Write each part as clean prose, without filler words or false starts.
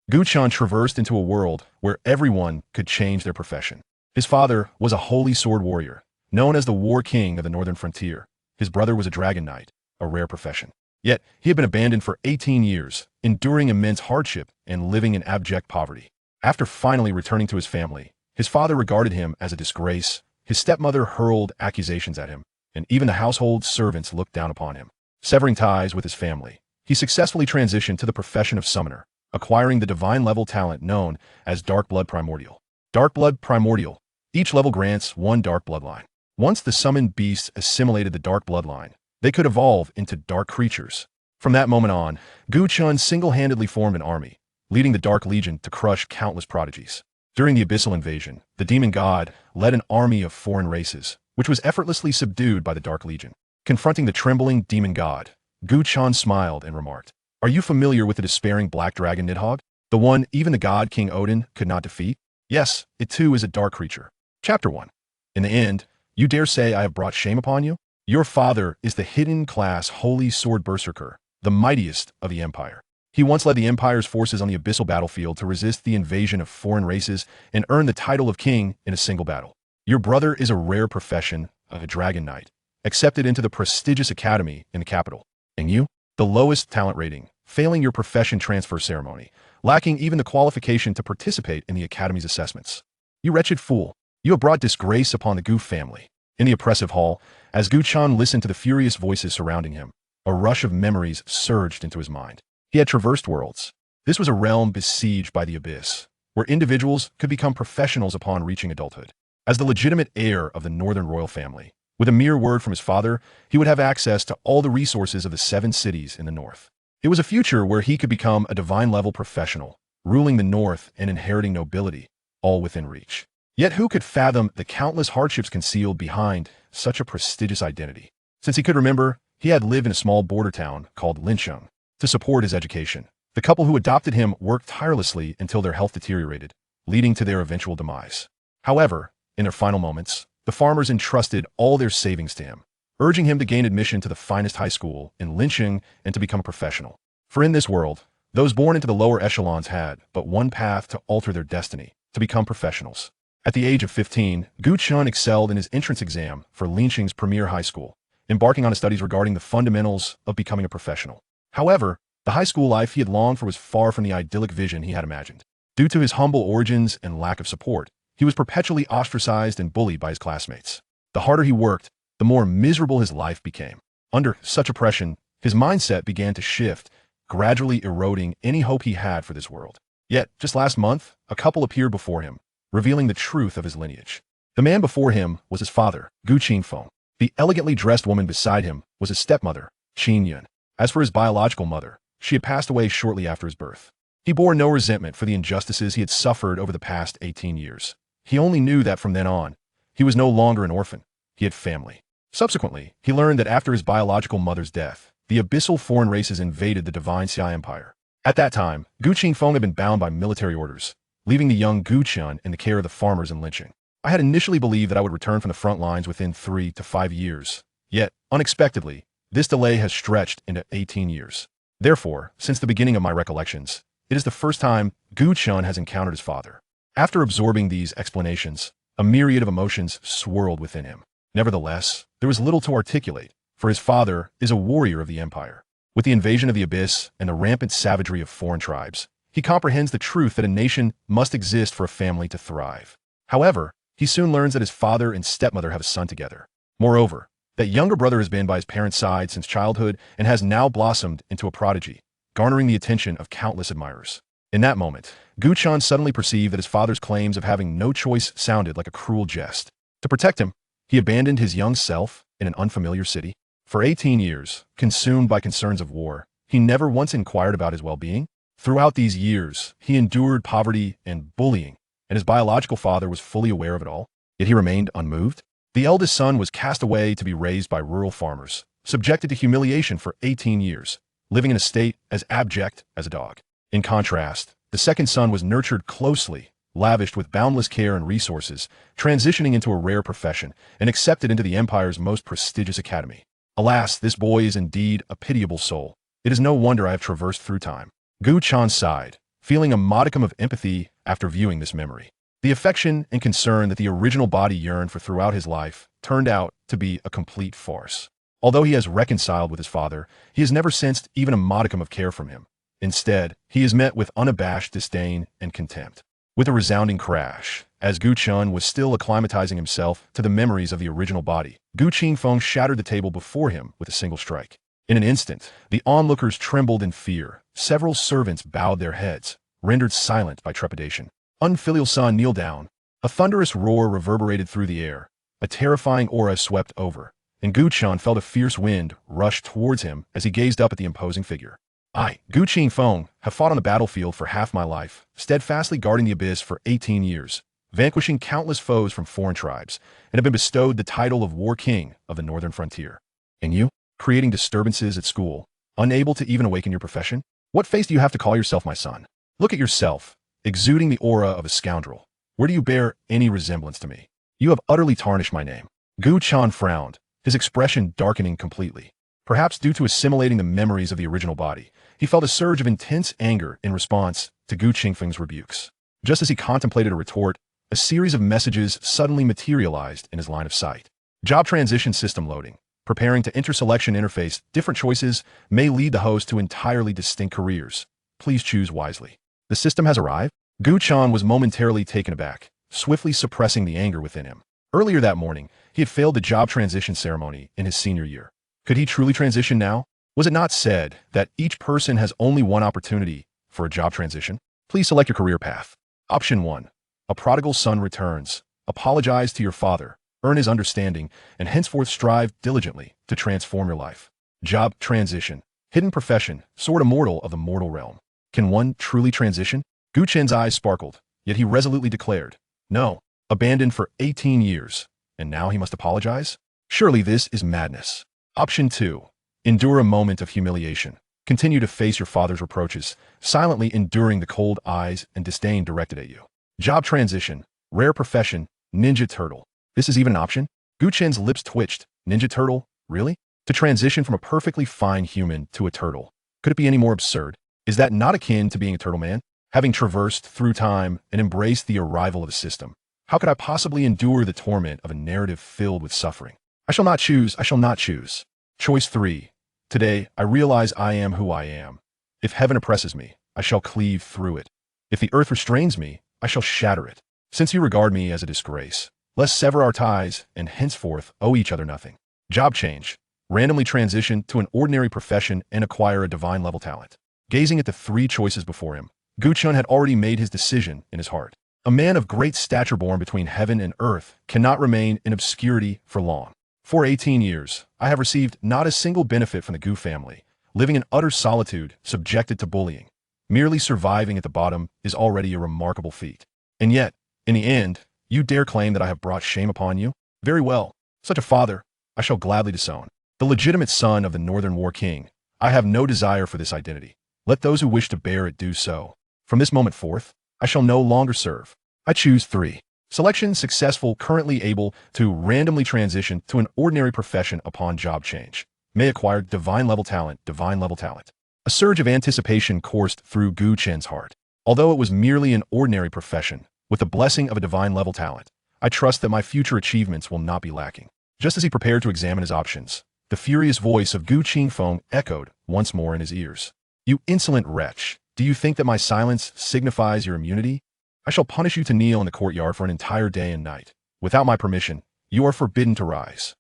Gu Chen traversed into a world where everyone could change their profession. His father was a holy sword warrior, known as the War King of the Northern Frontier. His brother was a dragon knight, a rare profession. Yet, he had been abandoned for 18 years, enduring immense hardship and living in abject poverty. After finally returning to his family, his father regarded him as a disgrace, his stepmother hurled accusations at him, and even the household servants looked down upon him. Severing ties with his family, he successfully transitioned to the profession of summoner, acquiring the divine-level talent known as Dark Blood Primordial. Dark Blood Primordial. Each level grants one dark bloodline. Once the summoned beasts assimilated the dark bloodline, they could evolve into dark creatures. From that moment on, Gu Chen single-handedly formed an army, leading the Dark Legion to crush countless prodigies. During the Abyssal Invasion, the demon god led an army of foreign races, which was effortlessly subdued by the Dark Legion. Confronting the trembling demon god, Gu Chen smiled and remarked, "Are you familiar with the despairing black dragon Nidhogg? The one even the god King Odin could not defeat? Yes, it too is a dark creature." Chapter 1. In the end, you dare say I have brought shame upon you? Your father is the hidden class Holy Sword Berserker, the mightiest of the Empire. He once led the Empire's forces on the abyssal battlefield to resist the invasion of foreign races and earn the title of king in a single battle. Your brother is a rare profession, a dragon knight, accepted into the prestigious academy in the capital. And you? The lowest talent rating, failing your profession transfer ceremony, lacking even the qualification to participate in the academy's assessments. You wretched fool, you have brought disgrace upon the Gu family. In the oppressive hall, as Gu Chen listened to the furious voices surrounding him, a rush of memories surged into his mind. He had traversed worlds. This was a realm besieged by the abyss, where individuals could become professionals upon reaching adulthood. As the legitimate heir of the Northern royal family, with a mere word from his father, he would have access to all the resources of the 7 cities in the north. It was a future where he could become a divine-level professional, ruling the north and inheriting nobility, all within reach. Yet who could fathom the countless hardships concealed behind such a prestigious identity? Since he could remember, he had lived in a small border town called Lincheng. To support his education, the couple who adopted him worked tirelessly until their health deteriorated, leading to their eventual demise. However, in their final moments, the farmers entrusted all their savings to him, urging him to gain admission to the finest high school in Lincheng and to become a professional. For in this world, those born into the lower echelons had but one path to alter their destiny, to become professionals. At the age of 15, Gu Chen excelled in his entrance exam for Lincheng's premier high school, embarking on his studies regarding the fundamentals of becoming a professional. However, the high school life he had longed for was far from the idyllic vision he had imagined. Due to his humble origins and lack of support, he was perpetually ostracized and bullied by his classmates. The harder he worked, the more miserable his life became. Under such oppression, his mindset began to shift, gradually eroding any hope he had for this world. Yet, just last month, a couple appeared before him, revealing the truth of his lineage. The man before him was his father, Gu Qingfeng. The elegantly dressed woman beside him was his stepmother, Qin Yun. As for his biological mother, she had passed away shortly after his birth. He bore no resentment for the injustices he had suffered over the past 18 years. He only knew that from then on, he was no longer an orphan. He had family. Subsequently, he learned that after his biological mother's death, the abyssal foreign races invaded the divine Xia Empire. At that time, Gu Qingfeng had been bound by military orders, leaving the young Gu Chen in the care of the farmers in Lincheng. I had initially believed that I would return from the front lines within 3 to 5 years. Yet, unexpectedly, this delay has stretched into 18 years. Therefore, since the beginning of my recollections, it is the first time Gu Chen has encountered his father. After absorbing these explanations, a myriad of emotions swirled within him. Nevertheless, there was little to articulate, for his father is a warrior of the Empire. With the invasion of the Abyss and the rampant savagery of foreign tribes, he comprehends the truth that a nation must exist for a family to thrive. However, he soon learns that his father and stepmother have a son together. Moreover, that younger brother has been by his parents' side since childhood and has now blossomed into a prodigy, garnering the attention of countless admirers. In that moment, Gu Chen suddenly perceived that his father's claims of having no choice sounded like a cruel jest. To protect him, he abandoned his young self in an unfamiliar city. For 18 years, consumed by concerns of war, he never once inquired about his well-being. Throughout these years, he endured poverty and bullying, and his biological father was fully aware of it all. Yet he remained unmoved. The eldest son was cast away to be raised by rural farmers, subjected to humiliation for 18 years, living in a state as abject as a dog. In contrast, the second son was nurtured closely, lavished with boundless care and resources, transitioning into a rare profession, and accepted into the Empire's most prestigious academy. Alas, this boy is indeed a pitiable soul. It is no wonder I have traversed through time. Gu Chen sighed, feeling a modicum of empathy after viewing this memory. The affection and concern that the original body yearned for throughout his life turned out to be a complete farce. Although he has reconciled with his father, he has never sensed even a modicum of care from him. Instead, he is met with unabashed disdain and contempt. With a resounding crash, as Gu Chen was still acclimatizing himself to the memories of the original body, Gu Qingfeng shattered the table before him with a single strike. In an instant, the onlookers trembled in fear. Several servants bowed their heads, rendered silent by trepidation. Unfilial son, kneel down. A thunderous roar reverberated through the air. A terrifying aura swept over, and Gu Chen felt a fierce wind rush towards him as he gazed up at the imposing figure. I, Gu Qingfeng, have fought on the battlefield for half my life, steadfastly guarding the abyss for 18 years, vanquishing countless foes from foreign tribes, and have been bestowed the title of War King of the Northern Frontier. And you? Creating disturbances at school, unable to even awaken your profession? What face do you have to call yourself my son? Look at yourself, exuding the aura of a scoundrel. Where do you bear any resemblance to me? You have utterly tarnished my name. Gu Chen frowned, his expression darkening completely. Perhaps due to assimilating the memories of the original body, he felt a surge of intense anger in response to Gu Qingfeng's rebukes. Just as he contemplated a retort, a series of messages suddenly materialized in his line of sight. Job transition system loading. Preparing to enter selection interface, different choices may lead the host to entirely distinct careers. Please choose wisely. The system has arrived? Gu Chen was momentarily taken aback, swiftly suppressing the anger within him. Earlier that morning, he had failed the job transition ceremony in his senior year. Could he truly transition now? Was it not said that each person has only one opportunity for a job transition? Please select your career path. Option 1. A prodigal son returns. Apologize to your father, earn his understanding, and henceforth strive diligently to transform your life. Job transition. Hidden profession, sword immortal of the mortal realm. Can one truly transition? Gu Chen's eyes sparkled, yet he resolutely declared, no, abandoned for 18 years, and now he must apologize? Surely this is madness. Option 2. Endure a moment of humiliation. Continue to face your father's reproaches, silently enduring the cold eyes and disdain directed at you. Job transition. Rare profession. Ninja turtle. This is even an option? Gu Chen's lips twitched. Ninja turtle? Really? To transition from a perfectly fine human to a turtle. Could it be any more absurd? Is that not akin to being a turtle man? Having traversed through time and embraced the arrival of a system, how could I possibly endure the torment of a narrative filled with suffering? I shall not choose. I shall not choose. Choice 3. Today, I realize I am who I am. If heaven oppresses me, I shall cleave through it. If the earth restrains me, I shall shatter it. Since you regard me as a disgrace, let's sever our ties and henceforth owe each other nothing. Job change. Randomly transition to an ordinary profession and acquire a divine level talent. Gazing at the 3 choices before him, Gu Chen had already made his decision in his heart. A man of great stature born between heaven and earth cannot remain in obscurity for long. For 18 years, I have received not a single benefit from the Gu family, living in utter solitude, subjected to bullying. Merely surviving at the bottom is already a remarkable feat. And yet, in the end, you dare claim that I have brought shame upon you? Very well. Such a father, I shall gladly disown. The legitimate son of the Northern War King, I have no desire for this identity. Let those who wish to bear it do so. From this moment forth, I shall no longer serve. I choose 3. Selection successful, currently able to randomly transition to an ordinary profession upon job change. May acquire divine level talent, divine level talent. A surge of anticipation coursed through Gu Chen's heart. Although it was merely an ordinary profession, with the blessing of a divine level talent, I trust that my future achievements will not be lacking. Just as he prepared to examine his options, the furious voice of Gu Qingfeng echoed once more in his ears. You insolent wretch, do you think that my silence signifies your immunity? I shall punish you to kneel in the courtyard for an entire day and night. Without my permission, you are forbidden to rise.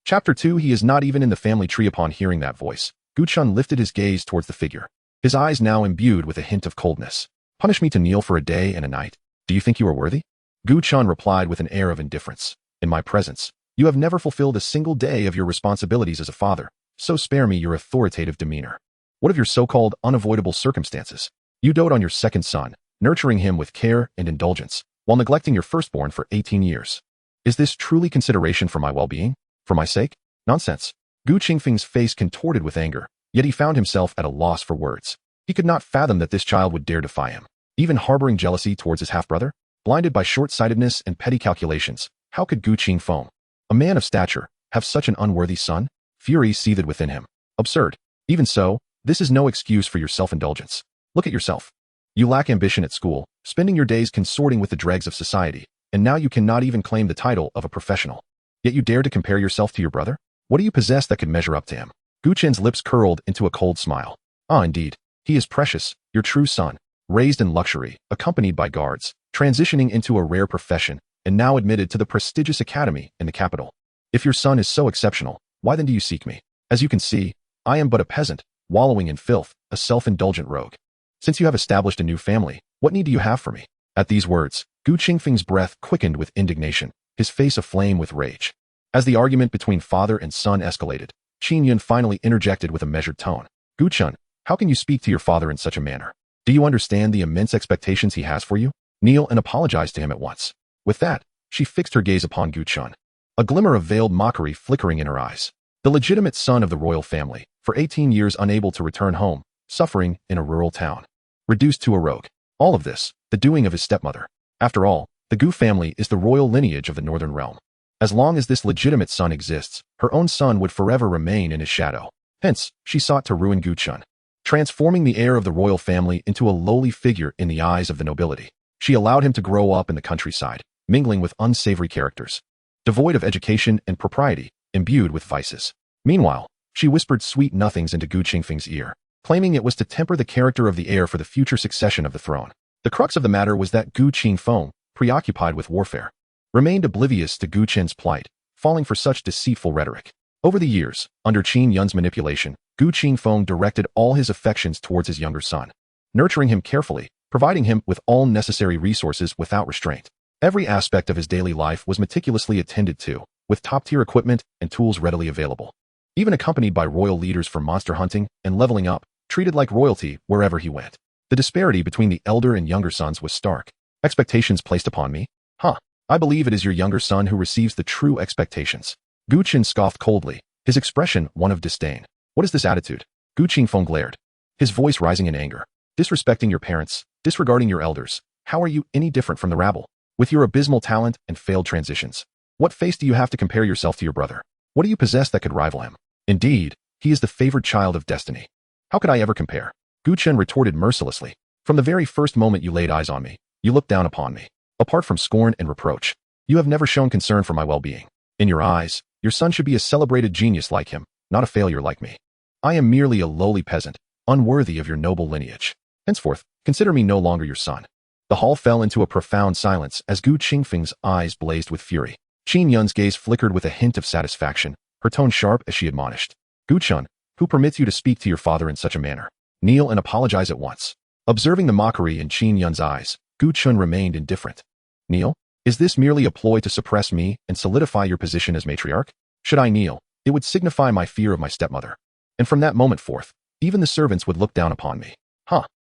Chapter 2. He is not even in the family tree. Upon hearing that voice, Gu Chen lifted his gaze towards the figure, his eyes now imbued with a hint of coldness. Punish me to kneel for a day and a night? Do you think you are worthy? Gu Chen replied with an air of indifference. In my presence, you have never fulfilled a single day of your responsibilities as a father, so spare me your authoritative demeanor. What of your so-called unavoidable circumstances? You dote on your second son, nurturing him with care and indulgence, while neglecting your firstborn for 18 years. Is this truly consideration for my well-being? For my sake? Nonsense. Gu Qingfeng's face contorted with anger, yet he found himself at a loss for words. He could not fathom that this child would dare defy him. Even harboring jealousy towards his half-brother? Blinded by short-sightedness and petty calculations, how could Gu Qingfeng, a man of stature, have such an unworthy son? Fury seethed within him. Absurd. Even so, this is no excuse for your self-indulgence. Look at yourself. You lack ambition at school, spending your days consorting with the dregs of society, and now you cannot even claim the title of a professional. Yet you dare to compare yourself to your brother? What do you possess that could measure up to him? Gu Chen's lips curled into a cold smile. Ah, indeed. He is precious, your true son, raised in luxury, accompanied by guards, transitioning into a rare profession, and now admitted to the prestigious academy in the capital. If your son is so exceptional, why then do you seek me? As you can see, I am but a peasant, wallowing in filth, a self-indulgent rogue. Since you have established a new family, what need do you have for me? At these words, Gu Qingfeng's breath quickened with indignation, his face aflame with rage. As the argument between father and son escalated, Qin Yun finally interjected with a measured tone. Gu Chen, how can you speak to your father in such a manner? Do you understand the immense expectations he has for you? Kneel and apologize to him at once. With that, she fixed her gaze upon Gu Chen, a glimmer of veiled mockery flickering in her eyes. The legitimate son of the royal family, for 18 years unable to return home, suffering in a rural town. Reduced to a rogue. All of this, the doing of his stepmother. After all, the Gu family is the royal lineage of the Northern Realm. As long as this legitimate son exists, her own son would forever remain in his shadow. Hence, she sought to ruin Gu Chen, transforming the heir of the royal family into a lowly figure in the eyes of the nobility. She allowed him to grow up in the countryside, mingling with unsavory characters, devoid of education and propriety, imbued with vices. Meanwhile, she whispered sweet nothings into Gu Qingfeng's ear, claiming it was to temper the character of the heir for the future succession of the throne. The crux of the matter was that Gu Qingfeng, preoccupied with warfare, remained oblivious to Gu Chen's plight, falling for such deceitful rhetoric. Over the years, under Qin Yun's manipulation, Gu Qingfeng directed all his affections towards his younger son, nurturing him carefully, providing him with all necessary resources without restraint. Every aspect of his daily life was meticulously attended to, with top-tier equipment and tools readily available. Even accompanied by royal leaders for monster hunting and leveling up, treated like royalty wherever he went. The disparity between the elder and younger sons was stark. Expectations placed upon me? I believe it is your younger son who receives the true expectations. Gu Chen scoffed coldly, his expression one of disdain. What is this attitude? Gu Qingfeng glared, his voice rising in anger. Disrespecting your parents, disregarding your elders, how are you any different from the rabble? With your abysmal talent and failed transitions, what face do you have to compare yourself to your brother? What do you possess that could rival him? Indeed, he is the favored child of destiny. How could I ever compare? Gu Chen retorted mercilessly. From the very first moment you laid eyes on me, you looked down upon me. Apart from scorn and reproach, you have never shown concern for my well-being. In your eyes, your son should be a celebrated genius like him, not a failure like me. I am merely a lowly peasant, unworthy of your noble lineage. Henceforth, consider me no longer your son. The hall fell into a profound silence as Gu Qingfeng's eyes blazed with fury. Qin Yun's gaze flickered with a hint of satisfaction, her tone sharp as she admonished. Gu Chen, who permits you to speak to your father in such a manner? Kneel and apologize at once. Observing the mockery in Qin Yun's eyes, Gu Chen remained indifferent. Kneel? Is this merely a ploy to suppress me and solidify your position as matriarch? Should I kneel, it would signify my fear of my stepmother. And from that moment forth, even the servants would look down upon me.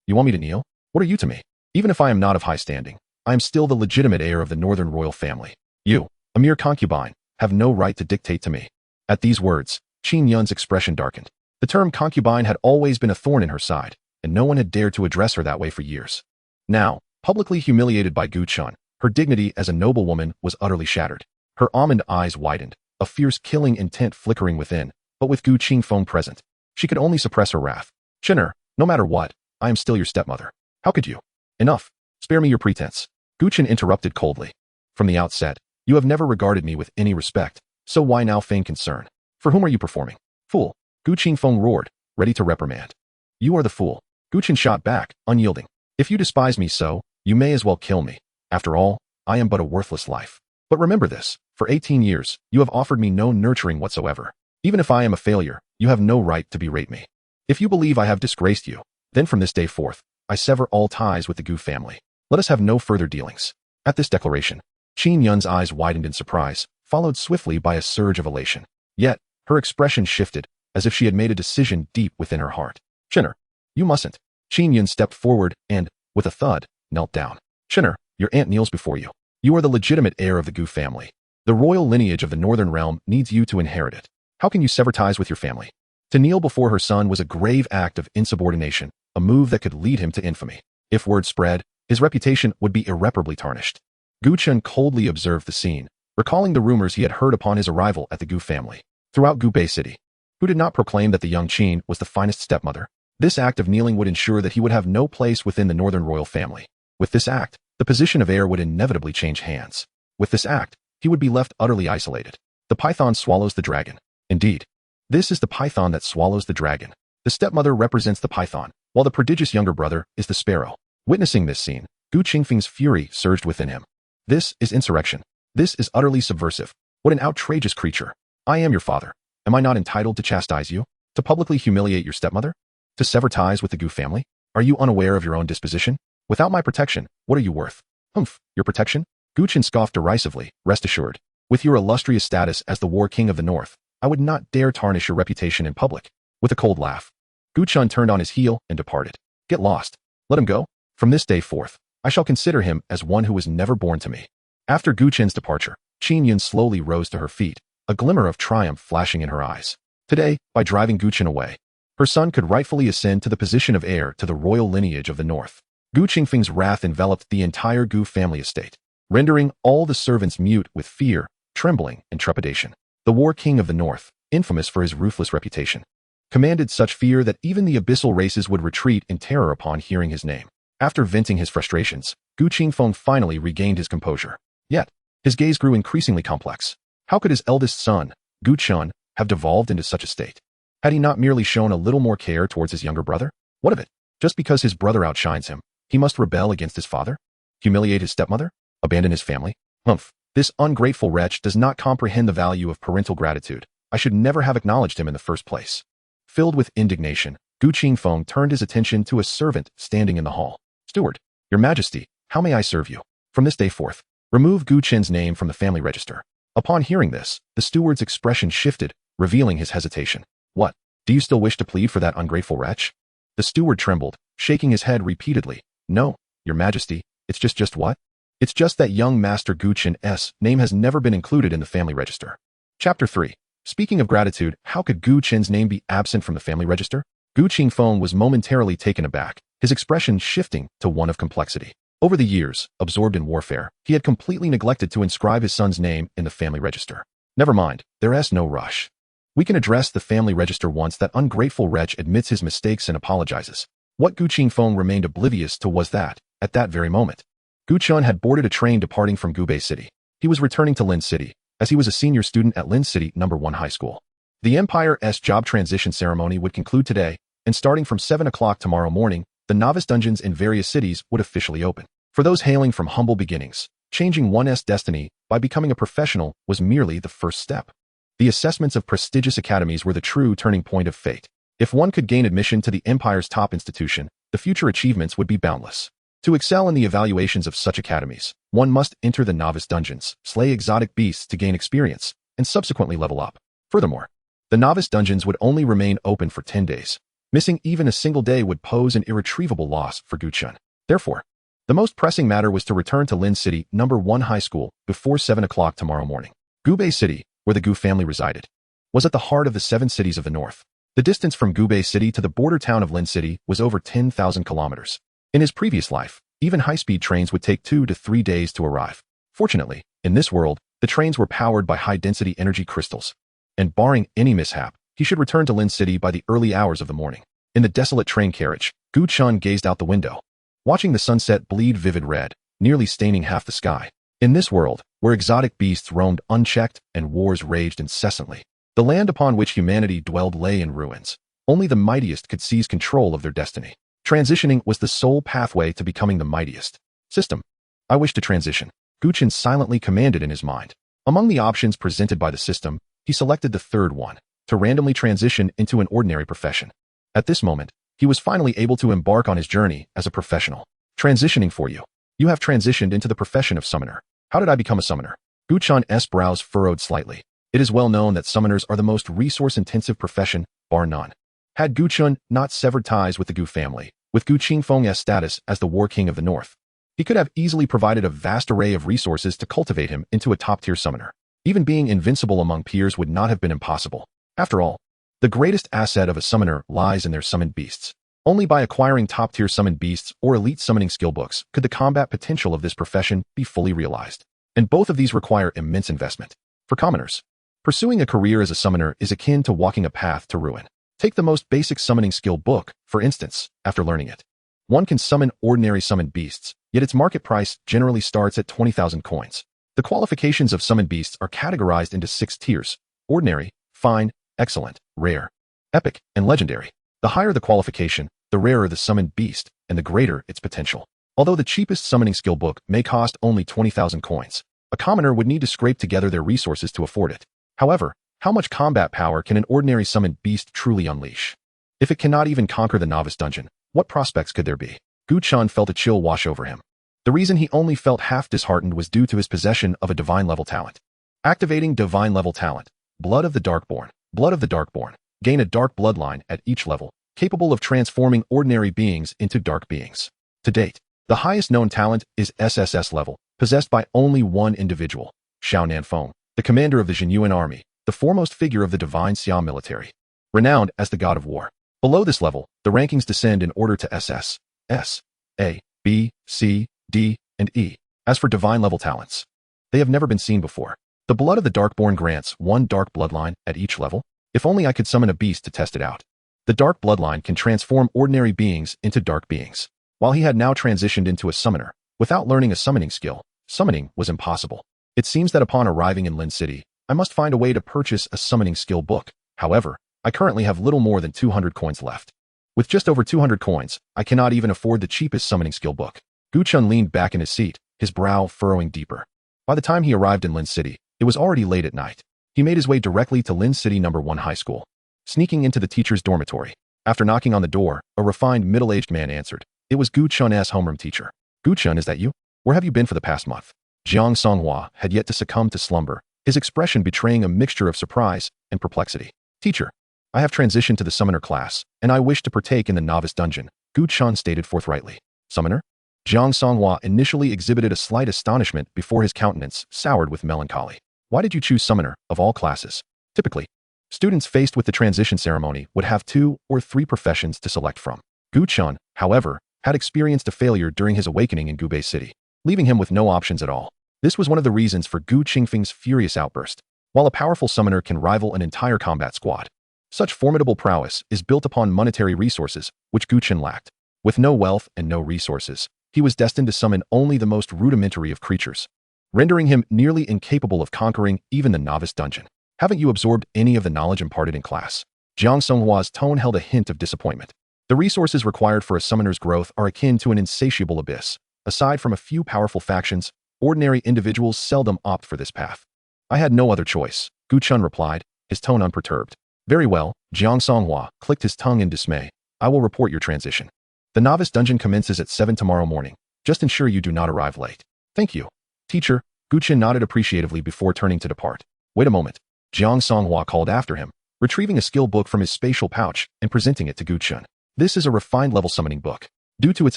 You want me to kneel? What are you to me? Even if I am not of high standing, I am still the legitimate heir of the northern royal family. You, a mere concubine, have no right to dictate to me. At these words, Qin Yun's expression darkened. The term concubine had always been a thorn in her side, and no one had dared to address her that way for years. Now, publicly humiliated by Gu Chen, her dignity as a noblewoman was utterly shattered. Her almond eyes widened, a fierce killing intent flickering within, but with Gu Qingfeng present, she could only suppress her wrath. Chinner, no matter what, I am still your stepmother. How could you? Enough. Spare me your pretense. Gu Chen interrupted coldly. From the outset, you have never regarded me with any respect, so why now feign concern? For whom are you performing? Fool. Gu Qingfeng roared, ready to reprimand. You are the fool. Gu Chen shot back, unyielding. If you despise me so, you may as well kill me. After all, I am but a worthless life. But remember this, for 18 years, you have offered me no nurturing whatsoever. Even if I am a failure, you have no right to berate me. If you believe I have disgraced you, then from this day forth, I sever all ties with the Gu family. Let us have no further dealings. At this declaration, Qin Yun's eyes widened in surprise, followed swiftly by a surge of elation. Yet, her expression shifted, as if she had made a decision deep within her heart. Chinner, you mustn't. Qin Yun stepped forward and, with a thud, knelt down. Chinner, your aunt kneels before you. You are the legitimate heir of the Gu family. The royal lineage of the Northern Realm needs you to inherit it. How can you sever ties with your family? To kneel before her son was a grave act of insubordination, a move that could lead him to infamy. If word spread, his reputation would be irreparably tarnished. Gu Chen coldly observed the scene, recalling the rumors he had heard upon his arrival at the Gu family. Throughout Gu Bei City, who did not proclaim that the young Qin was the finest stepmother? This act of kneeling would ensure that he would have no place within the northern royal family. With this act, the position of heir would inevitably change hands. With this act, he would be left utterly isolated. The python swallows the dragon. Indeed, this is the python that swallows the dragon. The stepmother represents the python, while the prodigious younger brother is the sparrow. Witnessing this scene, Gu Qingfeng's fury surged within him. This is insurrection. This is utterly subversive. What an outrageous creature. I am your father. Am I not entitled to chastise you? To publicly humiliate your stepmother? To sever ties with the Gu family? Are you unaware of your own disposition? Without my protection, what are you worth? Humph, your protection? Gu Chen scoffed derisively. Rest assured, with your illustrious status as the War King of the North, I would not dare tarnish your reputation in public. With a cold laugh, Gu Chen turned on his heel and departed. Get lost. Let him go. From this day forth, I shall consider him as one who was never born to me. After Gu Chen's departure, Qin Yun slowly rose to her feet, a glimmer of triumph flashing in her eyes. Today, by driving Gu Chen away, her son could rightfully ascend to the position of heir to the royal lineage of the North. Gu Qingfeng's wrath enveloped the entire Gu family estate, rendering all the servants mute with fear, trembling, and trepidation. The War King of the North, infamous for his ruthless reputation, commanded such fear that even the abyssal races would retreat in terror upon hearing his name. After venting his frustrations, Gu Qingfeng finally regained his composure. Yet, his gaze grew increasingly complex. How could his eldest son, Gu Chen, have devolved into such a state? Had he not merely shown a little more care towards his younger brother? What of it? Just because his brother outshines him, he must rebel against his father? Humiliate his stepmother? Abandon his family? Humph, this ungrateful wretch does not comprehend the value of parental gratitude. I should never have acknowledged him in the first place. Filled with indignation, Gu Qingfeng turned his attention to a servant standing in the hall. Steward, your majesty, how may I serve you? From this day forth, remove Gu Chen's name from the family register. Upon hearing this, the steward's expression shifted, revealing his hesitation. What? Do you still wish to plead for that ungrateful wretch? The steward trembled, shaking his head repeatedly. No, your majesty, it's just what? It's just that young Master Gu Chen's name has never been included in the family register. Chapter 3. Speaking of gratitude, how could Gu Chen's name be absent from the family register? Gu Qingfeng was momentarily taken aback, his expression shifting to one of complexity. Over the years, absorbed in warfare, he had completely neglected to inscribe his son's name in the family register. Never mind, there's no rush. We can address the family register once that ungrateful wretch admits his mistakes and apologizes. What Gu Qingfeng remained oblivious to was that, at that very moment, Gu Chen had boarded a train departing from Gubei City. He was returning to Lin City, as he was a senior student at Lin City No. 1 High School. The Empire's job transition ceremony would conclude today, and starting from 7 o'clock tomorrow morning, the novice dungeons in various cities would officially open. For those hailing from humble beginnings, changing one's destiny by becoming a professional was merely the first step. The assessments of prestigious academies were the true turning point of fate. If one could gain admission to the Empire's top institution, the future achievements would be boundless. To excel in the evaluations of such academies, one must enter the novice dungeons, slay exotic beasts to gain experience, and subsequently level up. Furthermore, the novice dungeons would only remain open for 10 days. Missing even a single day would pose an irretrievable loss for Gu Chen. Therefore, the most pressing matter was to return to Lin City No. 1 High School before 7 o'clock tomorrow morning. Gubei City, where the Gu family resided, was at the heart of the 7 cities of the north. The distance from Gubei City to the border town of Lin City was over 10,000 kilometers. In his previous life, even high-speed trains would take 2 to 3 days to arrive. Fortunately, in this world, the trains were powered by high-density energy crystals. And barring any mishap, he should return to Lin City by the early hours of the morning. In the desolate train carriage, Gu Chen gazed out the window, watching the sunset bleed vivid red, nearly staining half the sky. In this world, where exotic beasts roamed unchecked and wars raged incessantly, the land upon which humanity dwelled lay in ruins. Only the mightiest could seize control of their destiny. Transitioning was the sole pathway to becoming the mightiest. System. I wish to transition, Gu Chen silently commanded in his mind. Among the options presented by the system, he selected the third one, to randomly transition into an ordinary profession. At this moment, he was finally able to embark on his journey as a professional. Transitioning for you. You have transitioned into the profession of summoner. How did I become a summoner? Gu Chen's brows furrowed slightly. It is well known that summoners are the most resource-intensive profession, bar none. Had Gu Chen not severed ties with the Gu family, with Gu Qingfeng's status as the War King of the North, he could have easily provided a vast array of resources to cultivate him into a top-tier summoner. Even being invincible among peers would not have been impossible. After all, the greatest asset of a summoner lies in their summoned beasts. Only by acquiring top-tier summoned beasts or elite summoning skill books could the combat potential of this profession be fully realized. And both of these require immense investment. For commoners, pursuing a career as a summoner is akin to walking a path to ruin. Take the most basic summoning skill book, for instance. After learning it, one can summon ordinary summoned beasts, yet its market price generally starts at 20,000 coins. The qualifications of summoned beasts are categorized into 6 tiers: ordinary, fine, excellent, rare, epic, and legendary. The higher the qualification, the rarer the summoned beast, and the greater its potential. Although the cheapest summoning skill book may cost only 20,000 coins, a commoner would need to scrape together their resources to afford it. However, how much combat power can an ordinary summoned beast truly unleash? If it cannot even conquer the novice dungeon, what prospects could there be? Gu Chen felt a chill wash over him. The reason he only felt half disheartened was due to his possession of a divine level talent. Activating divine level talent. Blood of the Darkborn. Blood of the Darkborn. Gain a dark bloodline at each level, capable of transforming ordinary beings into dark beings. To date, the highest known talent is SSS level, possessed by only one individual, Xiao Nanfeng, the commander of the Jinyuan army, the foremost figure of the divine Xia military, renowned as the god of war. Below this level, the rankings descend in order to SS, S, A, B, C, D, and E. As for divine level talents, they have never been seen before. The blood of the Darkborn grants one dark bloodline at each level. If only I could summon a beast to test it out. The dark bloodline can transform ordinary beings into dark beings. While he had now transitioned into a summoner, without learning a summoning skill, summoning was impossible. It seems that upon arriving in Lin City, I must find a way to purchase a summoning skill book. However, I currently have little more than 200 coins left. With just over 200 coins, I cannot even afford the cheapest summoning skill book. Gu Chen leaned back in his seat, his brow furrowing deeper. By the time he arrived in Lin City, it was already late at night. He made his way directly to Lin City No. 1 High School. Sneaking into the teacher's dormitory, after knocking on the door, a refined middle-aged man answered. It was Gu Chen's homeroom teacher. Gu Chen, is that you? Where have you been for the past month? Jiang Songhua had yet to succumb to slumber, his expression betraying a mixture of surprise and perplexity. Teacher, I have transitioned to the summoner class, and I wish to partake in the novice dungeon, Gu Chen stated forthrightly. Summoner? Jiang Songhua initially exhibited a slight astonishment before his countenance soured with melancholy. Why did you choose summoner, of all classes? Typically, students faced with the transition ceremony would have 2 or 3 professions to select from. Gu Chen, however, had experienced a failure during his awakening in Gubei City, leaving him with no options at all. This was one of the reasons for Gu Qingfeng's furious outburst. While a powerful summoner can rival an entire combat squad, such formidable prowess is built upon monetary resources, which Gu Chen lacked. With no wealth and no resources, he was destined to summon only the most rudimentary of creatures, rendering him nearly incapable of conquering even the novice dungeon. Haven't you absorbed any of the knowledge imparted in class? Jiang Songhua's tone held a hint of disappointment. The resources required for a summoner's growth are akin to an insatiable abyss. Aside from a few powerful factions, ordinary individuals seldom opt for this path. I had no other choice, Gu Chen replied, his tone unperturbed. Very well, Jiang Songhua clicked his tongue in dismay. I will report your transition. The novice dungeon commences at 7 tomorrow morning. Just ensure you do not arrive late. Thank you. Teacher, Gu Chen nodded appreciatively before turning to depart. Wait a moment. Jiang Songhua called after him, retrieving a skill book from his spatial pouch and presenting it to Gu Chen. This is a refined level summoning book. Due to its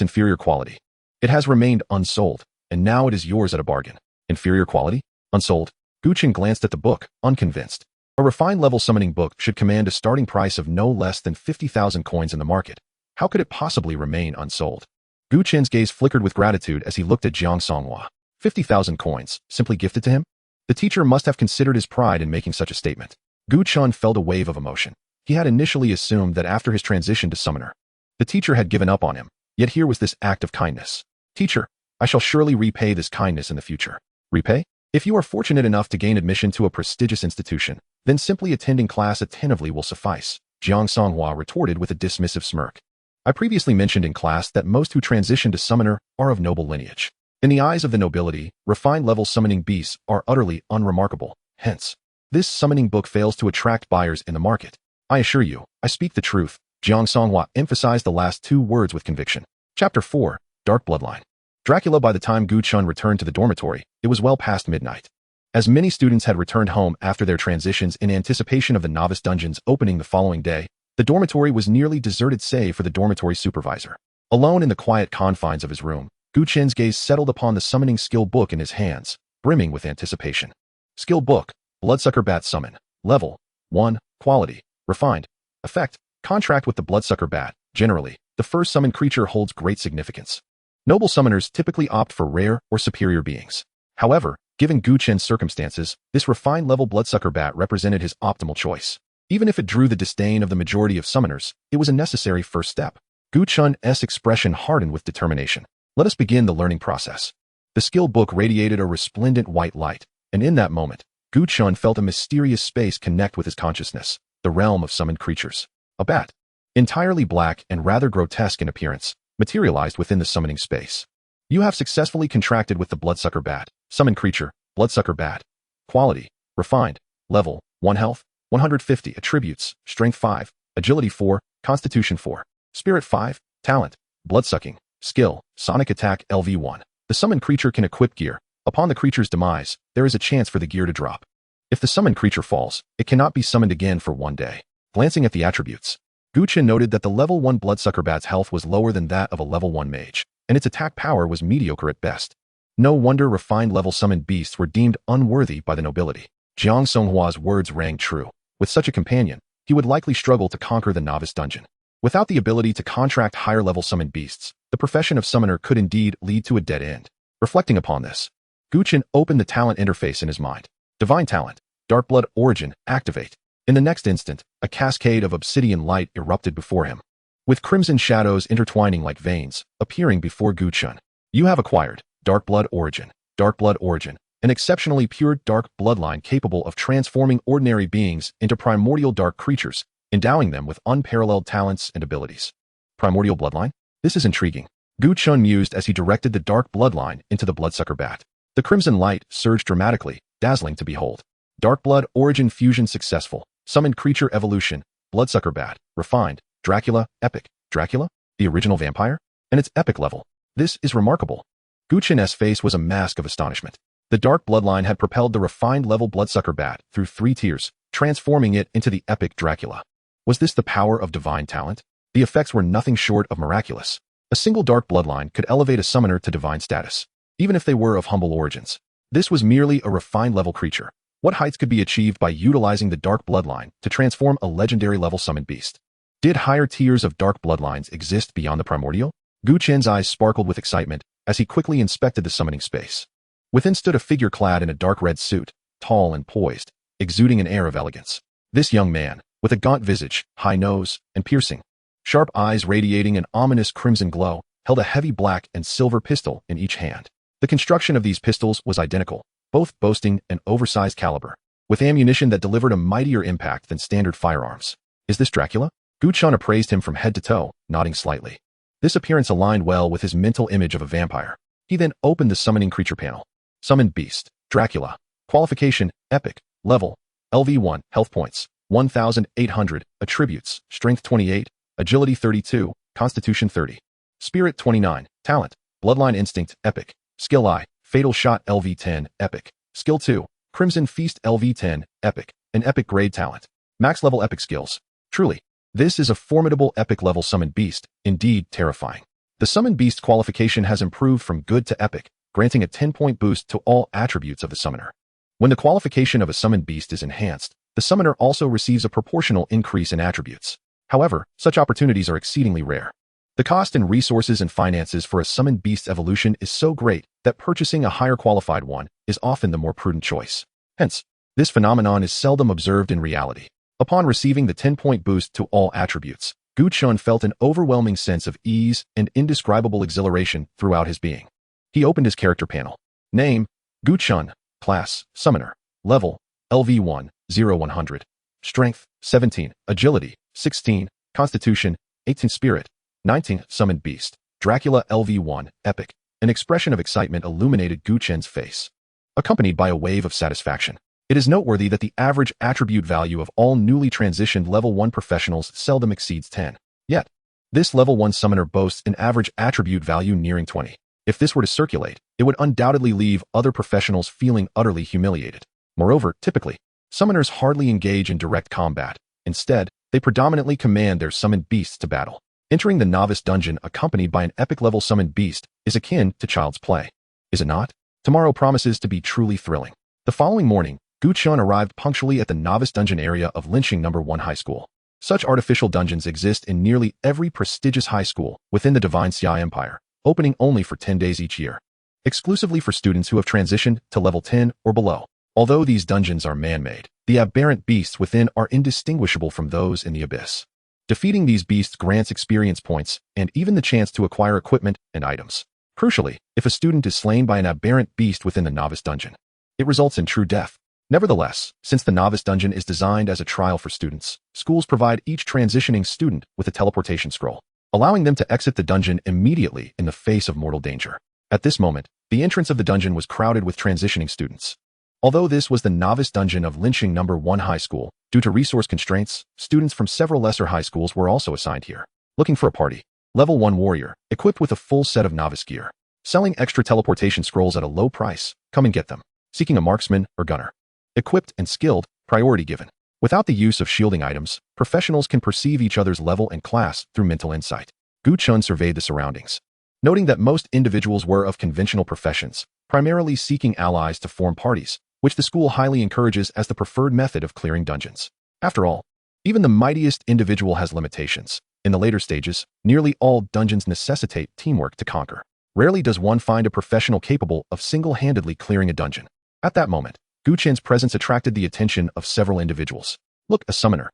inferior quality, it has remained unsold, and now it is yours at a bargain. Inferior quality? Unsold? Gu Chen glanced at the book, unconvinced. A refined level summoning book should command a starting price of no less than 50,000 coins in the market. How could it possibly remain unsold? Gu Chen's gaze flickered with gratitude as he looked at Jiang Songhua. 50,000 coins, simply gifted to him? The teacher must have considered his pride in making such a statement. Gu Chen felt a wave of emotion. He had initially assumed that after his transition to summoner, the teacher had given up on him, yet here was this act of kindness. Teacher, I shall surely repay this kindness in the future. Repay? If you are fortunate enough to gain admission to a prestigious institution, then simply attending class attentively will suffice, Jiang Songhua retorted with a dismissive smirk. I previously mentioned in class that most who transition to summoner are of noble lineage. In the eyes of the nobility, refined level summoning beasts are utterly unremarkable. Hence, this summoning book fails to attract buyers in the market. I assure you, I speak the truth. Jiang Songhua emphasized the last 2 words with conviction. Chapter 4, Dark Bloodline. Dracula. By the time Gu Chen returned to the dormitory, it was well past midnight. As many students had returned home after their transitions in anticipation of the novice dungeons opening the following day, the dormitory was nearly deserted save for the dormitory supervisor. Alone in the quiet confines of his room, Gu Chen's gaze settled upon the summoning skill book in his hands, brimming with anticipation. Skill book, Bloodsucker Bat Summon. Level 1, Quality, Refined. Effect, contract with the Bloodsucker Bat. Generally, the first summoned creature holds great significance. Noble summoners typically opt for rare or superior beings. However, given Gu Chen's circumstances, this refined level Bloodsucker Bat represented his optimal choice. Even if it drew the disdain of the majority of summoners, it was a necessary first step. Gu Chen's expression hardened with determination. Let us begin the learning process. The skill book radiated a resplendent white light, and in that moment, Gu Chen felt a mysterious space connect with his consciousness, the realm of summoned creatures. A bat, entirely black and rather grotesque in appearance, materialized within the summoning space. You have successfully contracted with the bloodsucker bat. Summoned creature, bloodsucker bat. Quality, refined. Level, 1 health, 150 attributes, strength 5, agility 4, constitution 4, spirit 5, talent, bloodsucking, skill, sonic attack LV1. The summoned creature can equip gear. Upon the creature's demise, there is a chance for the gear to drop. If the summoned creature falls, it cannot be summoned again for 1 day. Glancing at the attributes, Gu Chen noted that the level 1 bloodsucker bat's health was lower than that of a level 1 mage, and its attack power was mediocre at best. No wonder refined level summoned beasts were deemed unworthy by the nobility. Jiang Songhua's words rang true. With such a companion, he would likely struggle to conquer the novice dungeon. Without the ability to contract higher level summoned beasts, the profession of summoner could indeed lead to a dead end. Reflecting upon this, Gu Chen opened the talent interface in his mind. Divine talent, Darkblood Origin, activate. In the next instant, a cascade of obsidian light erupted before him, with crimson shadows intertwining like veins, appearing before Gu Chen. You have acquired Darkblood Origin. Darkblood Origin, an exceptionally pure dark bloodline capable of transforming ordinary beings into primordial dark creatures, endowing them with unparalleled talents and abilities. Primordial bloodline? This is intriguing. Gu Chen mused as he directed the dark bloodline into the bloodsucker bat. The crimson light surged dramatically, dazzling to behold. Darkblood Origin fusion successful. Summoned creature evolution. Bloodsucker bat. Refined. Dracula. Epic. Dracula? The original vampire? And its epic level. This is remarkable. Gu Chen's face was a mask of astonishment. The dark bloodline had propelled the refined level bloodsucker bat through 3 tiers, transforming it into the epic Dracula. Was this the power of divine talent? The effects were nothing short of miraculous. A single dark bloodline could elevate a summoner to divine status, even if they were of humble origins. This was merely a refined level creature. What heights could be achieved by utilizing the dark bloodline to transform a legendary level summoned beast? Did higher tiers of dark bloodlines exist beyond the primordial? Gu Chen's eyes sparkled with excitement as he quickly inspected the summoning space. Within stood a figure clad in a dark red suit, tall and poised, exuding an air of elegance. This young man, with a gaunt visage, high nose, and piercing, sharp eyes radiating an ominous crimson glow, held a heavy black and silver pistol in each hand. The construction of these pistols was identical, both boasting an oversized caliber, with ammunition that delivered a mightier impact than standard firearms. Is this Dracula? Gu Chen appraised him from head to toe, nodding slightly. This appearance aligned well with his mental image of a vampire. He then opened the summoning creature panel. Summoned beast, Dracula. Qualification, epic. Level, LV1, health points, 1,800, attributes, strength 28, agility 32, constitution 30. Spirit 29, talent, bloodline instinct, epic. Skill I, fatal shot LV10, epic. Skill 2, crimson feast LV10, epic. An epic grade talent. Max level epic skills. Truly, this is a formidable epic level summoned beast, indeed terrifying. The summoned beast qualification has improved from good to epic, granting a 10-point boost to all attributes of the summoner. When the qualification of a summoned beast is enhanced, the summoner also receives a proportional increase in attributes. However, such opportunities are exceedingly rare. The cost in resources and finances for a summoned beast's evolution is so great that purchasing a higher qualified one is often the more prudent choice. Hence, this phenomenon is seldom observed in reality. Upon receiving the 10-point boost to all attributes, Gu Chen felt an overwhelming sense of ease and indescribable exhilaration throughout his being. He opened his character panel. Name, Gu Chen. Class, Summoner. Level, LV1, 0-100. Strength, 17. Agility, 16. Constitution, 18. Spirit, 19. Summoned Beast. Dracula LV1, Epic. An expression of excitement illuminated Gu Chen's face, accompanied by a wave of satisfaction. It is noteworthy that the average attribute value of all newly transitioned level 1 professionals seldom exceeds 10. Yet, this level 1 summoner boasts an average attribute value nearing 20. If this were to circulate, it would undoubtedly leave other professionals feeling utterly humiliated. Moreover, typically, summoners hardly engage in direct combat. Instead, they predominantly command their summoned beasts to battle. Entering the novice dungeon accompanied by an epic level summoned beast is akin to child's play. Is it not? Tomorrow promises to be truly thrilling. The following morning, Gu Chen arrived punctually at the novice dungeon area of Lynching No. 1 High School. Such artificial dungeons exist in nearly every prestigious high school within the Divine Xia Empire, opening only for 10 days each year, exclusively for students who have transitioned to level 10 or below. Although these dungeons are man-made, the aberrant beasts within are indistinguishable from those in the abyss. Defeating these beasts grants experience points and even the chance to acquire equipment and items. Crucially, if a student is slain by an aberrant beast within the novice dungeon, it results in true death. Nevertheless, since the novice dungeon is designed as a trial for students, schools provide each transitioning student with a teleportation scroll, allowing them to exit the dungeon immediately in the face of mortal danger. At this moment, the entrance of the dungeon was crowded with transitioning students. Although this was the novice dungeon of Lynching No. 1 High School, due to resource constraints, students from several lesser high schools were also assigned here. Looking for a party. Level 1 warrior, equipped with a full set of novice gear. Selling extra teleportation scrolls at a low price. Come and get them. Seeking a marksman or gunner. Equipped and skilled, priority given. Without the use of shielding items, professionals can perceive each other's level and class through mental insight. Gu Chen surveyed the surroundings, noting that most individuals were of conventional professions, primarily seeking allies to form parties, which the school highly encourages as the preferred method of clearing dungeons. After all, even the mightiest individual has limitations. In the later stages, nearly all dungeons necessitate teamwork to conquer. Rarely does one find a professional capable of single-handedly clearing a dungeon. At that moment, Gu Chen's presence attracted the attention of several individuals. Look, a summoner.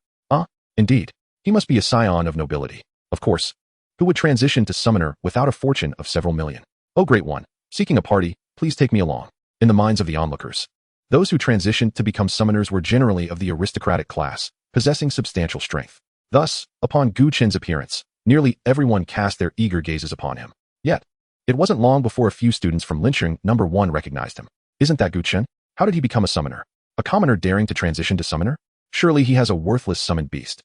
Indeed. He must be a scion of nobility. Of course. Who would transition to summoner without a fortune of several million? Oh, great one. Seeking a party, please take me along. In the minds of the onlookers, those who transitioned to become summoners were generally of the aristocratic class, possessing substantial strength. Thus, upon Gu Chen's appearance, nearly everyone cast their eager gazes upon him. Yet, it wasn't long before a few students from Lynching No. 1 recognized him. Isn't that Gu Chen? How did he become a summoner? A commoner daring to transition to summoner? Surely he has a worthless summoned beast.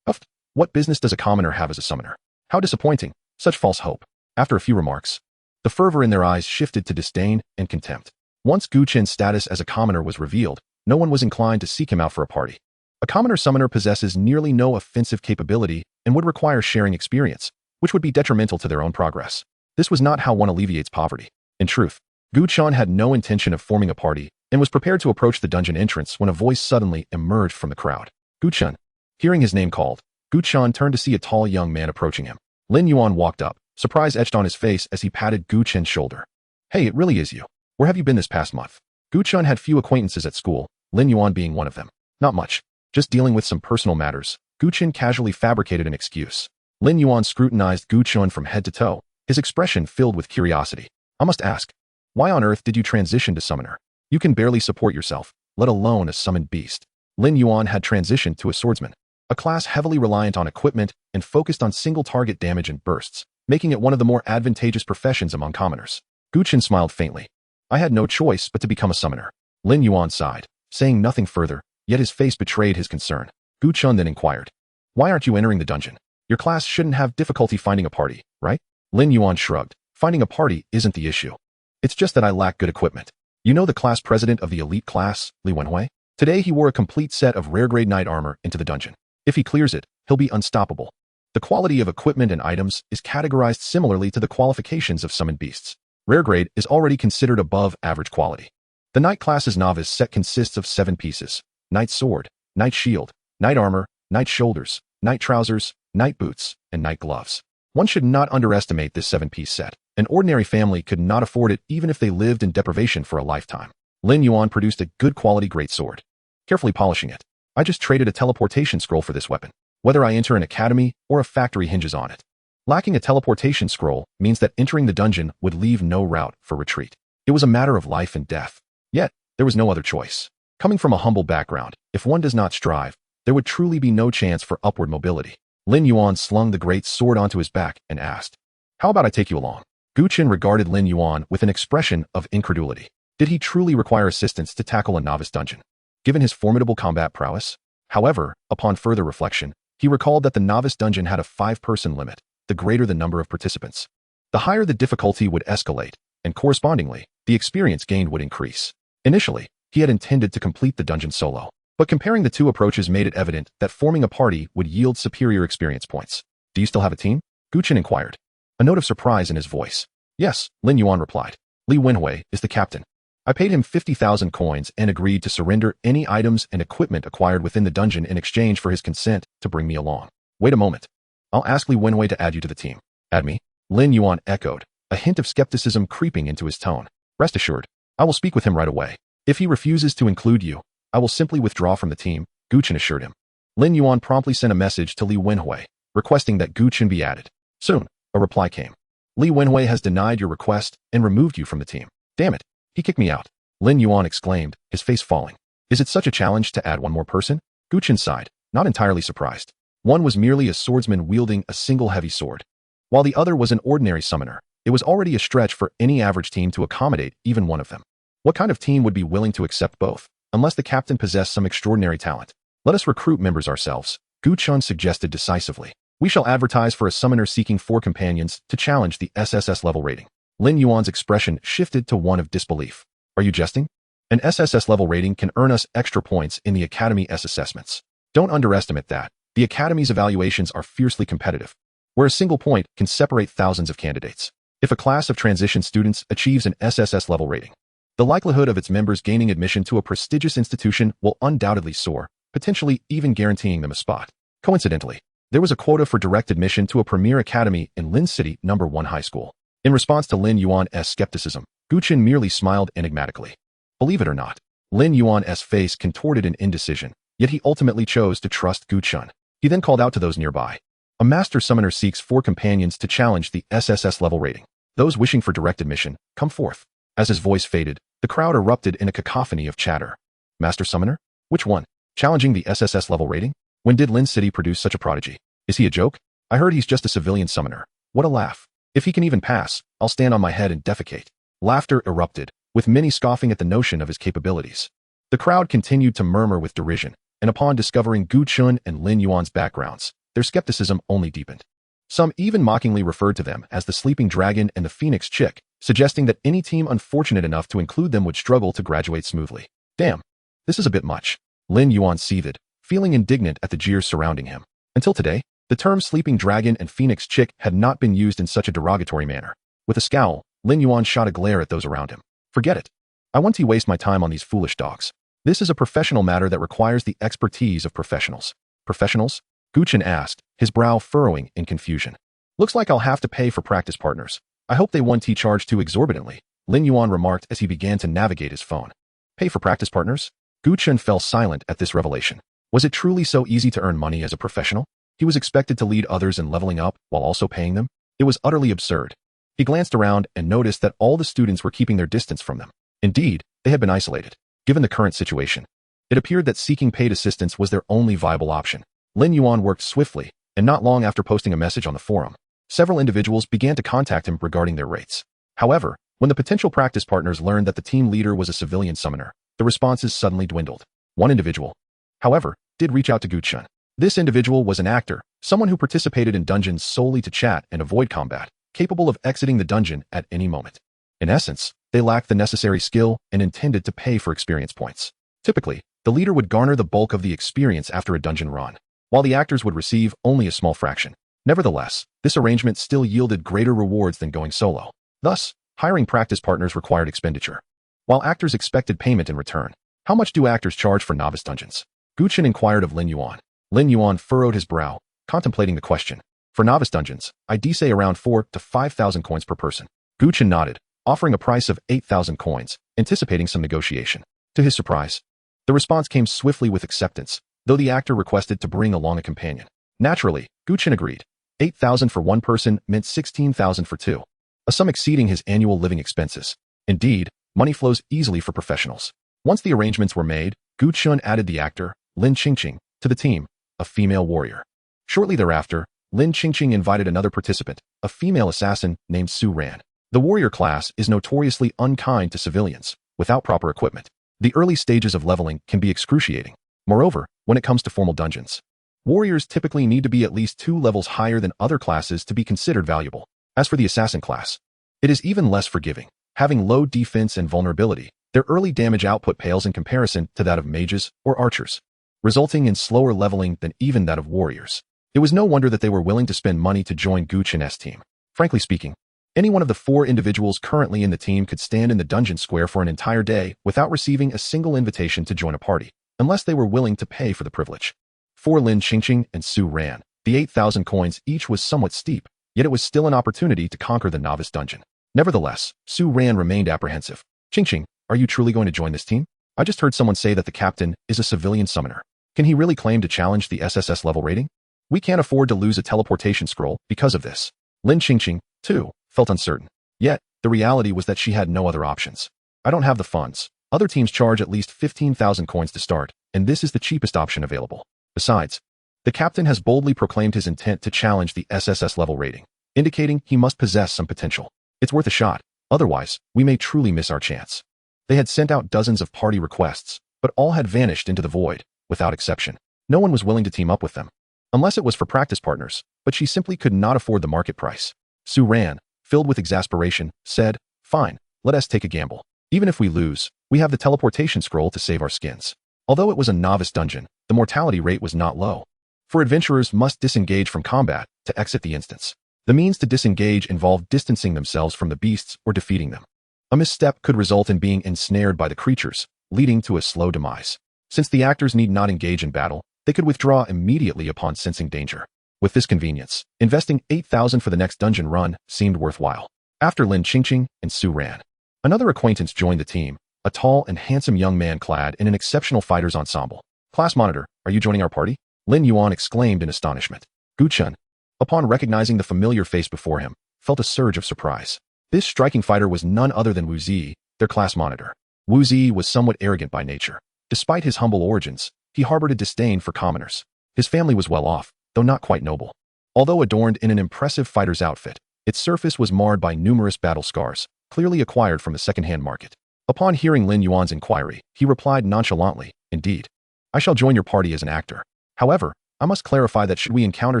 What business does a commoner have as a summoner? How disappointing. Such false hope. After a few remarks, the fervor in their eyes shifted to disdain and contempt. Once Gu Chen's status as a commoner was revealed, no one was inclined to seek him out for a party. A commoner summoner possesses nearly no offensive capability and would require sharing experience, which would be detrimental to their own progress. This was not how one alleviates poverty. In truth, Gu Chen had no intention of forming a party and was prepared to approach the dungeon entrance when a voice suddenly emerged from the crowd. Gu Chen. Hearing his name called, Gu Chen turned to see a tall young man approaching him. Lin Yuan walked up, surprise etched on his face as he patted Gu Chen's shoulder. Hey, it really is you. Where have you been this past month? Gu Chen had few acquaintances at school, Lin Yuan being one of them. Not much. Just dealing with some personal matters. Gu Chen casually fabricated an excuse. Lin Yuan scrutinized Gu Chen from head to toe, his expression filled with curiosity. I must ask, why on earth did you transition to summoner? You can barely support yourself, let alone a summoned beast. Lin Yuan had transitioned to a swordsman, a class heavily reliant on equipment and focused on single-target damage and bursts, making it one of the more advantageous professions among commoners. Gu Chen smiled faintly. I had no choice but to become a summoner. Lin Yuan sighed, saying nothing further, yet his face betrayed his concern. Gu Chen then inquired, why aren't you entering the dungeon? Your class shouldn't have difficulty finding a party, right? Lin Yuan shrugged. Finding a party isn't the issue. It's just that I lack good equipment. You know the class president of the elite class, Li Wenhui? Today he wore a complete set of rare-grade knight armor into the dungeon. If he clears it, he'll be unstoppable. The quality of equipment and items is categorized similarly to the qualifications of summoned beasts. Rare grade is already considered above average quality. The knight class's novice set consists of 7 pieces: knight sword, knight shield, knight armor, knight shoulders, knight trousers, knight boots, and knight gloves. One should not underestimate this 7-piece set. An ordinary family could not afford it even if they lived in deprivation for a lifetime. Lin Yuan produced a good quality greatsword, carefully polishing it. I just traded a teleportation scroll for this weapon. Whether I enter an academy or a factory hinges on it. Lacking a teleportation scroll means that entering the dungeon would leave no route for retreat. It was a matter of life and death. Yet, there was no other choice. Coming from a humble background, if one does not strive, there would truly be no chance for upward mobility. Lin Yuan slung the great sword onto his back and asked, how about I take you along? Gu Chen regarded Lin Yuan with an expression of incredulity. Did he truly require assistance to tackle a novice dungeon? Given his formidable combat prowess? However, upon further reflection, he recalled that the novice dungeon had a 5-person limit, the greater the number of participants. The higher the difficulty would escalate, and correspondingly, the experience gained would increase. Initially, he had intended to complete the dungeon solo, but comparing the two approaches made it evident that forming a party would yield superior experience points. Do you still have a team? Gu Chen inquired, a note of surprise in his voice. Yes, Lin Yuan replied. Li Wenhui is the captain. I paid him 50,000 coins and agreed to surrender any items and equipment acquired within the dungeon in exchange for his consent to bring me along. Wait a moment. I'll ask Li Wenhui to add you to the team. Add me? Lin Yuan echoed, a hint of skepticism creeping into his tone. Rest assured, I will speak with him right away. If he refuses to include you, I will simply withdraw from the team, Gu Chen assured him. Lin Yuan promptly sent a message to Li Wenhui, requesting that Gu Chen be added. Soon, a reply came. Li Wenhui has denied your request and removed you from the team. Damn it, he kicked me out. Lin Yuan exclaimed, his face falling. Is it such a challenge to add one more person? Gu Chen sighed, not entirely surprised. One was merely a swordsman wielding a single heavy sword, while the other was an ordinary summoner. It was already a stretch for any average team to accommodate even one of them. What kind of team would be willing to accept both, unless the captain possessed some extraordinary talent? Let us recruit members ourselves, Gu Chen suggested decisively. We shall advertise for a summoner seeking 4 companions to challenge the SSS level rating. Lin Yuan's expression shifted to one of disbelief. Are you jesting? An SSS level rating can earn us extra points in the Academy S assessments. Don't underestimate that. The Academy's evaluations are fiercely competitive, where a single point can separate thousands of candidates. If a class of transition students achieves an SSS level rating, the likelihood of its members gaining admission to a prestigious institution will undoubtedly soar, potentially even guaranteeing them a spot. Coincidentally, there was a quota for direct admission to a premier academy in Lin City No. 1 High School. In response to Lin Yuan's skepticism, Gu Chen merely smiled enigmatically. Believe it or not, Lin Yuan's face contorted in indecision, yet he ultimately chose to trust Gu Chen. He then called out to those nearby. A master summoner seeks 4 companions to challenge the SSS level rating. Those wishing for direct admission, come forth. As his voice faded, the crowd erupted in a cacophony of chatter. Master summoner? Which one? Challenging the SSS level rating? When did Lin City produce such a prodigy? Is he a joke? I heard he's just a civilian summoner. What a laugh. If he can even pass, I'll stand on my head and defecate. Laughter erupted, with many scoffing at the notion of his capabilities. The crowd continued to murmur with derision, and upon discovering Gu Chen and Lin Yuan's backgrounds, their skepticism only deepened. Some even mockingly referred to them as the Sleeping Dragon and the Phoenix Chick, suggesting that any team unfortunate enough to include them would struggle to graduate smoothly. Damn, this is a bit much. Lin Yuan seethed, feeling indignant at the jeers surrounding him. Until today, the terms Sleeping Dragon and Phoenix Chick had not been used in such a derogatory manner. With a scowl, Lin Yuan shot a glare at those around him. Forget it. I won't waste my time on these foolish dogs. This is a professional matter that requires the expertise of professionals. Professionals? Gu Chen asked, his brow furrowing in confusion. Looks like I'll have to pay for practice partners. I hope they won't charge too exorbitantly, Lin Yuan remarked as he began to navigate his phone. Pay for practice partners? Gu Chen fell silent at this revelation. Was it truly so easy to earn money as a professional? He was expected to lead others in leveling up while also paying them? It was utterly absurd. He glanced around and noticed that all the students were keeping their distance from them. Indeed, they had been isolated. Given the current situation, it appeared that seeking paid assistance was their only viable option. Lin Yuan worked swiftly, and not long after posting a message on the forum, several individuals began to contact him regarding their rates. However, when the potential practice partners learned that the team leader was a civilian summoner, the responses suddenly dwindled. One individual, however, did reach out to Gu Chen. This individual was an actor, someone who participated in dungeons solely to chat and avoid combat, capable of exiting the dungeon at any moment. In essence, they lacked the necessary skill and intended to pay for experience points. Typically, the leader would garner the bulk of the experience after a dungeon run, while the actors would receive only a small fraction. Nevertheless, this arrangement still yielded greater rewards than going solo. Thus, hiring practice partners required expenditure, while actors expected payment in return. How much do actors charge for novice dungeons? Gu Chen inquired of Lin Yuan. Lin Yuan furrowed his brow, contemplating the question. For novice dungeons, I'd say around 4,000 to 5,000 coins per person. Gu Chen nodded, offering a price of 8,000 coins, anticipating some negotiation. To his surprise, the response came swiftly with acceptance, though the actor requested to bring along a companion. Naturally, Gu Chen agreed. 8,000 for one person meant 16,000 for two, a sum exceeding his annual living expenses. Indeed, money flows easily for professionals. Once the arrangements were made, Gu Chen added the actor, Lin Qingqing, to the team, a female warrior. Shortly thereafter, Lin Qingqing invited another participant, a female assassin named Su Ran. The warrior class is notoriously unkind to civilians, without proper equipment. The early stages of leveling can be excruciating. Moreover, when it comes to formal dungeons, warriors typically need to be at least 2 levels higher than other classes to be considered valuable. As for the assassin class, it is even less forgiving. Having low defense and vulnerability, their early damage output pales in comparison to that of mages or archers, resulting in slower leveling than even that of warriors. It was no wonder that they were willing to spend money to join Gu Chen's team. Frankly speaking, any one of the 4 individuals currently in the team could stand in the dungeon square for an entire day without receiving a single invitation to join a party, unless they were willing to pay for the privilege. For Lin Qingqing and Su Ran, the 8,000 coins each was somewhat steep, yet it was still an opportunity to conquer the novice dungeon. Nevertheless, Su Ran remained apprehensive. Qingqing, are you truly going to join this team? I just heard someone say that the captain is a civilian summoner. Can he really claim to challenge the SSS level rating? We can't afford to lose a teleportation scroll because of this. Lin Qingqing, too, felt uncertain. Yet, the reality was that she had no other options. I don't have the funds. Other teams charge at least 15,000 coins to start, and this is the cheapest option available. Besides, the captain has boldly proclaimed his intent to challenge the SSS level rating, indicating he must possess some potential. It's worth a shot, otherwise, we may truly miss our chance. They had sent out dozens of party requests, but all had vanished into the void, without exception. No one was willing to team up with them. Unless it was for practice partners, but she simply could not afford the market price. Su Ran, filled with exasperation, said, "Fine, let us take a gamble. Even if we lose, we have the teleportation scroll to save our skins." Although it was a novice dungeon, the mortality rate was not low. For adventurers must disengage from combat to exit the instance. The means to disengage involved distancing themselves from the beasts or defeating them. A misstep could result in being ensnared by the creatures, leading to a slow demise. Since the actors need not engage in battle, they could withdraw immediately upon sensing danger. With this convenience, investing 8,000 for the next dungeon run seemed worthwhile. After Lin Qingqing and Su Ran, another acquaintance joined the team, a tall and handsome young man clad in an exceptional fighter's ensemble. "Class monitor, are you joining our party?" Lin Yuan exclaimed in astonishment. Gu Chen, upon recognizing the familiar face before him, felt a surge of surprise. This striking fighter was none other than Wu Zi, their class monitor. Wu Zi was somewhat arrogant by nature. Despite his humble origins, he harbored a disdain for commoners. His family was well off, though not quite noble. Although adorned in an impressive fighter's outfit, its surface was marred by numerous battle scars, clearly acquired from the second-hand market. Upon hearing Lin Yuan's inquiry, he replied nonchalantly, "Indeed. I shall join your party as an actor. However, I must clarify that should we encounter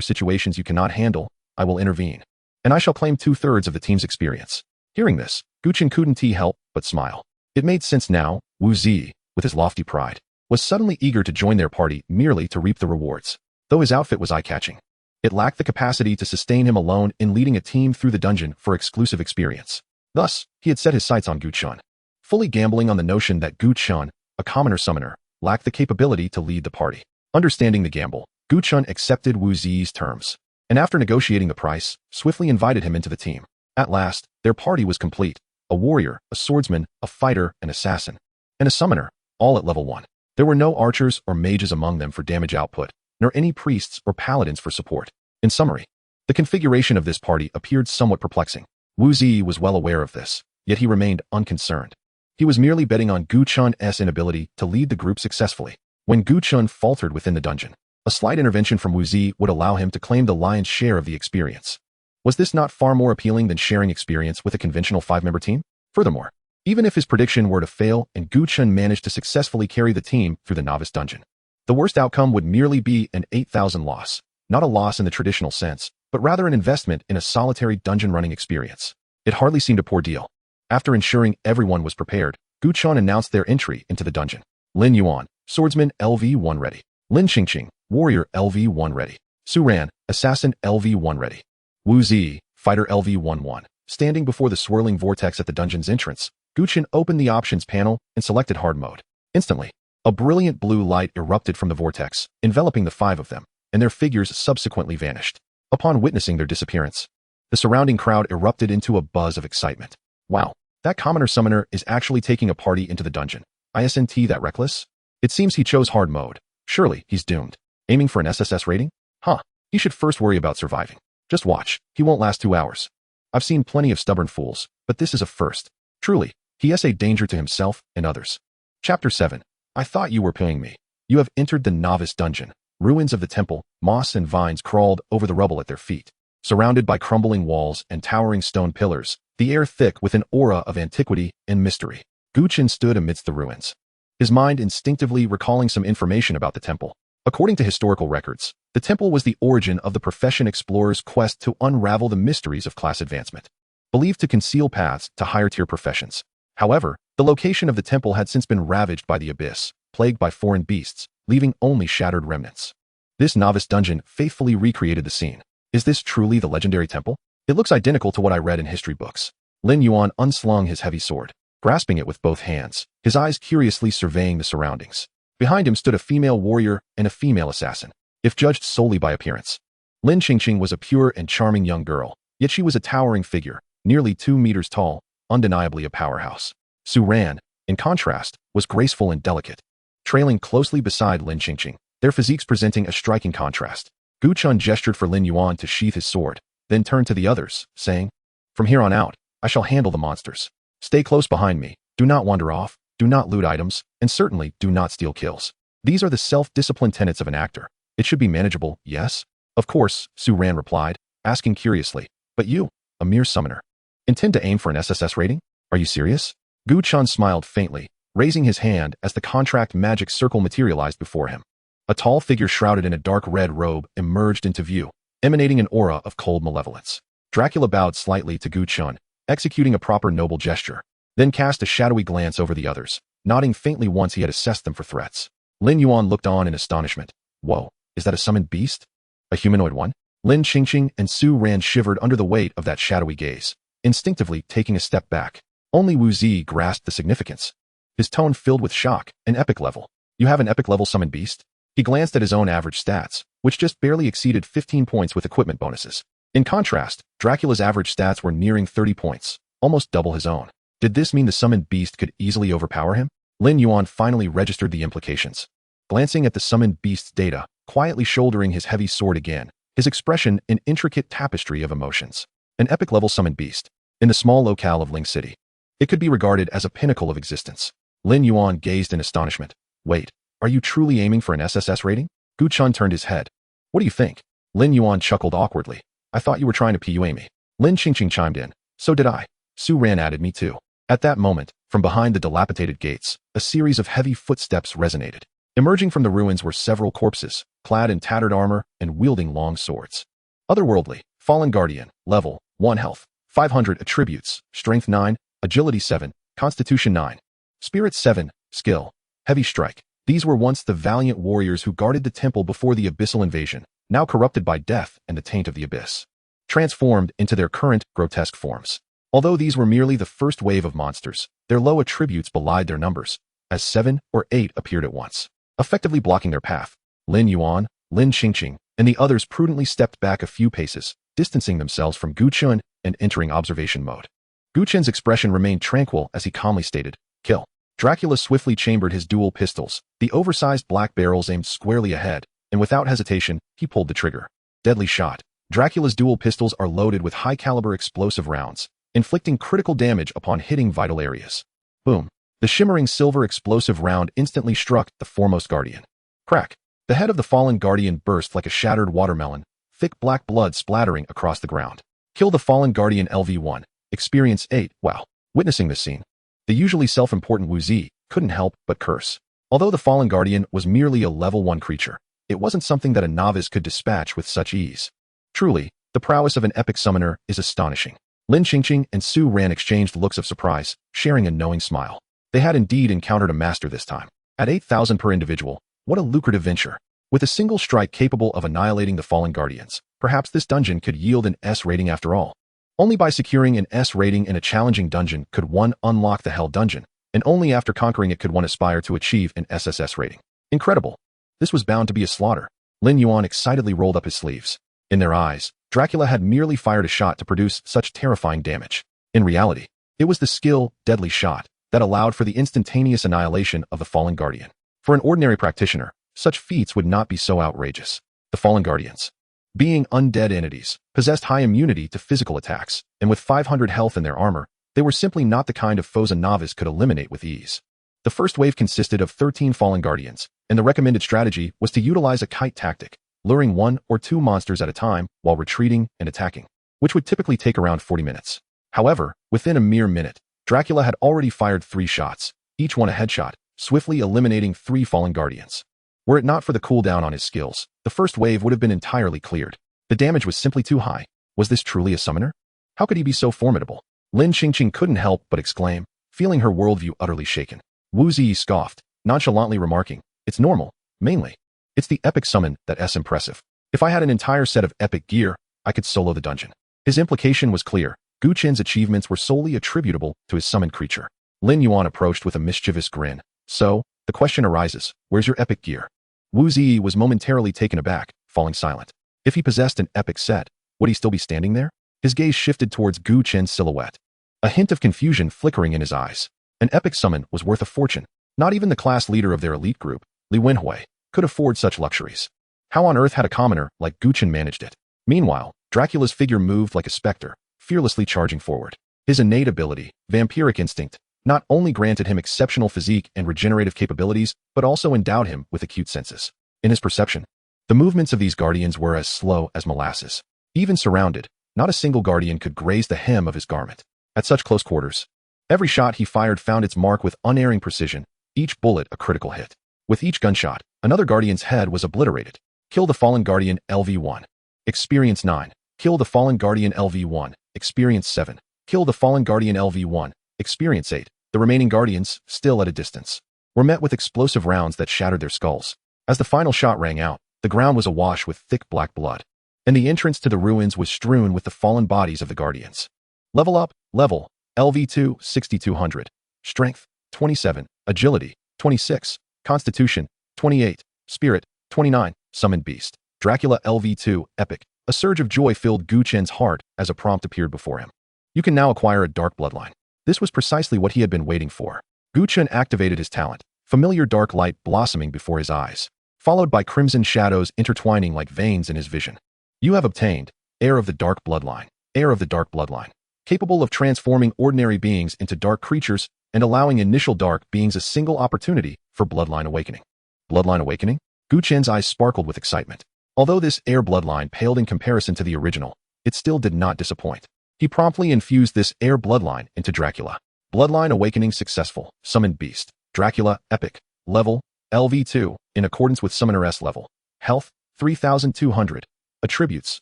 situations you cannot handle, I will intervene. And I shall claim 2/3 of the team's experience." Hearing this, Gu Chen couldn't help but smile. It made sense now. Wu Zi, with his lofty pride, was suddenly eager to join their party merely to reap the rewards. Though his outfit was eye-catching, it lacked the capacity to sustain him alone in leading a team through the dungeon for exclusive experience. Thus, he had set his sights on Gu Chen, fully gambling on the notion that Gu Chen, a commoner summoner, lacked the capability to lead the party. Understanding the gamble, Gu Chen accepted Wu Zi's terms, and after negotiating the price, swiftly invited him into the team. At last, their party was complete. A warrior, a swordsman, a fighter, an assassin, and a summoner, all at level 1. There were no archers or mages among them for damage output, nor any priests or paladins for support. In summary, the configuration of this party appeared somewhat perplexing. Wu Zi was well aware of this, yet he remained unconcerned. He was merely betting on Gu Chen's inability to lead the group successfully. When Gu Chen faltered within the dungeon, a slight intervention from Wu Zi would allow him to claim the lion's share of the experience. Was this not far more appealing than sharing experience with a conventional 5-member team? Furthermore, even if his prediction were to fail and Gu Chen managed to successfully carry the team through the novice dungeon, the worst outcome would merely be an 8,000 loss, not a loss in the traditional sense, but rather an investment in a solitary dungeon running experience. It hardly seemed a poor deal. After ensuring everyone was prepared, Gu Chen announced their entry into the dungeon. Lin Yuan, swordsman LV1 ready. Lin Qingqing, warrior LV1 ready. Su Ran, assassin LV1 ready. Wu Zi, fighter LV11. Standing before the swirling vortex at the dungeon's entrance, Gu Chen opened the options panel and selected hard mode. Instantly, a brilliant blue light erupted from the vortex, enveloping the 5 of them, and their figures subsequently vanished. Upon witnessing their disappearance, the surrounding crowd erupted into a buzz of excitement. Wow, that commoner summoner is actually taking a party into the dungeon. Isn't that reckless? It seems he chose hard mode. Surely, he's doomed. Aiming for an SSS rating? Huh, he should first worry about surviving. Just watch, he won't last 2 hours. I've seen plenty of stubborn fools, but this is a first. Truly, he is a danger to himself and others. Chapter 7. I thought you were paying me. You have entered the novice dungeon. Ruins of the temple, moss and vines crawled over the rubble at their feet. Surrounded by crumbling walls and towering stone pillars, the air thick with an aura of antiquity and mystery, Gu Chen stood amidst the ruins, his mind instinctively recalling some information about the temple. According to historical records, the temple was the origin of the profession explorer's quest to unravel the mysteries of class advancement, believed to conceal paths to higher-tier professions. However, the location of the temple had since been ravaged by the abyss, plagued by foreign beasts, leaving only shattered remnants. This novice dungeon faithfully recreated the scene. Is this truly the legendary temple? It looks identical to what I read in history books. Lin Yuan unslung his heavy sword, grasping it with both hands, his eyes curiously surveying the surroundings. Behind him stood a female warrior and a female assassin. If judged solely by appearance, Lin Qingqing was a pure and charming young girl, yet she was a towering figure, nearly 2 meters tall, undeniably a powerhouse. Su Ran, in contrast, was graceful and delicate, trailing closely beside Lin Qingqing, their physiques presenting a striking contrast. Gu Chen gestured for Lin Yuan to sheath his sword, then turned to the others, saying, "From here on out, I shall handle the monsters. Stay close behind me, do not wander off, do not loot items, and certainly do not steal kills. These are the self-discipline tenets of an actor. It should be manageable, yes?" "Of course," Su Ran replied, asking curiously, "But you, a mere summoner, intend to aim for an SSS rating? Are you serious?" Gu Chen smiled faintly, raising his hand as the contract magic circle materialized before him. A tall figure shrouded in a dark red robe emerged into view, emanating an aura of cold malevolence. Dracula bowed slightly to Gu Chen, executing a proper noble gesture, then cast a shadowy glance over the others, nodding faintly once he had assessed them for threats. Lin Yuan looked on in astonishment. "Whoa, is that a summoned beast? A humanoid one?" Lin Qingqing and Su Ran shivered under the weight of that shadowy gaze, instinctively taking a step back. Only Wu Zi grasped the significance. His tone filled with shock. "An epic level. You have an epic level summoned beast?" He glanced at his own average stats, which just barely exceeded 15 points with equipment bonuses. In contrast, Dracula's average stats were nearing 30 points, almost double his own. Did this mean the summoned beast could easily overpower him? Lin Yuan finally registered the implications. Glancing at the summoned beast's data, quietly shouldering his heavy sword again, his expression an intricate tapestry of emotions. An epic level summoned beast. In the small locale of Ling City, it could be regarded as a pinnacle of existence. Lin Yuan gazed in astonishment. "Wait, are you truly aiming for an SSS rating?" Gu Chen turned his head. "What do you think?" Lin Yuan chuckled awkwardly. "I thought you were trying to PUA me." Lin Qingqing chimed in. "So did I." Su Ran added, "Me too." At that moment, from behind the dilapidated gates, a series of heavy footsteps resonated. Emerging from the ruins were several corpses, clad in tattered armor and wielding long swords. Otherworldly, fallen guardian, level 1 health, 500 attributes, strength 9, agility 7, constitution 9, spirit 7, skill, heavy strike. These were once the valiant warriors who guarded the temple before the abyssal invasion, now corrupted by death and the taint of the abyss, transformed into their current grotesque forms. Although these were merely the first wave of monsters, their low attributes belied their numbers, as 7 or 8 appeared at once, effectively blocking their path. Lin Yuan, Lin Qingqing, and the others prudently stepped back a few paces, distancing themselves from Gu Chen and entering observation mode. Gu Chen's expression remained tranquil as he calmly stated, "Kill." Dracula swiftly chambered his dual pistols, the oversized black barrels aimed squarely ahead, and without hesitation, he pulled the trigger. Deadly shot. Dracula's dual pistols are loaded with high-caliber explosive rounds, inflicting critical damage upon hitting vital areas. Boom. The shimmering silver explosive round instantly struck the foremost guardian. Crack. The head of the fallen guardian burst like a shattered watermelon, thick black blood splattering across the ground. Kill the fallen guardian LV1. Experience 8. Wow. Witnessing this scene, the usually self-important Wu Zi couldn't help but curse. Although the fallen guardian was merely a level 1 creature, it wasn't something that a novice could dispatch with such ease. Truly, the prowess of an epic summoner is astonishing. Lin Qingqing and Su Ran exchanged looks of surprise, sharing a knowing smile. They had indeed encountered a master this time. At 8,000 per individual, what a lucrative venture. With a single strike capable of annihilating the fallen guardians, perhaps this dungeon could yield an S rating after all. Only by securing an S rating in a challenging dungeon could one unlock the Hell Dungeon, and only after conquering it could one aspire to achieve an SSS rating. Incredible. This was bound to be a slaughter. Lin Yuan excitedly rolled up his sleeves. In their eyes, Dracula had merely fired a shot to produce such terrifying damage. In reality, it was the skill, deadly shot, that allowed for the instantaneous annihilation of the fallen guardian. For an ordinary practitioner, such feats would not be so outrageous. The fallen guardians, being undead entities, possessed high immunity to physical attacks, and with 500 health in their armor, they were simply not the kind of foes a novice could eliminate with ease. The first wave consisted of 13 fallen guardians, and the recommended strategy was to utilize a kite tactic, luring 1 or 2 monsters at a time while retreating and attacking, which would typically take around 40 minutes. However, within a mere minute, Dracula had already fired 3 shots, each one a headshot, swiftly eliminating 3 fallen guardians. Were it not for the cooldown on his skills, the first wave would have been entirely cleared. The damage was simply too high. Was this truly a summoner? How could he be so formidable? Lin Qingqing couldn't help but exclaim, feeling her worldview utterly shaken. Wu Zi scoffed, nonchalantly remarking, "It's normal, mainly. It's the epic summon that's impressive. If I had an entire set of epic gear, I could solo the dungeon." His implication was clear. Gu Chen's achievements were solely attributable to his summoned creature. Lin Yuan approached with a mischievous grin. "So, the question arises, where's your epic gear?" Wu Zi was momentarily taken aback, falling silent. If he possessed an epic set, would he still be standing there? His gaze shifted towards Gu Chen's silhouette, a hint of confusion flickering in his eyes. An epic summon was worth a fortune. Not even the class leader of their elite group, Li Wenhui, could afford such luxuries. How on earth had a commoner like Gu Chen managed it? Meanwhile, Dracula's figure moved like a specter, fearlessly charging forward. His innate ability, vampiric instinct, not only granted him exceptional physique and regenerative capabilities, but also endowed him with acute senses. In his perception, the movements of these guardians were as slow as molasses. Even surrounded, not a single guardian could graze the hem of his garment. At such close quarters, every shot he fired found its mark with unerring precision, each bullet a critical hit. With each gunshot, another guardian's head was obliterated. Kill the fallen guardian LV1. Experience 9. Kill the fallen guardian LV1. Experience 7. Kill the fallen guardian LV1. Experience 8. The remaining guardians, still at a distance, were met with explosive rounds that shattered their skulls. As the final shot rang out, the ground was awash with thick black blood, and the entrance to the ruins was strewn with the fallen bodies of the guardians. Level up, level, LV2, 6200. Strength, 27. Agility, 26. Constitution, 28. Spirit, 29. Summoned Beast. Dracula LV2, Epic. A surge of joy filled Gu Chen's heart as a prompt appeared before him. You can now acquire a dark bloodline. This was precisely what he had been waiting for. Gu Chen activated his talent, familiar dark light blossoming before his eyes, followed by crimson shadows intertwining like veins in his vision. You have obtained Heir of the Dark Bloodline. Heir of the Dark Bloodline. Capable of transforming ordinary beings into dark creatures and allowing initial dark beings a single opportunity for bloodline awakening. Bloodline awakening? Gu Chen's eyes sparkled with excitement. Although this heir bloodline paled in comparison to the original, it still did not disappoint. He promptly infused this heir bloodline into Dracula. Bloodline awakening successful. Summoned Beast. Dracula Epic. Level, LV2, in accordance with Summoner S level. Health, 3200. Attributes,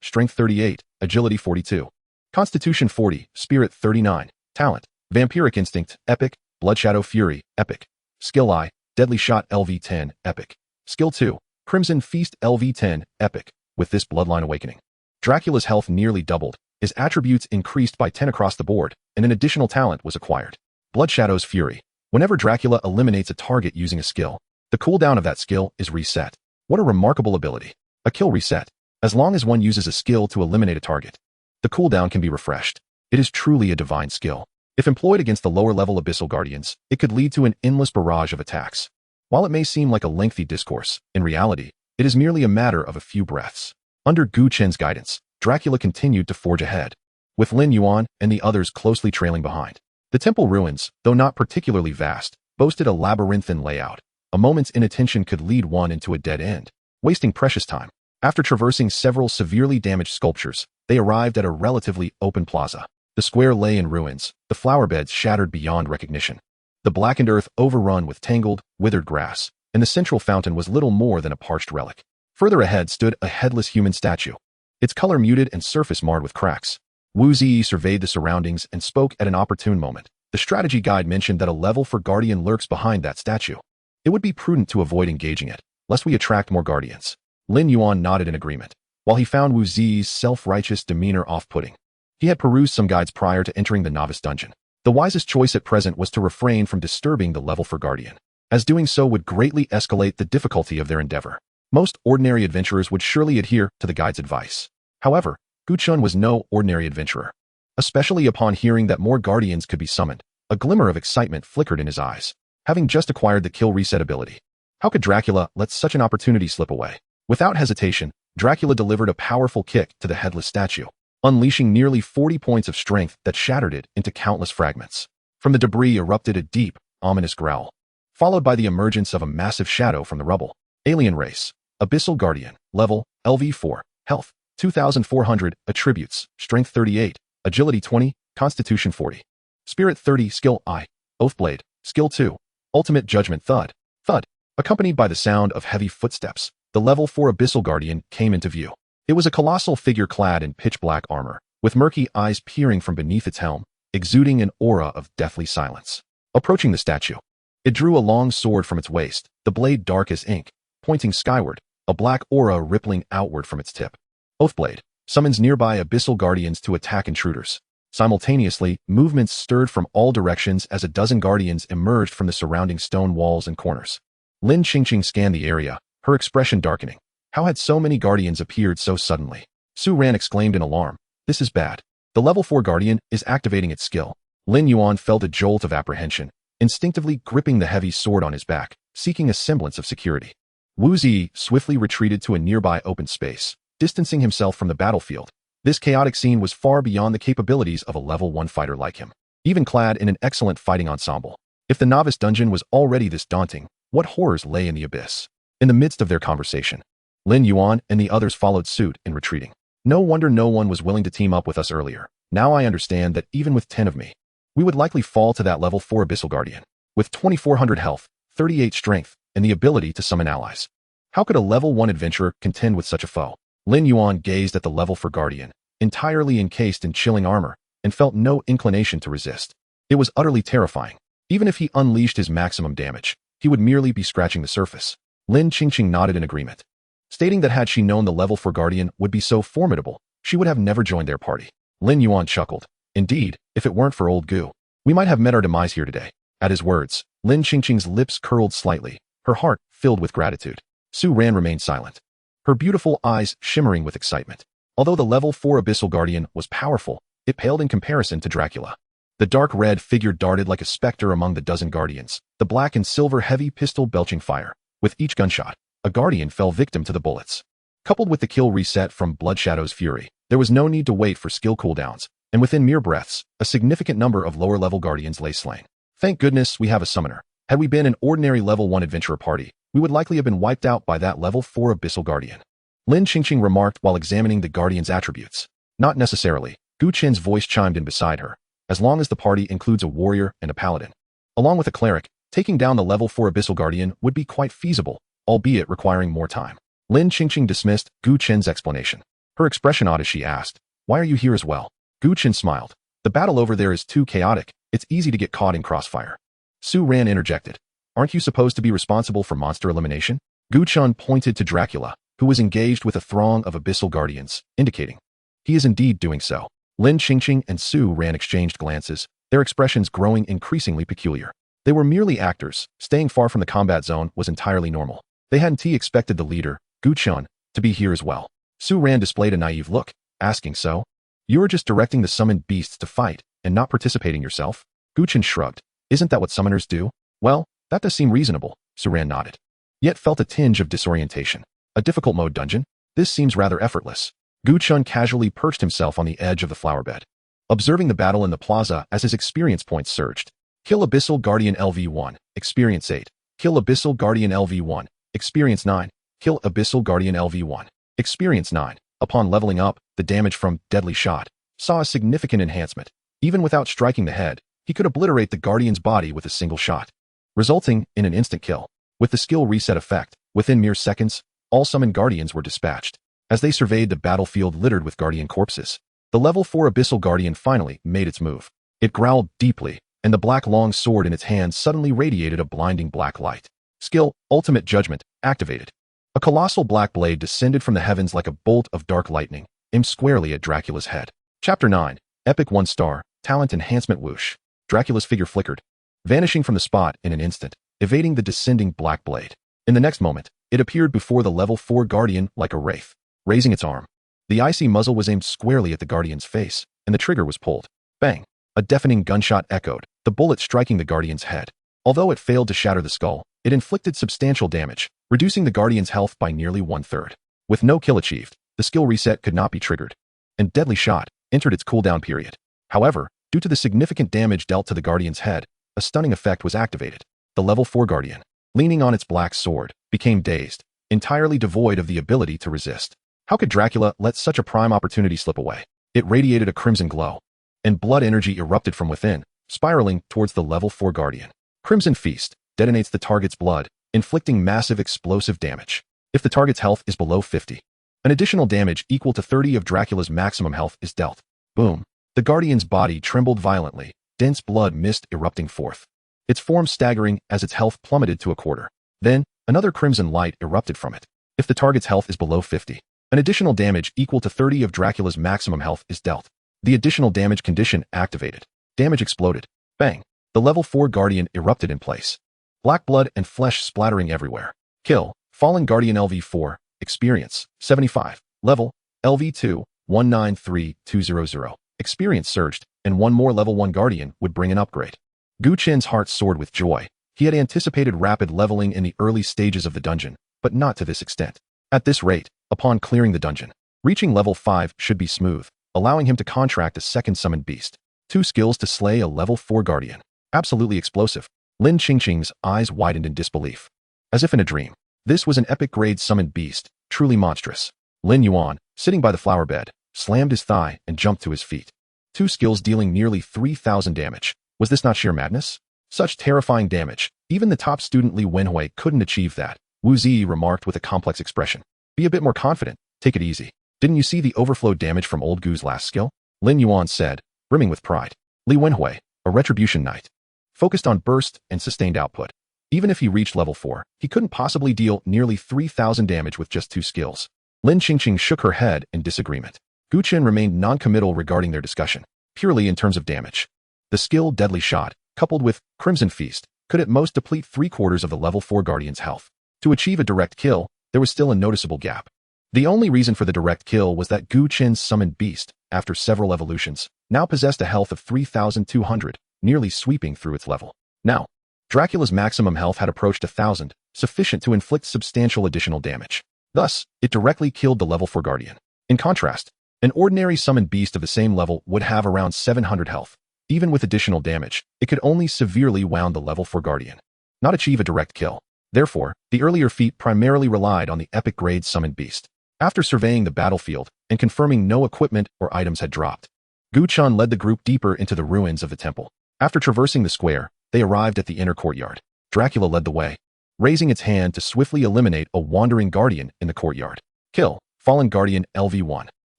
Strength 38, Agility 42. Constitution 40, Spirit 39. Talent, Vampiric Instinct, Epic. Bloodshadow Fury, Epic. Skill I, Deadly Shot LV10, Epic. Skill 2, Crimson Feast LV10, Epic. With this bloodline awakening, Dracula's health nearly doubled, his attributes increased by 10 across the board, and an additional talent was acquired. Bloodshadow's Fury. Whenever Dracula eliminates a target using a skill, the cooldown of that skill is reset. What a remarkable ability. A kill reset. As long as one uses a skill to eliminate a target, the cooldown can be refreshed. It is truly a divine skill. If employed against the lower-level Abyssal Guardians, it could lead to an endless barrage of attacks. While it may seem like a lengthy discourse, in reality, it is merely a matter of a few breaths. Under Gu Chen's guidance, Dracula continued to forge ahead, with Lin Yuan and the others closely trailing behind. The temple ruins, though not particularly vast, boasted a labyrinthine layout. A moment's inattention could lead one into a dead end, wasting precious time. After traversing several severely damaged sculptures, they arrived at a relatively open plaza. The square lay in ruins, the flower beds shattered beyond recognition, the blackened earth overrun with tangled, withered grass, and the central fountain was little more than a parched relic. Further ahead stood a headless human statue, its color muted and surface marred with cracks. Wu Ziyi surveyed the surroundings and spoke at an opportune moment. The strategy guide mentioned that a level for guardian lurks behind that statue. It would be prudent to avoid engaging it, lest we attract more guardians. Lin Yuan nodded in agreement, while he found Wu Ziyi's self-righteous demeanor off-putting. He had perused some guides prior to entering the novice dungeon. The wisest choice at present was to refrain from disturbing the level for guardian, as doing so would greatly escalate the difficulty of their endeavor. Most ordinary adventurers would surely adhere to the guide's advice. However, Gu Chen was no ordinary adventurer. Especially upon hearing that more guardians could be summoned, a glimmer of excitement flickered in his eyes. Having just acquired the kill reset ability, how could Dracula let such an opportunity slip away? Without hesitation, Dracula delivered a powerful kick to the headless statue, unleashing nearly 40 points of strength that shattered it into countless fragments. From the debris erupted a deep, ominous growl, followed by the emergence of a massive shadow from the rubble. Alien race, Abyssal Guardian, level, LV4, health, 2400, attributes, strength 38, agility 20, constitution 40, spirit 30, skill I, Oathblade, skill 2, ultimate judgment thud, thud. Accompanied by the sound of heavy footsteps, the level 4 Abyssal Guardian came into view. It was a colossal figure clad in pitch-black armor, with murky eyes peering from beneath its helm, exuding an aura of deathly silence. Approaching the statue, it drew a long sword from its waist, the blade dark as ink, pointing skyward, a black aura rippling outward from its tip. Oathblade summons nearby Abyssal Guardians to attack intruders. Simultaneously, movements stirred from all directions as a dozen guardians emerged from the surrounding stone walls and corners. Lin Qingqing scanned the area, her expression darkening. How had so many guardians appeared so suddenly? Su Ran exclaimed in alarm. This is bad. The level 4 guardian is activating its skill. Lin Yuan felt a jolt of apprehension, instinctively gripping the heavy sword on his back, seeking a semblance of security. Wu Zi swiftly retreated to a nearby open space, distancing himself from the battlefield. This chaotic scene was far beyond the capabilities of a level 1 fighter like him, even clad in an excellent fighting ensemble. If the novice dungeon was already this daunting, what horrors lay in the abyss? In the midst of their conversation, Lin Yuan and the others followed suit in retreating. No wonder no one was willing to team up with us earlier. Now I understand that even with 10 of me, we would likely fall to that level 4 Abyssal Guardian. With 2400 health, 38 strength, and the ability to summon allies. How could a level 1 adventurer contend with such a foe? Lin Yuan gazed at the level 4 Guardian, entirely encased in chilling armor, and felt no inclination to resist. It was utterly terrifying. Even if he unleashed his maximum damage, he would merely be scratching the surface. Lin Qingqing nodded in agreement, stating that had she known the level 4 Guardian would be so formidable, she would have never joined their party. Lin Yuan chuckled. Indeed, if it weren't for old Gu, we might have met our demise here today. At his words, Lin Qingqing's lips curled slightly, her heart filled with gratitude. Su Ran remained silent, her beautiful eyes shimmering with excitement. Although the level 4 Abyssal Guardian was powerful, it paled in comparison to Dracula. The dark red figure darted like a specter among the dozen guardians, the black and silver heavy pistol belching fire. With each gunshot, a guardian fell victim to the bullets. Coupled with the kill reset from Bloodshadow's fury, there was no need to wait for skill cooldowns, and within mere breaths, a significant number of lower-level guardians lay slain. Thank goodness we have a summoner. Had we been an ordinary level 1 adventurer party, we would likely have been wiped out by that level 4 Abyssal Guardian. Lin Qingqing remarked while examining the guardian's attributes. Not necessarily. Gu Chen's voice chimed in beside her. As long as the party includes a warrior and a paladin, along with a cleric, taking down the level 4 Abyssal Guardian would be quite feasible, albeit requiring more time. Lin Qingqing dismissed Gu Chen's explanation. Her expression odd as she asked, "Why are you here as well?" Gu Chen smiled. "The battle over there is too chaotic. It's easy to get caught in crossfire." Su Ran interjected. "Aren't you supposed to be responsible for monster elimination?" Gu Chen pointed to Dracula, who was engaged with a throng of Abyssal Guardians, indicating, "He is indeed doing so." Lin Qingqing and Su Ran exchanged glances, their expressions growing increasingly peculiar. They were merely actors. Staying far from the combat zone was entirely normal. They hadn't expected the leader, Gu Chen, to be here as well. Su Ran displayed a naive look, asking, "So? You are just directing the summoned beasts to fight, and not participating yourself?" Gu Chen shrugged. "Isn't that what summoners do?" "Well, that does seem reasonable," Su Ran nodded. Yet felt a tinge of disorientation. A difficult mode dungeon? This seems rather effortless. Gu Chen casually perched himself on the edge of the flower bed, observing the battle in the plaza as his experience points surged. Kill Abyssal Guardian LV1, Experience 8. Kill Abyssal Guardian LV1, Experience 9. Kill Abyssal Guardian LV1, Experience 9. Upon leveling up, the damage from Deadly Shot saw a significant enhancement. Even without striking the head, he could obliterate the Guardian's body with a single shot, resulting in an instant kill. With the skill reset effect, within mere seconds, all summoned Guardians were dispatched. As they surveyed the battlefield littered with Guardian corpses, the level 4 Abyssal Guardian finally made its move. It growled deeply, and the black long sword in its hand suddenly radiated a blinding black light. Skill, Ultimate Judgment, activated. A colossal black blade descended from the heavens like a bolt of dark lightning, aimed squarely at Dracula's head. Chapter 9, Epic 1 Star, Talent Enhancement Whoosh. Dracula's figure flickered, vanishing from the spot in an instant, evading the descending black blade. In the next moment, it appeared before the level 4 Guardian like a wraith, raising its arm. The icy muzzle was aimed squarely at the Guardian's face, and the trigger was pulled. Bang! A deafening gunshot echoed, the bullet striking the Guardian's head. Although it failed to shatter the skull, it inflicted substantial damage, reducing the Guardian's health by nearly 1/3. With no kill achieved, the skill reset could not be triggered, and Deadly Shot entered its cooldown period. However, due to the significant damage dealt to the Guardian's head, a stunning effect was activated. The level 4 Guardian, leaning on its black sword, became dazed, entirely devoid of the ability to resist. How could Dracula let such a prime opportunity slip away? It radiated a crimson glow, and blood energy erupted from within, spiraling towards the level 4 Guardian. Crimson Feast detonates the target's blood, inflicting massive explosive damage. If the target's health is below 50, an additional damage equal to 30 of Dracula's maximum health is dealt. Boom. The Guardian's body trembled violently, dense blood mist erupting forth, its form staggering as its health plummeted to a quarter. Then, another crimson light erupted from it. If the target's health is below 50, an additional damage equal to 30 of Dracula's maximum health is dealt. The additional damage condition activated. Damage exploded. Bang. The level 4 Guardian erupted in place. Black blood and flesh splattering everywhere. Kill. Fallen Guardian LV4. Experience. 75. Level. LV2. 193200. Experience surged, and one more level 1 Guardian would bring an upgrade. Gu Chen's heart soared with joy. He had anticipated rapid leveling in the early stages of the dungeon, but not to this extent. At this rate, upon clearing the dungeon, reaching level 5 should be smooth, allowing him to contract a second summoned beast. 2 skills to slay a level 4 guardian. Absolutely explosive. Lin Qingqing's eyes widened in disbelief. As if in a dream, this was an epic grade summoned beast, truly monstrous. Lin Yuan, sitting by the flower bed, slammed his thigh and jumped to his feet. 2 skills dealing nearly 3,000 damage. Was this not sheer madness? Such terrifying damage, even the top student Li Wenhui couldn't achieve that, Wu Zi remarked with a complex expression. Be a bit more confident, take it easy. Didn't you see the overflow damage from old Gu's last skill? Lin Yuan said, brimming with pride. Li Wenhui, a retribution knight, focused on burst and sustained output. Even if he reached level 4, he couldn't possibly deal nearly 3,000 damage with just 2 skills. Lin Qingqing shook her head in disagreement. Gu Chen remained non-committal regarding their discussion, purely in terms of damage. The skill Deadly Shot, coupled with Crimson Feast, could at most deplete 3/4 of the level 4 guardian's health. To achieve a direct kill, there was still a noticeable gap. The only reason for the direct kill was that Gu Chen's summoned beast, after several evolutions, now possessed a health of 3,200, nearly sweeping through its level. Now, Dracula's maximum health had approached 1,000, sufficient to inflict substantial additional damage. Thus, it directly killed the level 4 guardian. In contrast, an ordinary summoned beast of the same level would have around 700 health. Even with additional damage, it could only severely wound the level 4 guardian, not achieve a direct kill. Therefore, the earlier feat primarily relied on the epic grade summoned beast. After surveying the battlefield and confirming no equipment or items had dropped, Gu Chen led the group deeper into the ruins of the temple. After traversing the square, they arrived at the inner courtyard. Dracula led the way, raising its hand to swiftly eliminate a wandering guardian in the courtyard. Kill, Fallen Guardian LV1.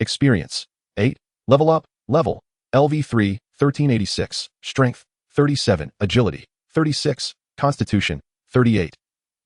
Experience, 8. Level up, level, LV3, 1386. Strength, 37. Agility, 36. Constitution, 38.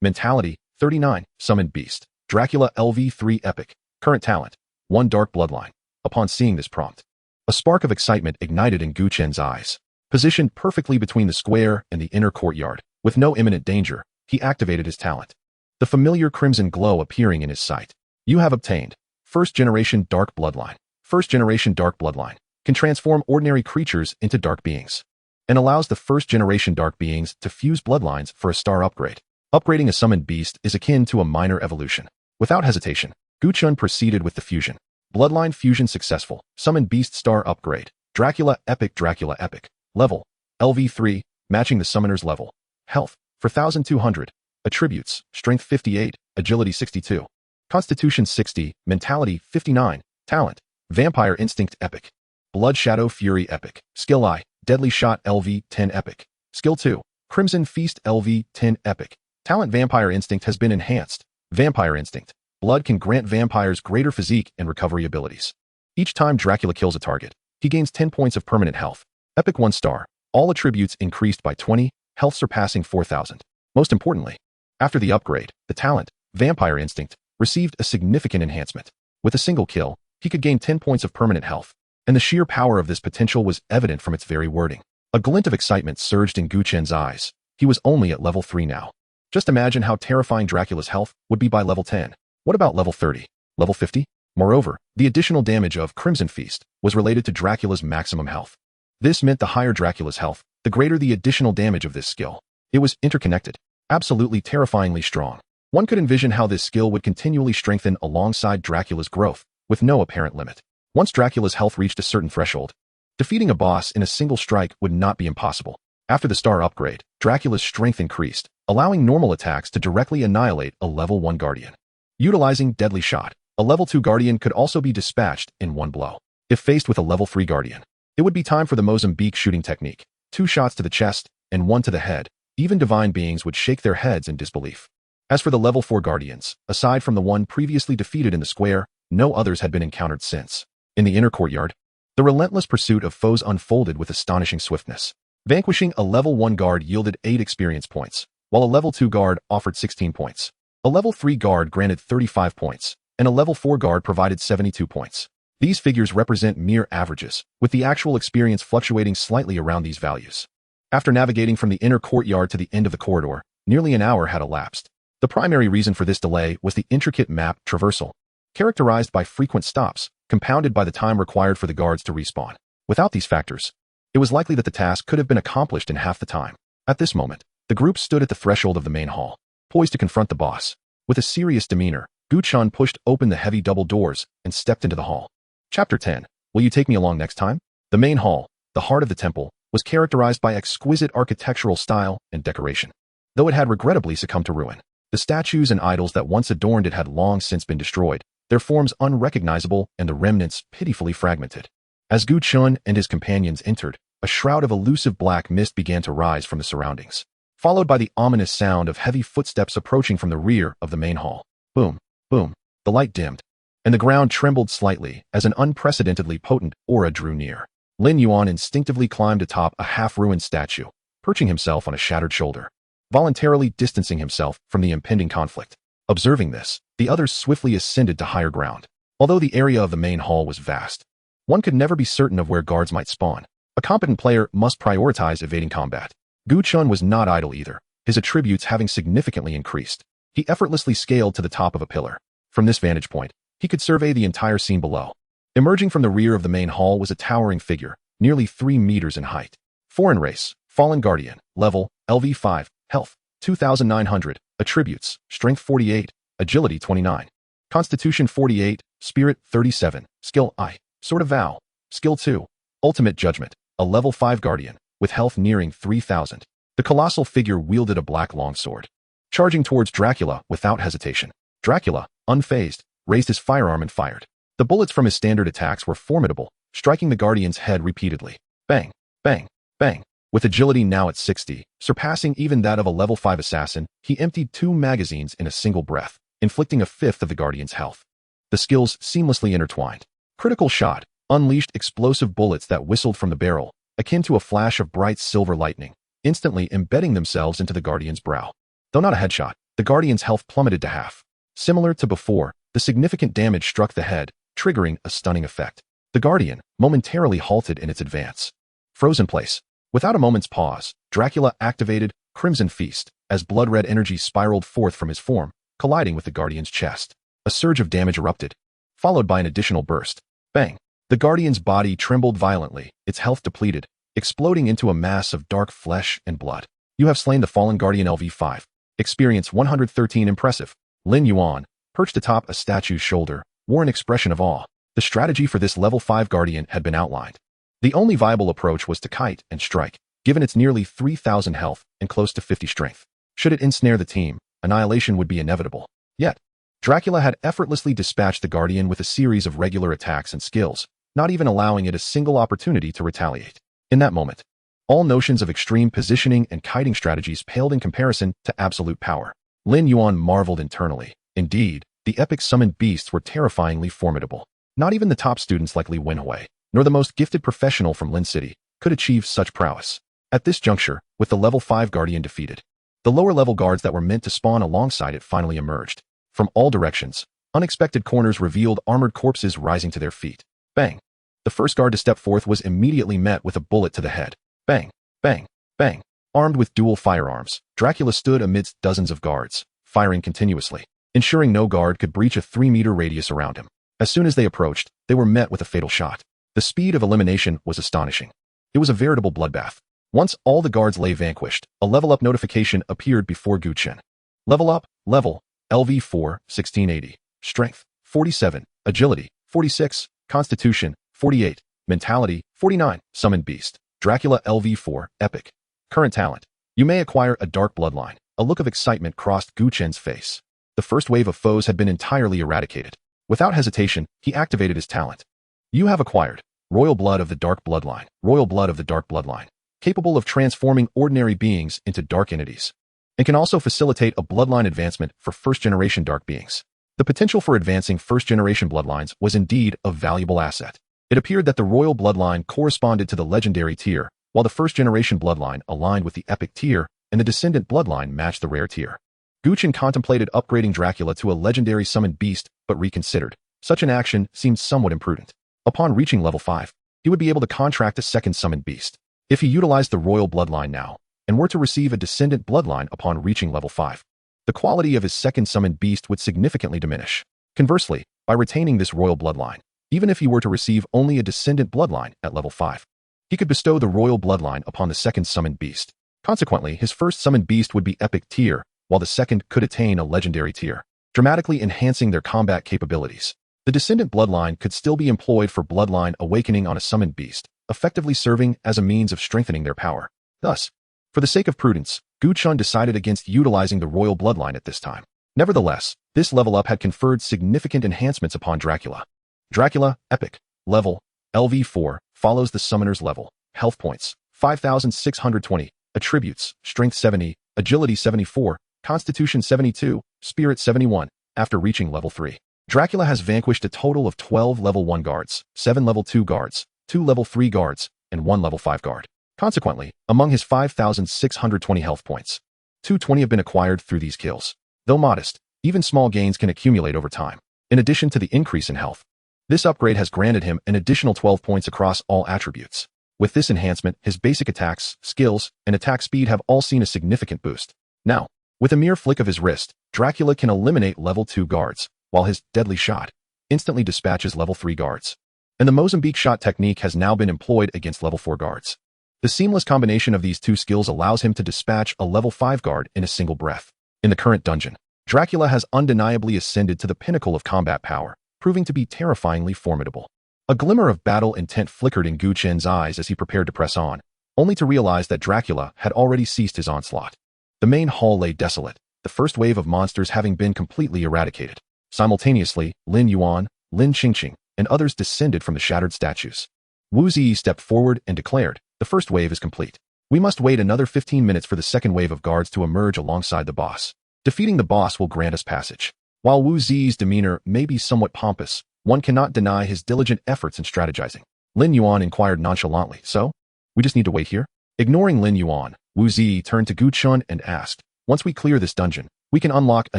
Mentality, 39. Summoned Beast. Dracula LV3 Epic. Current talent, 1 Dark Bloodline. Upon seeing this prompt, a spark of excitement ignited in Gu Chen's eyes. Positioned perfectly between the square and the inner courtyard, with no imminent danger, he activated his talent. The familiar crimson glow appearing in his sight. You have obtained First Generation Dark Bloodline. First Generation Dark Bloodline can transform ordinary creatures into dark beings, and allows the First Generation Dark Beings to fuse bloodlines for a star upgrade. Upgrading a summoned beast is akin to a minor evolution. Without hesitation, Gu Chen proceeded with the fusion. Bloodline fusion successful. Summoned beast star upgrade. Dracula Epic. Dracula Epic. Level, LV3, matching the summoner's level. Health, 4,200. Attributes, Strength 58, Agility 62. Constitution 60, Mentality 59. Talent, Vampire Instinct Epic. Blood Shadow Fury Epic. Skill I, Deadly Shot LV10 Epic. Skill 2, Crimson Feast LV10 Epic. Talent Vampire Instinct has been enhanced. Vampire Instinct. Blood can grant vampires greater physique and recovery abilities. Each time Dracula kills a target, he gains 10 points of permanent health. Epic 1 star. All attributes increased by 20, health surpassing 4,000. Most importantly, after the upgrade, the talent, Vampire Instinct, received a significant enhancement. With a single kill, he could gain 10 points of permanent health, and the sheer power of this potential was evident from its very wording. A glint of excitement surged in Gu Chen's eyes. He was only at level 3 now. Just imagine how terrifying Dracula's health would be by level 10. What about level 30? Level 50? Moreover, the additional damage of Crimson Feast was related to Dracula's maximum health. This meant the higher Dracula's health, the greater the additional damage of this skill. It was interconnected, absolutely terrifyingly strong. One could envision how this skill would continually strengthen alongside Dracula's growth, with no apparent limit. Once Dracula's health reached a certain threshold, defeating a boss in a single strike would not be impossible. After the star upgrade, Dracula's strength increased, allowing normal attacks to directly annihilate a level 1 guardian. Utilizing Deadly Shot, a level 2 guardian could also be dispatched in one blow. If faced with a level 3 guardian, it would be time for the Mozambique shooting technique. 2 shots to the chest and 1 to the head. Even divine beings would shake their heads in disbelief. As for the level 4 guardians, aside from the one previously defeated in the square, no others had been encountered since. In the inner courtyard, the relentless pursuit of foes unfolded with astonishing swiftness. Vanquishing a level 1 guard yielded 8 experience points, while a level 2 guard offered 16 points. A level 3 guard granted 35 points, and a level 4 guard provided 72 points. These figures represent mere averages, with the actual experience fluctuating slightly around these values. After navigating from the inner courtyard to the end of the corridor, nearly an hour had elapsed. The primary reason for this delay was the intricate map traversal, characterized by frequent stops, compounded by the time required for the guards to respawn. Without these factors, It was likely that the task could have been accomplished in half the time. At this moment, the group stood at the threshold of the main hall, poised to confront the boss. With a serious demeanor, Gu Chen pushed open the heavy double doors and stepped into the hall. Chapter 10. Will you take me along next time? The main hall, the heart of the temple, was characterized by exquisite architectural style and decoration. Though it had regrettably succumbed to ruin, the statues and idols that once adorned it had long since been destroyed, their forms unrecognizable and the remnants pitifully fragmented. As Gu Chen and his companions entered, a shroud of elusive black mist began to rise from the surroundings, followed by the ominous sound of heavy footsteps approaching from the rear of the main hall. Boom, boom. The light dimmed, and the ground trembled slightly as an unprecedentedly potent aura drew near. Lin Yuan instinctively climbed atop a half-ruined statue, perching himself on a shattered shoulder, voluntarily distancing himself from the impending conflict. Observing this, the others swiftly ascended to higher ground. Although the area of the main hall was vast, one could never be certain of where guards might spawn. A competent player must prioritize evading combat. Gu Chen was not idle either, his attributes having significantly increased. He effortlessly scaled to the top of a pillar. From this vantage point, he could survey the entire scene below. Emerging from the rear of the main hall was a towering figure, nearly 3 meters in height. Foreign race, Fallen Guardian, level, LV5, health, 2,900, attributes, strength 48, agility 29, constitution 48, spirit 37, skill I, Sword of Vow, skill 2, ultimate judgment, a level 5 guardian, with health nearing 3,000. The colossal figure wielded a black longsword, charging towards Dracula without hesitation. Dracula, unfazed, raised his firearm and fired. The bullets from his standard attacks were formidable, striking the guardian's head repeatedly. Bang, bang, bang. With agility now at 60, surpassing even that of a level 5 assassin, he emptied 2 magazines in a single breath, inflicting a fifth of the guardian's health. The skills seamlessly intertwined. Critical shot, unleashed explosive bullets that whistled from the barrel, akin to a flash of bright silver lightning, instantly embedding themselves into the guardian's brow. Though not a headshot, the guardian's health plummeted to half. Similar to before, the significant damage struck the head, triggering a stunning effect. The guardian momentarily halted in its advance. Frozen place. Without a moment's pause, Dracula activated Crimson Feast as blood-red energy spiraled forth from his form, colliding with the guardian's chest. A surge of damage erupted, followed by an additional burst. Bang! The guardian's body trembled violently, its health depleted, exploding into a mass of dark flesh and blood. You have slain the fallen guardian LV5. Experience 113 impressive. Lin Yuan, perched atop a statue's shoulder, wore an expression of awe. The strategy for this level 5 guardian had been outlined. The only viable approach was to kite and strike, given its nearly 3,000 health and close to 50 strength. Should it ensnare the team, annihilation would be inevitable. Yet, Dracula had effortlessly dispatched the guardian with a series of regular attacks and skills, not even allowing it a single opportunity to retaliate. In that moment, all notions of extreme positioning and kiting strategies paled in comparison to absolute power. Lin Yuan marveled internally. Indeed, the epic summoned beasts were terrifyingly formidable. Not even the top students like Li Wenhui, nor the most gifted professional from Lin City, could achieve such prowess. At this juncture, with the level 5 guardian defeated, the lower-level guards that were meant to spawn alongside it finally emerged. From all directions, unexpected corners revealed armored corpses rising to their feet. Bang! The first guard to step forth was immediately met with a bullet to the head. Bang! Bang! Bang! Armed with dual firearms, Dracula stood amidst dozens of guards, firing continuously, ensuring no guard could breach a 3-meter radius around him. As soon as they approached, they were met with a fatal shot. The speed of elimination was astonishing. It was a veritable bloodbath. Once all the guards lay vanquished, a level-up notification appeared before Gu Chen. Level up, level, LV4, 1680, strength, 47, agility, 46, constitution, 48, mentality, 49, summoned beast, Dracula LV4, epic. Current talent. You may acquire a dark bloodline. A look of excitement crossed Gu Chen's face. The first wave of foes had been entirely eradicated. Without hesitation, he activated his talent. You have acquired Royal Blood of the Dark Bloodline. Royal Blood of the Dark Bloodline. Capable of transforming ordinary beings into dark entities, and can also facilitate a bloodline advancement for first-generation dark beings. The potential for advancing first-generation bloodlines was indeed a valuable asset. It appeared that the Royal Bloodline corresponded to the legendary tier, while the first-generation bloodline aligned with the epic tier, and the descendant bloodline matched the rare tier. Gu Chen contemplated upgrading Dracula to a legendary summoned beast, but reconsidered. Such an action seemed somewhat imprudent. Upon reaching level 5, he would be able to contract a second summoned beast. If he utilized the Royal Bloodline now, and were to receive a descendant bloodline upon reaching level 5, the quality of his second summoned beast would significantly diminish. Conversely, by retaining this Royal Bloodline, even if he were to receive only a descendant bloodline at level 5, He could bestow the royal bloodline upon the second summoned beast. Consequently, his first summoned beast would be epic tier, while the second could attain a legendary tier, dramatically enhancing their combat capabilities. The descendant bloodline could still be employed for bloodline awakening on a summoned beast, effectively serving as a means of strengthening their power. Thus, for the sake of prudence, Gu Chen decided against utilizing the royal bloodline at this time. Nevertheless, this level up had conferred significant enhancements upon Dracula. Dracula, epic, level, LV4, follows the summoner's level. Health points, 5,620. Attributes, strength 70, agility 74, constitution 72, spirit 71, after reaching level 3. Dracula has vanquished a total of 12 level 1 guards, 7 level 2 guards, 2 level 3 guards, and 1 level 5 guard. Consequently, among his 5,620 health points, 220 have been acquired through these kills. Though modest, even small gains can accumulate over time. In addition to the increase in health, this upgrade has granted him an additional 12 points across all attributes. With this enhancement, his basic attacks, skills, and attack speed have all seen a significant boost. Now, with a mere flick of his wrist, Dracula can eliminate level 2 guards, while his deadly shot instantly dispatches level 3 guards. And the Mozambique shot technique has now been employed against level 4 guards. The seamless combination of these two skills allows him to dispatch a level 5 guard in a single breath. In the current dungeon, Dracula has undeniably ascended to the pinnacle of combat power, proving to be terrifyingly formidable. A glimmer of battle intent flickered in Gu Chen's eyes as he prepared to press on, only to realize that Dracula had already ceased his onslaught. The main hall lay desolate, the first wave of monsters having been completely eradicated. Simultaneously, Lin Yuan, Lin Qingqing, and others descended from the shattered statues. Wu Zi stepped forward and declared, "The first wave is complete. We must wait another 15 minutes for the second wave of guards to emerge alongside the boss. Defeating the boss will grant us passage." While Wu Zi's demeanor may be somewhat pompous, one cannot deny his diligent efforts in strategizing. Lin Yuan inquired nonchalantly, "So? We just need to wait here?" Ignoring Lin Yuan, Wu Zi turned to Gu Chen and asked, "Once we clear this dungeon, we can unlock a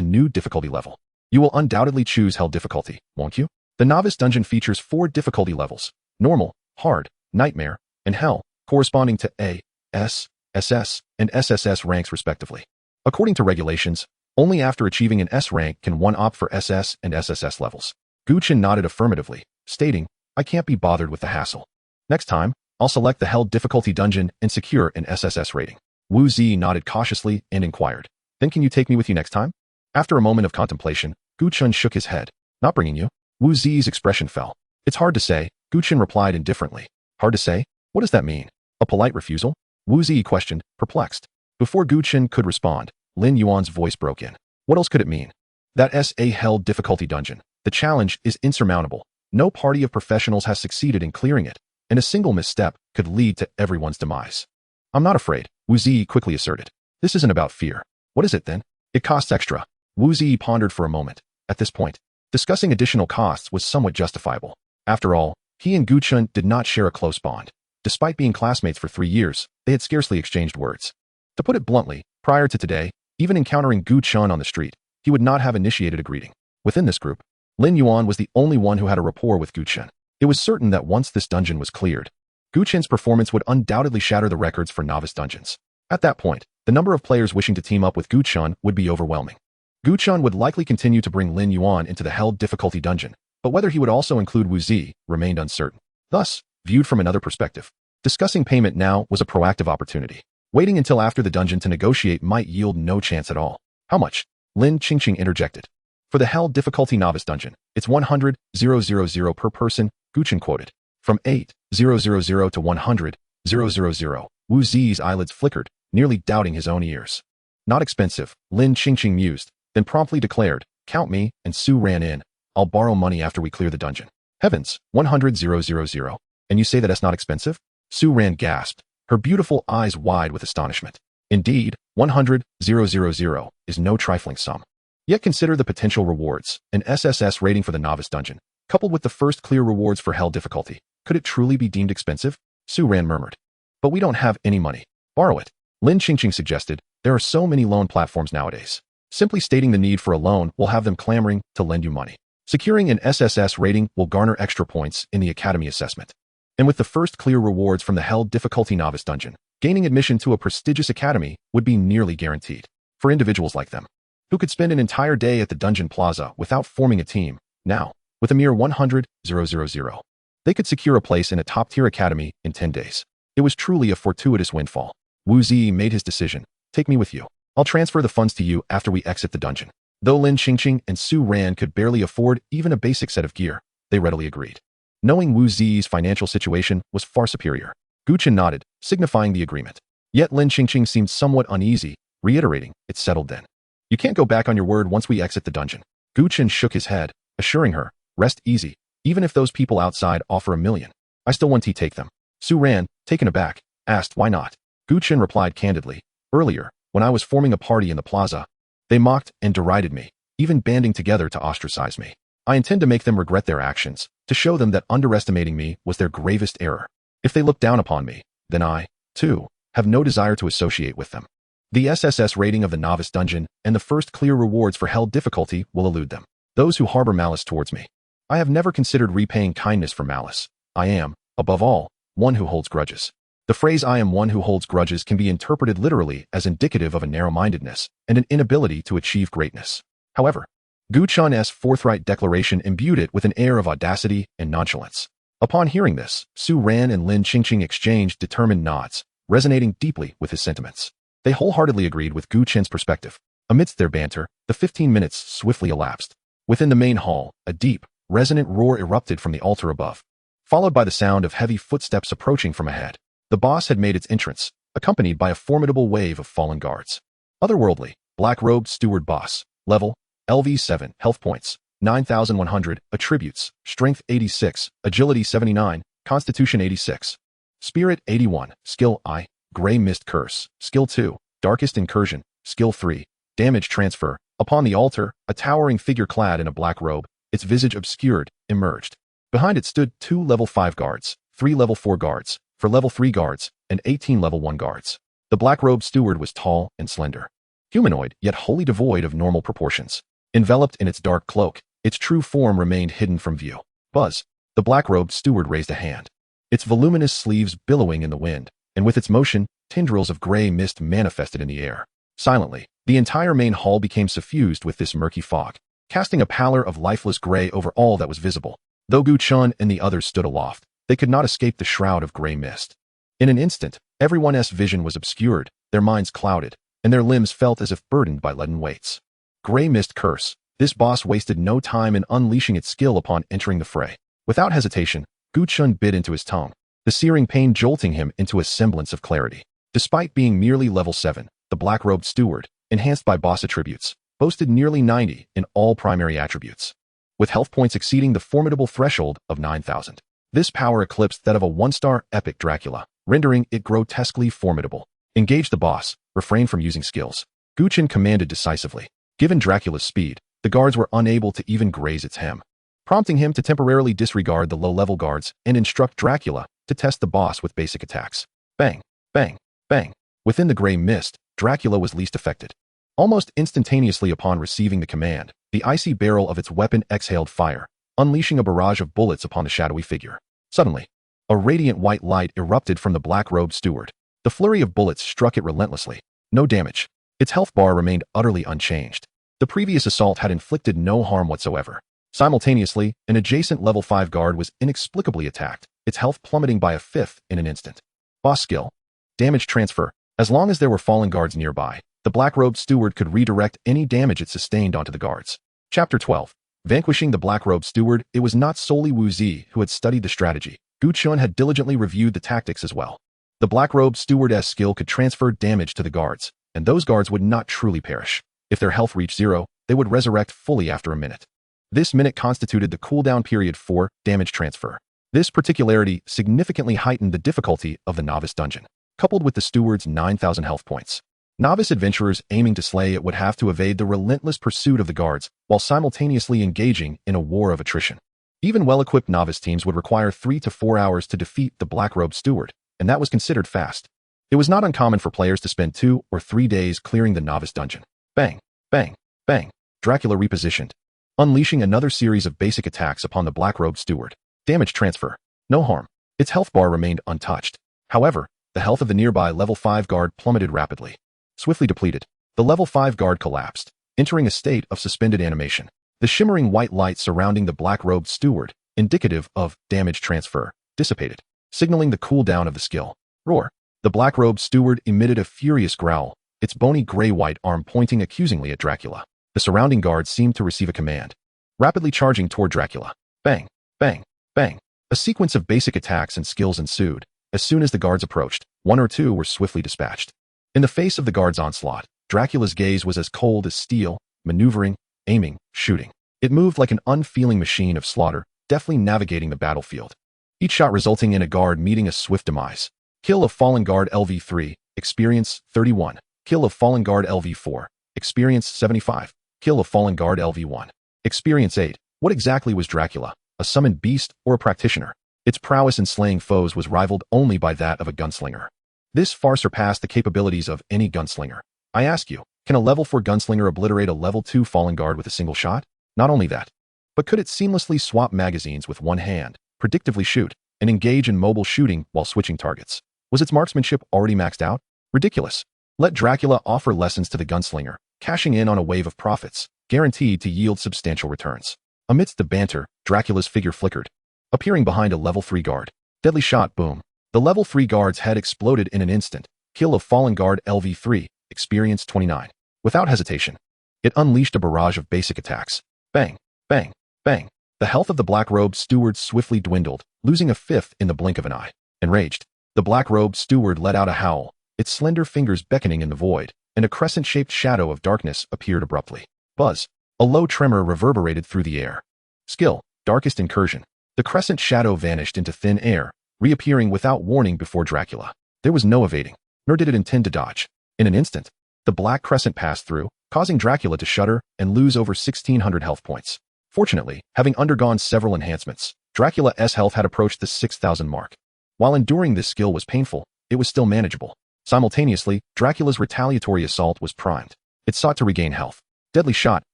new difficulty level. You will undoubtedly choose Hell difficulty, won't you?" The novice dungeon features 4 difficulty levels: normal, hard, nightmare, and hell, corresponding to A, S, SS, and SSS ranks respectively. According to regulations, only after achieving an S rank can one opt for SS and SSS levels. Gu Chen nodded affirmatively, stating, "I can't be bothered with the hassle. Next time, I'll select the Hell difficulty dungeon and secure an SSS rating." Wu Zi nodded cautiously and inquired, "Then can you take me with you next time?" After a moment of contemplation, Gu Chen shook his head. "Not bringing you." Wu Zi's expression fell. "It's hard to say," Gu Chen replied indifferently. "Hard to say? What does that mean? A polite refusal?" Wu Zi questioned, perplexed. Before Gu Chen could respond, Lin Yuan's voice broke in. "What else could it mean? That a Hell difficulty dungeon. The challenge is insurmountable. No party of professionals has succeeded in clearing it, and a single misstep could lead to everyone's demise." "I'm not afraid," Wu Zi quickly asserted. "This isn't about fear." "What is it then?" "It costs extra." Wu Zi pondered for a moment. At this point, discussing additional costs was somewhat justifiable. After all, he and Gu Chen did not share a close bond. Despite being classmates for 3 years, they had scarcely exchanged words. To put it bluntly, prior to today, even encountering Gu Chen on the street, he would not have initiated a greeting. Within this group, Lin Yuan was the only one who had a rapport with Gu Chen. It was certain that once this dungeon was cleared, Gu Chen's performance would undoubtedly shatter the records for novice dungeons. At that point, the number of players wishing to team up with Gu Chen would be overwhelming. Gu Chen would likely continue to bring Lin Yuan into the Hell difficulty dungeon, but whether he would also include Wu Zi remained uncertain. Thus, viewed from another perspective, discussing payment now was a proactive opportunity. Waiting until after the dungeon to negotiate might yield no chance at all. "How much?" Lin Qingqing interjected. "For the Hell difficulty novice dungeon, it's 100,000 per person," Gu Chen quoted. "From 8,000 to 100,000. Wu Zi's eyelids flickered, nearly doubting his own ears. "Not expensive," Lin Qingqing mused, then promptly declared, "Count me," and Su ran in. "I'll borrow money after we clear the dungeon." "Heavens, 100,000. And you say that that's not expensive?" Su Ran gasped, her beautiful eyes wide with astonishment. "Indeed, 100,000 is no trifling sum. Yet consider the potential rewards, an SSS rating for the novice dungeon, coupled with the first clear rewards for Hell difficulty. Could it truly be deemed expensive?" Su Ran murmured. "But we don't have any money." "Borrow it," Lin Qingqing suggested. "There are so many loan platforms nowadays. Simply stating the need for a loan will have them clamoring to lend you money. Securing an SSS rating will garner extra points in the Academy assessment. And with the first clear rewards from the Hell difficulty novice dungeon, gaining admission to a prestigious academy would be nearly guaranteed. For individuals like them, who could spend an entire day at the dungeon plaza without forming a team, now, with a mere 100,000, they could secure a place in a top-tier academy in 10 days. It was truly a fortuitous windfall. Wu Zi made his decision. Take me with you. I'll transfer the funds to you after we exit the dungeon. Though Lin Qingqing and Su Ran could barely afford even a basic set of gear, they readily agreed. Knowing Wu Zi's financial situation was far superior, Gu Chen nodded, signifying the agreement. Yet Lin Qingqing seemed somewhat uneasy, reiterating, "It's settled then. You can't go back on your word once we exit the dungeon." Gu Chen shook his head, assuring her, "Rest easy, even if those people outside offer $1 million. I still want to take them." Su Ran, taken aback, asked why not. Gu Chen replied candidly, "Earlier, when I was forming a party in the plaza, they mocked and derided me, even banding together to ostracize me. I intend to make them regret their actions, to show them that underestimating me was their gravest error. If they look down upon me, then I, too, have no desire to associate with them. The SSS rating of the novice dungeon and the first clear rewards for hell difficulty will elude them. Those who harbor malice towards me. I have never considered repaying kindness for malice. I am, above all, one who holds grudges." The phrase "I am one who holds grudges" can be interpreted literally as indicative of a narrow-mindedness and an inability to achieve greatness. However, Gu Chen's forthright declaration imbued it with an air of audacity and nonchalance. Upon hearing this, Su Ran and Lin Qingqing exchanged determined nods, resonating deeply with his sentiments. They wholeheartedly agreed with Gu Chen's perspective. Amidst their banter, the 15 minutes swiftly elapsed. Within the main hall, a deep, resonant roar erupted from the altar above, followed by the sound of heavy footsteps approaching from ahead. The boss had made its entrance, accompanied by a formidable wave of fallen guards. Otherworldly, black-robed steward boss, level, LV7, health points, 9,100, attributes, strength 86, agility 79, constitution 86, spirit 81, skill I, gray mist curse, skill 2, darkest incursion, skill 3, damage transfer. Upon the altar, a towering figure clad in a black robe, its visage obscured, emerged. Behind it stood 2 level 5 guards, 3 level 4 guards, 4 level 3 guards, and 18 level 1 guards. The black-robed steward was tall and slender, humanoid yet wholly devoid of normal proportions. Enveloped in its dark cloak, its true form remained hidden from view. Buzz, the black-robed steward raised a hand, its voluminous sleeves billowing in the wind, and with its motion, tendrils of gray mist manifested in the air. Silently, the entire main hall became suffused with this murky fog, casting a pallor of lifeless gray over all that was visible. Though Gu Chen and the others stood aloft, they could not escape the shroud of gray mist. In an instant, everyone's vision was obscured, their minds clouded, and their limbs felt as if burdened by leaden weights. Gray mist curse. This boss wasted no time in unleashing its skill upon entering the fray. Without hesitation, Gu Chen bit into his tongue, the searing pain jolting him into a semblance of clarity. Despite being merely level 7, the black-robed steward, enhanced by boss attributes, boasted nearly 90 in all primary attributes, with health points exceeding the formidable threshold of 9,000. This power eclipsed that of a 1-star epic Dracula, rendering it grotesquely formidable. Engage the boss, refrain from using skills. Gu Chen commanded decisively. Given Dracula's speed, the guards were unable to even graze its hem, prompting him to temporarily disregard the low-level guards and instruct Dracula to test the boss with basic attacks. Bang, bang, bang. Within the gray mist, Dracula was least affected. Almost instantaneously upon receiving the command, the icy barrel of its weapon exhaled fire, unleashing a barrage of bullets upon the shadowy figure. Suddenly, a radiant white light erupted from the black-robed steward. The flurry of bullets struck it relentlessly. No damage. Its health bar remained utterly unchanged. The previous assault had inflicted no harm whatsoever. Simultaneously, an adjacent level 5 guard was inexplicably attacked, its health plummeting by a fifth in an instant. Boss skill. Damage transfer. As long as there were fallen guards nearby, the black-robed steward could redirect any damage it sustained onto the guards. Chapter 12. Vanquishing the black-robed steward. It was not solely Wu Zi who had studied the strategy. Gu Chen had diligently reviewed the tactics as well. The black-robed steward's skill could transfer damage to the guards, and those guards would not truly perish. If their health reached 0, they would resurrect fully after a minute. This minute constituted the cooldown period for damage transfer. This particularity significantly heightened the difficulty of the novice dungeon, coupled with the steward's 9,000 health points. Novice adventurers aiming to slay it would have to evade the relentless pursuit of the guards while simultaneously engaging in a war of attrition. Even well-equipped novice teams would require 3 to 4 hours to defeat the black-robed steward, and that was considered fast. It was not uncommon for players to spend 2 or 3 days clearing the novice dungeon. Bang, bang, bang. Dracula repositioned, unleashing another series of basic attacks upon the black-robed steward. Damage transfer. No harm. Its health bar remained untouched. However, the health of the nearby level 5 guard plummeted rapidly. Swiftly depleted, the level 5 guard collapsed, entering a state of suspended animation. The shimmering white light surrounding the black-robed steward, indicative of damage transfer, dissipated, signaling the cooldown of the skill. Roar. The black-robed steward emitted a furious growl, its bony gray-white arm pointing accusingly at Dracula. The surrounding guards seemed to receive a command, rapidly charging toward Dracula. Bang, bang, bang. A sequence of basic attacks and skills ensued. As soon as the guards approached, one or two were swiftly dispatched. In the face of the guards' onslaught, Dracula's gaze was as cold as steel, maneuvering, aiming, shooting. It moved like an unfeeling machine of slaughter, deftly navigating the battlefield. Each shot resulting in a guard meeting a swift demise. Kill of fallen guard LV3, experience 31. Kill of fallen guard LV4, experience 75. Kill of fallen guard LV1, experience 8. What exactly was Dracula? A summoned beast or a practitioner? Its prowess in slaying foes was rivaled only by that of a gunslinger. This far surpassed the capabilities of any gunslinger. I ask you, can a level 4 gunslinger obliterate a level 2 fallen guard with a single shot? Not only that, but could it seamlessly swap magazines with one hand, predictively shoot, and engage in mobile shooting while switching targets? Was its marksmanship already maxed out? Ridiculous. Let Dracula offer lessons to the gunslinger, cashing in on a wave of profits, guaranteed to yield substantial returns. Amidst the banter, Dracula's figure flickered, appearing behind a level 3 guard. Deadly shot, boom. The level 3 guard's head exploded in an instant. Kill of fallen guard LV3, experience 29. Without hesitation, it unleashed a barrage of basic attacks. Bang, bang, bang. The health of the black-robed steward swiftly dwindled, losing a fifth in the blink of an eye. Enraged, the black-robed steward let out a howl, its slender fingers beckoning in the void, and a crescent-shaped shadow of darkness appeared abruptly. Buzz. A low tremor reverberated through the air. Skill, darkest incursion. The crescent shadow vanished into thin air, reappearing without warning before Dracula. There was no evading, nor did it intend to dodge. In an instant, the black crescent passed through, causing Dracula to shudder and lose over 1,600 health points. Fortunately, having undergone several enhancements, Dracula's health had approached the 6,000 mark. While enduring this skill was painful, it was still manageable. Simultaneously, Dracula's retaliatory assault was primed. It sought to regain health. Deadly shot,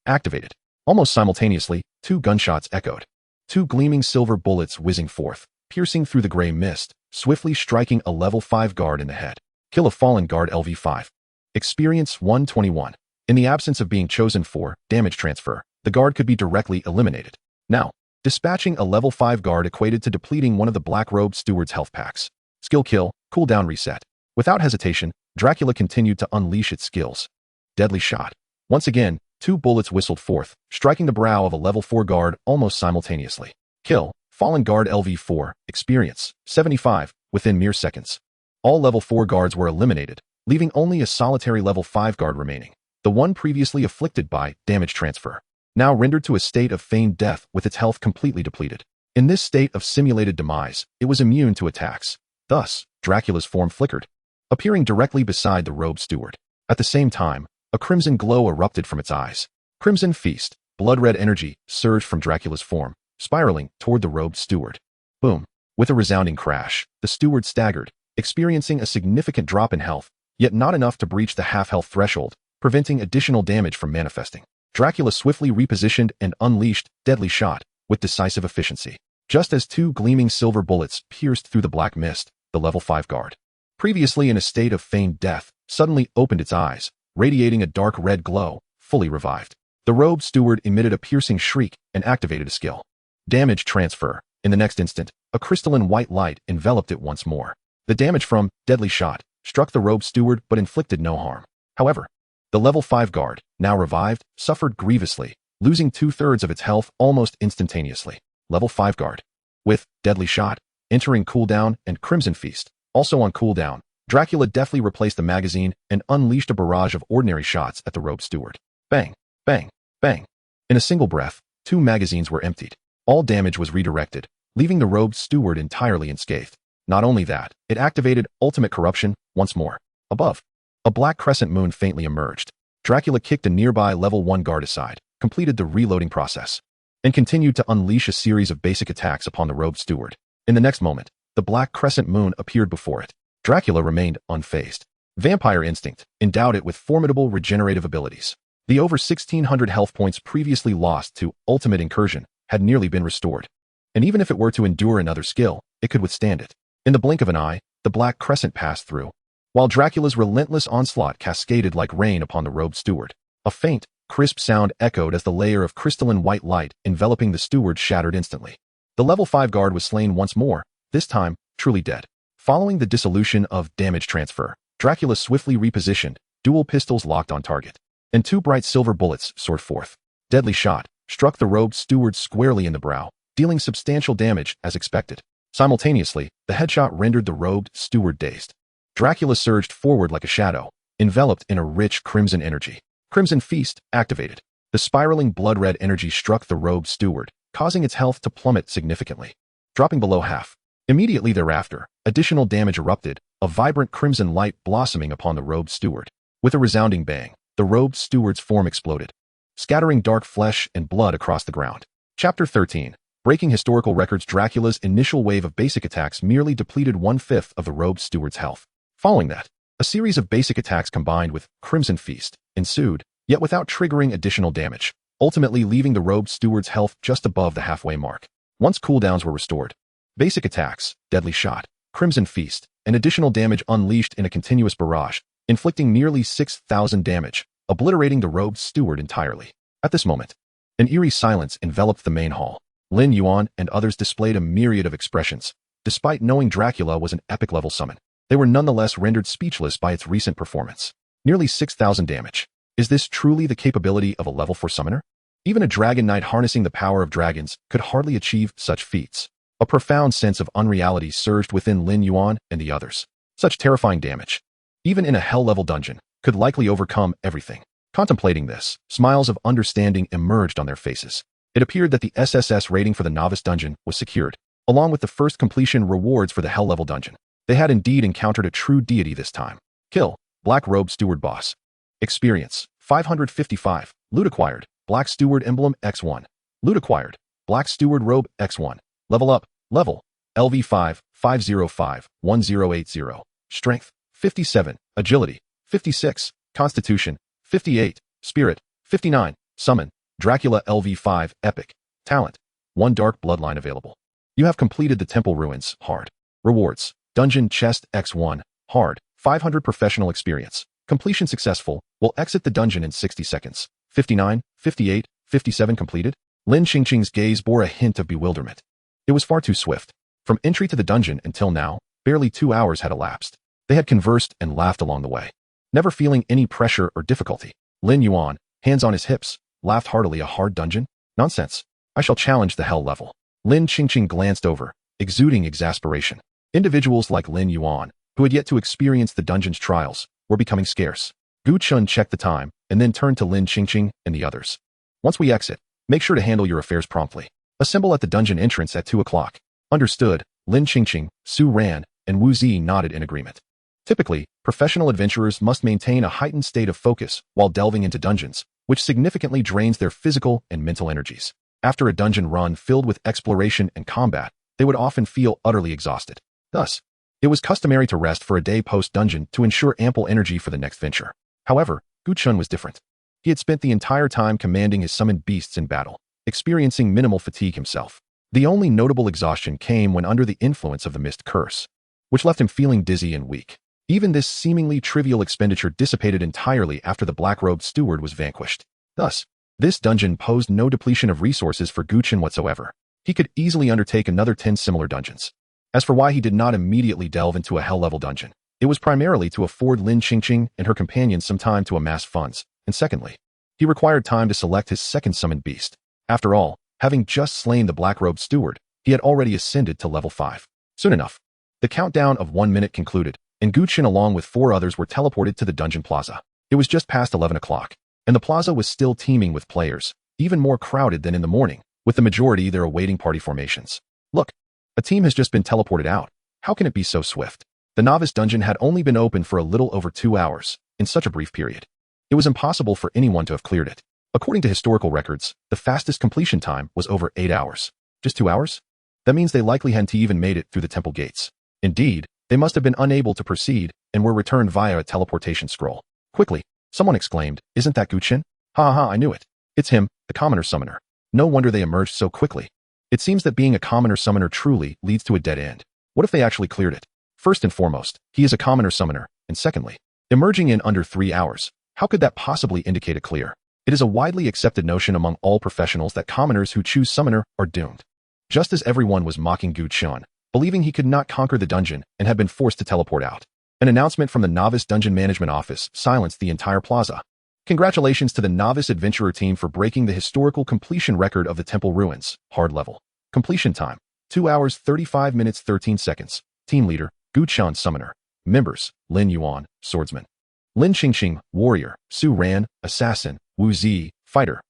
activated. Almost simultaneously, 2 gunshots echoed. 2 gleaming silver bullets whizzing forth, piercing through the gray mist, swiftly striking a level 5 guard in the head. Kill of fallen guard LV5. Experience 121. In the absence of being chosen for damage transfer, the guard could be directly eliminated. Now, dispatching a level 5 guard equated to depleting one of the black-robed steward's health packs. Skill kill, cooldown reset. Without hesitation, Dracula continued to unleash its skills. Deadly shot. Once again, 2 bullets whistled forth, striking the brow of a level 4 guard almost simultaneously. Kill, fallen guard LV4, experience, 75, within mere seconds. All level 4 guards were eliminated, leaving only a solitary level 5 guard remaining, the one previously afflicted by damage transfer, now rendered to a state of feigned death with its health completely depleted. In this state of simulated demise, it was immune to attacks. Thus, Dracula's form flickered, appearing directly beside the robed steward. At the same time, a crimson glow erupted from its eyes. Crimson feast, blood-red energy surged from Dracula's form, spiraling toward the robed steward. Boom. With a resounding crash, the steward staggered, experiencing a significant drop in health, yet not enough to breach the half-health threshold, preventing additional damage from manifesting. Dracula swiftly repositioned and unleashed deadly shot with decisive efficiency. Just as 2 gleaming silver bullets pierced through the black mist, the level 5 guard, previously in a state of feigned death, suddenly opened its eyes, radiating a dark red glow, fully revived. The robed steward emitted a piercing shriek and activated a skill. Damage transfer. In the next instant, a crystalline white light enveloped it once more. The damage from deadly shot struck the robed steward but inflicted no harm. However, the level 5 guard, now revived, suffered grievously, losing 2/3 of its health almost instantaneously. Level 5 guard. With deadly shot, entering cooldown, and crimson feast, also on cooldown, Dracula deftly replaced the magazine and unleashed a barrage of ordinary shots at the robed steward. Bang, bang, bang. In a single breath, 2 magazines were emptied. All damage was redirected, leaving the robed steward entirely unscathed. Not only that, it activated ultimate corruption once more. Above, a black crescent moon faintly emerged. Dracula kicked a nearby level 1 guard aside, completed the reloading process, and continued to unleash a series of basic attacks upon the robed steward. In the next moment, the black crescent moon appeared before it. Dracula remained unfazed. Vampire instinct endowed it with formidable regenerative abilities. The over 1,600 health points previously lost to ultimate incursion had nearly been restored. And even if it were to endure another skill, it could withstand it. In the blink of an eye, the black crescent passed through, while Dracula's relentless onslaught cascaded like rain upon the robed steward. A faint, crisp sound echoed as the layer of crystalline white light enveloping the steward shattered instantly. The level 5 guard was slain once more, this time truly dead. Following the dissolution of damage transfer, Dracula swiftly repositioned, dual pistols locked on target, and two bright silver bullets soared forth. Deadly shot struck the robed steward squarely in the brow, dealing substantial damage as expected. Simultaneously, the headshot rendered the robed steward dazed. Dracula surged forward like a shadow, enveloped in a rich crimson energy. Crimson Feast activated. The spiraling blood-red energy struck the robed steward, causing its health to plummet significantly, dropping below half. Immediately thereafter, additional damage erupted, a vibrant crimson light blossoming upon the robed steward. With a resounding bang, the robed steward's form exploded, scattering dark flesh and blood across the ground. Chapter 13. Breaking historical records. Dracula's initial wave of basic attacks merely depleted 1/5 of the robed steward's health. Following that, a series of basic attacks combined with Crimson Feast ensued, yet without triggering additional damage, ultimately leaving the robed steward's health just above the halfway mark. Once cooldowns were restored, basic attacks, Deadly Shot, Crimson Feast, and additional damage unleashed in a continuous barrage, inflicting nearly 6,000 damage, obliterating the robed steward entirely. At this moment, an eerie silence enveloped the main hall. Lin Yuan and others displayed a myriad of expressions. Despite knowing Dracula was an epic-level summon, they were nonetheless rendered speechless by its recent performance. Nearly 6,000 damage. Is this truly the capability of a level 4 summoner? Even a dragon knight harnessing the power of dragons could hardly achieve such feats. A profound sense of unreality surged within Lin Yuan and the others. Such terrifying damage, even in a hell-level dungeon, could likely overcome everything. Contemplating this, smiles of understanding emerged on their faces. It appeared that the SSS rating for the novice dungeon was secured, along with the first completion rewards for the hell-level dungeon. They had indeed encountered a true deity this time. Kill, Black Robe Steward Boss. Experience, 555. Loot acquired, Black Steward Emblem X1. Loot acquired, Black Steward Robe X1. Level up, level, LV5, 505, 1080. Strength, 57. Agility, 56. Constitution, 58. Spirit, 59. Summon, Dracula LV5 Epic. Talent, 1 Dark Bloodline available. You have completed the Temple Ruins, hard. Rewards, Dungeon Chest X1, hard, 500 professional experience. Completion successful, will exit the dungeon in 60 seconds. 59, 58, 57 completed. Lin Qingqing's gaze bore a hint of bewilderment. It was far too swift. From entry to the dungeon until now, barely 2 hours had elapsed. They had conversed and laughed along the way, never feeling any pressure or difficulty. Lin Yuan, hands on his hips, laughed heartily. A hard dungeon? Nonsense. I shall challenge the hell level. Lin Qingqing glanced over, exuding exasperation. Individuals like Lin Yuan, who had yet to experience the dungeon's trials, were becoming scarce. Gu Chen checked the time, and then turned to Lin Qingqing and the others. Once we exit, make sure to handle your affairs promptly. Assemble at the dungeon entrance at 2 o'clock. Understood. Lin Qingqing, Su Ran, and Wu Zi nodded in agreement. Typically, professional adventurers must maintain a heightened state of focus while delving into dungeons, which significantly drains their physical and mental energies. After a dungeon run filled with exploration and combat, they would often feel utterly exhausted. Thus, it was customary to rest for a day post-dungeon to ensure ample energy for the next venture. However, Gu Chen was different. He had spent the entire time commanding his summoned beasts in battle, experiencing minimal fatigue himself. The only notable exhaustion came when under the influence of the mist curse, which left him feeling dizzy and weak. Even this seemingly trivial expenditure dissipated entirely after the black-robed steward was vanquished. Thus, this dungeon posed no depletion of resources for Gu Chen whatsoever. He could easily undertake another 10 similar dungeons. As for why he did not immediately delve into a hell-level dungeon, it was primarily to afford Lin Qingqing and her companions some time to amass funds, and secondly, he required time to select his second summoned beast. After all, having just slain the black-robed steward, he had already ascended to level 5. Soon enough, the countdown of 1 minute concluded, and Gu Chen along with 4 others were teleported to the dungeon plaza. It was just past 11 o'clock, and the plaza was still teeming with players, even more crowded than in the morning, with the majority there awaiting party formations. Look, a team has just been teleported out. How can it be so swift? The novice dungeon had only been open for a little over 2 hours, in such a brief period. It was impossible for anyone to have cleared it. According to historical records, the fastest completion time was over 8 hours. Just 2 hours? That means they likely hadn't even made it through the temple gates. Indeed, they must have been unable to proceed and were returned via a teleportation scroll. Quickly, someone exclaimed, "Isn't that Gu Chen? Ha ha, I knew it. It's him, the commoner summoner." No wonder they emerged so quickly. It seems that being a commoner summoner truly leads to a dead end. What if they actually cleared it? First and foremost, he is a commoner summoner, and secondly, emerging in under 3 hours. How could that possibly indicate a clear? It is a widely accepted notion among all professionals that commoners who choose summoner are doomed. Just as everyone was mocking Gu Chen, believing he could not conquer the dungeon and had been forced to teleport out. An announcement from the Novice Dungeon Management Office silenced the entire plaza. Congratulations to the Novice Adventurer team for breaking the historical completion record of the Temple Ruins, hard level. Completion time, 2 hours 35 minutes 13 seconds. Team leader, Gu Chen, summoner. Members, Lin Yuan, swordsman. Lin Qingqing, warrior. Su Ran, assassin. Wu Zi, fighter.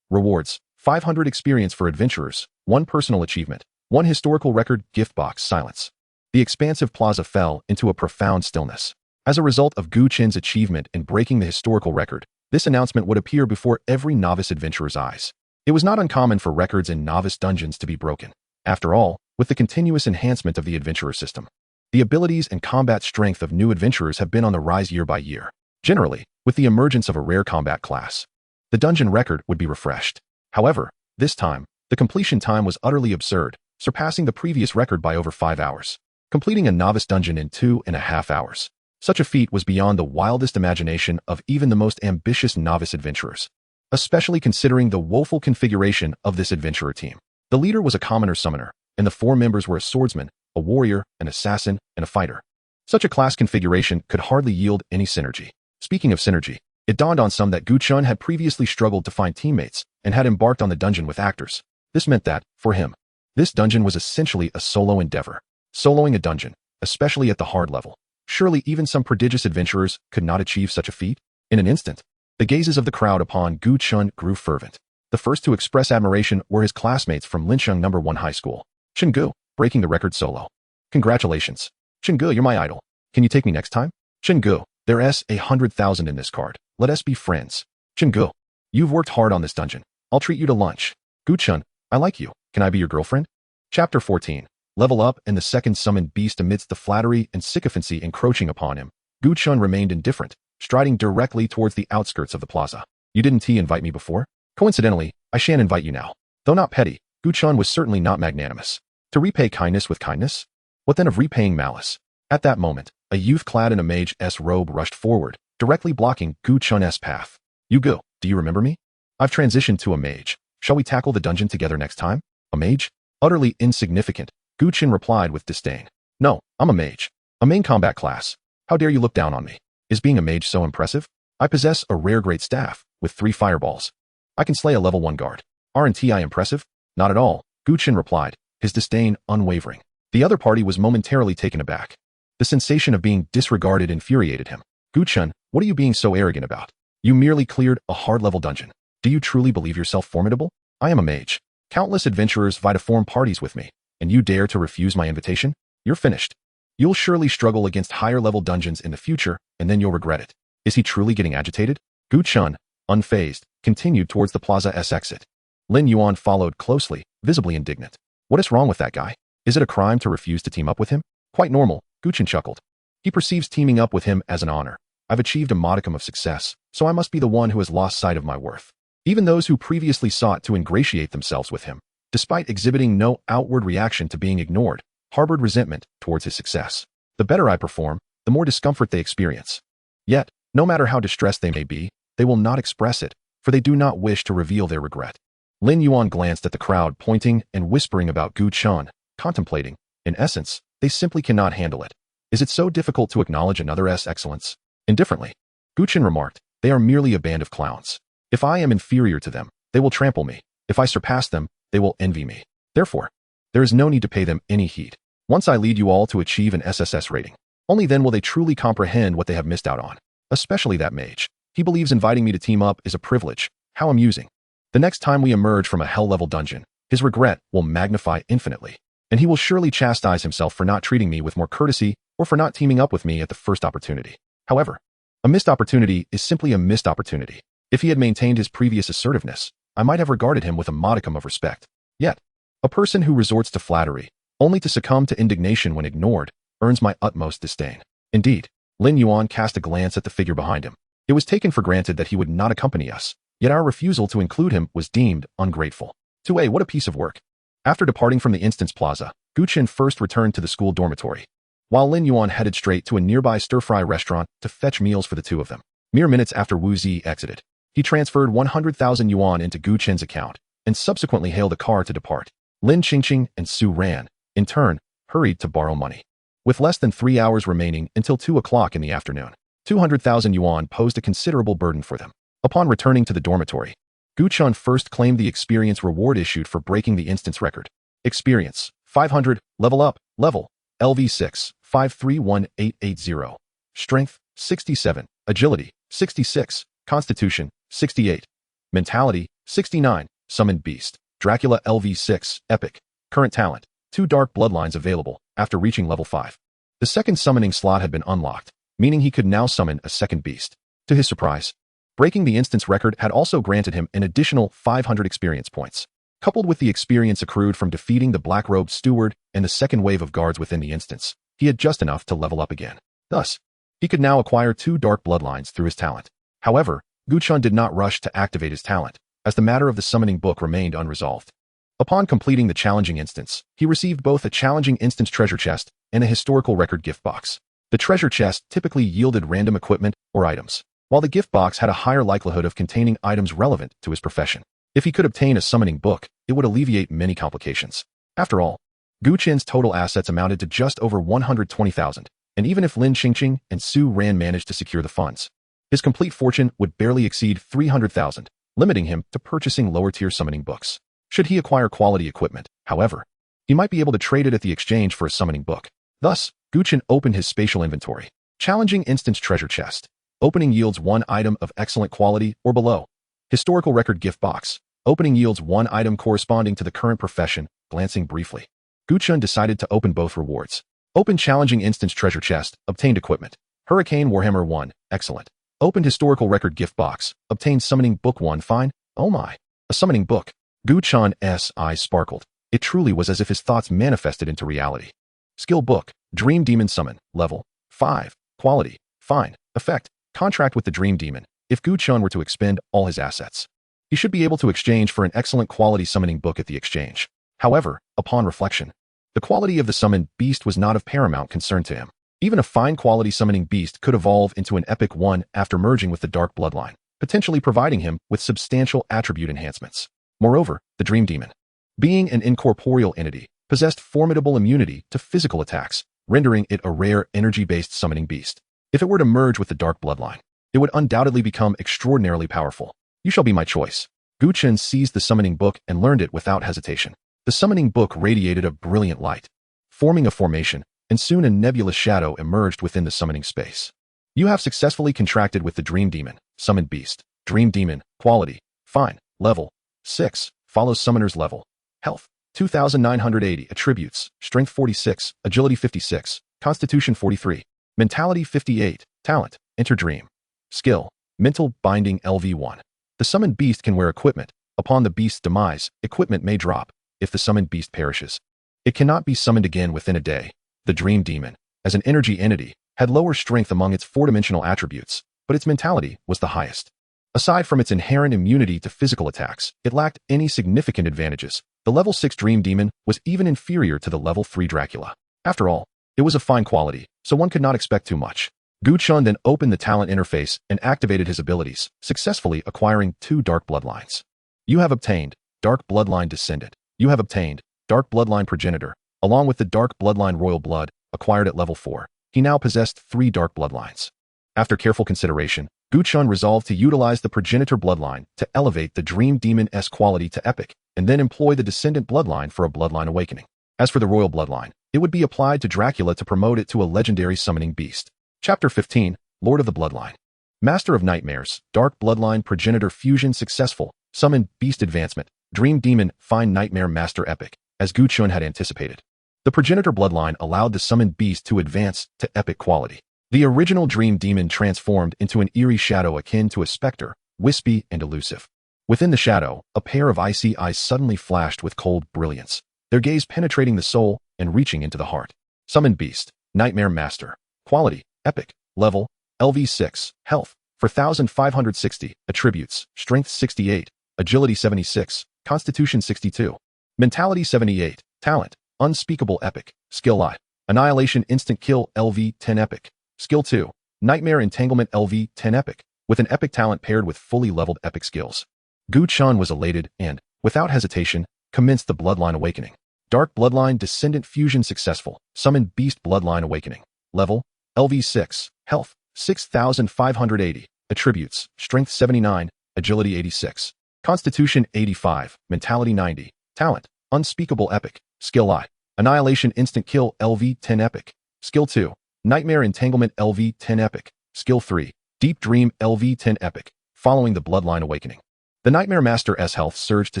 Rewards, 500 experience for adventurers, 1 personal achievement, 1 historical record, gift box, silence. The expansive plaza fell into a profound stillness. As a result of Gu Chen's achievement in breaking the historical record, this announcement would appear before every novice adventurer's eyes. It was not uncommon for records in novice dungeons to be broken. After all, with the continuous enhancement of the adventurer system, the abilities and combat strength of new adventurers have been on the rise year by year. Generally, with the emergence of a rare combat class, the dungeon record would be refreshed. However, this time, the completion time was utterly absurd, surpassing the previous record by over 5 hours, completing a novice dungeon in 2.5 hours. Such a feat was beyond the wildest imagination of even the most ambitious novice adventurers, especially considering the woeful configuration of this adventurer team. The leader was a commoner summoner, and the 4 members were a swordsman, a warrior, an assassin, and a fighter. Such a class configuration could hardly yield any synergy. Speaking of synergy, it dawned on some that Gu Chen had previously struggled to find teammates and had embarked on the dungeon with actors. This meant that, for him, this dungeon was essentially a solo endeavor. Soloing a dungeon, especially at the hard level. Surely even some prodigious adventurers could not achieve such a feat? In an instant, the gazes of the crowd upon Gu Chen grew fervent. The first to express admiration were his classmates from Linsheng No. 1 High School. Chen Gu, breaking the record solo. Congratulations. Chen Gu, you're my idol. Can you take me next time? Chen Gu, there's 100,000 in this card. Let us be friends. Chen Gu, you've worked hard on this dungeon. I'll treat you to lunch. Gu Chen, I like you. Can I be your girlfriend? Chapter 14. Level up and the second summoned beast. Amidst the flattery and sycophancy encroaching upon him, Gu Chen remained indifferent, striding directly towards the outskirts of the plaza. You didn't invite me before? Coincidentally, I shan't invite you now. Though not petty, Gu Chen was certainly not magnanimous. To repay kindness with kindness? What then of repaying malice? At that moment, a youth clad in a mage's robe rushed forward, directly blocking Gu Chen's path. You Gu, do you remember me? I've transitioned to a mage. Shall we tackle the dungeon together next time? A mage? Utterly insignificant, Gu Chen replied with disdain. No, I'm a mage. A main combat class. How dare you look down on me? Is being a mage so impressive? I possess a rare great staff, with 3 fireballs. I can slay a level 1 guard. Aren't I impressive? Not at all, Gu Chen replied, his disdain unwavering. The other party was momentarily taken aback. The sensation of being disregarded infuriated him. Gu Chen, what are you being so arrogant about? You merely cleared a hard-level dungeon. Do you truly believe yourself formidable? I am a mage. Countless adventurers vie to form parties with me, and you dare to refuse my invitation? You're finished. You'll surely struggle against higher-level dungeons in the future, and then you'll regret it. Is he truly getting agitated? Gu Chen, unfazed, continued towards the plaza's exit. Lin Yuan followed closely, visibly indignant. What is wrong with that guy? Is it a crime to refuse to team up with him? Quite normal, Gu Chen chuckled. He perceives teaming up with him as an honor. I've achieved a modicum of success, so I must be the one who has lost sight of my worth. Even those who previously sought to ingratiate themselves with him, despite exhibiting no outward reaction to being ignored, harbored resentment towards his success. The better I perform, the more discomfort they experience. Yet, no matter how distressed they may be, they will not express it, for they do not wish to reveal their regret. Lin Yuan glanced at the crowd, pointing and whispering about Gu Chen, contemplating. In essence, they simply cannot handle it. Is it so difficult to acknowledge another's excellence? Indifferently, Gu Chen remarked, they are merely a band of clowns. If I am inferior to them, they will trample me. If I surpass them, they will envy me. Therefore, there is no need to pay them any heed. Once I lead you all to achieve an SSS rating, only then will they truly comprehend what they have missed out on. Especially that mage. He believes inviting me to team up is a privilege. How amusing. The next time we emerge from a hell-level dungeon, his regret will magnify infinitely, and he will surely chastise himself for not treating me with more courtesy or for not teaming up with me at the first opportunity. However, a missed opportunity is simply a missed opportunity. If he had maintained his previous assertiveness, I might have regarded him with a modicum of respect. Yet, a person who resorts to flattery, only to succumb to indignation when ignored, earns my utmost disdain. Indeed, Lin Yuan cast a glance at the figure behind him. It was taken for granted that he would not accompany us, yet our refusal to include him was deemed ungrateful. What a piece of work. After departing from the Instance Plaza, Gu Chen first returned to the school dormitory, while Lin Yuan headed straight to a nearby stir-fry restaurant to fetch meals for the two of them. Mere minutes after Wu Zi exited, he transferred 100,000 yuan into Gu Chen's account and subsequently hailed a car to depart. Lin Qingqing and Su Ran, in turn, hurried to borrow money. With less than 3 hours remaining until 2 o'clock in the afternoon, 200,000 yuan posed a considerable burden for them. Upon returning to the dormitory, Gu Chen first claimed the experience reward issued for breaking the instance record. Experience, 500, level up, level, LV6, 531880. Strength, 67, agility, 66, constitution, 68, mentality, 69, summoned beast, Dracula LV6, epic, current talent, 2 dark bloodlines available after reaching level 5. The second summoning slot had been unlocked, meaning he could now summon a second beast. To his surprise, breaking the instance record had also granted him an additional 500 experience points. Coupled with the experience accrued from defeating the black-robed steward and the second wave of guards within the instance, he had just enough to level up again. Thus, he could now acquire 2 dark bloodlines through his talent. However, Gu Chen did not rush to activate his talent, as the matter of the summoning book remained unresolved. Upon completing the challenging instance, he received both a challenging instance treasure chest and a historical record gift box. The treasure chest typically yielded random equipment or items, while the gift box had a higher likelihood of containing items relevant to his profession. If he could obtain a summoning book, it would alleviate many complications. After all, Gu Chen's total assets amounted to just over 120,000, and even if Lin Qingqing and Su Ran managed to secure the funds, his complete fortune would barely exceed 300,000, limiting him to purchasing lower-tier summoning books. Should he acquire quality equipment, however, he might be able to trade it at the exchange for a summoning book. Thus, Gu Chen opened his spatial inventory. Challenging instance treasure chest. Opening yields 1 item of excellent quality or below. Historical record gift box. Opening yields 1 item corresponding to the current profession. Glancing briefly, Gu Chen decided to open both rewards. Open challenging instance treasure chest. Obtained equipment. Hurricane Warhammer 1. Excellent. Opened historical record gift box. Obtained summoning book 1. Fine. Oh my. A summoning book. Gu Chen's eyes sparkled. It truly was as if his thoughts manifested into reality. Skill book. Dream Demon Summon. Level 5. Quality. Fine. Effect. Contract with the Dream Demon. If Gu Chen were to expend all his assets, he should be able to exchange for an excellent quality summoning book at the exchange. However, upon reflection, the quality of the summoned beast was not of paramount concern to him. Even a fine quality summoning beast could evolve into an epic one after merging with the dark bloodline, potentially providing him with substantial attribute enhancements. Moreover, the Dream Demon, being an incorporeal entity, possessed formidable immunity to physical attacks, rendering it a rare energy-based summoning beast. If it were to merge with the dark bloodline, it would undoubtedly become extraordinarily powerful. You shall be my choice. Gu Chen seized the summoning book and learned it without hesitation. The summoning book radiated a brilliant light, forming a formation, and soon a nebulous shadow emerged within the summoning space. You have successfully contracted with the Dream Demon, summoned beast. Dream Demon, quality, fine, level 6, follows summoner's level. Health, 2,980, attributes, strength 46, agility 56, constitution 43, mentality 58, talent, enter dream. Skill, mental binding LV1. The summoned beast can wear equipment. Upon the beast's demise, equipment may drop. If the summoned beast perishes, it cannot be summoned again within a day. The Dream Demon, as an energy entity, had lower strength among its 4-dimensional attributes, but its mentality was the highest. Aside from its inherent immunity to physical attacks, it lacked any significant advantages. The level 6 Dream Demon was even inferior to the level 3 Dracula. After all, it was of fine quality, so one could not expect too much. Gu Chen then opened the talent interface and activated his abilities, successfully acquiring 2 dark bloodlines. You have obtained Dark Bloodline Descendant. You have obtained Dark Bloodline Progenitor, along with the Dark Bloodline Royal Blood, acquired at level 4. He now possessed 3 dark bloodlines. After careful consideration, Gu Chen resolved to utilize the Progenitor bloodline to elevate the Dream Demon's quality to epic, and then employ the Descendant bloodline for a bloodline awakening. As for the Royal bloodline, it would be applied to Dracula to promote it to a legendary summoning beast. Chapter 15, Lord of the Bloodline. Master of Nightmares, Dark Bloodline Progenitor Fusion successful, summoned beast advancement, Dream Demon Fine Nightmare Master epic, as Gu Chen had anticipated. The Progenitor bloodline allowed the summoned beast to advance to epic quality. The original Dream Demon transformed into an eerie shadow akin to a specter, wispy and elusive. Within the shadow, a pair of icy eyes suddenly flashed with cold brilliance, their gaze penetrating the soul and reaching into the heart. Summoned beast, Nightmare Master. Quality, epic. Level, LV6. Health, 4,560. Attributes, strength 68, agility 76, constitution 62, mentality 78, talent, unspeakable epic. Skill I, annihilation instant kill LV 10 epic. Skill 2, nightmare entanglement LV 10 epic, with an epic talent paired with fully leveled epic skills. Gu Chen was elated and, without hesitation, commenced the bloodline awakening. Dark Bloodline Descendant Fusion successful. Summon Beast Bloodline Awakening. Level, LV6. Health, 6,580. Attributes, Strength 79, Agility 86. Constitution 85, Mentality 90. Talent, Unspeakable Epic. Skill I, Annihilation Instant Kill LV10 Epic. Skill 2, Nightmare Entanglement LV10 Epic. Skill 3, Deep Dream LV10 Epic. Following the Bloodline Awakening, the Nightmare Master's health surged to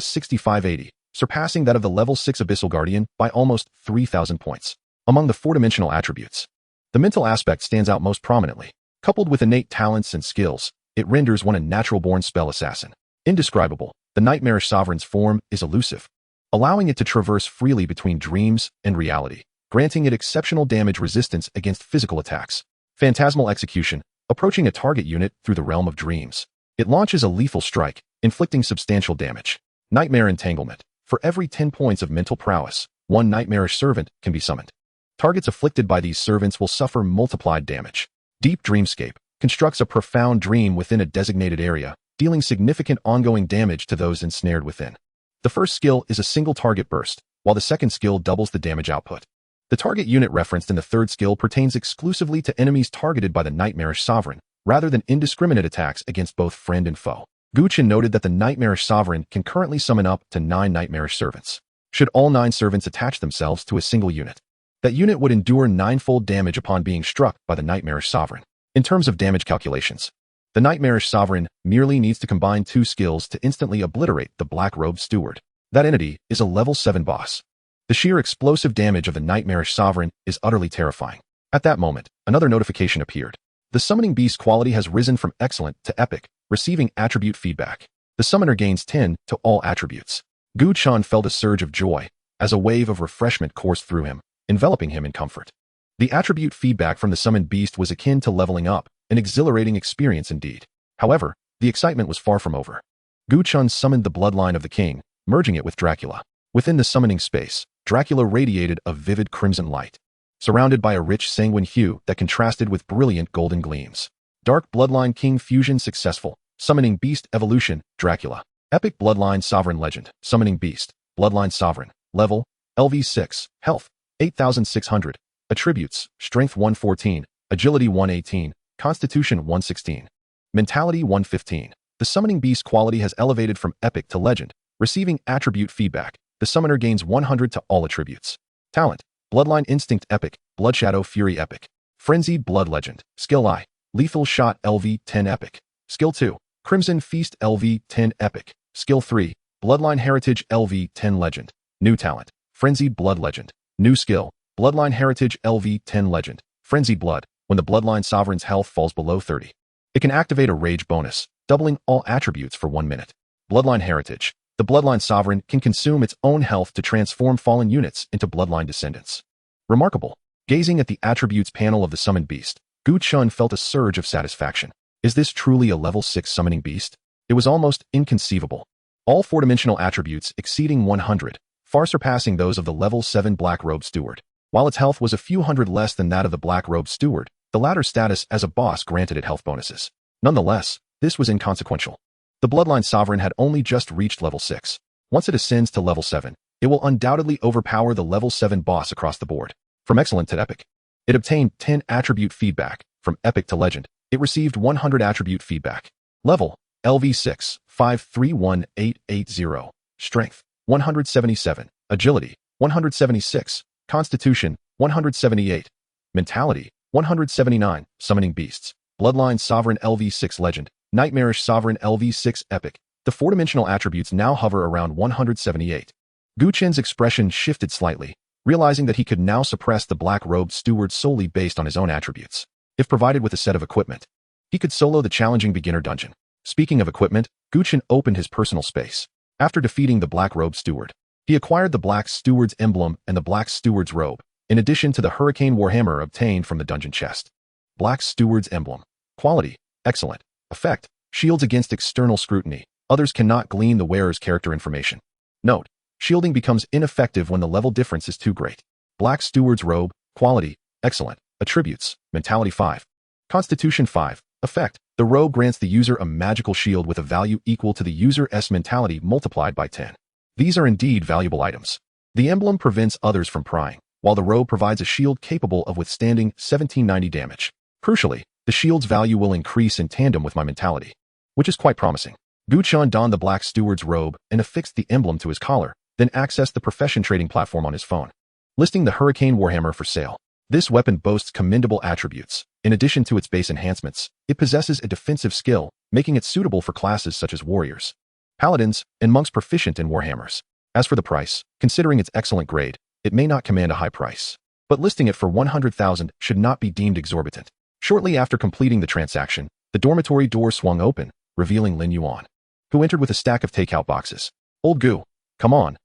6,580, surpassing that of the level 6 Abyssal Guardian by almost 3,000 points. Among the four-dimensional attributes, the mental aspect stands out most prominently. Coupled with innate talents and skills, it renders one a natural-born spell assassin. Indescribable, the Nightmarish Sovereign's form is elusive, allowing it to traverse freely between dreams and reality, granting it exceptional damage resistance against physical attacks. Phantasmal Execution, approaching a target unit through the realm of dreams. It launches a lethal strike, inflicting substantial damage. Nightmare Entanglement. For every 10 points of mental prowess, one Nightmarish Servant can be summoned. Targets afflicted by these servants will suffer multiplied damage. Deep Dreamscape constructs a profound dream within a designated area, dealing significant ongoing damage to those ensnared within. The first skill is a single target burst, while the second skill doubles the damage output. The target unit referenced in the third skill pertains exclusively to enemies targeted by the Nightmarish Sovereign, rather than indiscriminate attacks against both friend and foe. Gu Chen noted that the Nightmarish Sovereign can currently summon up to 9 Nightmarish Servants. Should all 9 servants attach themselves to a single unit, that unit would endure 9-fold damage upon being struck by the Nightmarish Sovereign. In terms of damage calculations, the Nightmarish Sovereign merely needs to combine 2 skills to instantly obliterate the Black-Robed Steward. That entity is a level 7 boss. The sheer explosive damage of the Nightmarish Sovereign is utterly terrifying. At that moment, another notification appeared. The Summoning Beast quality has risen from excellent to epic, receiving attribute feedback. The summoner gains 10 to all attributes. Gu Chen felt a surge of joy, as a wave of refreshment coursed through him, enveloping him in comfort. The attribute feedback from the summoned beast was akin to leveling up, an exhilarating experience indeed. However, the excitement was far from over. Gu Chen summoned the bloodline of the king, merging it with Dracula. Within the summoning space, Dracula radiated a vivid crimson light, surrounded by a rich sanguine hue that contrasted with brilliant golden gleams. Dark Bloodline King Fusion successful. Summoning Beast Evolution, Dracula. Epic Bloodline Sovereign Legend, Summoning Beast, Bloodline Sovereign. Level, LV6. Health, 8,600. Attributes, Strength 114, Agility 118, Constitution 116. Mentality 115. The Summoning Beast quality has elevated from Epic to Legend, receiving attribute feedback. The summoner gains 100 to all attributes. Talent, Bloodline Instinct Epic, Bloodshadow Fury Epic. Frenzied Blood Legend. Skill I, Lethal Shot LV10 Epic. Skill 2, Crimson Feast LV10 Epic. Skill 3, Bloodline Heritage LV10 Legend. New Talent, Frenzied Blood Legend. New Skill, Bloodline Heritage LV10 Legend. Frenzied Blood. When the Bloodline Sovereign's health falls below 30, it can activate a Rage bonus, doubling all attributes for 1 minute. Bloodline Heritage. The Bloodline Sovereign can consume its own health to transform fallen units into Bloodline descendants. Remarkable. Gazing at the attributes panel of the Summoned Beast, Gu Chen felt a surge of satisfaction. Is this truly a level 6 Summoning Beast? It was almost inconceivable. All 4-dimensional attributes exceeding 100, far surpassing those of the level 7 Black-Robed Steward. While its health was a few hundred less than that of the Black-Robed Steward, the latter's status as a boss granted it health bonuses. Nonetheless, this was inconsequential. The Bloodline Sovereign had only just reached level 6. Once it ascends to level 7, it will undoubtedly overpower the level 7 boss across the board. From excellent to epic, it obtained 10 attribute feedback. From epic to legend, it received 100 attribute feedback. Level, LV6, 531880. Strength, 177. Agility, 176. Constitution, 178. Mentality, 179. Summoning Beasts. Bloodline Sovereign LV6 Legend. Nightmarish Sovereign LV6 Epic. The 4-dimensional attributes now hover around 178. Gu Chen's expression shifted slightly, realizing that he could now suppress the Black-Robed Steward solely based on his own attributes. If provided with a set of equipment, he could solo the challenging beginner dungeon. Speaking of equipment, Gu Chen opened his personal space. After defeating the Black-Robed Steward, he acquired the Black Steward's emblem and the Black Steward's robe, in addition to the Hurricane Warhammer obtained from the dungeon chest. Black Steward's emblem. Quality, excellent. Effect, shields against external scrutiny. Others cannot glean the wearer's character information. Note, shielding becomes ineffective when the level difference is too great. Black Steward's robe. Quality, excellent. Attributes, Mentality 5. Constitution 5. Effect, the robe grants the user a magical shield with a value equal to the user's mentality multiplied by 10. These are indeed valuable items. The emblem prevents others from prying, while the robe provides a shield capable of withstanding 1790 damage. Crucially, the shield's value will increase in tandem with my mentality, which is quite promising. Gu Chen donned the black steward's robe and affixed the emblem to his collar, then accessed the profession trading platform on his phone, listing the Hurricane Warhammer for sale. This weapon boasts commendable attributes. In addition to its base enhancements, it possesses a defensive skill, making it suitable for classes such as warriors, paladins, and monks proficient in warhammers. As for the price, considering its excellent grade, it may not command a high price, but listing it for 100,000 should not be deemed exorbitant. Shortly after completing the transaction, the dormitory door swung open, revealing Lin Yuan, who entered with a stack of takeout boxes. Old Gu, come on,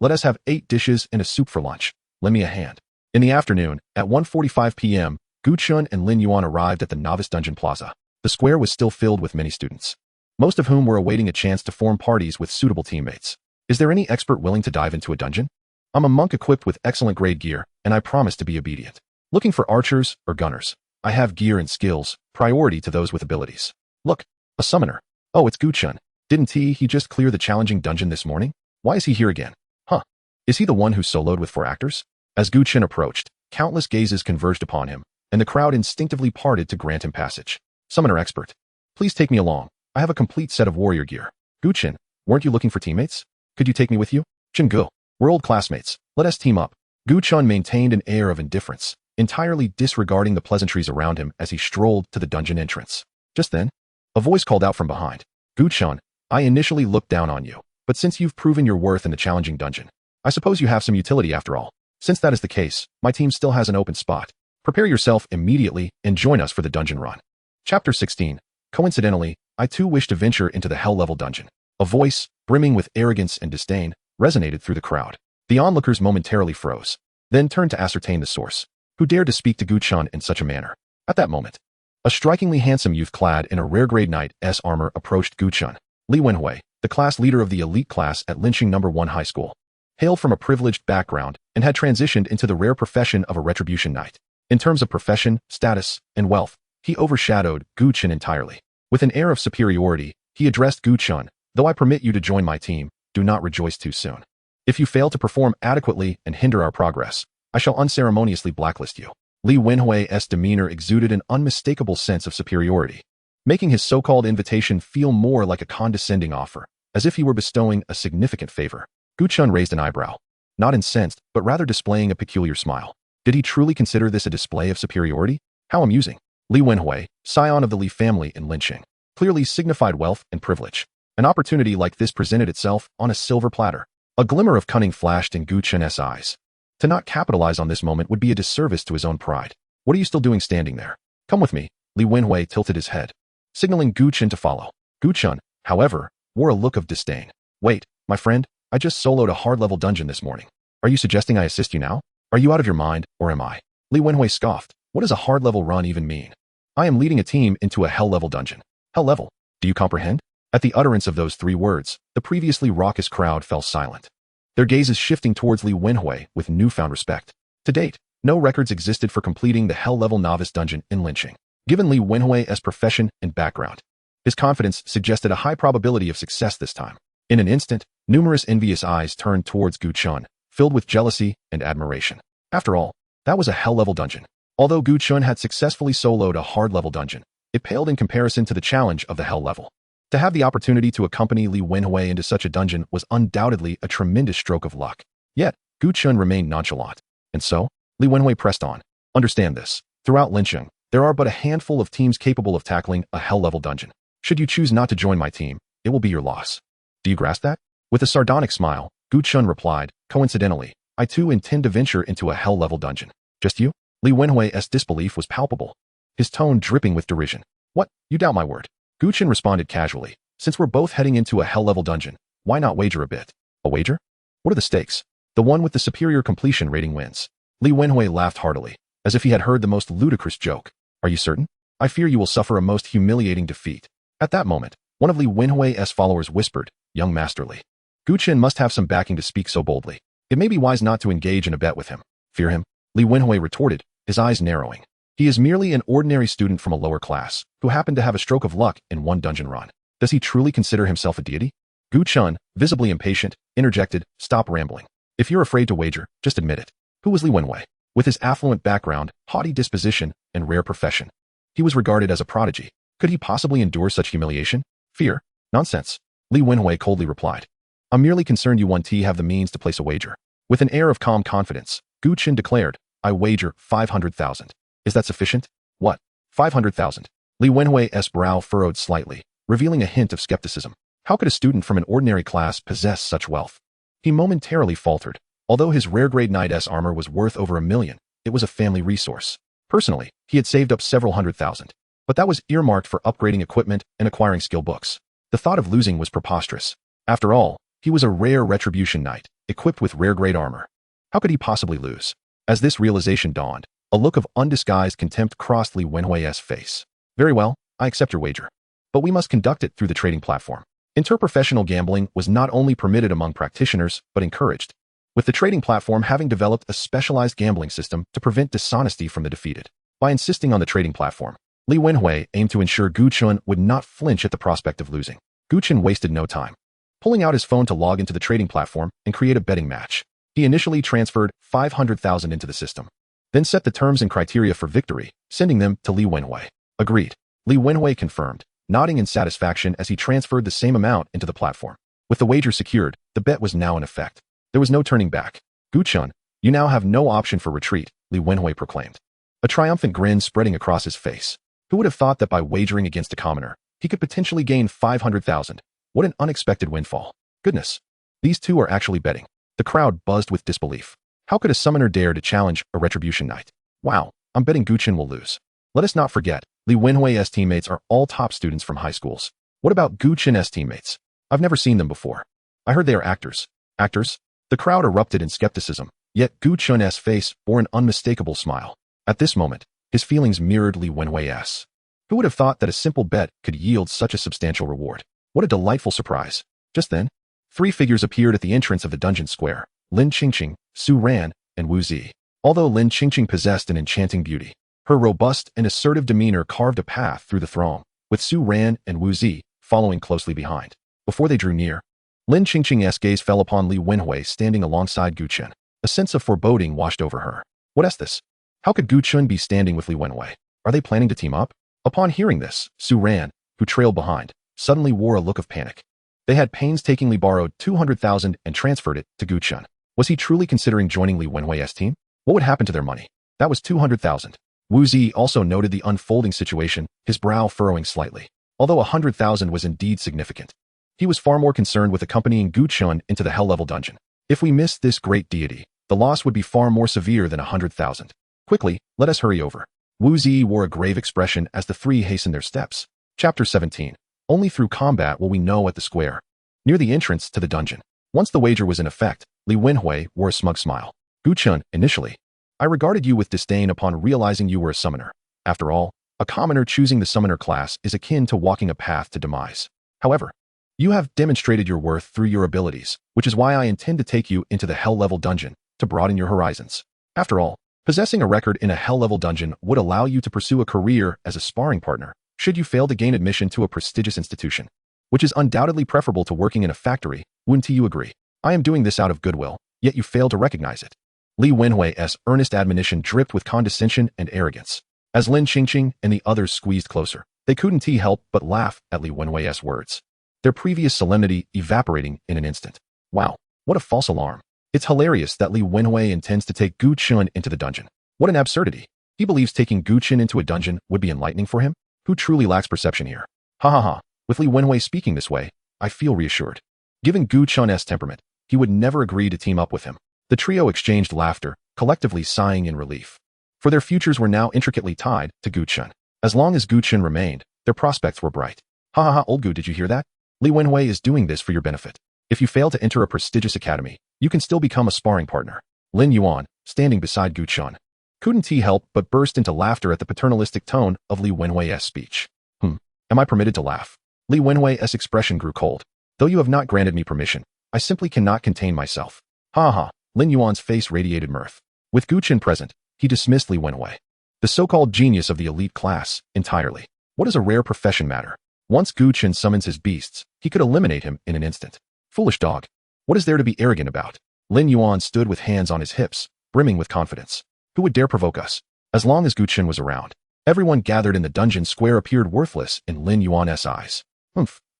let us have 8 dishes and a soup for lunch. Lend me a hand. In the afternoon, at 1:45 p.m., Gu Chen and Lin Yuan arrived at the Novice Dungeon Plaza. The square was still filled with many students, most of whom were awaiting a chance to form parties with suitable teammates. Is there any expert willing to dive into a dungeon? I'm a monk equipped with excellent grade gear, and I promise to be obedient. Looking for archers or gunners? I have gear and skills, priority to those with abilities. Look, a summoner. Oh, it's Gu Chen. Didn't he just clear the challenging dungeon this morning? Why is he here again? Huh. Is he the one who soloed with 4 actors? As Gu Chen approached, countless gazes converged upon him, and the crowd instinctively parted to grant him passage. Summoner expert. Please take me along. I have a complete set of warrior gear. Gu Chen, weren't you looking for teammates? Could you take me with you? Chen Gu. We're old classmates. Let us team up. Gu Chen maintained an air of indifference, entirely disregarding the pleasantries around him as he strolled to the dungeon entrance. Just then, a voice called out from behind. Gu Chen, I initially looked down on you, but since you've proven your worth in the challenging dungeon, I suppose you have some utility after all. Since that is the case, my team still has an open spot. Prepare yourself immediately and join us for the dungeon run. Chapter 16. Coincidentally, I too wish to venture into the hell-level dungeon. A voice, brimming with arrogance and disdain, resonated through the crowd. The onlookers momentarily froze, then turned to ascertain the source. Who dared to speak to Gu Chen in such a manner? At that moment, a strikingly handsome youth clad in a rare grade knight's armor approached Gu Chen. Li Wenhui, the class leader of the elite class at Linqing No. 1 High School, hailed from a privileged background and had transitioned into the rare profession of a retribution knight. In terms of profession, status, and wealth, he overshadowed Gu Chen entirely. With an air of superiority, he addressed Gu Chen, though I permit you to join my team, do not rejoice too soon. If you fail to perform adequately and hinder our progress, I shall unceremoniously blacklist you. Li Wenhui's demeanor exuded an unmistakable sense of superiority, making his so-called invitation feel more like a condescending offer, as if he were bestowing a significant favor. Gu Chen raised an eyebrow, not incensed, but rather displaying a peculiar smile. Did he truly consider this a display of superiority? How amusing. Li Wenhui, scion of the Li family in Linqing, clearly signified wealth and privilege. An opportunity like this presented itself on a silver platter. A glimmer of cunning flashed in Gu Chen's eyes. To not capitalize on this moment would be a disservice to his own pride. What are you still doing standing there? Come with me. Li Wenhui tilted his head, signaling Gu Chen to follow. Gu Chen, however, wore a look of disdain. Wait, my friend, I just soloed a hard-level dungeon this morning. Are you suggesting I assist you now? Are you out of your mind, or am I? Li Wenhui scoffed. What does a hard-level run even mean? I am leading a team into a hell-level dungeon. Hell-level? Do you comprehend? At the utterance of those 3 words, the previously raucous crowd fell silent, their gazes shifting towards Li Wenhui with newfound respect. To date, no records existed for completing the hell-level novice dungeon in Linqing. Given Li Wenhui's profession and background, his confidence suggested a high probability of success this time. In an instant, numerous envious eyes turned towards Gu Chen, filled with jealousy and admiration. After all, that was a hell-level dungeon. Although Gu Chen had successfully soloed a hard-level dungeon, it paled in comparison to the challenge of the hell level. To have the opportunity to accompany Li Wenhui into such a dungeon was undoubtedly a tremendous stroke of luck. Yet, Gu Chen remained nonchalant. And so, Li Wenhui pressed on. Understand this. Throughout Linqing, there are but a handful of teams capable of tackling a hell-level dungeon. Should you choose not to join my team, it will be your loss. Do you grasp that? With a sardonic smile, Gu Chen replied, coincidentally, I too intend to venture into a hell-level dungeon. Just you? Li Wenhui's disbelief was palpable, his tone dripping with derision. What? You doubt my word? Gu Chen responded casually. Since we're both heading into a hell-level dungeon, why not wager a bit? A wager? What are the stakes? The one with the superior completion rating wins. Li Wenhui laughed heartily, as if he had heard the most ludicrous joke. Are you certain? I fear you will suffer a most humiliating defeat. At that moment, one of Li Wenhui's followers whispered, Young Master Li. Gu Chen must have some backing to speak so boldly. It may be wise not to engage in a bet with him. Fear him? Li Wenhui retorted, his eyes narrowing. He is merely an ordinary student from a lower class, who happened to have a stroke of luck in one dungeon run. Does he truly consider himself a deity? Gu Chen, visibly impatient, interjected, Stop rambling. If you're afraid to wager, just admit it. Who was Li Wenwei? With his affluent background, haughty disposition, and rare profession, he was regarded as a prodigy. Could he possibly endure such humiliation? Fear? Nonsense. Li Wenwei coldly replied. I'm merely concerned you want to have the means to place a wager. With an air of calm confidence, Gu Chen declared, I wager 500,000. Is that sufficient? What? 500,000. Li Wenwei's brow furrowed slightly, revealing a hint of skepticism. How could a student from an ordinary class possess such wealth? He momentarily faltered. Although his rare-grade knight's armor was worth over $1 million, it was a family resource. Personally, he had saved up several hundred thousand. But that was earmarked for upgrading equipment and acquiring skill books. The thought of losing was preposterous. After all, he was a rare retribution knight, equipped with rare-grade armor. How could he possibly lose? As this realization dawned, a look of undisguised contempt crossed Li Wenwei's face. Very well, I accept your wager. But we must conduct it through the trading platform. Interprofessional gambling was not only permitted among practitioners, but encouraged, with the trading platform having developed a specialized gambling system to prevent dishonesty from the defeated. By insisting on the trading platform, Li Wenwei aimed to ensure Gu Chen would not flinch at the prospect of losing. Gu Chen wasted no time, pulling out his phone to log into the trading platform and create a betting match. He initially transferred 500,000 into the system, then set the terms and criteria for victory, sending them to Li Wenwei. Agreed. Li Wenwei confirmed, nodding in satisfaction as he transferred the same amount into the platform. With the wager secured, the bet was now in effect. There was no turning back. Gu Chen, you now have no option for retreat, Li Wenwei proclaimed, a triumphant grin spreading across his face. Who would have thought that by wagering against a commoner, he could potentially gain 500,000? What an unexpected windfall. Goodness. These two are actually betting. The crowd buzzed with disbelief. How could a summoner dare to challenge a retribution knight? Wow, I'm betting Gu Chen will lose. Let us not forget, Li Wenwei's teammates are all top students from high schools. What about Gu Chen's teammates? I've never seen them before. I heard they are actors. Actors? The crowd erupted in skepticism, yet Gu Chen's face bore an unmistakable smile. At this moment, his feelings mirrored Li Wenwei's. Who would have thought that a simple bet could yield such a substantial reward? What a delightful surprise. Just then, 3 figures appeared at the entrance of the dungeon square: Lin Qingqing, Su Ran, and Wu Zi. Although Lin Qingqing possessed an enchanting beauty, her robust and assertive demeanor carved a path through the throng, with Su Ran and Wu Zi following closely behind. Before they drew near, Lin Qingqing's gaze fell upon Li Wenwei standing alongside Gu Chen. A sense of foreboding washed over her. What is this? How could Gu Chen be standing with Li Wenwei? Are they planning to team up? Upon hearing this, Su Ran, who trailed behind, suddenly wore a look of panic. They had painstakingly borrowed 200,000 and transferred it to Gu Chen. Was he truly considering joining Li Wenwei's team? What would happen to their money? That was 200,000. Wu Zi also noted the unfolding situation, his brow furrowing slightly. Although 100,000 was indeed significant, he was far more concerned with accompanying Gu Chen into the hell-level dungeon. If we missed this great deity, the loss would be far more severe than 100,000. Quickly, let us hurry over. Wu Zi wore a grave expression as the 3 hastened their steps. Chapter 17. Only through combat will we know at the square. Near the entrance to the dungeon. Once the wager was in effect, Li Wenwei wore a smug smile. Gu Chen, initially, I regarded you with disdain upon realizing you were a summoner. After all, a commoner choosing the summoner class is akin to walking a path to demise. However, you have demonstrated your worth through your abilities, which is why I intend to take you into the hell-level dungeon to broaden your horizons. After all, possessing a record in a hell-level dungeon would allow you to pursue a career as a sparring partner, should you fail to gain admission to a prestigious institution, which is undoubtedly preferable to working in a factory. Wouldn't you agree? I am doing this out of goodwill, yet you fail to recognize it. Li Wenwei's earnest admonition dripped with condescension and arrogance. As Lin Qingqing and the others squeezed closer, they couldn't help but laugh at Li Wenwei's words, their previous solemnity evaporating in an instant. Wow, what a false alarm. It's hilarious that Li Wenwei intends to take Gu Chen into the dungeon. What an absurdity. He believes taking Gu Chen into a dungeon would be enlightening for him? Who truly lacks perception here? Ha ha ha. With Li Wenwei speaking this way, I feel reassured. Given Gu Chen's temperament, he would never agree to team up with him. The trio exchanged laughter, collectively sighing in relief. For their futures were now intricately tied to Gu Chen. As long as Gu Chen remained, their prospects were bright. Ha ha ha, old Gu, did you hear that? Li Wenwei is doing this for your benefit. If you fail to enter a prestigious academy, you can still become a sparring partner. Lin Yuan, standing beside Gu Chen, couldn't help but burst into laughter at the paternalistic tone of Li Wenwei's speech. Am I permitted to laugh? Li Wenwei's expression grew cold. Though you have not granted me permission, I simply cannot contain myself. Ha ha. Lin Yuan's face radiated mirth. With Gu Chen present, he dismissed Li Wenwei, the so-called genius of the elite class, entirely. What does a rare profession matter? Once Gu Chen summons his beasts, he could eliminate him in an instant. Foolish dog. What is there to be arrogant about? Lin Yuan stood with hands on his hips, brimming with confidence. Who would dare provoke us? As long as Gu Chen was around, everyone gathered in the dungeon square appeared worthless in Lin Yuan's eyes.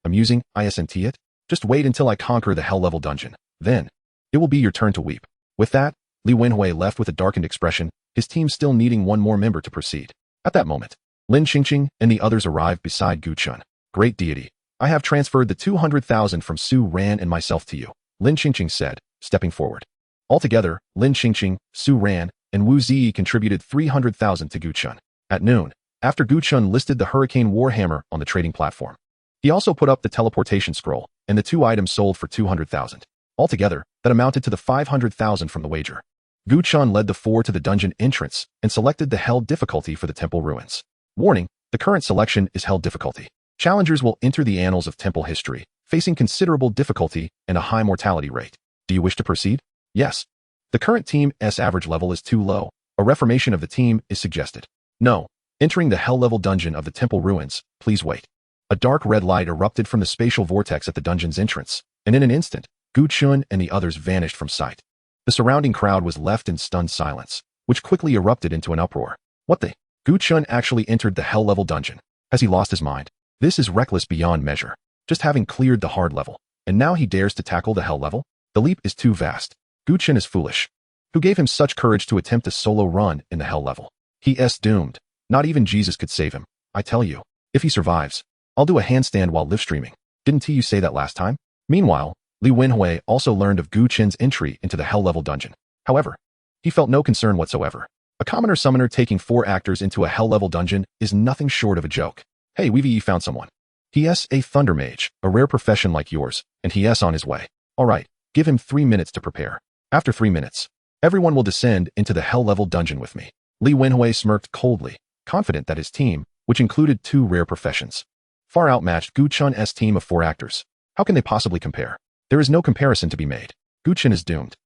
Amusing, isn't it? Just wait until I conquer the hell-level dungeon. Then, it will be your turn to weep. With that, Li Wenhui left with a darkened expression, his team still needing one more member to proceed. At that moment, Lin Qingqing and the others arrived beside Gu Chen. Great deity, I have transferred the 200,000 from Su Ran and myself to you, Lin Qingqing said, stepping forward. Altogether, Lin Qingqing, Su Ran, and Wu Ziyi contributed 300,000 to Gu Chen. At noon, after Gu Chen listed the Hurricane Warhammer on the trading platform, he also put up the teleportation scroll, and the two items sold for 200,000. Altogether, that amounted to the 500,000 from the wager. Gu Chen led the four to the dungeon entrance and selected the Hell difficulty for the temple ruins. Warning, the current selection is Hell difficulty. Challengers will enter the annals of temple history, facing considerable difficulty and a high mortality rate. Do you wish to proceed? Yes. The current team's average level is too low. A reformation of the team is suggested. No. Entering the Hell-level dungeon of the temple ruins, please wait. A dark red light erupted from the spatial vortex at the dungeon's entrance, and in an instant, Gu Chen and the others vanished from sight. The surrounding crowd was left in stunned silence, which quickly erupted into an uproar. What the? Gu Chen actually entered the Hell-level dungeon. Has he lost his mind? This is reckless beyond measure. Just having cleared the hard level, and now he dares to tackle the Hell level? The leap is too vast. Gu Chen is foolish. Who gave him such courage to attempt a solo run in the Hell level? He is doomed. Not even Jesus could save him. I tell you, if he survives, I'll do a handstand while live streaming. Didn't you say that last time? Meanwhile, Li Wenhui also learned of Gu Chen's entry into the Hell-level dungeon. However, he felt no concern whatsoever. A commoner summoner taking 4 actors into a Hell-level dungeon is nothing short of a joke. Hey, we've found someone. He is a Thunder Mage, a rare profession like yours, and he is on his way. Alright, give him 3 minutes to prepare. After 3 minutes, everyone will descend into the Hell-level dungeon with me. Li Wenhui smirked coldly, confident that his team, which included 2 rare professions, far outmatched Gu Chen's team of 4 actors. How can they possibly compare? There is no comparison to be made. Gu Chen is doomed.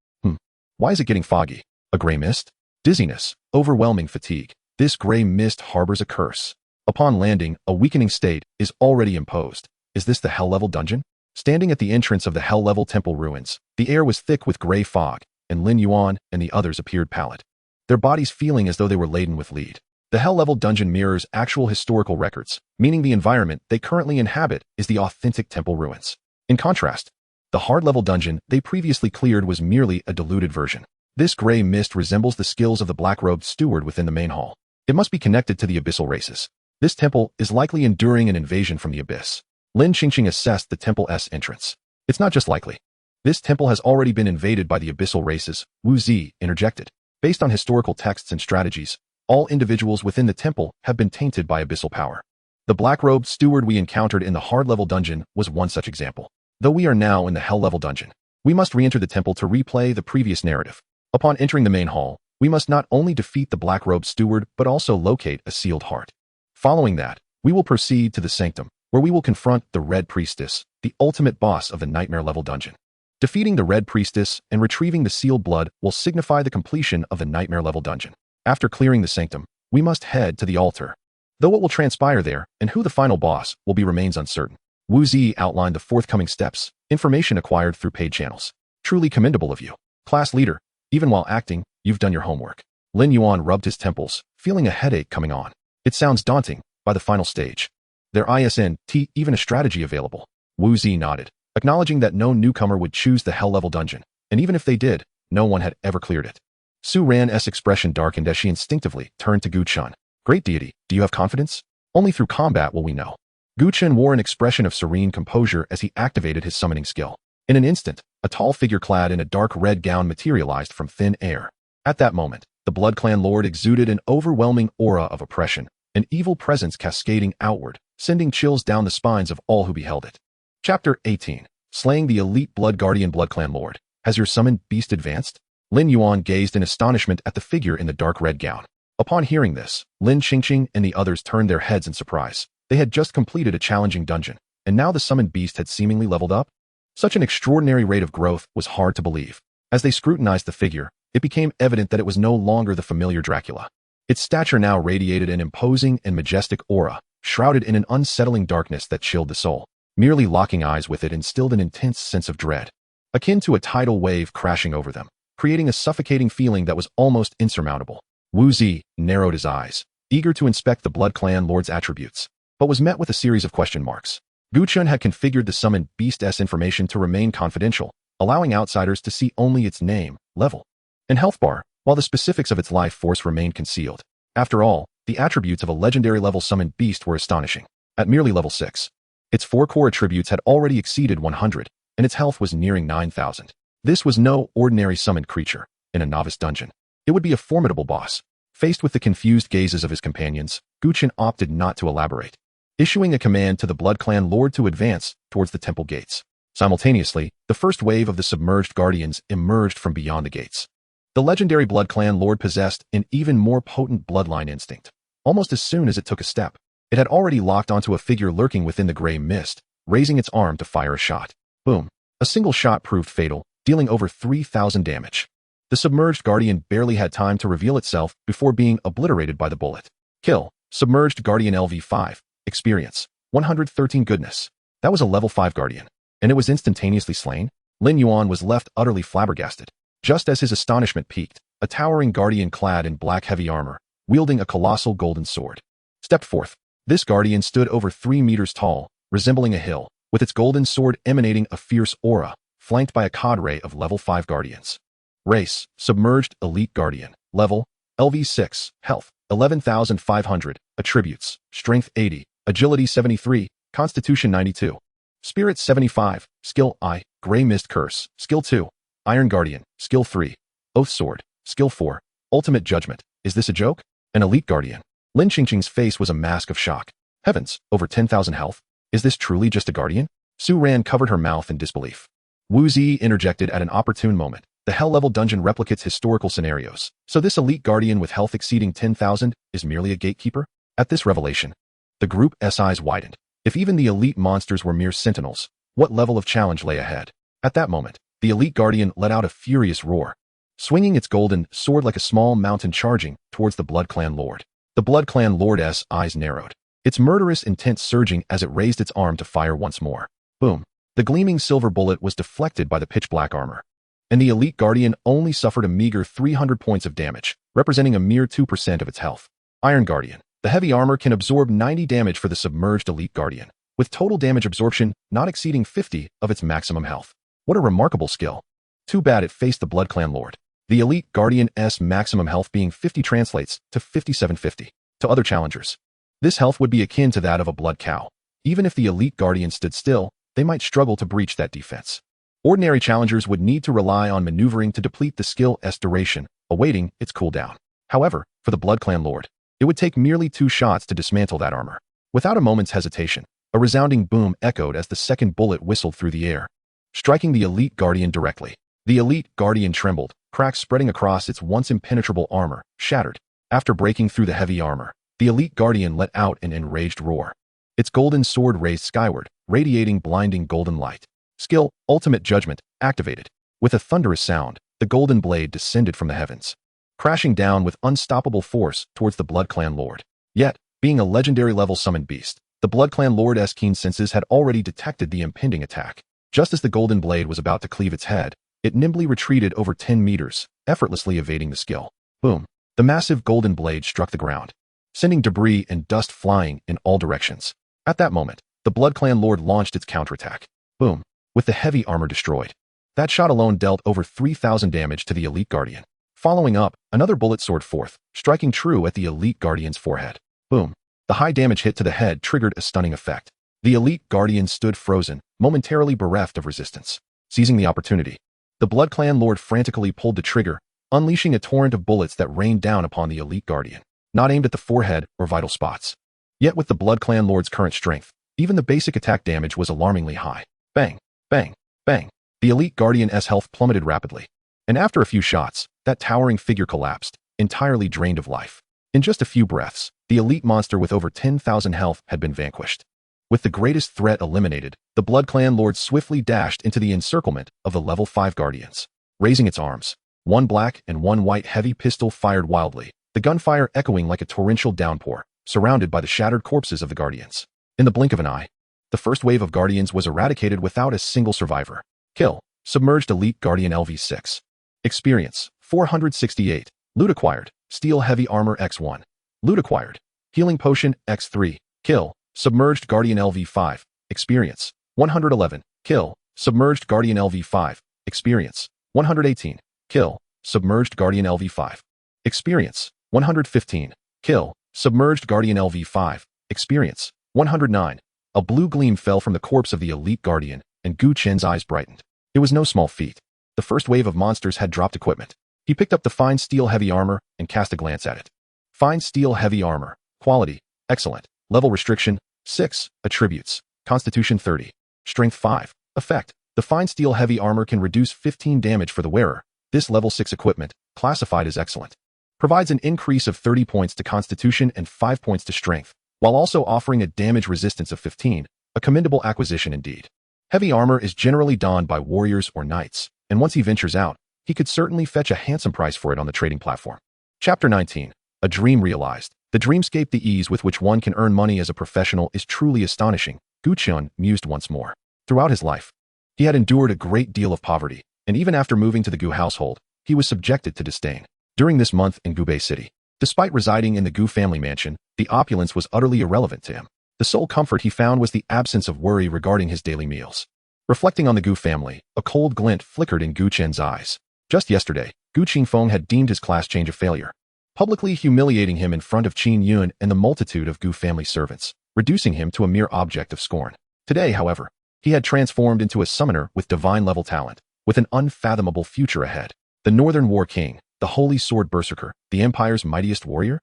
Why is it getting foggy? A gray mist? Dizziness, overwhelming fatigue. This gray mist harbors a curse. Upon landing, a weakening state is already imposed. Is this the Hell-level dungeon? Standing at the entrance of the Hell-level temple ruins, the air was thick with gray fog, and Lin Yuan and the others appeared pallid, their bodies feeling as though they were laden with lead. The Hell-level dungeon mirrors actual historical records, meaning the environment they currently inhabit is the authentic temple ruins. In contrast, the hard-level dungeon they previously cleared was merely a diluted version. This gray mist resembles the skills of the black-robed steward within the main hall. It must be connected to the abyssal races. This temple is likely enduring an invasion from the abyss. Lin Qingqing assessed the temple's entrance. It's not just likely. This temple has already been invaded by the abyssal races, Wu Zi interjected. Based on historical texts and strategies, all individuals within the temple have been tainted by abyssal power. The black-robed steward we encountered in the hard-level dungeon was one such example. Though we are now in the Hell-level dungeon, we must re-enter the temple to replay the previous narrative. Upon entering the main hall, we must not only defeat the black-robed steward but also locate a sealed heart. Following that, we will proceed to the sanctum, where we will confront the Red Priestess, the ultimate boss of the nightmare-level dungeon. Defeating the Red Priestess and retrieving the sealed blood will signify the completion of the nightmare-level dungeon. After clearing the sanctum, we must head to the altar. Though what will transpire there and who the final boss will be remains uncertain. Wu Zi outlined the forthcoming steps, information acquired through paid channels. Truly commendable of you. Class leader, even while acting, you've done your homework. Lin Yuan rubbed his temples, feeling a headache coming on. It sounds daunting, by the final stage. There isn't even a strategy available. Wu Zi nodded, acknowledging that no newcomer would choose the Hell-level dungeon, and even if they did, no one had ever cleared it. Su Ran's expression darkened as she instinctively turned to Gu Chen. Great deity, do you have confidence? Only through combat will we know. Gu Chen wore an expression of serene composure as he activated his summoning skill. In an instant, a tall figure clad in a dark red gown materialized from thin air. At that moment, the Blood Clan Lord exuded an overwhelming aura of oppression, an evil presence cascading outward, sending chills down the spines of all who beheld it. Chapter 18. Slaying the elite Blood Guardian Blood Clan Lord. Has your summoned beast advanced? Lin Yuan gazed in astonishment at the figure in the dark red gown. Upon hearing this, Lin Qingqing and the others turned their heads in surprise. They had just completed a challenging dungeon, and now the summoned beast had seemingly leveled up? Such an extraordinary rate of growth was hard to believe. As they scrutinized the figure, it became evident that it was no longer the familiar Dracula. Its stature now radiated an imposing and majestic aura, shrouded in an unsettling darkness that chilled the soul. Merely locking eyes with it instilled an intense sense of dread. akin to a tidal wave crashing over them, creating a suffocating feeling that was almost insurmountable. Wu Zi narrowed his eyes, eager to inspect the Blood Clan Lord's attributes, but was met with a series of question marks. Gu Chen had configured the summoned beast's information to remain confidential, allowing outsiders to see only its name, level, and health bar, while the specifics of its life force remained concealed. After all, the attributes of a legendary level summoned beast were astonishing. At merely level 6, its 4 core attributes had already exceeded 100, and its health was nearing 9,000. This was no ordinary summoned creature in a novice dungeon. It would be a formidable boss. Faced with the confused gazes of his companions, Gu Chen opted not to elaborate, issuing a command to the Blood Clan Lord to advance towards the temple gates. Simultaneously, the first wave of the submerged guardians emerged from beyond the gates. The legendary Blood Clan Lord possessed an even more potent bloodline instinct. Almost as soon as it took a step, it had already locked onto a figure lurking within the gray mist, raising its arm to fire a shot. Boom. A single shot proved fatal, dealing over 3,000 damage. The submerged guardian barely had time to reveal itself before being obliterated by the bullet. Kill. Submerged Guardian LV5. Experience. 113 goodness. That was a level 5 guardian, and it was instantaneously slain. Lin Yuan was left utterly flabbergasted. Just as his astonishment peaked, a towering guardian clad in black heavy armor, wielding a colossal golden sword, stepped forth. This guardian stood over 3 meters tall, resembling a hill, with its golden sword emanating a fierce aura, flanked by a cadre of level 5 guardians. Race, Submerged Elite Guardian. Level, LV6. Health, 11,500. Attributes, Strength 80, Agility 73, Constitution 92. Spirit 75, Skill I, Grey Mist Curse, Skill 2. Iron Guardian, Skill 3. Oath Sword, Skill 4. Ultimate Judgment. Is this a joke? An Elite Guardian. Lin Qingqing's face was a mask of shock. Heavens, over 10,000 health? Is this truly just a guardian? Su Ran covered her mouth in disbelief. Wu Zi interjected at an opportune moment. The hell-level dungeon replicates historical scenarios, so this elite guardian with health exceeding 10,000 is merely a gatekeeper? At this revelation, the group's eyes widened. If even the elite monsters were mere sentinels, what level of challenge lay ahead? At that moment, the elite guardian let out a furious roar, swinging its golden sword like a small mountain charging towards the Blood Clan Lord. The Blood Clan Lord's eyes narrowed, its murderous intent surging as it raised its arm to fire once more. Boom. The gleaming silver bullet was deflected by the pitch-black armor, and the elite guardian only suffered a meager 300 points of damage, representing a mere 2% of its health. Iron Guardian. The heavy armor can absorb 90 damage for the submerged elite guardian, with total damage absorption not exceeding 50 of its maximum health. What a remarkable skill. Too bad it faced the Blood Clan Lord. The elite guardian's maximum health being 50 translates to 5750. To other challengers, this health would be akin to that of a blood cow. Even if the elite guardian stood still, they might struggle to breach that defense. Ordinary challengers would need to rely on maneuvering to deplete the skill's duration, awaiting its cooldown. However, for the Blood Clan Lord, it would take merely 2 shots to dismantle that armor. Without a moment's hesitation, a resounding boom echoed as the second bullet whistled through the air, striking the elite guardian directly. The elite guardian trembled, cracks spreading across its once impenetrable armor, shattered. After breaking through the heavy armor, the elite guardian let out an enraged roar. Its golden sword raised skyward, radiating blinding golden light. Skill, Ultimate Judgment, activated. With a thunderous sound, the golden blade descended from the heavens, crashing down with unstoppable force towards the Blood Clan Lord. Yet, being a legendary level summoned beast, the Blood Clan Lord's keen senses had already detected the impending attack. Just as the golden blade was about to cleave its head, it nimbly retreated over 10 meters, effortlessly evading the skill. Boom. The massive golden blade struck the ground, sending debris and dust flying in all directions. At that moment, the Blood Clan Lord launched its counterattack. Boom. With the heavy armor destroyed, that shot alone dealt over 3,000 damage to the elite guardian. Following up, another bullet soared forth, striking true at the elite guardian's forehead. Boom. The high damage hit to the head triggered a stunning effect. The elite guardian stood frozen, momentarily bereft of resistance. Seizing the opportunity, the Blood Clan Lord frantically pulled the trigger, unleashing a torrent of bullets that rained down upon the elite guardian, not aimed at the forehead or vital spots. Yet with the Blood Clan Lord's current strength, even the basic attack damage was alarmingly high. Bang, bang, bang. The elite guardian's health plummeted rapidly, and after a few shots, that towering figure collapsed, entirely drained of life. In just a few breaths, the elite monster with over 10,000 health had been vanquished. With the greatest threat eliminated, the Blood Clan Lord swiftly dashed into the encirclement of the level 5 guardians. Raising its arms, one black and one white heavy pistol fired wildly, the gunfire echoing like a torrential downpour, surrounded by the shattered corpses of the guardians. In the blink of an eye, the first wave of guardians was eradicated without a single survivor. Kill. Submerged Elite Guardian LV6. Experience, 468. Loot acquired, Steel Heavy Armor X1. Loot acquired, Healing Potion X3. Kill, Submerged Guardian LV5. Experience, 111. Kill, Submerged Guardian LV5. Experience, 118. Kill, Submerged Guardian LV5. Experience, 115. Kill, Submerged Guardian LV5. Experience, 109. A blue gleam fell from the corpse of the Elite Guardian, and Gu Chen's eyes brightened. It was no small feat. The first wave of monsters had dropped equipment. He picked up the fine steel heavy armor and cast a glance at it. Fine steel heavy armor. Quality, excellent. Level restriction, 6. Attributes, Constitution 30. Strength 5. Effect, the fine steel heavy armor can reduce 15 damage for the wearer. This level 6 equipment, classified as excellent, provides an increase of 30 points to Constitution and 5 points to Strength, while also offering a damage resistance of 15, a commendable acquisition indeed. Heavy armor is generally donned by warriors or knights, and once he ventures out, he could certainly fetch a handsome price for it on the trading platform. Chapter 19. A Dream Realized. The dreamscape. The ease with which one can earn money as a professional is truly astonishing, Gu Chen mused once more. Throughout his life, he had endured a great deal of poverty, and even after moving to the Gu household, he was subjected to disdain. During this month in Gubei City, despite residing in the Gu family mansion, the opulence was utterly irrelevant to him. The sole comfort he found was the absence of worry regarding his daily meals. Reflecting on the Gu family, a cold glint flickered in Gu Chen's eyes. Just yesterday, Gu Qingfeng had deemed his class change a failure, publicly humiliating him in front of Qin Yun and the multitude of Gu family servants, reducing him to a mere object of scorn. Today, however, he had transformed into a summoner with divine-level talent, with an unfathomable future ahead. The Northern War King, the Holy Sword Berserker, the Empire's mightiest warrior?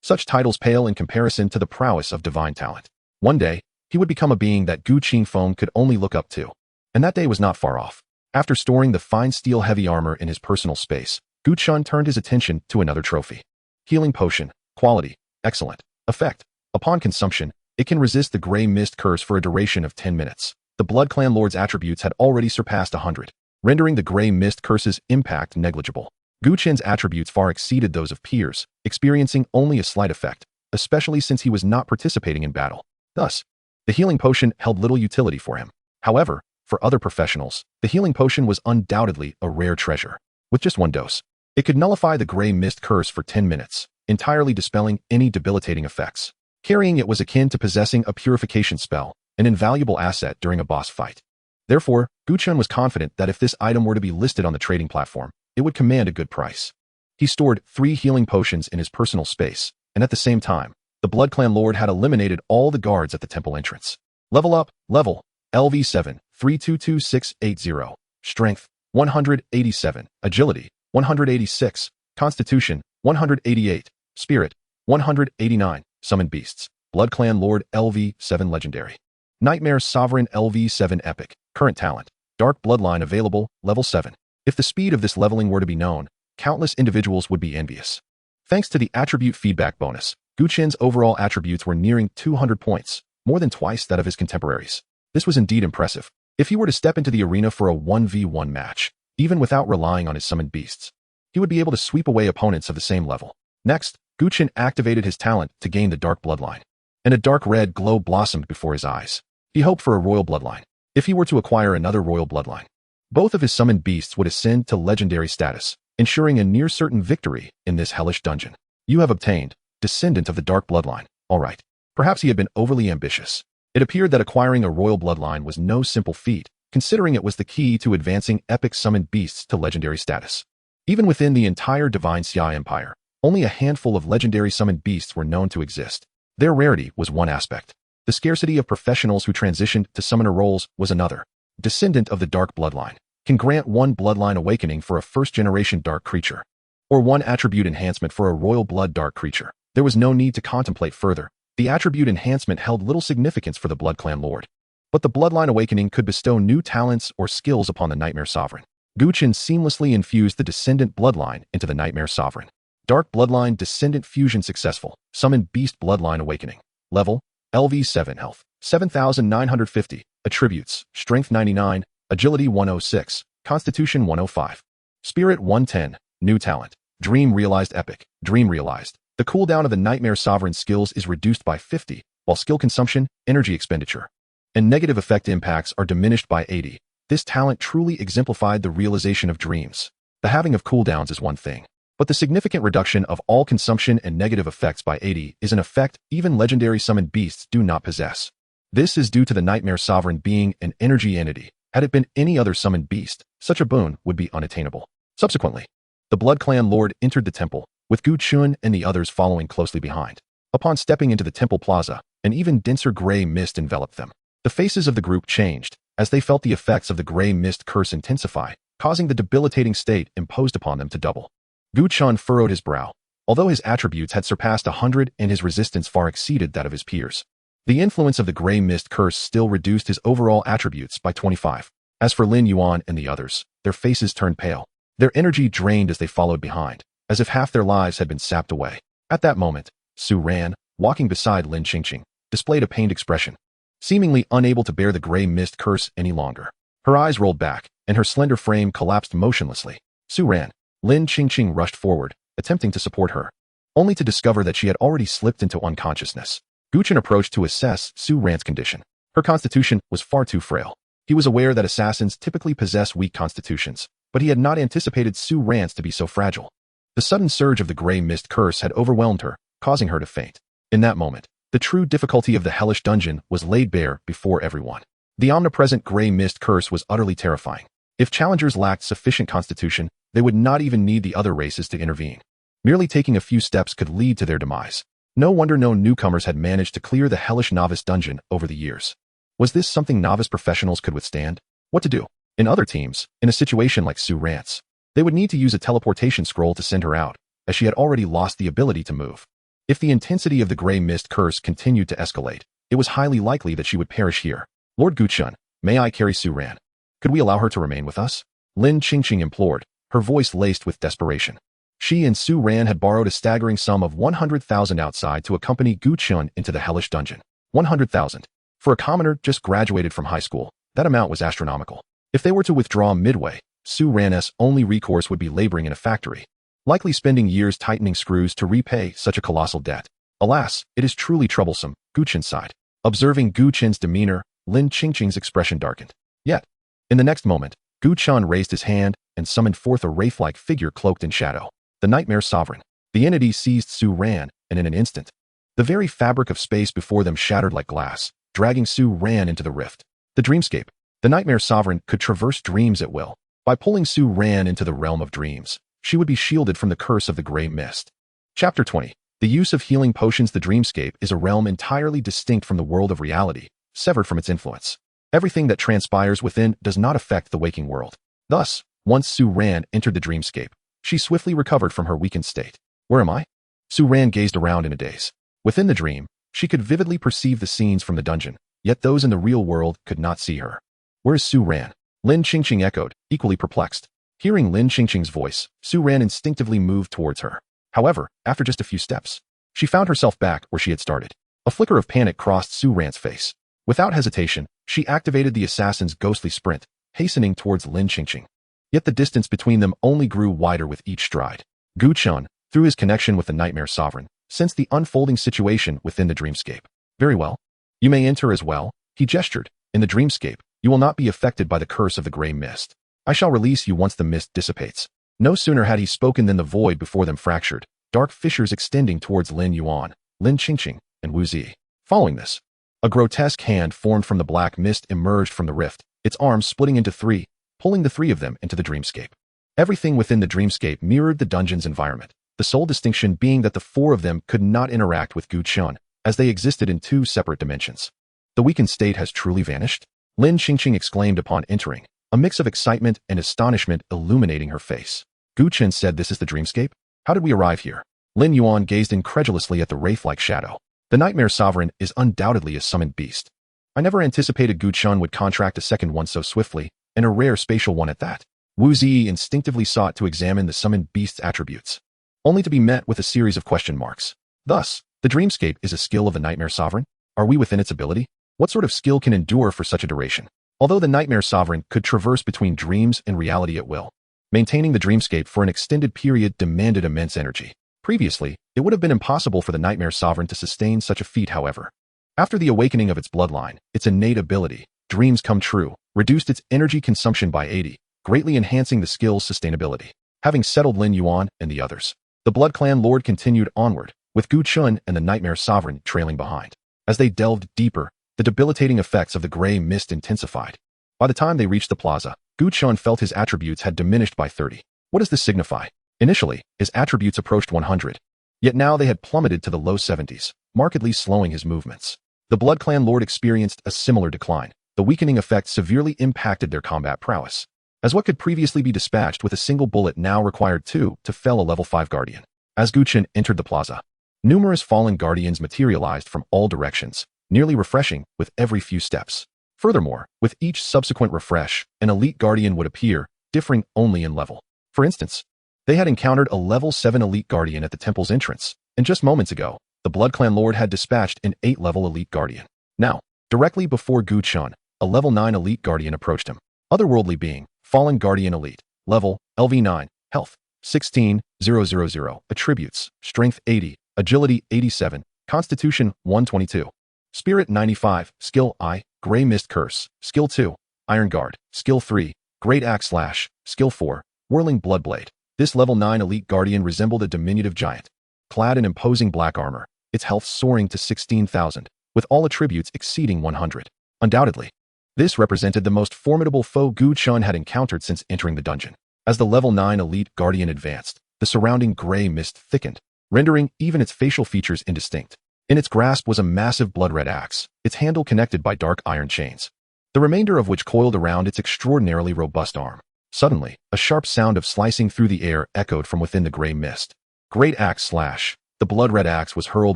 Such titles pale in comparison to the prowess of divine talent. One day, he would become a being that Gu Qingfeng could only look up to. And that day was not far off. After storing the fine steel heavy armor in his personal space, Gu Chen turned his attention to another trophy. Healing Potion. Quality, excellent. Effect, upon consumption, it can resist the gray mist curse for a duration of 10 minutes. The Blood Clan Lord's attributes had already surpassed 100, rendering the gray mist curse's impact negligible. Gu Chen's attributes far exceeded those of peers, experiencing only a slight effect, especially since he was not participating in battle. Thus, the healing potion held little utility for him. However, for other professionals, the healing potion was undoubtedly a rare treasure. With just one dose, it could nullify the gray mist curse for 10 minutes, entirely dispelling any debilitating effects. Carrying it was akin to possessing a purification spell, an invaluable asset during a boss fight. Therefore, Gu Chen was confident that if this item were to be listed on the trading platform, it would command a good price. He stored 3 healing potions in his personal space, and at the same time, the Blood Clan Lord had eliminated all the guards at the temple entrance. Level up, level, LV7, 322680, Strength, 187, Agility, 186, Constitution, 188, Spirit, 189, Summon Beasts, Blood Clan Lord LV7 Legendary. Nightmare Sovereign LV7 Epic, Current Talent, Dark Bloodline available, Level 7. If the speed of this leveling were to be known, countless individuals would be envious. Thanks to the attribute feedback bonus, Gu Chen's overall attributes were nearing 200 points, more than twice that of his contemporaries. This was indeed impressive. If he were to step into the arena for a 1v1 match, even without relying on his summoned beasts, he would be able to sweep away opponents of the same level. Next, Gu Chen activated his talent to gain the Dark Bloodline, and a dark red glow blossomed before his eyes. He hoped for a royal bloodline. If he were to acquire another royal bloodline, both of his summoned beasts would ascend to legendary status, ensuring a near-certain victory in this hellish dungeon. You have obtained, Descendant of the Dark Bloodline. All right. Perhaps he had been overly ambitious. It appeared that acquiring a royal bloodline was no simple feat, considering it was the key to advancing epic summoned beasts to legendary status. Even within the entire Divine Xia Empire, only a handful of legendary summoned beasts were known to exist. Their rarity was one aspect. The scarcity of professionals who transitioned to summoner roles was another. Descendant of the Dark Bloodline can grant 1 bloodline awakening for a first-generation dark creature, or 1 attribute enhancement for a royal blood dark creature. There was no need to contemplate further. The attribute enhancement held little significance for the Blood Clan Lord, but the bloodline awakening could bestow new talents or skills upon the Nightmare Sovereign. Gu Chen seamlessly infused the Descendant bloodline into the Nightmare Sovereign. Dark Bloodline Descendant fusion successful. Summon Beast Bloodline Awakening. Level, LV7 Health, 7,950. Attributes, Strength 99, Agility 106, Constitution 105. Spirit 110, New Talent. Dream Realized Epic. Dream Realized. The cooldown of the Nightmare Sovereign skills is reduced by 50, while skill consumption, energy expenditure, and negative effect impacts are diminished by 80. This talent truly exemplified the realization of dreams. The having of cooldowns is one thing, but the significant reduction of all consumption and negative effects by 80 is an effect even legendary summoned beasts do not possess. This is due to the Nightmare Sovereign being an energy entity. Had it been any other summoned beast, such a boon would be unattainable. Subsequently, the Blood Clan Lord entered the temple, with Gu Chen and the others following closely behind. Upon stepping into the temple plaza, an even denser gray mist enveloped them. The faces of the group changed, as they felt the effects of the gray mist curse intensify, causing the debilitating state imposed upon them to double. Gu Chen furrowed his brow. Although his attributes had surpassed 100 and his resistance far exceeded that of his peers, the influence of the gray mist curse still reduced his overall attributes by 25. As for Lin Yuan and the others, their faces turned pale. Their energy drained as they followed behind, as if half their lives had been sapped away. At that moment, Su Ran, walking beside Lin Qingqing, displayed a pained expression, seemingly unable to bear the gray mist curse any longer. Her eyes rolled back, and her slender frame collapsed motionlessly. Su Ran. Lin Qingqing rushed forward, attempting to support her, only to discover that she had already slipped into unconsciousness. Gu Chen approached to assess Su Ran's condition. Her constitution was far too frail. He was aware that assassins typically possess weak constitutions, but he had not anticipated Su Ran's to be so fragile. The sudden surge of the gray mist curse had overwhelmed her, causing her to faint. In that moment, the true difficulty of the hellish dungeon was laid bare before everyone. The omnipresent gray mist curse was utterly terrifying. If challengers lacked sufficient constitution, they would not even need the other races to intervene. Merely taking a few steps could lead to their demise. No wonder no newcomers had managed to clear the hellish novice dungeon over the years. Was this something novice professionals could withstand? What to do? In other teams, in a situation like Su Ran's, they would need to use a teleportation scroll to send her out, as she had already lost the ability to move. If the intensity of the gray mist curse continued to escalate, it was highly likely that she would perish here. Lord Gu Chen, may I carry Su Ran? Could we allow her to remain with us? Lin Qingqing implored, her voice laced with desperation. She and Su Ran had borrowed a staggering sum of 100,000 outside to accompany Gu Chen into the hellish dungeon. 100,000. For a commoner just graduated from high school, that amount was astronomical. If they were to withdraw midway, Su Ran's only recourse would be laboring in a factory, likely spending years tightening screws to repay such a colossal debt. Alas, it is truly troublesome, Gu Chen sighed. Observing Gu Chen's demeanor, Lin Qingqing's expression darkened. Yet, in the next moment, Gu Chen raised his hand and summoned forth a wraith-like figure cloaked in shadow. The Nightmare Sovereign. The entity seized Su Ran, and in an instant, the very fabric of space before them shattered like glass, dragging Su Ran into the rift. The dreamscape. The Nightmare Sovereign could traverse dreams at will. By pulling Su Ran into the realm of dreams, she would be shielded from the curse of the gray mist. Chapter 20. The use of healing potions. The dreamscape is a realm entirely distinct from the world of reality, severed from its influence. Everything that transpires within does not affect the waking world. Thus, once Su Ran entered the dreamscape, she swiftly recovered from her weakened state. Where am I? Su Ran gazed around in a daze. Within the dream, she could vividly perceive the scenes from the dungeon, yet those in the real world could not see her. Where is Su Ran? Lin Qingqing echoed, equally perplexed. Hearing Lin Qingqing's voice, Su Ran instinctively moved towards her. However, after just a few steps, she found herself back where she had started. A flicker of panic crossed Su Ran's face. Without hesitation, she activated the assassin's ghostly sprint, hastening towards Lin Qingqing. Yet the distance between them only grew wider with each stride. Gu Chen, through his connection with the Nightmare Sovereign, sensed the unfolding situation within the dreamscape. Very well. You may enter as well, he gestured. In the dreamscape, you will not be affected by the curse of the gray mist. I shall release you once the mist dissipates. No sooner had he spoken than the void before them fractured, dark fissures extending towards Lin Yuan, Lin Qingqing, and Wu Zi. Following this, a grotesque hand formed from the black mist emerged from the rift, its arms splitting into three, pulling the three of them into the dreamscape. Everything within the dreamscape mirrored the dungeon's environment, the sole distinction being that the four of them could not interact with Gu Chen, as they existed in two separate dimensions. The weakened state has truly vanished? Lin Qingqing exclaimed upon entering, a mix of excitement and astonishment illuminating her face. Gu Chen said, this is the dreamscape? How did we arrive here? Lin Yuan gazed incredulously at the wraith-like shadow. The Nightmare Sovereign is undoubtedly a summoned beast. I never anticipated Gu Chen would contract a second one so swiftly, and a rare spatial one at that. Wu Zi instinctively sought to examine the summoned beast's attributes, only to be met with a series of question marks. Thus, the dreamscape is a skill of the Nightmare Sovereign? Are we within its ability? What sort of skill can endure for such a duration? Although the Nightmare Sovereign could traverse between dreams and reality at will, maintaining the dreamscape for an extended period demanded immense energy. Previously, it would have been impossible for the Nightmare Sovereign to sustain such a feat. However, after the awakening of its bloodline, its innate ability, dreams come true, reduced its energy consumption by 80, greatly enhancing the skill's sustainability. Having settled Lin Yuan and the others, the Blood Clan Lord continued onward, with Gu Chen and the Nightmare Sovereign trailing behind. As they delved deeper, the debilitating effects of the gray mist intensified. By the time they reached the plaza, Gu Chen felt his attributes had diminished by 30. What does this signify? Initially, his attributes approached 100. Yet now they had plummeted to the low 70s, markedly slowing his movements. The Blood Clan Lord experienced a similar decline. The weakening effect severely impacted their combat prowess, as what could previously be dispatched with a single bullet now required 2 to fell a level 5 guardian. As Gu Chen entered the plaza, numerous fallen guardians materialized from all directions, nearly refreshing with every few steps. Furthermore, with each subsequent refresh, an elite guardian would appear, differing only in level. For instance, they had encountered a level 7 elite guardian at the temple's entrance, and just moments ago, the Blood Clan Lord had dispatched an 8-level elite guardian. Now, directly before Gu Chen, a level 9 elite guardian approached him. Otherworldly being, fallen guardian elite, level, LV9, health, 16,000, attributes, strength 80, agility 87, constitution 122, spirit 95, skill I, gray mist curse, skill 2, iron guard, skill 3, great axe slash, skill 4, whirling bloodblade. This level 9 elite guardian resembled a diminutive giant, clad in imposing black armor, its health soaring to 16,000, with all attributes exceeding 100. Undoubtedly, this represented the most formidable foe Gu Chen had encountered since entering the dungeon. As the level 9 elite guardian advanced, the surrounding gray mist thickened, rendering even its facial features indistinct. In its grasp was a massive blood-red axe, its handle connected by dark iron chains, the remainder of which coiled around its extraordinarily robust arm. Suddenly, a sharp sound of slicing through the air echoed from within the gray mist. Great axe slash. The blood-red axe was hurled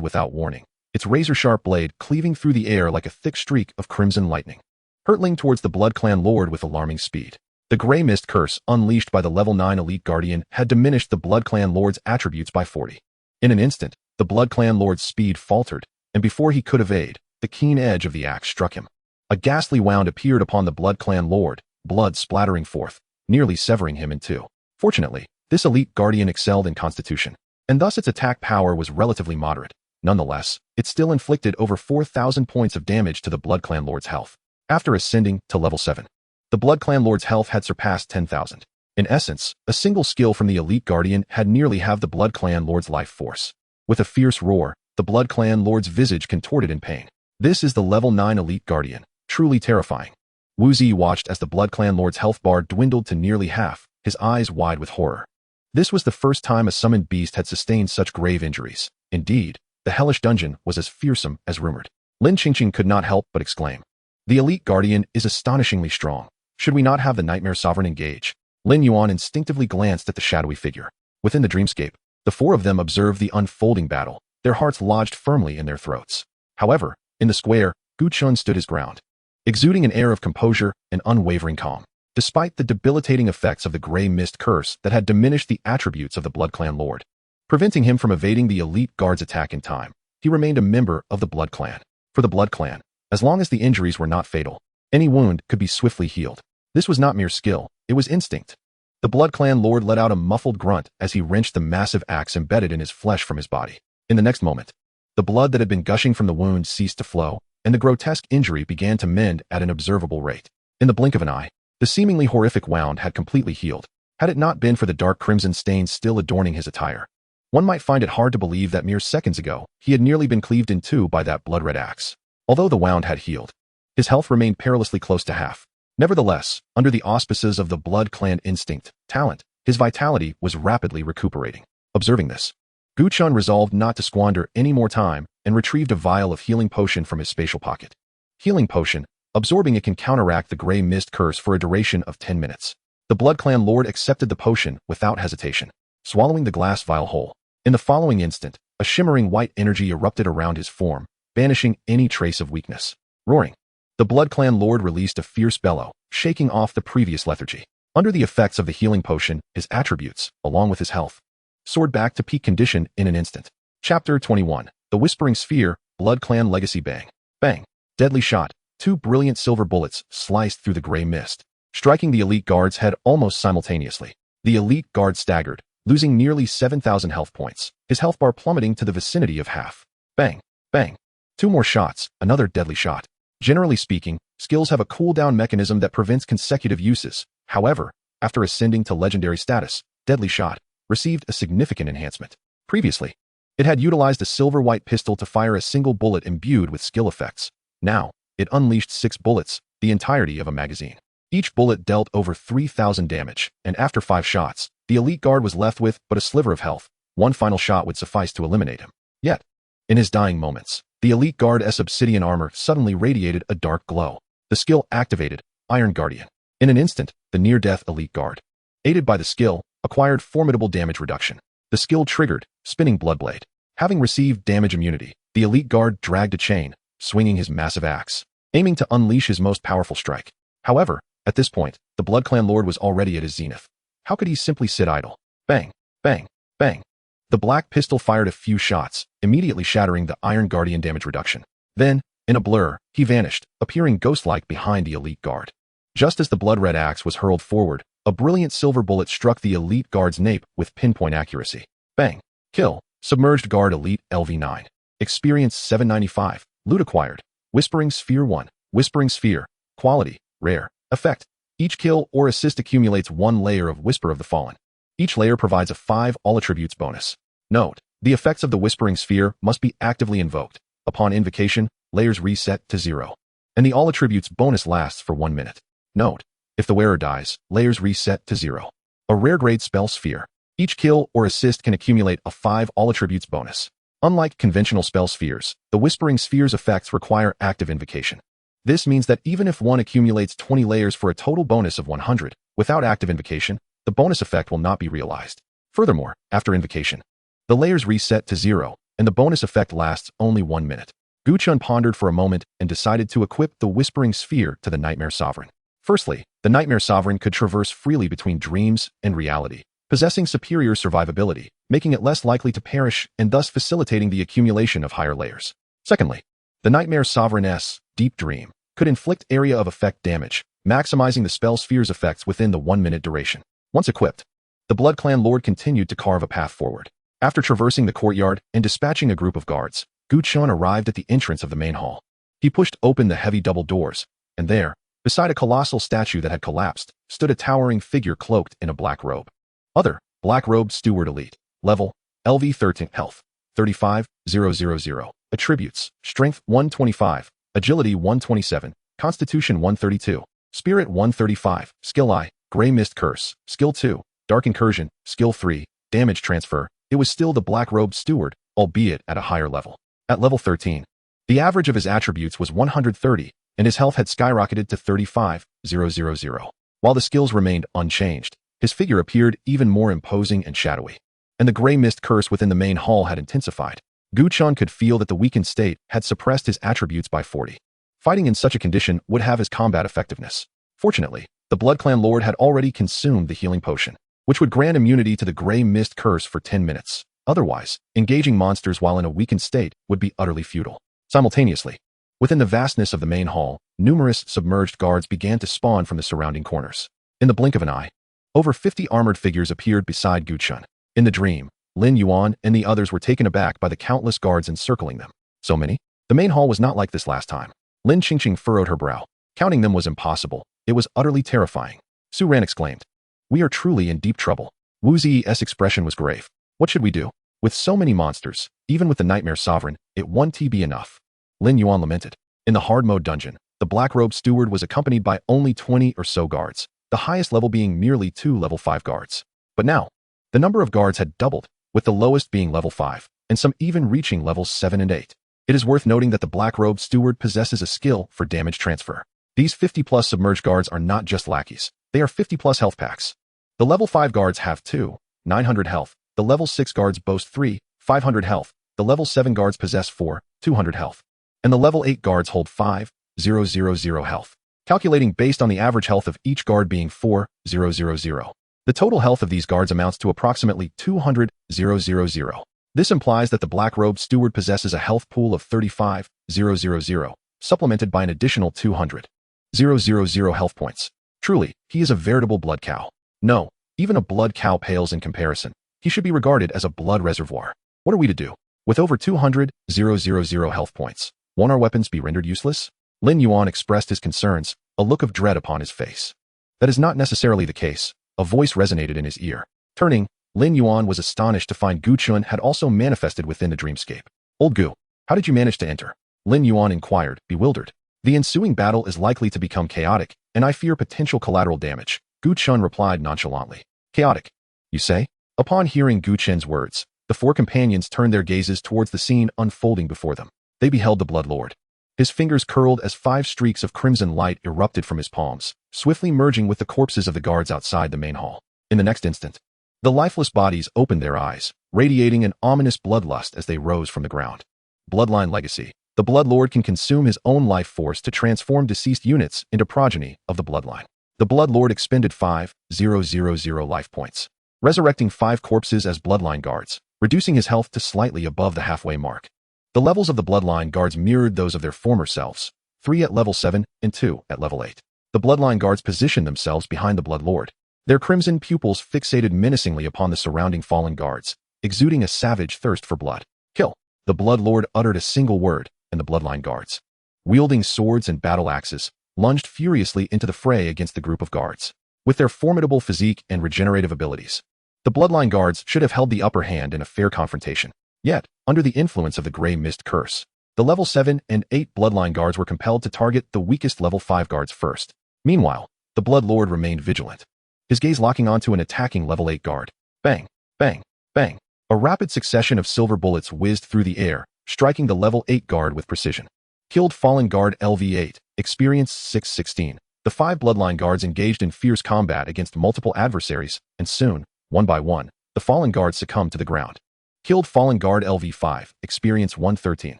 without warning, its razor-sharp blade cleaving through the air like a thick streak of crimson lightning, hurtling towards the Blood Clan Lord with alarming speed. The gray mist curse unleashed by the level 9 elite guardian had diminished the Blood Clan Lord's attributes by 40. In an instant, the Blood Clan Lord's speed faltered, and before he could evade, the keen edge of the axe struck him. A ghastly wound appeared upon the Blood Clan Lord, blood splattering forth, nearly severing him in two. Fortunately, this elite guardian excelled in constitution, and thus its attack power was relatively moderate. Nonetheless, it still inflicted over 4,000 points of damage to the Blood Clan Lord's health. After ascending to level 7, the Blood Clan Lord's health had surpassed 10,000. In essence, a single skill from the elite guardian had nearly halved the Blood Clan Lord's life force. With a fierce roar, the Blood Clan Lord's visage contorted in pain. This is the level 9 elite guardian, truly terrifying. Wu Zi watched as the Blood Clan Lord's health bar dwindled to nearly half, his eyes wide with horror. This was the first time a summoned beast had sustained such grave injuries. Indeed, the hellish dungeon was as fearsome as rumored. Lin Qingqing could not help but exclaim, "The elite guardian is astonishingly strong. Should we not have the Nightmare Sovereign engage?" Lin Yuan instinctively glanced at the shadowy figure. Within the dreamscape, the four of them observed the unfolding battle, their hearts lodged firmly in their throats. However, in the square, Gu Chen stood his ground, exuding an air of composure and unwavering calm. Despite the debilitating effects of the gray mist curse that had diminished the attributes of the Blood Clan Lord, preventing him from evading the elite guard's attack in time, he remained a member of the Blood Clan. For the Blood Clan, as long as the injuries were not fatal, any wound could be swiftly healed. This was not mere skill, it was instinct. The Blood Clan Lord let out a muffled grunt as he wrenched the massive axe embedded in his flesh from his body. In the next moment, the blood that had been gushing from the wound ceased to flow, and the grotesque injury began to mend at an observable rate. In the blink of an eye, the seemingly horrific wound had completely healed, had it not been for the dark crimson stains still adorning his attire. One might find it hard to believe that mere seconds ago, he had nearly been cleaved in two by that blood-red axe. Although the wound had healed, his health remained perilously close to half. Nevertheless, under the auspices of the Blood Clan instinct, talent, his vitality was rapidly recuperating. Observing this, Gu Chen resolved not to squander any more time and retrieved a vial of healing potion from his spatial pocket. Healing potion, absorbing it can counteract the gray mist curse for a duration of 10 minutes. The Blood Clan Lord accepted the potion without hesitation, swallowing the glass vial whole. In the following instant, a shimmering white energy erupted around his form, banishing any trace of weakness. Roaring, the Blood Clan Lord released a fierce bellow, shaking off the previous lethargy. Under the effects of the healing potion, his attributes, along with his health, soared back to peak condition in an instant. Chapter 21. The Whispering Sphere, Blood Clan Legacy. Bang. Bang. Deadly shot. Two brilliant silver bullets sliced through the gray mist, striking the elite guard's head almost simultaneously. The elite guard staggered, losing nearly 7,000 health points, his health bar plummeting to the vicinity of half. Bang. Bang. Two more shots, another deadly shot. Generally speaking, Skills have a cooldown mechanism that prevents consecutive uses. However, after ascending to legendary status, Deadly Shot received a significant enhancement. Previously, it had utilized a silver-white pistol to fire a single bullet imbued with skill effects. Now, it unleashed 6 bullets, the entirety of a magazine. Each bullet dealt over 3,000 damage, and after 5 shots, the elite guard was left with but a sliver of health. One final shot would suffice to eliminate him. Yet, in his dying moments, the elite guard's obsidian armor suddenly radiated a dark glow. The skill activated, Iron Guardian. In an instant, the near-death elite guard, aided by the skill, acquired formidable damage reduction. The skill triggered, Spinning Bloodblade. Having received damage immunity, the elite guard dragged a chain, swinging his massive axe, aiming to unleash his most powerful strike. However, at this point, the BloodClan Lord was already at his zenith. How could he simply sit idle? Bang, bang, bang. The black pistol fired a few shots, immediately shattering the Iron Guardian damage reduction. Then, in a blur, he vanished, appearing ghost-like behind the elite guard. Just as the blood-red axe was hurled forward, a brilliant silver bullet struck the elite guard's nape with pinpoint accuracy. Bang. Kill. Submerged Guard Elite LV9. Experience 795. Loot acquired. Whispering Sphere 1. Whispering Sphere. Quality. Rare. Effect. Each kill or assist accumulates 1 layer of Whisper of the Fallen. Each layer provides a 5 all attributes bonus. Note: the effects of the Whispering Sphere must be actively invoked. Upon invocation, layers reset to 0. And the all attributes bonus lasts for 1 minute. Note: if the wearer dies, layers reset to 0. A rare grade spell sphere. Each kill or assist can accumulate a 5 all attributes bonus. Unlike conventional spell spheres, the Whispering Sphere's effects require active invocation. This means that even if one accumulates 20 layers for a total bonus of 100, without active invocation, the bonus effect will not be realized. Furthermore, after invocation, the layers reset to 0, and the bonus effect lasts only 1 minute. Gu Chen pondered for a moment and decided to equip the Whispering Sphere to the Nightmare Sovereign. Firstly, the Nightmare Sovereign could traverse freely between dreams and reality, possessing superior survivability, making it less likely to perish and thus facilitating the accumulation of higher layers. Secondly, the Nightmare Sovereign's Deep Dream could inflict area of effect damage, maximizing the spell sphere's effects within the 1-minute duration. Once equipped, the BloodClan Lord continued to carve a path forward. After traversing the courtyard and dispatching a group of guards, Gu Chen arrived at the entrance of the main hall. He pushed open the heavy double doors, and there, beside a colossal statue that had collapsed, stood a towering figure cloaked in a black robe. Other, black-robed steward elite. Level, LV13. Health, 35,000. Attributes, Strength 125, Agility 127, Constitution 132, Spirit 135, Skill I, Grey Mist Curse, Skill 2, Dark Incursion, Skill 3, Damage Transfer. It was still the black-robed steward, albeit at a higher level. At level 13, the average of his attributes was 130, and his health had skyrocketed to 35,000. While the skills remained unchanged, his figure appeared even more imposing and shadowy, and the Grey Mist Curse within the main hall had intensified. Gu Chen could feel that the weakened state had suppressed his attributes by 40. Fighting in such a condition would have his combat effectiveness. Fortunately, the BloodClan Lord had already consumed the healing potion, which would grant immunity to the Grey Mist Curse for 10 minutes. Otherwise, engaging monsters while in a weakened state would be utterly futile. Simultaneously, within the vastness of the main hall, numerous submerged guards began to spawn from the surrounding corners. In the blink of an eye, over 50 armored figures appeared beside Gu Chen. In the dream, Lin Yuan and the others were taken aback by the countless guards encircling them. So many? The main hall was not like this last time. Lin Qingqing furrowed her brow. Counting them was impossible. It was utterly terrifying. Su Ran exclaimed, "We are truly in deep trouble." Wu Zi's expression was grave. "What should we do? With so many monsters, even with the Nightmare Sovereign, it won't be enough." Lin Yuan lamented. In the hard mode dungeon, the black-robed steward was accompanied by only 20 or so guards, the highest level being merely 2 level 5 guards. But now, the number of guards had doubled, with the lowest being level 5, and some even reaching levels 7 and 8. It is worth noting that the black-robed steward possesses a skill for damage transfer. These 50-plus submerged guards are not just lackeys, they are 50-plus health packs. The level 5 guards have 2, 900 health, the level 6 guards boast 3, 500 health, the level 7 guards possess 4, 200 health, and the level 8 guards hold 5, 000 health. Calculating based on the average health of each guard being 4, 000. The total health of these guards amounts to approximately 200, 000. This implies that the black-robed steward possesses a health pool of 35, 000, supplemented by an additional 200, 000 health points. Truly, he is a veritable blood cow. No, even a blood cow pales in comparison. He should be regarded as a blood reservoir. What are we to do? With over 200, 000 health points, won't our weapons be rendered useless? Lin Yuan expressed his concerns, a look of dread upon his face. That is not necessarily the case. A voice resonated in his ear. Turning, Lin Yuan was astonished to find Gu Chen had also manifested within the dreamscape. Old Gu, how did you manage to enter? Lin Yuan inquired, bewildered. The ensuing battle is likely to become chaotic, and I fear potential collateral damage. Gu Chen replied nonchalantly. Chaotic, you say? Upon hearing Gu Chen's words, the four companions turned their gazes towards the scene unfolding before them. They beheld the Bloodlord. His fingers curled as 5 streaks of crimson light erupted from his palms, swiftly merging with the corpses of the guards outside the main hall. In the next instant, the lifeless bodies opened their eyes, radiating an ominous bloodlust as they rose from the ground. Bloodline legacy. The Bloodlord can consume his own life force to transform deceased units into progeny of the Bloodline. The Bloodlord expended 5,000 life points, resurrecting 5 corpses as Bloodline guards, reducing his health to slightly above the halfway mark. The levels of the Bloodline guards mirrored those of their former selves, 3 at level 7 and 2 at level 8. The Bloodline guards positioned themselves behind the Bloodlord, their crimson pupils fixated menacingly upon the surrounding fallen guards, exuding a savage thirst for blood. Kill. The Bloodlord uttered a single word, and the Bloodline guards, wielding swords and battle axes, lunged furiously into the fray against the group of guards. With their formidable physique and regenerative abilities, the Bloodline guards should have held the upper hand in a fair confrontation. Yet, under the influence of the Grey Mist curse, the level 7 and 8 Bloodline guards were compelled to target the weakest level 5 guards first. Meanwhile, the Bloodlord remained vigilant, his gaze locking onto an attacking level 8 guard. Bang, bang, bang. A rapid succession of silver bullets whizzed through the air, striking the level 8 guard with precision. Killed fallen guard LV8, experience 616. The 5 Bloodline guards engaged in fierce combat against multiple adversaries, and soon, one by one, the fallen guards succumbed to the ground. Killed fallen guard LV5, experience 113.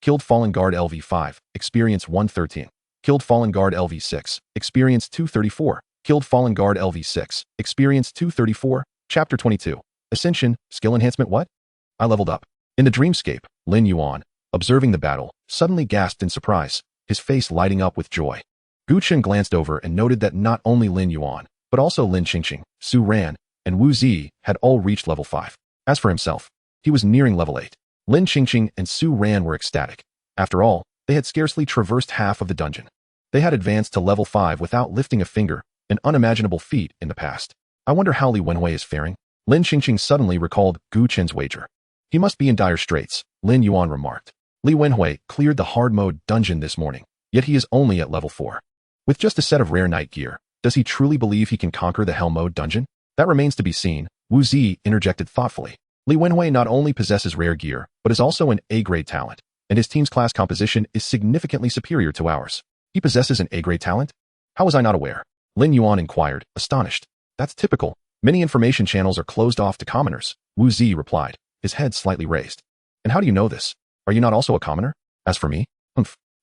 Killed fallen guard LV5, experience 113. Killed fallen guard LV6, experience 234. Killed fallen guard LV6, experience 234. Chapter 22. Ascension, skill enhancement what? I leveled up. In the dreamscape, Lin Yuan, observing the battle, suddenly gasped in surprise, his face lighting up with joy. Gu Chen glanced over and noted that not only Lin Yuan, but also Lin Qingqing, Su Ran, and Wu Zi had all reached level 5. As for himself, he was nearing level 8. Lin Qingqing and Su Ran were ecstatic. After all, they had scarcely traversed half of the dungeon. They had advanced to level 5 without lifting a finger, an unimaginable feat in the past. I wonder how Li Wenhui is faring. Lin Qingqing suddenly recalled Gu Chen's wager. He must be in dire straits, Lin Yuan remarked. Li Wenhui cleared the hard mode dungeon this morning, yet he is only at level 4. With just a set of rare night gear, does he truly believe he can conquer the hell mode dungeon? That remains to be seen, Wu Zi interjected thoughtfully. Li Wenhui not only possesses rare gear, but is also an A-grade talent, and his team's class composition is significantly superior to ours. He possesses an A-grade talent? How was I not aware? Lin Yuan inquired, astonished. That's typical. Many information channels are closed off to commoners, Wu Zi replied, his head slightly raised. And how do you know this? Are you not also a commoner? As for me,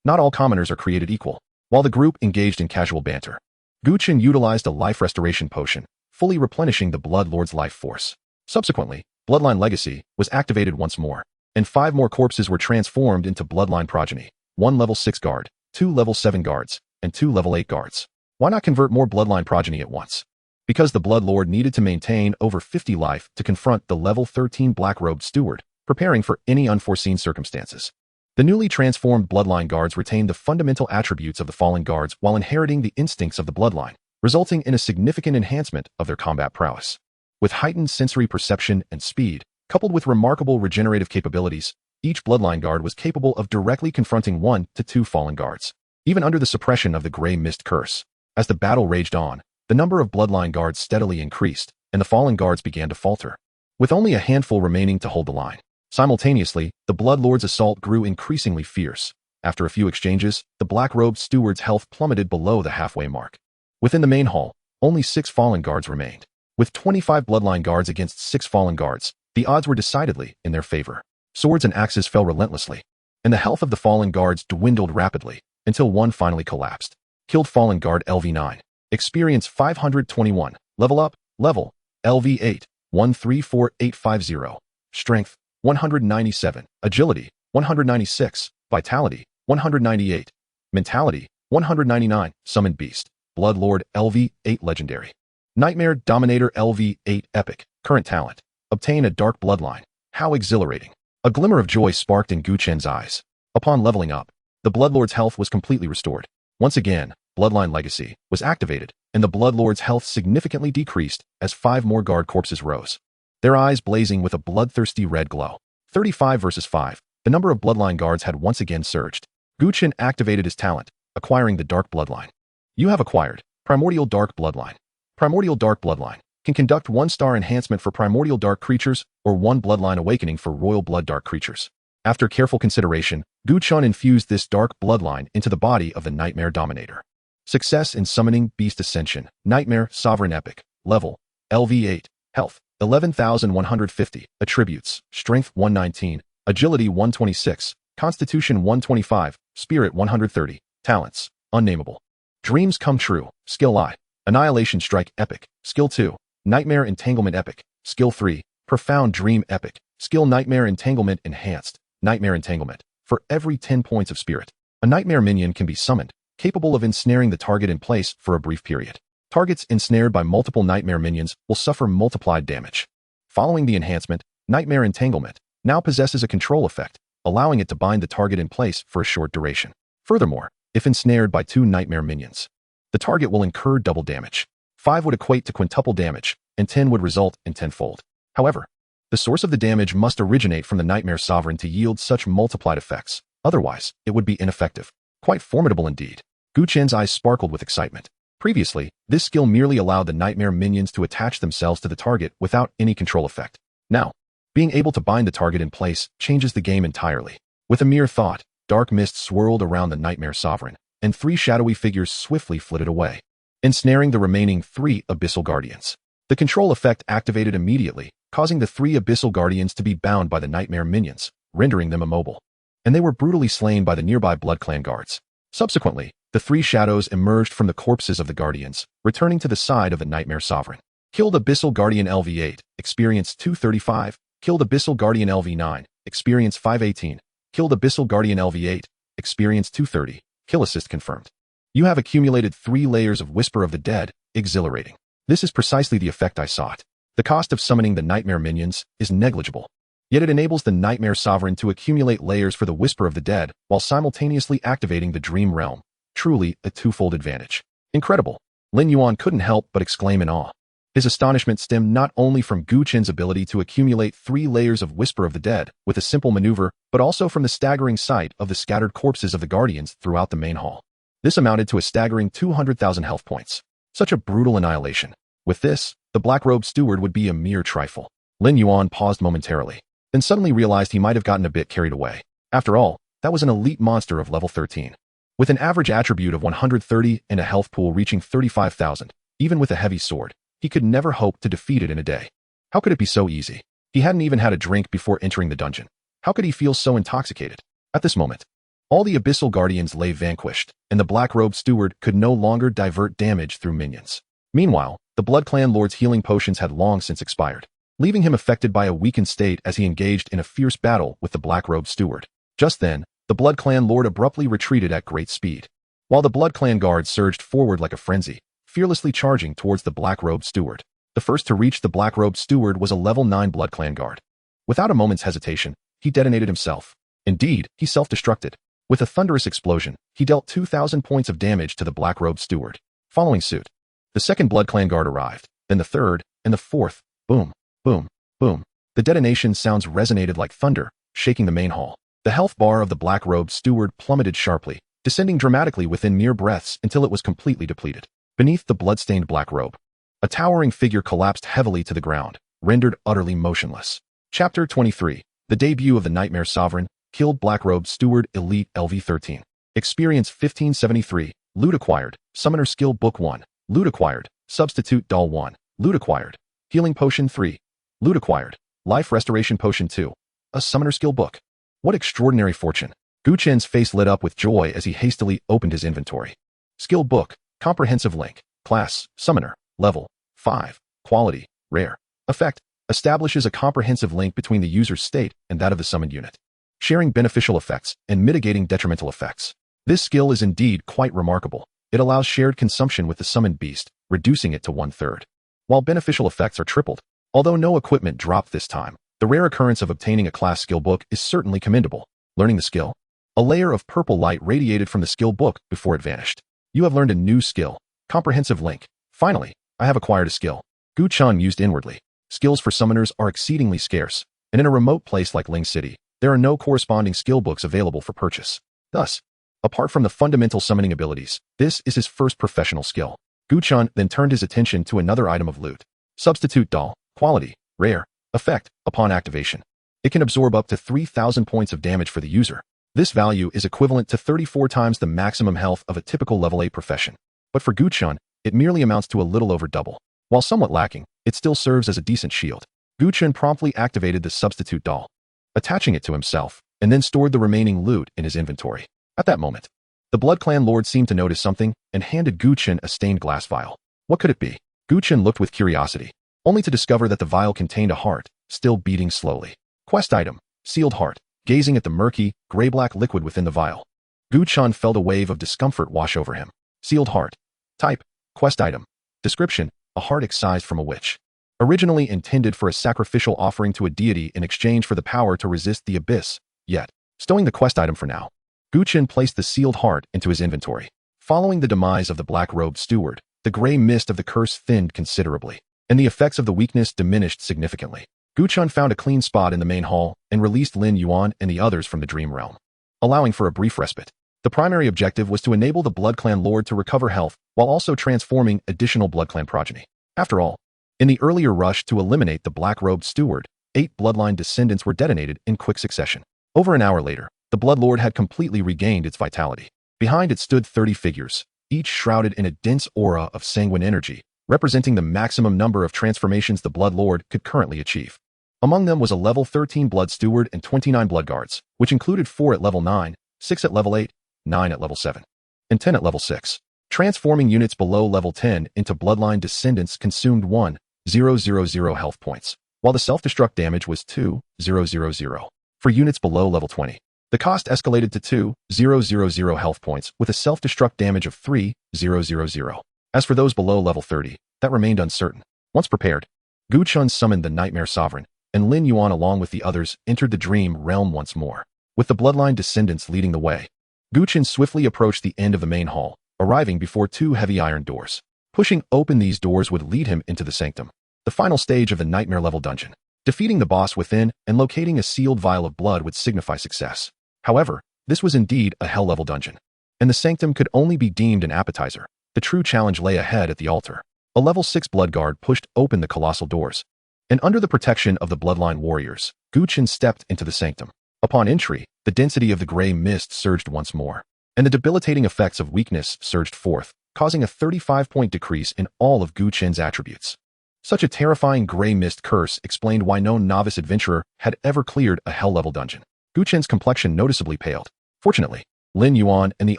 not all commoners are created equal. While the group engaged in casual banter, Gu Chen utilized a life restoration potion, fully replenishing the Bloodlord's life force. Subsequently, Bloodline Legacy was activated once more, and 5 more corpses were transformed into Bloodline progeny, 1 level 6 guard, 2 level 7 guards, and 2 level 8 guards. Why not convert more Bloodline progeny at once? Because the Bloodlord needed to maintain over 50 life to confront the level 13 black-robed steward, preparing for any unforeseen circumstances. The newly transformed Bloodline guards retained the fundamental attributes of the fallen guards while inheriting the instincts of the Bloodline, resulting in a significant enhancement of their combat prowess. With heightened sensory perception and speed, coupled with remarkable regenerative capabilities, each Bloodline guard was capable of directly confronting 1 to 2 fallen guards, even under the suppression of the Grey Mist curse. As the battle raged on, the number of Bloodline guards steadily increased, and the fallen guards began to falter, with only a handful remaining to hold the line. Simultaneously, the Bloodlord's assault grew increasingly fierce. After a few exchanges, the black-robed steward's health plummeted below the halfway mark. Within the main hall, only 6 fallen guards remained. With 25 Bloodline guards against 6 fallen guards, the odds were decidedly in their favor. Swords and axes fell relentlessly, and the health of the fallen guards dwindled rapidly, until one finally collapsed. Killed fallen guard LV9. Experience 521. Level up, level, LV8, 134850. Strength, 197. Agility, 196. Vitality, 198. Mentality, 199. Summoned Beast. Bloodlord LV8 Legendary. Nightmare Dominator LV8 Epic. Current talent. Obtain a dark bloodline. How exhilarating. A glimmer of joy sparked in Gu Chen's eyes. Upon leveling up, The Bloodlord's health was completely restored. Once again, Bloodline Legacy was activated, and the Bloodlord's health significantly decreased as 5 more guard corpses rose, their eyes blazing with a bloodthirsty red glow. 35 versus 5. The number of Bloodline guards had once again surged. Gu Chen activated his talent, acquiring the Dark Bloodline. You have acquired Primordial Dark Bloodline. Primordial Dark Bloodline can conduct 1-star enhancement for Primordial Dark creatures or 1 Bloodline Awakening for Royal Blood Dark creatures. After careful consideration, Gu Chen infused this Dark Bloodline into the body of the Nightmare Dominator. Success in summoning Beast Ascension, Nightmare Sovereign Epic, level, LV8, health, 11,150, attributes, strength 119, agility 126, constitution 125, spirit 130, talents, unnameable. Dreams come true, skill I, annihilation strike epic, skill 2, nightmare entanglement epic, skill 3, profound dream epic, skill nightmare entanglement enhanced, nightmare entanglement. For every 10 points of spirit, a nightmare minion can be summoned, capable of ensnaring the target in place for a brief period. Targets ensnared by multiple nightmare minions will suffer multiplied damage. Following the enhancement, Nightmare Entanglement now possesses a control effect, allowing it to bind the target in place for a short duration. Furthermore, if ensnared by 2 nightmare minions, the target will incur double damage. 5 would equate to quintuple damage, and 10 would result in tenfold. However, the source of the damage must originate from the Nightmare Sovereign to yield such multiplied effects, otherwise it would be ineffective. Quite formidable indeed. Gu Chen's eyes sparkled with excitement. Previously, this skill merely allowed the nightmare minions to attach themselves to the target without any control effect. Now, being able to bind the target in place changes the game entirely. With a mere thought, dark mist swirled around the Nightmare Sovereign, and 3 shadowy figures swiftly flitted away, ensnaring the remaining 3 Abyssal Guardians. The control effect activated immediately, causing the 3 Abyssal Guardians to be bound by the nightmare minions, rendering them immobile. And they were brutally slain by the nearby Blood Clan guards. Subsequently, the 3 shadows emerged from the corpses of the Guardians, returning to the side of the Nightmare Sovereign. Killed Abyssal Guardian LV8, experience 235. Killed Abyssal Guardian LV9, experience 518. Killed Abyssal Guardian LV8, experience 230. Kill assist confirmed. You have accumulated 3 layers of Whisper of the Dead, exhilarating. This is precisely the effect I sought. The cost of summoning the Nightmare Minions is negligible, yet it enables the Nightmare Sovereign to accumulate layers for the Whisper of the Dead while simultaneously activating the Dream Realm. Truly a twofold advantage. Incredible. Lin Yuan couldn't help but exclaim in awe. His astonishment stemmed not only from Gu Chen's ability to accumulate 3 layers of Whisper of the Dead with a simple maneuver, but also from the staggering sight of the scattered corpses of the Guardians throughout the main hall. This amounted to a staggering 200,000 health points. Such a brutal annihilation. With this, the Black-Robed Steward would be a mere trifle. Lin Yuan paused momentarily, then suddenly realized he might have gotten a bit carried away. After all, that was an elite monster of level 13. With an average attribute of 130 and a health pool reaching 35,000, even with a heavy sword, he could never hope to defeat it in a day. How could it be so easy? He hadn't even had a drink before entering the dungeon. How could he feel so intoxicated? At this moment, all the Abyssal Guardians lay vanquished, and the Black-Robed Steward could no longer divert damage through minions. Meanwhile, the Blood Clan Lord's healing potions had long since expired, leaving him affected by a weakened state as he engaged in a fierce battle with the Black-Robed Steward. Just then, the Blood Clan Lord abruptly retreated at great speed, while the Blood Clan guards surged forward like a frenzy, fearlessly charging towards the Black-Robed Steward. The first to reach the Black-Robed Steward was a level 9 Blood Clan guard. Without a moment's hesitation, he detonated himself. Indeed, he self-destructed. With a thunderous explosion, he dealt 2,000 points of damage to the Black-Robed Steward. Following suit, the second Blood Clan guard arrived, then the third, and the fourth. Boom, boom, boom. The detonation sounds resonated like thunder, shaking the main hall. The health bar of the Black-Robed Steward plummeted sharply, descending dramatically within mere breaths until it was completely depleted. Beneath the blood-stained black robe, a towering figure collapsed heavily to the ground, rendered utterly motionless. Chapter 23. The debut of the Nightmare Sovereign, killed Black-Robed Steward Elite LV13. Experience 1573, loot acquired, Summoner Skill Book 1, loot acquired, Substitute Doll 1, loot acquired, Healing Potion 3, loot acquired, Life Restoration Potion 2, a Summoner Skill Book. What extraordinary fortune. Gu Chen's face lit up with joy as he hastily opened his inventory. Skill Book, Comprehensive Link, Class, Summoner, Level, 5, Quality, Rare. Effect, establishes a comprehensive link between the user's state and that of the summoned unit, sharing beneficial effects and mitigating detrimental effects. This skill is indeed quite remarkable. It allows shared consumption with the summoned beast, reducing it to 1/3. While beneficial effects are tripled, although no equipment dropped this time, the rare occurrence of obtaining a class skill book is certainly commendable. Learning the skill, A layer of purple light radiated from the skill book before it vanished. You have learned a new skill. Comprehensive link. Finally, I have acquired a skill. Gu Chen mused inwardly. Skills for summoners are exceedingly scarce, and in a remote place like Ling City, there are no corresponding skill books available for purchase. Thus, apart from the fundamental summoning abilities, this is his first professional skill. Gu Chen then turned his attention to another item of loot. Substitute doll. Quality. Rare. Effect. Upon activation, it can absorb up to 3,000 points of damage for the user. This value is equivalent to 34 times the maximum health of a typical level 8 profession. But for Gu Chen, it merely amounts to a little over double. While somewhat lacking, it still serves as a decent shield. Gu Chen promptly activated the substitute doll, attaching it to himself, and then stored the remaining loot in his inventory. At that moment, the Blood Clan Lord seemed to notice something and handed Gu Chen a stained glass vial. What could it be? Gu Chen looked with curiosity, only to discover that the vial contained a heart, still beating slowly. Quest item. Sealed heart. Gazing at the murky, gray-black liquid within the vial, Gu Chen felt a wave of discomfort wash over him. Sealed heart. Type. Quest item. Description. A heart excised from a witch. Originally intended for a sacrificial offering to a deity in exchange for the power to resist the abyss, yet, stowing the quest item for now, Gu Chen placed the sealed heart into his inventory. Following the demise of the black-robed steward, the gray mist of the curse thinned considerably, and the effects of the weakness diminished significantly. Gu Chen found a clean spot in the main hall and released Lin Yuan and the others from the dream realm, allowing for a brief respite. The primary objective was to enable the Blood Clan Lord to recover health while also transforming additional Blood Clan progeny. After all, in the earlier rush to eliminate the black-robed steward, 8 Bloodline descendants were detonated in quick succession. Over an hour later, the Blood Lord had completely regained its vitality. Behind it stood 30 figures, each shrouded in a dense aura of sanguine energy, representing the maximum number of transformations the Blood Lord could currently achieve. Among them was a level 13 Blood Steward and 29 Blood Guards, which included 4 at level 9, 6 at level 8, 9 at level 7, and 10 at level 6. Transforming units below level 10 into Bloodline descendants consumed 1,000 health points, while the self-destruct damage was 2,000 for units below level 20. The cost escalated to 2,000 health points with a self-destruct damage of 3,000. As for those below level 30, that remained uncertain. Once prepared, Gu Chen summoned the Nightmare Sovereign, and Lin Yuan along with the others entered the dream realm once more. With the Bloodline descendants leading the way, Gu Chen swiftly approached the end of the main hall, arriving before 2 heavy iron doors. Pushing open these doors would lead him into the sanctum, the final stage of the nightmare level dungeon. Defeating the boss within and locating a sealed vial of blood would signify success. However, this was indeed a hell level dungeon, and the sanctum could only be deemed an appetizer. The true challenge lay ahead at the altar. A level 6 blood guard pushed open the colossal doors, and under the protection of the Bloodline warriors, Gu Chen stepped into the sanctum. Upon entry, the density of the gray mist surged once more, and the debilitating effects of weakness surged forth, causing a 35-point decrease in all of Gu Chen's attributes. Such a terrifying gray mist curse explained why no novice adventurer had ever cleared a hell-level dungeon. Gu Chen's complexion noticeably paled. Fortunately, Lin Yuan and the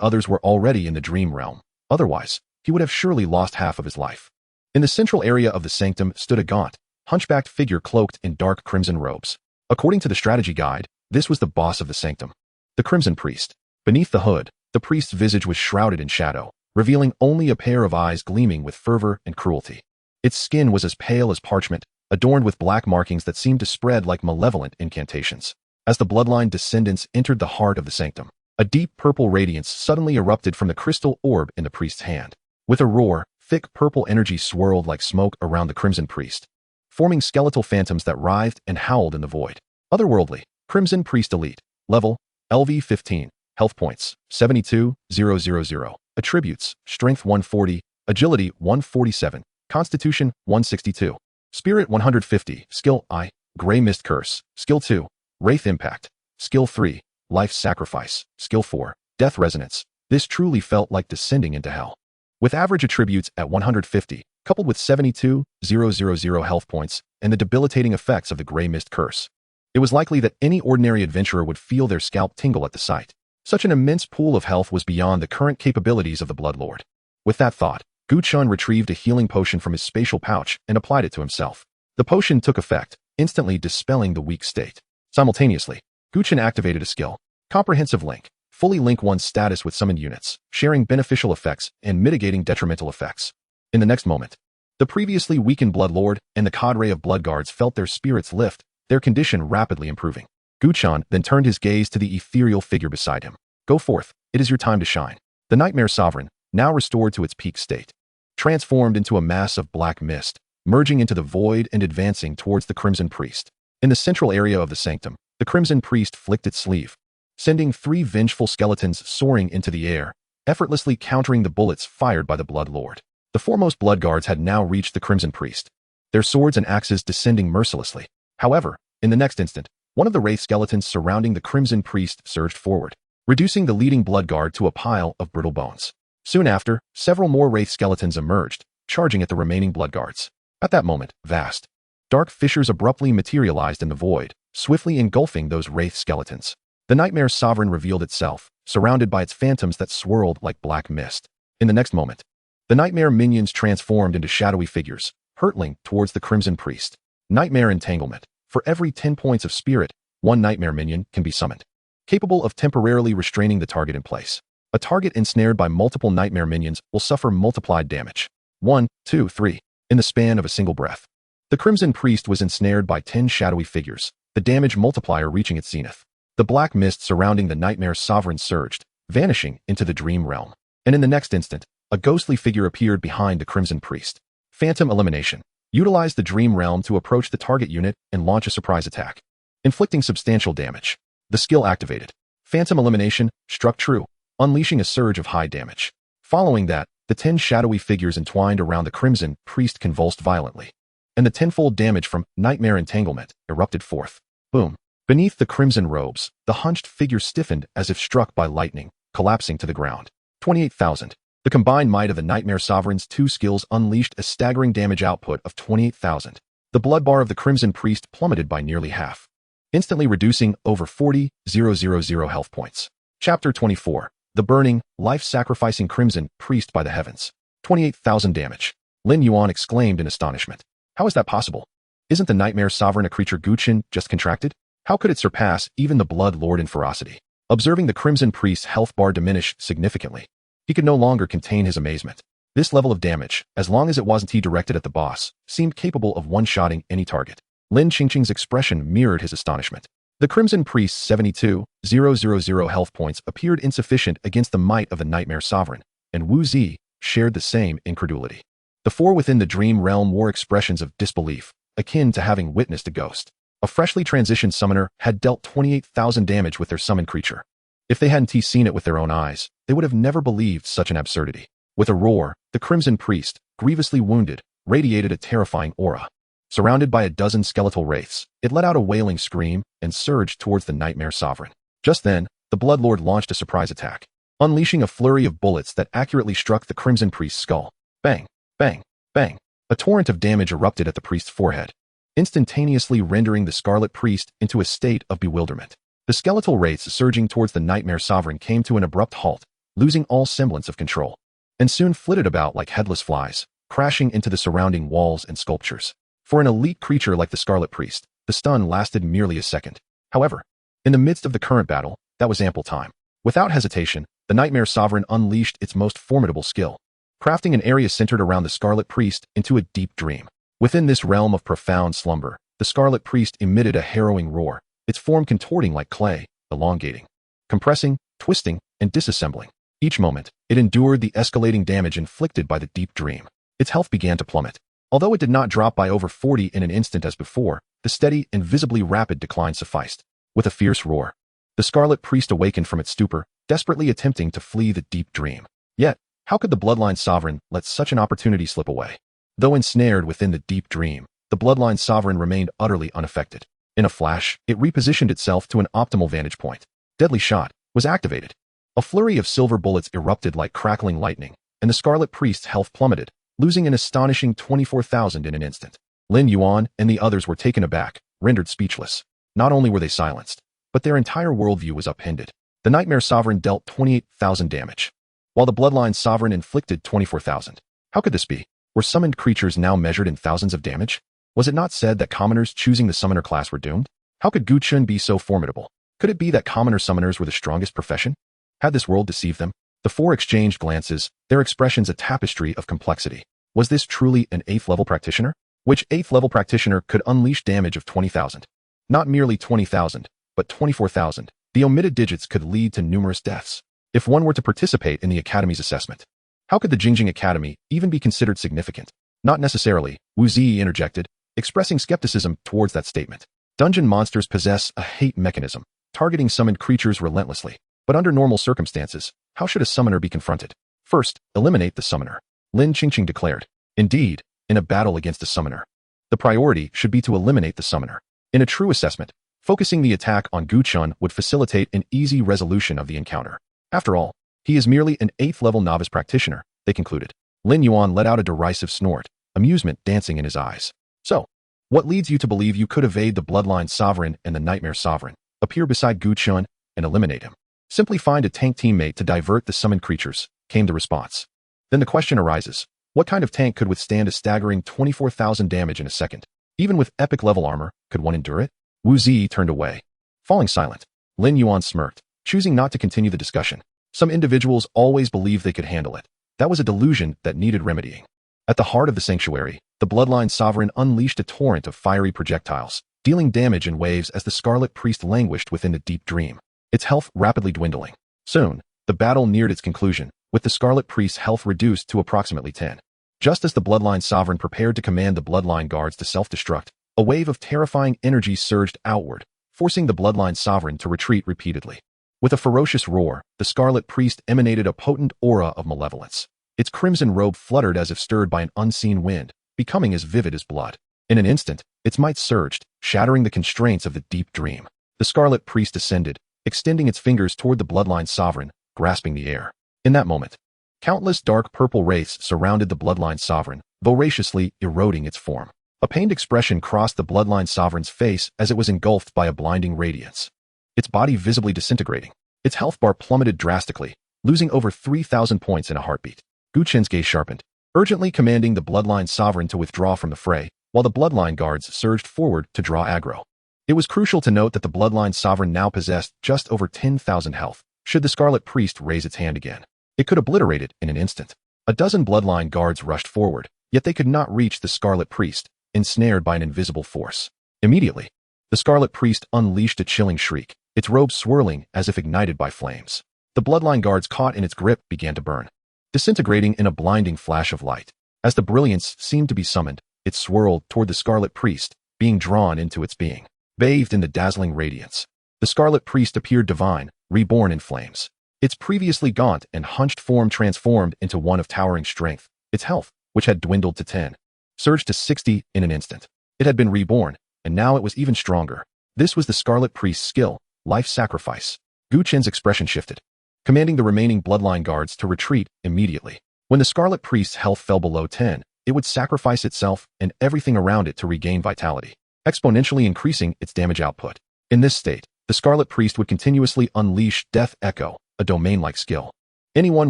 others were already in the dream realm. Otherwise, he would have surely lost half of his life. In the central area of the sanctum stood a gaunt, hunchbacked figure cloaked in dark crimson robes. According to the strategy guide, this was the boss of the sanctum, the Crimson Priest. Beneath the hood, the priest's visage was shrouded in shadow, revealing only a pair of eyes gleaming with fervor and cruelty. Its skin was as pale as parchment, adorned with black markings that seemed to spread like malevolent incantations. As the Bloodline descendants entered the heart of the sanctum, a deep purple radiance suddenly erupted from the crystal orb in the priest's hand. With a roar, thick purple energy swirled like smoke around the Crimson Priest, forming skeletal phantoms that writhed and howled in the void. Otherworldly, Crimson Priest Elite, level, LV 15, health points, 72,000, attributes, strength 140, agility 147, constitution 162, spirit 150, skill I, Gray Mist Curse, skill 2, Wraith Impact, skill 3, Life Sacrifice, skill 4, Death Resonance. This truly felt like descending into hell. With average attributes at 150, coupled with 72,000 health points and the debilitating effects of the Gray Mist Curse, it was likely that any ordinary adventurer would feel their scalp tingle at the sight. Such an immense pool of health was beyond the current capabilities of the Blood Lord. With that thought, Gu Chen retrieved a healing potion from his spatial pouch and applied it to himself. The potion took effect, instantly dispelling the weak state. Simultaneously, Gu Chen activated a skill, Comprehensive Link. Fully link one's status with summoned units, sharing beneficial effects and mitigating detrimental effects. In the next moment, the previously weakened Blood Lord and the cadre of Blood Guards felt their spirits lift, their condition rapidly improving. Gu Chen then turned his gaze to the ethereal figure beside him. Go forth, it is your time to shine. The Nightmare Sovereign, now restored to its peak state, transformed into a mass of black mist, merging into the void and advancing towards the Crimson Priest. In the central area of the sanctum, the Crimson Priest flicked its sleeve, sending 3 vengeful skeletons soaring into the air, effortlessly countering the bullets fired by the Blood Lord. The foremost Blood Guards had now reached the Crimson Priest, their swords and axes descending mercilessly. However, in the next instant, one of the wraith skeletons surrounding the Crimson Priest surged forward, reducing the leading Blood Guard to a pile of brittle bones. Soon after, several more wraith skeletons emerged, charging at the remaining Blood Guards. At that moment, vast, dark fissures abruptly materialized in the void, swiftly engulfing those wraith skeletons. The Nightmare Sovereign revealed itself, surrounded by its phantoms that swirled like black mist. In the next moment, the Nightmare minions transformed into shadowy figures, hurtling towards the Crimson Priest. Nightmare Entanglement. For every 10 points of spirit, 1 Nightmare minion can be summoned, capable of temporarily restraining the target in place. A target ensnared by multiple Nightmare minions will suffer multiplied damage. 1, 2, 3. In the span of a single breath. The Crimson Priest was ensnared by 10 shadowy figures, the damage multiplier reaching its zenith. The black mist surrounding the Nightmare Sovereign surged, vanishing into the dream realm. And in the next instant, a ghostly figure appeared behind the Crimson Priest. Phantom Elimination. Utilize the dream realm to approach the target unit and launch a surprise attack, inflicting substantial damage. The skill activated. Phantom Elimination struck true, unleashing a surge of high damage. Following that, the 10 shadowy figures entwined around the Crimson Priest convulsed violently, and the tenfold damage from Nightmare Entanglement erupted forth. Boom. Beneath the crimson robes, the hunched figure stiffened as if struck by lightning, collapsing to the ground. 28,000. The combined might of the Nightmare Sovereign's 2 skills unleashed a staggering damage output of 28,000. The blood bar of the Crimson Priest plummeted by nearly half, instantly reducing over 40,000 health points. Chapter 24. The Burning, Life-Sacrificing Crimson Priest by the Heavens. 28,000 damage. Lin Yuan exclaimed in astonishment. How is that possible? Isn't the Nightmare Sovereign a creature Gu Chen just contracted? How could it surpass even the Blood Lord in ferocity? Observing the Crimson Priest's health bar diminish significantly, he could no longer contain his amazement. This level of damage, as long as it wasn't directed at the boss, seemed capable of one-shotting any target. Lin Qingqing's expression mirrored his astonishment. The Crimson Priest's 72,000 health points appeared insufficient against the might of the Nightmare Sovereign, and Wu Zi shared the same incredulity. The 4 within the dream realm wore expressions of disbelief, akin to having witnessed a ghost. A freshly transitioned summoner had dealt 28,000 damage with their summoned creature. If they hadn't seen it with their own eyes, they would have never believed such an absurdity. With a roar, the Crimson Priest, grievously wounded, radiated a terrifying aura. Surrounded by a dozen skeletal wraiths, it let out a wailing scream and surged towards the Nightmare Sovereign. Just then, the Blood Lord launched a surprise attack, unleashing a flurry of bullets that accurately struck the Crimson Priest's skull. Bang, bang, bang. A torrent of damage erupted at the priest's forehead, instantaneously rendering the Scarlet Priest into a state of bewilderment. The skeletal wraiths surging towards the Nightmare Sovereign came to an abrupt halt, losing all semblance of control, and soon flitted about like headless flies, crashing into the surrounding walls and sculptures. For an elite creature like the Scarlet Priest, the stun lasted merely a second. However, in the midst of the current battle, that was ample time. Without hesitation, the Nightmare Sovereign unleashed its most formidable skill, crafting an area centered around the Scarlet Priest into a deep dream. Within this realm of profound slumber, the Scarlet Priest emitted a harrowing roar, its form contorting like clay, elongating, compressing, twisting, and disassembling. Each moment, it endured the escalating damage inflicted by the deep dream. Its health began to plummet. Although it did not drop by over 40 in an instant as before, the steady and visibly rapid decline sufficed. With a fierce roar, the Scarlet Priest awakened from its stupor, desperately attempting to flee the deep dream. Yet, how could the Bloodline Sovereign let such an opportunity slip away? Though ensnared within the deep dream, the Bloodline Sovereign remained utterly unaffected. In a flash, it repositioned itself to an optimal vantage point. Deadly Shot was activated. A flurry of silver bullets erupted like crackling lightning, and the Scarlet Priest's health plummeted, losing an astonishing 24,000 in an instant. Lin Yuan and the others were taken aback, rendered speechless. Not only were they silenced, but their entire worldview was upended. The Nightmare Sovereign dealt 28,000 damage, while the Bloodline Sovereign inflicted 24,000. How could this be? Were summoned creatures now measured in thousands of damage? Was it not said that commoners choosing the summoner class were doomed? How could Gu Chen be so formidable? Could it be that commoner summoners were the strongest profession? Had this world deceived them? The 4 exchanged glances, their expressions a tapestry of complexity. Was this truly an 8th level practitioner? Which 8th level practitioner could unleash damage of 20,000? Not merely 20,000, but 24,000. The omitted digits could lead to numerous deaths. If one were to participate in the Academy's assessment, how could the Jingjing Academy even be considered significant? Not necessarily, Wu Zi interjected, expressing skepticism towards that statement. Dungeon monsters possess a hate mechanism, targeting summoned creatures relentlessly. But under normal circumstances, how should a summoner be confronted? First, eliminate the summoner, Lin Qingqing declared. Indeed, in a battle against a summoner, the priority should be to eliminate the summoner. In a true assessment, focusing the attack on Gu Chen would facilitate an easy resolution of the encounter. After all, he is merely an 8th-level novice practitioner, they concluded. Lin Yuan let out a derisive snort, amusement dancing in his eyes. So, what leads you to believe you could evade the Bloodline Sovereign and the Nightmare Sovereign, appear beside Gu Chen, and eliminate him? Simply find a tank teammate to divert the summoned creatures, came the response. Then the question arises, what kind of tank could withstand a staggering 24,000 damage in a second? Even with epic-level armor, could one endure it? Wu Zi turned away. Falling silent, Lin Yuan smirked, choosing not to continue the discussion. Some individuals always believed they could handle it. That was a delusion that needed remedying. At the heart of the sanctuary, the Bloodline Sovereign unleashed a torrent of fiery projectiles, dealing damage in waves as the Scarlet Priest languished within the deep dream, its health rapidly dwindling. Soon, the battle neared its conclusion, with the Scarlet Priest's health reduced to approximately 10. Just as the Bloodline Sovereign prepared to command the Bloodline Guards to self-destruct, a wave of terrifying energy surged outward, forcing the Bloodline Sovereign to retreat repeatedly. With a ferocious roar, the Scarlet Priest emanated a potent aura of malevolence. Its crimson robe fluttered as if stirred by an unseen wind, becoming as vivid as blood. In an instant, its might surged, shattering the constraints of the deep dream. The Scarlet Priest ascended, extending its fingers toward the Bloodline Sovereign, grasping the air. In that moment, countless dark purple wraiths surrounded the Bloodline Sovereign, voraciously eroding its form. A pained expression crossed the Bloodline Sovereign's face as it was engulfed by a blinding radiance. Its body visibly disintegrating. Its health bar plummeted drastically, losing over 3,000 points in a heartbeat. Gu Chen's gaze sharpened, urgently commanding the Bloodline Sovereign to withdraw from the fray, while the Bloodline Guards surged forward to draw aggro. It was crucial to note that the Bloodline Sovereign now possessed just over 10,000 health. Should the Scarlet Priest raise its hand again, it could obliterate it in an instant. A dozen Bloodline Guards rushed forward, yet they could not reach the Scarlet Priest, ensnared by an invisible force. Immediately, the Scarlet Priest unleashed a chilling shriek, its robe swirling as if ignited by flames. The Bloodline Guards caught in its grip began to burn, disintegrating in a blinding flash of light. As the brilliance seemed to be summoned, it swirled toward the Scarlet Priest, being drawn into its being. Bathed in the dazzling radiance, the Scarlet Priest appeared divine, reborn in flames. Its previously gaunt and hunched form transformed into one of towering strength. Its health, which had dwindled to 10, surged to 60 in an instant. It had been reborn, and now it was even stronger. This was the Scarlet Priest's skill, life sacrifice. Gu Chen's expression shifted, commanding the remaining Bloodline Guards to retreat immediately. When the Scarlet Priest's health fell below 10, it would sacrifice itself and everything around it to regain vitality, exponentially increasing its damage output. In this state, the Scarlet Priest would continuously unleash Death Echo, a domain-like skill. Anyone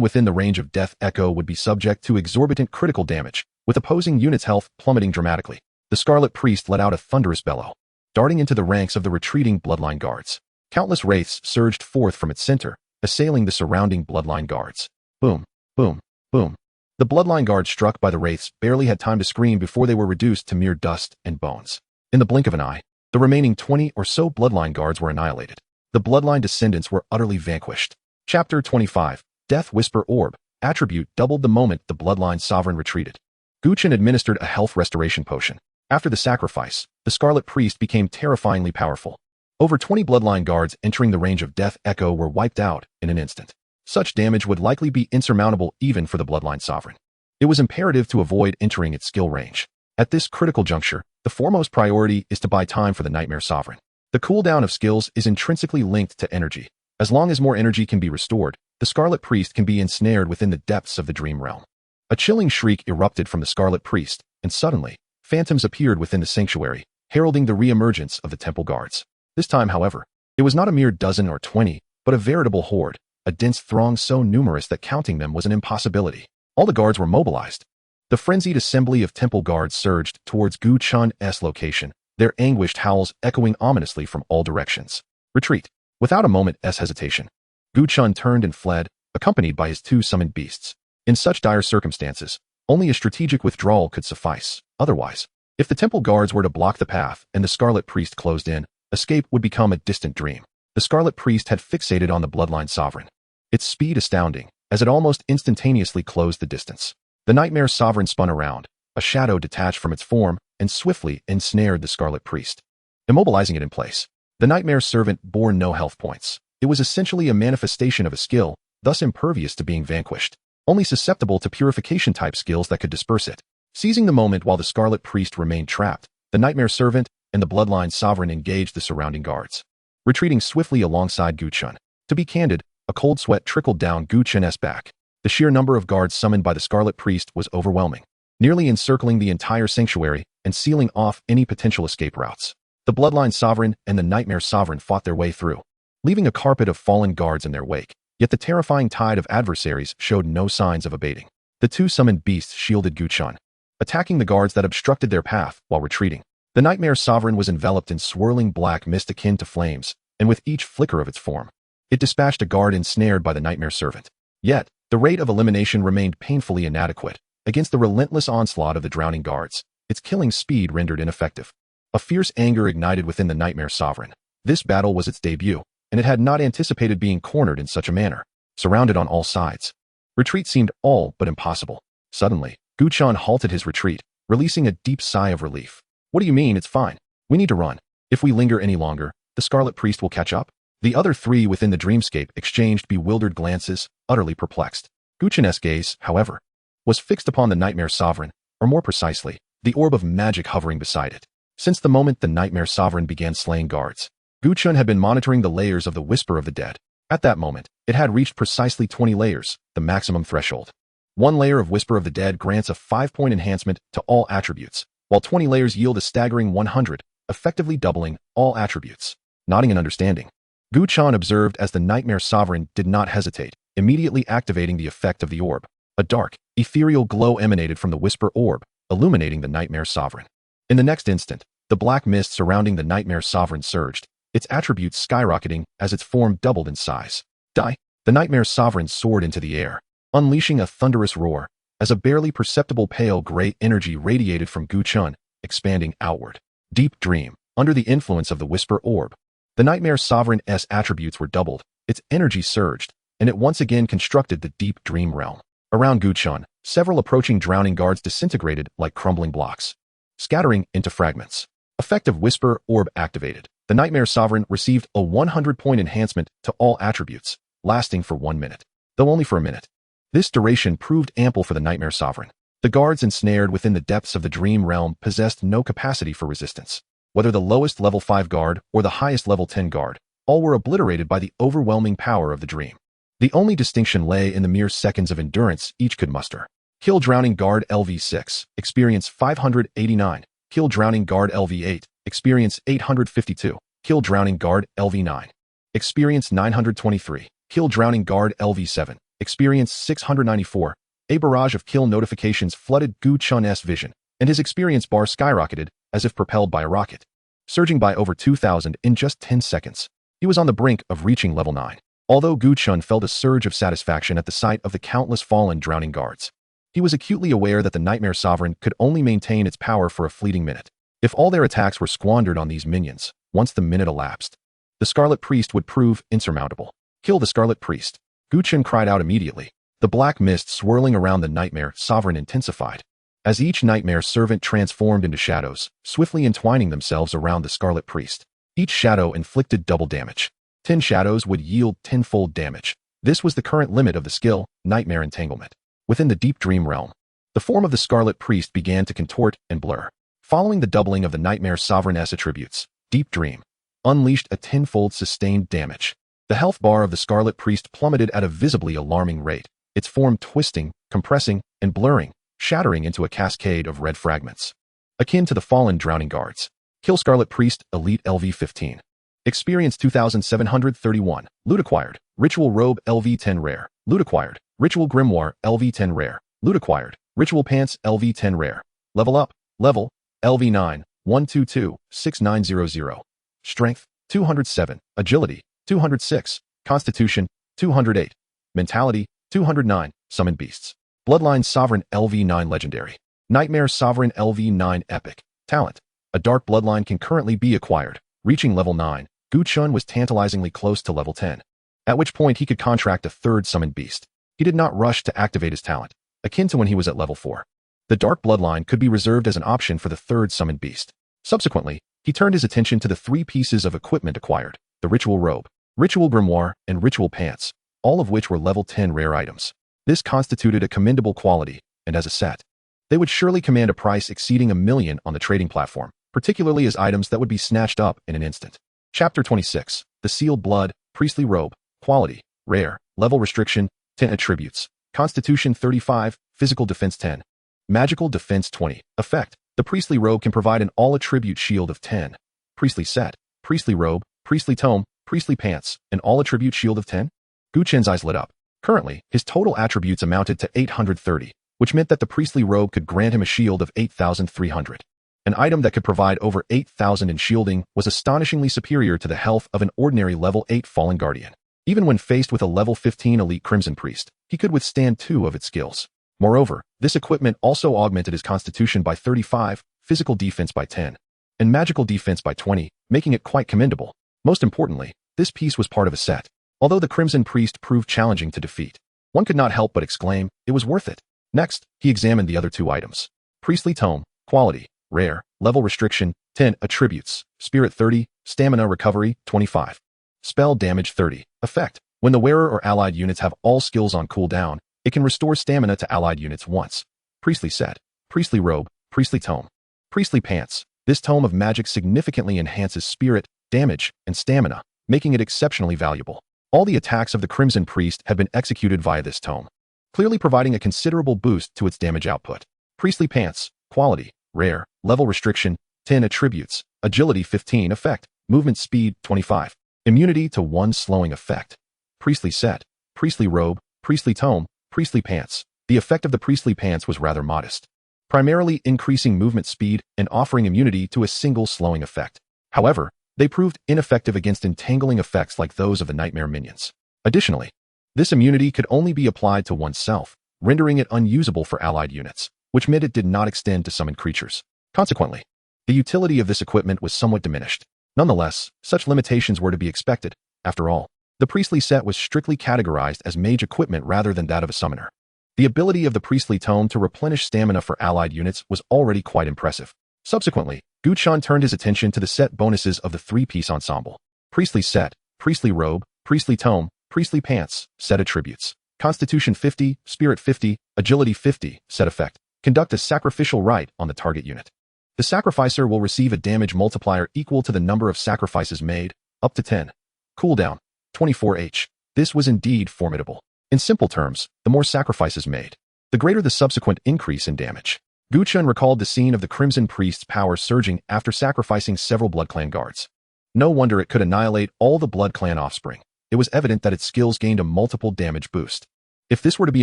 within the range of Death Echo would be subject to exorbitant critical damage, with opposing units' health plummeting dramatically. The Scarlet Priest let out a thunderous bellow, darting into the ranks of the retreating Bloodline Guards. Countless wraiths surged forth from its center, assailing the surrounding Bloodline Guards. Boom, boom, boom. The Bloodline Guards struck by the wraiths barely had time to scream before they were reduced to mere dust and bones. In the blink of an eye, the remaining 20 or so Bloodline Guards were annihilated. The Bloodline descendants were utterly vanquished. Chapter 25, Death Whisper Orb, attribute doubled the moment the Bloodline Sovereign retreated. Gu Chen administered a health restoration potion. After the sacrifice, the Scarlet Priest became terrifyingly powerful. Over 20 Bloodline Guards entering the range of Death Echo were wiped out in an instant. Such damage would likely be insurmountable even for the Bloodline Sovereign. It was imperative to avoid entering its skill range. At this critical juncture, the foremost priority is to buy time for the Nightmare Sovereign. The cooldown of skills is intrinsically linked to energy. As long as more energy can be restored, the Scarlet Priest can be ensnared within the depths of the Dream Realm. A chilling shriek erupted from the Scarlet Priest, and suddenly, phantoms appeared within the sanctuary, heralding the re-emergence of the Temple Guards. This time, however, it was not a mere dozen or 20, but a veritable horde, a dense throng so numerous that counting them was an impossibility. All the guards were mobilized. The frenzied assembly of Temple Guards surged towards Gu Chen's location, their anguished howls echoing ominously from all directions. Retreat. Without a moment's hesitation, Gu Chen turned and fled, accompanied by his 2 summoned beasts. In such dire circumstances, only a strategic withdrawal could suffice. Otherwise, if the Temple Guards were to block the path and the Scarlet Priest closed in, escape would become a distant dream. The Scarlet Priest had fixated on the Bloodline Sovereign. Its speed astounding, as it almost instantaneously closed the distance. The Nightmare Sovereign spun around, a shadow detached from its form, and swiftly ensnared the Scarlet Priest, immobilizing it in place. The Nightmare Servant bore no health points. It was essentially a manifestation of a skill, thus impervious to being vanquished, only susceptible to purification-type skills that could disperse it. Seizing the moment while the Scarlet Priest remained trapped, the Nightmare Servant and the Bloodline Sovereign engaged the surrounding guards, retreating swiftly alongside Gu Chen. To be candid, a cold sweat trickled down Gu Chen's back. The sheer number of guards summoned by the Scarlet Priest was overwhelming, nearly encircling the entire sanctuary and sealing off any potential escape routes. The Bloodline Sovereign and the Nightmare Sovereign fought their way through, leaving a carpet of fallen guards in their wake. Yet the terrifying tide of adversaries showed no signs of abating. The two summoned beasts shielded Gu Chen, attacking the guards that obstructed their path while retreating. The Nightmare Sovereign was enveloped in swirling black mist akin to flames, and with each flicker of its form, it dispatched a guard ensnared by the Nightmare Servant. Yet, the rate of elimination remained painfully inadequate against the relentless onslaught of the drowning guards. Its killing speed rendered ineffective. A fierce anger ignited within the Nightmare Sovereign. This battle was its debut, and it had not anticipated being cornered in such a manner. Surrounded on all sides, retreat seemed all but impossible. Suddenly, Gu Chen halted his retreat, releasing a deep sigh of relief. What do you mean it's fine? We need to run. If we linger any longer, the Scarlet Priest will catch up. The other three within the dreamscape exchanged bewildered glances, utterly perplexed. Gu Chen's gaze, however, was fixed upon the Nightmare Sovereign, or more precisely, the orb of magic hovering beside it. Since the moment the Nightmare Sovereign began slaying guards, Gu Chen had been monitoring the layers of the Whisper of the Dead. At that moment, it had reached precisely 20 layers, the maximum threshold. One layer of Whisper of the Dead grants a 5-point enhancement to all attributes, while 20 layers yield a staggering 100, effectively doubling all attributes. Nodding in understanding, Gu Chen observed as the Nightmare Sovereign did not hesitate, immediately activating the effect of the orb. A dark, ethereal glow emanated from the Whisper orb, illuminating the Nightmare Sovereign. In the next instant, the black mist surrounding the Nightmare Sovereign surged, its attributes skyrocketing as its form doubled in size. Die! The Nightmare Sovereign soared into the air, unleashing a thunderous roar, as a barely perceptible pale gray energy radiated from Gu Chen, expanding outward. Deep dream. Under the influence of the Whisper orb, the Nightmare Sovereign's attributes were doubled, its energy surged, and it once again constructed the deep dream realm. Around Gu Chen, several approaching drowning guards disintegrated like crumbling blocks, scattering into fragments. Effective Whisper orb activated. The Nightmare Sovereign received a 100-point enhancement to all attributes, lasting for 1 minute. Though only for a minute. This duration proved ample for the Nightmare Sovereign. The guards ensnared within the depths of the dream realm possessed no capacity for resistance. Whether the lowest level 5 guard or the highest level 10 guard, all were obliterated by the overwhelming power of the dream. The only distinction lay in the mere seconds of endurance each could muster. Kill Drowning Guard LV6, experience 589. Kill Drowning Guard LV8, experience 852. Kill Drowning Guard LV9, experience 923. Kill Drowning Guard LV7, experience 694. A barrage of kill notifications flooded Gu Chen's vision, and his experience bar skyrocketed as if propelled by a rocket, surging by over 2,000 in just 10 seconds. He was on the brink of reaching level 9. Although Gu Chen felt a surge of satisfaction at the sight of the countless fallen drowning guards, he was acutely aware that the Nightmare Sovereign could only maintain its power for a fleeting minute. If all their attacks were squandered on these minions, once the minute elapsed, the Scarlet Priest would prove insurmountable. Kill the Scarlet Priest. Gu Chen cried out immediately. The black mist swirling around the Nightmare Sovereign intensified, as each Nightmare Servant transformed into shadows, swiftly entwining themselves around the Scarlet Priest. Each shadow inflicted double damage. 10 shadows would yield 10-fold damage. This was the current limit of the skill, Nightmare Entanglement. Within the deep dream realm, the form of the Scarlet Priest began to contort and blur. Following the doubling of the Nightmare Sovereign's attributes, Deep Dream unleashed a 10-fold sustained damage. The health bar of the Scarlet Priest plummeted at a visibly alarming rate, its form twisting, compressing, and blurring, shattering into a cascade of red fragments, akin to the fallen drowning guards. Kill Scarlet Priest Elite LV15. Experience 2731. Loot acquired. Ritual Robe LV10 Rare. Loot acquired. Ritual Grimoire LV10 Rare. Loot acquired. Ritual Pants LV10 Rare. Level up. Level LV9 122 6900. Strength 207. Agility 206. Constitution 208. Mentality 209. Summon Beasts. Bloodline Sovereign LV9 Legendary. Nightmare Sovereign LV9 Epic. Talent. A dark bloodline can currently be acquired. Reaching level 9, Gu Chen was tantalizingly close to level 10, at which point he could contract a third summoned beast. He did not rush to activate his talent, akin to when he was at level 4. The Dark Bloodline could be reserved as an option for the third summoned beast. Subsequently, he turned his attention to the 3 pieces of equipment acquired, the Ritual Robe, Ritual Grimoire, and Ritual Pants, all of which were level 10 rare items. This constituted a commendable quality, and as a set, they would surely command a price exceeding $1 million on the trading platform, particularly as items that would be snatched up in an instant. Chapter 26. The Sealed Blood, Priestly Robe, Quality, Rare, Level Restriction, 10 Attributes, Constitution 35, Physical Defense 10, Magical Defense 20. Effect. The Priestly Robe can provide an all-attribute shield of 10. Priestly Set, Priestly Robe, Priestly Tome, Priestly Pants, an all-attribute shield of 10? Gu Chen's eyes lit up. Currently, his total attributes amounted to 830, which meant that the Priestly Robe could grant him a shield of 8,300. An item that could provide over 8,000 in shielding was astonishingly superior to the health of an ordinary level 8 Fallen Guardian. Even when faced with a level 15 Elite Crimson Priest, he could withstand 2 of its skills. Moreover, this equipment also augmented his constitution by 35, physical defense by 10, and magical defense by 20, making it quite commendable. Most importantly, this piece was part of a set. Although the Crimson Priest proved challenging to defeat, one could not help but exclaim, it was worth it. Next, he examined the other 2 items. Priestly Tome, Quality, Rare, Level Restriction, 10 Attributes, Spirit 30, Stamina Recovery, 25. Spell Damage 30. Effect. When the wearer or allied units have all skills on cooldown, it can restore stamina to allied units once. Priestly Set, Priestly Robe, Priestly Tome, Priestly Pants. This tome of magic significantly enhances spirit, damage, and stamina, making it exceptionally valuable. All the attacks of the Crimson Priest had been executed via this tome, clearly providing a considerable boost to its damage output. Priestly Pants, Quality, Rare, Level Restriction, 10 Attributes, Agility 15 Effect, Movement Speed 25, Immunity to 1 Slowing Effect. Priestly Set, Priestly Robe, Priestly Tome, Priestly Pants. The effect of the Priestly Pants was rather modest, primarily increasing movement speed and offering immunity to a single slowing effect. However, they proved ineffective against entangling effects like those of the Nightmare minions. Additionally, this immunity could only be applied to oneself, rendering it unusable for allied units, which meant it did not extend to summoned creatures. Consequently, the utility of this equipment was somewhat diminished. Nonetheless, such limitations were to be expected. After all, the priestly set was strictly categorized as mage equipment rather than that of a summoner. The ability of the priestly tome to replenish stamina for allied units was already quite impressive. Subsequently, Gu Chen turned his attention to the set bonuses of the 3-piece ensemble. Priestly Set, Priestly Robe, Priestly Tome, Priestly Pants, Set Attributes, Constitution 50, Spirit 50, Agility 50, Set Effect. Conduct a sacrificial rite on the target unit. The sacrificer will receive a damage multiplier equal to the number of sacrifices made, up to 10. Cooldown, 24H. This was indeed formidable. In simple terms, the more sacrifices made, the greater the subsequent increase in damage. Gu Chen recalled the scene of the Crimson Priest's power surging after sacrificing several Blood Clan guards. No wonder it could annihilate all the Blood Clan offspring. It was evident that its skills gained a multiple damage boost. If this were to be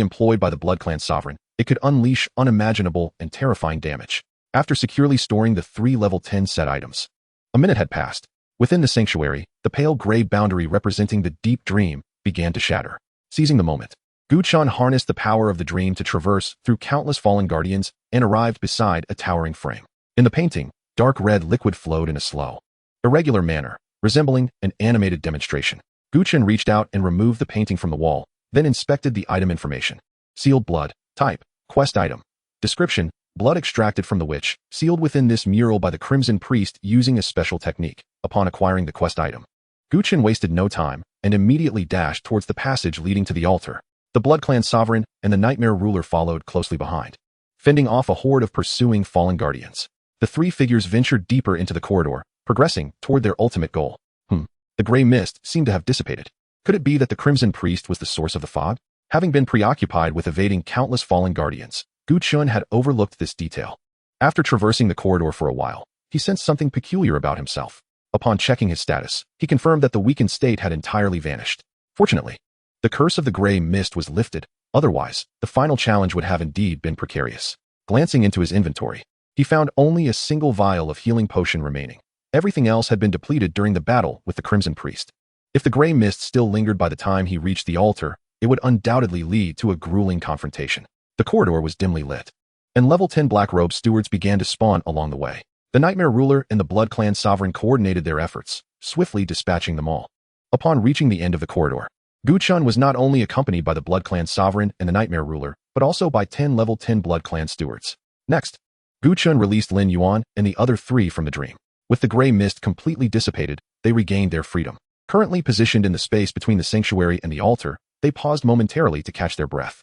employed by the Blood Clan sovereign, it could unleash unimaginable and terrifying damage. After securely storing the 3 level 10 set items, a minute had passed. Within the sanctuary, the pale gray boundary representing the deep dream began to shatter. Seizing the moment, Gu Chen harnessed the power of the dream to traverse through countless fallen guardians and arrived beside a towering frame. In the painting, dark red liquid flowed in a slow, irregular manner, resembling an animated demonstration. Gu Chen reached out and removed the painting from the wall, then inspected the item information. Sealed blood. Type. Quest item. Description. Blood extracted from the witch, sealed within this mural by the Crimson Priest using a special technique. Upon acquiring the quest item, Gu Chen wasted no time and immediately dashed towards the passage leading to the altar. The Blood Clan sovereign and the Nightmare ruler followed closely behind, fending off a horde of pursuing fallen guardians. The 3 figures ventured deeper into the corridor, progressing toward their ultimate goal. The gray mist seemed to have dissipated. Could it be that the Crimson Priest was the source of the fog? Having been preoccupied with evading countless fallen guardians, Gu Chen had overlooked this detail. After traversing the corridor for a while, he sensed something peculiar about himself. Upon checking his status, he confirmed that the weakened state had entirely vanished. Fortunately, the curse of the gray mist was lifted. Otherwise, the final challenge would have indeed been precarious. Glancing into his inventory, he found only a single vial of healing potion remaining. Everything else had been depleted during the battle with the Crimson Priest. If the gray mist still lingered by the time he reached the altar, it would undoubtedly lead to a grueling confrontation. The corridor was dimly lit, and level 10 black robe stewards began to spawn along the way. The Nightmare Ruler and the Blood Clan Sovereign coordinated their efforts, swiftly dispatching them all. Upon reaching the end of the corridor, Gu Chen was not only accompanied by the Blood Clan Sovereign and the Nightmare Ruler, but also by 10 level 10 Blood Clan stewards. Next, Gu Chen released Lin Yuan and the other 3 from the dream. With the gray mist completely dissipated, they regained their freedom. Currently positioned in the space between the sanctuary and the altar, they paused momentarily to catch their breath.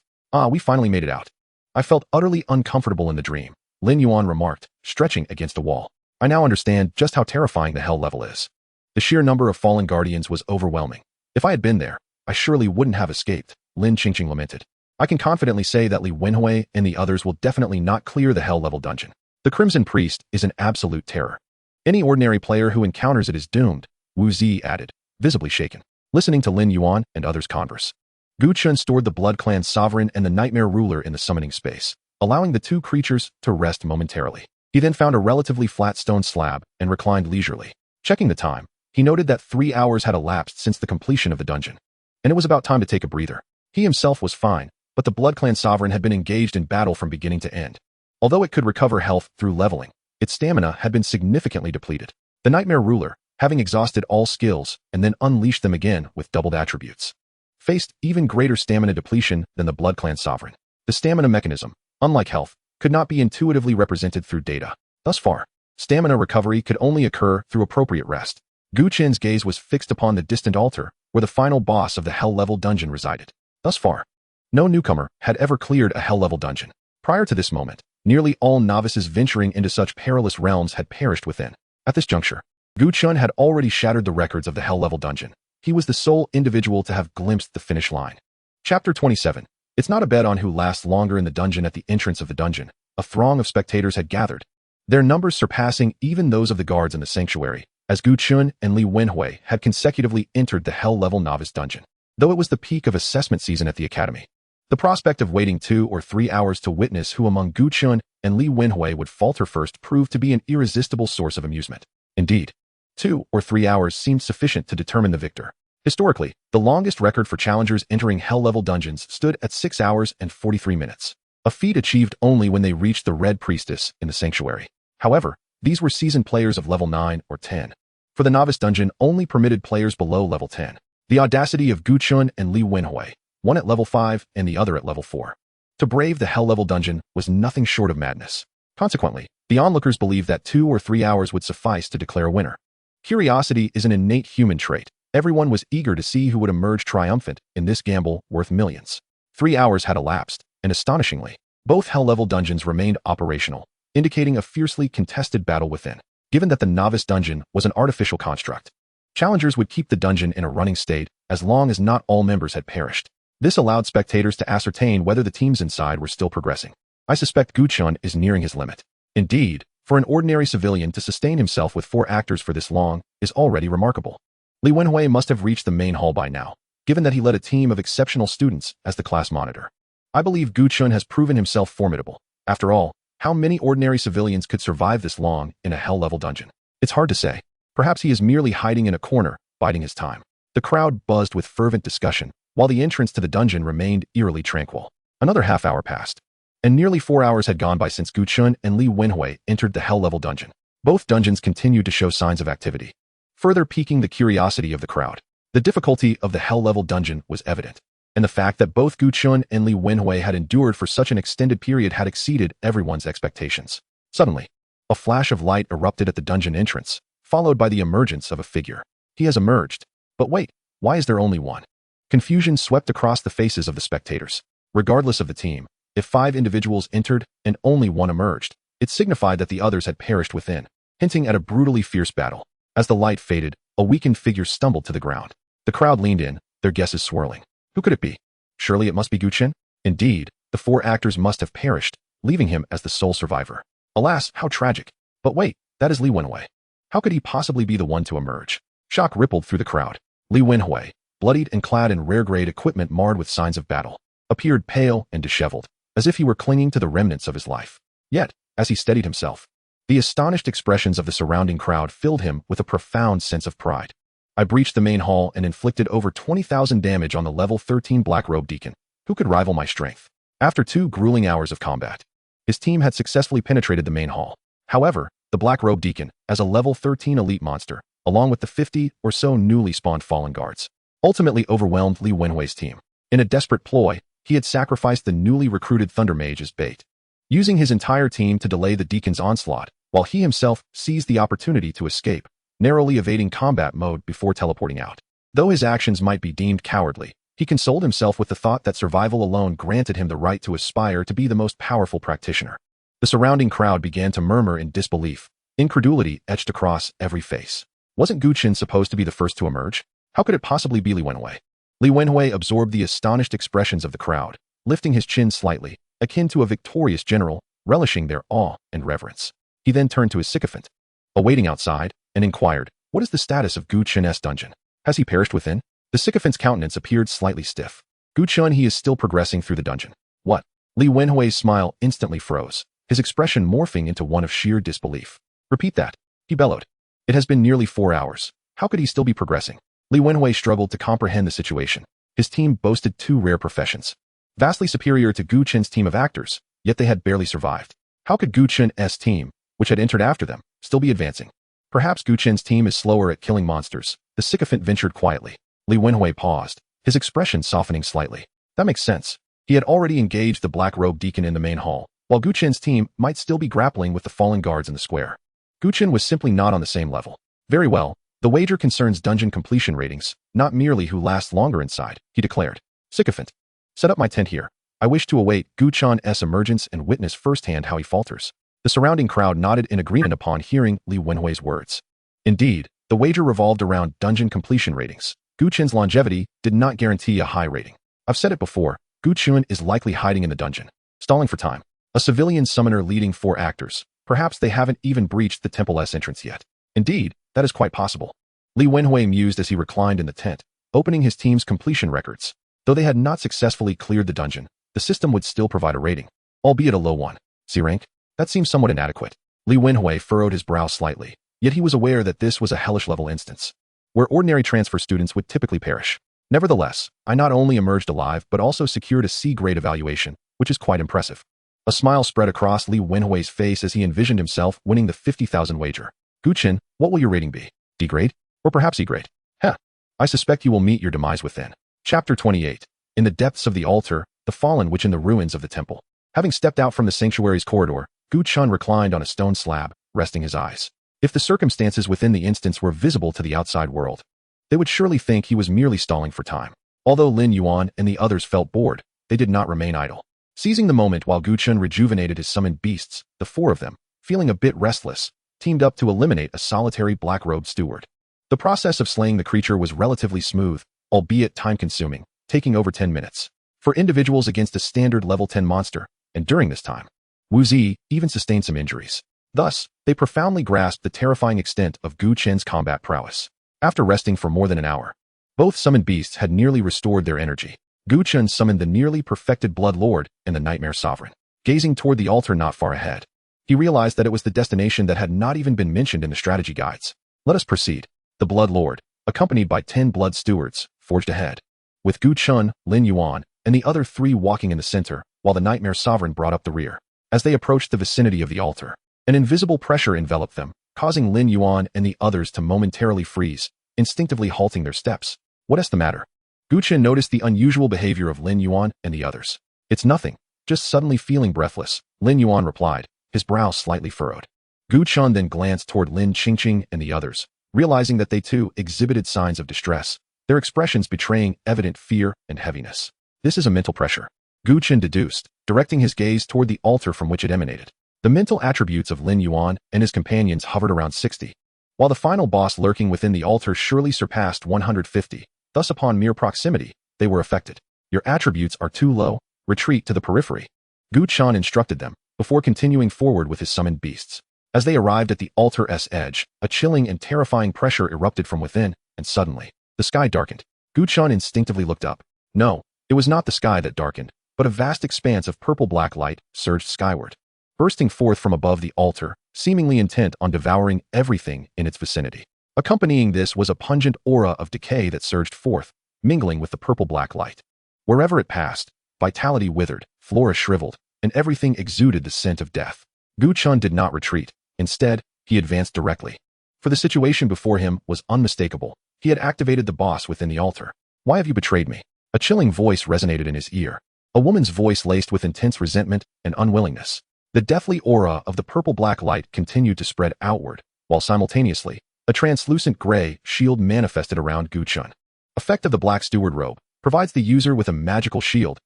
We finally made it out. I felt utterly uncomfortable in the dream, Lin Yuan remarked, stretching against a wall. I now understand just how terrifying the hell level is. The sheer number of fallen guardians was overwhelming. If I had been there, I surely wouldn't have escaped, Lin Qingqing lamented. I can confidently say that Li Wenhui and the others will definitely not clear the hell level dungeon. The Crimson Priest is an absolute terror. Any ordinary player who encounters it is doomed, Wu Zi added, visibly shaken, listening to Lin Yuan and others converse. Gu Chen stored the Blood Clan Sovereign and the Nightmare Ruler in the summoning space, allowing the 2 creatures to rest momentarily. He then found a relatively flat stone slab and reclined leisurely. Checking the time, he noted that 3 hours had elapsed since the completion of the dungeon, and it was about time to take a breather. He himself was fine, but the Blood Clan Sovereign had been engaged in battle from beginning to end. Although it could recover health through leveling, its stamina had been significantly depleted. The Nightmare Ruler, having exhausted all skills and then unleashed them again with doubled attributes, faced even greater stamina depletion than the Blood Clan Sovereign. The stamina mechanism, unlike health, could not be intuitively represented through data. Thus far, stamina recovery could only occur through appropriate rest. Gu Chen's gaze was fixed upon the distant altar, where the final boss of the hell-level dungeon resided. Thus far, no newcomer had ever cleared a hell-level dungeon. Prior to this moment, nearly all novices venturing into such perilous realms had perished within. At this juncture, Gu Chen had already shattered the records of the hell-level dungeon. He was the sole individual to have glimpsed the finish line. Chapter 27. It's not a bet on who lasts longer in the dungeon. At the entrance of the dungeon, a throng of spectators had gathered, their numbers surpassing even those of the guards in the sanctuary, as Gu Chen and Li Wenhui had consecutively entered the hell-level novice dungeon. Though it was the peak of assessment season at the academy, the prospect of waiting 2 or 3 hours to witness who among Gu Chen and Li Wenhui would falter first proved to be an irresistible source of amusement. Indeed, 2 or 3 hours seemed sufficient to determine the victor. Historically, the longest record for challengers entering hell-level dungeons stood at 6 hours and 43 minutes, a feat achieved only when they reached the Red Priestess in the sanctuary. However, these were seasoned players of level 9 or 10. For the novice dungeon only permitted players below level 10. The audacity of Gu Chen and Li Wenhui, one at level 5 and the other at level 4. To brave the hell-level dungeon was nothing short of madness. Consequently, the onlookers believed that 2 or 3 hours would suffice to declare a winner. Curiosity is an innate human trait. Everyone was eager to see who would emerge triumphant in this gamble worth millions. 3 hours had elapsed, and astonishingly, both hell-level dungeons remained operational, indicating a fiercely contested battle within. Given that the novice dungeon was an artificial construct, challengers would keep the dungeon in a running state as long as not all members had perished. This allowed spectators to ascertain whether the teams inside were still progressing. I suspect Gu Chen is nearing his limit. Indeed, for an ordinary civilian to sustain himself with 4 actors for this long is already remarkable. Li Wenhui must have reached the main hall by now, given that he led a team of exceptional students as the class monitor. I believe Gu Chen has proven himself formidable. After all, how many ordinary civilians could survive this long in a hell-level dungeon? It's hard to say. Perhaps he is merely hiding in a corner, biding his time. The crowd buzzed with fervent discussion, while the entrance to the dungeon remained eerily tranquil. Another half hour passed, and nearly 4 hours had gone by since Gu Chen and Li Wenhui entered the hell-level dungeon. Both dungeons continued to show signs of activity, further piquing the curiosity of the crowd. The difficulty of the hell-level dungeon was evident, and the fact that both Gu Chen and Li Wenhui had endured for such an extended period had exceeded everyone's expectations. Suddenly, a flash of light erupted at the dungeon entrance, followed by the emergence of a figure. He has emerged. But wait, why is there only one? Confusion swept across the faces of the spectators. Regardless of the team, if 5 individuals entered and only one emerged, it signified that the others had perished within, hinting at a brutally fierce battle. As the light faded, a weakened figure stumbled to the ground. The crowd leaned in, their guesses swirling. Who could it be? Surely it must be Gu Chen? Indeed, the 4 actors must have perished, leaving him as the sole survivor. Alas, how tragic. But wait, that is Li Wenhui. How could he possibly be the one to emerge? Shock rippled through the crowd. Li Wenhui, bloodied and clad in rare-grade equipment marred with signs of battle, appeared pale and disheveled, as if he were clinging to the remnants of his life. Yet, as he steadied himself, the astonished expressions of the surrounding crowd filled him with a profound sense of pride. I breached the main hall and inflicted over 20,000 damage on the level 13 Black-Robe Deacon. Who could rival my strength? After 2 grueling hours of combat, his team had successfully penetrated the main hall. However, the Black Robe Deacon, as a level 13 elite monster, along with the 50 or so newly spawned fallen guards, ultimately overwhelmed Li Wenhui's team. In a desperate ploy, he had sacrificed the newly recruited Thunder Mage as bait, using his entire team to delay the Deacon's onslaught, while he himself seized the opportunity to escape, narrowly evading combat mode before teleporting out. Though his actions might be deemed cowardly, he consoled himself with the thought that survival alone granted him the right to aspire to be the most powerful practitioner. The surrounding crowd began to murmur in disbelief, incredulity etched across every face. Wasn't Gu Chen supposed to be the first to emerge? How could it possibly be Li Wenhui? Li Wenhui absorbed the astonished expressions of the crowd, lifting his chin slightly, akin to a victorious general, relishing their awe and reverence. He then turned to his sycophant, awaiting outside, and inquired, "What is the status of Gu Chen's dungeon? Has he perished within?" The sycophant's countenance appeared slightly stiff. "Gu Chen, he is still progressing through the dungeon." "What?" Li Wenhui's smile instantly froze, his expression morphing into one of sheer disbelief. "Repeat that," he bellowed. "It has been nearly 4 hours. How could he still be progressing?" Li Wenhui struggled to comprehend the situation. His team boasted 2 rare professions, vastly superior to Gu Chen's team of actors, yet they had barely survived. How could Gu Chen's team, which had entered after them, still be advancing? Perhaps Gu Chen's team is slower at killing monsters, the sycophant ventured quietly. Li Wenhui paused, his expression softening slightly. That makes sense. He had already engaged the Black Robe Deacon in the main hall, while Gu Chen's team might still be grappling with the fallen guards in the square. Gu Chen was simply not on the same level. "Very well. The wager concerns dungeon completion ratings, not merely who lasts longer inside," he declared. "Sycophant, set up my tent here. I wish to await Gu Chen's emergence and witness firsthand how he falters." The surrounding crowd nodded in agreement upon hearing Li Wenhui's words. Indeed, the wager revolved around dungeon completion ratings. Gu Chen's longevity did not guarantee a high rating. "I've said it before, Gu Chen is likely hiding in the dungeon, stalling for time. A civilian summoner leading 4 actors. Perhaps they haven't even breached the temple's entrance yet." "Indeed, that is quite possible." Li Wenhui mused as he reclined in the tent, opening his team's completion records. Though they had not successfully cleared the dungeon, the system would still provide a rating, albeit a low one. C rank? That seems somewhat inadequate. Li Wenhui furrowed his brow slightly, yet he was aware that this was a hellish level instance, where ordinary transfer students would typically perish. "Nevertheless, I not only emerged alive but also secured a C-grade evaluation, which is quite impressive." A smile spread across Li Wenhui's face as he envisioned himself winning the 50,000 wager. "Gu Chen, what will your rating be? D-grade? Or perhaps E-grade? Heh. I suspect you will meet your demise within." Chapter 28. In the depths of the altar, the fallen witch in the ruins of the temple. Having stepped out from the sanctuary's corridor, Gu Chen reclined on a stone slab, resting his eyes. If the circumstances within the instance were visible to the outside world, they would surely think he was merely stalling for time. Although Lin Yuan and the others felt bored, they did not remain idle. Seizing the moment while Gu Chen rejuvenated his summoned beasts, the 4 of them, feeling a bit restless, teamed up to eliminate a solitary black-robed steward. The process of slaying the creature was relatively smooth, albeit time-consuming, taking over 10 minutes. For individuals against a standard level 10 monster, and during this time, Wu Zi even sustained some injuries. Thus, they profoundly grasped the terrifying extent of Gu Chen's combat prowess. After resting for more than an hour, both summoned beasts had nearly restored their energy. Gu Chen summoned the nearly perfected Bloodlord and the Nightmare Sovereign. Gazing toward the altar not far ahead, he realized that it was the destination that had not even been mentioned in the strategy guides. "Let us proceed." The Bloodlord, accompanied by 10 blood stewards, forged ahead, with Gu Chen, Lin Yuan, and the other 3 walking in the center, while the Nightmare Sovereign brought up the rear. As they approached the vicinity of the altar, an invisible pressure enveloped them, causing Lin Yuan and the others to momentarily freeze, instinctively halting their steps. "What is the matter?" Gu Chen noticed the unusual behavior of Lin Yuan and the others. "It's nothing, just suddenly feeling breathless," Lin Yuan replied, his brow slightly furrowed. Gu Chen then glanced toward Lin Qingqing and the others, realizing that they too exhibited signs of distress, their expressions betraying evident fear and heaviness. "This is a mental pressure," Gu Chen deduced, directing his gaze toward the altar from which it emanated. The mental attributes of Lin Yuan and his companions hovered around 60, while the final boss lurking within the altar surely surpassed 150. Thus, upon mere proximity, they were affected. "Your attributes are too low. Retreat to the periphery," Gu Chen instructed them, before continuing forward with his summoned beasts. As they arrived at the altar's edge, a chilling and terrifying pressure erupted from within, and suddenly, the sky darkened. Gu Chen instinctively looked up. No, it was not the sky that darkened, but a vast expanse of purple-black light surged skyward, bursting forth from above the altar, seemingly intent on devouring everything in its vicinity. Accompanying this was a pungent aura of decay that surged forth, mingling with the purple-black light. Wherever it passed, vitality withered, flora shriveled, and everything exuded the scent of death. Gu Chen did not retreat. Instead, he advanced directly. For the situation before him was unmistakable. He had activated the boss within the altar. "Why have you betrayed me?" A chilling voice resonated in his ear. A woman's voice laced with intense resentment and unwillingness. The deathly aura of the purple-black light continued to spread outward, while simultaneously, a translucent gray shield manifested around Gu Chen. Effect of the black steward robe provides the user with a magical shield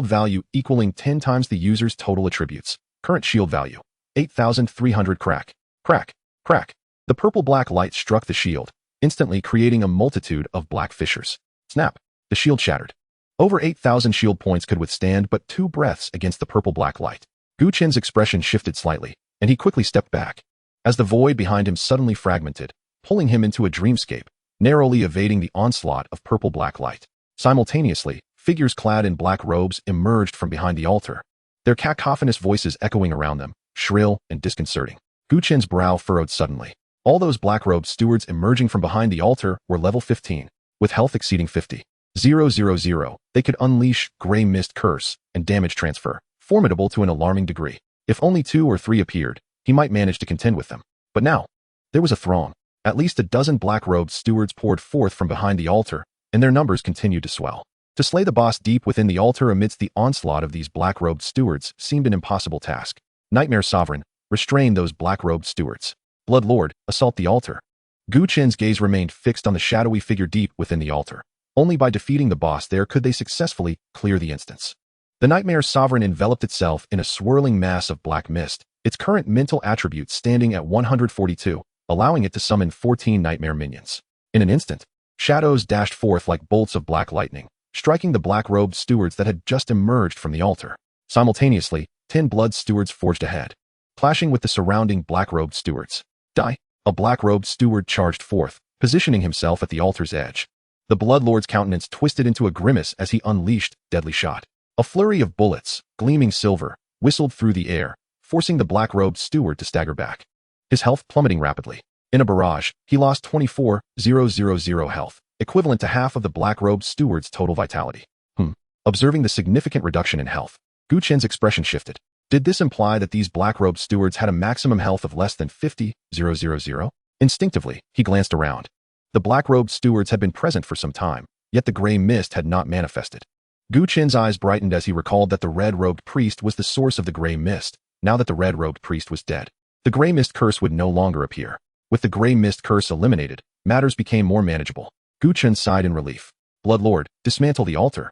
value equaling 10 times the user's total attributes. Current shield value, 8,300 crack. Crack. Crack. The purple-black light struck the shield, instantly creating a multitude of black fissures. Snap. The shield shattered. Over 8,000 shield points could withstand but 2 breaths against the purple-black light. Gu Chen's expression shifted slightly, and he quickly stepped back. As the void behind him suddenly fragmented, pulling him into a dreamscape, narrowly evading the onslaught of purple-black light. Simultaneously, figures clad in black robes emerged from behind the altar, their cacophonous voices echoing around them, shrill and disconcerting. Gu Chen's brow furrowed suddenly. All those black-robed stewards emerging from behind the altar were level 15, with health exceeding 50,000. They could unleash Gray Mist Curse and damage transfer, formidable to an alarming degree. If only 2 or 3 appeared, he might manage to contend with them. But now, there was a throng. At least a dozen black-robed stewards poured forth from behind the altar, and their numbers continued to swell. To slay the boss deep within the altar amidst the onslaught of these black-robed stewards seemed an impossible task. Nightmare Sovereign, restrain those black-robed stewards. Bloodlord, assault the altar. Gu Chen's gaze remained fixed on the shadowy figure deep within the altar. Only by defeating the boss there could they successfully clear the instance. The Nightmare Sovereign enveloped itself in a swirling mass of black mist, its current mental attributes standing at 142, allowing it to summon 14 nightmare minions. In an instant, shadows dashed forth like bolts of black lightning, striking the black-robed stewards that had just emerged from the altar. Simultaneously, 10 blood stewards forged ahead, clashing with the surrounding black-robed stewards. Die! A black-robed steward charged forth, positioning himself at the altar's edge. The Bloodlord's countenance twisted into a grimace as he unleashed deadly shot. A flurry of bullets, gleaming silver, whistled through the air, forcing the black-robed steward to stagger back. His health plummeting rapidly. In a barrage, he lost 24,000 health, equivalent to half of the black-robed steward's total vitality. Observing the significant reduction in health, Gu Chen's expression shifted. Did this imply that these black-robed stewards had a maximum health of less than 50,000? Instinctively, he glanced around. The black-robed stewards had been present for some time, yet the gray mist had not manifested. Gu Chen's eyes brightened as he recalled that the red-robed priest was the source of the gray mist. Now that the red-robed priest was dead, the gray mist curse would no longer appear. With the gray mist curse eliminated, matters became more manageable. Gu Chen sighed in relief. Bloodlord, dismantle the altar.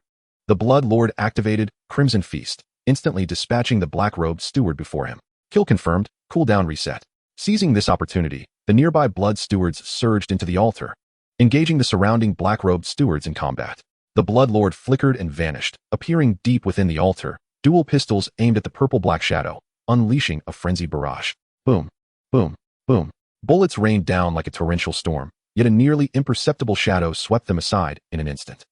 The Bloodlord activated Crimson Feast, instantly dispatching the black-robed steward before him. Kill confirmed, cooldown reset. Seizing this opportunity, the nearby blood stewards surged into the altar, engaging the surrounding black-robed stewards in combat. The Bloodlord flickered and vanished, appearing deep within the altar, dual pistols aimed at the purple-black shadow, unleashing a frenzied barrage. Boom, boom, boom. Bullets rained down like a torrential storm, yet a nearly imperceptible shadow swept them aside in an instant.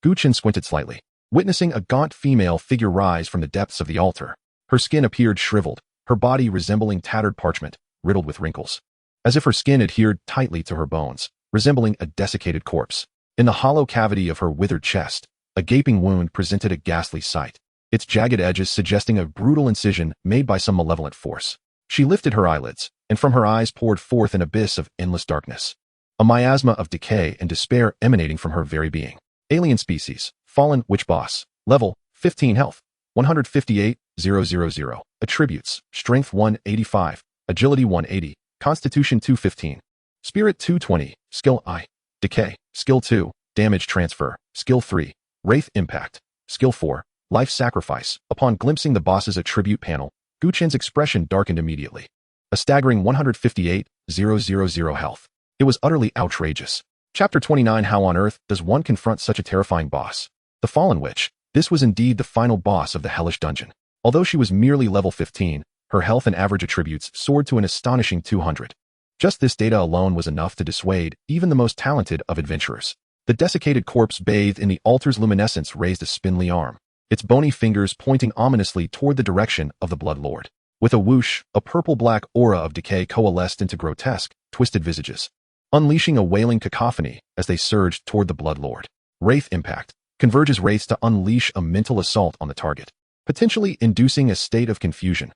Gu Chen squinted slightly, witnessing a gaunt female figure rise from the depths of the altar. Her skin appeared shriveled, her body resembling tattered parchment, riddled with wrinkles, as if her skin adhered tightly to her bones, resembling a desiccated corpse. In the hollow cavity of her withered chest, a gaping wound presented a ghastly sight, its jagged edges suggesting a brutal incision made by some malevolent force. She lifted her eyelids, and from her eyes poured forth an abyss of endless darkness, a miasma of decay and despair emanating from her very being. Alien species, fallen witch boss, level 15 health, 158,000. Attributes, strength 185, agility 180, constitution 215, spirit 220, skill I, decay, skill 2, damage transfer, skill 3, wraith impact, skill 4, life sacrifice. Upon glimpsing the boss's attribute panel, Gu Chen's expression darkened immediately. A staggering 158,000 health. It was utterly outrageous. Chapter 29. How on earth does one confront such a terrifying boss? The Fallen Witch. This was indeed the final boss of the hellish dungeon. Although she was merely level 15, her health and average attributes soared to an astonishing 200. Just this data alone was enough to dissuade even the most talented of adventurers. The desiccated corpse bathed in the altar's luminescence raised a spindly arm, its bony fingers pointing ominously toward the direction of the Bloodlord. With a whoosh, a purple-black aura of decay coalesced into grotesque, twisted visages, unleashing a wailing cacophony as they surged toward the Bloodlord. Wraith impact converges wraiths to unleash a mental assault on the target, potentially inducing a state of confusion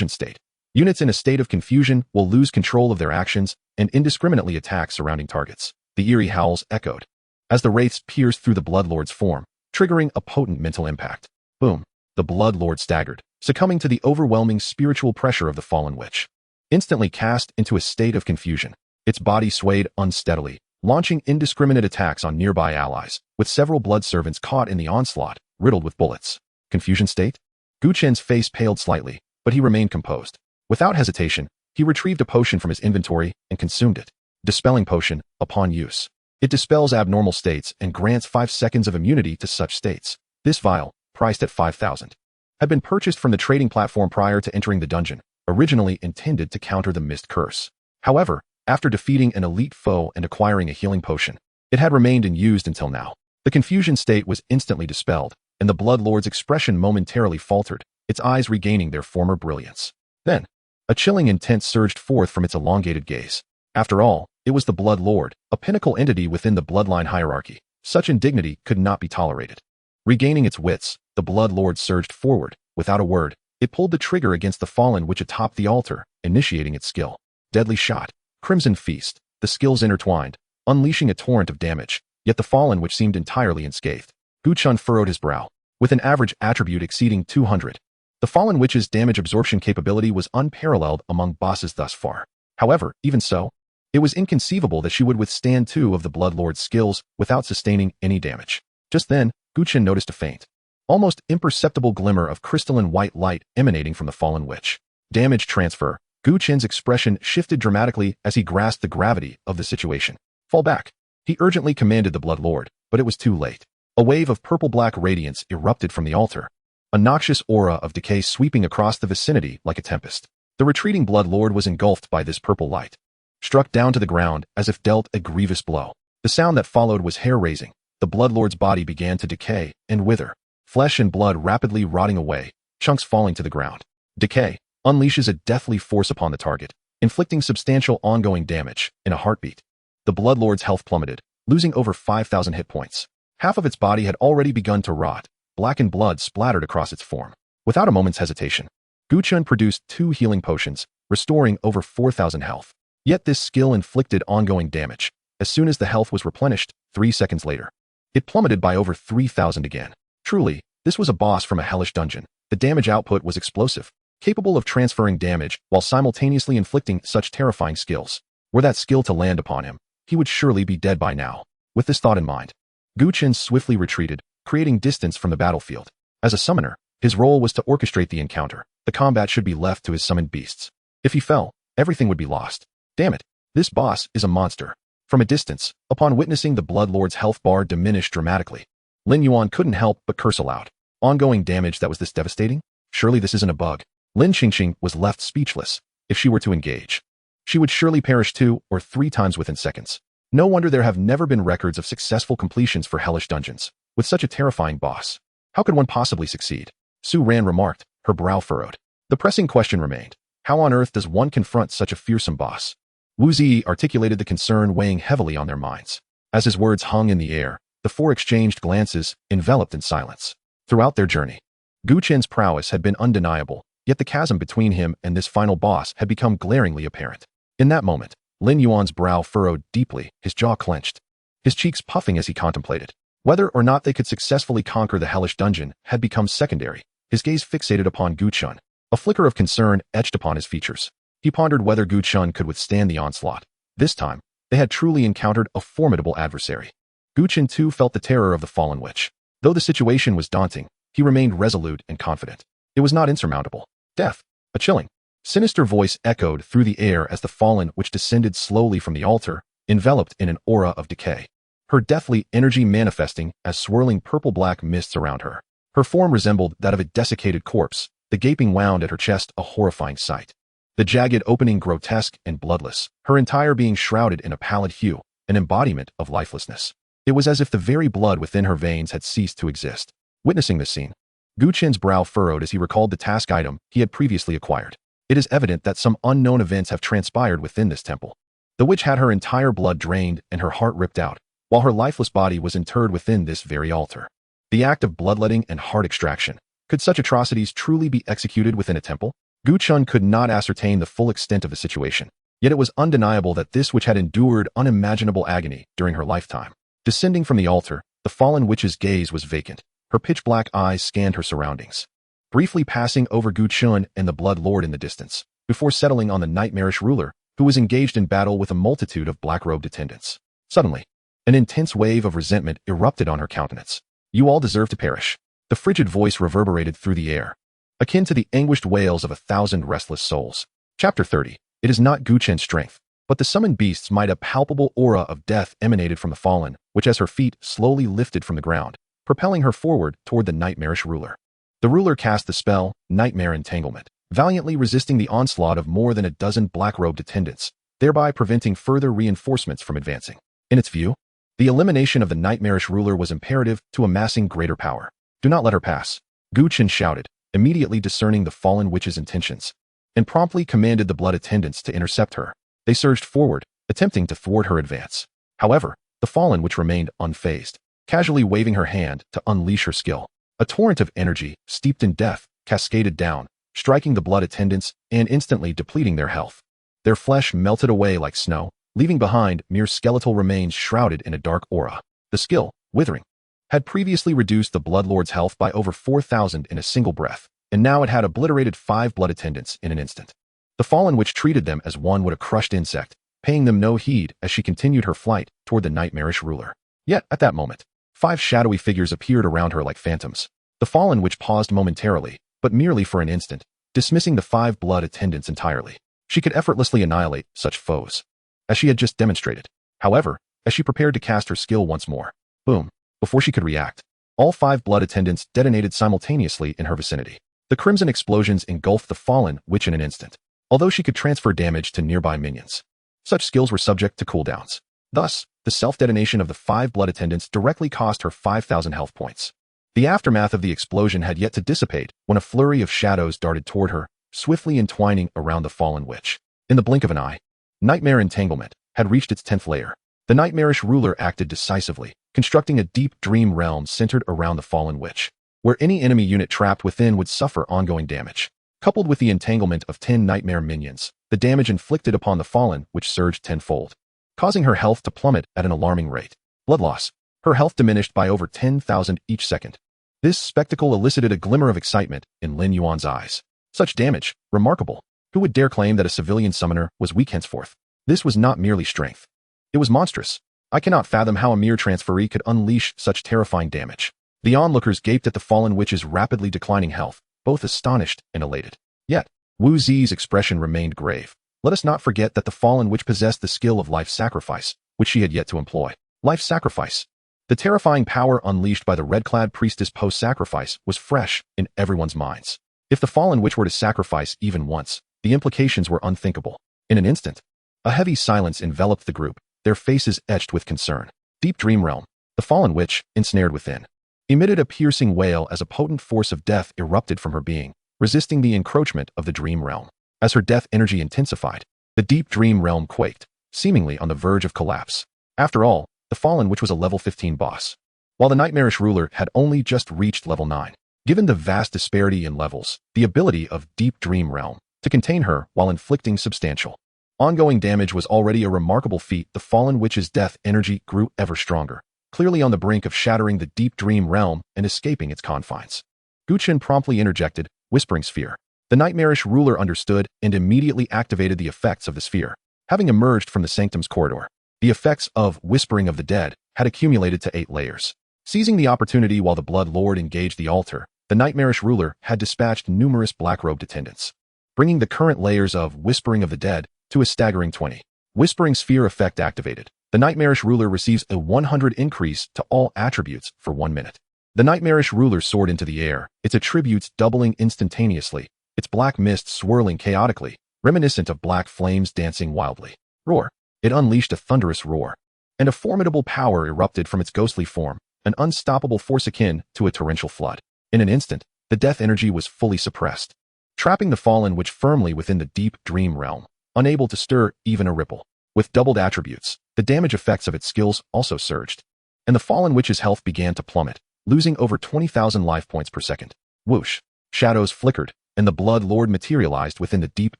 state. Units in a state of confusion will lose control of their actions and indiscriminately attack surrounding targets. The eerie howls echoed as the wraiths pierced through the Bloodlord's form, triggering a potent mental impact. Boom! The Bloodlord staggered, succumbing to the overwhelming spiritual pressure of the fallen witch. Instantly cast into a state of confusion, its body swayed unsteadily, launching indiscriminate attacks on nearby allies, with several blood servants caught in the onslaught, riddled with bullets. Confusion state? Gu Chen's face paled slightly, but he remained composed. Without hesitation, he retrieved a potion from his inventory and consumed it. Dispelling potion, upon use. It dispels abnormal states and grants 5 seconds of immunity to such states. This vial, priced at 5,000, had been purchased from the trading platform prior to entering the dungeon, originally intended to counter the mist curse. However, after defeating an elite foe and acquiring a healing potion, it had remained unused until now. The confusion state was instantly dispelled, and the Bloodlord's expression momentarily faltered, its eyes regaining their former brilliance. Then, a chilling intent surged forth from its elongated gaze. After all, it was the Bloodlord, a pinnacle entity within the Bloodline hierarchy. Such indignity could not be tolerated. Regaining its wits, the Bloodlord surged forward. Without a word, it pulled the trigger against the fallen witch atop the altar, initiating its skill. Deadly shot. Crimson feast. The skills intertwined, unleashing a torrent of damage, yet the fallen witch seemed entirely unscathed. Gu Chen furrowed his brow. With an average attribute exceeding 200, the fallen witch's damage absorption capability was unparalleled among bosses thus far. However, even so, it was inconceivable that she would withstand 2 of the Bloodlord's skills without sustaining any damage. Just then, Gu Chen noticed a faint, almost imperceptible glimmer of crystalline white light emanating from the fallen witch. Damage transfer. Gu Chen's expression shifted dramatically as he grasped the gravity of the situation. Fall back. He urgently commanded the Bloodlord, but it was too late. A wave of purple-black radiance erupted from the altar, a noxious aura of decay sweeping across the vicinity like a tempest. The retreating Bloodlord was engulfed by this purple light, struck down to the ground as if dealt a grievous blow. The sound that followed was hair-raising. The Bloodlord's body began to decay and wither, flesh and blood rapidly rotting away, chunks falling to the ground. Decay unleashes a deathly force upon the target, inflicting substantial ongoing damage in a heartbeat. The Bloodlord's health plummeted, losing over 5,000 hit points. Half of its body had already begun to rot, blackened blood splattered across its form. Without a moment's hesitation, Gu Chen produced 2 healing potions, restoring over 4,000 health. Yet this skill inflicted ongoing damage. As soon as the health was replenished, 3 seconds later, it plummeted by over 3,000 again. Truly, this was a boss from a hellish dungeon. The damage output was explosive, capable of transferring damage while simultaneously inflicting such terrifying skills. Were that skill to land upon him, he would surely be dead by now. With this thought in mind, Gu Chen swiftly retreated, creating distance from the battlefield. As a summoner, his role was to orchestrate the encounter. The combat should be left to his summoned beasts. If he fell, everything would be lost. Damn it, this boss is a monster. From a distance, upon witnessing the Bloodlord's health bar diminish dramatically, Lin Yuan couldn't help but curse aloud. Ongoing damage that was this devastating? Surely this isn't a bug. Lin Qingqing was left speechless. If she were to engage, she would surely perish 2 or 3 times within seconds. No wonder there have never been records of successful completions for hellish dungeons. With such a terrifying boss, how could one possibly succeed? Su Ran remarked, her brow furrowed. The pressing question remained, how on earth does one confront such a fearsome boss? Wu Zi articulated the concern weighing heavily on their minds. As his words hung in the air, the 4 exchanged glances, enveloped in silence. Throughout their journey, Gu Chen's prowess had been undeniable, yet the chasm between him and this final boss had become glaringly apparent. In that moment, Lin Yuan's brow furrowed deeply, his jaw clenched, his cheeks puffing as he contemplated. Whether or not they could successfully conquer the hellish dungeon had become secondary. His gaze fixated upon Gu Chen. A flicker of concern etched upon his features. He pondered whether Gu Chen could withstand the onslaught. This time, they had truly encountered a formidable adversary. Gu Chen too felt the terror of the fallen witch. Though the situation was daunting, he remained resolute and confident. It was not insurmountable. Death. A chilling, sinister voice echoed through the air as the fallen witch descended slowly from the altar, enveloped in an aura of decay, her deathly energy manifesting as swirling purple-black mists around her. Her form resembled that of a desiccated corpse, the gaping wound at her chest a horrifying sight. The jagged opening grotesque and bloodless, her entire being shrouded in a pallid hue, an embodiment of lifelessness. It was as if the very blood within her veins had ceased to exist. Witnessing this scene, Gu Chen's brow furrowed as he recalled the task item he had previously acquired. It is evident that some unknown events have transpired within this temple. The witch had her entire blood drained and her heart ripped out, while her lifeless body was interred within this very altar. The act of bloodletting and heart extraction. Could such atrocities truly be executed within a temple? Gu Chen could not ascertain the full extent of the situation, yet it was undeniable that this witch had endured unimaginable agony during her lifetime. Descending from the altar, the fallen witch's gaze was vacant. Her pitch-black eyes scanned her surroundings, briefly passing over Gu Chen and the Blood Lord in the distance, before settling on the nightmarish ruler, who was engaged in battle with a multitude of black-robed attendants. Suddenly, an intense wave of resentment erupted on her countenance. "You all deserve to perish." The frigid voice reverberated through the air, akin to the anguished wails of 1,000 restless souls. Chapter 30. It is not Gu Chen's strength, but the summoned beasts might. A palpable aura of death emanated from the fallen, which as her feet slowly lifted from the ground, propelling her forward toward the nightmarish ruler. The ruler cast the spell, Nightmare Entanglement, valiantly resisting the onslaught of more than a dozen black-robed attendants, thereby preventing further reinforcements from advancing. In its view, the elimination of the nightmarish ruler was imperative to amassing greater power. "Do not let her pass," Gu Chen shouted, immediately discerning the fallen witch's intentions, and promptly commanded the blood attendants to intercept her. They surged forward, attempting to thwart her advance. However, the fallen witch remained unfazed, casually waving her hand to unleash her skill. A torrent of energy, steeped in death, cascaded down, striking the blood attendants and instantly depleting their health. Their flesh melted away like snow, leaving behind mere skeletal remains shrouded in a dark aura. The skill, Withering, had previously reduced the Bloodlord's health by over 4,000 in a single breath, and now it had obliterated 5 blood attendants in an instant. The fallen witch treated them as one would a crushed insect, paying them no heed as she continued her flight toward the nightmarish ruler. Yet, at that moment, 5 shadowy figures appeared around her like phantoms. The fallen witch paused momentarily, but merely for an instant, dismissing the 5 blood attendants entirely. She could effortlessly annihilate such foes, as she had just demonstrated. However, as she prepared to cast her skill once more, boom, before she could react, all 5 blood attendants detonated simultaneously in her vicinity. The crimson explosions engulfed the fallen witch in an instant, although she could transfer damage to nearby minions. Such skills were subject to cooldowns. Thus, the self-detonation of the 5 blood attendants directly cost her 5,000 health points. The aftermath of the explosion had yet to dissipate when a flurry of shadows darted toward her, swiftly entwining around the fallen witch. In the blink of an eye, Nightmare Entanglement had reached its 10th layer. The nightmarish ruler acted decisively, constructing a deep dream realm centered around the fallen witch, where any enemy unit trapped within would suffer ongoing damage. Coupled with the entanglement of 10 nightmare minions, the damage inflicted upon the fallen witch surged tenfold, causing her health to plummet at an alarming rate. Blood loss. Her health diminished by over 10,000 each second. This spectacle elicited a glimmer of excitement in Lin Yuan's eyes. Such damage, remarkable. Who would dare claim that a civilian summoner was weak henceforth? This was not merely strength. It was monstrous. I cannot fathom how a mere transferee could unleash such terrifying damage. The onlookers gaped at the fallen witch's rapidly declining health, both astonished and elated. Yet, Wu Zi's expression remained grave. Let us not forget that the fallen witch possessed the skill of life sacrifice, which she had yet to employ. Life sacrifice. The terrifying power unleashed by the red-clad priestess post-sacrifice was fresh in everyone's minds. If the fallen witch were to sacrifice even once, the implications were unthinkable. In an instant, a heavy silence enveloped the group, their faces etched with concern. Deep dream realm. The fallen witch, ensnared within, emitted a piercing wail as a potent force of death erupted from her being, resisting the encroachment of the dream realm. As her death energy intensified, the deep dream realm quaked, seemingly on the verge of collapse. After all, the fallen witch was a level 15 boss, while the nightmarish ruler had only just reached level 9. Given the vast disparity in levels, the ability of Deep Dream Realm to contain her while inflicting substantial ongoing damage was already a remarkable feat. The fallen witch's death energy grew ever stronger, clearly on the brink of shattering the Deep Dream Realm and escaping its confines. Gu Chen promptly interjected, Whispering Sphere. The nightmarish ruler understood and immediately activated the effects of the sphere. Having emerged from the sanctum's corridor, the effects of Whispering of the Dead had accumulated to 8 layers. Seizing the opportunity while the Blood Lord engaged the altar, the nightmarish ruler had dispatched numerous black-robed attendants, bringing the current layers of Whispering of the Dead to a staggering 20. Whispering Sphere effect activated. The nightmarish ruler receives a 100 increase to all attributes for 1 minute. The nightmarish ruler soared into the air, its attributes doubling instantaneously, its black mist swirling chaotically, reminiscent of black flames dancing wildly. Roar. It unleashed a thunderous roar, and a formidable power erupted from its ghostly form, an unstoppable force akin to a torrential flood. In an instant, the death energy was fully suppressed, trapping the fallen witch firmly within the deep dream realm, unable to stir even a ripple. With doubled attributes, the damage effects of its skills also surged, and the fallen witch's health began to plummet, losing over 20,000 life points per second. Whoosh. Shadows flickered, and the Blood Lord materialized within the deep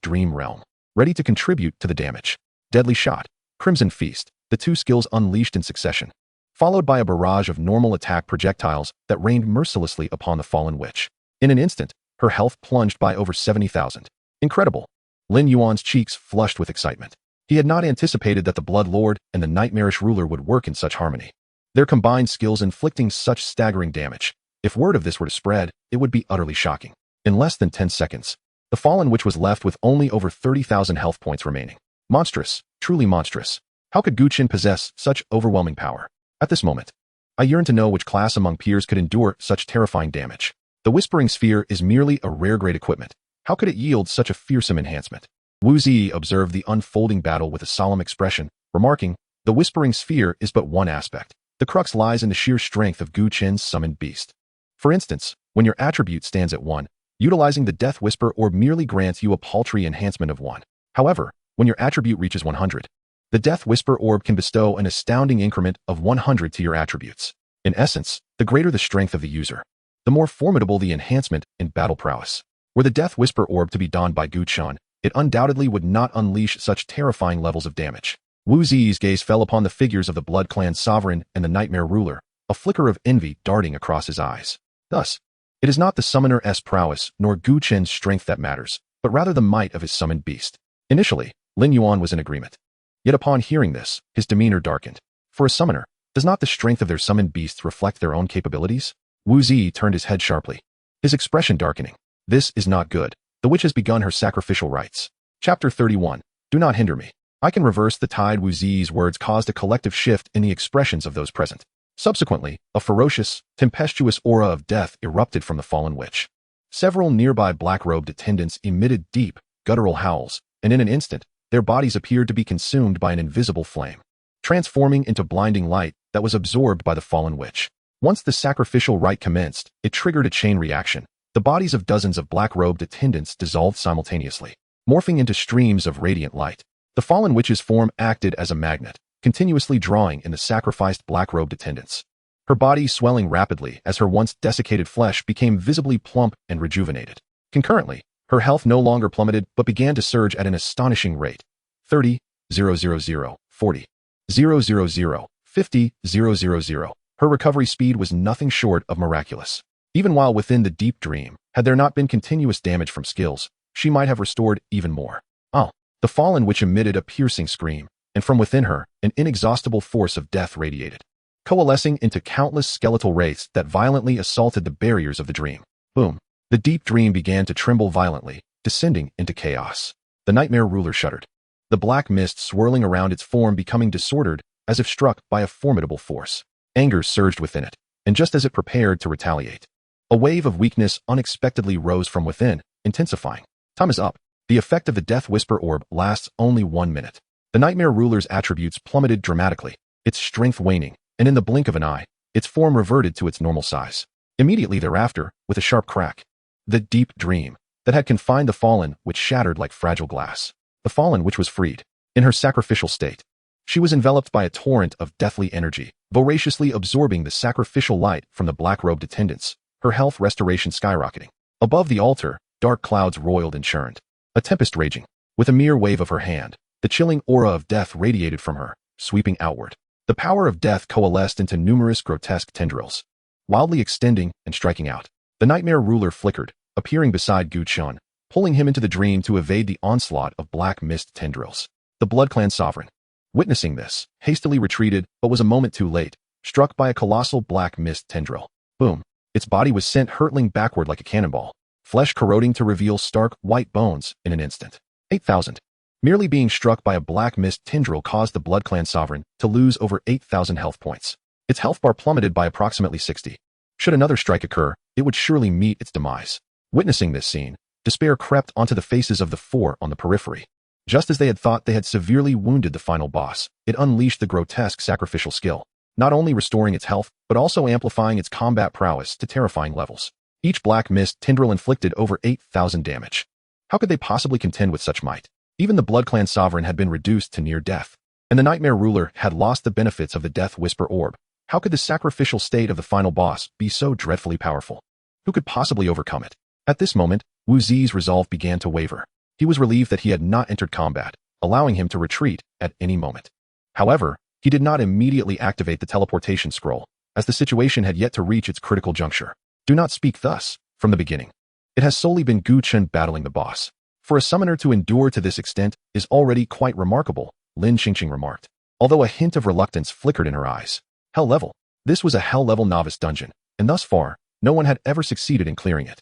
dream realm, ready to contribute to the damage. Deadly Shot, Crimson Feast, the two skills unleashed in succession, followed by a barrage of normal attack projectiles that rained mercilessly upon the fallen witch. In an instant, her health plunged by over 70,000. Incredible! Lin Yuan's cheeks flushed with excitement. He had not anticipated that the Blood Lord and the nightmarish ruler would work in such harmony. Their combined skills inflicting such staggering damage. If word of this were to spread, it would be utterly shocking. In less than 10 seconds, the fallen witch was left with only over 30,000 health points remaining. Monstrous, truly monstrous. How could Gu Chen possess such overwhelming power? At this moment, I yearn to know which class among peers could endure such terrifying damage. The Whispering Sphere is merely a rare-grade equipment. How could it yield such a fearsome enhancement? Wu Zi observed the unfolding battle with a solemn expression, remarking, "The Whispering Sphere is but one aspect. The crux lies in the sheer strength of Gu Chen's summoned beast. For instance, when your attribute stands at 1, utilizing the Death Whisper Orb merely grants you a paltry enhancement of 1. However, when your attribute reaches 100, the Death Whisper Orb can bestow an astounding increment of 100 to your attributes. In essence, the greater the strength of the user, the more formidable the enhancement in battle prowess. Were the Death Whisper Orb to be donned by Gu Chen, it undoubtedly would not unleash such terrifying levels of damage." Wu Zi's gaze fell upon the figures of the Blood Clan Sovereign and the Nightmare Ruler, a flicker of envy darting across his eyes. Thus, it is not the summoner's prowess nor Gu Chen's strength that matters, but rather the might of his summoned beast. Initially, Lin Yuan was in agreement. Yet upon hearing this, his demeanor darkened. For a summoner, does not the strength of their summoned beasts reflect their own capabilities? Wu Zi turned his head sharply, his expression darkening. This is not good. The witch has begun her sacrificial rites. Chapter 31. Do not hinder me. I can reverse the tide. Wu Zi's words caused a collective shift in the expressions of those present. Subsequently, a ferocious, tempestuous aura of death erupted from the fallen witch. Several nearby black-robed attendants emitted deep, guttural howls, and in an instant, their bodies appeared to be consumed by an invisible flame, transforming into blinding light that was absorbed by the fallen witch. Once the sacrificial rite commenced, it triggered a chain reaction. The bodies of dozens of black-robed attendants dissolved simultaneously, morphing into streams of radiant light. The fallen witch's form acted as a magnet, continuously drawing in the sacrificed black-robed attendants. Her body swelling rapidly as her once desiccated flesh became visibly plump and rejuvenated. Concurrently, her health no longer plummeted but began to surge at an astonishing rate. 30, 000, 40, 000, 50, 000. Her recovery speed was nothing short of miraculous. Even while within the deep dream, had there not been continuous damage from skills, she might have restored even more. Oh, the fallen witch emitted a piercing scream, and from within her, an inexhaustible force of death radiated, coalescing into countless skeletal wraiths that violently assaulted the barriers of the dream. Boom. The deep dream began to tremble violently, descending into chaos. The Nightmare Ruler shuddered, the black mist swirling around its form becoming disordered as if struck by a formidable force. Anger surged within it, and just as it prepared to retaliate, a wave of weakness unexpectedly rose from within, intensifying. Time is up. The effect of the Death Whisper Orb lasts only 1 minute. The Nightmare Ruler's attributes plummeted dramatically, its strength waning, and in the blink of an eye, its form reverted to its normal size. Immediately thereafter, with a sharp crack, the deep dream that had confined the fallen witch shattered like fragile glass. The fallen witch was freed. In her sacrificial state, she was enveloped by a torrent of deathly energy, voraciously absorbing the sacrificial light from the black-robed attendants, her health restoration skyrocketing. Above the altar, dark clouds roiled and churned, a tempest raging. With a mere wave of her hand, the chilling aura of death radiated from her, sweeping outward. The power of death coalesced into numerous grotesque tendrils, wildly extending and striking out. The Nightmare Ruler flickered, appearing beside Gu Chen, pulling him into the dream to evade the onslaught of black mist tendrils. The Blood Clan Sovereign, witnessing this, hastily retreated but was a moment too late, struck by a colossal black mist tendril. Boom. Its body was sent hurtling backward like a cannonball, flesh corroding to reveal stark, white bones in an instant. 8,000. Merely being struck by a black mist tendril caused the Blood Clan Sovereign to lose over 8,000 health points. Its health bar plummeted by approximately 60. Should another strike occur, it would surely meet its demise. Witnessing this scene, despair crept onto the faces of the four on the periphery. Just as they had thought they had severely wounded the final boss, it unleashed the grotesque sacrificial skill, not only restoring its health, but also amplifying its combat prowess to terrifying levels. Each black mist tendril inflicted over 8,000 damage. How could they possibly contend with such might? Even the Blood Clan Sovereign had been reduced to near death, and the Nightmare Ruler had lost the benefits of the Death Whisper Orb. How could the sacrificial state of the final boss be so dreadfully powerful? Who could possibly overcome it? At this moment, Wu Zi's resolve began to waver. He was relieved that he had not entered combat, allowing him to retreat at any moment. However, he did not immediately activate the teleportation scroll, as the situation had yet to reach its critical juncture. Do not speak thus, from the beginning. It has solely been Gu Chen battling the boss. For a summoner to endure to this extent is already quite remarkable, Lin Qingqing remarked, although a hint of reluctance flickered in her eyes. Hell level. This was a hell level novice dungeon, and thus far, no one had ever succeeded in clearing it.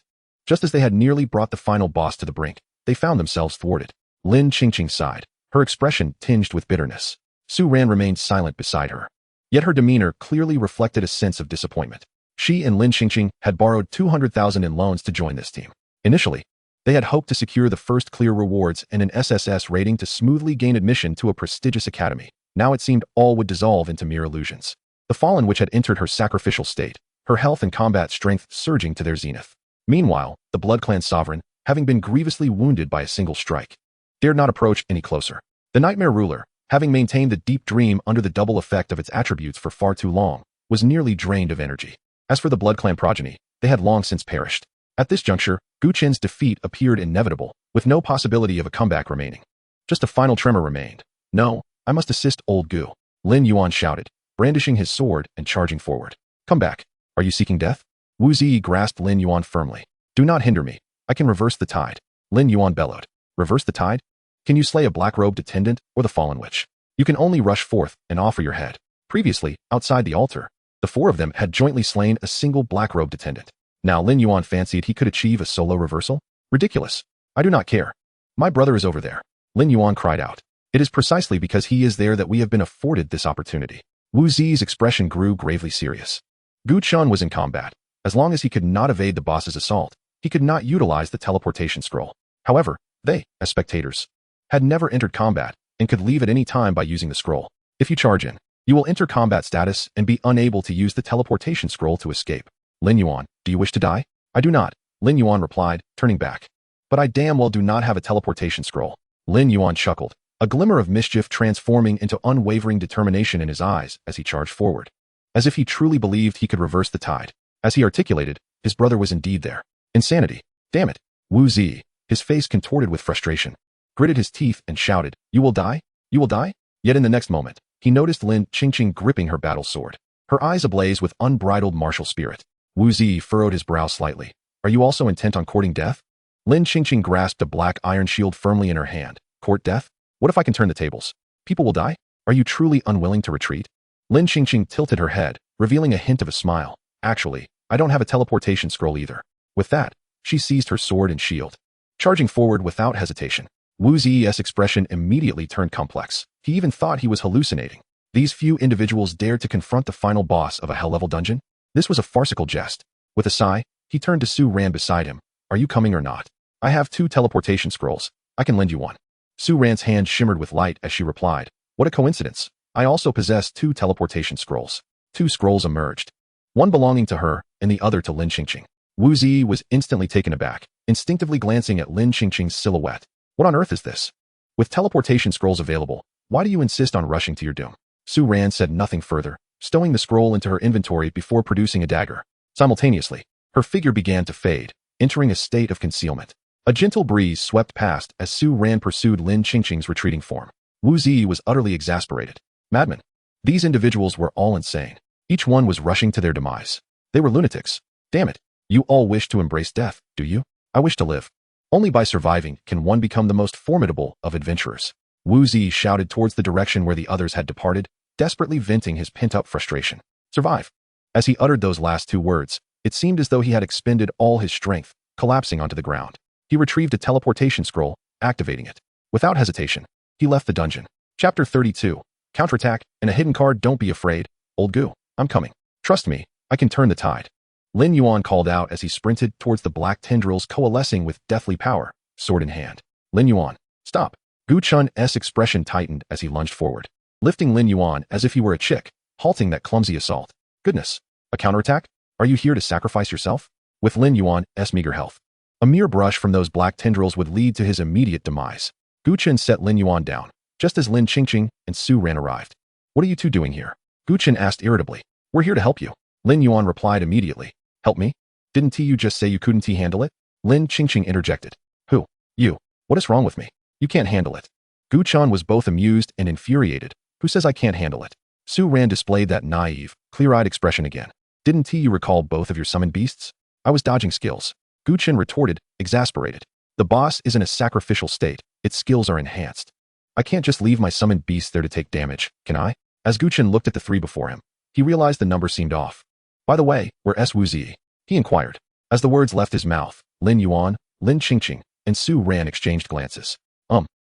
Just as they had nearly brought the final boss to the brink, they found themselves thwarted. Lin Qingqing sighed, her expression tinged with bitterness. Su Ran remained silent beside her. Yet her demeanor clearly reflected a sense of disappointment. She and Lin Qingqing had borrowed 200,000 in loans to join this team. Initially, they had hoped to secure the first clear rewards and an SSS rating to smoothly gain admission to a prestigious academy. Now it seemed all would dissolve into mere illusions. The fallen witch had entered her sacrificial state, her health and combat strength surging to their zenith. Meanwhile, the Blood Clan sovereign, having been grievously wounded by a single strike, dared not approach any closer. The nightmare ruler, having maintained the deep dream under the double effect of its attributes for far too long, was nearly drained of energy. As for the Blood Clan progeny, they had long since perished. At this juncture, Gu Chen's defeat appeared inevitable, with no possibility of a comeback remaining. Just a final tremor remained. No, I must assist old Gu, Lin Yuan shouted, brandishing his sword and charging forward. Come back. Are you seeking death? Wu Zi grasped Lin Yuan firmly. Do not hinder me. I can reverse the tide. Lin Yuan bellowed. Reverse the tide? Can you slay a black-robed attendant or the fallen witch? You can only rush forth and offer your head. Previously, outside the altar, the four of them had jointly slain a single black-robed attendant. Now Lin Yuan fancied he could achieve a solo reversal? Ridiculous. I do not care. My brother is over there. Lin Yuan cried out. It is precisely because he is there that we have been afforded this opportunity. Wu Zi's expression grew gravely serious. Gu Chen was in combat. As long as he could not evade the boss's assault, he could not utilize the teleportation scroll. However, they, as spectators, had never entered combat and could leave at any time by using the scroll. If you charge in, you will enter combat status and be unable to use the teleportation scroll to escape. Lin Yuan, do you wish to die? I do not, Lin Yuan replied, turning back. But I damn well do not have a teleportation scroll. Lin Yuan chuckled, a glimmer of mischief transforming into unwavering determination in his eyes as he charged forward. As if he truly believed he could reverse the tide. As he articulated, his brother was indeed there. Insanity. Damn it. Wu Zi, his face contorted with frustration, gritted his teeth and shouted, You will die? You will die? Yet in the next moment, he noticed Lin Qingqing gripping her battle sword, her eyes ablaze with unbridled martial spirit. Wu Zi furrowed his brow slightly. Are you also intent on courting death? Lin Qingqing grasped a black iron shield firmly in her hand. Court death? What if I can turn the tables? People will die? Are you truly unwilling to retreat? Lin Qingqing tilted her head, revealing a hint of a smile. Actually, I don't have a teleportation scroll either. With that, she seized her sword and shield, charging forward without hesitation. Wu Zi's expression immediately turned complex. He even thought he was hallucinating. These few individuals dared to confront the final boss of a hell-level dungeon? This was a farcical jest. With a sigh, he turned to Su Ran beside him. Are you coming or not? I have 2 teleportation scrolls. I can lend you one. Su Ran's hand shimmered with light as she replied. What a coincidence. I also possess 2 teleportation scrolls. 2 scrolls emerged, one belonging to her and the other to Lin Qingqing. Wu Zi was instantly taken aback, instinctively glancing at Lin Qingqing's silhouette. What on earth is this? With teleportation scrolls available, why do you insist on rushing to your doom? Su Ran said nothing further, stowing the scroll into her inventory before producing a dagger. Simultaneously, her figure began to fade, entering a state of concealment. A gentle breeze swept past as Su Ran pursued Lin Qingqing's retreating form. Wu Zi was utterly exasperated. Madmen. These individuals were all insane. Each one was rushing to their demise. They were lunatics. Damn it. You all wish to embrace death, do you? I wish to live. Only by surviving can one become the most formidable of adventurers. Wu Zi shouted towards the direction where the others had departed, desperately venting his pent-up frustration. Survive. As he uttered those last 2 words, it seemed as though he had expended all his strength, collapsing onto the ground. He retrieved a teleportation scroll, activating it. Without hesitation, he left the dungeon. Chapter 32. Counterattack and a hidden card. Don't be afraid, old Gu. I'm coming. Trust me, I can turn the tide. Lin Yuan called out as he sprinted towards the black tendrils coalescing with deathly power, sword in hand. Lin Yuan, stop. Gu Chen's expression tightened as he lunged forward, lifting Lin Yuan as if he were a chick, halting that clumsy assault. Goodness, a counterattack? Are you here to sacrifice yourself? With Lin Yuan's meager health, a mere brush from those black tendrils would lead to his immediate demise. Gu Chen set Lin Yuan down, just as Lin Qingqing and Su Ran arrived. What are you 2 doing here? Gu Chen asked irritably. We're here to help you. Lin Yuan replied immediately. Help me? Didn't you just say you couldn't handle it? Lin Qingqing interjected. Who? You. What is wrong with me? You can't handle it. Gu Chen was both amused and infuriated. Who says I can't handle it? Su Ran displayed that naive, clear-eyed expression again. Didn't you recall both of your summoned beasts? I was dodging skills. Gu Chen retorted, exasperated. The boss is in a sacrificial state. Its skills are enhanced. I can't just leave my summoned beasts there to take damage, can I? As Gu Chen looked at the three before him, he realized the number seemed off. By the way, where's Wu Zi? He inquired. As the words left his mouth, Lin Yuan, Lin Qingqing, and Su Ran exchanged glances.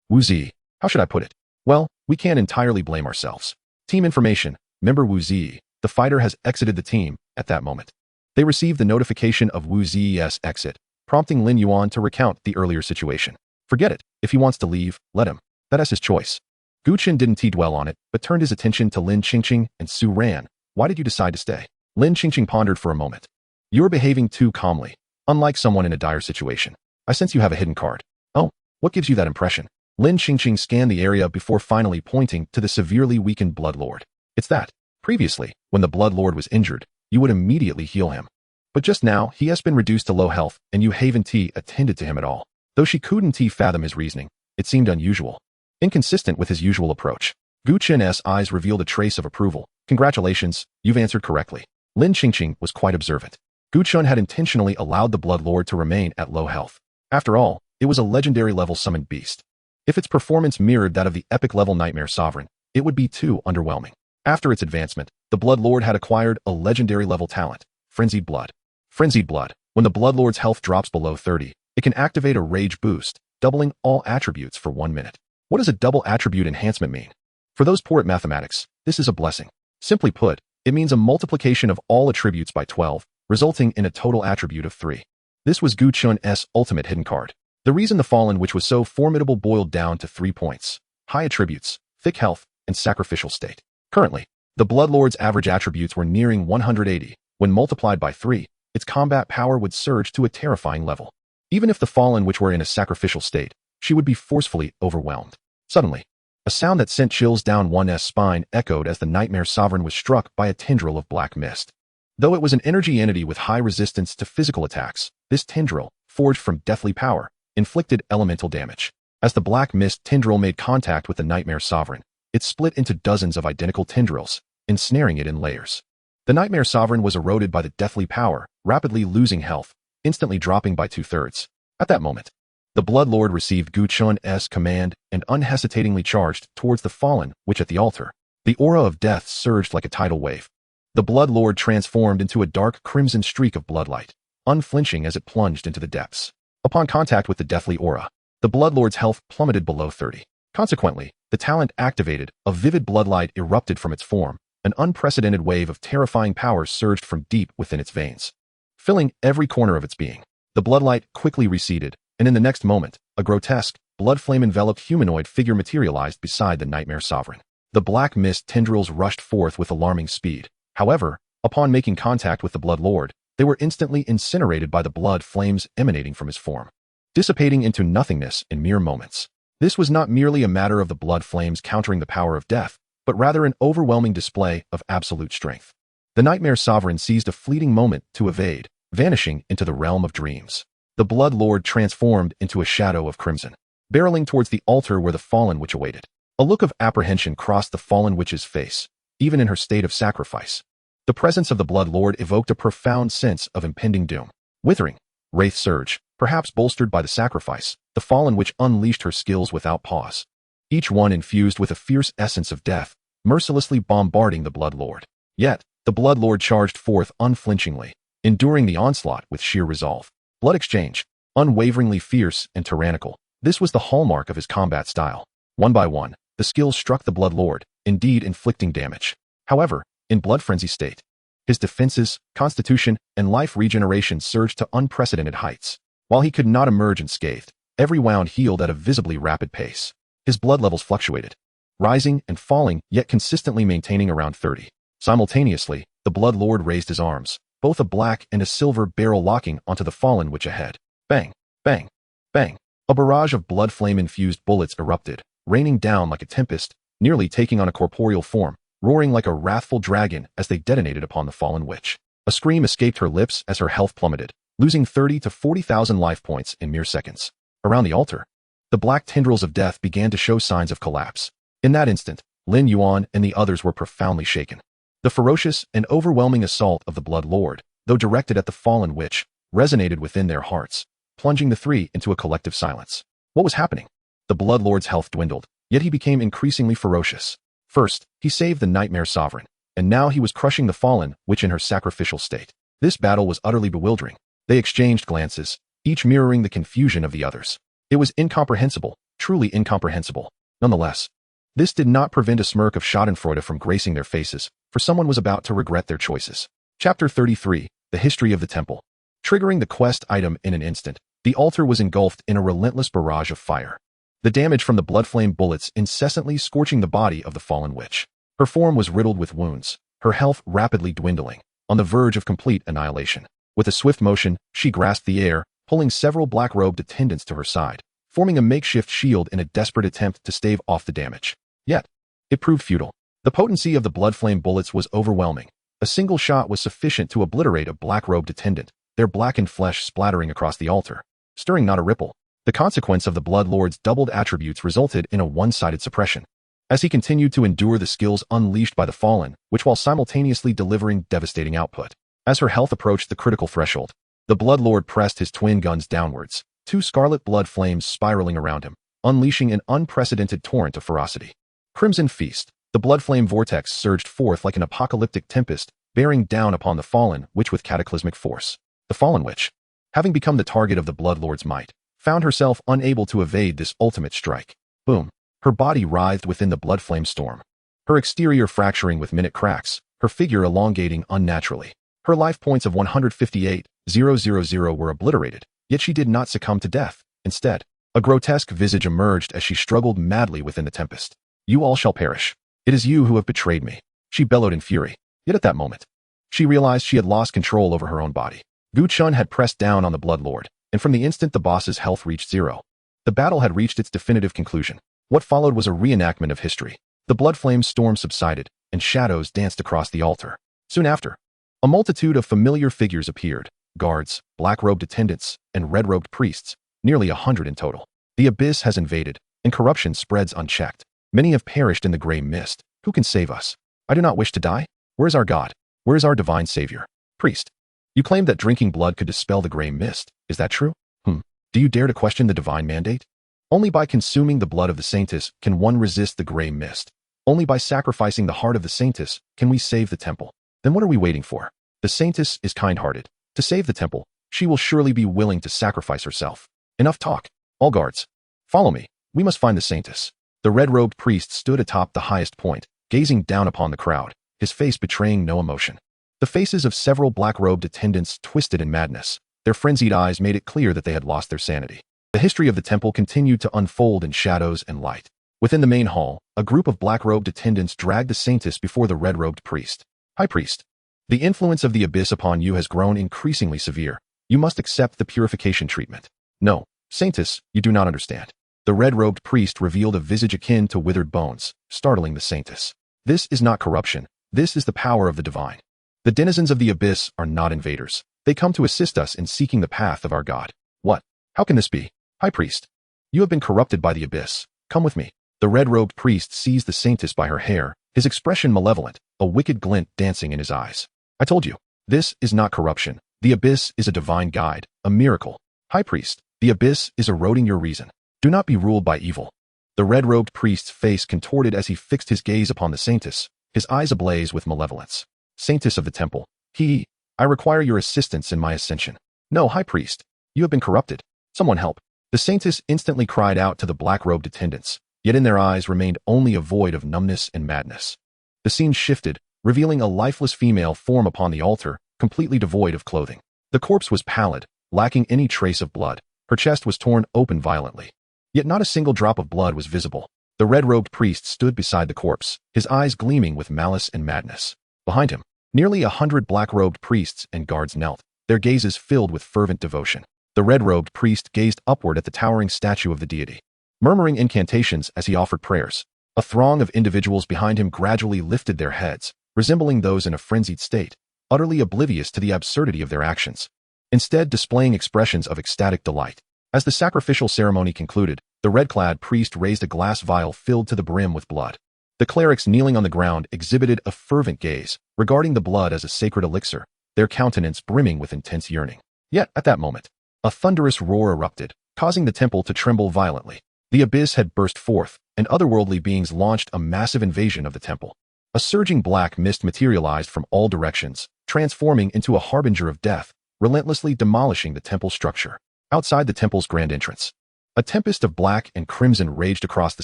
Wu Zi, how should I put it? Well, we can't entirely blame ourselves. Team information, member Wu Zi, the fighter has exited the team at that moment. They received the notification of Wu Zi's exit, prompting Lin Yuan to recount the earlier situation. Forget it. If he wants to leave, let him. That's his choice. Gu Chen didn't dwell on it, but turned his attention to Lin Qingqing and Su Ran. Why did you decide to stay? Lin Qingqing pondered for a moment. You're behaving too calmly, unlike someone in a dire situation. I sense you have a hidden card. Oh, what gives you that impression? Lin Qingqing scanned the area before finally pointing to the severely weakened Bloodlord. It's that. Previously, when the Bloodlord was injured, you would immediately heal him. But just now, he has been reduced to low health, and you haven't attended to him at all. Though she couldn't fathom his reasoning, it seemed unusual. Inconsistent with his usual approach. Gu Chen's eyes revealed a trace of approval. Congratulations, you've answered correctly. Lin Qingqing was quite observant. Gu Chen had intentionally allowed the Bloodlord to remain at low health. After all, it was a legendary-level summoned beast. If its performance mirrored that of the epic-level Nightmare Sovereign, it would be too underwhelming. After its advancement, the Bloodlord had acquired a legendary-level talent, Frenzied Blood. Frenzied Blood. When the Bloodlord's health drops below 30, it can activate a rage boost, doubling all attributes for 1 minute. What does a double attribute enhancement mean? For those poor at mathematics, this is a blessing. Simply put, it means a multiplication of all attributes by 12, resulting in a total attribute of 3. This was Gu Chen's ultimate hidden card. The reason the Fallen which was so formidable boiled down to 3 points: high attributes, thick health, and sacrificial state. Currently, the Bloodlord's average attributes were nearing 180. When multiplied by 3, its combat power would surge to a terrifying level. Even if the Fallen which were in a sacrificial state, she would be forcefully overwhelmed. Suddenly, a sound that sent chills down one's spine echoed as the Nightmare Sovereign was struck by a tendril of black mist. Though it was an energy entity with high resistance to physical attacks, this tendril, forged from deathly power, inflicted elemental damage. As the black mist tendril made contact with the Nightmare Sovereign, it split into dozens of identical tendrils, ensnaring it in layers. The Nightmare Sovereign was eroded by the deathly power, rapidly losing health, instantly dropping by 2/3. At that moment, the Bloodlord received Gu Chen's command and unhesitatingly charged towards the Fallen which at the altar. The aura of death surged like a tidal wave. The Bloodlord transformed into a dark crimson streak of bloodlight, unflinching as it plunged into the depths. Upon contact with the deathly aura, the Bloodlord's health plummeted below 30. Consequently, the talent activated, a vivid bloodlight erupted from its form, an unprecedented wave of terrifying power surged from deep within its veins, filling every corner of its being. The bloodlight quickly receded, and in the next moment, a grotesque, blood flame-enveloped humanoid figure materialized beside the Nightmare Sovereign. The black mist tendrils rushed forth with alarming speed. However, upon making contact with the Bloodlord, they were instantly incinerated by the blood flames emanating from his form, dissipating into nothingness in mere moments. This was not merely a matter of the blood flames countering the power of death, but rather an overwhelming display of absolute strength. The Nightmare Sovereign seized a fleeting moment to evade, vanishing into the realm of dreams. The Bloodlord transformed into a shadow of crimson, barreling towards the altar where the Fallen Witch awaited. A look of apprehension crossed the Fallen Witch's face, even in her state of sacrifice. The presence of the Bloodlord evoked a profound sense of impending doom. Withering, wraith surge, perhaps bolstered by the sacrifice, the Fallen Witch unleashed her skills without pause, each one infused with a fierce essence of death, mercilessly bombarding the Bloodlord. Yet, the Bloodlord charged forth unflinchingly, enduring the onslaught with sheer resolve. Blood exchange, unwaveringly fierce and tyrannical. This was the hallmark of his combat style. One by one, the skills struck the Bloodlord, indeed inflicting damage. However, in blood frenzy state, his defenses, constitution, and life regeneration surged to unprecedented heights. While he could not emerge unscathed, every wound healed at a visibly rapid pace. His blood levels fluctuated, rising and falling, yet consistently maintaining around 30. Simultaneously, the Bloodlord raised his arms, both a black and a silver barrel locking onto the Fallen Witch ahead. Bang, bang, bang. A barrage of blood flame-infused bullets erupted, raining down like a tempest, nearly taking on a corporeal form, roaring like a wrathful dragon as they detonated upon the Fallen Witch. A scream escaped her lips as her health plummeted, losing 30 to 40,000 life points in mere seconds. Around the altar, the black tendrils of death began to show signs of collapse. In that instant, Lin Yuan and the others were profoundly shaken. The ferocious and overwhelming assault of the Blood Lord, though directed at the fallen witch, resonated within their hearts, plunging the three into a collective silence. What was happening? The Blood Lord's health dwindled, yet he became increasingly ferocious. First, he saved the Nightmare Sovereign, and now he was crushing the fallen witch in her sacrificial state. This battle was utterly bewildering. They exchanged glances, each mirroring the confusion of the others. It was incomprehensible, truly incomprehensible. Nonetheless, this did not prevent a smirk of schadenfreude from gracing their faces, for someone was about to regret their choices. Chapter 33, The History of the Temple. Triggering the quest item in an instant, the altar was engulfed in a relentless barrage of fire. The damage from the blood-flame bullets incessantly scorching the body of the fallen witch. Her form was riddled with wounds, her health rapidly dwindling, on the verge of complete annihilation. With a swift motion, she grasped the air, pulling several black-robed attendants to her side, forming a makeshift shield in a desperate attempt to stave off the damage. Yet, it proved futile. The potency of the blood-flame bullets was overwhelming. A single shot was sufficient to obliterate a black-robed attendant, their blackened flesh splattering across the altar, stirring not a ripple. The consequence of the Blood Lord's doubled attributes resulted in a one-sided suppression. As he continued to endure the skills unleashed by the fallen, which while simultaneously delivering devastating output. As her health approached the critical threshold, the Blood Lord pressed his twin guns downwards, two scarlet blood flames spiraling around him, unleashing an unprecedented torrent of ferocity. Crimson Feast, the blood flame vortex surged forth like an apocalyptic tempest, bearing down upon the fallen witch with cataclysmic force. The fallen witch, having become the target of the Blood Lord's might, found herself unable to evade this ultimate strike. Boom. Her body writhed within the blood flame storm. Her exterior fracturing with minute cracks, her figure elongating unnaturally. Her life points of 158,000 were obliterated, yet she did not succumb to death. Instead, a grotesque visage emerged as she struggled madly within the tempest. You all shall perish. It is you who have betrayed me, she bellowed in fury. Yet at that moment, she realized she had lost control over her own body. Gu Chen had pressed down on the Blood Lord, and from the instant the boss's health reached zero, the battle had reached its definitive conclusion. What followed was a reenactment of history. The blood flame storm subsided, and shadows danced across the altar. Soon after, a multitude of familiar figures appeared, guards, black-robed attendants, and red-robed priests, nearly 100 in total. The abyss has invaded, and corruption spreads unchecked. Many have perished in the gray mist. Who can save us? I do not wish to die. Where is our God? Where is our divine savior? Priest, you claimed that drinking blood could dispel the gray mist. Is that true? Do you dare to question the divine mandate? Only by consuming the blood of the saintess can one resist the gray mist. Only by sacrificing the heart of the saintess can we save the temple. Then what are we waiting for? The saintess is kind-hearted. To save the temple, she will surely be willing to sacrifice herself. Enough talk. All guards, follow me. We must find the saintess. The red-robed priest stood atop the highest point, gazing down upon the crowd, his face betraying no emotion. The faces of several black-robed attendants twisted in madness. Their frenzied eyes made it clear that they had lost their sanity. The history of the temple continued to unfold in shadows and light. Within the main hall, a group of black-robed attendants dragged the saintess before the red-robed priest. High priest, the influence of the abyss upon you has grown increasingly severe. You must accept the purification treatment. No, saintess, you do not understand. The red-robed priest revealed a visage akin to withered bones, startling the saintess. This is not corruption. This is the power of the divine. The denizens of the abyss are not invaders. They come to assist us in seeking the path of our God. What? How can this be? High priest, you have been corrupted by the abyss. Come with me. The red-robed priest seized the saintess by her hair, his expression malevolent, a wicked glint dancing in his eyes. I told you, this is not corruption. The abyss is a divine guide, a miracle. High priest, the abyss is eroding your reason. Do not be ruled by evil. The red-robed priest's face contorted as he fixed his gaze upon the saintess, his eyes ablaze with malevolence. Saintess of the temple, I require your assistance in my ascension. No, high priest, you have been corrupted. Someone help. The saintess instantly cried out to the black-robed attendants, yet in their eyes remained only a void of numbness and madness. The scene shifted, revealing a lifeless female form upon the altar, completely devoid of clothing. The corpse was pallid, lacking any trace of blood. Her chest was torn open violently. Yet not a single drop of blood was visible. The red-robed priest stood beside the corpse, his eyes gleaming with malice and madness. Behind him, nearly 100 black-robed priests and guards knelt, their gazes filled with fervent devotion. The red-robed priest gazed upward at the towering statue of the deity, murmuring incantations as he offered prayers. A throng of individuals behind him gradually lifted their heads, resembling those in a frenzied state, utterly oblivious to the absurdity of their actions. instead displaying expressions of ecstatic delight. As the sacrificial ceremony concluded, the red-clad priest raised a glass vial filled to the brim with blood. The clerics kneeling on the ground exhibited a fervent gaze, regarding the blood as a sacred elixir, their countenance brimming with intense yearning. Yet, at that moment, a thunderous roar erupted, causing the temple to tremble violently. The abyss had burst forth, and otherworldly beings launched a massive invasion of the temple. A surging black mist materialized from all directions, transforming into a harbinger of death, relentlessly demolishing the temple structure. Outside the temple's grand entrance, a tempest of black and crimson raged across the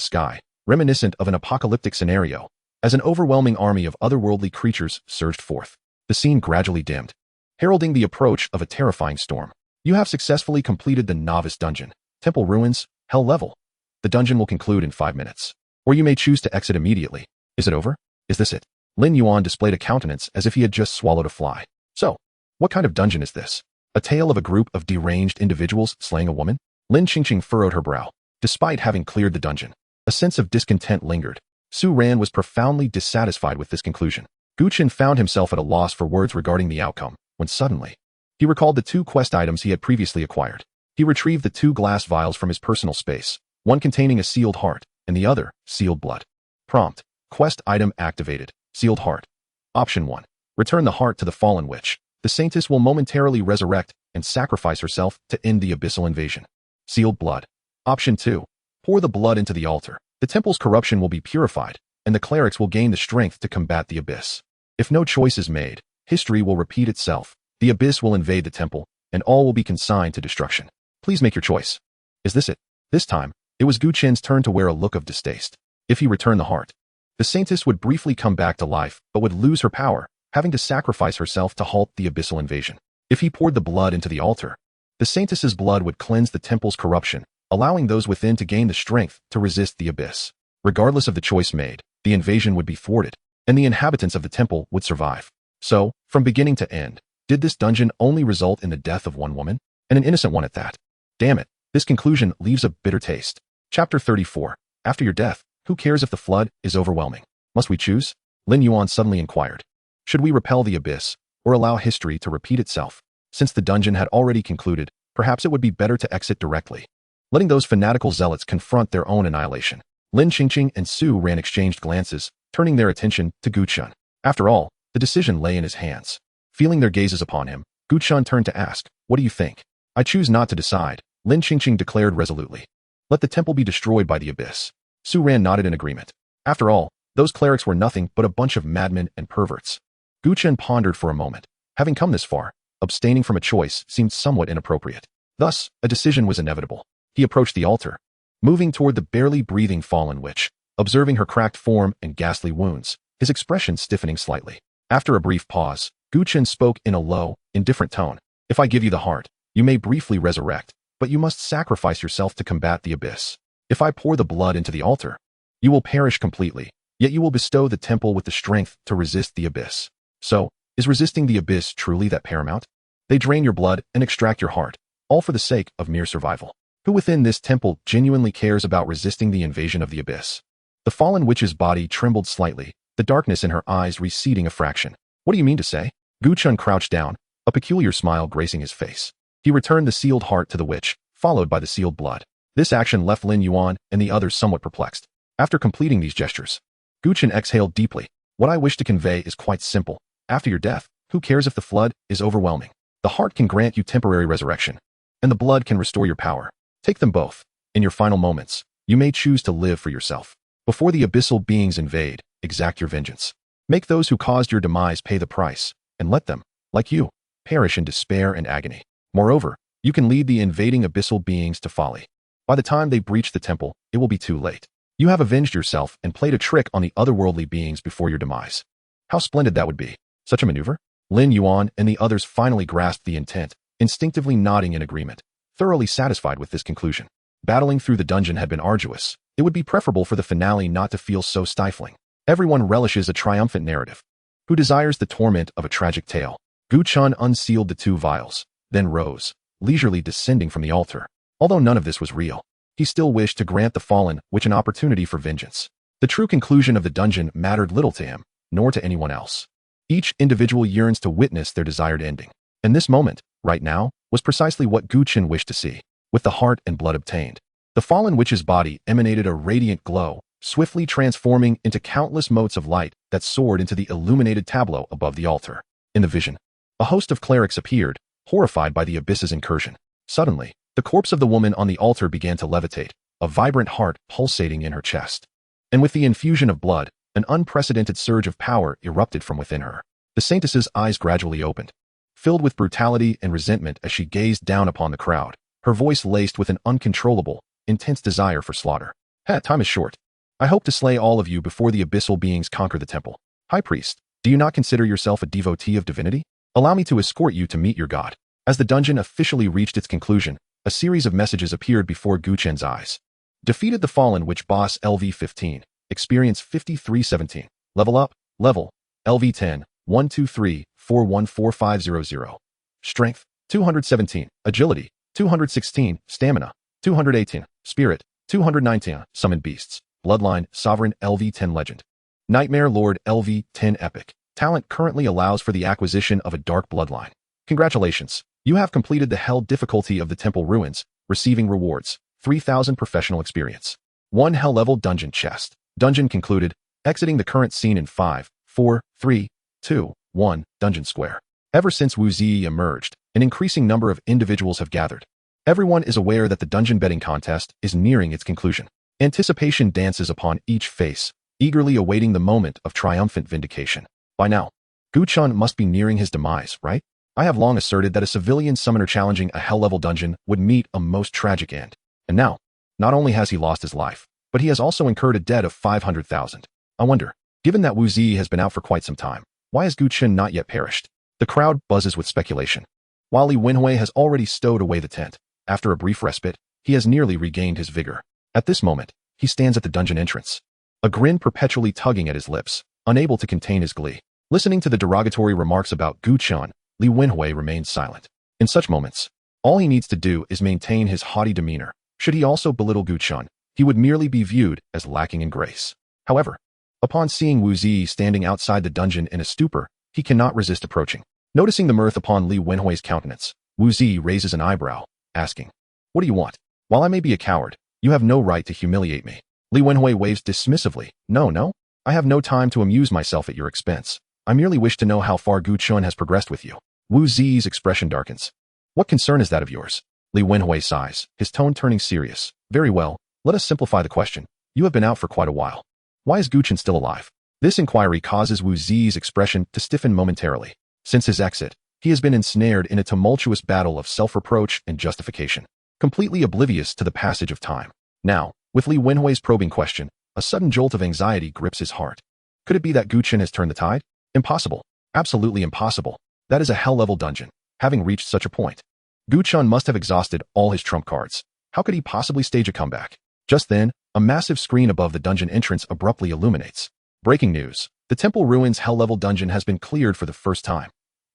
sky, reminiscent of an apocalyptic scenario, as an overwhelming army of otherworldly creatures surged forth. The scene gradually dimmed, heralding the approach of a terrifying storm. You have successfully completed the novice dungeon, Temple Ruins, Hell Level. The dungeon will conclude in 5 minutes. Or you may choose to exit immediately. Is it over? Is this it? Lin Yuan displayed a countenance as if he had just swallowed a fly. So, what kind of dungeon is this? A tale of a group of deranged individuals slaying a woman? Lin Qingqing furrowed her brow. Despite having cleared the dungeon, a sense of discontent lingered. Su Ran was profoundly dissatisfied with this conclusion. Gu Chen found himself at a loss for words regarding the outcome, when suddenly, he recalled the 2 quest items he had previously acquired. He retrieved the 2 glass vials from his personal space, one containing a sealed heart, and the other, sealed blood. Prompt: quest item activated, sealed heart. Option 1. Return the heart to the fallen witch. The saintess will momentarily resurrect and sacrifice herself to end the abyssal invasion. Sealed blood. Option 2. Pour the blood into the altar. The temple's corruption will be purified, and the clerics will gain the strength to combat the abyss. If no choice is made, history will repeat itself. The abyss will invade the temple, and all will be consigned to destruction. Please make your choice. Is this it? This time, it was Gu Chen's turn to wear a look of distaste. If he returned the heart, the saintess would briefly come back to life, but would lose her power, having to sacrifice herself to halt the abyssal invasion. If he poured the blood into the altar, the saintess's blood would cleanse the temple's corruption, allowing those within to gain the strength to resist the abyss. Regardless of the choice made, the invasion would be thwarted, and the inhabitants of the temple would survive. So, from beginning to end, did this dungeon only result in the death of one woman? And an innocent one at that? Damn it, this conclusion leaves a bitter taste. Chapter 34. After your death, who cares if the flood is overwhelming? Must we choose? Lin Yuan suddenly inquired. Should we repel the abyss, or allow history to repeat itself? Since the dungeon had already concluded, perhaps it would be better to exit directly, letting those fanatical zealots confront their own annihilation. Lin Qingqing and Su Ran exchanged glances, turning their attention to Gu Chen. After all, the decision lay in his hands. Feeling their gazes upon him, Gu Chen turned to ask, "What do you think?" "I choose not to decide," Lin Qingqing declared resolutely. "Let the temple be destroyed by the abyss." Su Ran nodded in agreement. After all, those clerics were nothing but a bunch of madmen and perverts. Gu Chen pondered for a moment. Having come this far, abstaining from a choice seemed somewhat inappropriate. Thus, a decision was inevitable. He approached the altar, moving toward the barely breathing fallen witch, observing her cracked form and ghastly wounds, his expression stiffening slightly. After a brief pause, Gu Chen spoke in a low, indifferent tone. "If I give you the heart, you may briefly resurrect, but you must sacrifice yourself to combat the abyss. If I pour the blood into the altar, you will perish completely, yet you will bestow the temple with the strength to resist the abyss. So, is resisting the abyss truly that paramount? They drain your blood and extract your heart, all for the sake of mere survival. Who within this temple genuinely cares about resisting the invasion of the abyss?" The fallen witch's body trembled slightly, the darkness in her eyes receding a fraction. "What do you mean to say?" Gu Chen crouched down, a peculiar smile gracing his face. He returned the sealed heart to the witch, followed by the sealed blood. This action left Lin Yuan and the others somewhat perplexed. After completing these gestures, Gu Chen exhaled deeply. "What I wish to convey is quite simple. After your death, who cares if the flood is overwhelming? The heart can grant you temporary resurrection, and the blood can restore your power. Take them both. In your final moments, you may choose to live for yourself. Before the abyssal beings invade, exact your vengeance. Make those who caused your demise pay the price, and let them, like you, perish in despair and agony. Moreover, you can lead the invading abyssal beings to folly. By the time they breach the temple, it will be too late. You have avenged yourself and played a trick on the otherworldly beings before your demise. How splendid that would be. Such a maneuver?" Lin Yuan and the others finally grasped the intent, instinctively nodding in agreement, thoroughly satisfied with this conclusion. Battling through the dungeon had been arduous. It would be preferable for the finale not to feel so stifling. Everyone relishes a triumphant narrative. Who desires the torment of a tragic tale? Gu Chen unsealed the 2 vials, then rose, leisurely descending from the altar. Although none of this was real, he still wished to grant the fallen witch an opportunity for vengeance. The true conclusion of the dungeon mattered little to him, nor to anyone else. Each individual yearns to witness their desired ending. And this moment, right now, was precisely what Gu Chen wished to see, with the heart and blood obtained. The fallen witch's body emanated a radiant glow, swiftly transforming into countless motes of light that soared into the illuminated tableau above the altar. In the vision, a host of clerics appeared, horrified by the abyss's incursion. Suddenly, the corpse of the woman on the altar began to levitate, a vibrant heart pulsating in her chest. And with the infusion of blood, an unprecedented surge of power erupted from within her. The saintess's eyes gradually opened, filled with brutality and resentment as she gazed down upon the crowd, her voice laced with an uncontrollable, intense desire for slaughter. Time is short. I hope to slay all of you before the abyssal beings conquer the temple. High priest, do you not consider yourself a devotee of divinity? Allow me to escort you to meet your god. As the dungeon officially reached its conclusion, a series of messages appeared before Gu Chen's eyes. Defeated the fallen witch boss LV-15. Experience 5317. Level up. Level. LV-10. 123414500. Strength. 217. Agility. 216. Stamina. 218. Spirit. 219. Summoned beasts. Bloodline. Sovereign LV-10 Legend. Nightmare Lord LV-10 Epic. Talent currently allows for the acquisition of a dark bloodline. Congratulations. You have completed the hell difficulty of the temple ruins, receiving rewards. 3000 professional experience. 1 hell level dungeon chest. Dungeon concluded. Exiting the current scene in 5, 4, 3, 2, 1, dungeon square. Ever since Wu Zi emerged, an increasing number of individuals have gathered. Everyone is aware that the dungeon betting contest is nearing its conclusion. Anticipation dances upon each face, eagerly awaiting the moment of triumphant vindication. By now, Gu Chen must be nearing his demise, right? I have long asserted that a civilian summoner challenging a hell-level dungeon would meet a most tragic end. And now, not only has he lost his life, but he has also incurred a debt of 500,000. I wonder, given that Wu Zi has been out for quite some time, why has Gu Chen not yet perished? The crowd buzzes with speculation. While Li Wenhui has already stowed away the tent, after a brief respite, he has nearly regained his vigor. At this moment, he stands at the dungeon entrance, a grin perpetually tugging at his lips, unable to contain his glee. Listening to the derogatory remarks about Gu Chen, Li Wenhui remains silent. In such moments, all he needs to do is maintain his haughty demeanor. Should he also belittle Gu Chen, he would merely be viewed as lacking in grace. However, upon seeing Wu Zi standing outside the dungeon in a stupor, he cannot resist approaching. Noticing the mirth upon Li Wenhui's countenance, Wu Zi raises an eyebrow, asking, "What do you want? While I may be a coward, you have no right to humiliate me." Li Wenhui waves dismissively. No, I have no time to amuse myself at your expense. I merely wish to know how far Gu Chen has progressed with you. Wu Zi's expression darkens. What concern is that of yours? Li Wenhui sighs, his tone turning serious. Very well, let us simplify the question. You have been out for quite a while. Why is Gu Chen still alive? This inquiry causes Wu Zi's expression to stiffen momentarily. Since his exit, he has been ensnared in a tumultuous battle of self-reproach and justification, completely oblivious to the passage of time. Now, with Li Wenhui's probing question, a sudden jolt of anxiety grips his heart. Could it be that Gu Chen has turned the tide? Impossible. Absolutely impossible. That is a hell-level dungeon, having reached such a point. Gu Chen must have exhausted all his trump cards. How could he possibly stage a comeback? Just then, a massive screen above the dungeon entrance abruptly illuminates. Breaking news. The Temple Ruins hell-level dungeon has been cleared for the first time.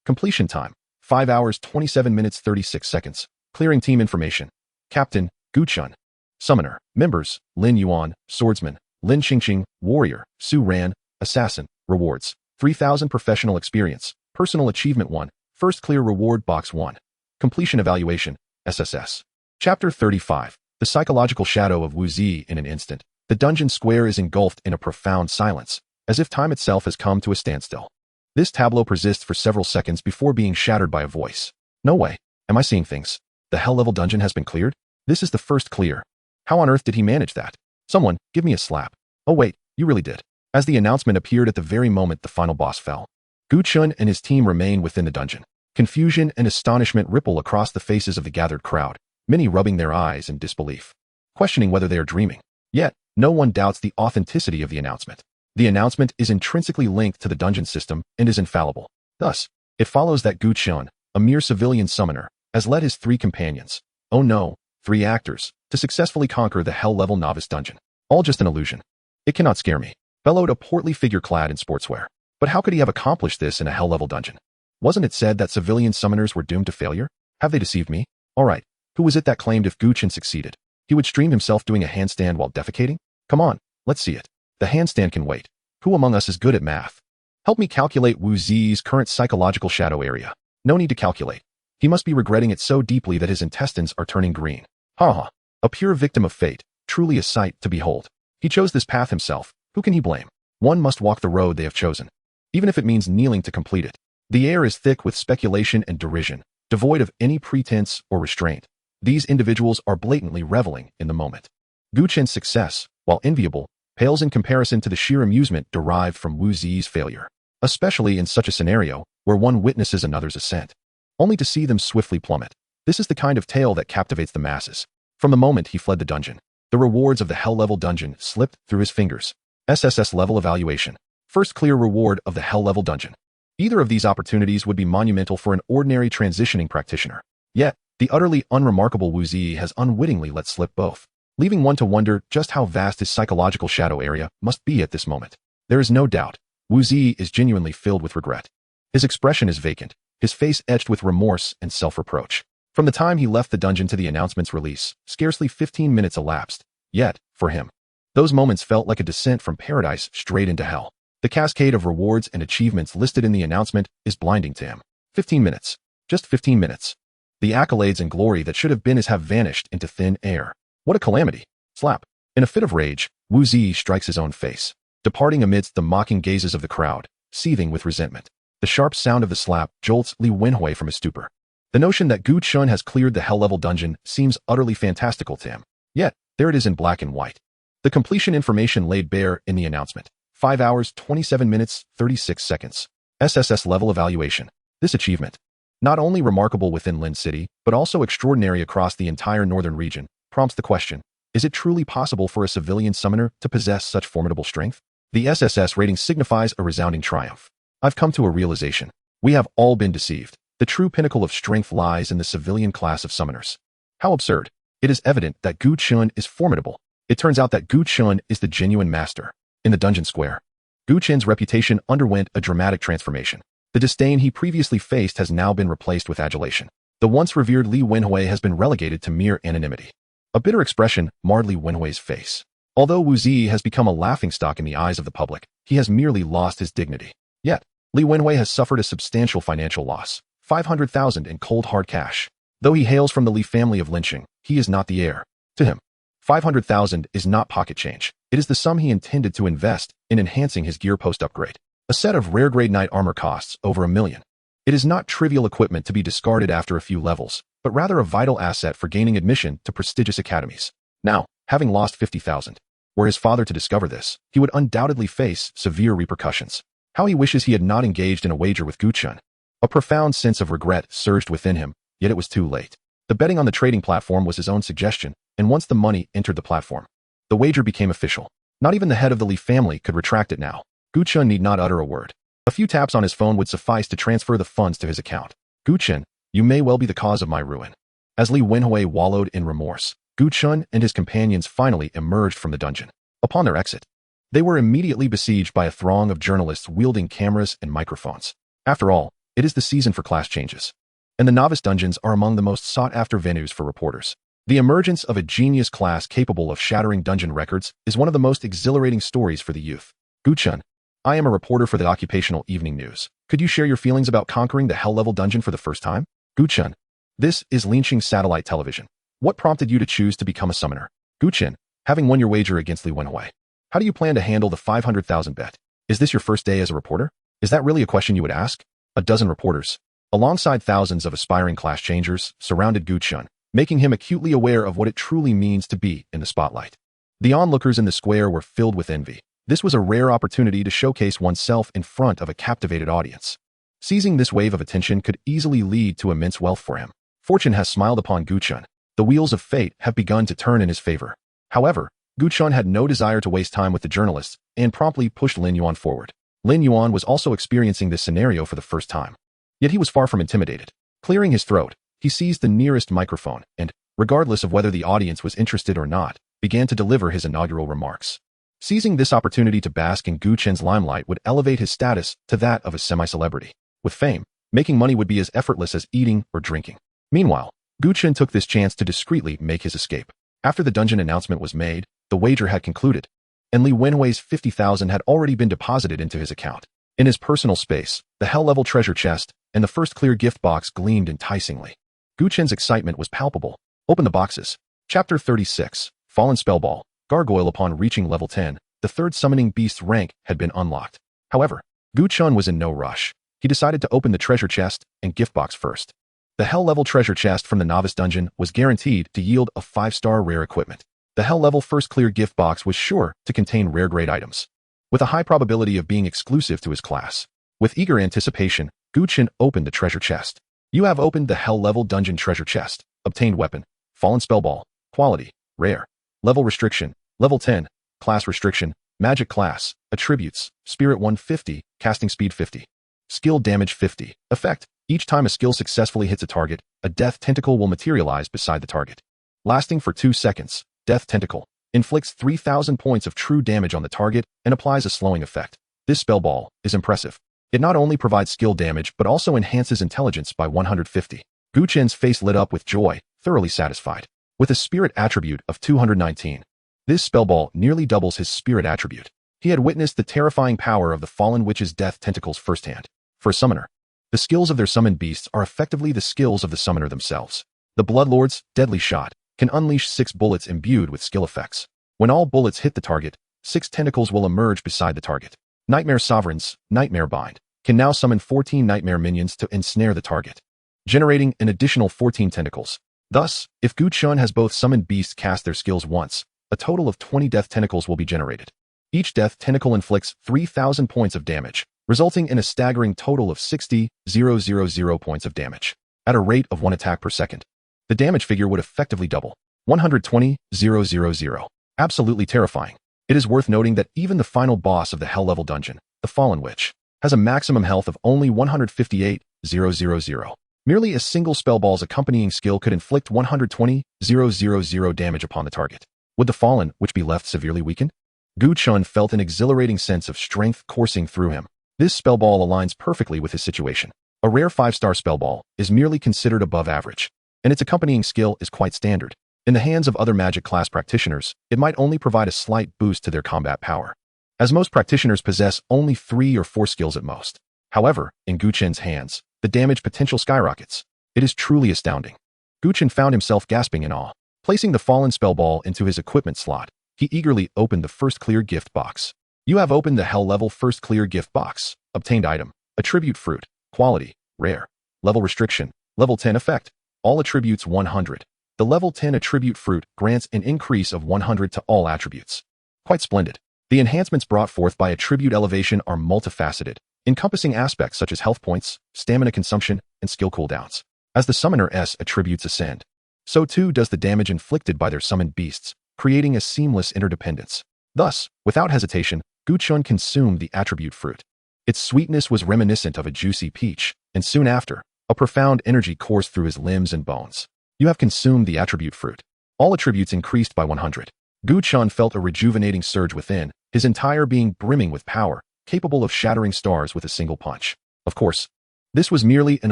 Completion time. 5 hours 27 minutes 36 seconds. Clearing team information. Captain, Gu Chen. Summoner. Members, Lin Yuan, Swordsman, Lin Qingqing, Warrior, Su Ran, Assassin. Rewards. 3000 professional experience. Personal achievement 1. First clear reward box 1. Completion evaluation. SSS. Chapter 35. The psychological shadow of Wu Zi in an instant. The dungeon square is engulfed in a profound silence, as if time itself has come to a standstill. This tableau persists for several seconds before being shattered by a voice. No way. Am I seeing things? The hell-level dungeon has been cleared? This is the first clear. How on earth did he manage that? Someone, give me a slap. Oh wait, you really did. As the announcement appeared at the very moment the final boss fell. Gu Chen and his team remain within the dungeon. Confusion and astonishment ripple across the faces of the gathered crowd, many rubbing their eyes in disbelief, questioning whether they are dreaming. Yet, no one doubts the authenticity of the announcement. The announcement is intrinsically linked to the dungeon system and is infallible. Thus, it follows that Gu Chen, a mere civilian summoner, has led his 3 companions, oh no, 3 actors, to successfully conquer the hell-level novice dungeon. All just an illusion. It cannot scare me, bellowed a portly figure clad in sportswear. But how could he have accomplished this in a hell-level dungeon? Wasn't it said that civilian summoners were doomed to failure? Have they deceived me? Alright, who was it that claimed if Gu Chen succeeded, he would stream himself doing a handstand while defecating? Come on, let's see it. The handstand can wait. Who among us is good at math? Help me calculate Wu Zi's current psychological shadow area. No need to calculate. He must be regretting it so deeply that his intestines are turning green. Ha ha. A pure victim of fate, truly a sight to behold. He chose this path himself. Who can he blame? One must walk the road they have chosen, even if it means kneeling to complete it. The air is thick with speculation and derision, devoid of any pretense or restraint. These individuals are blatantly reveling in the moment. Gu Chen's success, while enviable, pales in comparison to the sheer amusement derived from Wu Zi's failure, especially in such a scenario where one witnesses another's ascent, only to see them swiftly plummet. This is the kind of tale that captivates the masses. From the moment he fled the dungeon, the rewards of the hell-level dungeon slipped through his fingers. SSS level evaluation. First clear reward of the hell-level dungeon. Either of these opportunities would be monumental for an ordinary transitioning practitioner. Yet, the utterly unremarkable Wu Zi has unwittingly let slip both, leaving one to wonder just how vast his psychological shadow area must be at this moment. There is no doubt, Wu Zi is genuinely filled with regret. His expression is vacant, his face etched with remorse and self-reproach. From the time he left the dungeon to the announcement's release, scarcely 15 minutes elapsed. Yet, for him, those moments felt like a descent from paradise straight into hell. The cascade of rewards and achievements listed in the announcement is blinding to him. 15 minutes. Just 15 minutes. The accolades and glory that should have been his have vanished into thin air. What a calamity. Slap. In a fit of rage, Wu Zi strikes his own face, departing amidst the mocking gazes of the crowd, seething with resentment. The sharp sound of the slap jolts Li Wenhui from his stupor. The notion that Gu Chen has cleared the hell-level dungeon seems utterly fantastical to him. Yet, there it is in black and white. The completion information laid bare in the announcement. 5 hours, 27 minutes, 36 seconds. SSS level evaluation. This achievement, not only remarkable within Lin City, but also extraordinary across the entire northern region, prompts the question, is it truly possible for a civilian summoner to possess such formidable strength? The SSS rating signifies a resounding triumph. I've come to a realization. We have all been deceived. The true pinnacle of strength lies in the civilian class of summoners. How absurd. It is evident that Gu Chen is formidable. It turns out that Gu Chen is the genuine master. In the dungeon square, Gu Chen's reputation underwent a dramatic transformation. The disdain he previously faced has now been replaced with adulation. The once revered Li Wenhui has been relegated to mere anonymity. A bitter expression marred Li Wenhui's face. Although Wu Zi has become a laughingstock in the eyes of the public, he has merely lost his dignity. Yet, Li Wenhui has suffered a substantial financial loss, 500,000 in cold hard cash. Though he hails from the Li family of lynching, he is not the heir. To him, 500,000 is not pocket change. It is the sum he intended to invest in enhancing his gear post upgrade. A set of rare grade knight armor costs over $1 million. It is not trivial equipment to be discarded after a few levels, but rather a vital asset for gaining admission to prestigious academies. Now, having lost 50,000, were his father to discover this, he would undoubtedly face severe repercussions. How he wishes he had not engaged in a wager with Gu Chen. A profound sense of regret surged within him, yet it was too late. The betting on the trading platform was his own suggestion, and once the money entered the platform, the wager became official. Not even the head of the Li family could retract it now. Gu Chen need not utter a word. A few taps on his phone would suffice to transfer the funds to his account. Gu Chen, you may well be the cause of my ruin. As Li Wenhui wallowed in remorse, Gu Chen and his companions finally emerged from the dungeon. Upon their exit, they were immediately besieged by a throng of journalists wielding cameras and microphones. After all, it is the season for class changes, and the novice dungeons are among the most sought-after venues for reporters. The emergence of a genius class capable of shattering dungeon records is one of the most exhilarating stories for the youth. Gu Chen, I am a reporter for the Occupational Evening News. Could you share your feelings about conquering the hell-level dungeon for the first time? Gu Chen, this is Linqing Satellite Television. What prompted you to choose to become a summoner? Gu Chen, having won your wager against Li Wenhui, how do you plan to handle the 500,000 bet? Is this your first day as a reporter? Is that really a question you would ask? A dozen reporters, alongside thousands of aspiring class changers, surrounded Gu Chen, making him acutely aware of what it truly means to be in the spotlight. The onlookers in the square were filled with envy. This was a rare opportunity to showcase oneself in front of a captivated audience. Seizing this wave of attention could easily lead to immense wealth for him. Fortune has smiled upon Gu Chen. The wheels of fate have begun to turn in his favor. However, Gu Chen had no desire to waste time with the journalists and promptly pushed Lin Yuan forward. Lin Yuan was also experiencing this scenario for the first time. Yet he was far from intimidated. Clearing his throat, he seized the nearest microphone and, regardless of whether the audience was interested or not, began to deliver his inaugural remarks. Seizing this opportunity to bask in Gu Chen's limelight would elevate his status to that of a semi-celebrity. With fame, making money would be as effortless as eating or drinking. Meanwhile, Gu Chen took this chance to discreetly make his escape. After the dungeon announcement was made, the wager had concluded, and Li Wenhui's 50,000 had already been deposited into his account. In his personal space, the hell-level treasure chest, and the first clear gift box gleamed enticingly. Gu Chen's excitement was palpable. Open the boxes. Chapter 36. Fallen Spellball. Gargoyle. Upon reaching level 10, the third summoning beast's rank had been unlocked. However, Gu Chen was in no rush. He decided to open the treasure chest and gift box first. The Hell-level treasure chest from the Novice Dungeon was guaranteed to yield a 5-star rare equipment. The Hell-level first clear gift box was sure to contain rare-grade items, with a high probability of being exclusive to his class. With eager anticipation, Gu Chen opened the treasure chest. You have opened the Hell-level dungeon treasure chest. Obtained weapon. Fallen Spellball. Quality. Rare. Level restriction. Level 10. Class restriction. Magic class. Attributes. Spirit 150. Casting speed 50. Skill damage 50. Effect. Each time a skill successfully hits a target, a death tentacle will materialize beside the target. Lasting for 2 seconds. Death tentacle. Inflicts 3,000 points of true damage on the target and applies a slowing effect. This spellball is impressive. It not only provides skill damage but also enhances intelligence by 150. Gu Chen's face lit up with joy, thoroughly satisfied. With a spirit attribute of 219, this spellball nearly doubles his spirit attribute. He had witnessed the terrifying power of the fallen witch's death tentacles firsthand. For a summoner, the skills of their summoned beasts are effectively the skills of the summoner themselves. The Bloodlord's deadly shot can unleash 6 bullets imbued with skill effects. When all bullets hit the target, 6 tentacles will emerge beside the target. Nightmare Sovereign's Nightmare Bind can now summon 14 nightmare minions to ensnare the target, generating an additional 14 tentacles. Thus, if Gu Chen has both summoned beasts cast their skills once, a total of 20 death tentacles will be generated. Each death tentacle inflicts 3,000 points of damage, resulting in a staggering total of 60,000 points of damage. At a rate of 1 attack per second, the damage figure would effectively double. 120,000. Absolutely terrifying. It is worth noting that even the final boss of the Hell-level dungeon, the Fallen Witch, has a maximum health of only 158,000. Merely a single spellball's accompanying skill could inflict 120,000 damage upon the target. Would the Fallen Witch be left severely weakened? Gu Chen felt an exhilarating sense of strength coursing through him. This spellball aligns perfectly with his situation. A rare 5-star spellball is merely considered above average, and its accompanying skill is quite standard. In the hands of other magic class practitioners, it might only provide a slight boost to their combat power, as most practitioners possess only 3 or 4 skills at most. However, in Gu Chen's hands, the damage potential skyrockets. It is truly astounding. Gu Chen found himself gasping in awe. Placing the fallen spellball into his equipment slot, he eagerly opened the first clear gift box. You have opened the Hell-level first clear gift box. Obtained item. Attribute fruit. Quality. Rare. Level restriction. Level 10 effect. All attributes 100. The level 10 attribute fruit grants an increase of 100 to all attributes. Quite splendid. The enhancements brought forth by attribute elevation are multifaceted, encompassing aspects such as health points, stamina consumption, and skill cooldowns. As the summoner's attributes ascend, so too does the damage inflicted by their summoned beasts, creating a seamless interdependence. Thus, without hesitation, Gu Chen consumed the attribute fruit. Its sweetness was reminiscent of a juicy peach, and soon after, a profound energy coursed through his limbs and bones. You have consumed the attribute fruit. All attributes increased by 100. Gu Chen felt a rejuvenating surge within, his entire being brimming with power, capable of shattering stars with a single punch. Of course, this was merely an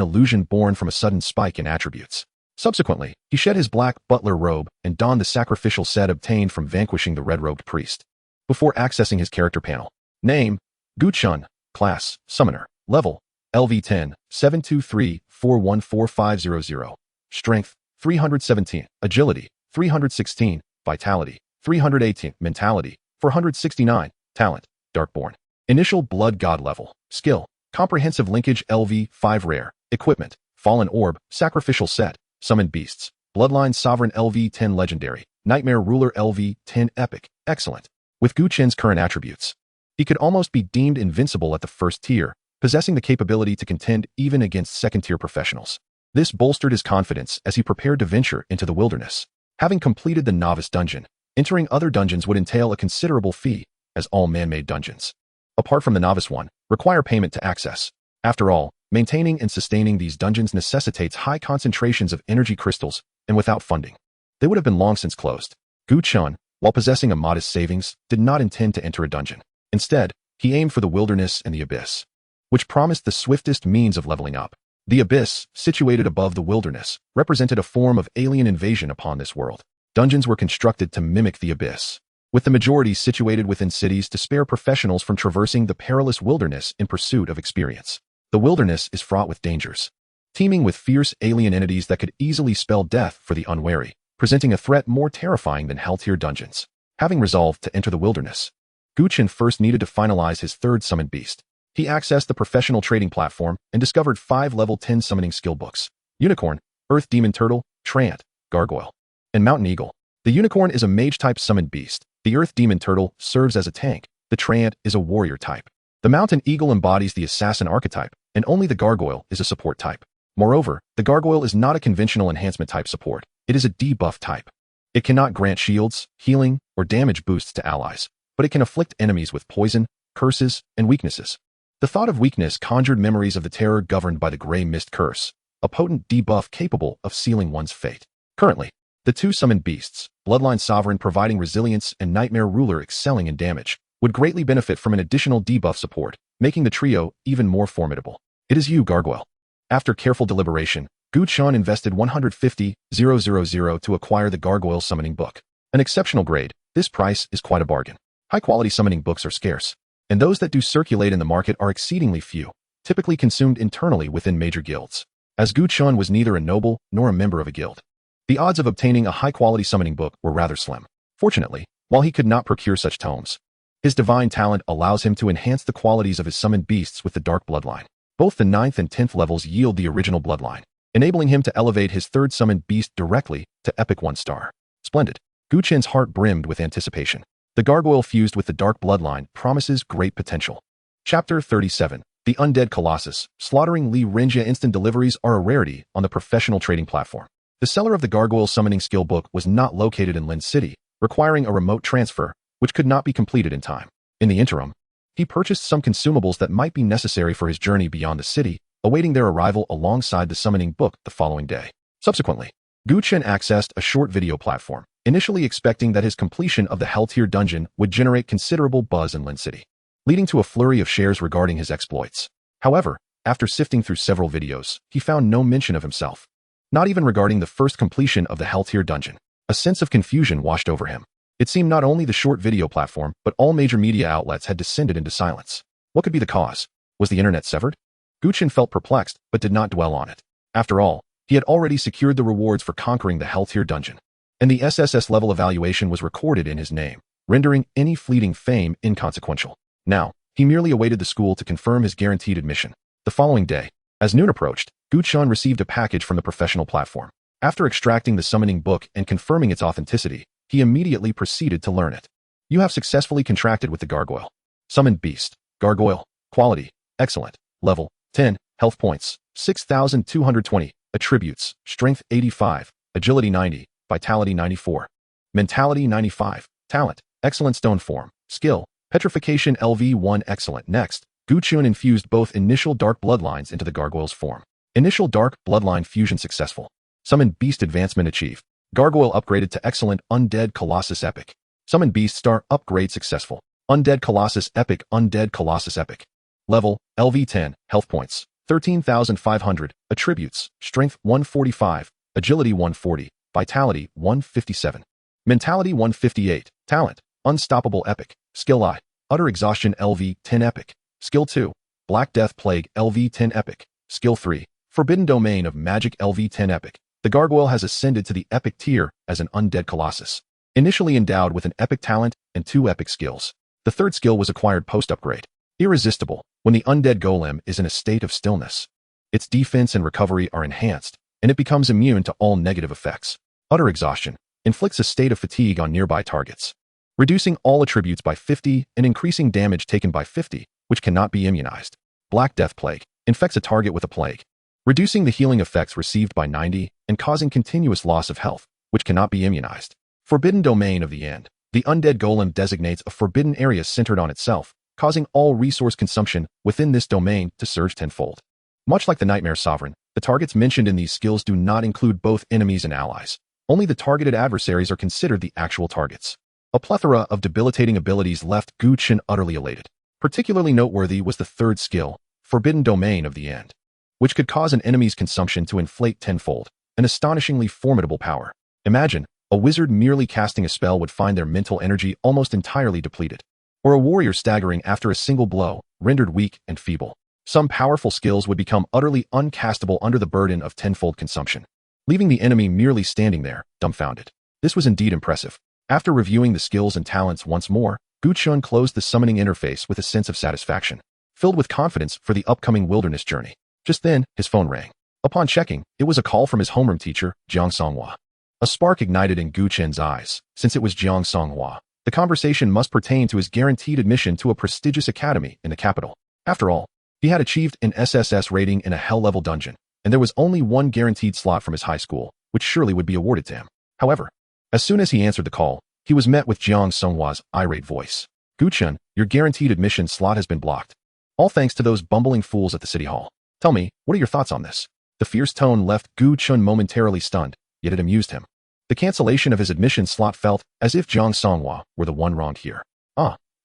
illusion born from a sudden spike in attributes. Subsequently, he shed his black butler robe and donned the sacrificial set obtained from vanquishing the red-robed priest. Before accessing his character panel, name, Gu Chen, class, summoner, level, LV10, 723-414500, strength, 317, agility, 316, vitality, 318, mentality, 469, talent, Darkborn. Initial blood god level, skill, comprehensive linkage LV5 rare, equipment, fallen orb, sacrificial set, summoned beasts, bloodline sovereign LV10 legendary, nightmare ruler LV10 epic, excellent. With Gu Chen's current attributes, he could almost be deemed invincible at the first tier, possessing the capability to contend even against second-tier professionals. This bolstered his confidence as he prepared to venture into the wilderness. Having completed the novice dungeon, entering other dungeons would entail a considerable fee, as all man-made dungeons, apart from the novice one, require payment to access. After all, maintaining and sustaining these dungeons necessitates high concentrations of energy crystals, and without funding, they would have been long since closed. Gu Chen, while possessing a modest savings, did not intend to enter a dungeon. Instead, he aimed for the wilderness and the abyss, which promised the swiftest means of leveling up. The abyss, situated above the wilderness, represented a form of alien invasion upon this world. Dungeons were constructed to mimic the abyss, with the majority situated within cities to spare professionals from traversing the perilous wilderness in pursuit of experience. The wilderness is fraught with dangers, teeming with fierce alien entities that could easily spell death for the unwary, presenting a threat more terrifying than hell-tier dungeons. Having resolved to enter the wilderness, Gu Chen first needed to finalize his third summoned beast. He accessed the professional trading platform and discovered 5 level 10 summoning skill books: Unicorn, Earth Demon Turtle, Trant, Gargoyle, and Mountain Eagle. The Unicorn is a mage-type summoned beast. The Earth Demon Turtle serves as a tank. The Trant is a warrior type. The Mountain Eagle embodies the assassin archetype, and only the Gargoyle is a support type. Moreover, the Gargoyle is not a conventional enhancement type support. It is a debuff type. It cannot grant shields, healing, or damage boosts to allies, but it can afflict enemies with poison, curses, and weaknesses. The thought of weakness conjured memories of the terror governed by the Grey Mist Curse, a potent debuff capable of sealing one's fate. Currently, the 2 summoned beasts, Bloodline Sovereign providing resilience and Nightmare Ruler excelling in damage, would greatly benefit from an additional debuff support, making the trio even more formidable. It is you, Gargoyle. After careful deliberation, Gu Chen invested 150,000 to acquire the Gargoyle summoning book. An exceptional grade, this price is quite a bargain. High-quality summoning books are scarce, and those that do circulate in the market are exceedingly few, typically consumed internally within major guilds. As Gu Chen was neither a noble nor a member of a guild, the odds of obtaining a high-quality summoning book were rather slim. Fortunately, while he could not procure such tomes, his divine talent allows him to enhance the qualities of his summoned beasts with the Dark Bloodline. Both the 9th and 10th levels yield the original Bloodline, enabling him to elevate his 3rd summoned beast directly to Epic 1-star. Splendid. Gu Chen's heart brimmed with anticipation. The Gargoyle fused with the Dark Bloodline promises great potential. Chapter 37. The Undead Colossus. Slaughtering Li Renjia instant deliveries are a rarity on the professional trading platform. The seller of the Gargoyle summoning skill book was not located in Lin City, requiring a remote transfer, which could not be completed in time. In the interim, he purchased some consumables that might be necessary for his journey beyond the city, awaiting their arrival alongside the summoning book the following day. Subsequently, Gu Chen accessed a short video platform, initially expecting that his completion of the Hell-tier dungeon would generate considerable buzz in Lin City, leading to a flurry of shares regarding his exploits. However, after sifting through several videos, he found no mention of himself, not even regarding the first completion of the Hell-tier dungeon. A sense of confusion washed over him. It seemed not only the short video platform, but all major media outlets had descended into silence. What could be the cause? Was the internet severed? Gu Chen felt perplexed, but did not dwell on it. After all, he had already secured the rewards for conquering the Hell-tier dungeon, and the SSS level evaluation was recorded in his name, rendering any fleeting fame inconsequential. Now, he merely awaited the school to confirm his guaranteed admission. The following day, as noon approached, Gu Chen received a package from the professional platform. After extracting the summoning book and confirming its authenticity, he immediately proceeded to learn it. You have successfully contracted with the Gargoyle. Summoned Beast. Gargoyle. Quality. Excellent. Level. 10. Health points. 6,220. Attributes. Strength 85. Agility 90. Vitality 94. Mentality 95. Talent. Excellent stone form. Skill. Petrification LV1 excellent. Next, Gu Chen infused both initial Dark Bloodlines into the Gargoyle's form. Initial Dark Bloodline fusion successful. Summoned Beast advancement achieved. Gargoyle upgraded to excellent Undead Colossus Epic. Summoned Beast Star upgrade successful. Undead Colossus Epic. Undead Colossus Epic. Level, LV10, health points, 13,500, attributes, strength 145, agility 140, vitality 157, mentality 158, talent, unstoppable epic, skill I, utter exhaustion LV10 epic, skill 2, Black Death Plague LV10 epic, skill 3, forbidden domain of magic LV10 epic. The Gargoyle has ascended to the epic tier as an Undead Colossus, initially endowed with an epic talent and 2 epic skills. The third skill was acquired post-upgrade. Irresistible, when the Undead Golem is in a state of stillness. Its defense and recovery are enhanced, and it becomes immune to all negative effects. Utter exhaustion inflicts a state of fatigue on nearby targets, reducing all attributes by 50 and increasing damage taken by 50, which cannot be immunized. Black Death Plague infects a target with a plague, reducing the healing effects received by 90 and causing continuous loss of health, which cannot be immunized. Forbidden Domain of the End. The Undead Golem designates a forbidden area centered on itself, causing all resource consumption within this domain to surge tenfold. Much like the Nightmare Sovereign, the targets mentioned in these skills do not include both enemies and allies. Only the targeted adversaries are considered the actual targets. A plethora of debilitating abilities left Gu Chen utterly elated. Particularly noteworthy was the third skill, Forbidden Domain of the End, which could cause an enemy's consumption to inflate tenfold, an astonishingly formidable power. Imagine, a wizard merely casting a spell would find their mental energy almost entirely depleted, or a warrior staggering after a single blow, rendered weak and feeble. Some powerful skills would become utterly uncastable under the burden of tenfold consumption, leaving the enemy merely standing there, dumbfounded. This was indeed impressive. After reviewing the skills and talents once more, Gu Chen closed the summoning interface with a sense of satisfaction, filled with confidence for the upcoming wilderness journey. Just then, his phone rang. Upon checking, it was a call from his homeroom teacher, Jiang Songhua. A spark ignited in Gu Chen's eyes. Since it was Jiang Songhua, the conversation must pertain to his guaranteed admission to a prestigious academy in the capital. After all, he had achieved an SSS rating in a hell-level dungeon, and there was only one guaranteed slot from his high school, which surely would be awarded to him. However, as soon as he answered the call, he was met with Jiang Songhua's irate voice. Gu Chen, your guaranteed admission slot has been blocked. All thanks to those bumbling fools at the city hall. Tell me, what are your thoughts on this? The fierce tone left Gu Chen momentarily stunned, yet it amused him. The cancellation of his admission slot felt as if Jiang Songhua were the one wronged here.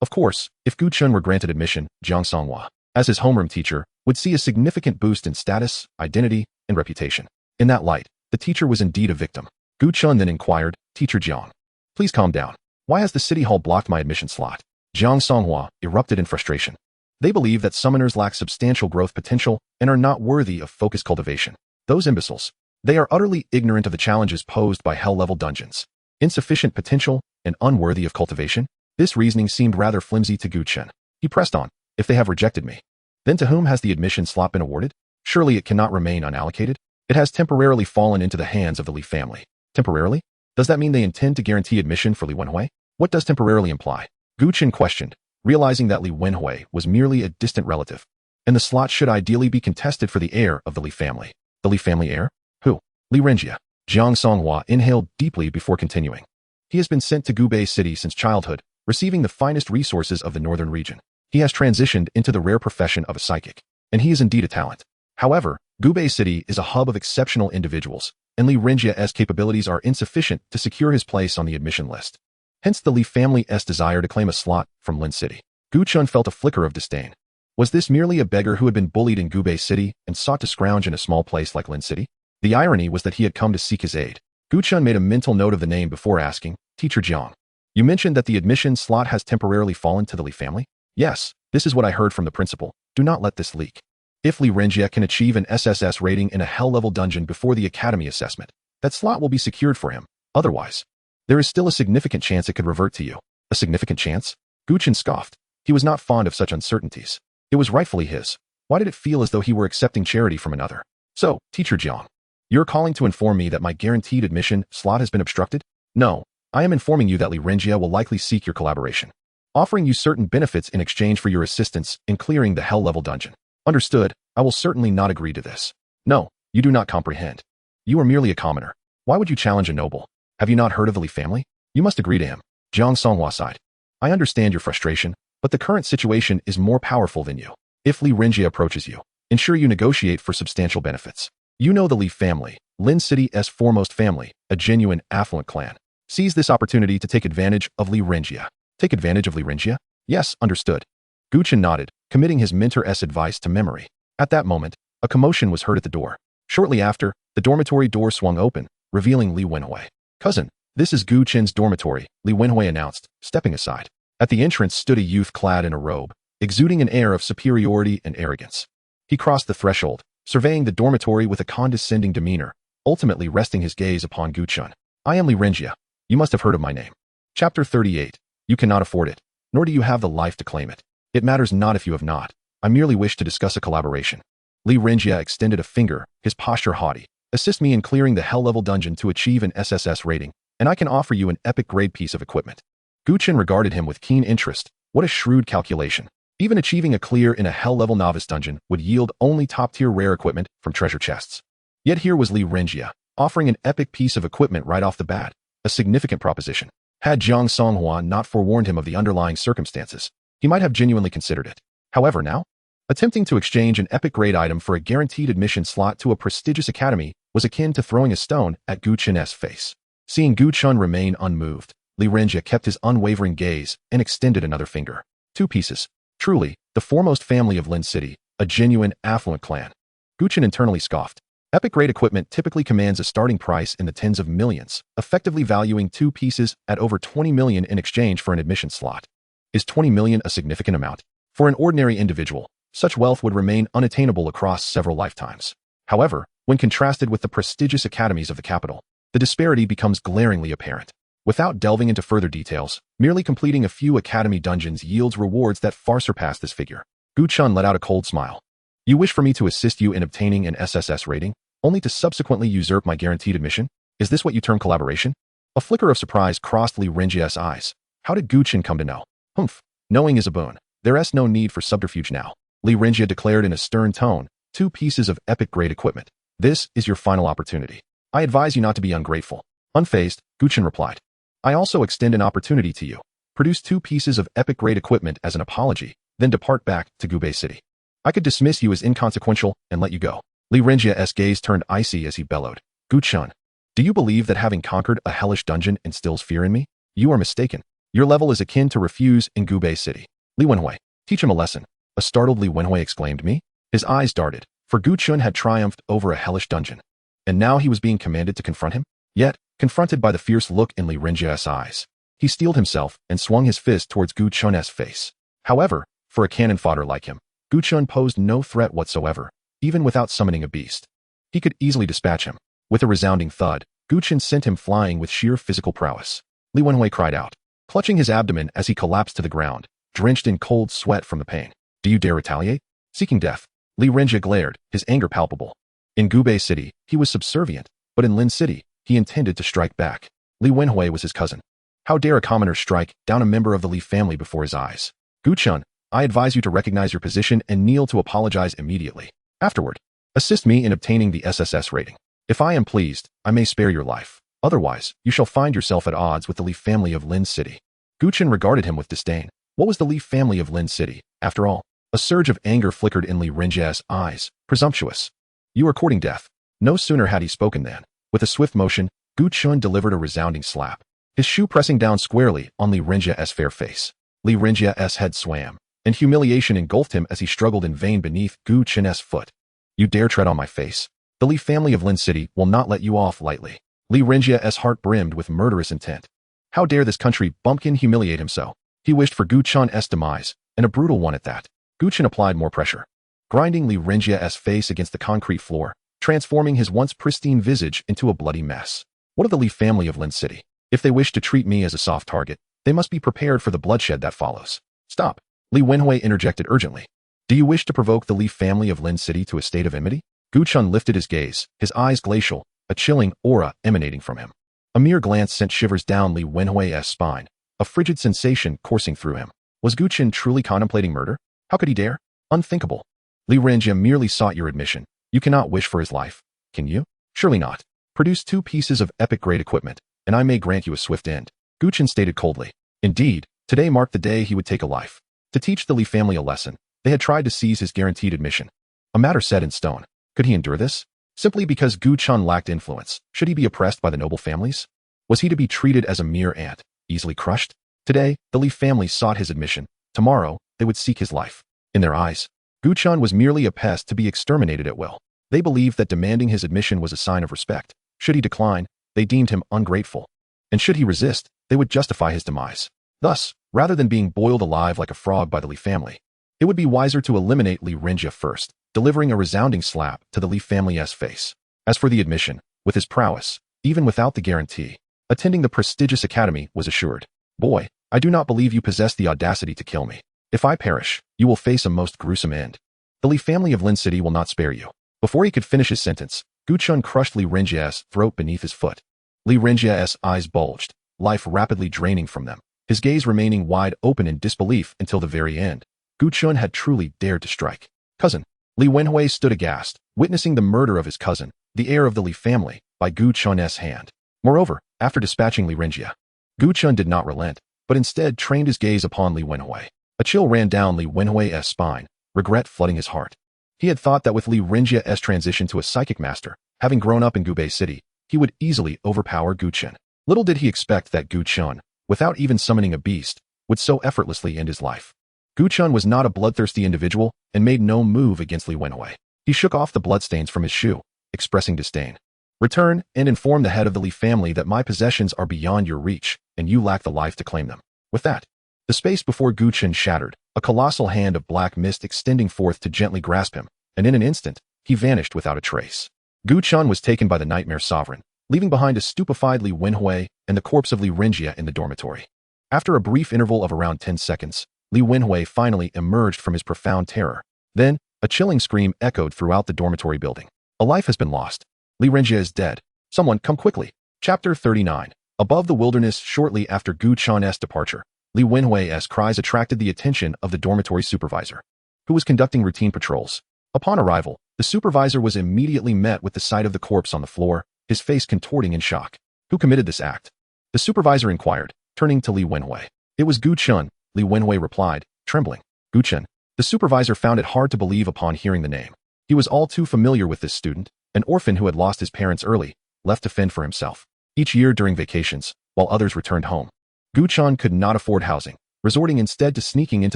Of course, if Gu Chen were granted admission, Jiang Songhua, as his homeroom teacher, would see a significant boost in status, identity, and reputation. In that light, the teacher was indeed a victim. Gu Chen then inquired, Teacher Jiang, please calm down. Why has the city hall blocked my admission slot? Jiang Songhua erupted in frustration. They believe that summoners lack substantial growth potential and are not worthy of focused cultivation. Those imbeciles. They are utterly ignorant of the challenges posed by hell-level dungeons. Insufficient potential and unworthy of cultivation? This reasoning seemed rather flimsy to Gu Chen. He pressed on. If they have rejected me, then to whom has the admission slot been awarded? Surely it cannot remain unallocated? It has temporarily fallen into the hands of the Li family. Temporarily? Does that mean they intend to guarantee admission for Li Wenhui? What does temporarily imply? Gu Chen questioned, realizing that Li Wenhui was merely a distant relative, and the slot should ideally be contested for the heir of the Li family. The Li family heir? Who? Li Renjia. Jiang Songhua inhaled deeply before continuing. He has been sent to Gubei City since childhood, receiving the finest resources of the northern region. He has transitioned into the rare profession of a psychic, and he is indeed a talent. However, Gubei City is a hub of exceptional individuals, and Li Renjia's capabilities are insufficient to secure his place on the admission list. Hence the Li family's desire to claim a slot from Lin City. Gu Chen felt a flicker of disdain. Was this merely a beggar who had been bullied in Gubei City and sought to scrounge in a small place like Lin City? The irony was that he had come to seek his aid. Gu Chen made a mental note of the name before asking, Teacher Jiang, you mentioned that the admission slot has temporarily fallen to the Li family? Yes, this is what I heard from the principal. Do not let this leak. If Li Renjia can achieve an SSS rating in a hell-level dungeon before the academy assessment, that slot will be secured for him. Otherwise, there is still a significant chance it could revert to you. A significant chance? Gu Chen scoffed. He was not fond of such uncertainties. It was rightfully his. Why did it feel as though he were accepting charity from another? So, Teacher Jiang, you're calling to inform me that my guaranteed admission slot has been obstructed? No, I am informing you that Li Renjia will likely seek your collaboration, offering you certain benefits in exchange for your assistance in clearing the hell-level dungeon. Understood, I will certainly not agree to this. No, you do not comprehend. You are merely a commoner. Why would you challenge a noble? Have you not heard of the Li family? You must agree to him. Jiang Songhua sighed. I understand your frustration, but the current situation is more powerful than you. If Li Renjia approaches you, ensure you negotiate for substantial benefits. You know the Li family, Lin City's foremost family, a genuine affluent clan. Seize this opportunity to take advantage of Li Renjia. Take advantage of Li Renjia? Yes, understood. Gu Chen nodded, committing his mentor's advice to memory. At that moment, a commotion was heard at the door. Shortly after, the dormitory door swung open, revealing Li Wenhui. Cousin, this is Gu Chen's dormitory, Li Wenhui announced, stepping aside. At the entrance stood a youth clad in a robe, exuding an air of superiority and arrogance. He crossed the threshold, surveying the dormitory with a condescending demeanor, ultimately resting his gaze upon Gu Chen. I am Li Renjia. You must have heard of my name. Chapter 38. You cannot afford it, nor do you have the life to claim it. It matters not if you have not. I merely wish to discuss a collaboration. Li Renjia extended a finger, his posture haughty. Assist me in clearing the hell-level dungeon to achieve an SSS rating, and I can offer you an epic-grade piece of equipment. Gu Chen regarded him with keen interest. What a shrewd calculation. Even achieving a clear in a hell-level novice dungeon would yield only top-tier rare equipment from treasure chests. Yet here was Li Renjia, offering an epic piece of equipment right off the bat. A significant proposition. Had Jiang Songhua not forewarned him of the underlying circumstances, he might have genuinely considered it. However, now, attempting to exchange an epic-grade item for a guaranteed admission slot to a prestigious academy was akin to throwing a stone at Gu Chen's face. Seeing Gu Chen remain unmoved, Li Renjia kept his unwavering gaze and extended another finger. 2 pieces. Truly, the foremost family of Lin City, a genuine affluent clan. Gu Chen internally scoffed. Epic-grade equipment typically commands a starting price in the tens of millions, effectively valuing 2 pieces at over 20 million in exchange for an admission slot. Is 20 million a significant amount? For an ordinary individual, Such wealth would remain unattainable across several lifetimes. However, when contrasted with the prestigious academies of the capital, the disparity becomes glaringly apparent. Without delving into further details, merely completing a few academy dungeons yields rewards that far surpass this figure. Gu Chen let out a cold smile. You wish for me to assist you in obtaining an SSS rating, only to subsequently usurp my guaranteed admission? Is this what you term collaboration? A flicker of surprise crossed Li Renjia's eyes. How did Gu Chen come to know? Humph. Knowing is a boon. There's no need for subterfuge now. Li Renjia declared in a stern tone, 2 pieces of epic-grade equipment. This is your final opportunity. I advise you not to be ungrateful. Unfazed, Gu Chen replied. I also extend an opportunity to you. Produce 2 pieces of epic-grade equipment as an apology, then depart back to Gubei City. I could dismiss you as inconsequential and let you go. Li Renjia's gaze turned icy as he bellowed. Gu Chen, do you believe that having conquered a hellish dungeon instills fear in me? You are mistaken. Your level is akin to refuse in Gubei City. Li Wenhui, teach him a lesson. A startled Li Wenhui exclaimed me. His eyes darted, for Gu Chen had triumphed over a hellish dungeon. And now he was being commanded to confront him? Yet, confronted by the fierce look in Li Renjia's eyes, he steeled himself and swung his fist towards Gu Chen's face. However, for a cannon fodder like him, Gu Chen posed no threat whatsoever, even without summoning a beast. He could easily dispatch him. With a resounding thud, Gu Chen sent him flying with sheer physical prowess. Li Wenhui cried out, clutching his abdomen as he collapsed to the ground, drenched in cold sweat from the pain. Do you dare retaliate? Seeking death. Li Renjia glared, his anger palpable. In Gubei City, he was subservient, but in Lin City, he intended to strike back. Li Wenhui was his cousin. How dare a commoner strike down a member of the Li family before his eyes? Gu Chen, I advise you to recognize your position and kneel to apologize immediately. Afterward, assist me in obtaining the SSS rating. If I am pleased, I may spare your life. Otherwise, you shall find yourself at odds with the Li family of Lin City. Gu Chen regarded him with disdain. What was the Li family of Lin City, after all? A surge of anger flickered in Li Renjia's eyes. Presumptuous. You are courting death. No sooner had he spoken than, with a swift motion, Gu Chen delivered a resounding slap, his shoe pressing down squarely on Li Renjia's fair face. Li Renjia's head swam, and humiliation engulfed him as he struggled in vain beneath Gu Chen's foot. You dare tread on my face? The Li family of Lin City will not let you off lightly. Li Renjia's heart brimmed with murderous intent. How dare this country bumpkin humiliate him so? He wished for Gu Chen's demise, and a brutal one at that. Gu Chen applied more pressure, grinding Li Renjia's face against the concrete floor, transforming his once pristine visage into a bloody mess. What of the Li family of Lin City? If they wish to treat me as a soft target, they must be prepared for the bloodshed that follows. Stop. Li Wenhui interjected urgently. Do you wish to provoke the Li family of Lin City to a state of enmity? Gu Chen lifted his gaze, his eyes glacial, a chilling aura emanating from him. A mere glance sent shivers down Li Wenhui's spine, a frigid sensation coursing through him. Was Gu Chen truly contemplating murder? How could he dare? Unthinkable. Li Renjia merely sought your admission. You cannot wish for his life. Can you? Surely not. Produce 2 pieces of epic-grade equipment, and I may grant you a swift end. Gu Chen stated coldly. Indeed, today marked the day he would take a life. To teach the Li family a lesson, they had tried to seize his guaranteed admission. A matter set in stone. Could he endure this? Simply because Gu Chen lacked influence, should he be oppressed by the noble families? Was he to be treated as a mere ant, easily crushed? Today, the Li family sought his admission. Tomorrow, they would seek his life. In their eyes, Gu Chen was merely a pest to be exterminated at will. They believed that demanding his admission was a sign of respect. Should he decline, they deemed him ungrateful. And should he resist, they would justify his demise. Thus, rather than being boiled alive like a frog by the Li family, it would be wiser to eliminate Li Renjia first, delivering a resounding slap to the Li family's face. As for the admission, with his prowess, even without the guarantee, attending the prestigious academy was assured. Boy, I do not believe you possess the audacity to kill me. If I perish, you will face a most gruesome end. The Li family of Lin City will not spare you. Before he could finish his sentence, Gu Chen crushed Li Renjia's throat beneath his foot. Li Renjia's eyes bulged, life rapidly draining from them, his gaze remaining wide open in disbelief until the very end. Gu Chen had truly dared to strike. Cousin. Li Wenhui stood aghast, witnessing the murder of his cousin, the heir of the Li family, by Gu Chen's hand. Moreover, after dispatching Li Renjia, Gu Chen did not relent, but instead trained his gaze upon Li Wenhui. A chill ran down Li Wenhui's spine, regret flooding his heart. He had thought that with Li Renjia's transition to a psychic master, having grown up in Gubei City, he would easily overpower Gu Chen. Little did he expect that Gu Chen, without even summoning a beast, would so effortlessly end his life. Gu Chen was not a bloodthirsty individual and made no move against Li Wenhui. He shook off the bloodstains from his shoe, expressing disdain. Return and inform the head of the Li family that my possessions are beyond your reach, and you lack the life to claim them. With that, The space before Gu Chen shattered, a colossal hand of black mist extending forth to gently grasp him, and in an instant, he vanished without a trace. Gu Chen was taken by the Nightmare Sovereign, leaving behind a stupefied Li Wenhui and the corpse of Li Renjia in the dormitory. After a brief interval of around 10 seconds, Li Wenhui finally emerged from his profound terror. Then, a chilling scream echoed throughout the dormitory building. A life has been lost. Li Renjia is dead. Someone come quickly. Chapter 39. Above the wilderness shortly after Gu Chen's departure, Li Wenhui's cries attracted the attention of the dormitory supervisor, who was conducting routine patrols. Upon arrival, the supervisor was immediately met with the sight of the corpse on the floor, his face contorting in shock. Who committed this act? The supervisor inquired, turning to Li Wenhui. It was Gu Chen, Li Wenhui replied, trembling. Gu Chen. The supervisor found it hard to believe upon hearing the name. He was all too familiar with this student, an orphan who had lost his parents early, left to fend for himself. Each year during vacations, while others returned home, Gu Chen could not afford housing, resorting instead to sneaking into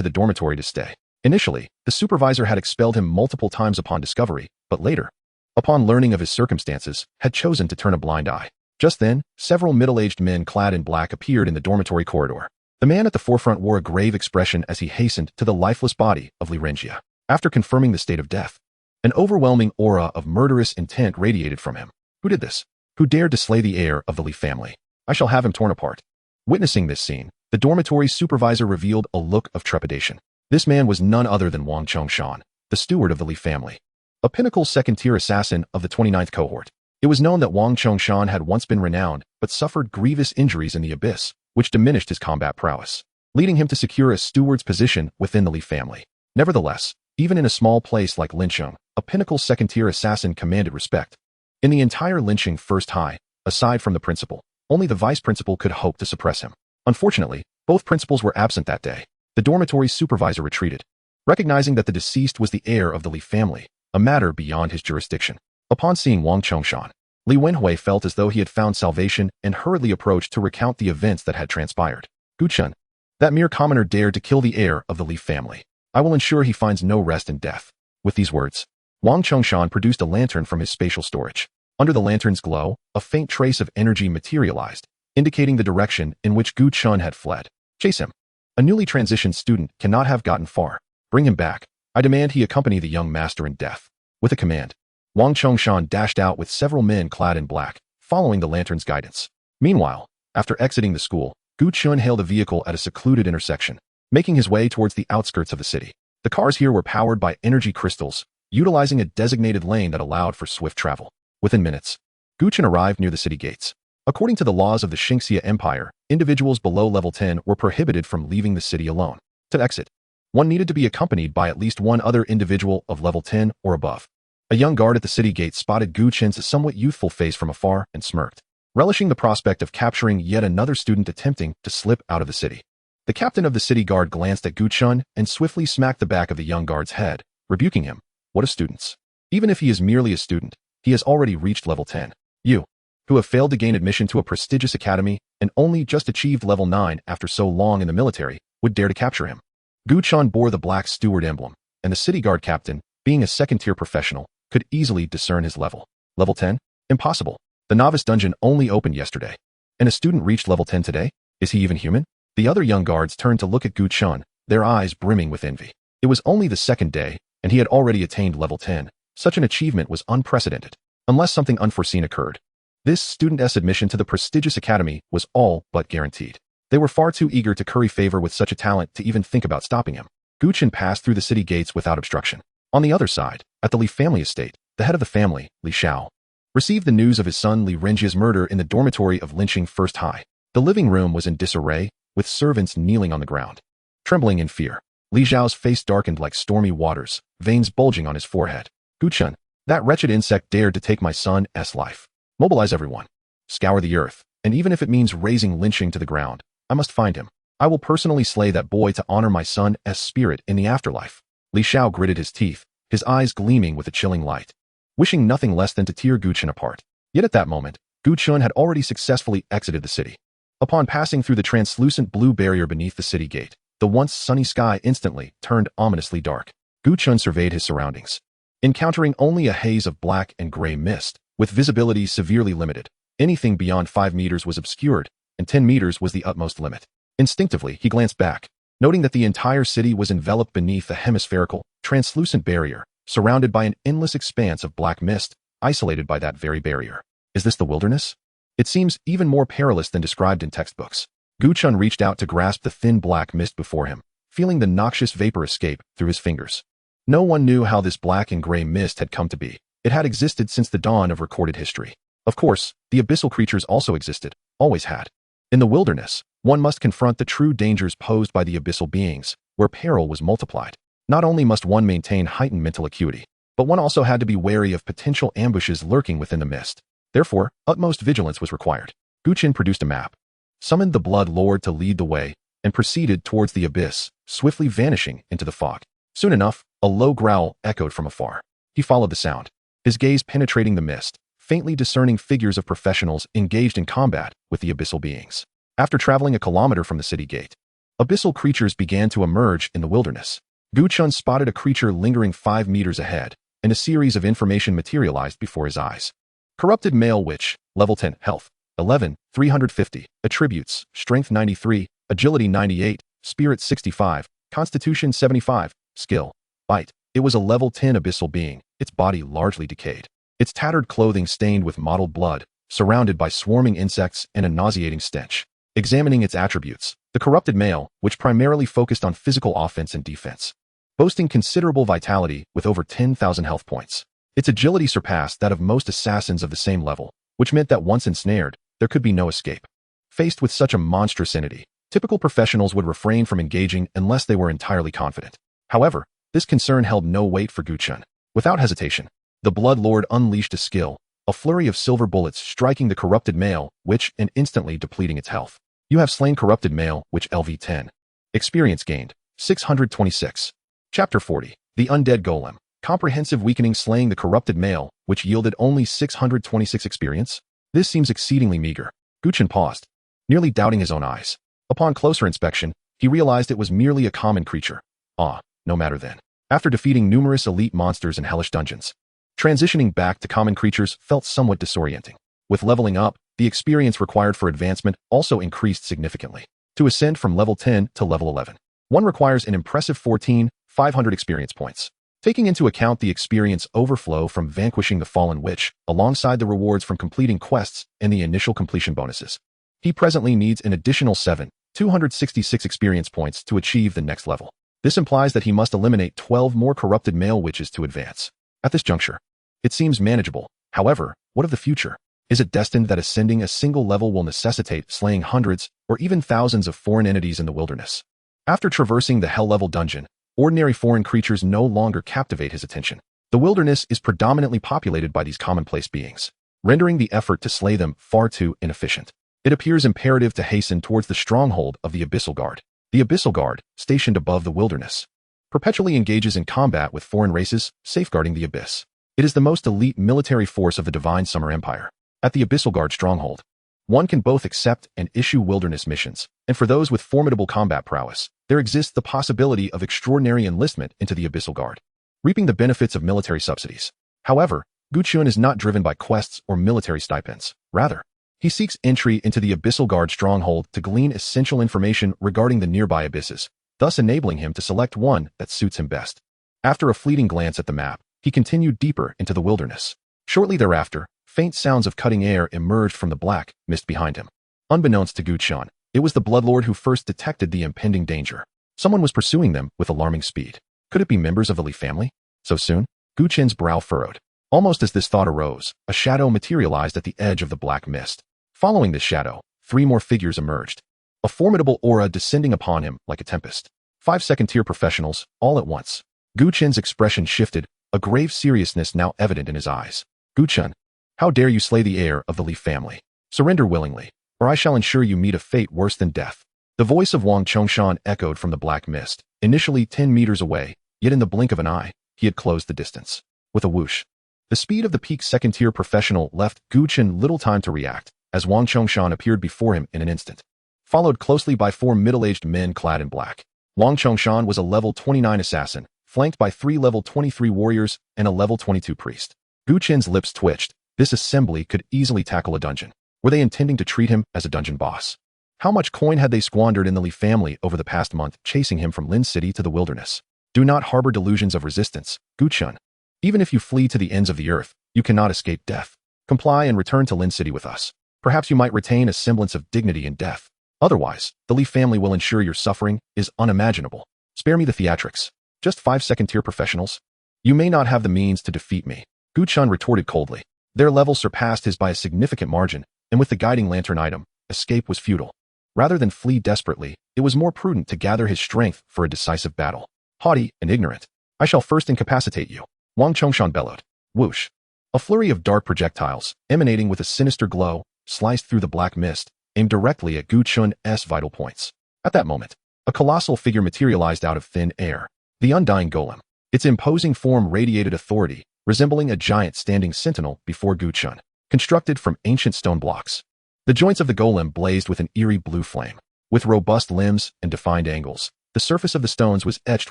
the dormitory to stay. Initially, the supervisor had expelled him multiple times upon discovery, but later, upon learning of his circumstances, had chosen to turn a blind eye. Just then, several middle-aged men clad in black appeared in the dormitory corridor. The man at the forefront wore a grave expression as he hastened to the lifeless body of Li Renjia. After confirming the state of death, an overwhelming aura of murderous intent radiated from him. Who did this? Who dared to slay the heir of the Li family? I shall have him torn apart. Witnessing this scene, the dormitory supervisor revealed a look of trepidation. This man was none other than Wang Chongshan, the steward of the Li family, a pinnacle second-tier assassin of the 29th cohort. It was known that Wang Chongshan had once been renowned, but suffered grievous injuries in the abyss, which diminished his combat prowess, leading him to secure a steward's position within the Li family. Nevertheless, even in a small place like Lincheng, a pinnacle second-tier assassin commanded respect. In the entire Lincheng First High, aside from the principal, only the vice principal could hope to suppress him. Unfortunately, both principals were absent that day. The dormitory supervisor retreated, recognizing that the deceased was the heir of the Li family, a matter beyond his jurisdiction. Upon seeing Wang Chongshan, Li Wenhui felt as though he had found salvation and hurriedly approached to recount the events that had transpired. Gu Chen, that mere commoner dared to kill the heir of the Li family. I will ensure he finds no rest in death. With these words, Wang Chongshan produced a lantern from his spatial storage. Under the lantern's glow, a faint trace of energy materialized, indicating the direction in which Gu Chen had fled. Chase him. A newly transitioned student cannot have gotten far. Bring him back. I demand he accompany the young master in death. With a command, Wang Chongshan dashed out with several men clad in black, following the lantern's guidance. Meanwhile, after exiting the school, Gu Chen hailed a vehicle at a secluded intersection, making his way towards the outskirts of the city. The cars here were powered by energy crystals, utilizing a designated lane that allowed for swift travel. Within minutes, Gu Chen arrived near the city gates. According to the laws of the Xingxia Empire, individuals below level 10 were prohibited from leaving the city alone. To exit, one needed to be accompanied by at least one other individual of level 10 or above. A young guard at the city gate spotted Gu Chen's somewhat youthful face from afar and smirked, relishing the prospect of capturing yet another student attempting to slip out of the city. The captain of the city guard glanced at Gu Chen and swiftly smacked the back of the young guard's head, rebuking him. What of students? Even if he is merely a student, he has already reached level 10. You, who have failed to gain admission to a prestigious academy and only just achieved level 9 after so long in the military, would dare to capture him. Gu Chen bore the black steward emblem, and the city guard captain, being a second-tier professional, could easily discern his level. Level 10? Impossible. The novice dungeon only opened yesterday. And a student reached level 10 today? Is he even human? The other young guards turned to look at Gu Chen, their eyes brimming with envy. It was only the second day, and he had already attained level 10. Such an achievement was unprecedented, unless something unforeseen occurred. This student's admission to the prestigious academy was all but guaranteed. They were far too eager to curry favor with such a talent to even think about stopping him. Gu Chen passed through the city gates without obstruction. On the other side, at the Li family estate, the head of the family, Li Xiao, received the news of his son Li Renjia's murder in the dormitory of Lincheng First High. The living room was in disarray, with servants kneeling on the ground. Trembling in fear, Li Xiao's face darkened like stormy waters, veins bulging on his forehead. Gu Chen, that wretched insect dared to take my son's life. Mobilize everyone. Scour the earth, and even if it means razing Lincheng to the ground, I must find him. I will personally slay that boy to honor my son's spirit in the afterlife. Li Xiao gritted his teeth, his eyes gleaming with a chilling light, wishing nothing less than to tear Gu Chen apart. Yet at that moment, Gu Chen had already successfully exited the city. Upon passing through the translucent blue barrier beneath the city gate, the once sunny sky instantly turned ominously dark. Gu Chen surveyed his surroundings, encountering only a haze of black and gray mist, with visibility severely limited. Anything beyond 5 meters was obscured, and 10 meters was the utmost limit. Instinctively, he glanced back, noting that the entire city was enveloped beneath a hemispherical, translucent barrier, surrounded by an endless expanse of black mist, isolated by that very barrier. Is this the wilderness? It seems even more perilous than described in textbooks. Gu Chen reached out to grasp the thin black mist before him, feeling the noxious vapor escape through his fingers. No one knew how this black and gray mist had come to be. It had existed since the dawn of recorded history. Of course, the abyssal creatures also existed, always had. In the wilderness, one must confront the true dangers posed by the abyssal beings, where peril was multiplied. Not only must one maintain heightened mental acuity, but one also had to be wary of potential ambushes lurking within the mist. Therefore, utmost vigilance was required. Gu Chen produced a map, summoned the Blood Lord to lead the way, and proceeded towards the abyss, swiftly vanishing into the fog. Soon enough, a low growl echoed from afar. He followed the sound, his gaze penetrating the mist, faintly discerning figures of professionals engaged in combat with the abyssal beings. After traveling a kilometer from the city gate, abyssal creatures began to emerge in the wilderness. Gu Chen spotted a creature lingering 5 meters ahead, and a series of information materialized before his eyes. Corrupted Male Witch, level 10, health 11, 350, attributes, strength 93, agility 98, spirit 65, constitution 75, skill, bite. It was a level 10 abyssal being, its body largely decayed. Its tattered clothing stained with mottled blood, surrounded by swarming insects and a nauseating stench. Examining its attributes, the corrupted male, which primarily focused on physical offense and defense, boasting considerable vitality with over 10,000 health points. Its agility surpassed that of most assassins of the same level, which meant that once ensnared, there could be no escape. Faced with such a monstrous entity, typical professionals would refrain from engaging unless they were entirely confident. However, this concern held no weight for Gu Chen. Without hesitation, the Blood Lord unleashed a skill, a flurry of silver bullets striking the corrupted male, witch and instantly depleting its health. You have slain corrupted male, witch LV 10. Experience gained, 626. Chapter 40, The Undead Golem. Comprehensive weakening slaying the corrupted male, which yielded only 626 experience? This seems exceedingly meager. Gu Chen paused, nearly doubting his own eyes. Upon closer inspection, he realized it was merely a common creature. No matter then. After defeating numerous elite monsters in hellish dungeons, transitioning back to common creatures felt somewhat disorienting. With leveling up, the experience required for advancement also increased significantly. To ascend from level 10 to level 11, one requires an impressive 14,500 experience points. Taking into account the experience overflow from vanquishing the fallen witch, alongside the rewards from completing quests and the initial completion bonuses, he presently needs an additional 7,266 experience points to achieve the next level. This implies that he must eliminate 12 more corrupted male witches to advance. At this juncture, it seems manageable. However, what of the future? Is it destined that ascending a single level will necessitate slaying hundreds or even thousands of foreign entities in the wilderness? After traversing the hell-level dungeon, ordinary foreign creatures no longer captivate his attention. The wilderness is predominantly populated by these commonplace beings, rendering the effort to slay them far too inefficient. It appears imperative to hasten towards the stronghold of the Abyssal Guard. The Abyssal Guard, stationed above the wilderness, perpetually engages in combat with foreign races, safeguarding the abyss. It is the most elite military force of the Divine Summer Empire. At the Abyssal Guard stronghold, one can both accept and issue wilderness missions, and for those with formidable combat prowess, there exists the possibility of extraordinary enlistment into the Abyssal Guard, reaping the benefits of military subsidies. However, Gu Chen is not driven by quests or military stipends. Rather, he seeks entry into the Abyssal Guard stronghold to glean essential information regarding the nearby abysses, thus enabling him to select one that suits him best. After a fleeting glance at the map, he continued deeper into the wilderness. Shortly thereafter, faint sounds of cutting air emerged from the black mist behind him. Unbeknownst to Gu Chen, it was the Bloodlord who first detected the impending danger. Someone was pursuing them with alarming speed. Could it be members of the Li family? So soon? Gu Chen's brow furrowed. Almost as this thought arose, a shadow materialized at the edge of the black mist. Following this shadow, 3 more figures emerged, a formidable aura descending upon him like a tempest. 5 second-tier professionals, all at once. Gu Chen's expression shifted, a grave seriousness now evident in his eyes. Gu Chen, how dare you slay the heir of the Li family? Surrender willingly, or I shall ensure you meet a fate worse than death. The voice of Wang Chongshan echoed from the black mist, initially 10 meters away, yet in the blink of an eye, he had closed the distance. With a whoosh, the speed of the peak second-tier professional left Gu Chen little time to react, as Wang Chongshan appeared before him in an instant, followed closely by 4 middle-aged men clad in black. Wang Chongshan was a level 29 assassin, flanked by 3 level 23 warriors and a level 22 priest. Gu Chen's lips twitched. This assembly could easily tackle a dungeon. Were they intending to treat him as a dungeon boss? How much coin had they squandered in the Lee family over the past month, chasing him from Lin City to the wilderness? Do not harbor delusions of resistance, Gu Chen. Even if you flee to the ends of the earth, you cannot escape death. Comply and return to Lin City with us. Perhaps you might retain a semblance of dignity in death. Otherwise, the Lee family will ensure your suffering is unimaginable. Spare me the theatrics. Just 5 second-tier professionals? You may not have the means to defeat me, Gu Chen retorted coldly. Their level surpassed his by a significant margin, and with the guiding lantern item, escape was futile. Rather than flee desperately, it was more prudent to gather his strength for a decisive battle. Haughty and ignorant, I shall first incapacitate you, Wang Chongshan bellowed. Whoosh. A flurry of dark projectiles, emanating with a sinister glow, sliced through the black mist, aimed directly at Gu Chen's vital points. At that moment, a colossal figure materialized out of thin air. The undying golem. Its imposing form radiated authority, resembling a giant standing sentinel before Gu Chen, constructed from ancient stone blocks. The joints of the golem blazed with an eerie blue flame. With robust limbs and defined angles, the surface of the stones was etched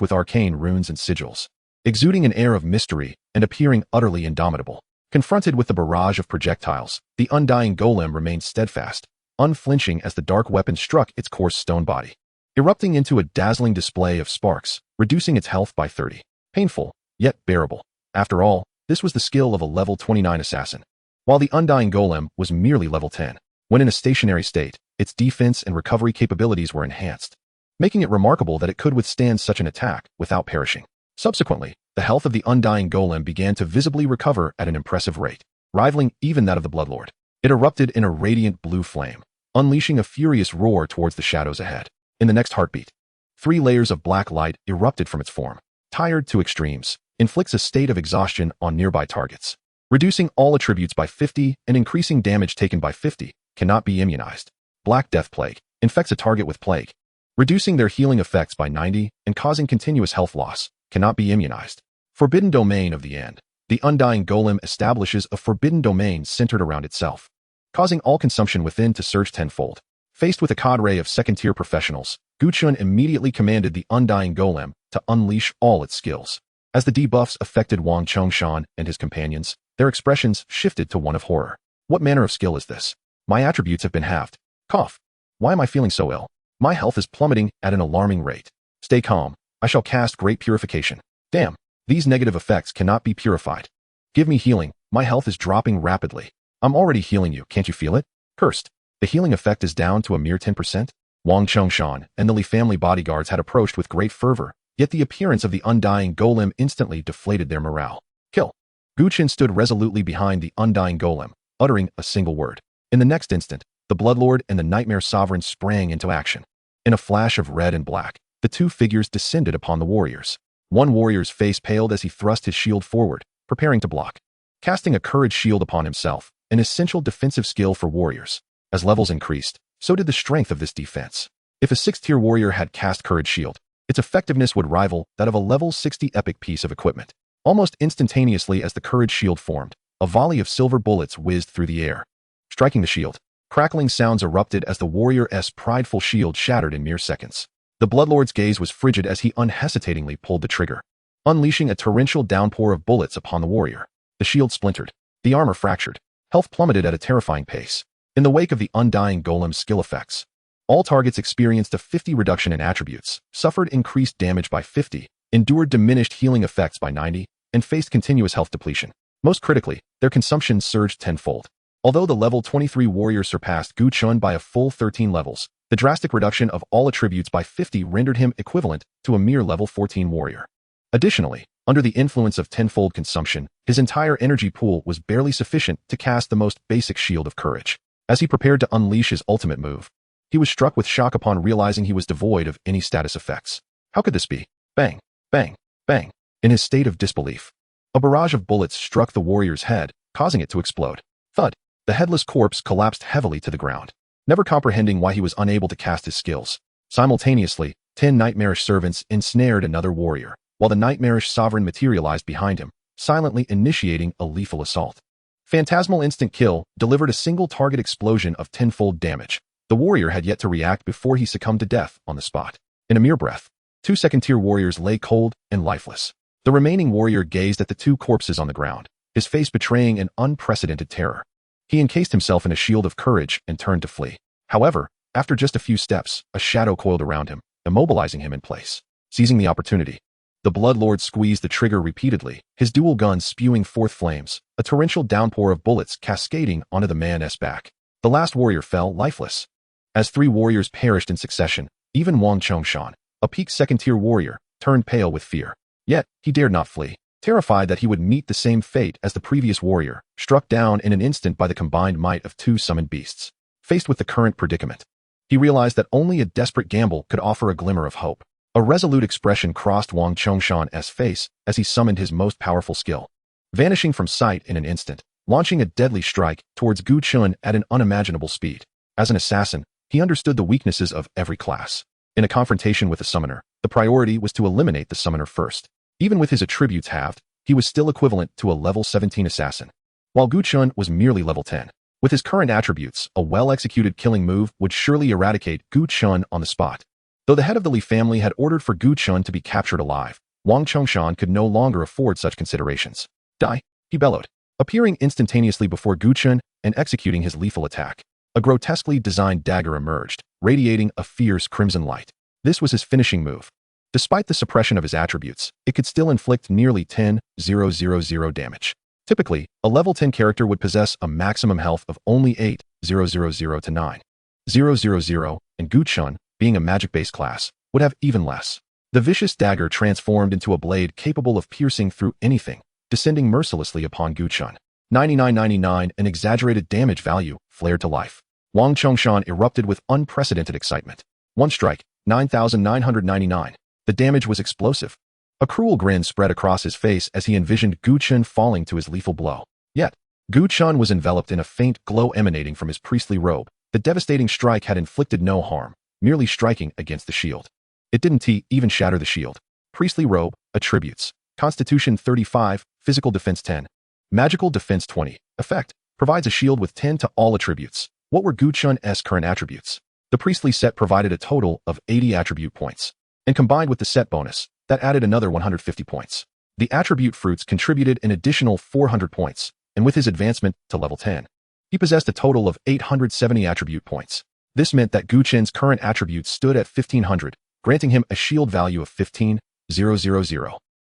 with arcane runes and sigils, exuding an air of mystery and appearing utterly indomitable. Confronted with the barrage of projectiles, the undying golem remained steadfast, unflinching as the dark weapon struck its coarse stone body, erupting into a dazzling display of sparks, reducing its health by 30. Painful, yet bearable. After all, this was the skill of a level 29 assassin, while the undying golem was merely level 10. When in a stationary state, its defense and recovery capabilities were enhanced, making it remarkable that it could withstand such an attack without perishing. Subsequently, the health of the undying golem began to visibly recover at an impressive rate, rivaling even that of the Bloodlord. It erupted in a radiant blue flame, unleashing a furious roar towards the shadows ahead. In the next heartbeat, 3 layers of black light erupted from its form. Tired to extremes, inflicts a state of exhaustion on nearby targets. Reducing all attributes by 50 and increasing damage taken by 50, cannot be immunized. Black Death Plague, infects a target with plague. Reducing their healing effects by 90 and causing continuous health loss, cannot be immunized. Forbidden Domain of the End. The undying golem establishes a forbidden domain centered around itself, causing all consumption within to surge tenfold. Faced with a cadre of second-tier professionals, Gu Chen immediately commanded the undying golem to unleash all its skills. As the debuffs affected Wang Chongshan and his companions, their expressions shifted to one of horror. What manner of skill is this? My attributes have been halved. Cough. Why am I feeling so ill? My health is plummeting at an alarming rate. Stay calm. I shall cast Great Purification. Damn. These negative effects cannot be purified. Give me healing. My health is dropping rapidly. I'm already healing you. Can't you feel it? Cursed. The healing effect is down to a mere 10%. Wang Chongshan and the Li family bodyguards had approached with great fervor, yet the appearance of the undying golem instantly deflated their morale. Kill. Gu Chen stood resolutely behind the undying golem, uttering a single word. In the next instant, the Bloodlord and the Nightmare Sovereign sprang into action. In a flash of red and black, the 2 figures descended upon the warriors. One warrior's face paled as he thrust his shield forward, preparing to block. Casting a courage shield upon himself, an essential defensive skill for warriors. As levels increased, so did the strength of this defense. If a 6th-tier warrior had cast Courage Shield, its effectiveness would rival that of a level 60 epic piece of equipment. Almost instantaneously as the Courage Shield formed, a volley of silver bullets whizzed through the air, striking the shield. Crackling sounds erupted as the warrior's prideful shield shattered in mere seconds. The Bloodlord's gaze was frigid as he unhesitatingly pulled the trigger, unleashing a torrential downpour of bullets upon the warrior. The shield splintered, the armor fractured, health plummeted at a terrifying pace. In the wake of the undying golem's skill effects, all targets experienced a 50 reduction in attributes, suffered increased damage by 50, endured diminished healing effects by 90, and faced continuous health depletion. Most critically, their consumption surged tenfold. Although the level 23 warrior surpassed Gu Chen by a full 13 levels, the drastic reduction of all attributes by 50 rendered him equivalent to a mere level 14 warrior. Additionally, under the influence of tenfold consumption, his entire energy pool was barely sufficient to cast the most basic shield of courage. As he prepared to unleash his ultimate move, he was struck with shock upon realizing he was devoid of any status effects. How could this be? Bang, bang, bang. In his state of disbelief, a barrage of bullets struck the warrior's head, causing it to explode. Thud. The headless corpse collapsed heavily to the ground, never comprehending why he was unable to cast his skills. Simultaneously, 10 nightmarish servants ensnared another warrior, while the nightmarish sovereign materialized behind him, silently initiating a lethal assault. Phantasmal Instant Kill delivered a single target explosion of tenfold damage. The warrior had yet to react before he succumbed to death on the spot. In a mere breath, 2 second-tier warriors lay cold and lifeless. The remaining warrior gazed at the 2 corpses on the ground, his face betraying an unprecedented terror. He encased himself in a shield of courage and turned to flee. However, After just a few steps, a shadow coiled around him, immobilizing him in place. Seizing the opportunity, the Bloodlord squeezed the trigger repeatedly, his dual guns spewing forth flames, a torrential downpour of bullets cascading onto the man's back. The last warrior fell lifeless. As 3 warriors perished in succession, even Wang Chongshan, a peak second-tier warrior, turned pale with fear. Yet, he dared not flee. Terrified that he would meet the same fate as the previous warrior, struck down in an instant by the combined might of 2 summoned beasts. Faced with the current predicament, he realized that only a desperate gamble could offer a glimmer of hope. A resolute expression crossed Wang Chongshan's face as he summoned his most powerful skill. Vanishing from sight in an instant, launching a deadly strike towards Gu Chen at an unimaginable speed. As an assassin, he understood the weaknesses of every class. In a confrontation with a summoner, the priority was to eliminate the summoner first. Even with his attributes halved, he was still equivalent to a level 17 assassin, while Gu Chen was merely level 10. With his current attributes, a well-executed killing move would surely eradicate Gu Chen on the spot. Though the head of the Li family had ordered for Gu Chen to be captured alive, Wang Chongshan could no longer afford such considerations. Die, he bellowed, appearing instantaneously before Gu Chen and executing his lethal attack. A grotesquely designed dagger emerged, radiating a fierce crimson light. This was his finishing move. Despite the suppression of his attributes, it could still inflict nearly 10,000 damage. Typically, a level 10 character would possess a maximum health of only 8,000 to 9,000, and Gu Chen, being a magic-based class, would have even less. The vicious dagger transformed into a blade capable of piercing through anything, descending mercilessly upon Gu Chen. 9999, an exaggerated damage value, flared to life. Wang Chongshan erupted with unprecedented excitement. One strike, 9,999. The damage was explosive. A cruel grin spread across his face as he envisioned Gu Chen falling to his lethal blow. Yet, Gu Chen was enveloped in a faint glow emanating from his priestly robe. The devastating strike had inflicted no harm, merely striking against the shield. It didn't even shatter the shield. Priestly robe, attributes. Constitution 35, physical defense 10. Magical defense 20. Effect, provides a shield with 10 to all attributes. What were Gu Chen's current attributes? The priestly set provided a total of 80 attribute points, and combined with the set bonus, that added another 150 points. The attribute fruits contributed an additional 400 points, and with his advancement to level 10, he possessed a total of 870 attribute points. This meant that Gu Chen's current attributes stood at 1500, granting him a shield value of 15,000.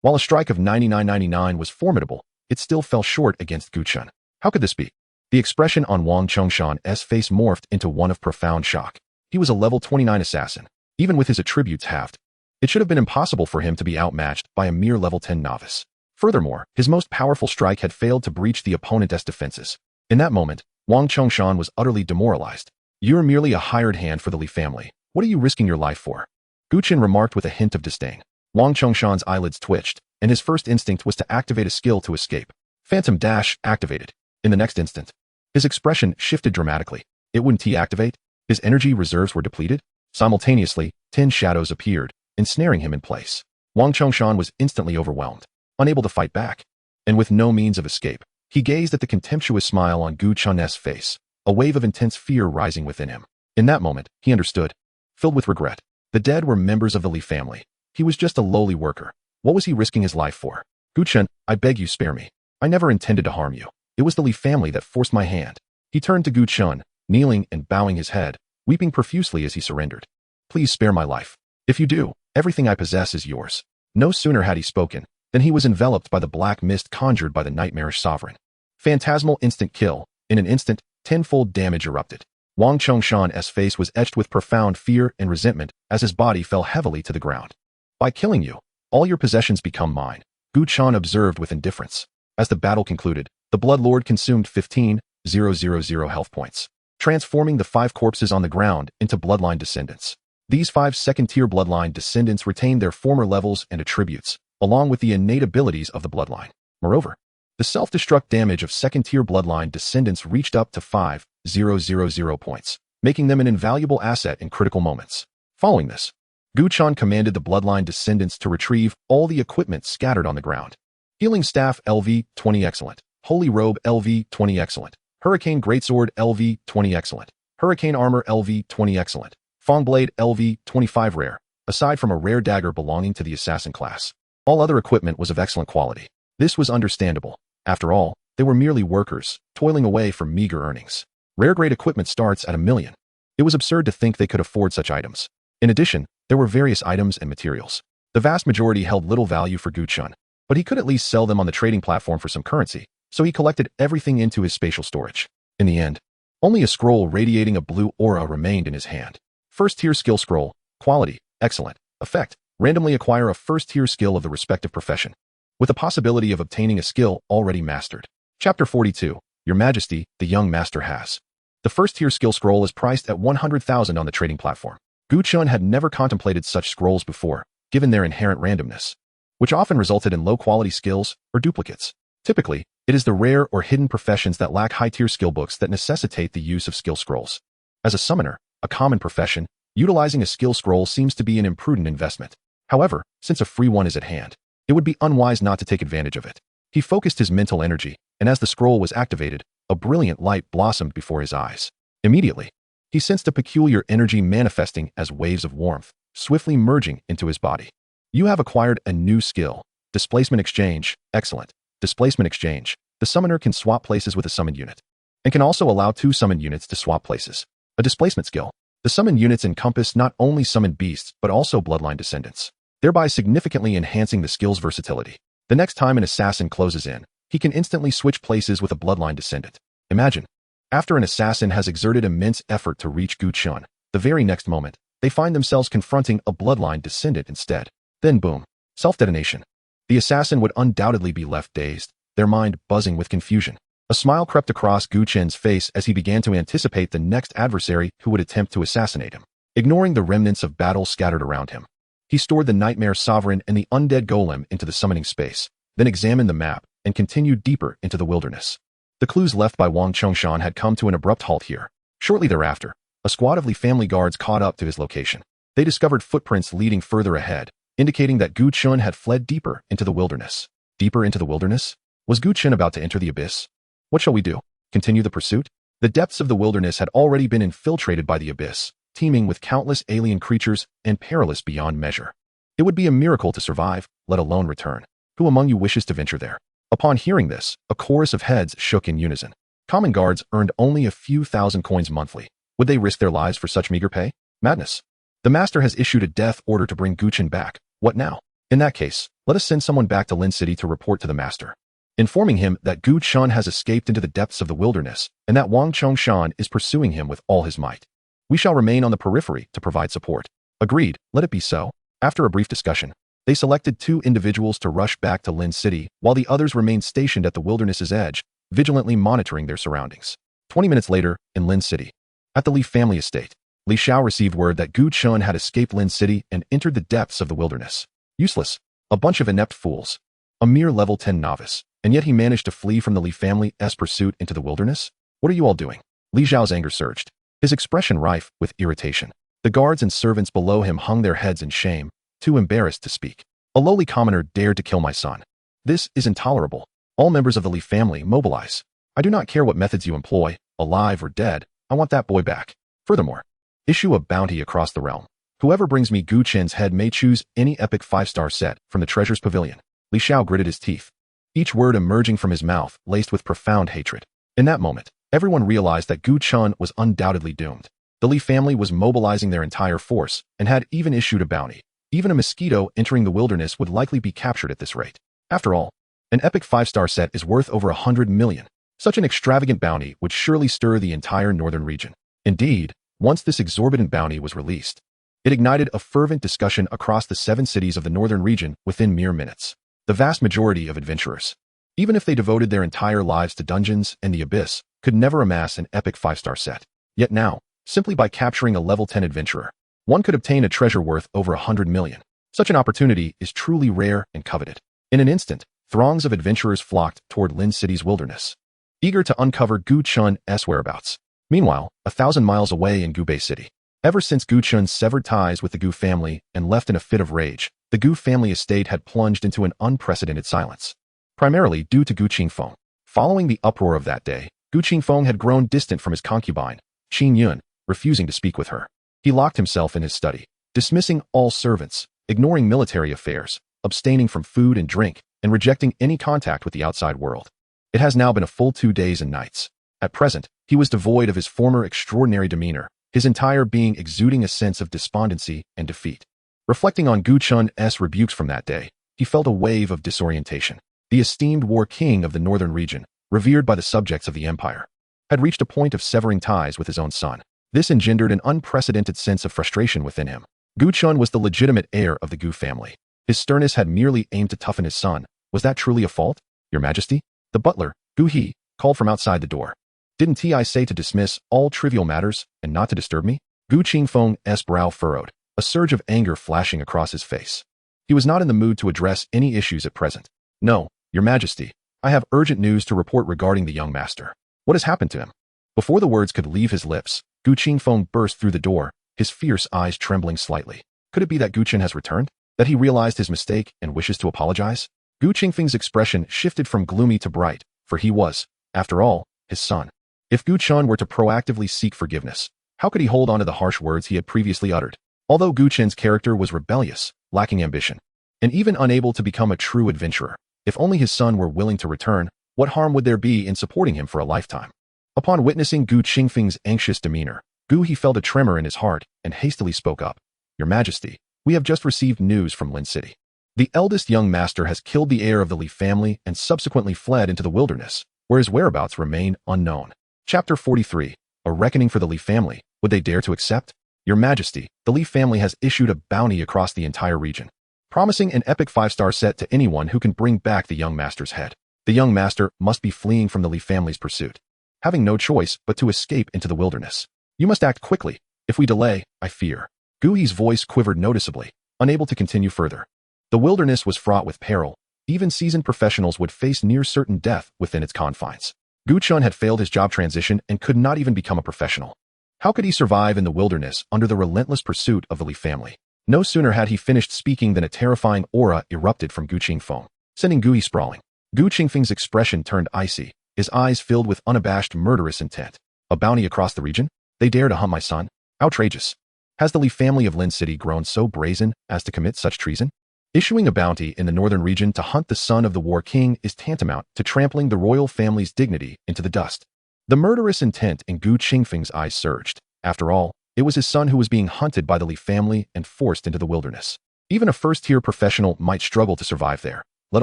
While a strike of 9999 was formidable, it still fell short against Gu Chen. How could this be? The expression on Wang Chongshan's face morphed into one of profound shock. He was a level 29 assassin, even with his attributes halved. It should have been impossible for him to be outmatched by a mere level 10 novice. Furthermore, his most powerful strike had failed to breach the opponent's defenses. In that moment, Wang Chongshan was utterly demoralized. You're merely a hired hand for the Li family. What are you risking your life for? Gu Chen remarked with a hint of disdain. Wang Chongshan's eyelids twitched, and his first instinct was to activate a skill to escape. Phantom Dash activated. In the next instant, his expression shifted dramatically. It wouldn't activate? His energy reserves were depleted? Simultaneously, 10 shadows appeared, ensnaring him in place. Wang Chongshan was instantly overwhelmed, unable to fight back, and with no means of escape. He gazed at the contemptuous smile on Gu Chen's face, a wave of intense fear rising within him. In that moment, he understood. Filled with regret, the dead were members of the Li family. He was just a lowly worker. What was he risking his life for? Gu Chen, I beg you spare me. I never intended to harm you. It was the Li family that forced my hand. He turned to Gu Chen, kneeling and bowing his head, weeping profusely as he surrendered. Please spare my life. If you do, everything I possess is yours. No sooner had he spoken than he was enveloped by the black mist conjured by the nightmarish sovereign. Phantasmal instant kill. In an instant, tenfold damage erupted. Wang Chongshan's face was etched with profound fear and resentment as his body fell heavily to the ground. By killing you, all your possessions become mine, Gu Chen observed with indifference. As the battle concluded, the Bloodlord consumed 15,000 health points, transforming the 5 corpses on the ground into Bloodline descendants. These 5 second-tier Bloodline descendants retained their former levels and attributes, along with the innate abilities of the Bloodline. Moreover, the self-destruct damage of second-tier Bloodline descendants reached up to 5,000 points, making them an invaluable asset in critical moments. Following this, Gu Chen commanded the Bloodline descendants to retrieve all the equipment scattered on the ground. Healing Staff LV 20 excellent. Holy Robe LV 20 excellent. Hurricane Greatsword LV 20 excellent. Hurricane Armor LV 20 excellent. Fong Blade LV 25 rare, aside from a rare dagger belonging to the assassin class. All other equipment was of excellent quality. This was understandable. After all, they were merely workers, toiling away for meager earnings. Rare grade equipment starts at 1 million. It was absurd to think they could afford such items. In addition, there were various items and materials. The vast majority held little value for Gu Chen, but he could at least sell them on the trading platform for some currency, so he collected everything into his spatial storage. In the end, only a scroll radiating a blue aura remained in his hand. First-tier skill scroll, quality, excellent, effect, randomly acquire a first-tier skill of the respective profession, with the possibility of obtaining a skill already mastered. Chapter 42, Your Majesty, the young master has. The first-tier skill scroll is priced at 100,000 on the trading platform. Gu Chen had never contemplated such scrolls before, given their inherent randomness, which often resulted in low-quality skills or duplicates. Typically, it is the rare or hidden professions that lack high-tier skill books that necessitate the use of skill scrolls. As a summoner, a common profession, utilizing a skill scroll seems to be an imprudent investment. However, since a free one is at hand, it would be unwise not to take advantage of it. He focused his mental energy, and as the scroll was activated, a brilliant light blossomed before his eyes. Immediately, he sensed a peculiar energy manifesting as waves of warmth, swiftly merging into his body. You have acquired a new skill. Displacement exchange, excellent. Displacement exchange. The summoner can swap places with a summoned unit, and can also allow two summoned units to swap places. A displacement skill. The summoned units encompass not only summoned beasts, but also bloodline descendants, thereby significantly enhancing the skill's versatility. The next time an assassin closes in, he can instantly switch places with a bloodline descendant. Imagine, after an assassin has exerted immense effort to reach Gu Chen, the very next moment, they find themselves confronting a bloodline descendant instead. Then boom, self-detonation. The assassin would undoubtedly be left dazed, their mind buzzing with confusion. A smile crept across Gu Chen's face as he began to anticipate the next adversary who would attempt to assassinate him. Ignoring the remnants of battle scattered around him, he stored the Nightmare Sovereign and the Undead Golem into the summoning space, then examined the map and continued deeper into the wilderness. The clues left by Wang Chongshan had come to an abrupt halt here. Shortly thereafter, a squad of Li family guards caught up to his location. They discovered footprints leading further ahead, indicating that Gu Chen had fled deeper into the wilderness. Deeper into the wilderness? Was Gu Chen about to enter the abyss? What shall we do? Continue the pursuit? The depths of the wilderness had already been infiltrated by the abyss, teeming with countless alien creatures and perilous beyond measure. It would be a miracle to survive, let alone return. Who among you wishes to venture there? Upon hearing this, a chorus of heads shook in unison. Common guards earned only a few thousand coins monthly. Would they risk their lives for such meager pay? Madness. The master has issued a death order to bring Gu Chen back. What now? In that case, let us send someone back to Lin City to report to the master, informing him that Gu Chen has escaped into the depths of the wilderness and that Wang Chongshan is pursuing him with all his might. We shall remain on the periphery to provide support. Agreed, let it be so. After a brief discussion, they selected 2 individuals to rush back to Lin City while the others remained stationed at the wilderness's edge, vigilantly monitoring their surroundings. 20 minutes later, in Lin City, at the Li family estate, Li Xiao received word that Gu Chen had escaped Lin City and entered the depths of the wilderness. Useless. A bunch of inept fools. A mere level 10 novice. And yet he managed to flee from the Li family's pursuit into the wilderness? What are you all doing? Li Xiao's anger surged, his expression rife with irritation. The guards and servants below him hung their heads in shame, too embarrassed to speak. A lowly commoner dared to kill my son. This is intolerable. All members of the Li family mobilize. I do not care what methods you employ, alive or dead, I want that boy back. Furthermore, issue a bounty across the realm. Whoever brings me Gu Chen's head may choose any epic 5-star set from the treasure's pavilion. Li Xiao gritted his teeth, each word emerging from his mouth laced with profound hatred. In that moment, everyone realized that Gu Chen was undoubtedly doomed. The Li family was mobilizing their entire force and had even issued a bounty. Even a mosquito entering the wilderness would likely be captured at this rate. After all, an epic 5-star set is worth over 100 million. Such an extravagant bounty would surely stir the entire northern region. Indeed, once this exorbitant bounty was released, it ignited a fervent discussion across the 7 cities of the northern region within mere minutes. The vast majority of adventurers, even if they devoted their entire lives to dungeons and the abyss, could never amass an epic 5-star set. Yet now, simply by capturing a level 10 adventurer, one could obtain a treasure worth over 100 million. Such an opportunity is truly rare and coveted. In an instant, throngs of adventurers flocked toward Lin City's wilderness, eager to uncover Gu Chen's whereabouts. Meanwhile, 1,000 miles away in Gubei City, ever since Gu Chen severed ties with the Gu family and left in a fit of rage, the Gu family estate had plunged into an unprecedented silence, primarily due to Gu Qingfeng. Following the uproar of that day, Gu Qingfeng had grown distant from his concubine, Qin Yun, refusing to speak with her. He locked himself in his study, dismissing all servants, ignoring military affairs, abstaining from food and drink, and rejecting any contact with the outside world. It has now been a full 2 days and nights. At present, he was devoid of his former extraordinary demeanor, his entire being exuding a sense of despondency and defeat. Reflecting on Gu Chen's rebukes from that day, he felt a wave of disorientation. The esteemed war king of the northern region, revered by the subjects of the empire, had reached a point of severing ties with his own son. This engendered an unprecedented sense of frustration within him. Gu Chen was the legitimate heir of the Gu family. His sternness had merely aimed to toughen his son. Was that truly a fault? Your Majesty? The butler, Gu He, called from outside the door. Didn't I say to dismiss all trivial matters and not to disturb me? Gu Qingfeng's brow furrowed, a surge of anger flashing across his face. He was not in the mood to address any issues at present. No, Your Majesty, I have urgent news to report regarding the young master. What has happened to him? Before the words could leave his lips, Gu Qingfeng burst through the door, his fierce eyes trembling slightly. Could it be that Gu Chen has returned? That he realized his mistake and wishes to apologize? Gu Qingfeng's expression shifted from gloomy to bright, for he was, after all, his son. If Gu Chen were to proactively seek forgiveness, how could he hold on to the harsh words he had previously uttered? Although Gu Chen's character was rebellious, lacking ambition, and even unable to become a true adventurer, if only his son were willing to return, what harm would there be in supporting him for a lifetime? Upon witnessing Gu Qingfeng's anxious demeanor, Gu He felt a tremor in his heart and hastily spoke up. Your Majesty, we have just received news from Lin City. The eldest young master has killed the heir of the Li family and subsequently fled into the wilderness, where his whereabouts remain unknown. Chapter 43. A reckoning for the Li family. Would they dare to accept? Your Majesty, the Li family has issued a bounty across the entire region, promising an epic 5-star set to anyone who can bring back the young master's head. The young master must be fleeing from the Li family's pursuit, having no choice but to escape into the wilderness. You must act quickly. If we delay, I fear. Gu He's voice quivered noticeably, unable to continue further. The wilderness was fraught with peril. Even seasoned professionals would face near certain death within its confines. Gu Chen had failed his job transition and could not even become a professional. How could he survive in the wilderness under the relentless pursuit of the Li family? No sooner had he finished speaking than a terrifying aura erupted from Gu Qingfeng, sending Gu He sprawling. Gu Qingfeng's expression turned icy, his eyes filled with unabashed murderous intent. A bounty across the region? They dare to hunt my son? Outrageous. Has the Li family of Lin City grown so brazen as to commit such treason? Issuing a bounty in the northern region to hunt the son of the war king is tantamount to trampling the royal family's dignity into the dust. The murderous intent in Gu Qingfeng's eyes surged. After all, it was his son who was being hunted by the Li family and forced into the wilderness. Even a first-tier professional might struggle to survive there, let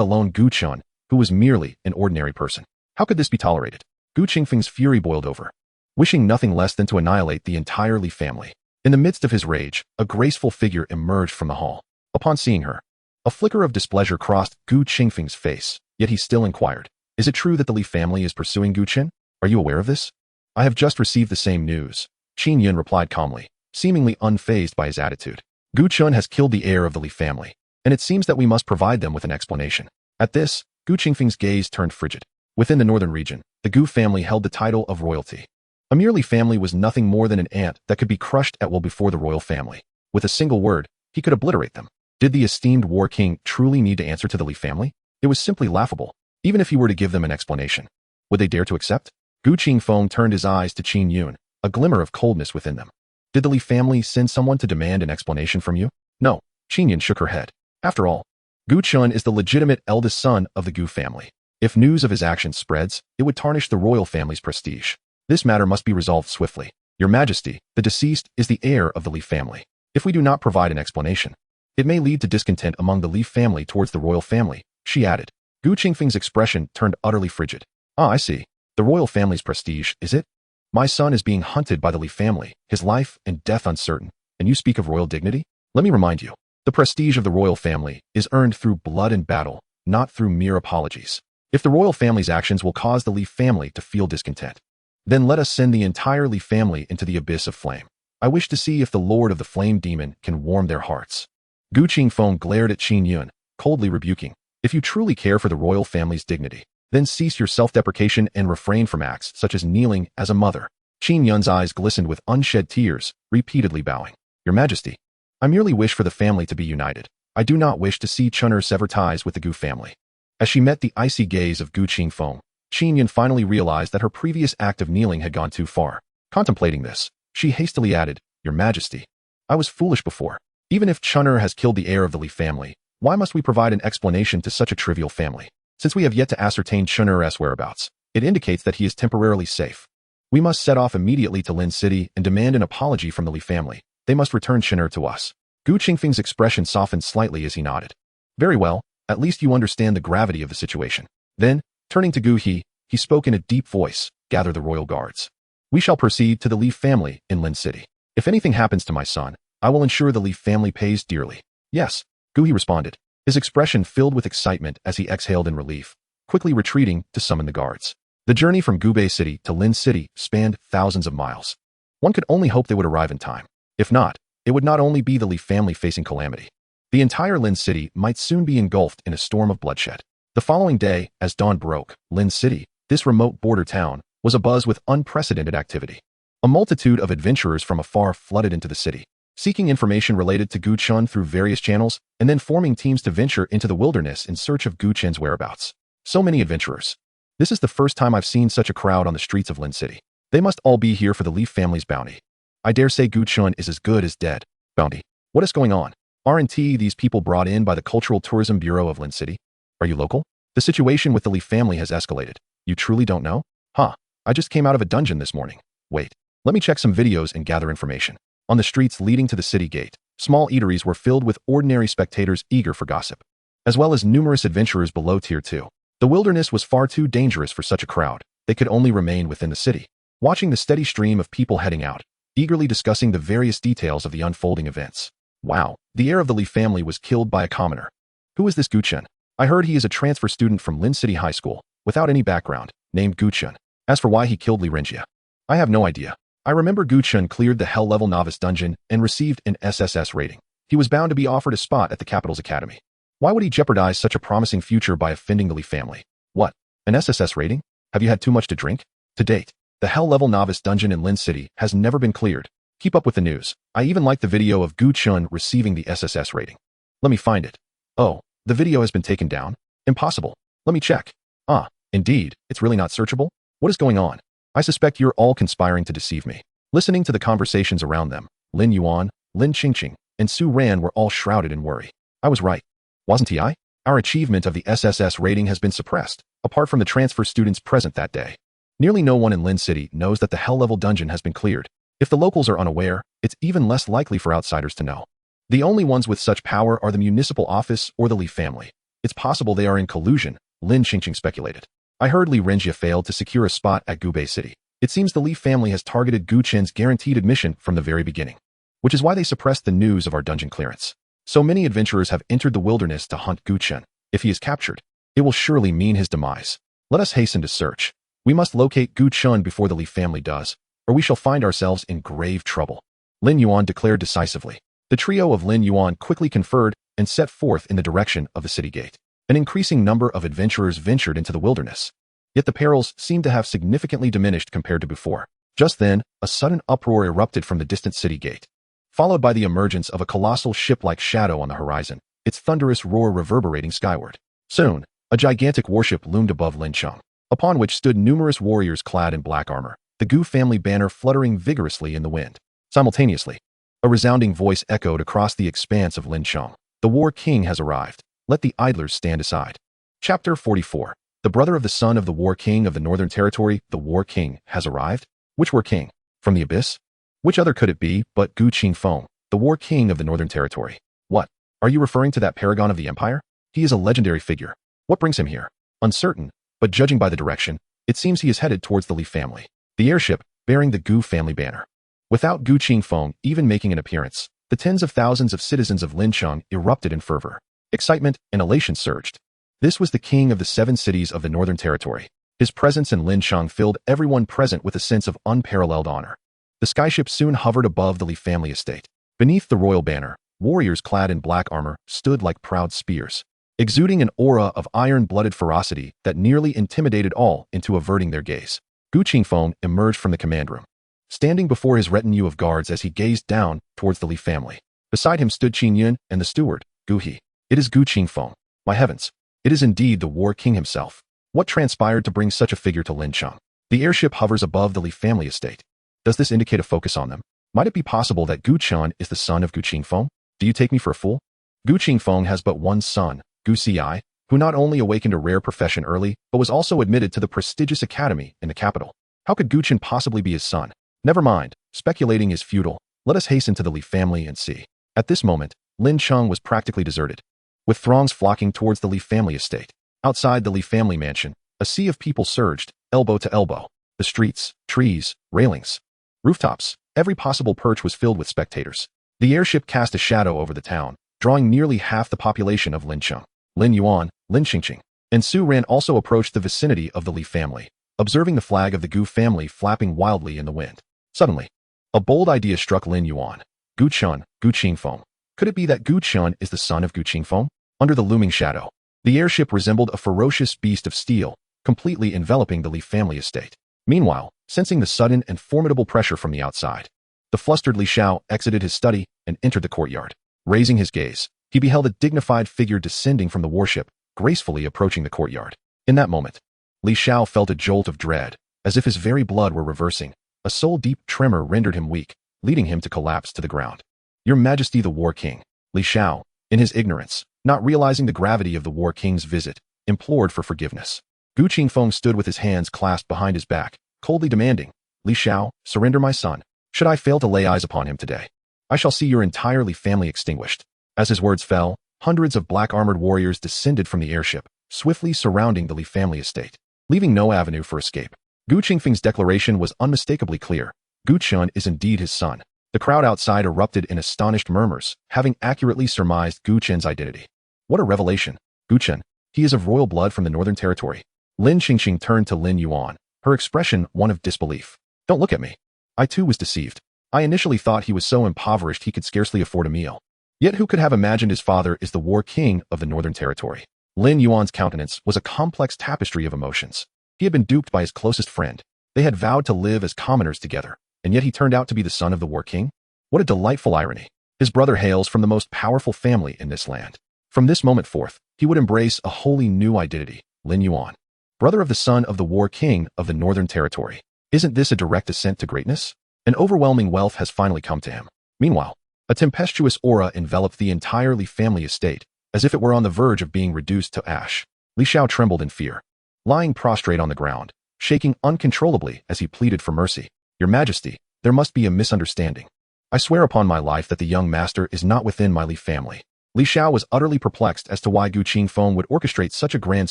alone Gu Chen, who was merely an ordinary person. How could this be tolerated? Gu Qingfeng's fury boiled over, wishing nothing less than to annihilate the entire Li family. In the midst of his rage, a graceful figure emerged from the hall. Upon seeing her, a flicker of displeasure crossed Gu Qingfeng's face, yet he still inquired, "Is it true that the Li family is pursuing Gu Chen? Are you aware of this?" "I have just received the same news," Qin Yun replied calmly, seemingly unfazed by his attitude. "Gu Chen has killed the heir of the Li family, and it seems that we must provide them with an explanation." At this, Gu Qingfeng's gaze turned frigid. Within the northern region, the Gu family held the title of royalty. A merely family was nothing more than an ant that could be crushed at will before the royal family. With a single word, he could obliterate them. Did the esteemed war king truly need to answer to the Li family? It was simply laughable, even if he were to give them an explanation. Would they dare to accept? Gu Qingfeng turned his eyes to Qin Yun, a glimmer of coldness within them. Did the Li family send someone to demand an explanation from you? No, Qin Yun shook her head. After all, Gu Chen is the legitimate eldest son of the Gu family. If news of his actions spreads, it would tarnish the royal family's prestige. This matter must be resolved swiftly. Your Majesty, the deceased is the heir of the Li family. If we do not provide an explanation, it may lead to discontent among the Li family towards the royal family, she added. Gu Qingfeng's expression turned utterly frigid. Ah, I see. The royal family's prestige, is it? My son is being hunted by the Li family, his life and death uncertain, and you speak of royal dignity? Let me remind you, the prestige of the royal family is earned through blood and battle, not through mere apologies. If the royal family's actions will cause the Li family to feel discontent, then let us send the entire Li family into the abyss of flame. I wish to see if the Lord of the Flame Demon can warm their hearts. Gu Qingfeng glared at Qin Yun, coldly rebuking. If you truly care for the royal family's dignity, then cease your self-deprecation and refrain from acts such as kneeling as a mother. Qin Yun's eyes glistened with unshed tears, repeatedly bowing. Your Majesty, I merely wish for the family to be united. I do not wish to see Chun'er sever ties with the Gu family. As she met the icy gaze of Gu Qingfeng, Qin Yun finally realized that her previous act of kneeling had gone too far. Contemplating this, she hastily added, Your Majesty, I was foolish before. Even if Chun'er has killed the heir of the Li family, why must we provide an explanation to such a trivial family? Since we have yet to ascertain Chun'er's whereabouts, it indicates that he is temporarily safe. We must set off immediately to Lin City and demand an apology from the Li family. They must return Chen'er to us. Gu Qingfeng's expression softened slightly as he nodded. Very well, at least you understand the gravity of the situation. Then, turning to Gu He spoke in a deep voice, gather the royal guards. We shall proceed to the Li family in Lin City. If anything happens to my son, I will ensure the Li family pays dearly. Yes, Gu He responded, his expression filled with excitement as he exhaled in relief, quickly retreating to summon the guards. The journey from Gubei City to Lin City spanned thousands of miles. One could only hope they would arrive in time. If not, it would not only be the Li family facing calamity. The entire Lin City might soon be engulfed in a storm of bloodshed. The following day, as dawn broke, Lin City, this remote border town, was abuzz with unprecedented activity. A multitude of adventurers from afar flooded into the city, seeking information related to Gu Chen through various channels, and then forming teams to venture into the wilderness in search of Gu Chen's whereabouts. So many adventurers. This is the first time I've seen such a crowd on the streets of Lin City. They must all be here for the Li family's bounty. I dare say Gu Chen is as good as dead. Bounty. What is going on? Aren't these people brought in by the Cultural Tourism Bureau of Lin City? Are you local? The situation with the Li family has escalated. You truly don't know? Huh. I just came out of a dungeon this morning. Wait. Let me check some videos and gather information. On the streets leading to the city gate, small eateries were filled with ordinary spectators eager for gossip, as well as numerous adventurers below Tier 2. The wilderness was far too dangerous for such a crowd. They could only remain within the city, watching the steady stream of people heading out, eagerly discussing the various details of the unfolding events. Wow, the heir of the Li family was killed by a commoner. Who is this Gu Chen? I heard he is a transfer student from Lin City High School, without any background, named Gu Chen. As for why he killed Li Renjia, I have no idea. I remember Gu Chen cleared the Hell Level Novice Dungeon and received an SSS rating. He was bound to be offered a spot at the capital's academy. Why would he jeopardize such a promising future by offending the Li family? What? An SSS rating? Have you had too much to drink? To date, the Hell Level Novice Dungeon in Lin City has never been cleared. Keep up with the news. I even like the video of Gu Chen receiving the SSS rating. Let me find it. Oh, the video has been taken down? Impossible. Let me check. Ah, indeed, it's really not searchable? What is going on? I suspect you're all conspiring to deceive me. Listening to the conversations around them, Lin Yuan, Lin Qingqing, and Su Ran were all shrouded in worry. I was right. Wasn't I? Our achievement of the SSS rating has been suppressed, apart from the transfer students present that day. Nearly no one in Lin City knows that the Hell Level Dungeon has been cleared. If the locals are unaware, it's even less likely for outsiders to know. The only ones with such power are the municipal office or the Li family. It's possible they are in collusion, Lin Qingqing speculated. I heard Li Renjia failed to secure a spot at Gubei City. It seems the Li family has targeted Gu Chen's guaranteed admission from the very beginning, which is why they suppressed the news of our dungeon clearance. So many adventurers have entered the wilderness to hunt Gu Chen. If he is captured, it will surely mean his demise. Let us hasten to search. We must locate Gu Chen before the Li family does, or we shall find ourselves in grave trouble. Lin Yuan declared decisively. The trio of Lin Yuan quickly conferred and set forth in the direction of the city gate. An increasing number of adventurers ventured into the wilderness. Yet the perils seemed to have significantly diminished compared to before. Just then, a sudden uproar erupted from the distant city gate, followed by the emergence of a colossal ship-like shadow on the horizon, its thunderous roar reverberating skyward. Soon, a gigantic warship loomed above Lincheng, upon which stood numerous warriors clad in black armor, the Gu family banner fluttering vigorously in the wind. Simultaneously, a resounding voice echoed across the expanse of Lincheng. The War King has arrived. Let the idlers stand aside. Chapter 44. The brother of the son of the War King of the Northern Territory, the War King, has arrived? Which War King? From the Abyss? Which other could it be but Gu Qingfeng, the War King of the Northern Territory? What? Are you referring to that paragon of the Empire? He is a legendary figure. What brings him here? Uncertain, but judging by the direction, it seems he is headed towards the Li family. The airship, bearing the Gu family banner. Without Gu Qingfeng even making an appearance, the tens of thousands of citizens of Lincheng erupted in fervor. Excitement and elation surged. This was the king of the 7 cities of the Northern Territory. His presence in Lincheng filled everyone present with a sense of unparalleled honor. The skyship soon hovered above the Li family estate. Beneath the royal banner, warriors clad in black armor stood like proud spears, exuding an aura of iron-blooded ferocity that nearly intimidated all into averting their gaze. Gu Qingfeng emerged from the command room, standing before his retinue of guards as he gazed down towards the Li family. Beside him stood Qin Yun and the steward, Gu He. It is Gu Qingfeng. My heavens! It is indeed the War King himself. What transpired to bring such a figure to Lincheng? The airship hovers above the Li family estate. Does this indicate a focus on them? Might it be possible that Gu Chen is the son of Gu Qingfeng? Do you take me for a fool? Gu Qingfeng has but one son, Gu Ci, who not only awakened a rare profession early, but was also admitted to the prestigious academy in the capital. How could Gu Chen possibly be his son? Never mind, speculating is futile. Let us hasten to the Li family and see. At this moment, Lin Cheng was practically deserted, with throngs flocking towards the Li family estate. Outside the Li family mansion, a sea of people surged, elbow to elbow. The streets, trees, railings, rooftops, every possible perch was filled with spectators. The airship cast a shadow over the town, drawing nearly half the population of Lincheng. Lin Yuan, Lin Qingqing, and Su Ran also approached the vicinity of the Li family, observing the flag of the Gu family flapping wildly in the wind. Suddenly, a bold idea struck Lin Yuan. Gu Chen, Gu Qingfeng. Could it be that Gu Chen is the son of Gu Qingfeng? Under the looming shadow, the airship resembled a ferocious beast of steel, completely enveloping the Li family estate. Meanwhile, sensing the sudden and formidable pressure from the outside, the flustered Li Xiao exited his study and entered the courtyard. Raising his gaze, he beheld a dignified figure descending from the warship, gracefully approaching the courtyard. In that moment, Li Xiao felt a jolt of dread, as if his very blood were reversing. A soul-deep tremor rendered him weak, leading him to collapse to the ground. Your Majesty the War King, Li Xiao, in his ignorance, not realizing the gravity of the War King's visit, implored for forgiveness. Gu Qingfeng stood with his hands clasped behind his back, coldly demanding, Li Xiao, surrender my son. Should I fail to lay eyes upon him today, I shall see your entire Li family extinguished. As his words fell, hundreds of black-armored warriors descended from the airship, swiftly surrounding the Li family estate, leaving no avenue for escape. Gu Qingfeng's declaration was unmistakably clear. Gu Chen is indeed his son. The crowd outside erupted in astonished murmurs, having accurately surmised Gu Chen's identity. What a revelation! Gu Chen, he is of royal blood from the Northern Territory. Lin Qingqing turned to Lin Yuan, her expression one of disbelief. Don't look at me. I too was deceived. I initially thought he was so impoverished he could scarcely afford a meal. Yet who could have imagined his father is the War King of the Northern Territory? Lin Yuan's countenance was a complex tapestry of emotions. He had been duped by his closest friend. They had vowed to live as commoners together, and yet he turned out to be the son of the War King? What a delightful irony. His brother hails from the most powerful family in this land. From this moment forth, he would embrace a wholly new identity, Lin Yuan, brother of the son of the War King of the Northern Territory. Isn't this a direct ascent to greatness? An overwhelming wealth has finally come to him. Meanwhile, a tempestuous aura enveloped the entire Li family estate, as if it were on the verge of being reduced to ash. Li Xiao trembled in fear, lying prostrate on the ground, shaking uncontrollably as he pleaded for mercy. Your Majesty, there must be a misunderstanding. I swear upon my life that the young master is not within my Li family. Li Xiao was utterly perplexed as to why Gu Qingfeng would orchestrate such a grand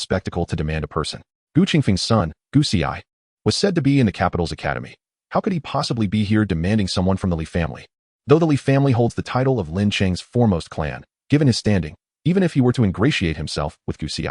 spectacle to demand a person. Gu Qingfeng's son, Gu Xi, was said to be in the capital's academy. How could he possibly be here demanding someone from the Li family? Though the Li family holds the title of Lin Cheng's foremost clan, given his standing, even if he were to ingratiate himself with Gu Xi,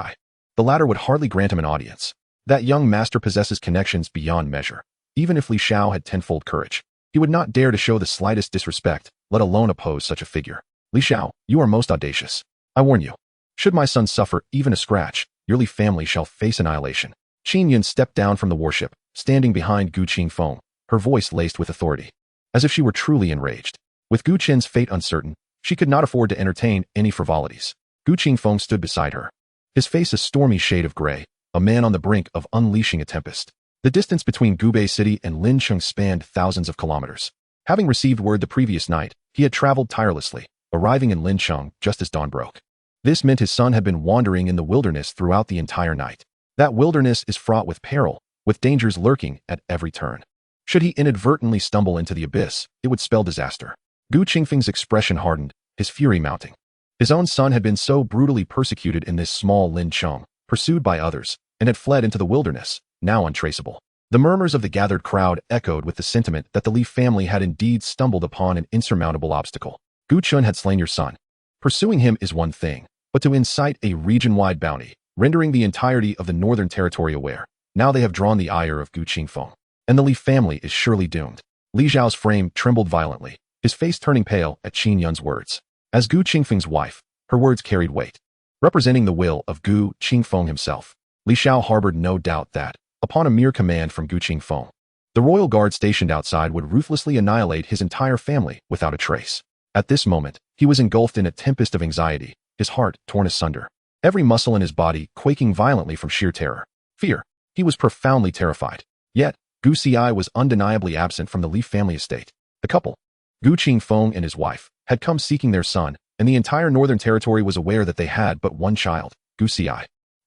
the latter would hardly grant him an audience. That young master possesses connections beyond measure. Even if Li Xiao had tenfold courage, he would not dare to show the slightest disrespect, let alone oppose such a figure. Li Xiao, you are most audacious. I warn you. Should my son suffer even a scratch, your Li family shall face annihilation. Qin Yun stepped down from the warship, standing behind Gu Qingfeng, her voice laced with authority, as if she were truly enraged. With Gu Chen's fate uncertain, she could not afford to entertain any frivolities. Gu Qingfeng stood beside her, his face a stormy shade of gray, a man on the brink of unleashing a tempest. The distance between Gubei City and Lincheng spanned thousands of kilometers. Having received word the previous night, he had traveled tirelessly, arriving in Lincheng just as dawn broke. This meant his son had been wandering in the wilderness throughout the entire night. That wilderness is fraught with peril, with dangers lurking at every turn. Should he inadvertently stumble into the abyss, it would spell disaster. Gu Qingfeng's expression hardened, his fury mounting. His own son had been so brutally persecuted in this small Lincheng, pursued by others, and had fled into the wilderness, now untraceable. The murmurs of the gathered crowd echoed with the sentiment that the Li family had indeed stumbled upon an insurmountable obstacle. Gu Chen had slain your son. Pursuing him is one thing, but to incite a region-wide bounty, rendering the entirety of the Northern Territory aware, now they have drawn the ire of Gu Qingfeng, and the Li family is surely doomed. Li Zhao's frame trembled violently, his face turning pale at Qin Yun's words. As Gu Qingfeng's wife, her words carried weight. Representing the will of Gu Qingfeng himself, Li Xiao harbored no doubt that, upon a mere command from Gu Qingfeng, the royal guard stationed outside would ruthlessly annihilate his entire family without a trace. At this moment, he was engulfed in a tempest of anxiety, his heart torn asunder, every muscle in his body quaking violently from sheer terror. Fear. He was profoundly terrified. Yet, Gu Xi was undeniably absent from the Li family estate. The couple, Gu Qingfeng and his wife, had come seeking their son, and the entire Northern Territory was aware that they had but one child, Gu Xi.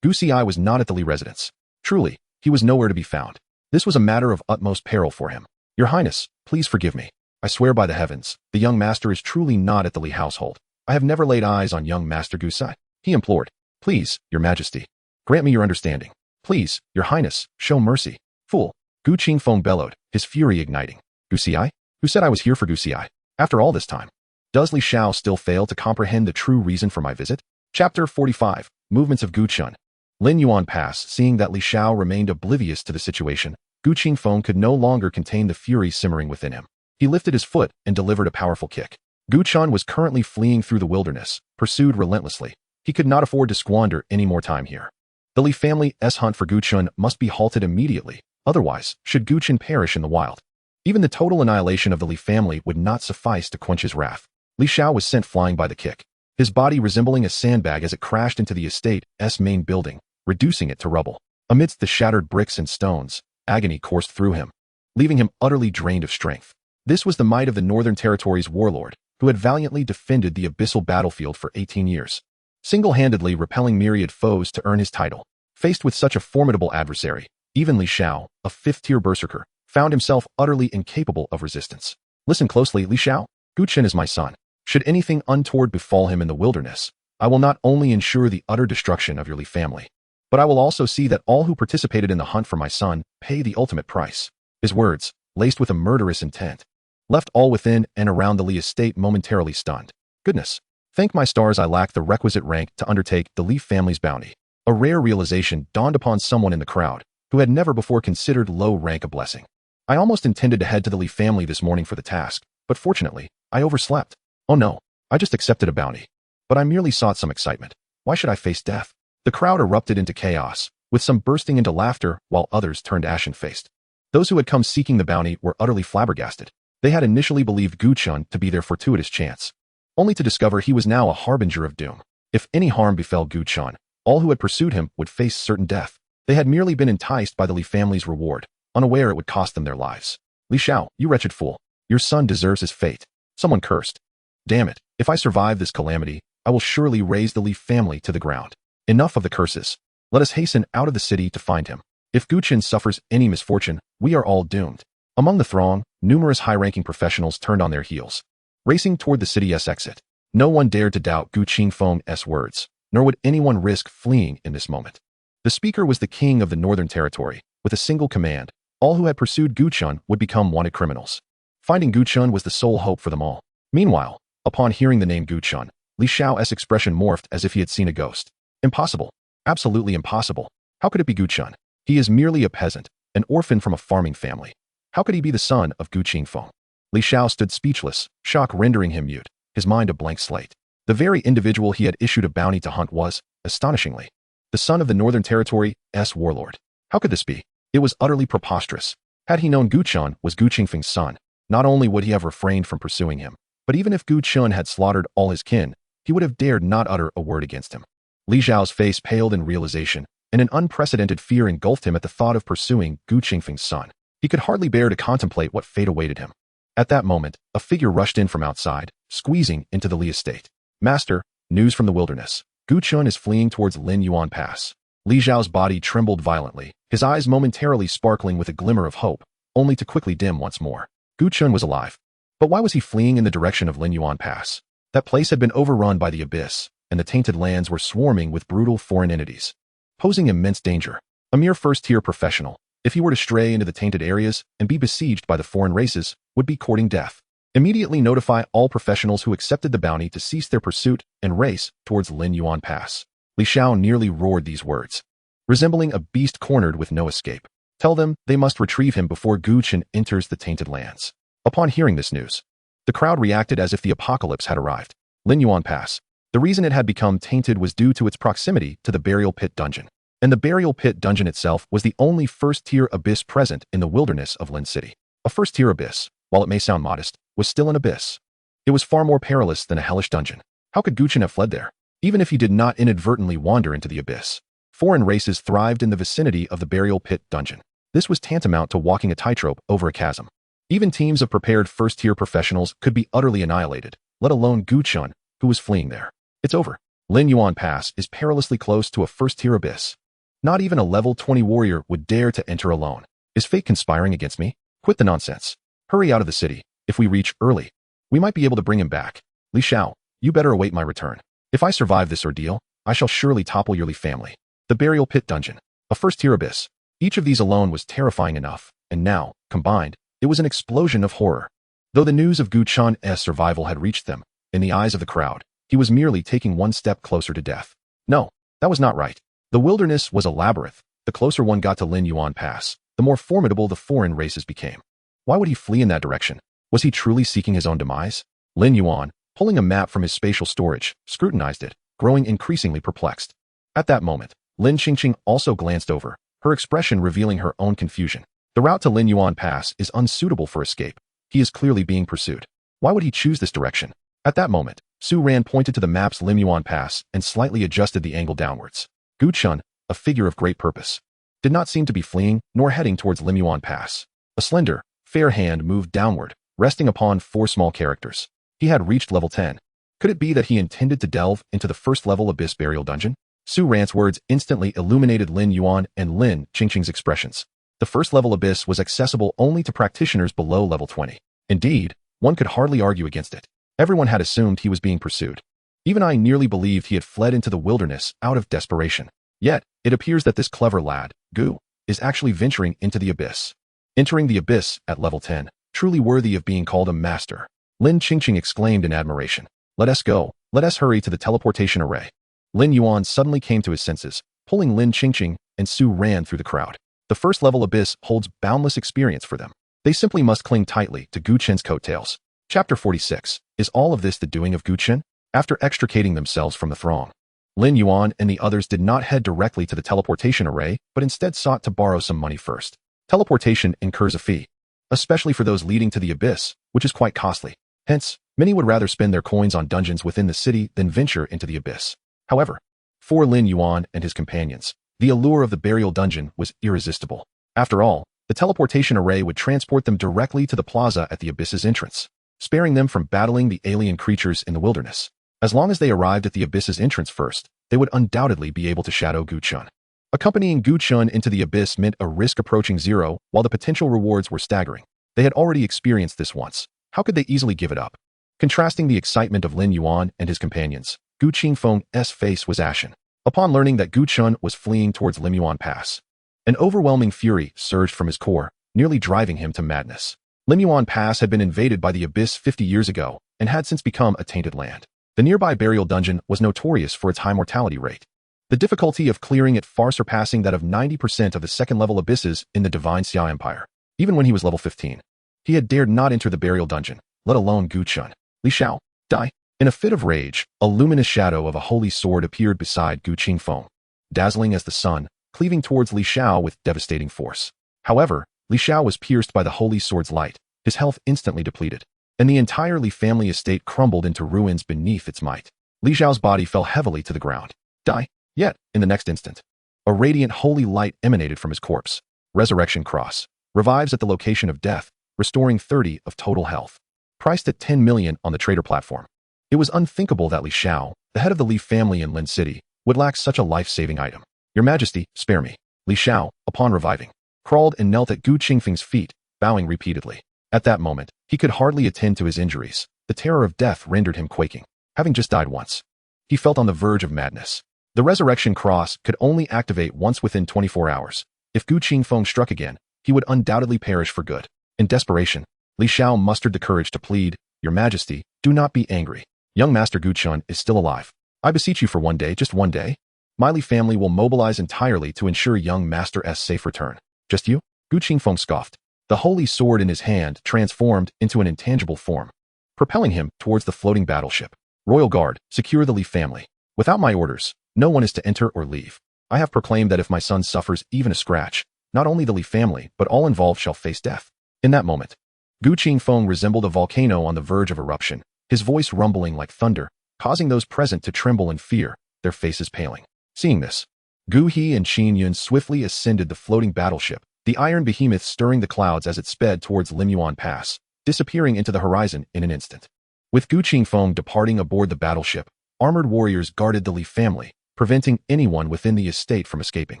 Gu Xi was not at the Li residence. Truly, he was nowhere to be found. This was a matter of utmost peril for him. Your Highness, please forgive me. I swear by the heavens, the young master is truly not at the Li household. I have never laid eyes on young Master Gu Chen. He implored. Please, your majesty, grant me your understanding. Please, your highness, show mercy. Fool. Gu Qingfeng bellowed, his fury igniting. Gu Xi? Who said I was here for Gu Xi? After all this time. Does Li Xiao still fail to comprehend the true reason for my visit? Chapter 45. Movements of Gu Chen. Lin Yuan Pass, seeing that Li Xiao remained oblivious to the situation, Gu Qingfeng could no longer contain the fury simmering within him. He lifted his foot and delivered a powerful kick. Gu Chen was currently fleeing through the wilderness, pursued relentlessly. He could not afford to squander any more time here. The Li family's hunt for Gu Chen must be halted immediately, otherwise, should Gu Chen perish in the wild, even the total annihilation of the Li family would not suffice to quench his wrath. Li Xiao was sent flying by the kick, his body resembling a sandbag as it crashed into the estate's main building, reducing it to rubble. Amidst the shattered bricks and stones, agony coursed through him, leaving him utterly drained of strength. This was the might of the Northern Territory's warlord, who had valiantly defended the abyssal battlefield for 18 years, single-handedly repelling myriad foes to earn his title. Faced with such a formidable adversary, even Li Xiao, a fifth-tier berserker, found himself utterly incapable of resistance. Listen closely, Li Xiao. Gu Chen is my son. Should anything untoward befall him in the wilderness, I will not only ensure the utter destruction of your Li family, but I will also see that all who participated in the hunt for my son pay the ultimate price. His words, laced with a murderous intent, left all within and around the Li estate momentarily stunned. Goodness. Thank my stars I lack the requisite rank to undertake the Li family's bounty. A rare realization dawned upon someone in the crowd, who had never before considered low rank a blessing. I almost intended to head to the Li family this morning for the task, but fortunately, I overslept. Oh no, I just accepted a bounty. But I merely sought some excitement. Why should I face death? The crowd erupted into chaos, with some bursting into laughter while others turned ashen-faced. Those who had come seeking the bounty were utterly flabbergasted. They had initially believed Gu Chen to be their fortuitous chance, only to discover he was now a harbinger of doom. If any harm befell Gu Chen, all who had pursued him would face certain death. They had merely been enticed by the Li family's reward, unaware it would cost them their lives. Li Xiao, you wretched fool. Your son deserves his fate. Someone cursed. Damn it, if I survive this calamity, I will surely raze the Li family to the ground. Enough of the curses. Let us hasten out of the city to find him. If Gu Chen suffers any misfortune, we are all doomed. Among the throng, numerous high-ranking professionals turned on their heels, racing toward the city's exit. No one dared to doubt Gu Qingfeng's words, nor would anyone risk fleeing in this moment. The speaker was the king of the Northern Territory. With a single command, all who had pursued Gu Chen would become wanted criminals. Finding Gu Chen was the sole hope for them all. Meanwhile, upon hearing the name Gu Chen, Li Xiao's expression morphed as if he had seen a ghost. Impossible. Absolutely impossible. How could it be Gu Chen? He is merely a peasant, an orphan from a farming family. How could he be the son of Gu Qingfeng? Li Xiao stood speechless, shock rendering him mute, his mind a blank slate. The very individual he had issued a bounty to hunt was, astonishingly, the son of the Northern Territory's warlord. How could this be? It was utterly preposterous. Had he known Gu Chen was Gu Qingfeng's son, not only would he have refrained from pursuing him, but even if Gu Chen had slaughtered all his kin, he would have dared not utter a word against him. Li Xiao's face paled in realization, and an unprecedented fear engulfed him at the thought of pursuing Gu Qingfeng's son. He could hardly bear to contemplate what fate awaited him. At that moment, a figure rushed in from outside, squeezing into the Li estate. Master, news from the wilderness. Gu Chen is fleeing towards Lin Yuan Pass. Li Xiao's body trembled violently, his eyes momentarily sparkling with a glimmer of hope, only to quickly dim once more. Gu Chen was alive. But why was he fleeing in the direction of Lin Yuan Pass? That place had been overrun by the abyss, and the tainted lands were swarming with brutal foreign entities, posing immense danger. A mere first-tier professional, if he were to stray into the tainted areas and be besieged by the foreign races, would be courting death. Immediately notify all professionals who accepted the bounty to cease their pursuit and race towards Lin Yuan Pass. Li Xiao nearly roared these words, resembling a beast cornered with no escape. Tell them they must retrieve him before Gu Chen enters the tainted lands. Upon hearing this news, the crowd reacted as if the apocalypse had arrived. Lin Yuan Pass. The reason it had become tainted was due to its proximity to the burial pit dungeon. And the burial pit dungeon itself was the only first-tier abyss present in the wilderness of Lin City. A first-tier abyss, while it may sound modest, was still an abyss. It was far more perilous than a hellish dungeon. How could Gu Chen have fled there? Even if he did not inadvertently wander into the abyss, foreign races thrived in the vicinity of the burial pit dungeon. This was tantamount to walking a tightrope over a chasm. Even teams of prepared first-tier professionals could be utterly annihilated, let alone Gu Chen, who was fleeing there. It's over. Lin Yuan Pass is perilously close to a first-tier abyss. Not even a level 20 warrior would dare to enter alone. Is fate conspiring against me? Quit the nonsense. Hurry out of the city. If we reach early, we might be able to bring him back. Li Xiao, you better await my return. If I survive this ordeal, I shall surely topple your Li family. The Burial Pit Dungeon. A first-tier abyss. Each of these alone was terrifying enough, and now, combined, it was an explosion of horror. Though the news of Gu Chen's survival had reached them, in the eyes of the crowd, he was merely taking one step closer to death. No, that was not right. The wilderness was a labyrinth. The closer one got to Lin Yuan Pass, the more formidable the foreign races became. Why would he flee in that direction? Was he truly seeking his own demise? Lin Yuan, pulling a map from his spatial storage, scrutinized it, growing increasingly perplexed. At that moment, Lin Qingqing also glanced over, her expression revealing her own confusion. The route to Lin Yuan Pass is unsuitable for escape. He is clearly being pursued. Why would he choose this direction? At that moment, Su Ran pointed to the map's Lin Yuan Pass and slightly adjusted the angle downwards. Gu Chen, a figure of great purpose, did not seem to be fleeing nor heading towards Lin Yuan Pass. A slender, fair hand moved downward, resting upon 4 small characters. He had reached level 10. Could it be that he intended to delve into the first-level Abyss Burial Dungeon? Su Ran's words instantly illuminated Lin Yuan and Lin Qingqing's expressions. The first-level Abyss was accessible only to practitioners below level 20. Indeed, one could hardly argue against it. Everyone had assumed he was being pursued. Even I nearly believed he had fled into the wilderness out of desperation. Yet, it appears that this clever lad, Gu, is actually venturing into the Abyss. Entering the Abyss at level 10, truly worthy of being called a master. Lin Qingqing exclaimed in admiration. Let us go. Let us hurry to the teleportation array. Lin Yuan suddenly came to his senses, pulling Lin Qingqing and Su Ran through the crowd. The first-level Abyss holds boundless experience for them. They simply must cling tightly to Gu Chen's coattails. Chapter 46. Is all of this the doing of Gu Chen? After extricating themselves from the throng, Lin Yuan and the others did not head directly to the teleportation array, but instead sought to borrow some money first. Teleportation incurs a fee, especially for those leading to the Abyss, which is quite costly. Hence, many would rather spend their coins on dungeons within the city than venture into the Abyss. However, for Lin Yuan and his companions, the allure of the burial dungeon was irresistible. After all, the teleportation array would transport them directly to the plaza at the Abyss's entrance, sparing them from battling the alien creatures in the wilderness. As long as they arrived at the Abyss's entrance first, they would undoubtedly be able to shadow Gu Chen. Accompanying Gu Chen into the Abyss meant a risk approaching zero, while the potential rewards were staggering. They had already experienced this once. How could they easily give it up? Contrasting the excitement of Lin Yuan and his companions, Gu Qingfeng's face was ashen. Upon learning that Gu Chen was fleeing towards Lin Yuan Pass, an overwhelming fury surged from his core, nearly driving him to madness. Lin Yuan Pass had been invaded by the Abyss 50 years ago and had since become a tainted land. The nearby burial dungeon was notorious for its high mortality rate, the difficulty of clearing it far surpassing that of 90% of the second-level abysses in the Divine Xia Empire. Even when he was level 15, he had dared not enter the burial dungeon, let alone Gu Chen. Li Xiao, die. In a fit of rage, a luminous shadow of a holy sword appeared beside Gu Qingfeng, dazzling as the sun, cleaving towards Li Xiao with devastating force. However, Li Xiao was pierced by the holy sword's light, his health instantly depleted, and the entire Li family estate crumbled into ruins beneath its might. Li Xiao's body fell heavily to the ground. Die. Yet, in the next instant, a radiant holy light emanated from his corpse. Resurrection Cross. Revives at the location of death, restoring 30 of total health. Priced at 10 million on the trader platform. It was unthinkable that Li Xiao, the head of the Li family in Lin City, would lack such a life-saving item. Your Majesty, spare me. Li Xiao, upon reviving, crawled and knelt at Gu Qingfeng's feet, bowing repeatedly. At that moment, he could hardly attend to his injuries. The terror of death rendered him quaking. Having just died once, he felt on the verge of madness. The Resurrection Cross could only activate once within 24 hours. If Gu Qingfeng struck again, he would undoubtedly perish for good. In desperation, Li Xiao mustered the courage to plead, Your Majesty, do not be angry. Young Master Gu Chen is still alive. I beseech you for one day, just one day. My Li family will mobilize entirely to ensure young Master's safe return. Just you? Gu Qingfeng scoffed. The holy sword in his hand transformed into an intangible form, propelling him towards the floating battleship. Royal Guard, secure the Li family. Without my orders, no one is to enter or leave. I have proclaimed that if my son suffers even a scratch, not only the Li family, but all involved shall face death. In that moment, Gu Qingfeng resembled a volcano on the verge of eruption, his voice rumbling like thunder, causing those present to tremble in fear, their faces paling. Seeing this, Gu He and Qin Yun swiftly ascended the floating battleship, the iron behemoth stirring the clouds as it sped towards Lin Yuan Pass, disappearing into the horizon in an instant. With Gu Qingfeng departing aboard the battleship, armored warriors guarded the Li family, preventing anyone within the estate from escaping.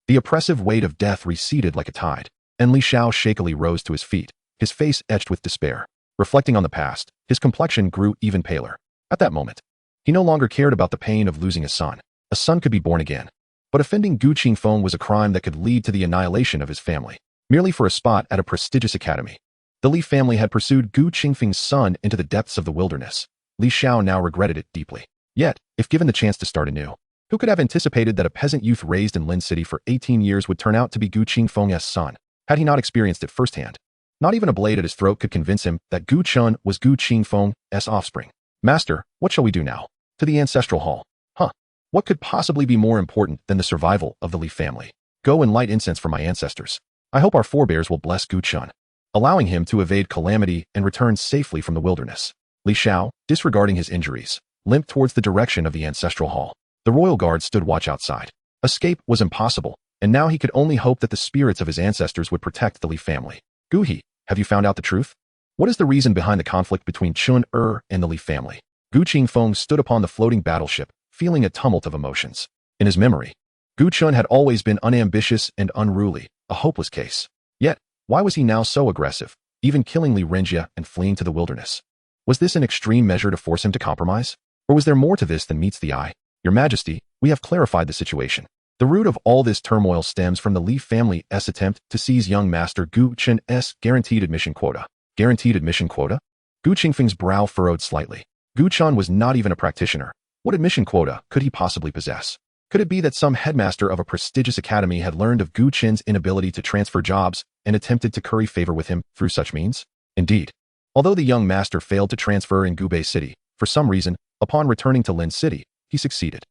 The oppressive weight of death receded like a tide. And Li Xiao shakily rose to his feet, his face etched with despair. Reflecting on the past, his complexion grew even paler. At that moment, he no longer cared about the pain of losing a son. A son could be born again. But offending Gu Qingfeng was a crime that could lead to the annihilation of his family, merely for a spot at a prestigious academy. The Li family had pursued Gu Qingfeng's son into the depths of the wilderness. Li Xiao now regretted it deeply. Yet, if given the chance to start anew, who could have anticipated that a peasant youth raised in Lin City for 18 years would turn out to be Gu Qingfeng's son, had he not experienced it firsthand? Not even a blade at his throat could convince him that Gu Chen was Gu Qingfeng's offspring. Master, what shall we do now? To the ancestral hall. What could possibly be more important than the survival of the Li family? Go and light incense for my ancestors. I hope our forebears will bless Gu Chen, allowing him to evade calamity and return safely from the wilderness. Li Xiao, disregarding his injuries, limped towards the direction of the ancestral hall. The royal guard stood watch outside. Escape was impossible, and now he could only hope that the spirits of his ancestors would protect the Li family. Gu He, have you found out the truth? What is the reason behind the conflict between Chun and the Li family? Gu Qingfeng stood upon the floating battleship, feeling a tumult of emotions. In his memory, Gu Chen had always been unambitious and unruly, a hopeless case. Yet, why was he now so aggressive, even killing Li Renjia and fleeing to the wilderness? Was this an extreme measure to force him to compromise? Or was there more to this than meets the eye? Your Majesty, we have clarified the situation. The root of all this turmoil stems from the Li family's attempt to seize young master Gu Chen's guaranteed admission quota. Guaranteed admission quota? Gu Qingfeng's brow furrowed slightly. Gu Chen was not even a practitioner. What admission quota could he possibly possess? Could it be that some headmaster of a prestigious academy had learned of Gu Chen's inability to transfer jobs and attempted to curry favor with him through such means? Indeed, although the young master failed to transfer in Gubei City, for some reason, upon returning to Lin City, he succeeded.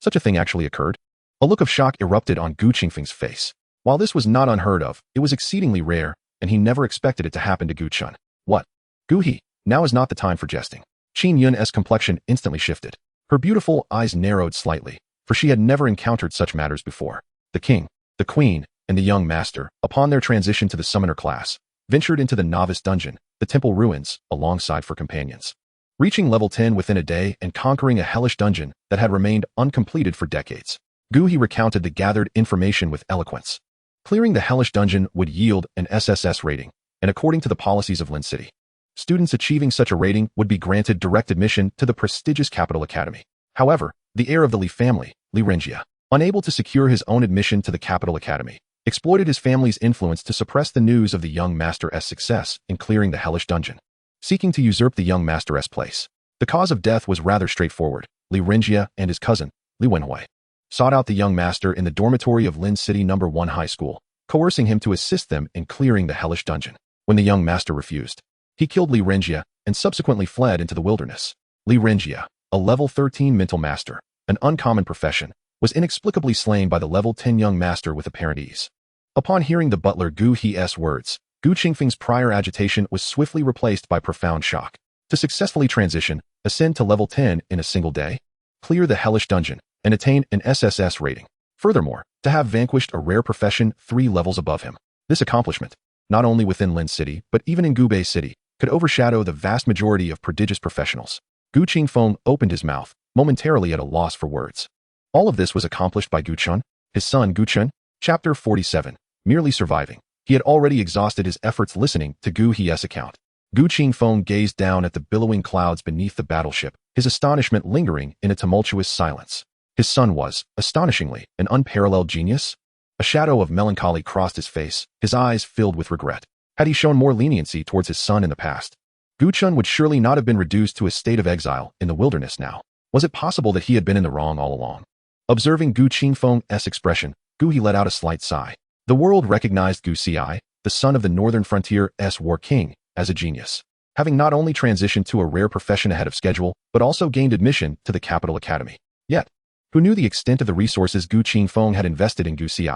Such a thing actually occurred? A look of shock erupted on Gu Qingfeng's face. While this was not unheard of, it was exceedingly rare, and he never expected it to happen to Gu Chen. What? Gu He, now is not the time for jesting. Qin Yun's complexion instantly shifted. Her beautiful eyes narrowed slightly, for she had never encountered such matters before. The king, the queen, and the young master, upon their transition to the summoner class, ventured into the novice dungeon, the temple ruins, alongside for companions. Reaching level 10 within a day and conquering a hellish dungeon that had remained uncompleted for decades, Gu He recounted the gathered information with eloquence. Clearing the hellish dungeon would yield an SSS rating, and according to the policies of Lin City, students achieving such a rating would be granted direct admission to the prestigious capital academy. However, the heir of the Li family, Li Renjia, unable to secure his own admission to the capital academy, exploited his family's influence to suppress the news of the young master's success in clearing the hellish dungeon, seeking to usurp the young master's place. The cause of death was rather straightforward. Li Renjia and his cousin, Li Wenhui, sought out the young master in the dormitory of Lin City No. 1 High School, coercing him to assist them in clearing the hellish dungeon. When the young master refused, he killed Li Renjia and subsequently fled into the wilderness. Li Renjia, a level 13 mental master, an uncommon profession, was inexplicably slain by the level 10 young master with apparent ease. Upon hearing the butler Gu He's words, Gu Qingfeng's prior agitation was swiftly replaced by profound shock. To successfully transition, ascend to level 10 in a single day, clear the hellish dungeon, and attain an SSS rating. Furthermore, to have vanquished a rare profession 3 levels above him. This accomplishment, not only within Lin City, but even in Gubei City, could overshadow the vast majority of prodigious professionals. Gu Qingfeng opened his mouth, momentarily at a loss for words. All of this was accomplished by Gu Chen, his son Gu Chen. Chapter 47, merely surviving. He had already exhausted his efforts listening to Gu He's account. Gu Qingfeng gazed down at the billowing clouds beneath the battleship, his astonishment lingering in a tumultuous silence. His son was, astonishingly, an unparalleled genius. A shadow of melancholy crossed his face, his eyes filled with regret. Had he shown more leniency towards his son in the past, Gu Chen would surely not have been reduced to a state of exile in the wilderness now. Was it possible that he had been in the wrong all along? Observing Gu Qingfeng's expression, Gu He let out a slight sigh. The world recognized Gu Ci, the son of the northern frontier's war king, as a genius, having not only transitioned to a rare profession ahead of schedule, but also gained admission to the capital academy. Yet, who knew the extent of the resources Gu Qingfeng had invested in Gu Ci?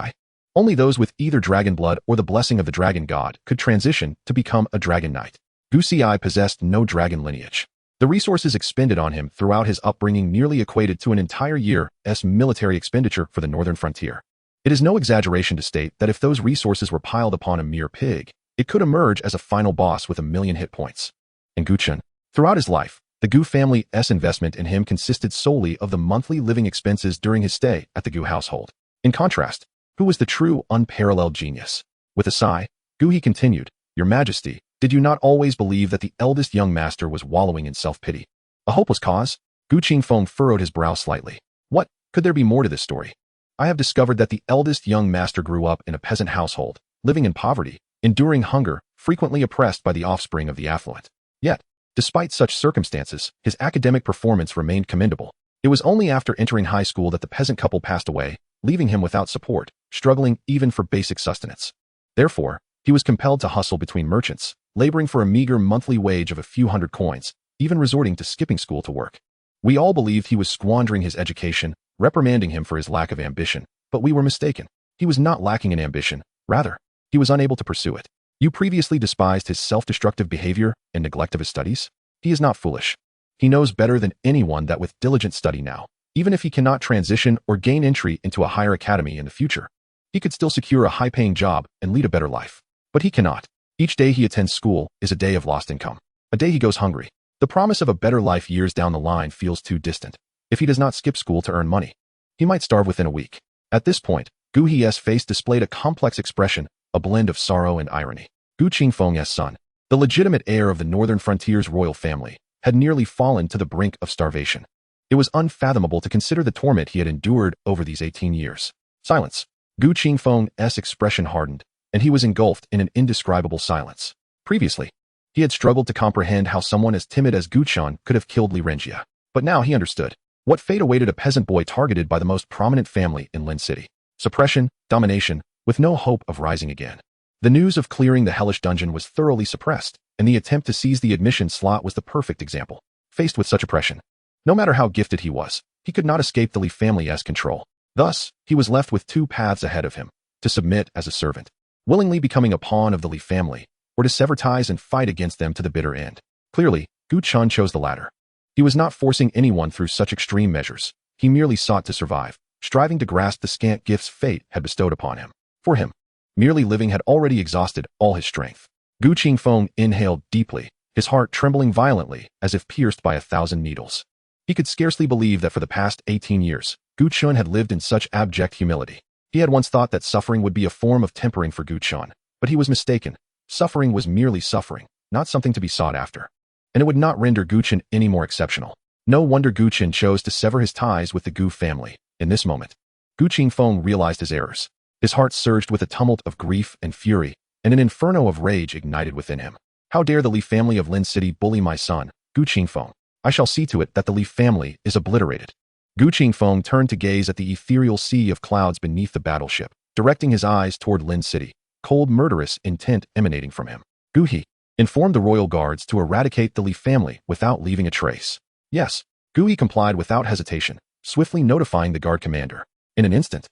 Only those with either dragon blood or the blessing of the dragon god could transition to become a dragon knight. Gu Ci possessed no dragon lineage. The resources expended on him throughout his upbringing nearly equated to an entire year's military expenditure for the northern frontier. It is no exaggeration to state that if those resources were piled upon a mere pig, it could emerge as a final boss with 1,000,000 hit points. And Gu Chen, throughout his life, the Gu family's investment in him consisted solely of the monthly living expenses during his stay at the Gu household. In contrast, who was the true unparalleled genius? With a sigh, Gu continued, "Your Majesty, did you not always believe that the eldest young master was wallowing in self-pity? A hopeless cause?" Gu Chen furrowed his brow slightly. "What? Could there be more to this story? I have discovered that the eldest young master grew up in a peasant household, living in poverty, enduring hunger, frequently oppressed by the offspring of the affluent. Yet, despite such circumstances, his academic performance remained commendable. It was only after entering high school that the peasant couple passed away, leaving him without support, struggling even for basic sustenance. Therefore, he was compelled to hustle between merchants, laboring for a meager monthly wage of a few hundred coins, even resorting to skipping school to work. We all believed he was squandering his education, reprimanding him for his lack of ambition, but we were mistaken. He was not lacking in ambition, rather, he was unable to pursue it. You previously despised his self-destructive behavior and neglect of his studies? He is not foolish. He knows better than anyone that with diligent study now, even if he cannot transition or gain entry into a higher academy in the future, he could still secure a high-paying job and lead a better life. But he cannot. Each day he attends school is a day of lost income. A day he goes hungry. The promise of a better life years down the line feels too distant. If he does not skip school to earn money, he might starve within a week." At this point, Gu He's face displayed a complex expression, a blend of sorrow and irony. Gu Qingfeng's son, the legitimate heir of the northern frontier's royal family, had nearly fallen to the brink of starvation. It was unfathomable to consider the torment he had endured over these 18 years. Silence. Gu Qingfeng's expression hardened, and he was engulfed in an indescribable silence. Previously, he had struggled to comprehend how someone as timid as Gu Chen could have killed Li Renjia. But now he understood. What fate awaited a peasant boy targeted by the most prominent family in Lin City? Suppression, domination, with no hope of rising again. The news of clearing the hellish dungeon was thoroughly suppressed, and the attempt to seize the admission slot was the perfect example. Faced with such oppression, no matter how gifted he was, he could not escape the Li family's control. Thus, he was left with two paths ahead of him: to submit as a servant, willingly becoming a pawn of the Li family, or to sever ties and fight against them to the bitter end. Clearly, Gu Chen chose the latter. He was not forcing anyone through such extreme measures. He merely sought to survive, striving to grasp the scant gifts fate had bestowed upon him. For him, merely living had already exhausted all his strength. Gu Qingfeng inhaled deeply, his heart trembling violently as if pierced by 1,000 needles. He could scarcely believe that for the past 18 years, Gu Chen had lived in such abject humility. He had once thought that suffering would be a form of tempering for Gu Chen, but he was mistaken. Suffering was merely suffering, not something to be sought after. And it would not render Gu Chen any more exceptional. No wonder Gu Chen chose to sever his ties with the Gu family. In this moment, Gu Qingfeng realized his errors. His heart surged with a tumult of grief and fury, and an inferno of rage ignited within him. How dare the Li family of Lin City bully my son, Gu Qingfeng? I shall see to it that the Li family is obliterated. Gu Qingfeng turned to gaze at the ethereal sea of clouds beneath the battleship, directing his eyes toward Lin City, cold murderous intent emanating from him. Gu He informed the royal guards to eradicate the Li family without leaving a trace. Yes, Gu He complied without hesitation, swiftly notifying the guard commander. In an instant,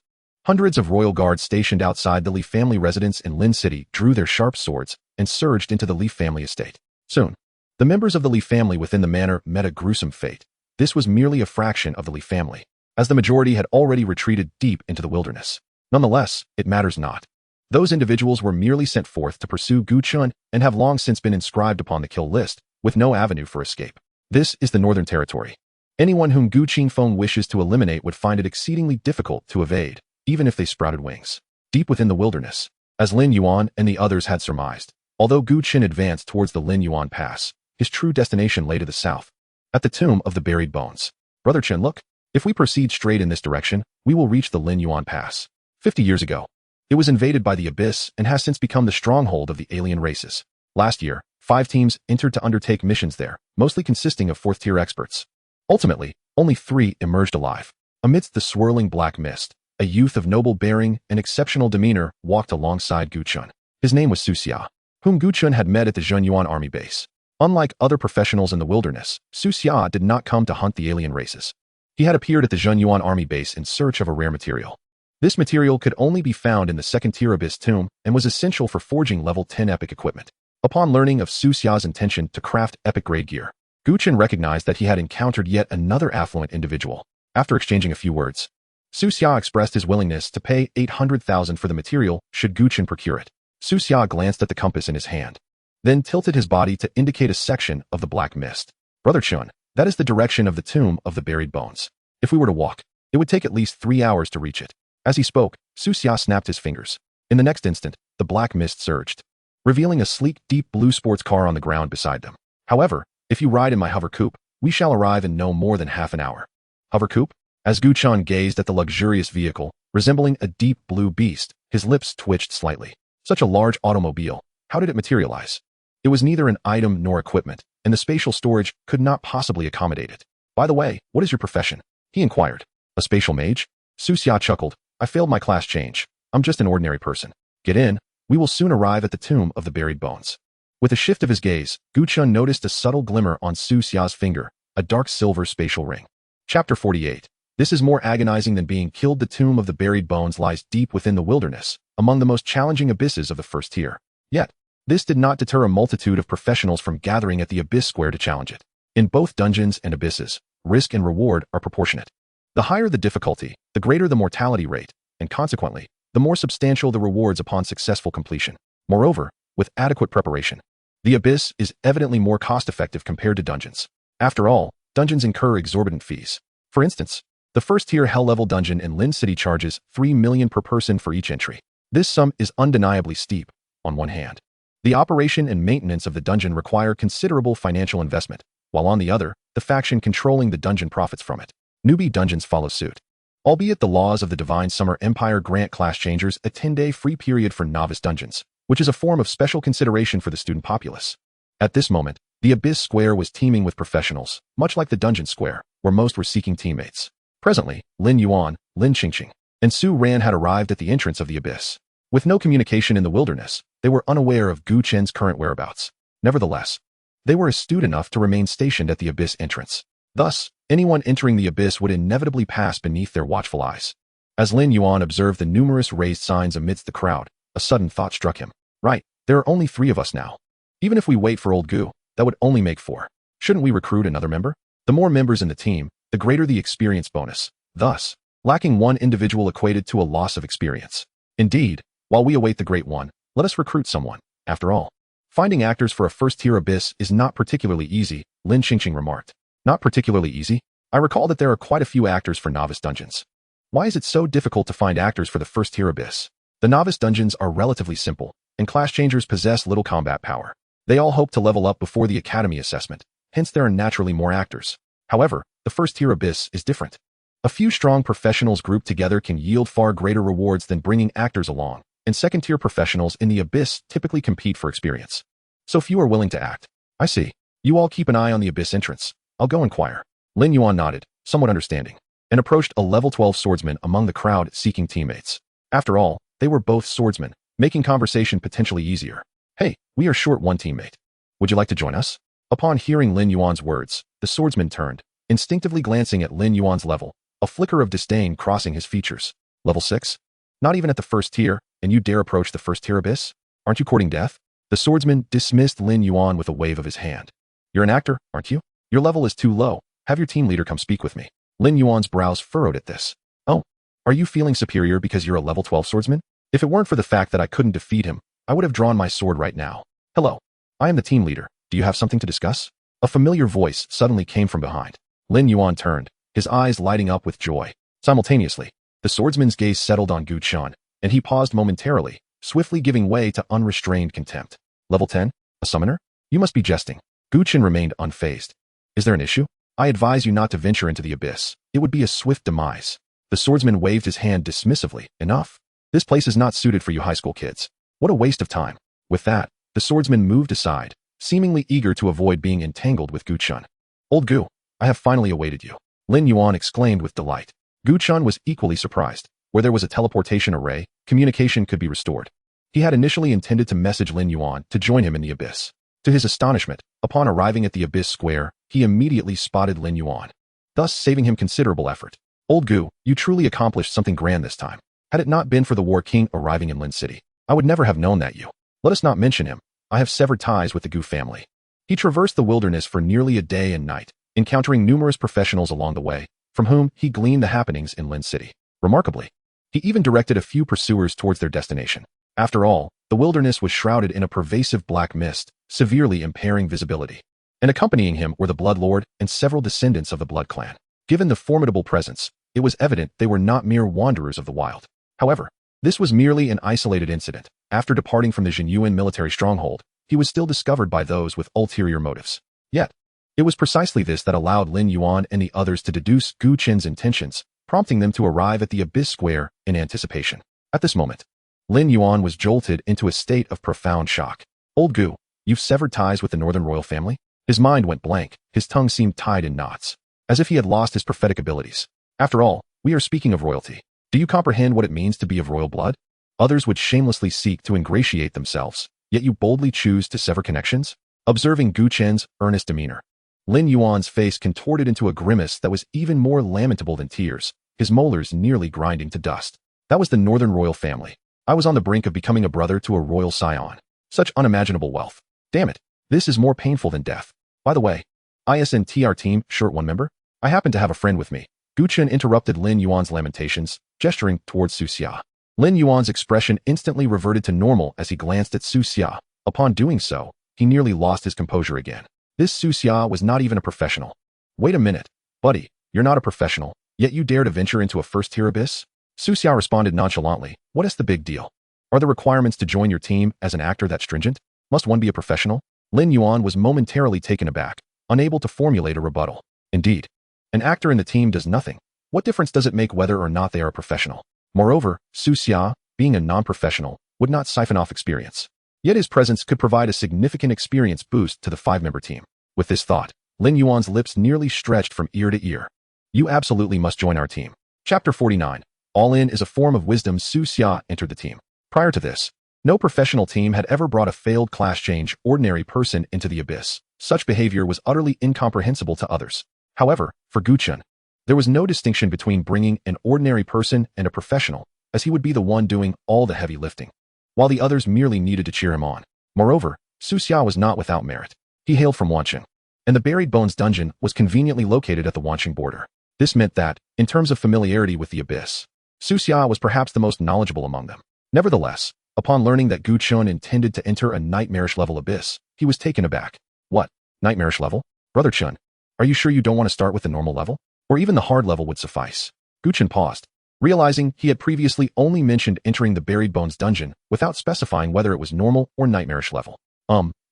hundreds of royal guards stationed outside the Li family residence in Lin City drew their sharp swords and surged into the Li family estate. Soon, the members of the Li family within the manor met a gruesome fate. This was merely a fraction of the Li family, as the majority had already retreated deep into the wilderness. Nonetheless, it matters not. Those individuals were merely sent forth to pursue Gu Chen and have long since been inscribed upon the kill list, with no avenue for escape. This is the Northern Territory. Anyone whom Gu Qingfeng wishes to eliminate would find it exceedingly difficult to evade, even if they sprouted wings. Deep within the wilderness, as Lin Yuan and the others had surmised, although Gu Chen advanced towards the Lin Yuan Pass, his true destination lay to the south, at the tomb of the buried bones. Brother Chen, look. If we proceed straight in this direction, we will reach the Lin Yuan Pass. 50 years ago, it was invaded by the Abyss and has since become the stronghold of the alien races. Last year, 5 teams entered to undertake missions there, mostly consisting of 4th-tier experts. Ultimately, only 3 emerged alive. Amidst the swirling black mist, a youth of noble bearing and exceptional demeanor walked alongside Gu Chen. His name was Su Xia, whom Gu Chen had met at the Zhenyuan army base. Unlike other professionals in the wilderness, Su Xia did not come to hunt the alien races. He had appeared at the Zhenyuan army base in search of a rare material. This material could only be found in the 2nd-tier Abyss tomb and was essential for forging level 10 epic equipment. Upon learning of Su Xia's intention to craft epic-grade gear, Gu Chen recognized that he had encountered yet another affluent individual. After exchanging a few words, Su Xia expressed his willingness to pay 800,000 for the material should Gu Chen procure it. Su Xia glanced at the compass in his hand, then tilted his body to indicate a section of the black mist. Brother Chen, that is the direction of the tomb of the buried bones. If we were to walk, it would take at least 3 hours to reach it. As he spoke, Su Xia snapped his fingers. In the next instant, the black mist surged, revealing a sleek, deep blue sports car on the ground beside them. However, if you ride in my hover coupe, we shall arrive in no more than half an hour. Hover coupe? As Gu Chen gazed at the luxurious vehicle, resembling a deep blue beast, his lips twitched slightly. Such a large automobile, how did it materialize? It was neither an item nor equipment, and the spatial storage could not possibly accommodate it. By the way, what is your profession? He inquired. A spatial mage? Su Xia chuckled. I failed my class change. I'm just an ordinary person. Get in. We will soon arrive at the tomb of the buried bones. With a shift of his gaze, Gu Chen noticed a subtle glimmer on Su Xia's finger, a dark silver spatial ring. Chapter 48. This is more agonizing than being killed. The tomb of the buried bones lies deep within the wilderness, among the most challenging abysses of the first tier. Yet, this did not deter a multitude of professionals from gathering at the Abyss Square to challenge it. In both dungeons and abysses, risk and reward are proportionate. The higher the difficulty, the greater the mortality rate, and consequently, the more substantial the rewards upon successful completion. Moreover, with adequate preparation, the Abyss is evidently more cost-effective compared to dungeons. After all, dungeons incur exorbitant fees. For instance, the first-tier Hell-level dungeon in Lin City charges 3 million per person for each entry. This sum is undeniably steep, on one hand. The operation and maintenance of the dungeon require considerable financial investment, while on the other, the faction controlling the dungeon profits from it. Newbie dungeons follow suit. Albeit the laws of the Divine Summer Empire grant class changers a 10-day free period for novice dungeons, which is a form of special consideration for the student populace. At this moment, the Abyss Square was teeming with professionals, much like the Dungeon Square, where most were seeking teammates. Presently, Lin Yuan, Lin Qingqing, and Su Ran had arrived at the entrance of the Abyss. With no communication in the wilderness, they were unaware of Gu Chen's current whereabouts. Nevertheless, they were astute enough to remain stationed at the Abyss entrance. Thus, anyone entering the Abyss would inevitably pass beneath their watchful eyes. As Lin Yuan observed the numerous raised signs amidst the crowd, a sudden thought struck him. Right, there are only 3 of us now. Even if we wait for old Gu, that would only make 4. Shouldn't we recruit another member? The more members in the team, the greater the experience bonus. Thus, lacking one individual equated to a loss of experience. Indeed, while we await the Great One, let us recruit someone. After all, finding actors for a first-tier Abyss is not particularly easy, Lin Qingqing remarked. Not particularly easy? I recall that there are quite a few actors for novice dungeons. Why is it so difficult to find actors for the first-tier Abyss? The novice dungeons are relatively simple, and class changers possess little combat power. They all hope to level up before the academy assessment, hence there are naturally more actors. However, the first-tier Abyss is different. A few strong professionals grouped together can yield far greater rewards than bringing actors along, and second-tier professionals in the Abyss typically compete for experience. So few are willing to act. I see. You all keep an eye on the Abyss entrance. I'll go inquire. Lin Yuan nodded, somewhat understanding, and approached a level 12 swordsman among the crowd seeking teammates. After all, they were both swordsmen, making conversation potentially easier. Hey, we are short one teammate. Would you like to join us? Upon hearing Lin Yuan's words, the swordsman turned, instinctively glancing at Lin Yuan's level, a flicker of disdain crossing his features. Level 6? Not even at the first tier, and you dare approach the first tier Abyss? Aren't you courting death? The swordsman dismissed Lin Yuan with a wave of his hand. You're an actor, aren't you? Your level is too low. Have your team leader come speak with me. Lin Yuan's brows furrowed at this. Oh, are you feeling superior because you're a level 12 swordsman? If it weren't for the fact that I couldn't defeat him, I would have drawn my sword right now. Hello. I am the team leader. Do you have something to discuss? A familiar voice suddenly came from behind. Lin Yuan turned, his eyes lighting up with joy. Simultaneously, the swordsman's gaze settled on Gu Chen, and he paused momentarily, swiftly giving way to unrestrained contempt. Level 10? A summoner? You must be jesting. Gu Chen remained unfazed. Is there an issue? I advise you not to venture into the Abyss. It would be a swift demise. The swordsman waved his hand dismissively. Enough. This place is not suited for you high school kids. What a waste of time. With that, the swordsman moved aside, seemingly eager to avoid being entangled with Gu Chen. Old Gu, I have finally awaited you. Lin Yuan exclaimed with delight. Gu Chen was equally surprised. Where there was a teleportation array, communication could be restored. He had initially intended to message Lin Yuan to join him in the Abyss. To his astonishment, upon arriving at the Abyss Square, he immediately spotted Lin Yuan, thus saving him considerable effort. Old Gu, you truly accomplished something grand this time. Had it not been for the War King arriving in Lin City, I would never have known that you. Let us not mention him. I have severed ties with the Gu family. He traversed the wilderness for nearly a day and night, encountering numerous professionals along the way, from whom he gleaned the happenings in Lin City. Remarkably, he even directed a few pursuers towards their destination. After all, the wilderness was shrouded in a pervasive black mist, severely impairing visibility. And accompanying him were the Bloodlord and several descendants of the Blood clan. Given the formidable presence, it was evident they were not mere wanderers of the wild. However, This was merely an isolated incident. After departing from the Jinyuan military stronghold, he was still discovered by those with ulterior motives. Yet, it was precisely this that allowed Lin Yuan and the others to deduce Gu Chen's intentions, prompting them to arrive at the Abyss Square in anticipation. At this moment, Lin Yuan was jolted into a state of profound shock. Old Gu, you've severed ties with the Northern royal family? His mind went blank, his tongue seemed tied in knots, as if he had lost his prophetic abilities. After all, we are speaking of royalty. Do you comprehend what it means to be of royal blood? Others would shamelessly seek to ingratiate themselves, yet you boldly choose to sever connections? Observing Gu Chen's earnest demeanor, Lin Yuan's face contorted into a grimace that was even more lamentable than tears, his molars nearly grinding to dust. That was the Northern royal family. I was on the brink of becoming a brother to a royal scion. Such unimaginable wealth. Damn it, this is more painful than death. By the way, isn't our team short one member? I happen to have a friend with me. Gu Chen interrupted Lin Yuan's lamentations, gesturing towards Su Xia. Lin Yuan's expression instantly reverted to normal as he glanced at Su Xia. Upon doing so, he nearly lost his composure again. This Su Xia was not even a professional. Wait a minute, buddy, you're not a professional, yet you dare to venture into a first-tier abyss? Su Xia responded nonchalantly, what is the big deal? Are the requirements to join your team as an actor that stringent? Must one be a professional? Lin Yuan was momentarily taken aback, unable to formulate a rebuttal. Indeed, an actor in the team does nothing. What difference does it make whether or not they are a professional? Moreover, Su Xia, being a non-professional, would not siphon off experience. Yet his presence could provide a significant experience boost to the 5-member team. With this thought, Lin Yuan's lips nearly stretched from ear to ear. You absolutely must join our team. Chapter 49. All in is a form of wisdom. Su Xia entered the team. Prior to this, no professional team had ever brought a failed class change ordinary person into the abyss. Such behavior was utterly incomprehensible to others. However, for Gu Chen, there was no distinction between bringing an ordinary person and a professional, as he would be the one doing all the heavy lifting, while the others merely needed to cheer him on. Moreover, Su Xia was not without merit. He hailed from Wanqing, and the Buried Bones dungeon was conveniently located at the Wanqing border. This meant that, in terms of familiarity with the abyss, Su Xia was perhaps the most knowledgeable among them. Nevertheless, upon learning that Gu Chen intended to enter a nightmarish level abyss, he was taken aback. What? Nightmarish level? Brother Chen, are you sure you don't want to start with the normal level? Or even the hard level would suffice? Gu Chen paused, realizing he had previously only mentioned entering the Buried Bones dungeon without specifying whether it was normal or nightmarish level.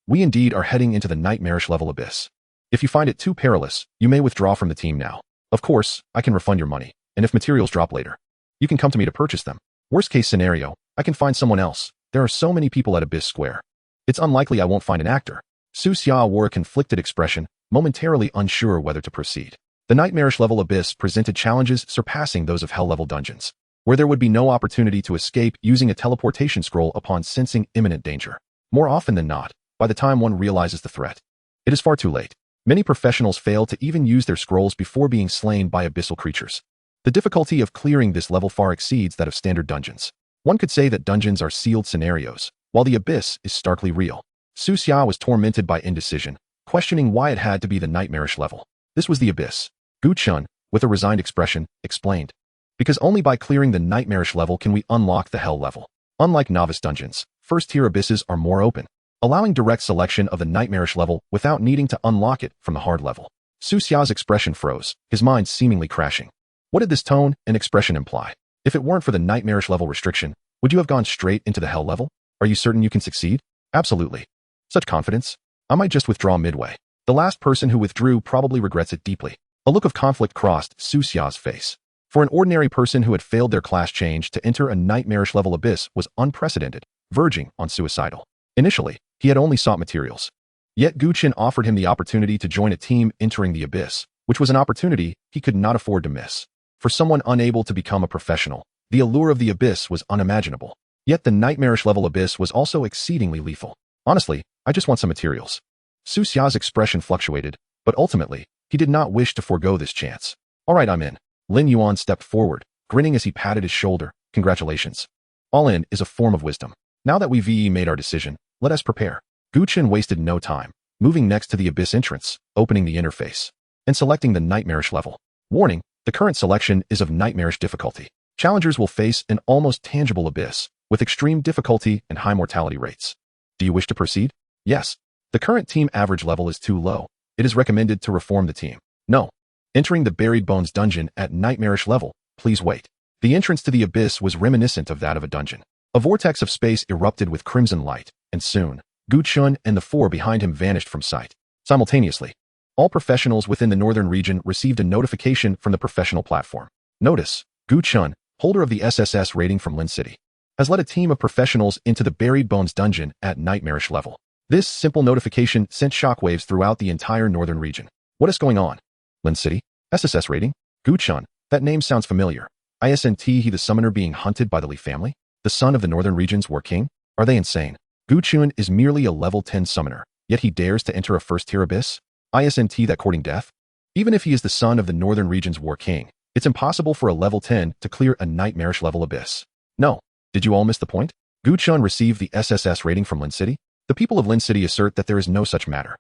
We indeed are heading into the nightmarish level abyss. If you find it too perilous, you may withdraw from the team now. Of course, I can refund your money, and if materials drop later, you can come to me to purchase them. Worst case scenario, I can find someone else. There are so many people at Abyss Square. It's unlikely I won't find an actor. Su Xia wore a conflicted expression, momentarily unsure whether to proceed. The nightmarish level abyss presented challenges surpassing those of hell-level dungeons, where there would be no opportunity to escape using a teleportation scroll upon sensing imminent danger. More often than not, by the time one realizes the threat, it is far too late. Many professionals fail to even use their scrolls before being slain by abyssal creatures. The difficulty of clearing this level far exceeds that of standard dungeons. One could say that dungeons are sealed scenarios, while the abyss is starkly real. Su Xia was tormented by indecision, questioning why it had to be the nightmarish level. This was the abyss. Gu Chen, with a resigned expression, explained. Because only by clearing the nightmarish level can we unlock the hell level. Unlike novice dungeons, first-tier abysses are more open, allowing direct selection of the nightmarish level without needing to unlock it from the hard level. Su Xia's expression froze, his mind seemingly crashing. What did this tone and expression imply? If it weren't for the nightmarish level restriction, would you have gone straight into the hell level? Are you certain you can succeed? Absolutely. Such confidence? I might just withdraw midway. The last person who withdrew probably regrets it deeply. A look of conflict crossed Su Xia's face. For an ordinary person who had failed their class change to enter a nightmarish level abyss was unprecedented, verging on suicidal. Initially, he had only sought materials. Yet Gu Chen offered him the opportunity to join a team entering the abyss, which was an opportunity he could not afford to miss. For someone unable to become a professional, the allure of the abyss was unimaginable. Yet the nightmarish level abyss was also exceedingly lethal. Honestly, I just want some materials. Su Xia's expression fluctuated, but ultimately, he did not wish to forego this chance. All right, I'm in. Lin Yuan stepped forward, grinning as he patted his shoulder. Congratulations. All in is a form of wisdom. Now that we've made our decision, let us prepare. Gu Chen wasted no time, moving next to the abyss entrance, opening the interface, and selecting the nightmarish level. Warning, the current selection is of nightmarish difficulty. Challengers will face an almost tangible abyss, with extreme difficulty and high mortality rates. Do you wish to proceed? Yes. The current team average level is too low. It is recommended to reform the team. No. Entering the Buried Bones dungeon at nightmarish level, please wait. The entrance to the abyss was reminiscent of that of a dungeon. A vortex of space erupted with crimson light, and soon, Gu Chen and the four behind him vanished from sight. Simultaneously, all professionals within the northern region received a notification from the professional platform. Notice, Gu Chen, holder of the SSS rating from Lin City, has led a team of professionals into the Buried Bones dungeon at nightmarish level. This simple notification sent shockwaves throughout the entire northern region. What is going on? Lin City? SSS rating? Gu Chen? That name sounds familiar. Isn't he the summoner being hunted by the Li family? The son of the northern region's war king? Are they insane? Gu Chen is merely a level 10 summoner, yet he dares to enter a first-tier abyss? Isn't that courting death? Even if he is the son of the northern region's war king, it's impossible for a level 10 to clear a nightmarish level abyss. No. Did you all miss the point? Gu Chen received the SSS rating from Lin City? The people of Lin City assert that there is no such matter.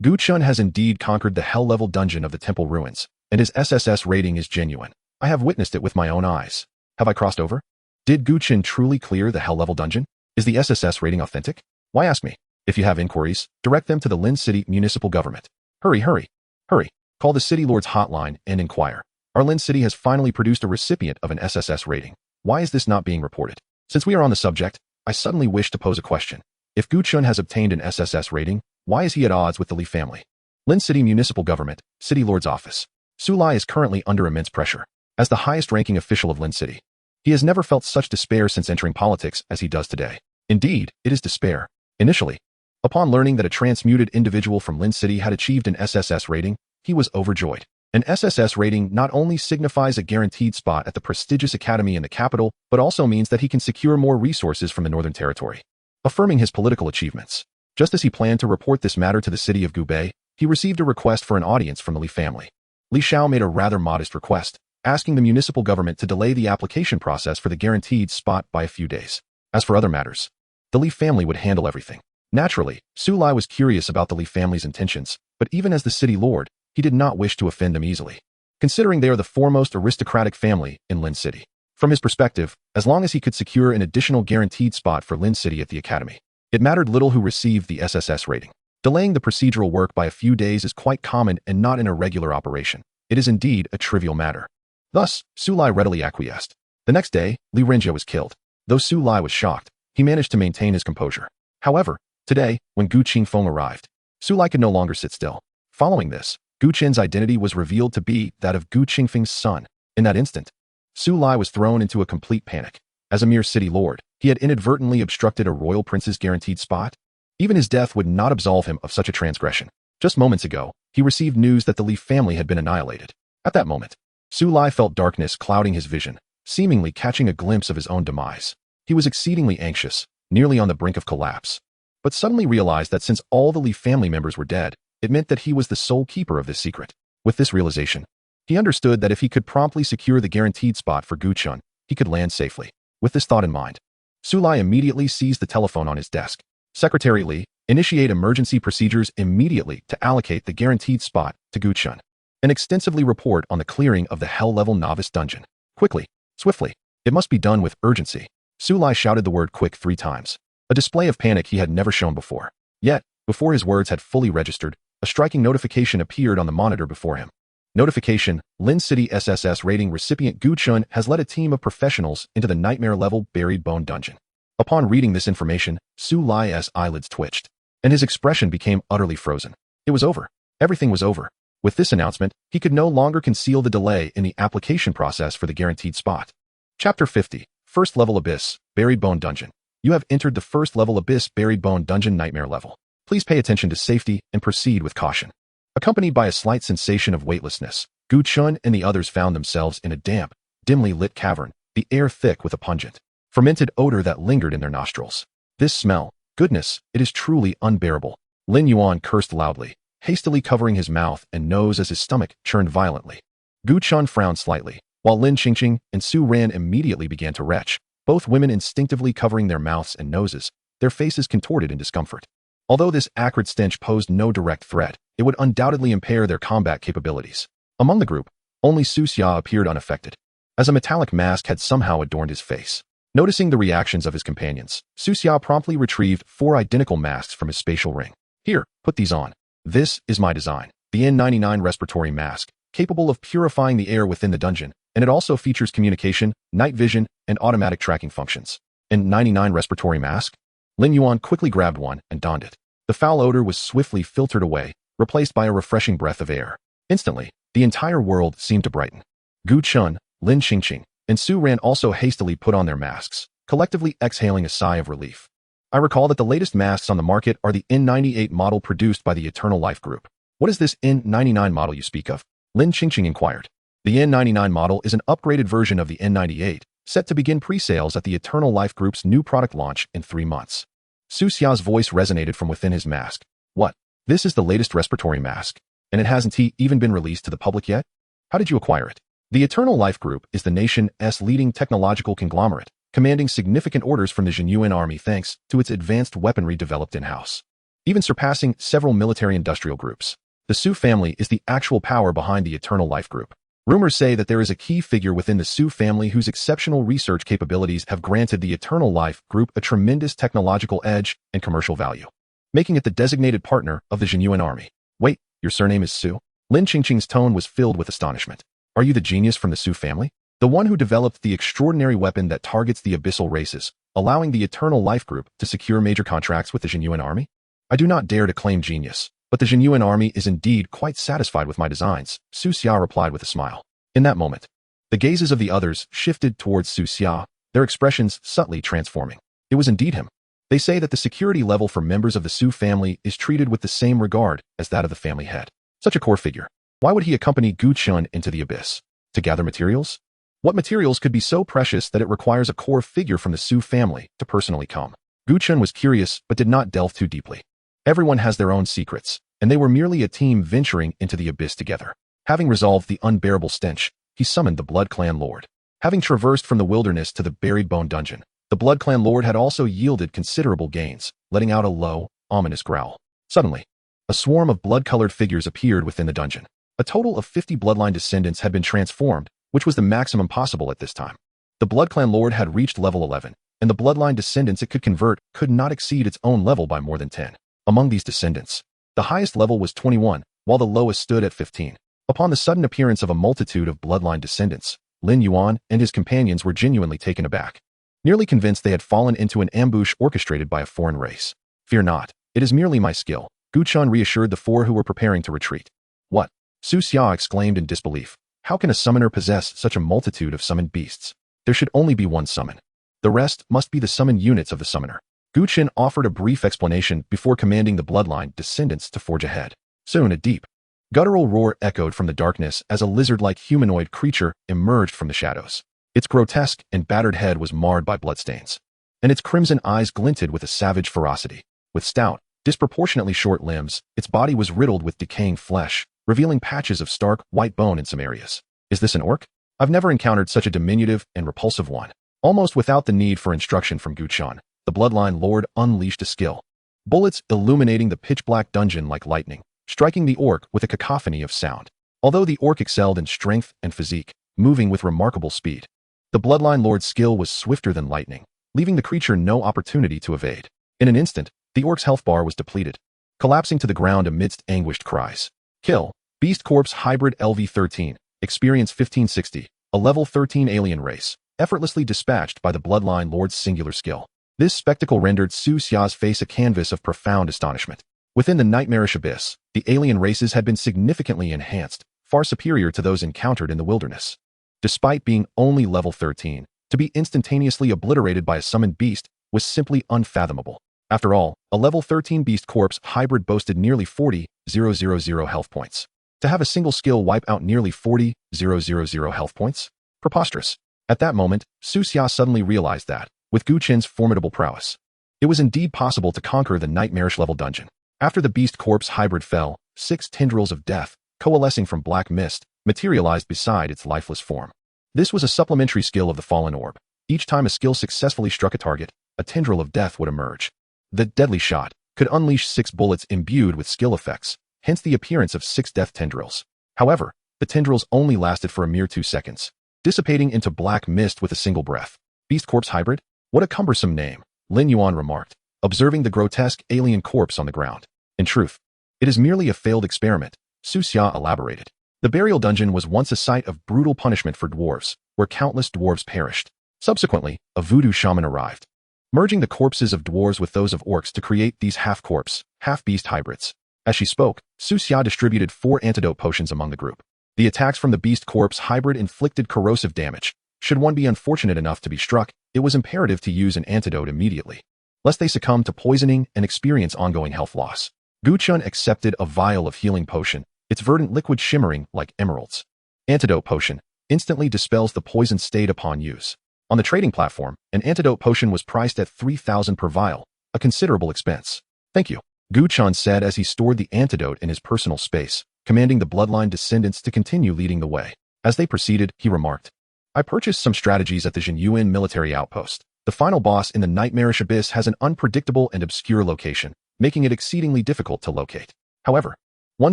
Gu Chen has indeed conquered the hell-level dungeon of the temple ruins, and his SSS rating is genuine. I have witnessed it with my own eyes. Have I crossed over? Did Gu Chen truly clear the hell-level dungeon? Is the SSS rating authentic? Why ask me? If you have inquiries, direct them to the Lin City municipal government. Hurry, hurry, hurry. Call the City Lord's hotline and inquire. Our Lin City has finally produced a recipient of an SSS rating. Why is this not being reported? Since we are on the subject, I suddenly wish to pose a question. If Gu Chen has obtained an SSS rating, why is he at odds with the Li family? Lin City Municipal Government, City Lord's Office. Su Lai is currently under immense pressure. As the highest-ranking official of Lin City, he has never felt such despair since entering politics as he does today. Indeed, it is despair. Initially, upon learning that a transmuted individual from Lin City had achieved an SSS rating, he was overjoyed. An SSS rating not only signifies a guaranteed spot at the prestigious academy in the capital, but also means that he can secure more resources from the Northern Territory, affirming his political achievements. Just as he planned to report this matter to the city of Gubei, he received a request for an audience from the Li family. Li Xiao made a rather modest request, asking the municipal government to delay the application process for the guaranteed spot by a few days. As for other matters, the Li family would handle everything. Naturally, Su Lai was curious about the Li family's intentions, but even as the city lord, he did not wish to offend them easily, considering they are the foremost aristocratic family in Lin City. From his perspective, as long as he could secure an additional guaranteed spot for Lin City at the academy, it mattered little who received the SSS rating. Delaying the procedural work by a few days is quite common and not an irregular operation. It is indeed a trivial matter. Thus, Su Lai readily acquiesced. The next day, Li Renjie was killed. Though Su Lai was shocked, he managed to maintain his composure. However, today, when Gu Qingfeng arrived, Su Lai could no longer sit still. Following this, Gu Chen's identity was revealed to be that of Gu Qingfeng's son. In that instant, Su Lai was thrown into a complete panic. As a mere city lord, he had inadvertently obstructed a royal prince's guaranteed spot. Even his death would not absolve him of such a transgression. Just moments ago, he received news that the Li family had been annihilated. At that moment, Su Lai felt darkness clouding his vision, seemingly catching a glimpse of his own demise. He was exceedingly anxious, nearly on the brink of collapse, but suddenly realized that since all the Li family members were dead, it meant that he was the sole keeper of this secret. With this realization, he understood that if he could promptly secure the guaranteed spot for Gu Chen, he could land safely. With this thought in mind, Su Lai immediately seized the telephone on his desk. Secretary Li, initiate emergency procedures immediately to allocate the guaranteed spot to Gu Chen, and extensively report on the clearing of the hell-level novice dungeon. Quickly, swiftly, it must be done with urgency. Su Lai shouted the word quick 3 times, a display of panic he had never shown before. Yet, before his words had fully registered, a striking notification appeared on the monitor before him. Notification: Lin City SSS rating recipient Gu Chen has led a team of professionals into the nightmare-level Buried Bone dungeon. Upon reading this information, Su Lai's eyelids twitched, and his expression became utterly frozen. It was over. Everything was over. With this announcement, he could no longer conceal the delay in the application process for the guaranteed spot. Chapter 50, First Level Abyss, Buried Bone Dungeon. You have entered the First Level Abyss Buried Bone Dungeon Nightmare level. Please pay attention to safety and proceed with caution. Accompanied by a slight sensation of weightlessness, Gu Chen and the others found themselves in a damp, dimly lit cavern, the air thick with a pungent, fermented odor that lingered in their nostrils. This smell, goodness, it is truly unbearable. Lin Yuan cursed loudly, hastily covering his mouth and nose as his stomach churned violently. Gu Chen frowned slightly, while Lin Qingqing and Su Ran immediately began to retch, both women instinctively covering their mouths and noses, their faces contorted in discomfort. Although this acrid stench posed no direct threat, it would undoubtedly impair their combat capabilities. Among the group, only Su Xia appeared unaffected, as a metallic mask had somehow adorned his face. Noticing the reactions of his companions, Su Xia promptly retrieved 4 identical masks from his spatial ring. Here, put these on. This is my design, the N99 respiratory mask, capable of purifying the air within the dungeon, and it also features communication, night vision, and automatic tracking functions. N99 respiratory mask? Lin Yuan quickly grabbed one and donned it. The foul odor was swiftly filtered away, replaced by a refreshing breath of air. Instantly, the entire world seemed to brighten. Gu Chen, Lin Qingqing, and Su Ran also hastily put on their masks, collectively exhaling a sigh of relief. I recall that the latest masks on the market are the N98 model produced by the Eternal Life Group. What is this N99 model you speak of? Lin Qingqing inquired. The N99 model is an upgraded version of the N98, set to begin pre-sales at the Eternal Life Group's new product launch in 3 months. Su Xia's voice resonated from within his mask. What? This is the latest respiratory mask, and it hasn't even been released to the public yet? How did you acquire it? The Eternal Life Group is the nation's leading technological conglomerate, commanding significant orders from the genuine army thanks to its advanced weaponry developed in-house, even surpassing several military-industrial groups. The Su family is the actual power behind the Eternal Life Group. Rumors say that there is a key figure within the Su family whose exceptional research capabilities have granted the Eternal Life Group a tremendous technological edge and commercial value, making it the designated partner of the genuine army. Wait, your surname is Su? Lin Qingqing's tone was filled with astonishment. Are you the genius from the Su family? The one who developed the extraordinary weapon that targets the abyssal races, allowing the Eternal Life Group to secure major contracts with the genuine army? I do not dare to claim genius, but the genuine army is indeed quite satisfied with my designs, Su Xia replied with a smile. In that moment, the gazes of the others shifted towards Su Xia, their expressions subtly transforming. It was indeed him. They say that the security level for members of the Su family is treated with the same regard as that of the family head. Such a core figure. Why would he accompany Gu Chen into the abyss? To gather materials? What materials could be so precious that it requires a core figure from the Su family to personally come? Gu Chen was curious but did not delve too deeply. Everyone has their own secrets, and they were merely a team venturing into the abyss together. Having resolved the unbearable stench, he summoned the Blood Clan Lord. Having traversed from the wilderness to the Buried Bone Dungeon, the Blood Clan Lord had also yielded considerable gains, letting out a low, ominous growl. Suddenly, a swarm of blood-colored figures appeared within the dungeon. A total of 50 Bloodline descendants had been transformed, which was the maximum possible at this time. The Blood Clan Lord had reached level 11, and the Bloodline descendants it could convert could not exceed its own level by more than 10. Among these descendants, the highest level was 21, while the lowest stood at 15. Upon the sudden appearance of a multitude of Bloodline descendants, Lin Yuan and his companions were genuinely taken aback, nearly convinced they had fallen into an ambush orchestrated by a foreign race. Fear not, it is merely my skill, Gu Chen reassured the 4 who were preparing to retreat. What? Su Xia exclaimed in disbelief. How can a summoner possess such a multitude of summoned beasts? There should only be one summon. The rest must be the summoned units of the summoner. Gu Chen offered a brief explanation before commanding the Bloodline descendants to forge ahead. Soon a deep, guttural roar echoed from the darkness as a lizard-like humanoid creature emerged from the shadows. Its grotesque and battered head was marred by bloodstains, and its crimson eyes glinted with a savage ferocity. With stout, disproportionately short limbs, its body was riddled with decaying flesh, revealing patches of stark, white bone in some areas. Is this an orc? I've never encountered such a diminutive and repulsive one. Almost without the need for instruction from Gu Chen, the Bloodline Lord unleashed a skill. Bullets illuminating the pitch-black dungeon like lightning, striking the orc with a cacophony of sound. Although the orc excelled in strength and physique, moving with remarkable speed, the Bloodline Lord's skill was swifter than lightning, leaving the creature no opportunity to evade. In an instant, the orc's health bar was depleted, collapsing to the ground amidst anguished cries. Kill. Beast Corpse Hybrid LV-13, Experience 1560, a level 13 alien race, effortlessly dispatched by the Bloodline Lord's singular skill. This spectacle rendered Su Xia's face a canvas of profound astonishment. Within the nightmarish abyss, the alien races had been significantly enhanced, far superior to those encountered in the wilderness. Despite being only level 13, to be instantaneously obliterated by a summoned beast was simply unfathomable. After all, a level 13 Beast Corpse hybrid boasted nearly 40,000 health points. To have a single skill wipe out nearly 40,000 health points? Preposterous. At that moment, Su Xia suddenly realized that, with Gu Chen's formidable prowess, it was indeed possible to conquer the nightmarish level dungeon. After the Beast Corpse hybrid fell, 6 tendrils of death, coalescing from black mist, materialized beside its lifeless form. This was a supplementary skill of the fallen orb. Each time a skill successfully struck a target, a tendril of death would emerge. The deadly shot could unleash 6 bullets imbued with skill effects, hence the appearance of 6 death tendrils. However, the tendrils only lasted for a mere 2 seconds, dissipating into black mist with a single breath. Beast Corpse hybrid? What a cumbersome name, Lin Yuan remarked, observing the grotesque alien corpse on the ground. In truth, it is merely a failed experiment, Su Xia elaborated. The burial dungeon was once a site of brutal punishment for dwarves, where countless dwarves perished. Subsequently, a voodoo shaman arrived, merging the corpses of dwarves with those of orcs to create these half-corpse, half-beast hybrids. As she spoke, Su Xia distributed 4 antidote potions among the group. The attacks from the beast corpse hybrid inflicted corrosive damage. Should one be unfortunate enough to be struck, it was imperative to use an antidote immediately, lest they succumb to poisoning and experience ongoing health loss. Gu Chen accepted a vial of healing potion, its verdant liquid shimmering like emeralds. Antidote potion instantly dispels the poison state upon use. On the trading platform, an antidote potion was priced at 3,000 per vial, a considerable expense. Thank you, Gu Chen said as he stored the antidote in his personal space, commanding the Bloodline descendants to continue leading the way. As they proceeded, he remarked, I purchased some strategies at the Jinyuan military outpost. The final boss in the nightmarish abyss has an unpredictable and obscure location, making it exceedingly difficult to locate. However, one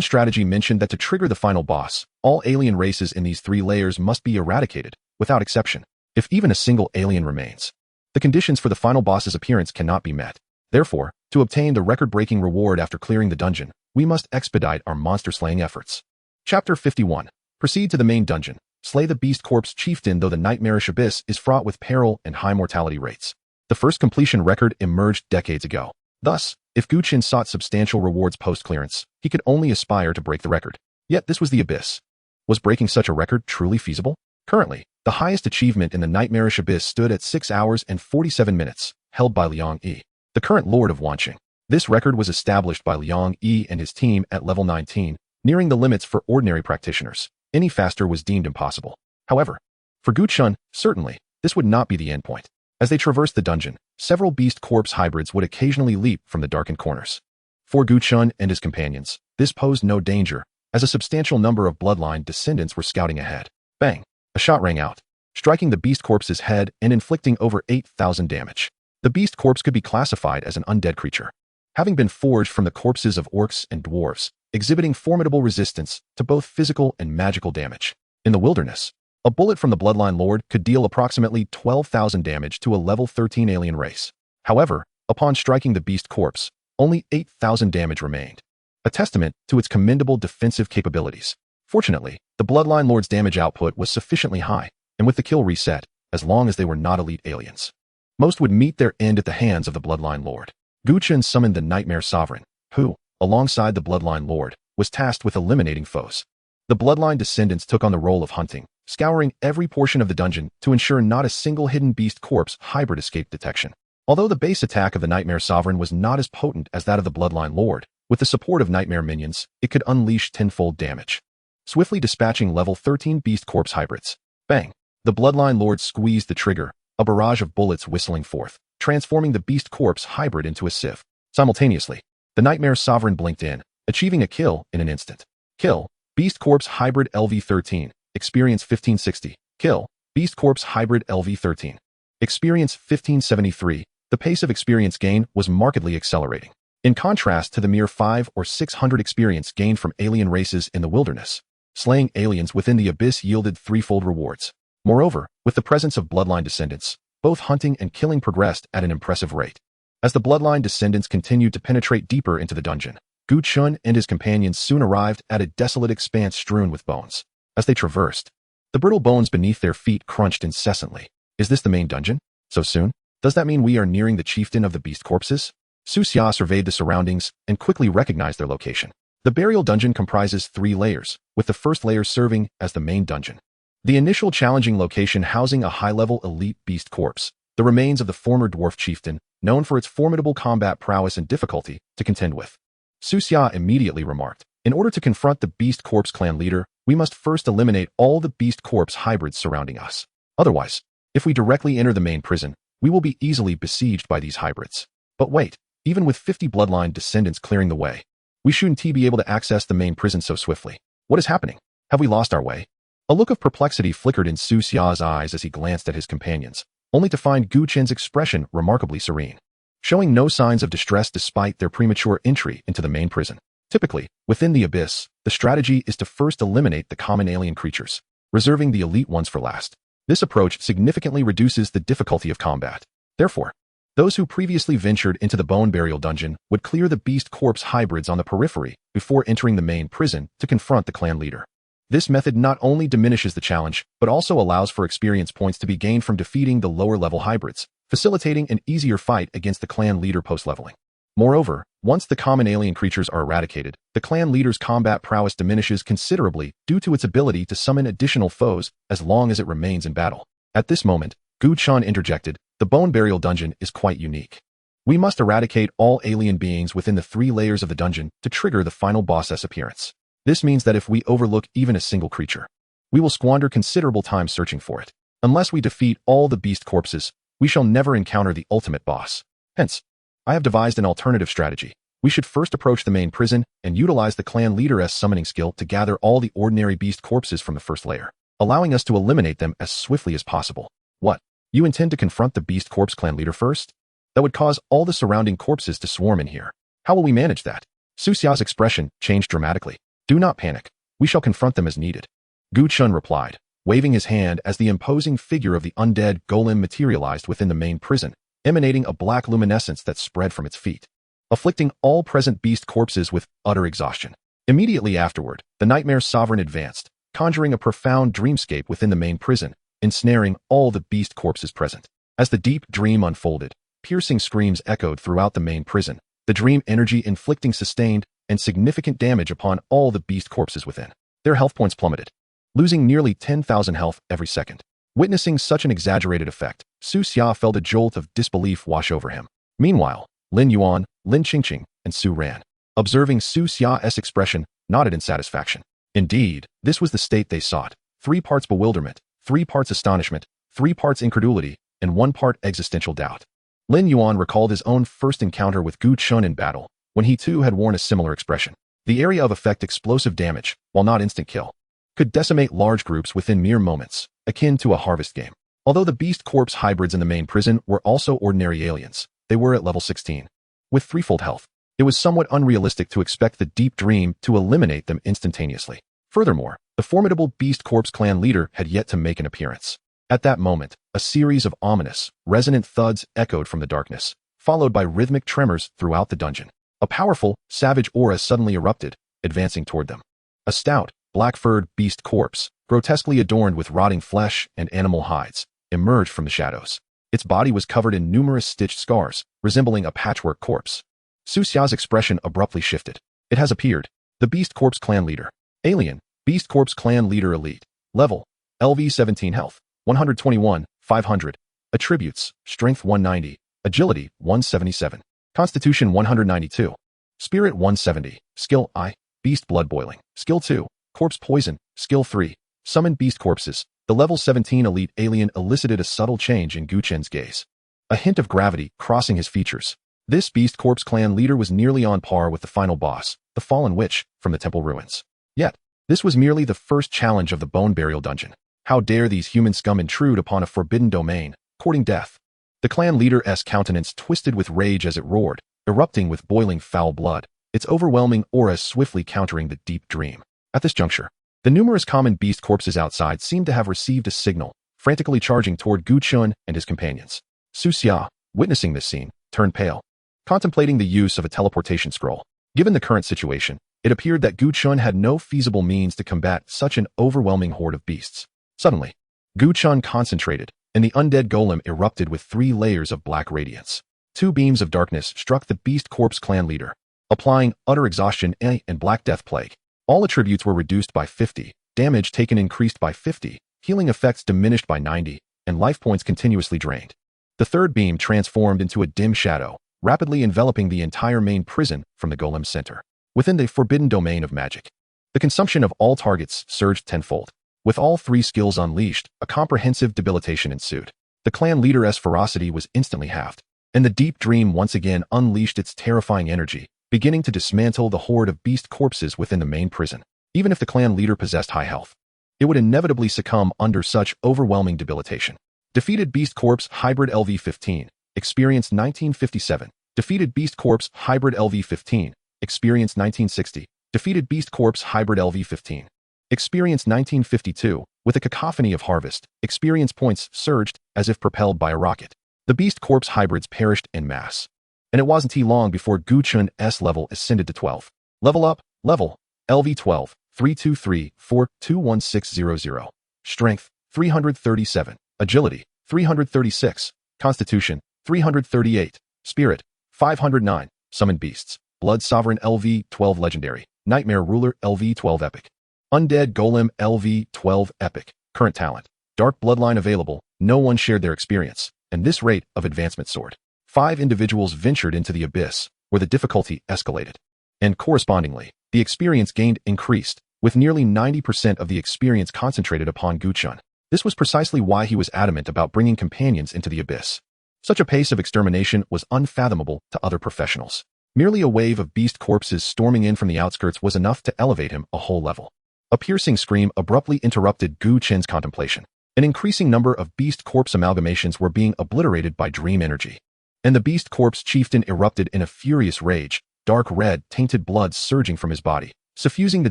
strategy mentioned that to trigger the final boss, all alien races in these 3 layers must be eradicated, without exception. If even a single alien remains, the conditions for the final boss's appearance cannot be met. Therefore, to obtain the record-breaking reward after clearing the dungeon, we must expedite our monster-slaying efforts. Chapter 51. Proceed to the main dungeon. Slay the beast corpse chieftain. Though the nightmarish abyss is fraught with peril and high mortality rates, the first completion record emerged decades ago. Thus, if Gu Chen sought substantial rewards post-clearance, he could only aspire to break the record. Yet this was the abyss. Was breaking such a record truly feasible? Currently, the highest achievement in the nightmarish abyss stood at 6 hours and 47 minutes, held by Liang Yi, the current Lord of Wanqing. This record was established by Liang Yi and his team at level 19, nearing the limits for ordinary practitioners. Any faster was deemed impossible. However, for Gu Chen, certainly, this would not be the endpoint. As they traversed the dungeon, several beast corpse hybrids would occasionally leap from the darkened corners. For Gu Chen and his companions, this posed no danger, as a substantial number of Bloodline descendants were scouting ahead. Bang! A shot rang out, striking the beast corpse's head and inflicting over 8,000 damage. The beast corpse could be classified as an undead creature, having been forged from the corpses of orcs and dwarves, exhibiting formidable resistance to both physical and magical damage. In the wilderness, a bullet from the Bloodline Lord could deal approximately 12,000 damage to a level 13 alien race. However, upon striking the beast corpse, only 8,000 damage remained, a testament to its commendable defensive capabilities. Fortunately, the Bloodline Lord's damage output was sufficiently high, and with the kill reset, as long as they were not elite aliens, most would meet their end at the hands of the Bloodline Lord. Gu Chen summoned the Nightmare Sovereign, who, alongside the Bloodline Lord, was tasked with eliminating foes. The Bloodline descendants took on the role of hunting, scouring every portion of the dungeon to ensure not a single hidden beast corpse hybrid escaped detection. Although the base attack of the Nightmare Sovereign was not as potent as that of the Bloodline Lord, with the support of Nightmare minions, it could unleash tenfold damage, swiftly dispatching level 13 beast corpse hybrids. Bang! The Bloodline Lord squeezed the trigger, a barrage of bullets whistling forth, transforming the beast corpse hybrid into a sieve. Simultaneously, the Nightmare Sovereign blinked in, achieving a kill in an instant. Kill, beast corpse hybrid LV13, experience 1560. Kill, beast corpse hybrid LV13. Experience 1573. The pace of experience gain was markedly accelerating, in contrast to the mere 500 or 600 experience gained from alien races in the wilderness. Slaying aliens within the abyss yielded threefold rewards. Moreover, with the presence of Bloodline descendants, both hunting and killing progressed at an impressive rate. As the Bloodline descendants continued to penetrate deeper into the dungeon, Gu Chen and his companions soon arrived at a desolate expanse strewn with bones. As they traversed, the brittle bones beneath their feet crunched incessantly. Is this the main dungeon? So soon? Does that mean we are nearing the chieftain of the beast corpses? Su Xia surveyed the surroundings and quickly recognized their location. The burial dungeon comprises 3 layers, with the first layer serving as the main dungeon. The initial challenging location housing a high-level elite beast corpse, the remains of the former dwarf chieftain, known for its formidable combat prowess and difficulty to contend with. Su Xia immediately remarked, in order to confront the beast corpse clan leader, we must first eliminate all the beast corpse hybrids surrounding us. Otherwise, if we directly enter the main prison, we will be easily besieged by these hybrids. But wait, even with 50 Bloodline descendants clearing the way, we shouldn't be able to access the main prison so swiftly. What is happening? Have we lost our way? A look of perplexity flickered in Su Xia's eyes as he glanced at his companions, only to find Gu Chen's expression remarkably serene, showing no signs of distress despite their premature entry into the main prison. Typically, within the abyss, the strategy is to first eliminate the common alien creatures, reserving the elite ones for last. This approach significantly reduces the difficulty of combat. Therefore, those who previously ventured into the bone burial dungeon would clear the beast corpse hybrids on the periphery before entering the main prison to confront the clan leader. This method not only diminishes the challenge, but also allows for experience points to be gained from defeating the lower-level hybrids, facilitating an easier fight against the clan leader post-leveling. Moreover, once the common alien creatures are eradicated, the clan leader's combat prowess diminishes considerably due to its ability to summon additional foes as long as it remains in battle. At this moment, Gu Chen interjected, "The Bone Burial Dungeon is quite unique. We must eradicate all alien beings within the 3 layers of the dungeon to trigger the final boss's appearance. This means that if we overlook even a single creature, we will squander considerable time searching for it. Unless we defeat all the beast corpses, we shall never encounter the ultimate boss. Hence, I have devised an alternative strategy. We should first approach the main prison and utilize the clan leader's summoning skill to gather all the ordinary beast corpses from the first layer, allowing us to eliminate them as swiftly as possible." "What? You intend to confront the beast corpse clan leader first? That would cause all the surrounding corpses to swarm in here. How will we manage that?" Su Xia's expression changed dramatically. "Do not panic. We shall confront them as needed," Gu Chen replied, waving his hand as the imposing figure of the undead golem materialized within the main prison, emanating a black luminescence that spread from its feet, afflicting all present beast corpses with utter exhaustion. Immediately afterward, the Nightmare Sovereign advanced, conjuring a profound dreamscape within the main prison, ensnaring all the beast corpses present. As the deep dream unfolded, piercing screams echoed throughout the main prison, the dream energy inflicting sustained and significant damage upon all the beast corpses within. Their health points plummeted, losing nearly 10,000 health every second. Witnessing such an exaggerated effect, Su Xia felt a jolt of disbelief wash over him. Meanwhile, Lin Yuan, Lin Qingqing, and Su Ran, observing Su Xia's expression, nodded in satisfaction. Indeed, this was the state they sought. 3 parts bewilderment, 3 parts astonishment, 3 parts incredulity, and 1 part existential doubt. Lin Yuan recalled his own first encounter with Gu Chen in battle, when he too had worn a similar expression. The area of effect explosive damage, while not instant kill, could decimate large groups within mere moments, akin to a harvest game. Although the beast corpse hybrids in the main prison were also ordinary aliens, they were at level 16. With 3-fold health, it was somewhat unrealistic to expect the deep dream to eliminate them instantaneously. Furthermore, the formidable beast corpse clan leader had yet to make an appearance. At that moment, a series of ominous, resonant thuds echoed from the darkness, followed by rhythmic tremors throughout the dungeon. A powerful, savage aura suddenly erupted, advancing toward them. A stout, black-furred beast corpse, grotesquely adorned with rotting flesh and animal hides, emerged from the shadows. Its body was covered in numerous stitched scars, resembling a patchwork corpse. Su Xia's expression abruptly shifted. "It has appeared. The beast corpse clan leader. Alien, beast corpse clan leader elite. Level, LV 17 health, 121, 500. Attributes, strength 190, agility 177. Constitution 192. Spirit 170. Skill I. Beast blood boiling. Skill 2. Corpse poison. Skill 3. Summon beast corpses. The level 17 elite alien elicited a subtle change in Gu Chen's gaze. A hint of gravity crossing his features. This beast corpse clan leader was nearly on par with the final boss, the fallen witch, from the temple ruins. Yet, this was merely the first challenge of the Bone Burial Dungeon. How dare these human scum intrude upon a forbidden domain, courting death? The clan leader's countenance twisted with rage as it roared, erupting with boiling foul blood, its overwhelming aura swiftly countering the deep dream. At this juncture, the numerous common beast corpses outside seemed to have received a signal, frantically charging toward Gu Chen and his companions. Su Xia, witnessing this scene, turned pale, contemplating the use of a teleportation scroll. Given the current situation, it appeared that Gu Chen had no feasible means to combat such an overwhelming horde of beasts. Suddenly, Gu Chen concentrated, and the undead golem erupted with 3 layers of black radiance. 2 beams of darkness struck the beast corpse clan leader, applying utter exhaustion and black death plague. All attributes were reduced by 50, damage taken increased by 50, healing effects diminished by 90, and life points continuously drained. The 3rd beam transformed into a dim shadow, rapidly enveloping the entire main prison from the golem's center. Within the forbidden domain of magic, the consumption of all targets surged tenfold. With all 3 skills unleashed, a comprehensive debilitation ensued. The clan leader's ferocity was instantly halved, and the deep dream once again unleashed its terrifying energy, beginning to dismantle the horde of beast corpses within the main prison. Even if the clan leader possessed high health, it would inevitably succumb under such overwhelming debilitation. Defeated beast corpse hybrid LV-15, experience 1957. Defeated beast corpse hybrid LV-15, experience 1960. Defeated beast corpse hybrid LV-15. Experience 1952, with a cacophony of harvest, experience points surged as if propelled by a rocket. The beast corpse hybrids perished en masse. And it wasn't long before Gu Chen's level ascended to 12. Level up, level, LV-12, 323-421-600. Strength, 337. Agility, 336. Constitution, 338. Spirit, 509. Summoned Beasts. Blood Sovereign LV-12 Legendary. Nightmare Ruler LV-12 Epic. Undead Golem LV-12 Epic. Current talent. Dark Bloodline available. No one shared their experience. And this rate of advancement soared. 5 individuals ventured into the abyss, where the difficulty escalated. And correspondingly, the experience gained increased, with nearly 90% of the experience concentrated upon Gu Chen. This was precisely why he was adamant about bringing companions into the abyss. Such a pace of extermination was unfathomable to other professionals. Merely a wave of beast corpses storming in from the outskirts was enough to elevate him a whole level. A piercing scream abruptly interrupted Gu Chen's contemplation. An increasing number of beast corpse amalgamations were being obliterated by dream energy. And the beast corpse chieftain erupted in a furious rage, dark red, tainted blood surging from his body, suffusing the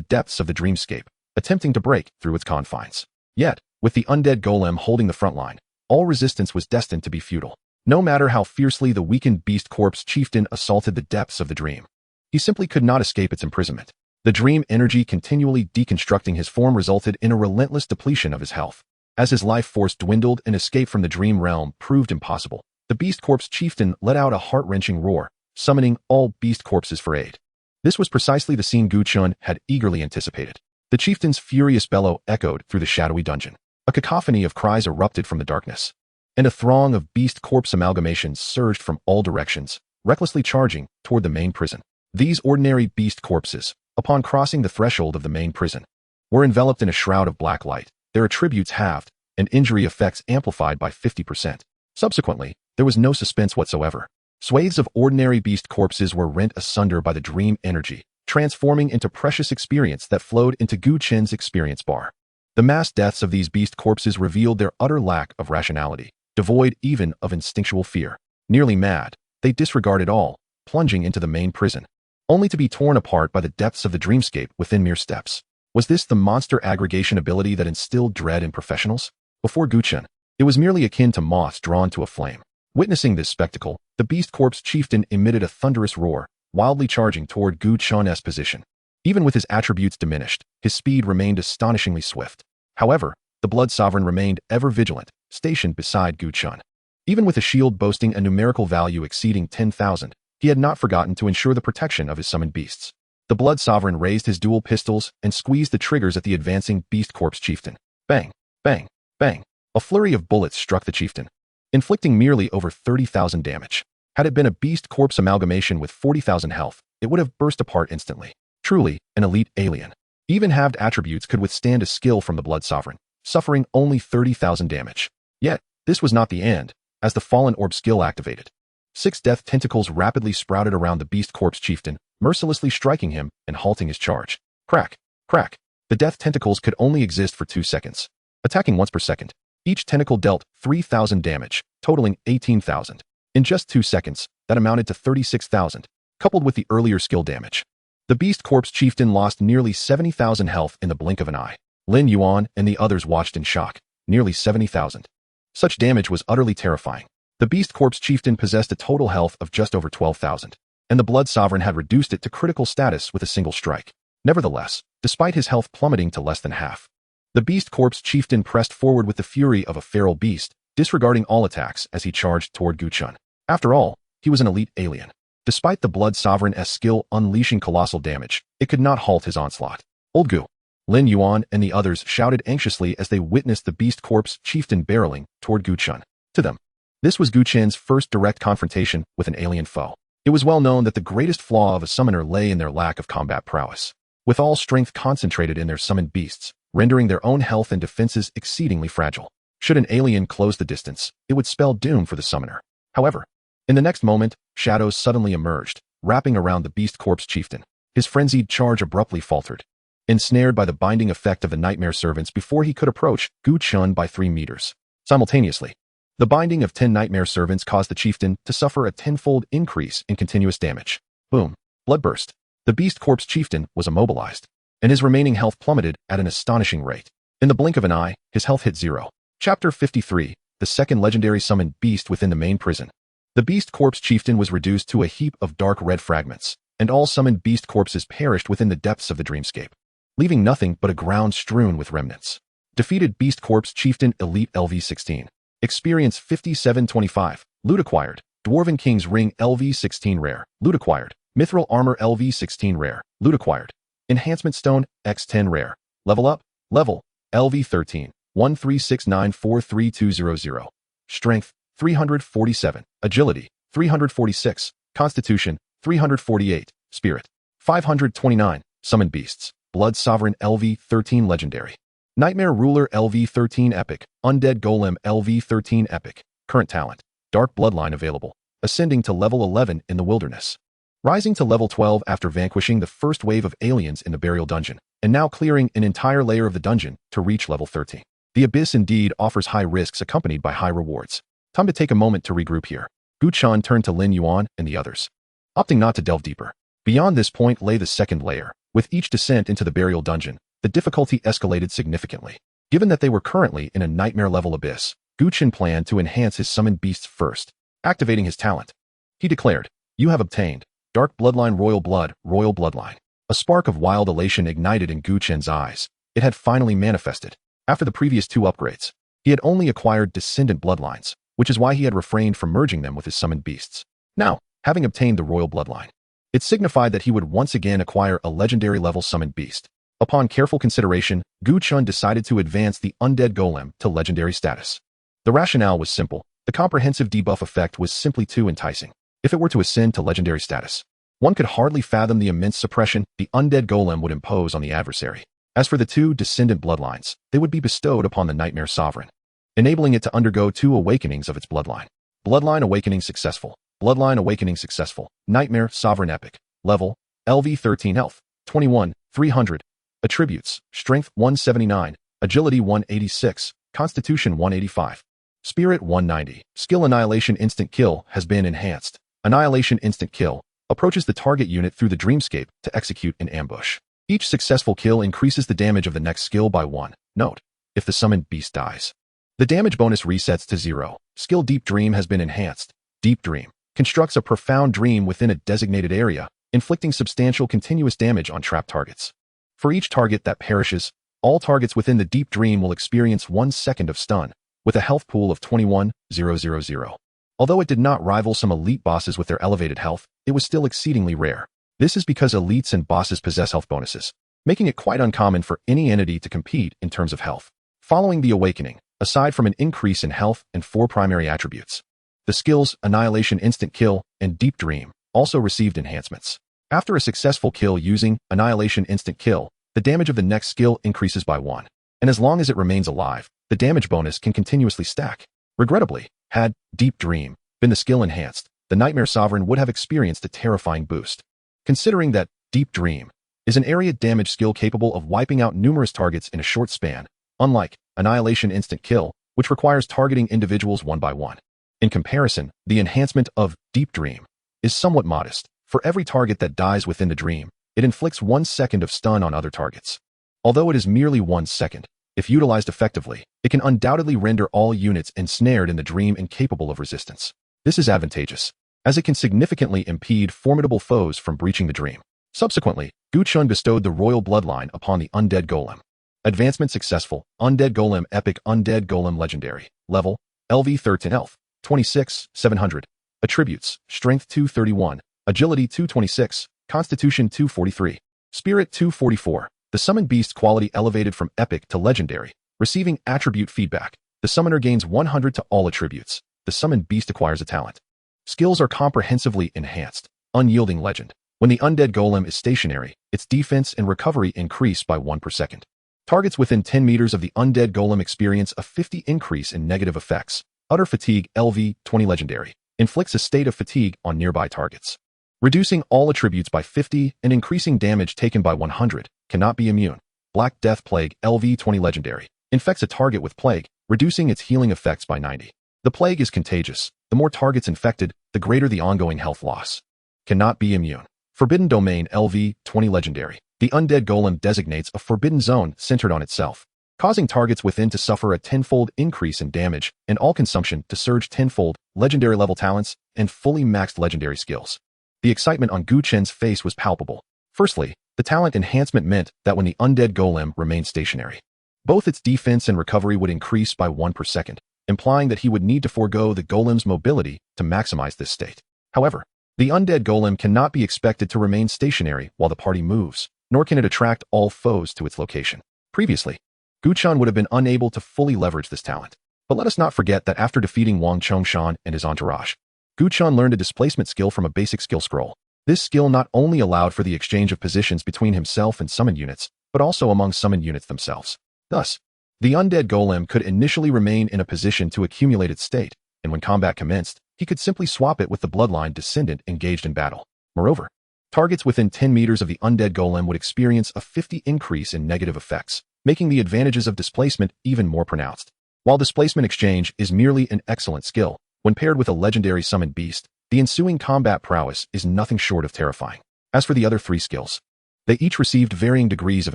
depths of the dreamscape, attempting to break through its confines. Yet, with the undead golem holding the front line, all resistance was destined to be futile. No matter how fiercely the weakened beast corpse chieftain assaulted the depths of the dream, he simply could not escape its imprisonment. The dream energy continually deconstructing his form resulted in a relentless depletion of his health. As his life force dwindled and escape from the dream realm proved impossible, the beast corpse chieftain let out a heart-wrenching roar, summoning all beast corpses for aid. This was precisely the scene Gu Chen had eagerly anticipated. The chieftain's furious bellow echoed through the shadowy dungeon. A cacophony of cries erupted from the darkness, and a throng of beast corpse amalgamations surged from all directions, recklessly charging toward the main prison. These ordinary beast corpses, upon crossing the threshold of the main prison, were enveloped in a shroud of black light, their attributes halved, and injury effects amplified by 50%. Subsequently, there was no suspense whatsoever. Swathes of ordinary beast corpses were rent asunder by the dream energy, transforming into precious experience that flowed into Gu Chen's experience bar. The mass deaths of these beast corpses revealed their utter lack of rationality, devoid even of instinctual fear. Nearly mad, they disregarded all, plunging into the main prison, only to be torn apart by the depths of the dreamscape within mere steps. Was this the monster aggregation ability that instilled dread in professionals? Before Gu Chen, it was merely akin to moths drawn to a flame. Witnessing this spectacle, the beast corpse chieftain emitted a thunderous roar, wildly charging toward Gu Chen's position. Even with his attributes diminished, his speed remained astonishingly swift. However, the Blood Sovereign remained ever vigilant, stationed beside Gu Chen. Even with a shield boasting a numerical value exceeding 10,000, he had not forgotten to ensure the protection of his summoned beasts. The Blood Sovereign raised his dual pistols and squeezed the triggers at the advancing beast corpse chieftain. Bang, bang, bang. A flurry of bullets struck the chieftain, inflicting merely over 30,000 damage. Had it been a beast corpse amalgamation with 40,000 health, it would have burst apart instantly. Truly, an elite alien. Even halved attributes could withstand a skill from the Blood Sovereign, suffering only 30,000 damage. Yet, this was not the end, as the Fallen Orb skill activated. 6 death tentacles rapidly sprouted around the beast corpse chieftain, mercilessly striking him and halting his charge. Crack, crack. The death tentacles could only exist for 2 seconds, attacking once per second. Each tentacle dealt 3,000 damage, totaling 18,000. In just 2 seconds, that amounted to 36,000, coupled with the earlier skill damage. The beast corpse chieftain lost nearly 70,000 health in the blink of an eye. Lin Yuan and the others watched in shock. Nearly 70,000. Such damage was utterly terrifying. The beast corpse chieftain possessed a total health of just over 12,000, and the Blood Sovereign had reduced it to critical status with a single strike. Nevertheless, despite his health plummeting to less than half, the beast corpse chieftain pressed forward with the fury of a feral beast, disregarding all attacks as he charged toward Gu Chen. After all, he was an elite alien. Despite the Blood Sovereign's skill unleashing colossal damage, it could not halt his onslaught. Old Gu, Lin Yuan and the others shouted anxiously as they witnessed the beast corpse chieftain barreling toward Gu Chen. To them, this was Gu Chen's first direct confrontation with an alien foe. It was well known that the greatest flaw of a summoner lay in their lack of combat prowess, with all strength concentrated in their summoned beasts, rendering their own health and defenses exceedingly fragile. Should an alien close the distance, it would spell doom for the summoner. However, in the next moment, shadows suddenly emerged, wrapping around the beast corpse chieftain. His frenzied charge abruptly faltered, ensnared by the binding effect of the nightmare servants before he could approach Gu Chen by 3 meters. Simultaneously, the binding of 10 nightmare servants caused the chieftain to suffer a 10-fold increase in continuous damage. Boom. Bloodburst. The beast corpse chieftain was immobilized, and his remaining health plummeted at an astonishing rate. In the blink of an eye, his health hit 0. Chapter 53, the second legendary summoned beast within the main prison. The beast corpse chieftain was reduced to a heap of dark red fragments, and all summoned beast corpses perished within the depths of the dreamscape. leaving nothing but a ground strewn with remnants. Defeated Beast Corpse Chieftain Elite LV-16. Experience 5725. Loot acquired. Dwarven King's Ring LV-16 Rare. Loot acquired. Mithril Armor LV-16 Rare. Loot acquired. Enhancement Stone X10 Rare. Level up. Level LV-13. 136943200. Strength 347. Agility 346. Constitution 348. Spirit 529. Summon Beasts. Blood Sovereign LV-13 Legendary. Nightmare Ruler LV-13 Epic. Undead Golem LV-13 Epic. Current talent. Dark Bloodline available. Ascending to level 11 in the Wilderness. Rising to level 12 after vanquishing the first wave of aliens in the Burial Dungeon, and now clearing an entire layer of the dungeon to reach level 13. The Abyss indeed offers high risks accompanied by high rewards. Time to take a moment to regroup here. Gu Chen turned to Lin Yuan and the others, opting not to delve deeper. Beyond this point lay the second layer. With each descent into the Burial Dungeon, the difficulty escalated significantly. Given that they were currently in a nightmare-level abyss, Gu Chen planned to enhance his summoned beasts first, activating his talent. He declared, "You have obtained Dark Bloodline Royal Blood, Royal Bloodline." A spark of wild elation ignited in Gu Chen's eyes. It had finally manifested. After the previous two upgrades, he had only acquired descendant bloodlines, which is why he had refrained from merging them with his summoned beasts. Now, having obtained the Royal Bloodline, it signified that he would once again acquire a legendary-level summoned beast. Upon careful consideration, Gu Chen decided to advance the Undead Golem to legendary status. The rationale was simple. The comprehensive debuff effect was simply too enticing. If it were to ascend to legendary status, one could hardly fathom the immense suppression the Undead Golem would impose on the adversary. As for the two descendant bloodlines, they would be bestowed upon the Nightmare Sovereign, enabling it to undergo 2 awakenings of its bloodline. Bloodline Awakening successful. Bloodline Awakening successful. Nightmare Sovereign Epic. Level LV-13 Health 21, 300. Attributes: Strength 179, Agility 186, Constitution 185. Spirit 190. Skill Annihilation Instant Kill has been enhanced. Annihilation Instant Kill approaches the target unit through the dreamscape to execute an ambush. Each successful kill increases the damage of the next skill by 1. Note: if the summoned beast dies, the damage bonus resets to 0. Skill Deep Dream has been enhanced. Deep Dream constructs a profound dream within a designated area, inflicting substantial continuous damage on trapped targets. For each target that perishes, all targets within the Deep Dream will experience 1 second of stun, with a health pool of 21,000. Although it did not rival some elite bosses with their elevated health, it was still exceedingly rare. This is because elites and bosses possess health bonuses, making it quite uncommon for any entity to compete in terms of health. Following the awakening, aside from an increase in health and 4 primary attributes, the skills Annihilation Instant Kill and Deep Dream also received enhancements. After a successful kill using Annihilation Instant Kill, the damage of the next skill increases by 1, and as long as it remains alive, the damage bonus can continuously stack. Regrettably, had Deep Dream been the skill enhanced, the Nightmare Sovereign would have experienced a terrifying boost. Considering that Deep Dream is an area damage skill capable of wiping out numerous targets in a short span, unlike Annihilation Instant Kill, which requires targeting individuals 1 by 1. In comparison, the enhancement of Deep Dream is somewhat modest. For every target that dies within the dream, it inflicts 1 second of stun on other targets. Although it is merely 1 second, if utilized effectively, it can undoubtedly render all units ensnared in the dream incapable of resistance. This is advantageous, as it can significantly impede formidable foes from breaching the dream. Subsequently, Gu Chen bestowed the Royal Bloodline upon the Undead Golem. Advancement successful. Undead Golem Epic. Undead Golem Legendary. Level LV-13 Health 26, 700. Attributes: Strength 231, Agility 226, Constitution 243, Spirit 244. The summoned beast quality elevated from epic to legendary, receiving attribute feedback. The summoner gains 100 to all attributes. The summoned beast acquires a talent. Skills are comprehensively enhanced. Unyielding Legend. When the Undead Golem is stationary, its defense and recovery increase by 1 per second. Targets within 10 meters of the Undead Golem experience a 50 increase in negative effects. Utter Fatigue LV-20 Legendary. Inflicts a state of fatigue on nearby targets, reducing all attributes by 50 and increasing damage taken by 100, cannot be immune. Black Death Plague LV-20 Legendary. Infects a target with plague, reducing its healing effects by 90. The plague is contagious. The more targets infected, the greater the ongoing health loss. Cannot be immune. Forbidden Domain LV-20 Legendary. The Undead Golem designates a forbidden zone centered on itself, causing targets within to suffer a 10-fold increase in damage and all consumption to surge 10-fold, legendary level talents, and fully maxed legendary skills. The excitement on Gu Chen's face was palpable. Firstly, the talent enhancement meant that when the undead golem remained stationary, both its defense and recovery would increase by 1 per second, implying that he would need to forego the golem's mobility to maximize this state. However, the undead golem cannot be expected to remain stationary while the party moves, nor can it attract all foes to its location. Previously, Gu Chen would have been unable to fully leverage this talent. But let us not forget that after defeating Wang Chongshan and his entourage, Gu Chen learned a displacement skill from a basic skill scroll. This skill not only allowed for the exchange of positions between himself and summoned units, but also among summoned units themselves. Thus, the undead golem could initially remain in a position to accumulate its state, and when combat commenced, he could simply swap it with the Bloodline descendant engaged in battle. Moreover, targets within 10 meters of the undead golem would experience a 50 increase in negative effects, making the advantages of displacement even more pronounced. While displacement exchange is merely an excellent skill, when paired with a legendary summoned beast, the ensuing combat prowess is nothing short of terrifying. As for the other 3 skills, they each received varying degrees of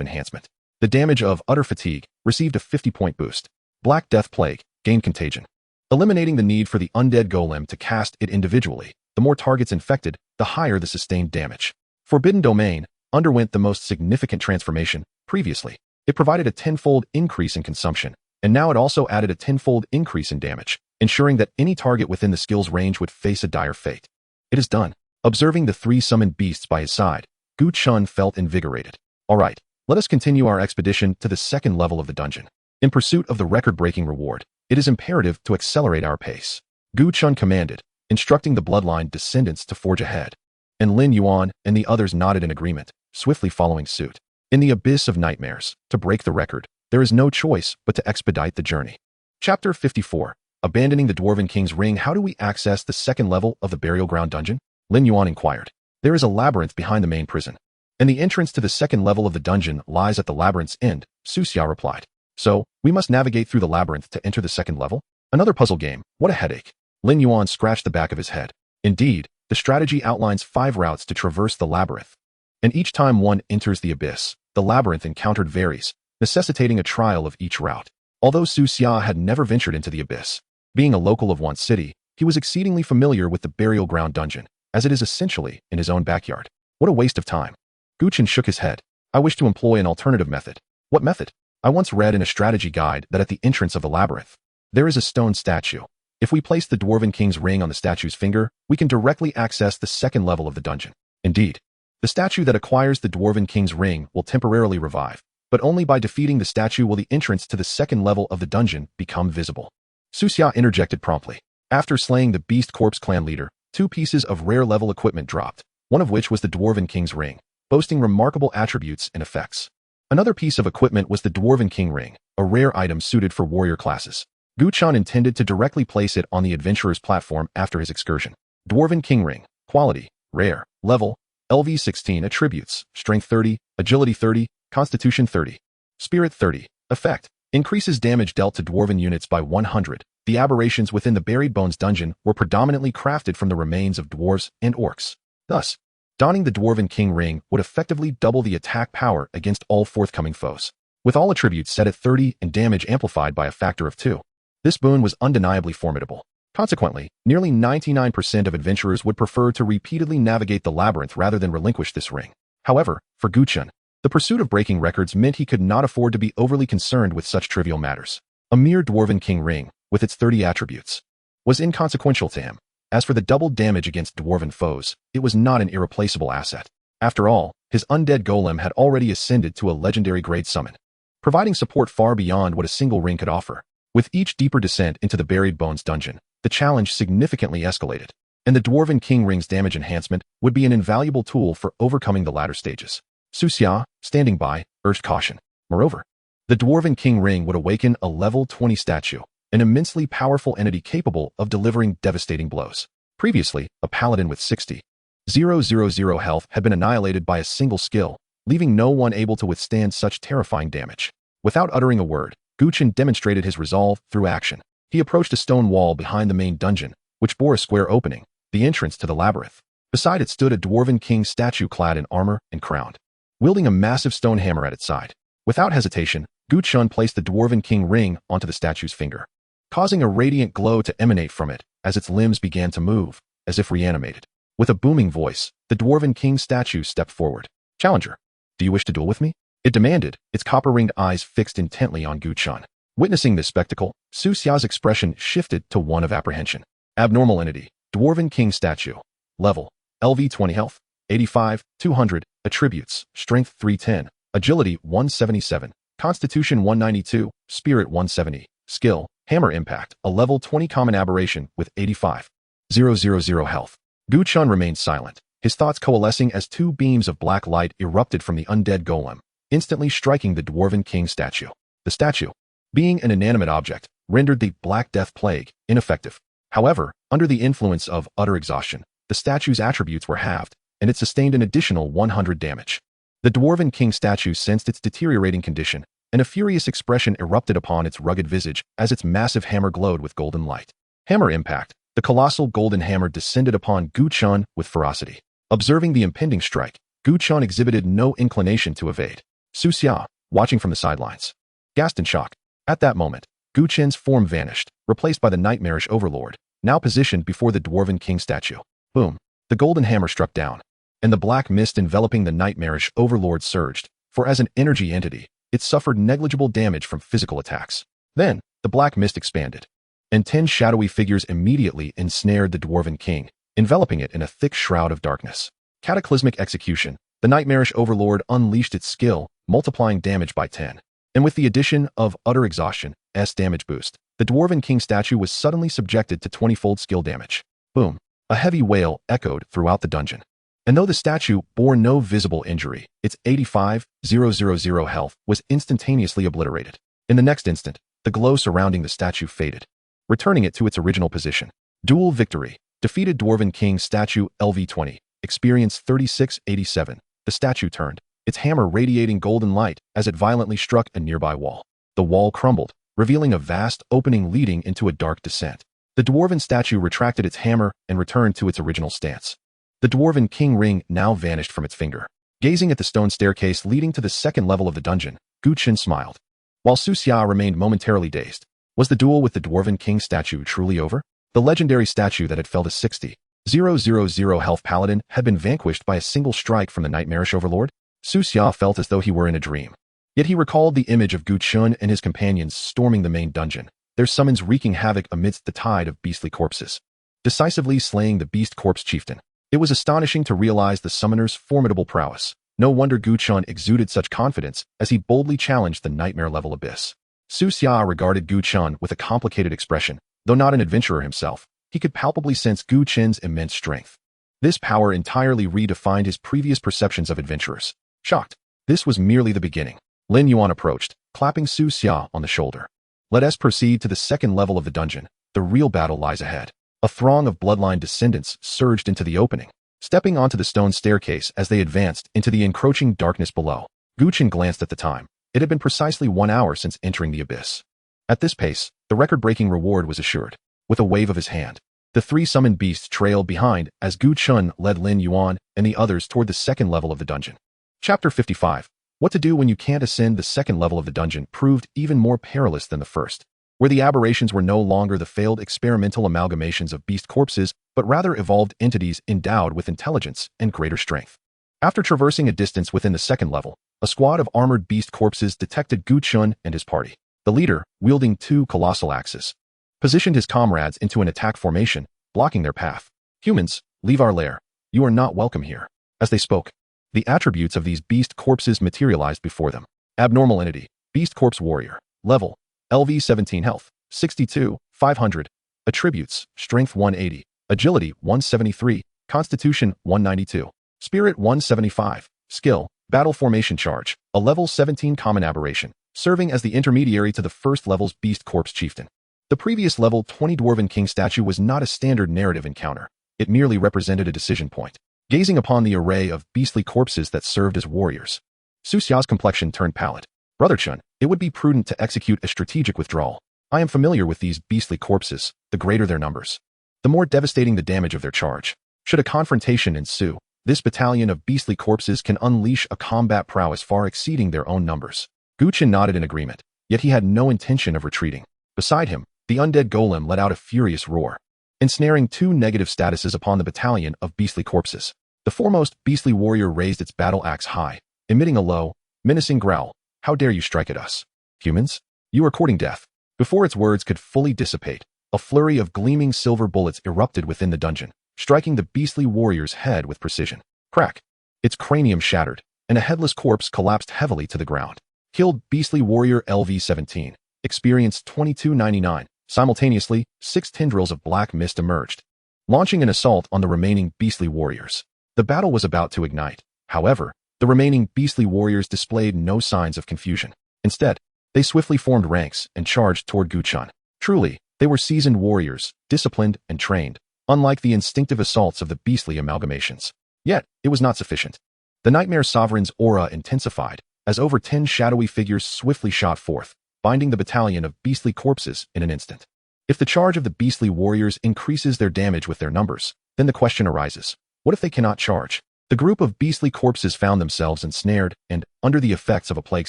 enhancement. The damage of Utter Fatigue received a 50-point boost. Black Death Plague gained Contagion, eliminating the need for the undead golem to cast it individually. The more targets infected, the higher the sustained damage. Forbidden Domain underwent the most significant transformation. Previously, it provided a 10-fold increase in consumption, and now it also added a 10-fold increase in damage, ensuring that any target within the skill's range would face a dire fate. It is done. Observing the 3 summoned beasts by his side, Gu Chen felt invigorated. Alright, let us continue our expedition to the 2nd level of the dungeon. In pursuit of the record-breaking reward, it is imperative to accelerate our pace. Gu Chen commanded, instructing the Bloodline descendants to forge ahead, and Lin Yuan and the others nodded in agreement, swiftly following suit. In the abyss of nightmares, to break the record, there is no choice but to expedite the journey. Chapter 54. Abandoning the Dwarven King's Ring. How do we access the 2nd level of the Burial Ground dungeon? Lin Yuan inquired. There is a labyrinth behind the main prison, and the entrance to the 2nd level of the dungeon lies at the labyrinth's end, Su Xia replied. So, we must navigate through the labyrinth to enter the 2nd level? Another puzzle game. What a headache. Lin Yuan scratched the back of his head. Indeed, the strategy outlines 5 routes to traverse the labyrinth, and each time one enters the abyss, the labyrinth encountered varies, necessitating a trial of each route. Although Su Xia had never ventured into the abyss, being a local of Wan City, he was exceedingly familiar with the Burial Ground dungeon, as it is essentially in his own backyard. What a waste of time. Gu Chen shook his head. I wish to employ an alternative method. What method? I once read in a strategy guide that at the entrance of the labyrinth, there is a stone statue. If we place the Dwarven King's ring on the statue's finger, we can directly access the 2nd level of the dungeon. Indeed, the statue that acquires the Dwarven King's ring will temporarily revive, but only by defeating the statue will the entrance to the 2nd level of the dungeon become visible. Su Xia interjected promptly. After slaying the Beast Corpse clan leader, 2 pieces of rare level equipment dropped, one of which was the Dwarven King's ring, boasting remarkable attributes and effects. Another piece of equipment was the Dwarven King ring, a rare item suited for warrior classes. Gu Chen intended to directly place it on the adventurer's platform after his excursion. Dwarven King ring, quality, rare, level, LV 16 attributes, strength 30, agility 30, constitution 30, spirit 30, effect, increases damage dealt to dwarven units by 100. The aberrations within the Buried Bones dungeon were predominantly crafted from the remains of dwarves and orcs. Thus, donning the Dwarven King ring would effectively double the attack power against all forthcoming foes, with all attributes set at 30 and damage amplified by a factor of 2. This boon was undeniably formidable. Consequently, nearly 99% of adventurers would prefer to repeatedly navigate the labyrinth rather than relinquish this ring. However, for Gu Chen, the pursuit of breaking records meant he could not afford to be overly concerned with such trivial matters. A mere Dwarven King ring, with its 30 attributes, was inconsequential to him. As for the double damage against dwarven foes, it was not an irreplaceable asset. After all, his undead golem had already ascended to a legendary grade summon, providing support far beyond what a single ring could offer. With each deeper descent into the Buried Bones dungeon, the challenge significantly escalated, and the Dwarven King ring's damage enhancement would be an invaluable tool for overcoming the latter stages. Su Xia, standing by, urged caution. Moreover, the Dwarven King ring would awaken a level 20 statue, an immensely powerful entity capable of delivering devastating blows. Previously, a paladin with 60,000 health had been annihilated by a single skill, leaving no one able to withstand such terrifying damage. Without uttering a word, Gu Chen demonstrated his resolve through action. He approached a stone wall behind the main dungeon, which bore a square opening, the entrance to the labyrinth. Beside it stood a Dwarven King statue clad in armor and crowned, wielding a massive stone hammer at its side. Without hesitation, Gu Chen placed the Dwarven King ring onto the statue's finger, causing a radiant glow to emanate from it as its limbs began to move, as if reanimated. With a booming voice, the Dwarven King statue stepped forward. Challenger, do you wish to duel with me? It demanded, its copper-ringed eyes fixed intently on Gu Chen. Witnessing this spectacle, Su Xia's expression shifted to one of apprehension. Abnormal entity, Dwarven King statue. Level, LV 20 health, 85, 200, attributes, strength 310, agility 177, constitution 192, spirit 170, skill, hammer impact, a level 20 common aberration with 85,000 health. Gu Chen remained silent, his thoughts coalescing as two beams of black light erupted from the undead golem, instantly striking the Dwarven King statue. The statue, being an inanimate object, rendered the Black Death Plague ineffective. However, under the influence of utter exhaustion, the statue's attributes were halved, and it sustained an additional 100 damage. The Dwarven King statue sensed its deteriorating condition, and a furious expression erupted upon its rugged visage as its massive hammer glowed with golden light. Hammer impact. The colossal golden hammer descended upon Gu Chen with ferocity. Observing the impending strike, Gu Chen exhibited no inclination to evade. Su Xia, watching from the sidelines, gasped in shock. At that moment, Gu Chen's form vanished, replaced by the nightmarish Overlord, now positioned before the Dwarven King statue. Boom! The golden hammer struck down, and the black mist enveloping the nightmarish Overlord surged, for as an energy entity, it suffered negligible damage from physical attacks. Then, the black mist expanded, and 10 shadowy figures immediately ensnared the Dwarven King, enveloping it in a thick shroud of darkness. Cataclysmic execution. The nightmarish Overlord unleashed its skill, multiplying damage by 10. And with the addition of utter exhaustion, damage boost, the Dwarven King statue was suddenly subjected to 20-fold skill damage. Boom! A heavy wail echoed throughout the dungeon. And though the statue bore no visible injury, its 85,000 health was instantaneously obliterated. In the next instant, the glow surrounding the statue faded, returning it to its original position. Duel victory. Defeated Dwarven King statue LV20. Experience 3687. The statue turned, its hammer radiating golden light as it violently struck a nearby wall. The wall crumbled, revealing a vast opening leading into a dark descent. The Dwarven statue retracted its hammer and returned to its original stance. The Dwarven King ring now vanished from its finger. Gazing at the stone staircase leading to the second level of the dungeon, Gu Chen smiled, while Su Xia remained momentarily dazed. Was the duel with the Dwarven King statue truly over? The legendary statue that had felled a 60,000 health paladin had been vanquished by a single strike from the nightmarish Overlord? Su Xia felt as though he were in a dream. Yet he recalled the image of Gu Chen and his companions storming the main dungeon, their summons wreaking havoc amidst the tide of beastly corpses, decisively slaying the beast corpse chieftain. It was astonishing to realize the summoner's formidable prowess. No wonder Gu Chen exuded such confidence as he boldly challenged the nightmare-level abyss. Su Xia regarded Gu Chen with a complicated expression. Though not an adventurer himself, he could palpably sense Gu Chen's immense strength. This power entirely redefined his previous perceptions of adventurers. Shocked, this was merely the beginning. Lin Yuan approached, clapping Su Xia on the shoulder. Let us proceed to the second level of the dungeon. The real battle lies ahead. A throng of Bloodline descendants surged into the opening, stepping onto the stone staircase as they advanced into the encroaching darkness below. Gu Chen glanced at the time. It had been precisely 1 hour since entering the abyss. At this pace, the record-breaking reward was assured. With a wave of his hand, the 3 summoned beasts trailed behind as Gu Chen led Lin Yuan and the others toward the second level of the dungeon. Chapter 55. What to do when you can't ascend. The second level of the dungeon proved even more perilous than the first, where the aberrations were no longer the failed experimental amalgamations of beast corpses, but rather evolved entities endowed with intelligence and greater strength. After traversing a distance within the second level, a squad of armored beast corpses detected Gu Chen and his party. The leader, wielding 2 colossal axes, positioned his comrades into an attack formation, blocking their path. Humans, leave our lair. You are not welcome here. As they spoke, the attributes of these beast corpses materialized before them. Abnormal entity, beast corpse warrior. Level, LV 17 health, 62, 500. Attributes, strength 180, agility 173, constitution 192, spirit 175, skill, battle formation charge, a level 17 common aberration, serving as the intermediary to the first level's beast corpse chieftain. The previous level 20 Dwarven King statue was not a standard narrative encounter. It merely represented a decision point. Gazing upon the array of beastly corpses that served as warriors, Su Xia's complexion turned pallid. Brother Chen, it would be prudent to execute a strategic withdrawal. I am familiar with these beastly corpses. The greater their numbers, the more devastating the damage of their charge. Should a confrontation ensue, this battalion of beastly corpses can unleash a combat prowess far exceeding their own numbers. Gu Chen nodded in agreement, yet he had no intention of retreating. Beside him, the undead golem let out a furious roar, ensnaring 2 negative statuses upon the battalion of beastly corpses. The foremost beastly warrior raised its battle axe high, emitting a low, menacing growl. How dare you strike at us? Humans? You are courting death. Before its words could fully dissipate, a flurry of gleaming silver bullets erupted within the dungeon, striking the beastly warrior's head with precision. Crack! Its cranium shattered, and a headless corpse collapsed heavily to the ground. Killed beastly warrior LV-17. Experienced 2299. Simultaneously, 6 tendrils of black mist emerged, launching an assault on the remaining beastly warriors. The battle was about to ignite. However, the remaining beastly warriors displayed no signs of confusion. Instead, they swiftly formed ranks and charged toward Gu Chen. Truly, they were seasoned warriors, disciplined and trained, unlike the instinctive assaults of the beastly amalgamations. Yet, it was not sufficient. The Nightmare Sovereign's aura intensified, as over 10 shadowy figures swiftly shot forth, binding the battalion of beastly corpses in an instant. If the charge of the beastly warriors increases their damage with their numbers, then the question arises, what if they cannot charge? The group of beastly corpses found themselves ensnared and, under the effects of a plague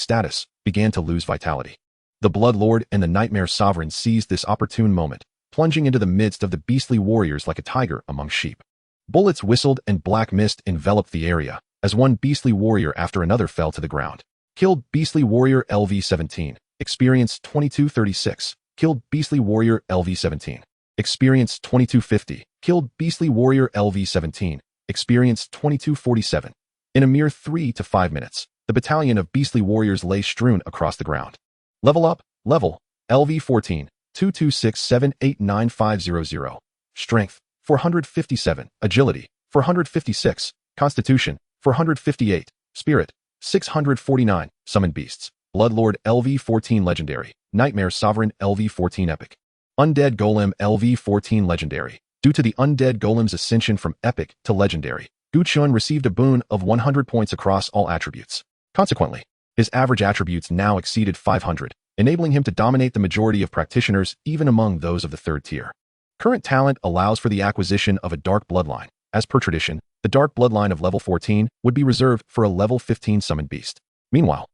status, began to lose vitality. The Bloodlord and the Nightmare Sovereign seized this opportune moment, plunging into the midst of the beastly warriors like a tiger among sheep. Bullets whistled and black mist enveloped the area, as one beastly warrior after another fell to the ground. Killed beastly warrior LV-17. Experience 2236. Killed beastly warrior LV-17. Experience 2250. Killed beastly warrior LV-17. Experience 2247. In a mere 3 to 5 minutes, the battalion of beastly warriors lay strewn across the ground. Level up, level, LV-14, 226789500. Strength, 457. Agility, 456. Constitution, 458. Spirit, 649. Summoned beasts. Bloodlord LV-14 Legendary. Nightmare Sovereign LV-14 Epic. Undead Golem LV-14 Legendary. Due to the Undead Golem's ascension from Epic to Legendary, Gu Chen received a boon of 100 points across all attributes. Consequently, his average attributes now exceeded 500, enabling him to dominate the majority of practitioners even among those of the 3rd tier. Current talent allows for the acquisition of a Dark Bloodline. As per tradition, the Dark Bloodline of level 14 would be reserved for a level 15 summoned beast. Meanwhile,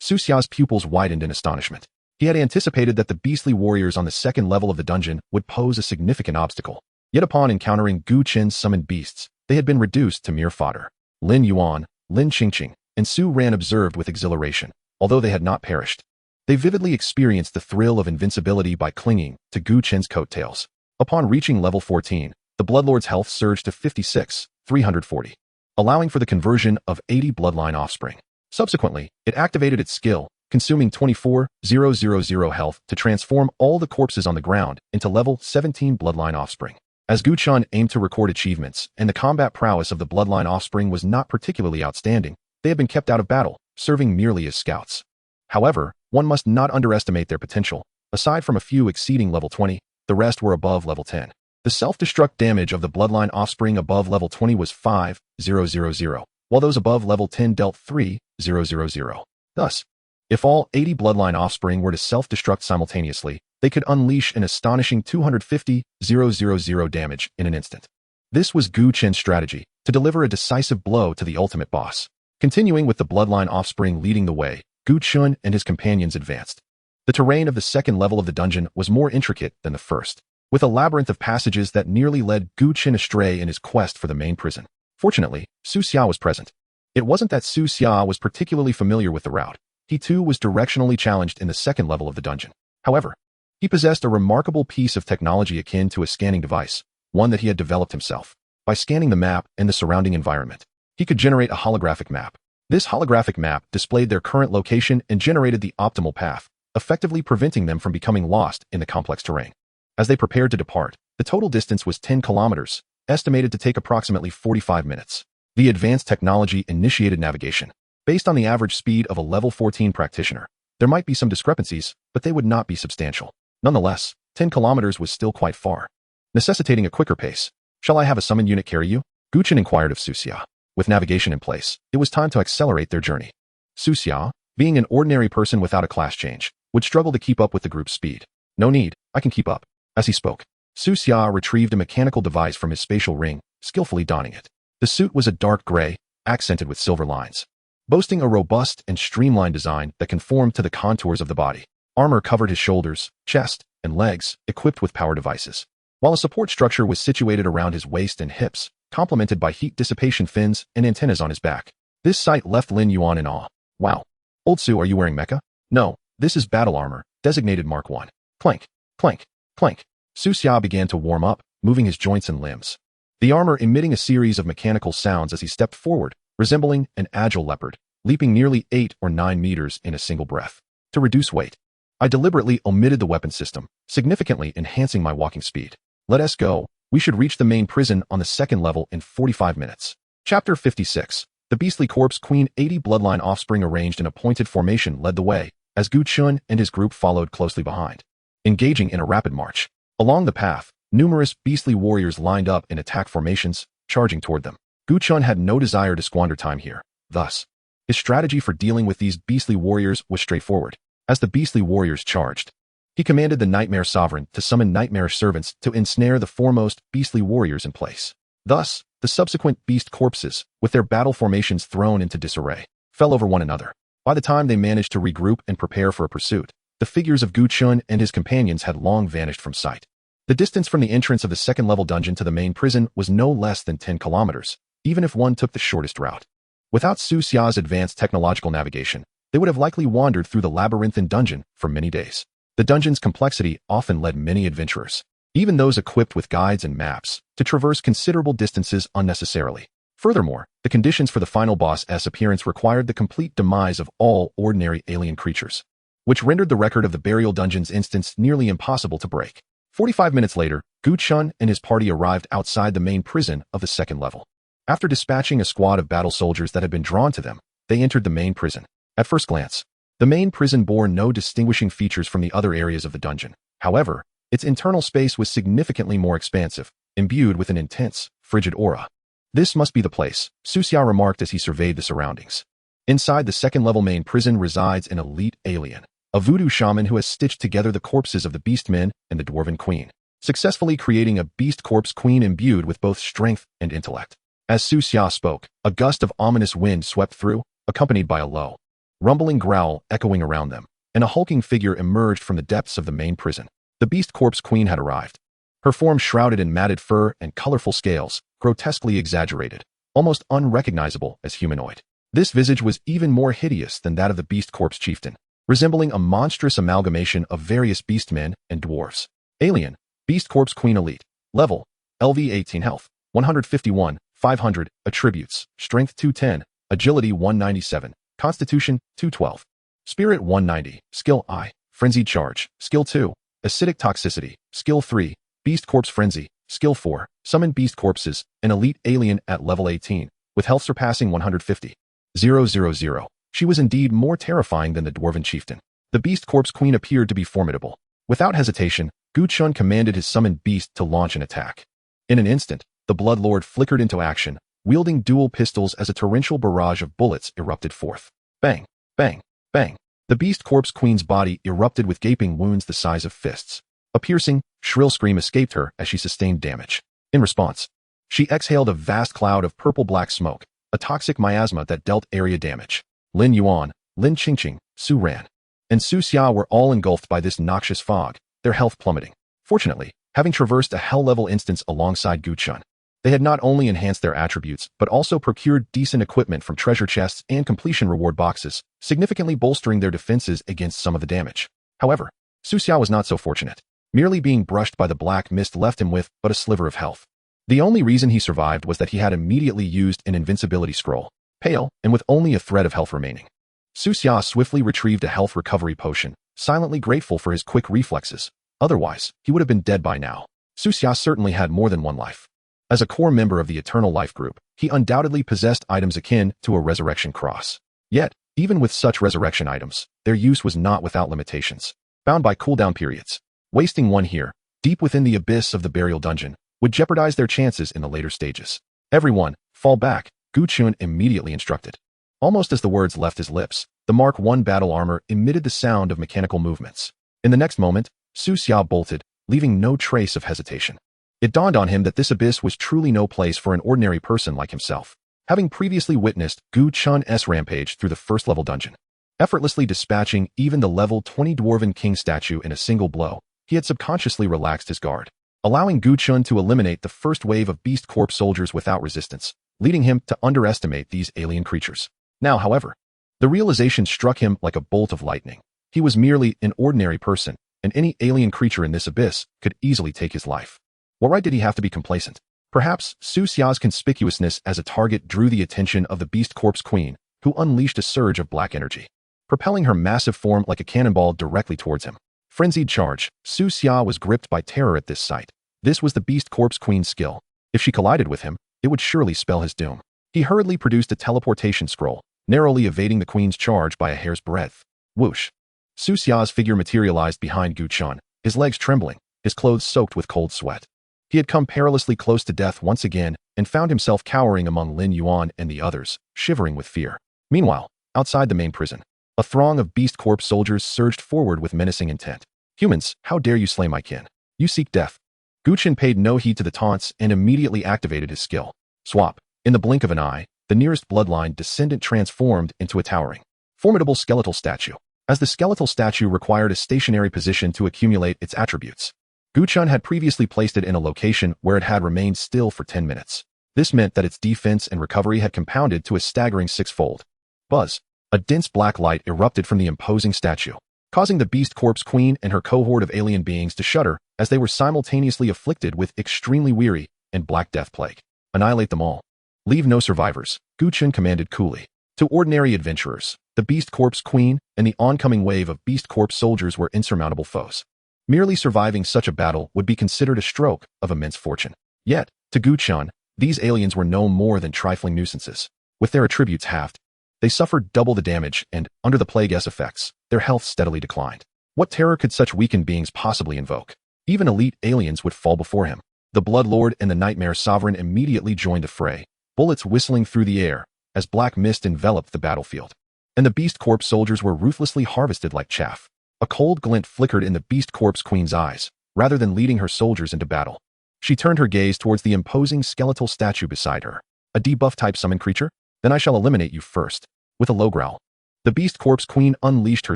Suxia's pupils widened in astonishment. He had anticipated that the beastly warriors on the 2nd level of the dungeon would pose a significant obstacle. Yet upon encountering Gu Chen's summoned beasts, they had been reduced to mere fodder. Lin Yuan, Lin Qingqing, and Su Ran observed with exhilaration, although they had not perished. They vividly experienced the thrill of invincibility by clinging to Gu Chen's coattails. Upon reaching level 14, the Bloodlord's health surged to 56,340, allowing for the conversion of 80 bloodline offspring. Subsequently, it activated its skill, consuming 24,000 health to transform all the corpses on the ground into level 17 bloodline offspring. As Gu Chen aimed to record achievements, and the combat prowess of the bloodline offspring was not particularly outstanding, they had been kept out of battle, serving merely as scouts. However, one must not underestimate their potential. Aside from a few exceeding level 20, the rest were above level 10. The self-destruct damage of the bloodline offspring above level 20 was 5,000, while those above level 10 dealt 3,000. Thus, if all 80 bloodline offspring were to self-destruct simultaneously, they could unleash an astonishing 250,000 damage in an instant. This was Gu Chen's strategy, to deliver a decisive blow to the ultimate boss. Continuing with the bloodline offspring leading the way, Gu Chen and his companions advanced. The terrain of the 2nd level of the dungeon was more intricate than the 1st, with a labyrinth of passages that nearly led Gu Chen astray in his quest for the main prison. Fortunately, Su Xia was present. It wasn't that Su Xia was particularly familiar with the route. He too was directionally challenged in the 2nd level of the dungeon. However, he possessed a remarkable piece of technology akin to a scanning device, one that he had developed himself. By scanning the map and the surrounding environment, he could generate a holographic map. This holographic map displayed their current location and generated the optimal path, effectively preventing them from becoming lost in the complex terrain. As they prepared to depart, the total distance was 10 kilometers, estimated to take approximately 45 minutes. The advanced technology initiated navigation. Based on the average speed of a level 14 practitioner, there might be some discrepancies, but they would not be substantial. Nonetheless, 10 kilometers was still quite far, necessitating a quicker pace. Shall I have a summon unit carry you? Gu Chen inquired of Su Xia. With navigation in place, it was time to accelerate their journey. Su Xia, being an ordinary person without a class change, would struggle to keep up with the group's speed. No need, I can keep up. As he spoke, Su Xia retrieved a mechanical device from his spatial ring, skillfully donning it. The suit was a dark gray, accented with silver lines, boasting a robust and streamlined design that conformed to the contours of the body. Armor covered his shoulders, chest, and legs, equipped with power devices, while a support structure was situated around his waist and hips, complemented by heat dissipation fins and antennas on his back. This sight left Lin Yuan in awe. Wow. Old Su, are you wearing mecha? No, this is battle armor, designated Mark 1. Clank, clank, clank. Su Xia began to warm up, moving his joints and limbs. The armor emitting a series of mechanical sounds as he stepped forward, resembling an agile leopard, leaping nearly 8 or 9 meters in a single breath. To reduce weight, I deliberately omitted the weapon system, significantly enhancing my walking speed. Let us go. We should reach the main prison on the second level in 45 minutes. Chapter 56. The Beastly Corpse Queen 80 Bloodline offspring arranged in a pointed formation led the way, as Gu Chen and his group followed closely behind. Engaging in a rapid march. Along the path, numerous beastly warriors lined up in attack formations, charging toward them. Gu Chen had no desire to squander time here. Thus, his strategy for dealing with these beastly warriors was straightforward. As the beastly warriors charged, he commanded the Nightmare Sovereign to summon nightmare servants to ensnare the foremost beastly warriors in place. Thus, the subsequent beast corpses, with their battle formations thrown into disarray, fell over one another. By the time they managed to regroup and prepare for a pursuit, the figures of Gu Chen and his companions had long vanished from sight. The distance from the entrance of the second-level dungeon to the main prison was no less than 10 kilometers, even if one took the shortest route. Without Su Xia's advanced technological navigation, they would have likely wandered through the labyrinthine dungeon for many days. The dungeon's complexity often led many adventurers, even those equipped with guides and maps, to traverse considerable distances unnecessarily. Furthermore, the conditions for the final boss's appearance required the complete demise of all ordinary alien creatures, which rendered the record of the burial dungeon's instance nearly impossible to break. 45 minutes later, Gu Chen and his party arrived outside the main prison of the second level. After dispatching a squad of battle soldiers that had been drawn to them, they entered the main prison. At first glance, the main prison bore no distinguishing features from the other areas of the dungeon. However, its internal space was significantly more expansive, imbued with an intense, frigid aura. This must be the place, Su Xia remarked as he surveyed the surroundings. Inside the second-level main prison resides an elite alien, a voodoo shaman who has stitched together the corpses of the beastmen and the dwarven queen, successfully creating a beast corpse queen imbued with both strength and intellect. As Su Xia spoke, a gust of ominous wind swept through, accompanied by a low, rumbling growl echoing around them, and a hulking figure emerged from the depths of the main prison. The beast corpse queen had arrived. Her form shrouded in matted fur and colorful scales, grotesquely exaggerated, almost unrecognizable as humanoid. This visage was even more hideous than that of the beast corpse chieftain, resembling a monstrous amalgamation of various beastmen and dwarves. Alien, beast corpse queen elite, level, LV 18 health, 151, 500, attributes, strength 210, agility 197, constitution 212, spirit 190, skill I, frenzied charge, skill 2, acidic toxicity, skill 3, beast corpse frenzy, skill 4, summon beast corpses, an elite alien at level 18, with health surpassing 150. 000. She was indeed more terrifying than the dwarven chieftain. The beast corpse queen appeared to be formidable. Without hesitation, Gu Chen commanded his summoned beast to launch an attack. In an instant, the Bloodlord flickered into action, wielding dual pistols as a torrential barrage of bullets erupted forth. Bang, bang, bang. The beast corpse queen's body erupted with gaping wounds the size of fists. A piercing, shrill scream escaped her as she sustained damage. In response, she exhaled a vast cloud of purple-black smoke, a toxic miasma that dealt area damage. Lin Yuan, Lin Qingqing, Su Ran, and Su Xia were all engulfed by this noxious fog, their health plummeting. Fortunately, having traversed a hell-level instance alongside Gu Chen, they had not only enhanced their attributes, but also procured decent equipment from treasure chests and completion reward boxes, significantly bolstering their defenses against some of the damage. However, Su Xia was not so fortunate. Merely being brushed by the black mist left him with but a sliver of health. The only reason he survived was that he had immediately used an invincibility scroll, pale and with only a thread of health remaining. Su Xia swiftly retrieved a health recovery potion, silently grateful for his quick reflexes. Otherwise, he would have been dead by now. Su Xia certainly had more than one life. As a core member of the Eternal Life group, he undoubtedly possessed items akin to a resurrection cross. Yet, even with such resurrection items, their use was not without limitations, bound by cooldown periods. Wasting one here, deep within the abyss of the burial dungeon, would jeopardize their chances in the later stages. Everyone, fall back, Gu Chen immediately instructed. Almost as the words left his lips, the Mark I battle armor emitted the sound of mechanical movements. In the next moment, Su Xia bolted, leaving no trace of hesitation. It dawned on him that this abyss was truly no place for an ordinary person like himself, having previously witnessed Gu Chen's rampage through the first-level dungeon. Effortlessly dispatching even the level 20 Dwarven King statue in a single blow, he had subconsciously relaxed his guard. allowing Gu Chen to eliminate the first wave of Beast Corps soldiers without resistance, leading him to underestimate these alien creatures. Now, however, the realization struck him like a bolt of lightning. He was merely an ordinary person, and any alien creature in this abyss could easily take his life. What right did he have to be complacent? Perhaps Su Xia's conspicuousness as a target drew the attention of the Beast Corps Queen, who unleashed a surge of black energy, propelling her massive form like a cannonball directly towards him. Frenzied charge, Su Xia was gripped by terror at this sight. This was the Beast Corps Queen's skill. If she collided with him, it would surely spell his doom. He hurriedly produced a teleportation scroll, narrowly evading the Queen's charge by a hair's breadth. Whoosh! Su Xia's figure materialized behind Gu Chen, his legs trembling, his clothes soaked with cold sweat. He had come perilously close to death once again and found himself cowering among Lin Yuan and the others, shivering with fear. Meanwhile, outside the main prison, a throng of Beast Corps soldiers surged forward with menacing intent. Humans, how dare you slay my kin? You seek death. Gu Chen paid no heed to the taunts and immediately activated his skill. Swap. In the blink of an eye, the nearest bloodline descendant transformed into a towering, formidable skeletal statue. As the skeletal statue required a stationary position to accumulate its attributes, Gu Chen had previously placed it in a location where it had remained still for 10 minutes. This meant that its defense and recovery had compounded to a staggering six-fold. Buzz. A dense black light erupted from the imposing statue, causing the Beast Corps Queen and her cohort of alien beings to shudder as they were simultaneously afflicted with extremely weary and black death plague. Annihilate them all. Leave no survivors, Gu Chen commanded coolly. To ordinary adventurers, the Beast Corps Queen and the oncoming wave of Beast Corps soldiers were insurmountable foes. Merely surviving such a battle would be considered a stroke of immense fortune. Yet, to Gu Chen, these aliens were no more than trifling nuisances. With their attributes halved, they suffered double the damage and, under the Plague-S effects, their health steadily declined. What terror could such weakened beings possibly invoke? Even elite aliens would fall before him. The Bloodlord and the Nightmare Sovereign immediately joined the fray, bullets whistling through the air as black mist enveloped the battlefield. And the Beast Corps soldiers were ruthlessly harvested like chaff. A cold glint flickered in the Beast Corps Queen's eyes. Rather than leading her soldiers into battle, she turned her gaze towards the imposing skeletal statue beside her. A debuff-type summon creature? Then I shall eliminate you first. With a low growl, the Beast Corps Queen unleashed her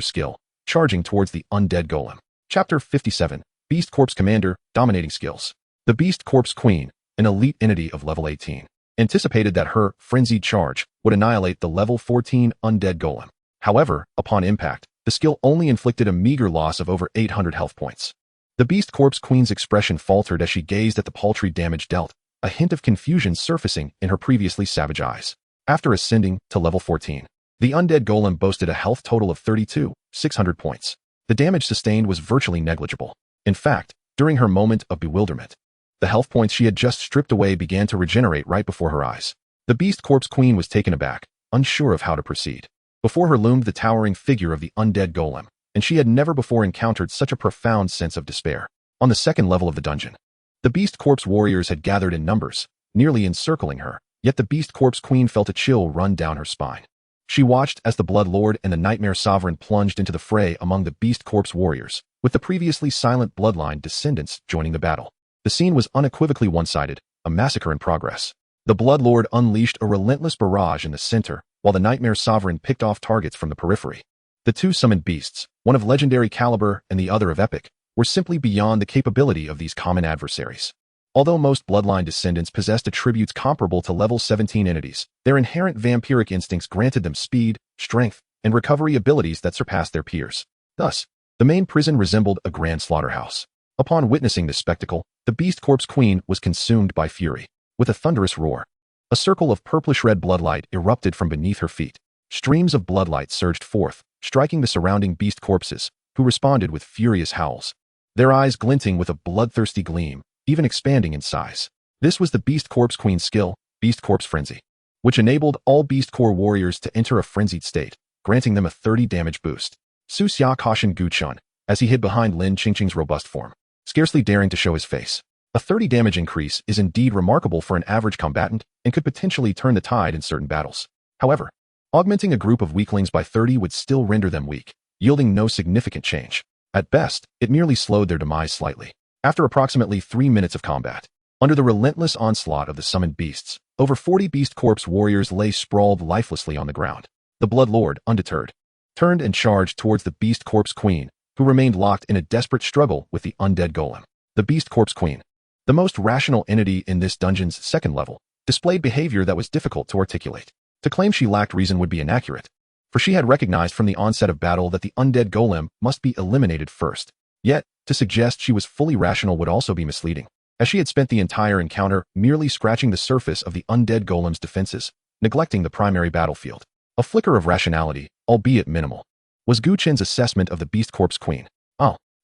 skill, charging towards the undead golem. Chapter 57. Beast Corps Commander, Dominating Skills. The Beast Corps Queen, an elite entity of level 18, anticipated that her frenzied charge would annihilate the level 14 undead golem. However, upon impact, the skill only inflicted a meager loss of over 800 health points. The Beast Corps Queen's expression faltered as she gazed at the paltry damage dealt, a hint of confusion surfacing in her previously savage eyes. After ascending to level 14, the undead golem boasted a health total of 32,600 points. The damage sustained was virtually negligible. In fact, during her moment of bewilderment, the health points she had just stripped away began to regenerate right before her eyes. The Beast Corps Queen was taken aback, unsure of how to proceed. Before her loomed the towering figure of the undead golem, and she had never before encountered such a profound sense of despair. On the second level of the dungeon, the Beast Corps warriors had gathered in numbers, nearly encircling her, yet the Beast Corps Queen felt a chill run down her spine. She watched as the Bloodlord and the Nightmare Sovereign plunged into the fray among the Beast Corps warriors, with the previously silent Bloodline descendants joining the battle. The scene was unequivocally one-sided, a massacre in progress. The Bloodlord unleashed a relentless barrage in the center, while the Nightmare Sovereign picked off targets from the periphery. The two summoned beasts, one of legendary caliber and the other of epic, were simply beyond the capability of these common adversaries. Although most Bloodline descendants possessed attributes comparable to level 17 entities, their inherent vampiric instincts granted them speed, strength, and recovery abilities that surpassed their peers. Thus, the main prison resembled a grand slaughterhouse. Upon witnessing this spectacle, the Beast Corps Queen was consumed by fury. With a thunderous roar, a circle of purplish-red bloodlight erupted from beneath her feet. Streams of bloodlight surged forth, striking the surrounding beast corpses, who responded with furious howls, their eyes glinting with a bloodthirsty gleam, even expanding in size. This was the Beast Corps Queen's skill, Beast Corps Frenzy, which enabled all Beast Corps warriors to enter a frenzied state, granting them a 30 damage boost. Su Xia cautioned Gu Chen as he hid behind Lin Qingqing's robust form, scarcely daring to show his face. A 30 damage increase is indeed remarkable for an average combatant and could potentially turn the tide in certain battles. However, augmenting a group of weaklings by 30 would still render them weak, yielding no significant change. At best, it merely slowed their demise slightly. After approximately 3 minutes of combat, under the relentless onslaught of the summoned beasts, over 40 Beast Corps warriors lay sprawled lifelessly on the ground. The Bloodlord, undeterred, turned and charged towards the Beast Corps Queen, who remained locked in a desperate struggle with the undead golem. The Beast Corps Queen, The most rational entity in this dungeon's second level displayed behavior that was difficult to articulate. To claim she lacked reason would be inaccurate, for she had recognized from the onset of battle that the undead golem must be eliminated first. Yet, to suggest she was fully rational would also be misleading, as she had spent the entire encounter merely scratching the surface of the undead golem's defenses, neglecting the primary battlefield. A flicker of rationality, albeit minimal, was Gu Chen's assessment of the Beast Corpse Queen.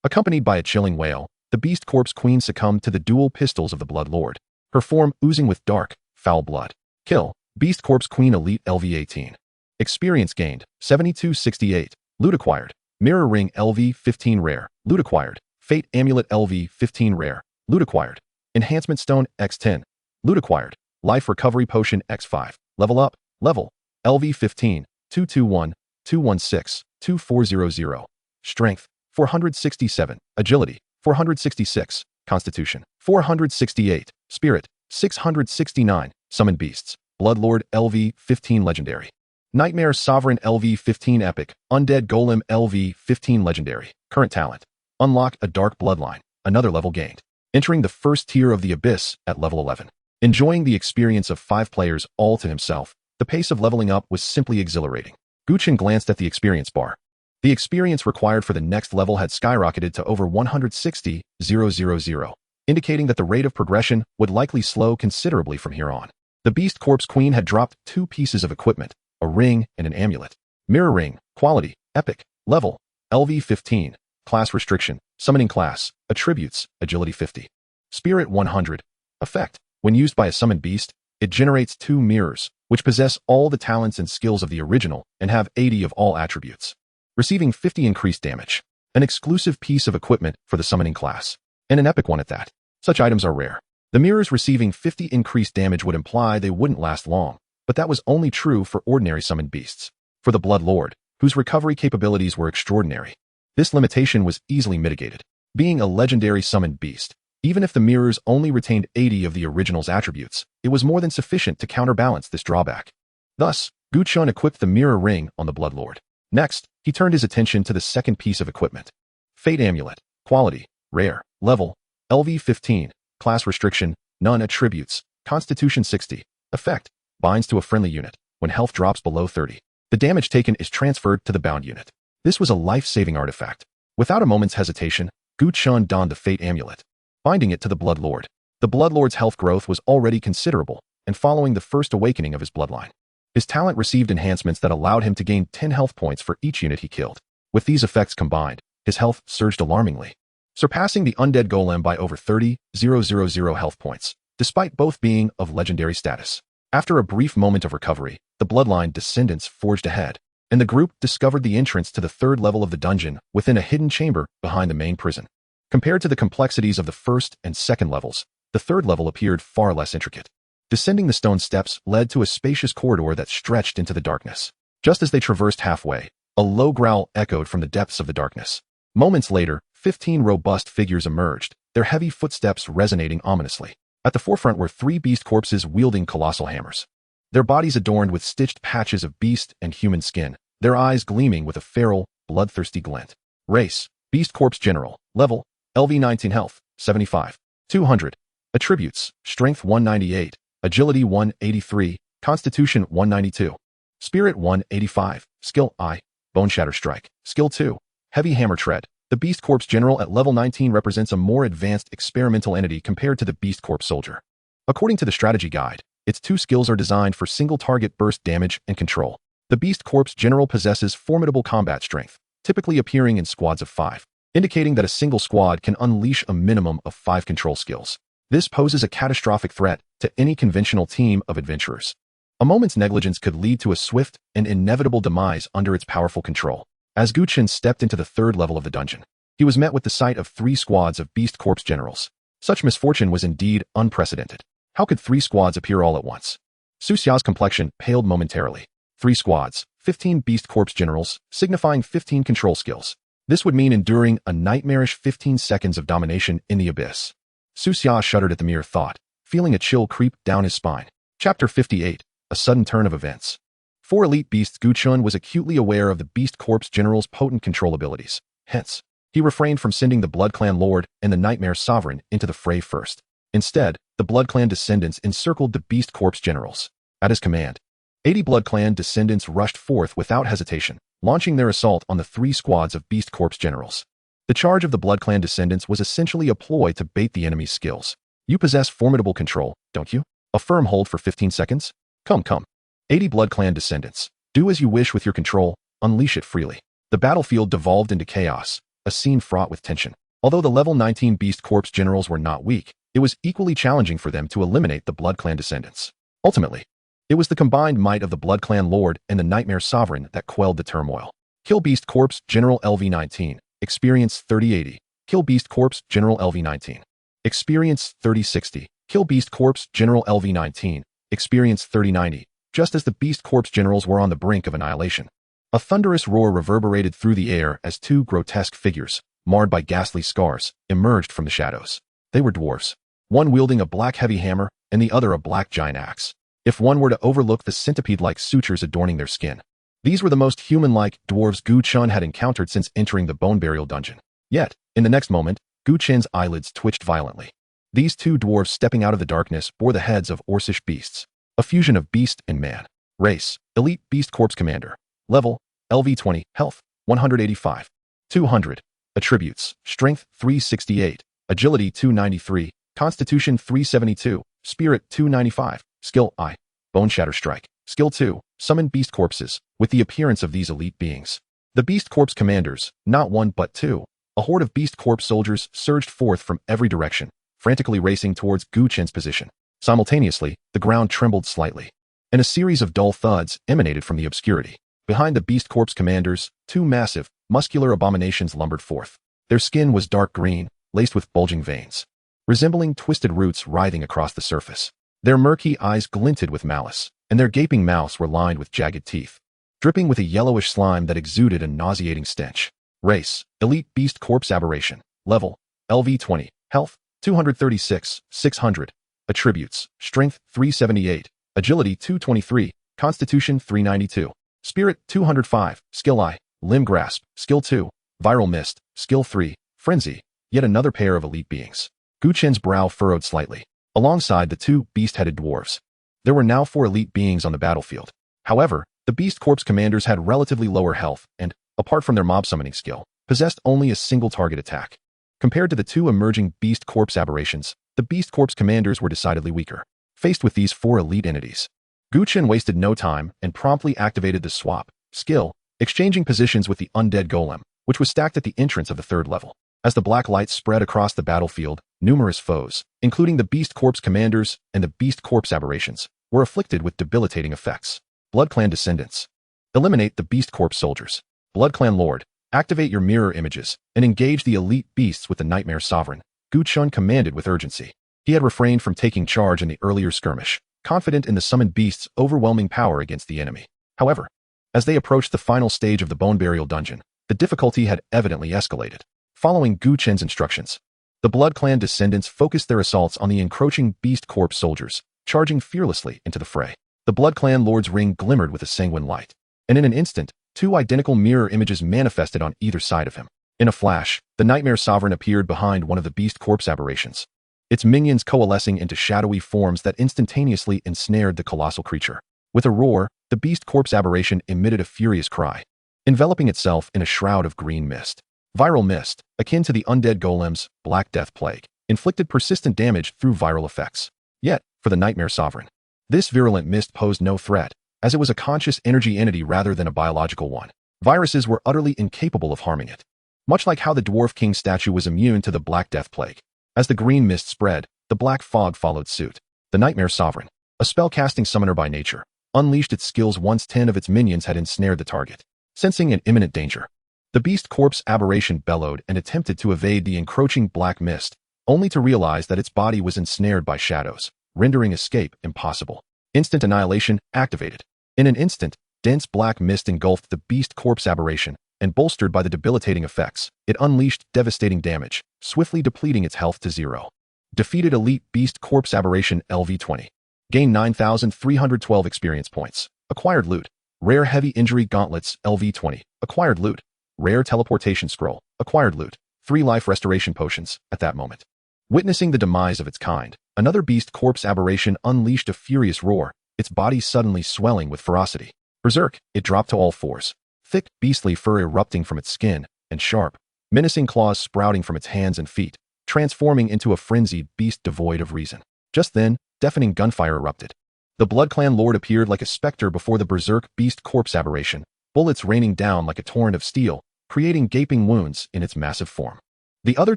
Accompanied by a chilling wail, the Beast Corpse Queen succumbed to the dual pistols of the Bloodlord, her form oozing with dark, foul blood. Kill. Beast Corpse Queen Elite LV18. Experience gained, 7268. Loot acquired. Mirror Ring LV15 Rare. Loot acquired. Fate Amulet LV15 Rare. Loot acquired. Enhancement Stone X10. Loot acquired. Life Recovery Potion X5. Level up. Level. LV15. 221. 216. 2400. Strength. 467. Agility. 466. Constitution. 468. Spirit. 669. Summoned Beasts. Bloodlord LV15 Legendary. Nightmare Sovereign LV15 Epic. Undead Golem LV15 Legendary. Current talent. Unlock a Dark Bloodline. Another level gained. Entering the first tier of the Abyss at level 11. Enjoying the experience of 5 players all to himself, the pace of leveling up was simply exhilarating. Gu Chen glanced at the experience bar. The experience required for the next level had skyrocketed to over 160,000, indicating that the rate of progression would likely slow considerably from here on. The Beast Corpse Queen had dropped 2 pieces of equipment, a ring and an amulet. Mirror Ring, Quality, Epic, Level, LV15, Class Restriction, Summoning Class, Attributes, Agility 50. Spirit 100. Effect. When used by a summoned beast, it generates 2 mirrors, which possess all the talents and skills of the original and have 80 of all attributes. Receiving 50 increased damage. An exclusive piece of equipment for the summoning class, and an epic one at that. Such items are rare. The mirrors receiving 50 increased damage would imply they wouldn't last long, but that was only true for ordinary summoned beasts. For the Bloodlord, whose recovery capabilities were extraordinary, this limitation was easily mitigated. Being a legendary summoned beast, even if the mirrors only retained 80 of the original's attributes, it was more than sufficient to counterbalance this drawback. Thus, Gu Chen equipped the mirror ring on the Bloodlord. Next, he turned his attention to the second piece of equipment. Fate Amulet. Quality. Rare. Level. LV15. Class Restriction. None attributes. Constitution 60. Effect. Binds to a friendly unit. When health drops below 30, the damage taken is transferred to the bound unit. This was a life-saving artifact. Without a moment's hesitation, Gu Chen donned the Fate Amulet, binding it to the Bloodlord. The Bloodlord's health growth was already considerable, and following the first awakening of his bloodline, his talent received enhancements that allowed him to gain 10 health points for each unit he killed. With these effects combined, his health surged alarmingly, surpassing the undead golem by over 30,000 health points, despite both being of legendary status. After a brief moment of recovery, the bloodline descendants forged ahead, and the group discovered the entrance to the third level of the dungeon within a hidden chamber behind the main prison. Compared to the complexities of the first and second levels, the third level appeared far less intricate. Descending the stone steps led to a spacious corridor that stretched into the darkness. Just as they traversed halfway, a low growl echoed from the depths of the darkness. Moments later, 15 robust figures emerged, their heavy footsteps resonating ominously. At the forefront were 3 beast corpses wielding colossal hammers, their bodies adorned with stitched patches of beast and human skin, their eyes gleaming with a feral, bloodthirsty glint. Race: Beast Corpse General. Level: LV19 Health, 75. 200. Attributes: Strength 198, Agility 183, Constitution 192. Spirit 185, Skill I, Bone Shatter Strike. Skill 2, Heavy Hammer Tread. The Beast Corpse General at level 19 represents a more advanced experimental entity compared to the Beast Corpse Soldier. According to the strategy guide, its 2 skills are designed for single target burst damage and control. The Beast Corpse General possesses formidable combat strength, typically appearing in squads of 5, indicating that a single squad can unleash a minimum of 5 control skills. This poses a catastrophic threat to any conventional team of adventurers. A moment's negligence could lead to a swift and inevitable demise under its powerful control. As Gu Chen stepped into the third level of the dungeon, he was met with the sight of 3 squads of Beast Corpse Generals. Such misfortune was indeed unprecedented. How could 3 squads appear all at once? Su Xiao's complexion paled momentarily. 3 squads, 15 Beast Corpse Generals, signifying 15 control skills. This would mean enduring a nightmarish 15 seconds of domination in the abyss. Su Xia shuddered at the mere thought, feeling a chill creep down his spine. Chapter 58. A Sudden Turn of Events. For elite beasts, Gu Chen was acutely aware of the Beast Corpse General's potent control abilities. Hence, he refrained from sending the Blood Clan Lord and the Nightmare Sovereign into the fray first. Instead, the Blood Clan descendants encircled the Beast Corps generals. At his command, 80 Blood Clan descendants rushed forth without hesitation, launching their assault on the 3 squads of Beast Corps generals. The charge of the Blood Clan descendants was essentially a ploy to bait the enemy's skills. You possess formidable control, don't you? A firm hold for 15 seconds? Come. 80 Blood Clan descendants. Do as you wish with your control, unleash it freely. The battlefield devolved into chaos, a scene fraught with tension. Although the level 19 Beast Corps generals were not weak, it was equally challenging for them to eliminate the Blood Clan descendants. Ultimately, it was the combined might of the Blood Clan Lord and the Nightmare Sovereign that quelled the turmoil. Kill Beast Corps General LV-19, Experience 3080. Kill Beast Corps General LV-19. Experience 3060. Kill Beast Corps General LV-19, Experience 3090. Just as the Beast Corps generals were on the brink of annihilation, a thunderous roar reverberated through the air as 2 grotesque figures, marred by ghastly scars, emerged from the shadows. They were dwarves, one wielding a black heavy hammer and the other a black giant axe. If one were to overlook the centipede-like sutures adorning their skin, these were the most human-like dwarves Gu Chen had encountered since entering the bone burial dungeon. Yet, in the next moment, Gu Chen's eyelids twitched violently. These 2 dwarves stepping out of the darkness bore the heads of Orcish beasts, a fusion of beast and man. Race, Elite Beast Corps Commander. Level, LV-20, Health, 185. 200. Attributes, Strength, 368. Agility, 293. Constitution, 372. Spirit, 295. Skill, I. Bone Shatter Strike. Skill 2. Summon Beast Corpses, with the appearance of these elite beings. The Beast Corps commanders, not 1 but 2, a horde of Beast Corps soldiers surged forth from every direction, frantically racing towards Gu Chen's position. Simultaneously, the ground trembled slightly, and a series of dull thuds emanated from the obscurity. Behind the Beast Corps commanders, 2 massive, muscular abominations lumbered forth. Their skin was dark green, laced with bulging veins, resembling twisted roots writhing across the surface. Their murky eyes glinted with malice, and their gaping mouths were lined with jagged teeth, dripping with a yellowish slime that exuded a nauseating stench. Race, Elite Beast Corps Aberration. Level, LV-20. Health, 236, 600. Attributes, Strength, 378. Agility, 223. Constitution, 392. Spirit, 205. Skill I. Limb Grasp. Skill 2. Viral Mist. Skill 3. Frenzy. Yet another pair of elite beings. Gu Chen's brow furrowed slightly. Alongside the 2 beast-headed dwarves, there were now 4 elite beings on the battlefield. However, the Beast Corps commanders had relatively lower health and, apart from their mob summoning skill, possessed only a single target attack. Compared to the 2 emerging Beast Corps aberrations, the Beast Corps commanders were decidedly weaker. Faced with these 4 elite entities, Gu Chen wasted no time and promptly activated the swap skill, exchanging positions with the Undead Golem, which was stacked at the entrance of the 3rd level. As the black light spread across the battlefield, numerous foes, including the Beast Corps commanders and the Beast Corps aberrations, were afflicted with debilitating effects. Blood Clan descendants. Eliminate the Beast Corps soldiers. Blood Clan Lord. Activate your mirror images and engage the elite beasts with the Nightmare Sovereign. Gu Chen commanded with urgency. He had refrained from taking charge in the earlier skirmish, confident in the summoned beasts' overwhelming power against the enemy. However, as they approached the final stage of the bone burial dungeon, the difficulty had evidently escalated. Following Gu Chen's instructions, the Blood Clan descendants focused their assaults on the encroaching Beast Corps soldiers, charging fearlessly into the fray. The Blood Clan Lord's ring glimmered with a sanguine light, and in an instant, 2 identical mirror images manifested on either side of him. In a flash, the Nightmare Sovereign appeared behind one of the Beast Corps aberrations, its minions coalescing into shadowy forms that instantaneously ensnared the colossal creature. With a roar, the Beast Corps aberration emitted a furious cry, enveloping itself in a shroud of green mist. Viral Mist, akin to the Undead Golem's Black Death Plague, inflicted persistent damage through viral effects. Yet, for the Nightmare Sovereign, this virulent mist posed no threat, as it was a conscious energy entity rather than a biological one. Viruses were utterly incapable of harming it, much like how the Dwarf King statue was immune to the Black Death Plague. As the green mist spread, the black fog followed suit. The Nightmare Sovereign, a spell-casting summoner by nature, unleashed its skills once 10 of its minions had ensnared the target. Sensing an imminent danger, the Beast Corps aberration bellowed and attempted to evade the encroaching black mist, only to realize that its body was ensnared by shadows, rendering escape impossible. Instant annihilation activated. In an instant, dense black mist engulfed the Beast Corps aberration, and bolstered by the debilitating effects, it unleashed devastating damage, swiftly depleting its health to 0. Defeated Elite Beast Corps aberration LV-20. Gain 9,312 experience points. Acquired loot. Rare Heavy Injury Gauntlets LV-20. Acquired loot. Rare Teleportation Scroll. Acquired loot. 3 life restoration potions. At that moment, Witnessing the demise of its kind, another beast corpse aberration unleashed a furious roar, its body suddenly swelling with ferocity. Berserk, it dropped to all fours. Thick, beastly fur erupting from its skin, and sharp, menacing claws sprouting from its hands and feet, transforming into a frenzied beast devoid of reason. Just then, deafening gunfire erupted. The Blood Clan Lord appeared like a specter before the berserk beast corpse aberration, bullets raining down like a torrent of steel, creating gaping wounds in its massive form. The other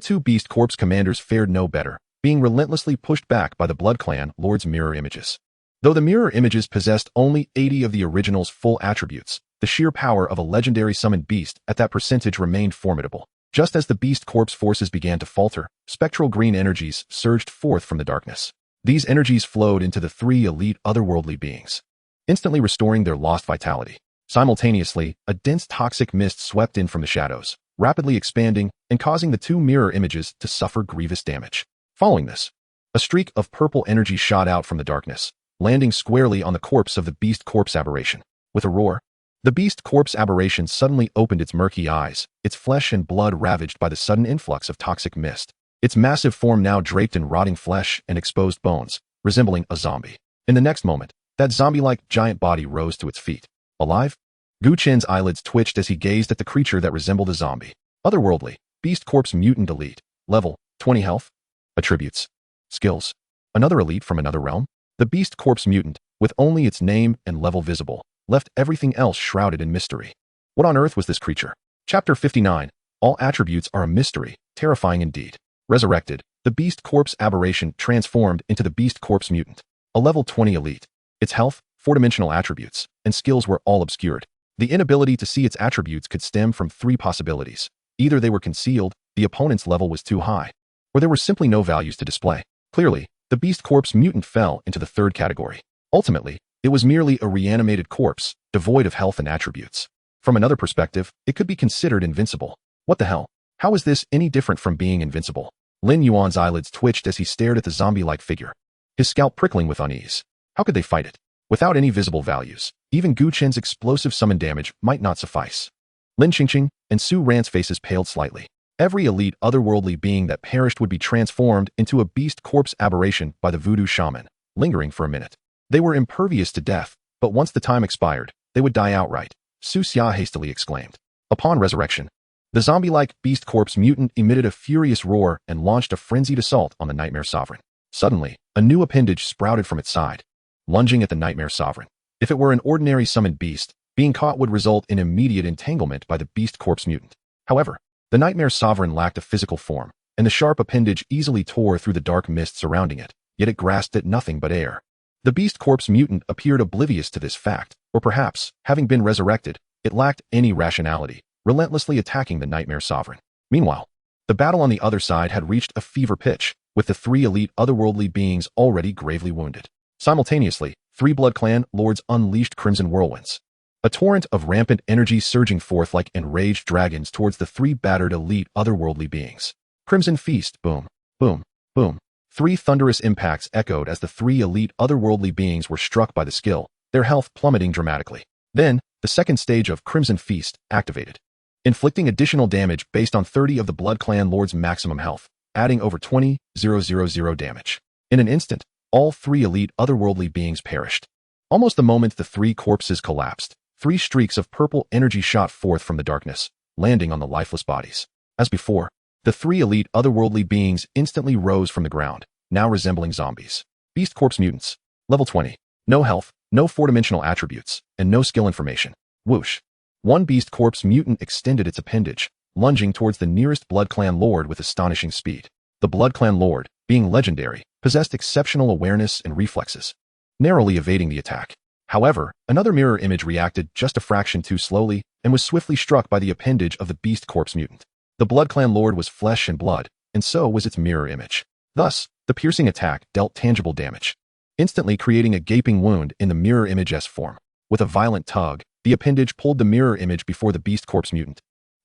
two beast corpse commanders fared no better, being relentlessly pushed back by the Blood Clan Lord's mirror images. Though the mirror images possessed only 80 of the original's full attributes, the sheer power of a legendary summoned beast at that percentage remained formidable. Just as the beast corpse forces began to falter, spectral green energies surged forth from the darkness. These energies flowed into the three elite otherworldly beings, instantly restoring their lost vitality. Simultaneously, a dense toxic mist swept in from the shadows, rapidly expanding and causing the two mirror images to suffer grievous damage. Following this, a streak of purple energy shot out from the darkness, landing squarely on the corpse of the beast corpse aberration. With a roar, the beast corpse aberration suddenly opened its murky eyes, its flesh and blood ravaged by the sudden influx of toxic mist. Its massive form now draped in rotting flesh and exposed bones, resembling a zombie. In the next moment, that zombie-like giant body rose to its feet. Alive? Gu Chen's eyelids twitched as he gazed at the creature that resembled a zombie. Otherworldly, beast corpse mutant elite, level 20 health. Attributes. Skills. Another elite from another realm? The beast corpse mutant, with only its name and level visible, left everything else shrouded in mystery. What on earth was this creature? Chapter 59. All attributes are a mystery, terrifying indeed. Resurrected, the beast corpse aberration transformed into the beast corpse mutant, a level 20 elite. Its health, four-dimensional attributes, and skills were all obscured. The inability to see its attributes could stem from three possibilities. Either they were concealed, the opponent's level was too high, or there were simply no values to display. Clearly, the beast corpse mutant fell into the third category. Ultimately, it was merely a reanimated corpse, devoid of health and attributes. From another perspective, it could be considered invincible. What the hell? How is this any different from being invincible? Lin Yuan's eyelids twitched as he stared at the zombie-like figure, his scalp prickling with unease. How could they fight it? Without any visible values, even Gu Chen's explosive summon damage might not suffice. Lin Qingqing and Su Ran's faces paled slightly. Every elite otherworldly being that perished would be transformed into a beast corpse aberration by the voodoo shaman, lingering for a minute. They were impervious to death, but once the time expired, they would die outright, Su Xia hastily exclaimed. Upon resurrection, the zombie-like beast corpse mutant emitted a furious roar and launched a frenzied assault on the Nightmare Sovereign. Suddenly, a new appendage sprouted from its side, lunging at the Nightmare Sovereign. If it were an ordinary summoned beast, being caught would result in immediate entanglement by the beast corpse mutant. However, the Nightmare Sovereign lacked a physical form, and the sharp appendage easily tore through the dark mist surrounding it, yet it grasped at nothing but air. The beast corpse mutant appeared oblivious to this fact, or perhaps, having been resurrected, it lacked any rationality, relentlessly attacking the Nightmare Sovereign. Meanwhile, the battle on the other side had reached a fever pitch, with the three elite otherworldly beings already gravely wounded. Simultaneously, three Blood Clan Lords unleashed crimson whirlwinds, a torrent of rampant energy surging forth like enraged dragons towards the three battered elite otherworldly beings. Crimson Feast, boom, boom, boom. Three thunderous impacts echoed as the three elite otherworldly beings were struck by the skill, their health plummeting dramatically. Then, the second stage of Crimson Feast activated, inflicting additional damage based on 30 of the Blood Clan Lord's maximum health, adding over 20,000 damage. In an instant, all three elite otherworldly beings perished. Almost the moment the three corpses collapsed, three streaks of purple energy shot forth from the darkness, landing on the lifeless bodies. As before, the three elite otherworldly beings instantly rose from the ground, now resembling zombies. Beast corpse mutants. Level 20. No health, no four-dimensional attributes, and no skill information. Whoosh. One beast corpse mutant extended its appendage, lunging towards the nearest Blood Clan Lord with astonishing speed. The Blood Clan Lord, being legendary, possessed exceptional awareness and reflexes, narrowly evading the attack. However, another mirror image reacted just a fraction too slowly and was swiftly struck by the appendage of the beast corpse mutant. The Blood Clan Lord was flesh and blood, and so was its mirror image. Thus, the piercing attack dealt tangible damage, instantly creating a gaping wound in the mirror image's form. With a violent tug, the appendage pulled the mirror image before the beast corpse mutant.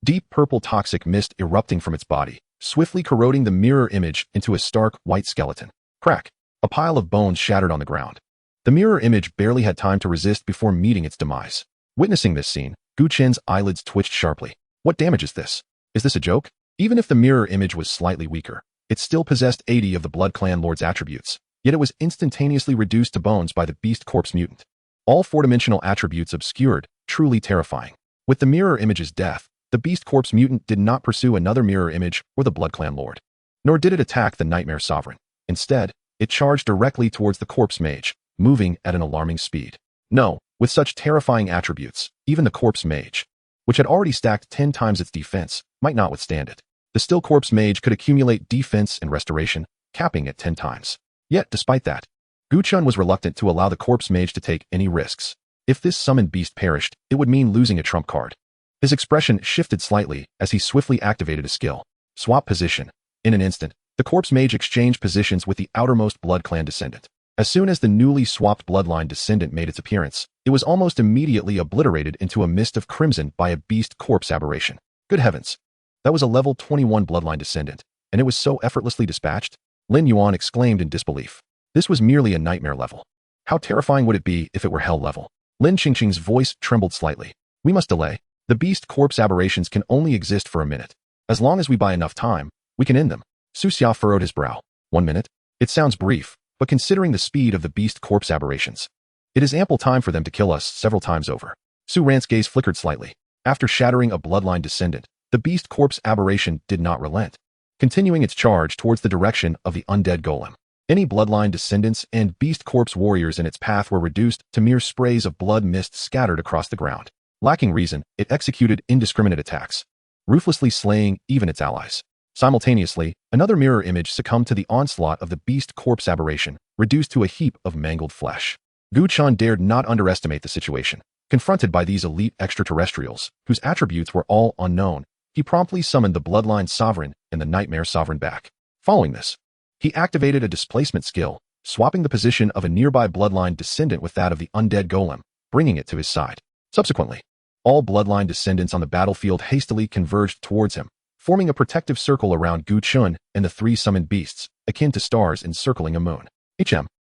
Deep purple toxic mist erupting from its body, swiftly corroding the mirror image into a stark white skeleton. Crack! A pile of bones shattered on the ground. The mirror image barely had time to resist before meeting its demise. Witnessing this scene, Gu Chen's eyelids twitched sharply. What damage is this? Is this a joke? Even if the mirror image was slightly weaker, It still possessed 80 of the Blood Clan Lord's attributes, yet it was instantaneously reduced to bones by the Beast Corpse mutant. All four-dimensional attributes obscured, truly terrifying. With the mirror image's death, the Beast Corpse mutant did not pursue another mirror image or the Blood Clan Lord. Nor did it attack the Nightmare Sovereign. Instead, it charged directly towards the Corpse Mage, moving at an alarming speed. No, with such terrifying attributes, even the Corpse Mage, which had already stacked 10 times its defense, might not withstand it. The still Corpse Mage could accumulate defense and restoration, capping at 10 times. Yet, despite that, Gu Chen was reluctant to allow the Corpse Mage to take any risks. If this summoned beast perished, it would mean losing a trump card. His expression shifted slightly as he swiftly activated a skill. Swap position. In an instant, the Corpse Mage exchanged positions with the outermost Blood Clan descendant. As soon as the newly swapped Bloodline descendant made its appearance, it was almost immediately obliterated into a mist of crimson by a Beast Corpse aberration. Good heavens! That was a level 21 Bloodline descendant, and it was so effortlessly dispatched? Lin Yuan exclaimed in disbelief. This was merely a nightmare level. How terrifying would it be if it were hell level? Lin Qingqing's voice trembled slightly. We must delay. The Beast Corpse aberrations can only exist for a minute. As long as we buy enough time, we can end them. Su Xia furrowed his brow. 1 minute? It sounds brief, but considering the speed of the Beast Corpse aberrations, it is ample time for them to kill us several times over. Su Ran's gaze flickered slightly. After shattering a Bloodline descendant, the Beast Corpse aberration did not relent, continuing its charge towards the direction of the Undead Golem. Any Bloodline descendants and Beast Corpse warriors in its path were reduced to mere sprays of blood mist scattered across the ground. Lacking reason, it executed indiscriminate attacks, ruthlessly slaying even its allies. Simultaneously, another mirror image succumbed to the onslaught of the Beast Corpse aberration, reduced to a heap of mangled flesh. Gu Chen dared not underestimate the situation. Confronted by these elite extraterrestrials, whose attributes were all unknown, he promptly summoned the Bloodline Sovereign and the Nightmare Sovereign back. Following this, he activated a displacement skill, swapping the position of a nearby Bloodline descendant with that of the Undead Golem, bringing it to his side. Subsequently, all Bloodline descendants on the battlefield hastily converged towards him, forming a protective circle around Gu Chen and the 3 summoned beasts, akin to stars encircling a moon.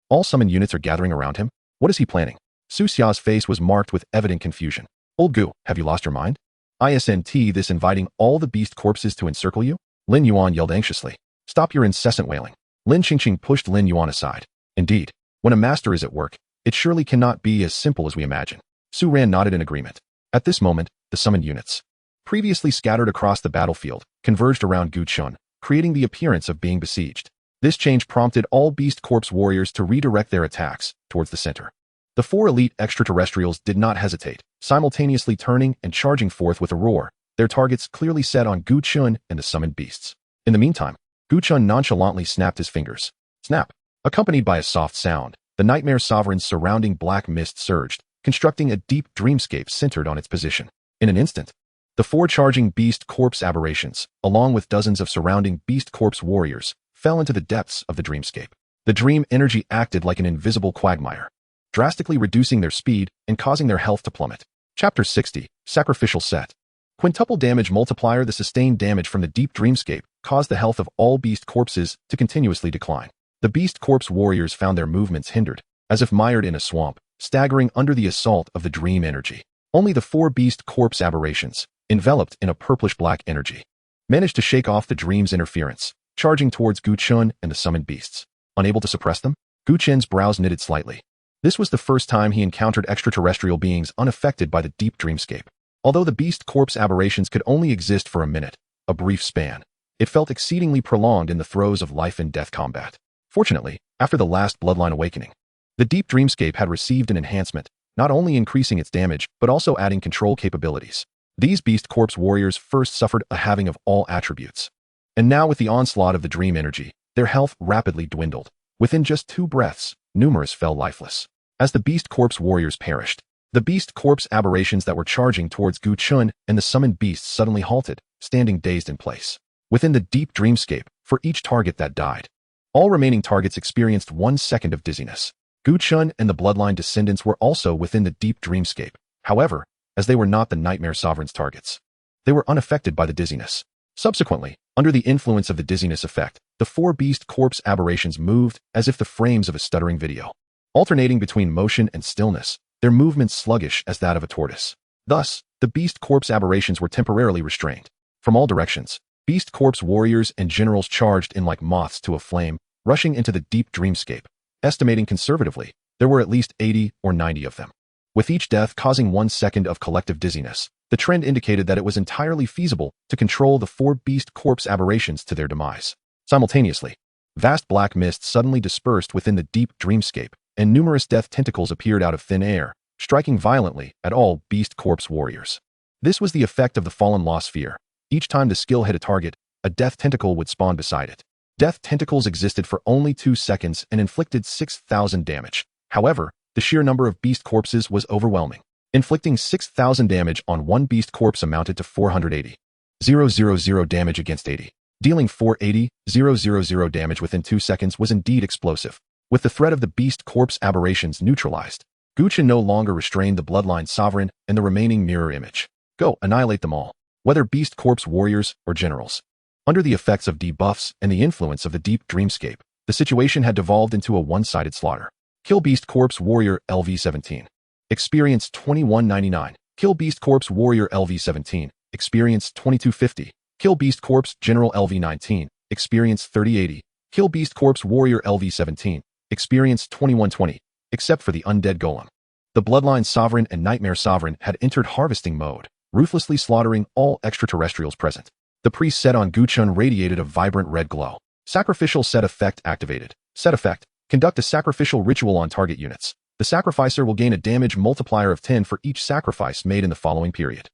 All summoned units are gathering around him? What is he planning? Su Xia's face was marked with evident confusion. Old Gu, have you lost your mind? Isn't this inviting all the beast corpses to encircle you? Lin Yuan yelled anxiously. Stop your incessant wailing. Lin Qingqing pushed Lin Yuan aside. Indeed, when a master is at work, it surely cannot be as simple as we imagine. Su Ran nodded in agreement. At this moment, the summoned units, previously scattered across the battlefield, converged around Gu Chen, creating the appearance of being besieged. This change prompted all Beast Corpse warriors to redirect their attacks towards the center. The 4 elite extraterrestrials did not hesitate, simultaneously turning and charging forth with a roar, their targets clearly set on Gu Chen and the summoned beasts. In the meantime, Gu Chen nonchalantly snapped his fingers. Snap! Accompanied by a soft sound, the Nightmare Sovereign's surrounding black mist surged, constructing a deep dreamscape centered on its position. In an instant, the 4 charging Beast Corpse aberrations, along with dozens of surrounding Beast Corpse warriors, fell into the depths of the dreamscape. The dream energy acted like an invisible quagmire, drastically reducing their speed and causing their health to plummet. Chapter 60, Sacrificial Set. Quintuple damage multiplier. The sustained damage from the deep dreamscape caused the health of all beast corpses to continuously decline. The Beast Corpse warriors found their movements hindered, as if mired in a swamp, staggering under the assault of the dream energy. Only the 4 Beast Corpse aberrations, enveloped in a purplish-black energy, managed to shake off the dream's interference, charging towards Gu Chen and the summoned beasts. Unable to suppress them, Gu Chen's brows knitted slightly. This was the first time he encountered extraterrestrial beings unaffected by the deep dreamscape. Although the Beast Corpse aberrations could only exist for a minute, a brief span, it felt exceedingly prolonged in the throes of life and death combat. Fortunately, after the last Bloodline awakening, the deep dreamscape had received an enhancement, not only increasing its damage, but also adding control capabilities. These Beast Corpse warriors first suffered a halving of all attributes. And now with the onslaught of the dream energy, their health rapidly dwindled. Within just 2 breaths, numerous fell lifeless. As the Beast Corpse warriors perished, the Beast Corpse aberrations that were charging towards Gu Chen and the summoned beasts suddenly halted, standing dazed in place. Within the deep dreamscape, for each target that died, all remaining targets experienced 1 second of dizziness. Gu Chen and the Bloodline descendants were also within the deep dreamscape. However, as they were not the Nightmare Sovereign's targets, they were unaffected by the dizziness. Subsequently, under the influence of the dizziness effect, the 4 Beast Corpse aberrations moved as if the frames of a stuttering video, alternating between motion and stillness, their movements sluggish as that of a tortoise. Thus, the Beast Corpse aberrations were temporarily restrained. From all directions, Beast Corpse warriors and generals charged in like moths to a flame, rushing into the deep dreamscape. Estimating conservatively, there were at least 80 or 90 of them. With each death causing 1 second of collective dizziness, the trend indicated that it was entirely feasible to control the 4 Beast Corpse aberrations to their demise. Simultaneously, vast black mist suddenly dispersed within the deep dreamscape, and numerous death tentacles appeared out of thin air, striking violently at all Beast Corpse warriors. This was the effect of the Fallen Law Sphere. Each time the skill hit a target, a death tentacle would spawn beside it. Death tentacles existed for only 2 seconds and inflicted 6,000 damage. However, the sheer number of beast corpses was overwhelming. Inflicting 6,000 damage on 1 beast corpse amounted to 480,000 damage against 80. Dealing 480,000 damage within 2 seconds was indeed explosive. With the threat of the beast corpse aberrations neutralized, Gu Chen no longer restrained the Bloodline Sovereign and the remaining mirror image. Go, annihilate them all, whether beast corpse warriors or generals. Under the effects of debuffs and the influence of the deep dreamscape, the situation had devolved into a one-sided slaughter. Kill Beast Corpse Warrior LV-17. Experience 2199. Kill Beast Corpse Warrior LV-17. Experience 2250. Kill Beast Corpse General LV-19. Experience 3080. Kill Beast Corpse Warrior LV-17. Experience 2120. Except for the Undead Golem. The Bloodline Sovereign and Nightmare Sovereign had entered harvesting mode, ruthlessly slaughtering all extraterrestrials present. The priest set on Gu Chen radiated a vibrant red glow. Sacrificial set effect activated. Set effect. Conduct a sacrificial ritual on target units. The sacrificer will gain a damage multiplier of 10 for each sacrifice made in the following period.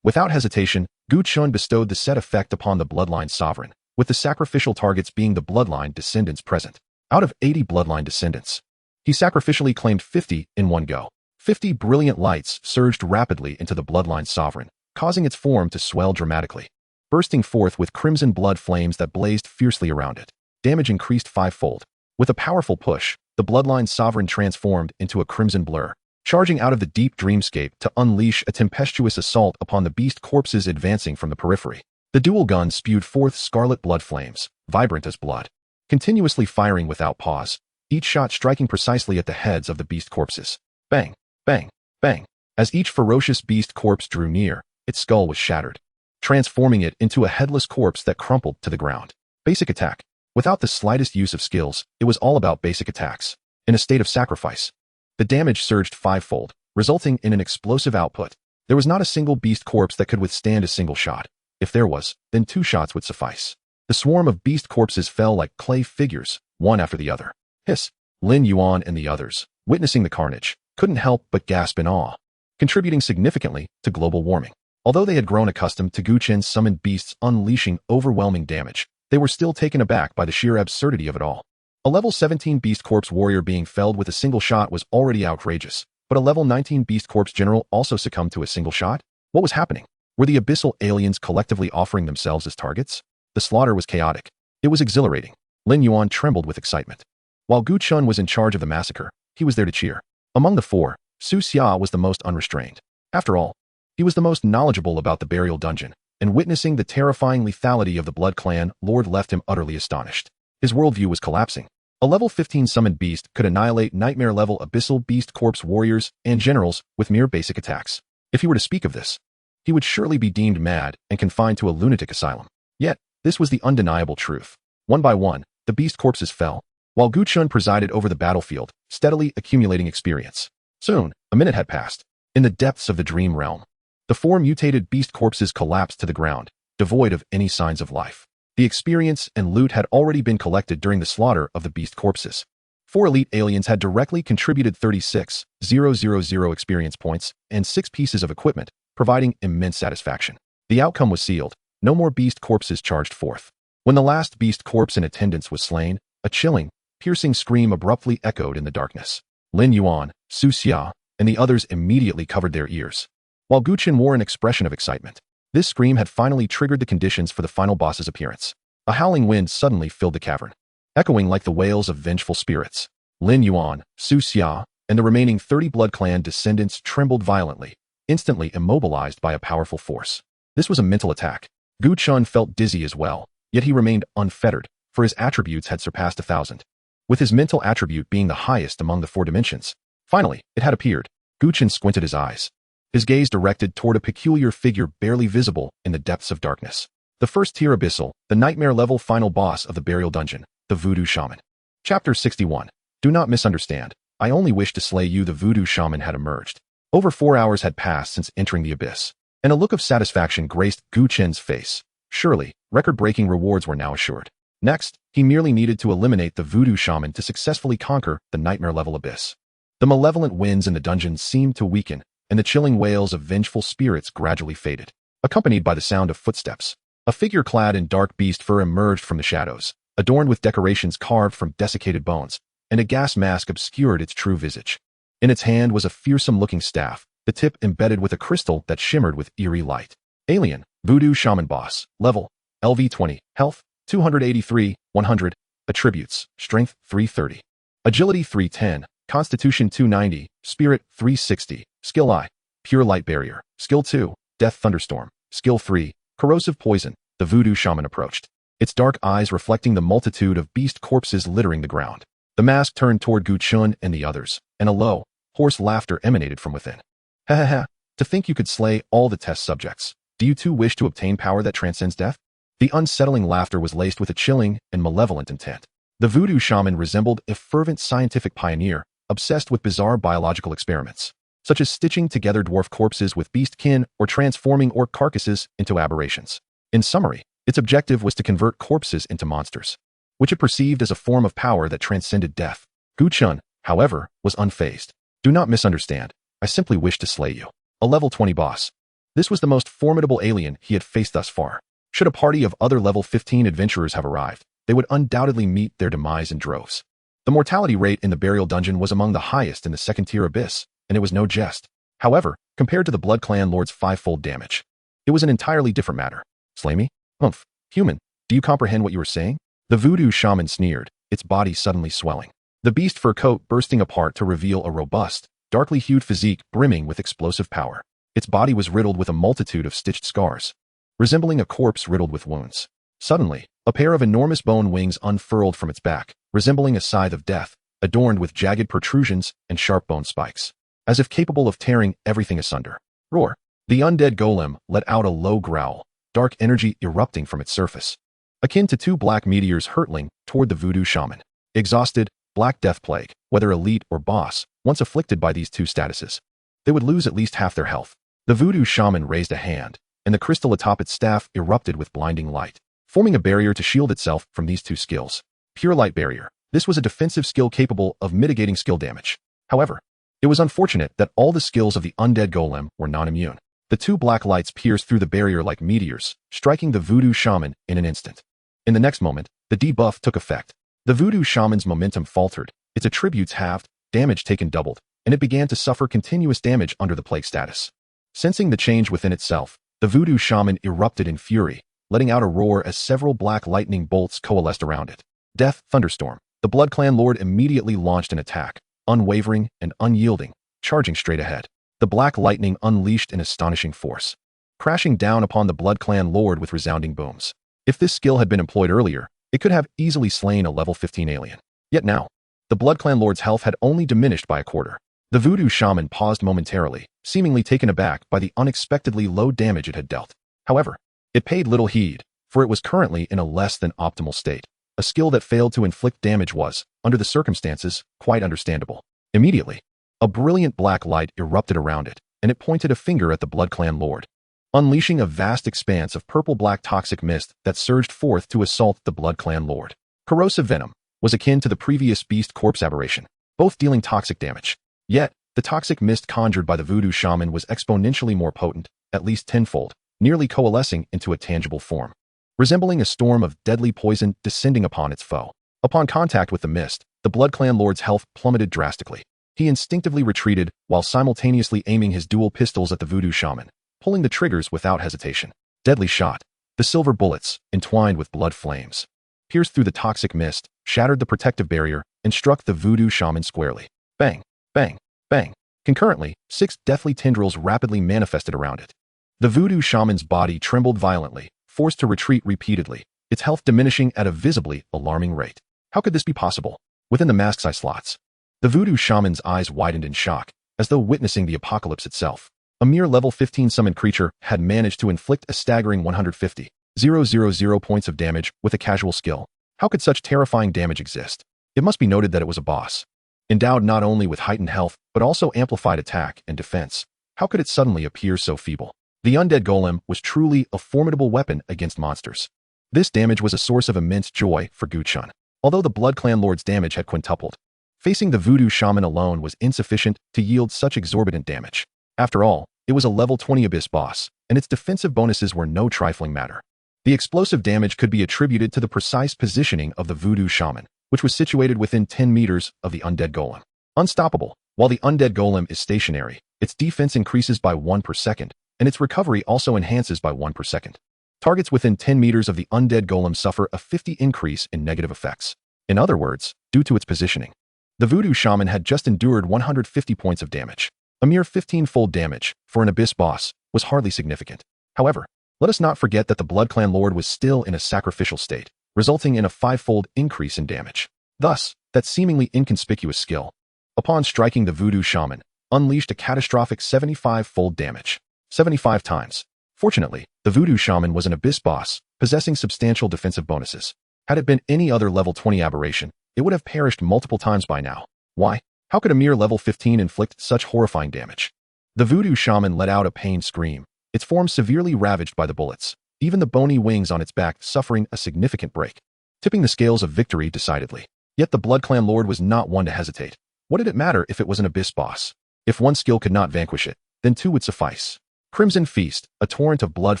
Without hesitation, Gu Chen bestowed the set effect upon the Bloodline Sovereign, with the sacrificial targets being the Bloodline descendants present. Out of 80 Bloodline descendants, he sacrificially claimed 50 in one go. 50 brilliant lights surged rapidly into the Bloodline Sovereign, causing its form to swell dramatically, bursting forth with crimson blood flames that blazed fiercely around it. Damage increased 5-fold. With a powerful push, the Bloodline Sovereign transformed into a crimson blur, charging out of the deep dreamscape to unleash a tempestuous assault upon the beast corpses advancing from the periphery. The dual gun spewed forth scarlet blood flames, vibrant as blood, continuously firing without pause, each shot striking precisely at the heads of the beast corpses. Bang, bang, bang. As each ferocious beast corpse drew near, its skull was shattered, transforming it into a headless corpse that crumpled to the ground. Basic attack. Without the slightest use of skills, it was all about basic attacks. In a state of sacrifice, the damage surged 5-fold, resulting in an explosive output. There was not a single beast corpse that could withstand a single shot. If there was, then 2 shots would suffice. The swarm of beast corpses fell like clay figures, one after the other. Hiss. Lin Yuan and the others, witnessing the carnage, couldn't help but gasp in awe, contributing significantly to global warming. Although they had grown accustomed to Gu Chen's summoned beasts unleashing overwhelming damage, they were still taken aback by the sheer absurdity of it all. A level 17 Beast Corpse warrior being felled with a single shot was already outrageous, but a level 19 Beast Corpse general also succumbed to a single shot? What was happening? Were the abyssal aliens collectively offering themselves as targets? The slaughter was chaotic. It was exhilarating. Lin Yuan trembled with excitement. While Gu Chen was in charge of the massacre, he was there to cheer. Among the 4, Su Xia was the most unrestrained. After all, he was the most knowledgeable about the burial dungeon, and witnessing the terrifying lethality of the Blood Clan Lord left him utterly astonished. His worldview was collapsing. A level 15 summoned beast could annihilate nightmare-level abyssal beast corpse warriors and generals with mere basic attacks. If he were to speak of this, he would surely be deemed mad and confined to a lunatic asylum. Yet, this was the undeniable truth. One by one, the beast corpses fell, while Gu Chen presided over the battlefield, steadily accumulating experience. Soon, a minute had passed. In the depths of the dream realm, the 4 mutated beast corpses collapsed to the ground, devoid of any signs of life. The experience and loot had already been collected during the slaughter of the beast corpses. 4 elite aliens had directly contributed 36,000 experience points and 6 pieces of equipment, providing immense satisfaction. The outcome was sealed. No more beast corpses charged forth. When the last beast corpse in attendance was slain, a chilling, piercing scream abruptly echoed in the darkness. Lin Yuan, Su Xia, and the others immediately covered their ears, while Gu Chen wore an expression of excitement. This scream had finally triggered the conditions for the final boss's appearance. A howling wind suddenly filled the cavern, echoing like the wails of vengeful spirits. Lin Yuan, Su Xia, and the remaining 30 Blood Clan descendants trembled violently, instantly immobilized by a powerful force. This was a mental attack. Gu Chen felt dizzy as well, yet he remained unfettered, for his attributes had surpassed 1,000. With his mental attribute being the highest among the 4 dimensions. Finally, it had appeared. Gu Chen squinted his eyes, his gaze directed toward a peculiar figure barely visible in the depths of darkness. The first tier abyssal, the nightmare level final boss of the burial dungeon, the Voodoo Shaman. Chapter 61. Do not misunderstand. I only wish to slay you. The Voodoo Shaman had emerged. Over 4 hours had passed since entering the abyss, and a look of satisfaction graced Gu Chen's face. Surely, record-breaking rewards were now assured. Next, he merely needed to eliminate the Voodoo Shaman to successfully conquer the nightmare-level abyss. The malevolent winds in the dungeon seemed to weaken, and the chilling wails of vengeful spirits gradually faded, accompanied by the sound of footsteps. A figure clad in dark beast fur emerged from the shadows, adorned with decorations carved from desiccated bones, and a gas mask obscured its true visage. In its hand was a fearsome-looking staff, the tip embedded with a crystal that shimmered with eerie light. Alien, Voodoo Shaman Boss, Level, LV20, Health, 283, 100, Attributes, Strength, 330, Agility, 310, Constitution, 290, Spirit, 360, Skill I, Pure Light Barrier, Skill 2, Death Thunderstorm, Skill 3, Corrosive Poison. The Voodoo Shaman approached, its dark eyes reflecting the multitude of beast corpses littering the ground. The mask turned toward Gu Chen and the others, and a low, hoarse laughter emanated from within. Ha ha ha, to think you could slay all the test subjects. Do you too wish to obtain power that transcends death? The unsettling laughter was laced with a chilling and malevolent intent. The Voodoo Shaman resembled a fervent scientific pioneer, obsessed with bizarre biological experiments, such as stitching together dwarf corpses with beast kin or transforming orc carcasses into aberrations. In summary, its objective was to convert corpses into monsters, which it perceived as a form of power that transcended death. Gu Chen, however, was unfazed. Do not misunderstand. I simply wish to slay you. A level 20 boss. This was the most formidable alien he had faced thus far. Should a party of other level 15 adventurers have arrived, they would undoubtedly meet their demise in droves. The mortality rate in the burial dungeon was among the highest in the second-tier abyss, and it was no jest. However, compared to the Blood Clan Lord's 5-fold damage, it was an entirely different matter. Slay me? Humph. Human, do you comprehend what you are saying? The Voodoo Shaman sneered, its body suddenly swelling. The beast fur coat bursting apart to reveal a robust, darkly hued physique brimming with explosive power. Its body was riddled with a multitude of stitched scars, resembling a corpse riddled with wounds. Suddenly, a pair of enormous bone wings unfurled from its back, resembling a scythe of death, adorned with jagged protrusions and sharp bone spikes, as if capable of tearing everything asunder. Roar! The undead golem let out a low growl, dark energy erupting from its surface, akin to 2 black meteors hurtling toward the Voodoo Shaman. Exhausted, Black Death Plague, whether elite or boss, once afflicted by these 2 statuses, they would lose at least half their health. The Voodoo Shaman raised a hand, and the crystal atop its staff erupted with blinding light, forming a barrier to shield itself from these 2 skills. Pure Light Barrier. This was a defensive skill capable of mitigating skill damage. However, it was unfortunate that all the skills of the undead golem were non-immune. The 2 black lights pierced through the barrier like meteors, striking the Voodoo Shaman in an instant. In the next moment, the debuff took effect. The Voodoo Shaman's momentum faltered, its attributes halved, damage taken doubled, and it began to suffer continuous damage under the plague status. Sensing the change within itself, the Voodoo Shaman erupted in fury, letting out a roar as several black lightning bolts coalesced around it. Death Thunderstorm. The Blood Clan Lord immediately launched an attack, unwavering and unyielding, charging straight ahead. The black lightning unleashed an astonishing force, crashing down upon the Blood Clan Lord with resounding booms. If this skill had been employed earlier, it could have easily slain a level 15 alien. Yet now, the Blood Clan Lord's health had only diminished by a quarter. The Voodoo Shaman paused momentarily, seemingly taken aback by the unexpectedly low damage it had dealt. However, it paid little heed, for it was currently in a less than optimal state. A skill that failed to inflict damage was, under the circumstances, quite understandable. Immediately, a brilliant black light erupted around it, and it pointed a finger at the Blood Clan Lord, unleashing a vast expanse of purple-black toxic mist that surged forth to assault the Blood Clan Lord. Corrosive venom was akin to the previous beast corpse aberration, both dealing toxic damage. Yet, the toxic mist conjured by the Voodoo Shaman was exponentially more potent, at least tenfold, nearly coalescing into a tangible form, resembling a storm of deadly poison descending upon its foe. Upon contact with the mist, the Blood Clan Lord's health plummeted drastically. He instinctively retreated while simultaneously aiming his dual pistols at the Voodoo Shaman, pulling the triggers without hesitation. Deadly shot. The silver bullets, entwined with blood flames, pierced through the toxic mist, shattered the protective barrier, and struck the Voodoo Shaman squarely. Bang, bang, bang. Concurrently, 6 deathly tendrils rapidly manifested around it. The Voodoo Shaman's body trembled violently, forced to retreat repeatedly, its health diminishing at a visibly alarming rate. How could this be possible? Within the mask's eye slots, the Voodoo Shaman's eyes widened in shock, as though witnessing the apocalypse itself. A mere level 15 summoned creature had managed to inflict a staggering 150 000 points of damage with a casual skill. How could such terrifying damage exist? It must be noted that it was a boss. Endowed not only with heightened health, but also amplified attack and defense. How could it suddenly appear so feeble? The undead golem was truly a formidable weapon against monsters. This damage was a source of immense joy for Gu Chen. Although the Blood Clan Lord's damage had quintupled, facing the voodoo shaman alone was insufficient to yield such exorbitant damage. After all, it was a level 20 abyss boss, and its defensive bonuses were no trifling matter. The explosive damage could be attributed to the precise positioning of the voodoo shaman, which was situated within 10 meters of the undead golem. Unstoppable, while the undead golem is stationary, its defense increases by 1 per second, and its recovery also enhances by 1 per second. Targets within 10 meters of the undead golem suffer a 50 increase in negative effects. In other words, due to its positioning, the voodoo shaman had just endured 150 points of damage. A mere 15-fold damage, for an abyss boss, was hardly significant. However, let us not forget that the Blood Clan Lord was still in a sacrificial state, resulting in a 5-fold increase in damage. Thus, that seemingly inconspicuous skill, upon striking the voodoo shaman, unleashed a catastrophic 75-fold damage. 75 times. Fortunately, the voodoo shaman was an abyss boss, possessing substantial defensive bonuses. Had it been any other level 20 aberration, it would have perished multiple times by now. Why? How could a mere level 15 inflict such horrifying damage? The voodoo shaman let out a pained scream, its form severely ravaged by the bullets, even the bony wings on its back suffering a significant break, tipping the scales of victory decidedly. Yet the Blood Clan Lord was not one to hesitate. What did it matter if it was an abyss boss? If one skill could not vanquish it, then two would suffice. Crimson Feast, a torrent of blood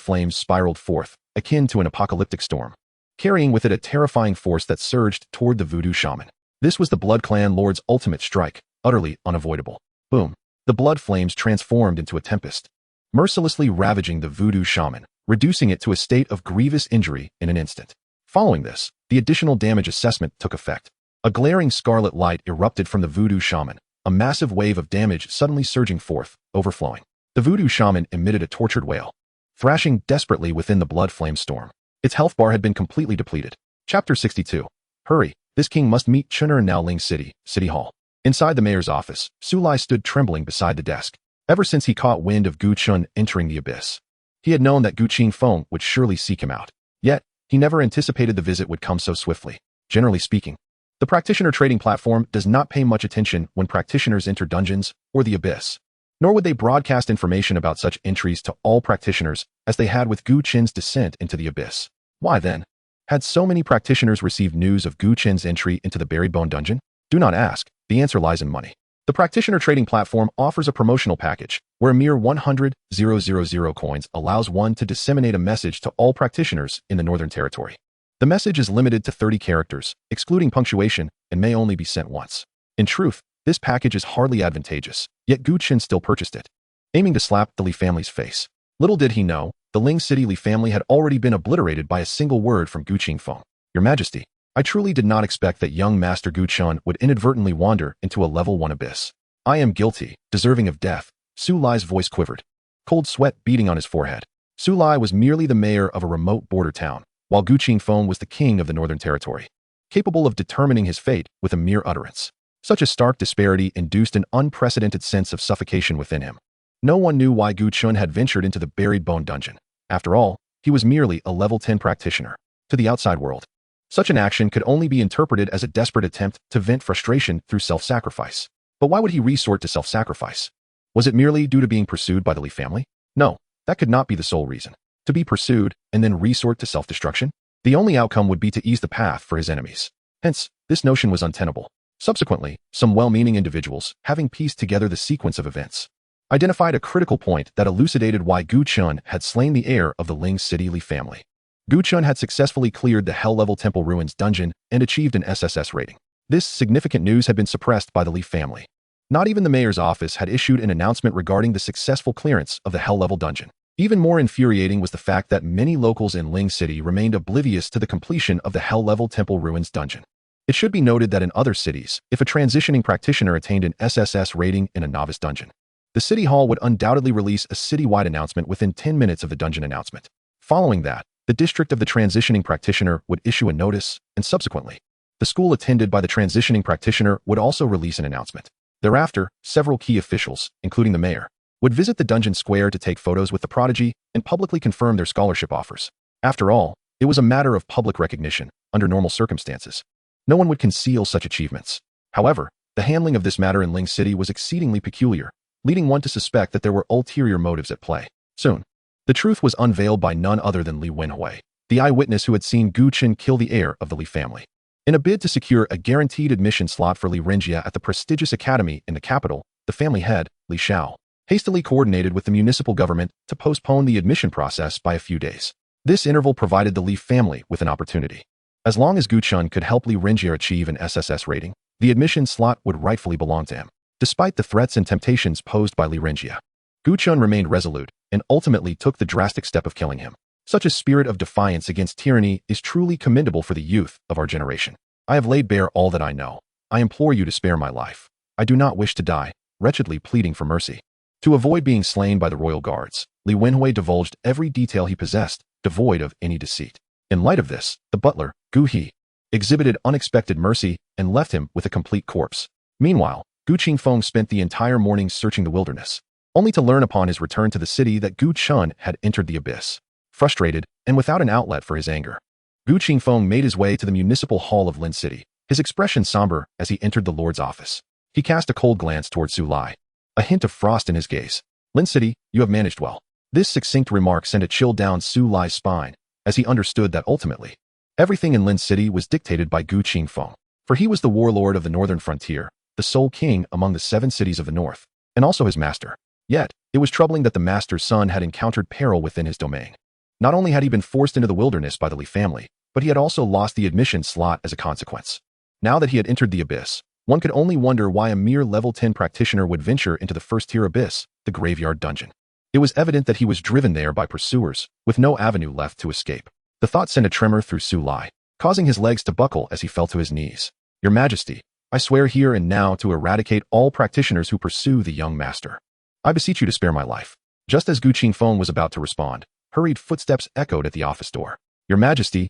flames spiraled forth, akin to an apocalyptic storm, carrying with it a terrifying force that surged toward the voodoo shaman. This was the Blood Clan Lord's ultimate strike, utterly unavoidable. Boom. The blood flames transformed into a tempest, mercilessly ravaging the voodoo shaman, reducing it to a state of grievous injury in an instant. Following this, the additional damage assessment took effect. A glaring scarlet light erupted from the voodoo shaman, a massive wave of damage suddenly surging forth, overflowing. The voodoo shaman emitted a tortured wail, thrashing desperately within the blood flame storm. Its health bar had been completely depleted. Chapter 62. Hurry, this king must meet Chun'er in Naoling City Hall. Inside the mayor's office, Sulai stood trembling beside the desk. Ever since he caught wind of Gu Chen entering the abyss, he had known that Gu Qingfeng would surely seek him out. Yet, he never anticipated the visit would come so swiftly. Generally speaking, the practitioner trading platform does not pay much attention when practitioners enter dungeons or the abyss, nor would they broadcast information about such entries to all practitioners as they had with Gu Chen's descent into the abyss. Why then had so many practitioners received news of Gu Chen's entry into the Buried Bone Dungeon? Do not ask, the answer lies in money. The practitioner trading platform offers a promotional package where a mere 100,000 coins allows one to disseminate a message to all practitioners in the Northern Territory. The message is limited to 30 characters, excluding punctuation, and may only be sent once. In truth, this package is hardly advantageous, yet Gu Chen still purchased it, aiming to slap the Li family's face. Little did he know, the Ling City Li family had already been obliterated by a single word from Gu Qingfeng. Your Majesty, I truly did not expect that young Master Gu Chen would inadvertently wander into a level 1 abyss. I am guilty, deserving of death. Sulai's voice quivered, cold sweat beating on his forehead. Sulai was merely the mayor of a remote border town, while Gu Qingfeng was the king of the Northern Territory, capable of determining his fate with a mere utterance. Such a stark disparity induced an unprecedented sense of suffocation within him. No one knew why Gu Chen had ventured into the Buried Bone Dungeon. After all, he was merely a level 10 practitioner. To the outside world, such an action could only be interpreted as a desperate attempt to vent frustration through self-sacrifice. But why would he resort to self-sacrifice? Was it merely due to being pursued by the Li family? No, that could not be the sole reason. To be pursued and then resort to self-destruction? The only outcome would be to ease the path for his enemies. Hence, this notion was untenable. Subsequently, some well-meaning individuals, having pieced together the sequence of events, identified a critical point that elucidated why Gu Chen had slain the heir of the Ling City Li family. Gu Chen had successfully cleared the Hell Level Temple Ruins dungeon and achieved an SSS rating. This significant news had been suppressed by the Li family. Not even the mayor's office had issued an announcement regarding the successful clearance of the Hell Level dungeon. Even more infuriating was the fact that many locals in Ling City remained oblivious to the completion of the Hell Level Temple Ruins dungeon. It should be noted that in other cities, if a transitioning practitioner attained an SSS rating in a novice dungeon, the City Hall would undoubtedly release a citywide announcement within 10 minutes of the dungeon announcement. Following that, the district of the transitioning practitioner would issue a notice, and subsequently, the school attended by the transitioning practitioner would also release an announcement. Thereafter, several key officials, including the mayor, would visit the dungeon square to take photos with the prodigy and publicly confirm their scholarship offers. After all, it was a matter of public recognition, under normal circumstances. No one would conceal such achievements. However, the handling of this matter in Ling City was exceedingly peculiar, leading one to suspect that there were ulterior motives at play. Soon, the truth was unveiled by none other than Li Wenhui, the eyewitness who had seen Gu Chen kill the heir of the Li family. In a bid to secure a guaranteed admission slot for Li Renjia at the prestigious academy in the capital, the family head, Li Shao, hastily coordinated with the municipal government to postpone the admission process by a few days. This interval provided the Li family with an opportunity. As long as Gu Chen could help Li Renjia achieve an SSS rating, the admission slot would rightfully belong to him. Despite the threats and temptations posed by Li Renjia, Gu Chen remained resolute and ultimately took the drastic step of killing him. Such a spirit of defiance against tyranny is truly commendable for the youth of our generation. I have laid bare all that I know. I implore you to spare my life. I do not wish to die, wretchedly pleading for mercy. To avoid being slain by the royal guards, Li Wenhui divulged every detail he possessed, devoid of any deceit. In light of this, the butler, Gu He, exhibited unexpected mercy and left him with a complete corpse. Meanwhile, Gu Qingfeng spent the entire morning searching the wilderness, only to learn upon his return to the city that Gu Chen had entered the abyss. Frustrated and without an outlet for his anger, Gu Qingfeng made his way to the municipal hall of Lin City, his expression somber as he entered the Lord's office. He cast a cold glance toward Su Lai, a hint of frost in his gaze. Lin City, you have managed well. This succinct remark sent a chill down Su Lai's spine, as he understood that ultimately, everything in Lin City was dictated by Gu Qingfeng, for he was the warlord of the northern frontier, the sole king among the 7 cities of the north, and also his master. Yet, it was troubling that the master's son had encountered peril within his domain. Not only had he been forced into the wilderness by the Li family, but he had also lost the admission slot as a consequence. Now that he had entered the abyss, one could only wonder why a mere level 10 practitioner would venture into the first-tier abyss, the graveyard dungeon. It was evident that he was driven there by pursuers, with no avenue left to escape. The thought sent a tremor through Su Lai, causing his legs to buckle as he fell to his knees. Your Majesty, I swear here and now to eradicate all practitioners who pursue the young master. I beseech you to spare my life. Just as Gu Qingfeng was about to respond, hurried footsteps echoed at the office door. Your Majesty,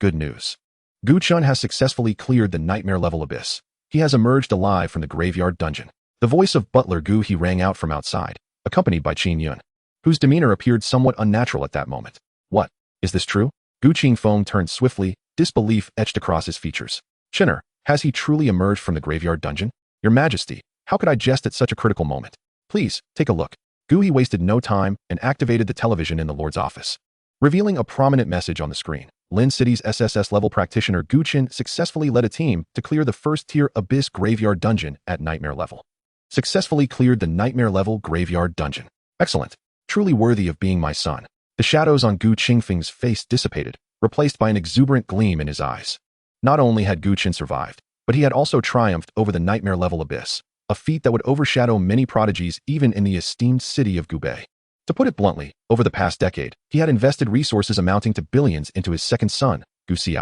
good news. Gu Chen has successfully cleared the nightmare-level abyss. He has emerged alive from the graveyard dungeon. The voice of butler Gu He rang out from outside, accompanied by Qin Yun, whose demeanor appeared somewhat unnatural at that moment. What? Is this true? Gu Qingfeng turned swiftly, disbelief etched across his features. Chinner, has he truly emerged from the graveyard dungeon? Your Majesty, how could I jest at such a critical moment? Please, take a look. Gu He wasted no time and activated the television in the Lord's office, revealing a prominent message on the screen. Lin City's SSS-level practitioner Gu Chen successfully led a team to clear the first-tier Abyss Graveyard Dungeon at Nightmare level. Successfully cleared the Nightmare-level Graveyard Dungeon. Excellent. Truly worthy of being my son. The shadows on Gu Qingfeng's face dissipated, replaced by an exuberant gleam in his eyes. Not only had Gu Chen survived, but he had also triumphed over the Nightmare-level Abyss, a feat that would overshadow many prodigies even in the esteemed city of Gubei. To put it bluntly, over the past decade, he had invested resources amounting to billions into his second son, Gu Xi.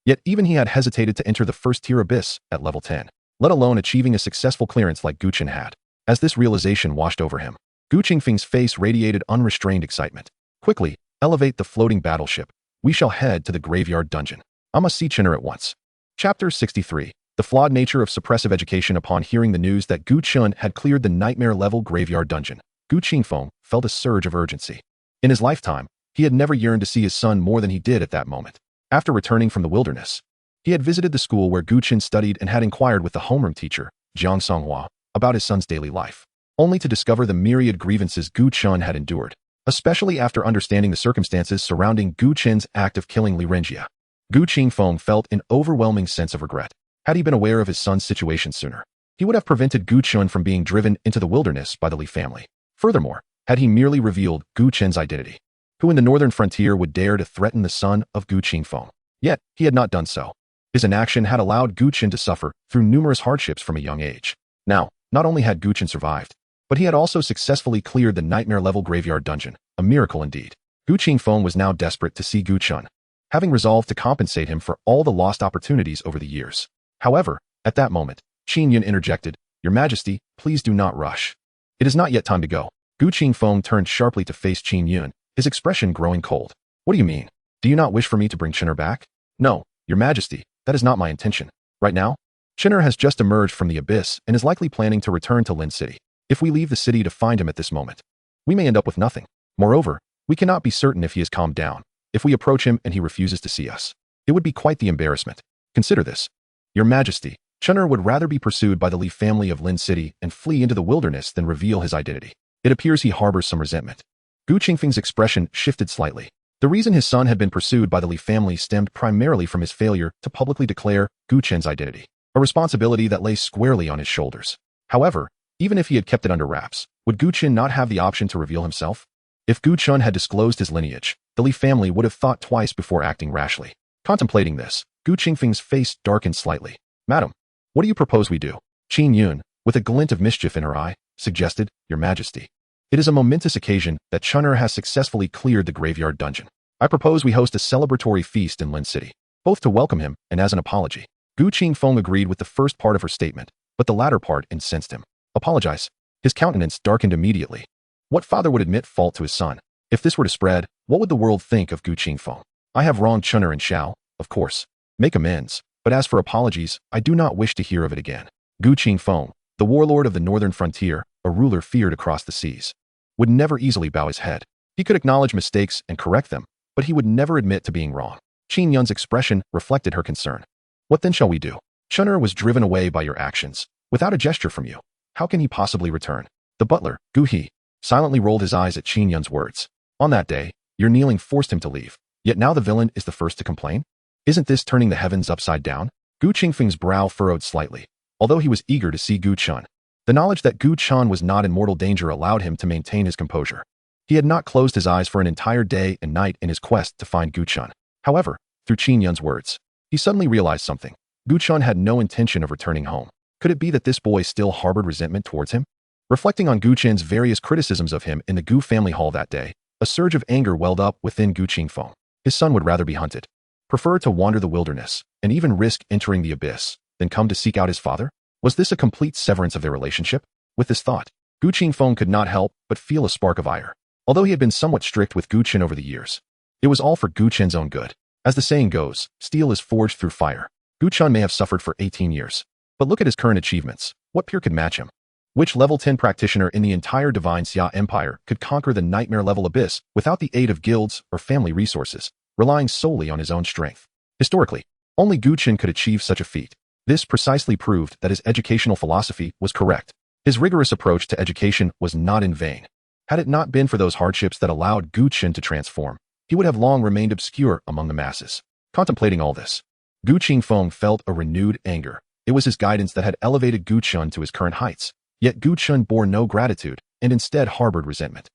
Yet even he had hesitated to enter the first-tier abyss at level 10, let alone achieving a successful clearance like Gu Chen had. As this realization washed over him, Gu Qingfeng's face radiated unrestrained excitement. Quickly, elevate the floating battleship. We shall head to the graveyard dungeon. I must see Chinner at once. Chapter 63. The flawed nature of suppressive education. Upon hearing the news that Gu Chen had cleared the nightmare-level graveyard dungeon, Gu Qingfeng felt a surge of urgency. In his lifetime, he had never yearned to see his son more than he did at that moment. After returning from the wilderness, he had visited the school where Gu Chen studied and had inquired with the homeroom teacher, Jiang Songhua, about his son's daily life, only to discover the myriad grievances Gu Chen had endured, especially after understanding the circumstances surrounding Gu Chen's act of killing Li Renjia. Gu Qingfeng felt an overwhelming sense of regret. Had he been aware of his son's situation sooner, he would have prevented Gu Chen from being driven into the wilderness by the Li family. Furthermore, had he merely revealed Gu Chen's identity, who in the northern frontier would dare to threaten the son of Gu Qingfeng? Yet, he had not done so. His inaction had allowed Gu Chen to suffer through numerous hardships from a young age. Now, not only had Gu Chen survived, but he had also successfully cleared the nightmare-level graveyard dungeon, a miracle indeed. Gu Qingfeng was now desperate to see Gu Chen, having resolved to compensate him for all the lost opportunities over the years. However, at that moment, Qin Yun interjected, Your Majesty, please do not rush. It is not yet time to go. Gu Qingfeng turned sharply to face Qin Yun, his expression growing cold. What do you mean? Do you not wish for me to bring Chinner back? No, Your Majesty, that is not my intention. Right now, Chinner has just emerged from the abyss and is likely planning to return to Lin City. If we leave the city to find him at this moment, we may end up with nothing. Moreover, we cannot be certain if he has calmed down. If we approach him and he refuses to see us, it would be quite the embarrassment. Consider this. Your Majesty, Chun'er would rather be pursued by the Li family of Lin City and flee into the wilderness than reveal his identity. It appears he harbors some resentment. Gu Qingfeng's expression shifted slightly. The reason his son had been pursued by the Li family stemmed primarily from his failure to publicly declare Gu Chen's identity, a responsibility that lay squarely on his shoulders. However, even if he had kept it under wraps, would Gu Chen not have the option to reveal himself? If Gu Chen had disclosed his lineage, the Li family would have thought twice before acting rashly. Contemplating this, Gu Qingfeng's face darkened slightly. Madam, what do you propose we do? Qin Yun, with a glint of mischief in her eye, suggested, Your Majesty. It is a momentous occasion that Chun'er has successfully cleared the graveyard dungeon. I propose we host a celebratory feast in Lin City, both to welcome him and as an apology. Gu Qingfeng agreed with the first part of her statement, but the latter part incensed him. Apologize. His countenance darkened immediately. What father would admit fault to his son? If this were to spread, what would the world think of Gu Qingfeng? I have wronged Chun'er and shall, of course, make amends, but as for apologies, I do not wish to hear of it again. Gu Qingfeng, the warlord of the northern frontier, a ruler feared across the seas, would never easily bow his head. He could acknowledge mistakes and correct them, but he would never admit to being wrong. Qin Yun's expression reflected her concern. What then shall we do? Chun'er was driven away by your actions, without a gesture from you. How can he possibly return? The butler, Gu He, silently rolled his eyes at Qin Yun's words. On that day, your kneeling forced him to leave. Yet now the villain is the first to complain? Isn't this turning the heavens upside down? Gu Qingfeng's brow furrowed slightly, although he was eager to see Gu Chen. The knowledge that Gu Chen was not in mortal danger allowed him to maintain his composure. He had not closed his eyes for an entire day and night in his quest to find Gu Chen. However, through Qin Yun's words, he suddenly realized something. Gu Chen had no intention of returning home. Could it be that this boy still harbored resentment towards him? Reflecting on Gu Chen's various criticisms of him in the Gu family hall that day, a surge of anger welled up within Gu Qingfeng. His son would rather be hunted, prefer to wander the wilderness, and even risk entering the abyss, than come to seek out his father? Was this a complete severance of their relationship? With this thought, Gu Qingfeng could not help but feel a spark of ire. Although he had been somewhat strict with Gu Chen over the years, it was all for Gu Chen's own good. As the saying goes, steel is forged through fire. Gu Chen may have suffered for 18 years, but look at his current achievements. What peer could match him? Which level 10 practitioner in the entire Divine Xia Empire could conquer the nightmare-level abyss without the aid of guilds or family resources, relying solely on his own strength? Historically, only Gu Chen could achieve such a feat. This precisely proved that his educational philosophy was correct. His rigorous approach to education was not in vain. Had it not been for those hardships that allowed Gu Chen to transform, he would have long remained obscure among the masses. Contemplating all this, Gu Qingfeng felt a renewed anger. It was his guidance that had elevated Gu Chen to his current heights. Yet Gu Chen bore no gratitude, and instead harbored resentment.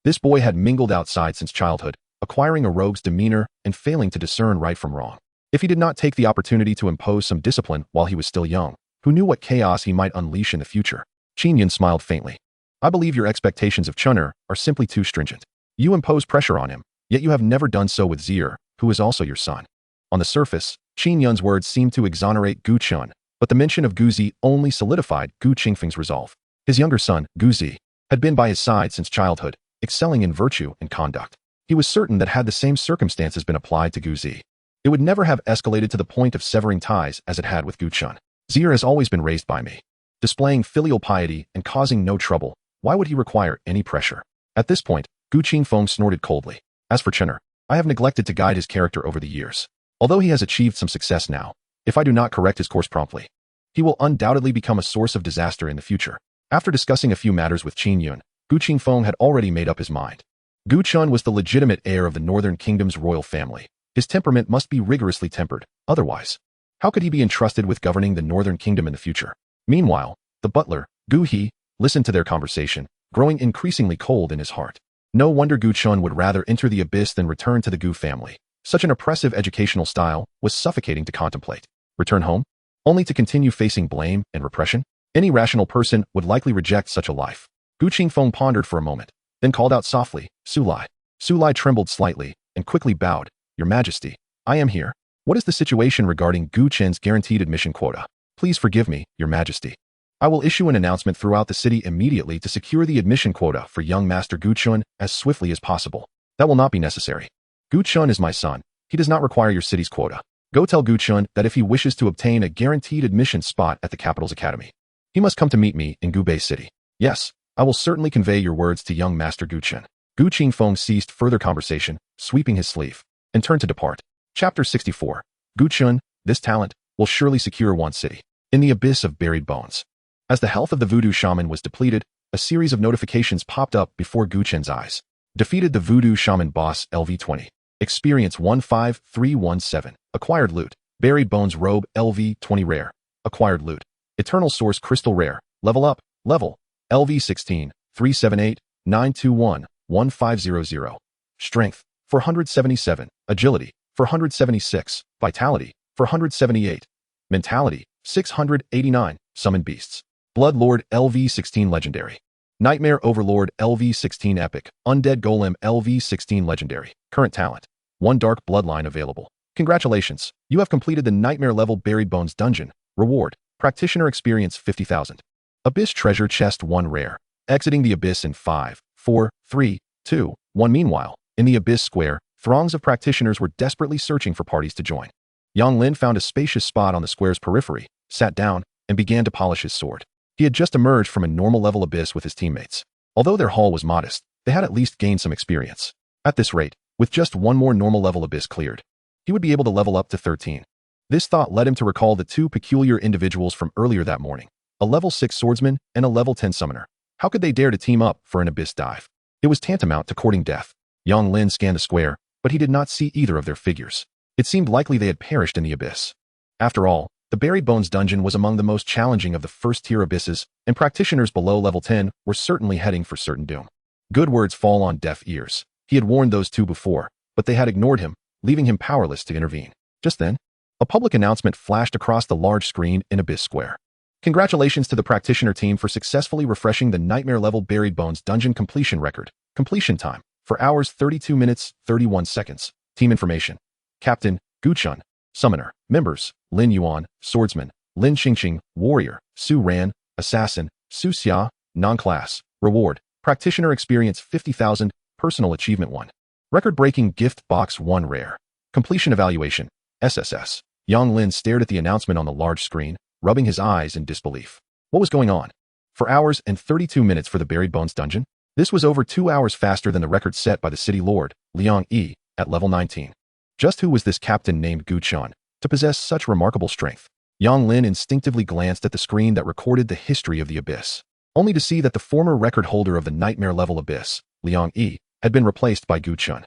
This boy had mingled outside since childhood, acquiring a rogue's demeanor and failing to discern right from wrong. If he did not take the opportunity to impose some discipline while he was still young, who knew what chaos he might unleash in the future? Qin Yun smiled faintly. I believe your expectations of Chun'er are simply too stringent. You impose pressure on him, yet you have never done so with Zier, who is also your son. On the surface, Qin Yun's words seemed to exonerate Gu Chen, but the mention of Gu Zi only solidified Gu Qingfeng's resolve. His younger son, Gu Zi, had been by his side since childhood, excelling in virtue and conduct. He was certain that had the same circumstances been applied to Gu Zi, it would never have escalated to the point of severing ties as it had with Gu Chen. Zier has always been raised by me, displaying filial piety and causing no trouble. Why would he require any pressure? At this point, Gu Qingfeng snorted coldly. As for Chun'er, I have neglected to guide his character over the years. Although he has achieved some success now, if I do not correct his course promptly, he will undoubtedly become a source of disaster in the future. After discussing a few matters with Qin Yun, Gu Qingfeng had already made up his mind. Gu Chen was the legitimate heir of the Northern Kingdom's royal family. His temperament must be rigorously tempered, otherwise, how could he be entrusted with governing the Northern Kingdom in the future? Meanwhile, the butler, Gu He, listened to their conversation, growing increasingly cold in his heart. No wonder Gu Chen would rather enter the abyss than return to the Gu family. Such an oppressive educational style was suffocating to contemplate. Return home? Only to continue facing blame and repression? Any rational person would likely reject such a life. Gu Qingfeng pondered for a moment, then called out softly, Sulai. Sulai trembled slightly and quickly bowed. Your Majesty, I am here. What is the situation regarding Gu Chen's guaranteed admission quota? Please forgive me, Your Majesty. I will issue an announcement throughout the city immediately to secure the admission quota for young Master Gu Chen as swiftly as possible. That will not be necessary. Gu Chen is my son. He does not require your city's quota. Go tell Gu Chen that if he wishes to obtain a guaranteed admission spot at the capital's academy, he must come to meet me in Gu Bei City. Yes, I will certainly convey your words to young Master Gu Chen. Gu Chen ceased further conversation, sweeping his sleeve, and turned to depart. Chapter 64. Gu Chen, this talent will surely secure one city. In the abyss of buried bones. As the health of the voodoo shaman was depleted, a series of notifications popped up before Gu Chen's eyes. Defeated the voodoo shaman boss LV20. Experience 15317. Acquired loot. Buried bones robe LV20 rare. Acquired loot. Eternal source crystal rare. Level up. Level. LV16 378 921 1500. Strength 477. Agility 476. Vitality 478. Mentality 689. Summon beasts. Bloodlord LV16 legendary. Nightmare Overlord LV16 epic. Undead Golem LV16 legendary. Current talent. 1 dark bloodline available. Congratulations, you have completed the nightmare level buried bones dungeon. Reward. Practitioner experience 50,000. Abyss treasure chest 1 rare. Exiting the abyss in 5, 4, 3, 2, 1. Meanwhile, in the abyss square, throngs of practitioners were desperately searching for parties to join. Yang Lin found a spacious spot on the square's periphery, sat down, and began to polish his sword. He had just emerged from a normal level abyss with his teammates. Although their haul was modest, they had at least gained some experience. At this rate, with just one more normal level abyss cleared, he would be able to level up to 13. This thought led him to recall the 2 peculiar individuals from earlier that morning, a level 6 swordsman and a level 10 summoner. How could they dare to team up for an abyss dive? It was tantamount to courting death. Yang Lin scanned the square, but he did not see either of their figures. It seemed likely they had perished in the abyss. After all, the Buried Bones dungeon was among the most challenging of the first-tier abysses, and practitioners below level 10 were certainly heading for certain doom. Good words fall on deaf ears. He had warned those 2 before, but they had ignored him, leaving him powerless to intervene. Just then, a public announcement flashed across the large screen in Abyss Square. Congratulations to the practitioner team for successfully refreshing the nightmare-level Buried Bones dungeon completion record. Completion time, 4 hours 32 minutes 31 seconds. Team information. Captain, Gu Chen. Summoner. Members, Lin Yuan, Swordsman, Lin Qingqing, Warrior, Su Ran, Assassin, Su Xia, Non-Class. Reward. Practitioner experience 50,000, Personal Achievement 1. Record-breaking gift box 1 rare. Completion evaluation. SSS. Yang Lin stared at the announcement on the large screen, rubbing his eyes in disbelief. What was going on? 4 hours and 32 minutes for the Buried Bones dungeon? This was over 2 hours faster than the record set by the city lord, Liang Yi, at level 19. Just who was this captain named Gu Chen, to possess such remarkable strength? Yang Lin instinctively glanced at the screen that recorded the history of the abyss, only to see that the former record holder of the nightmare-level abyss, Liang Yi, had been replaced by Gu Chen.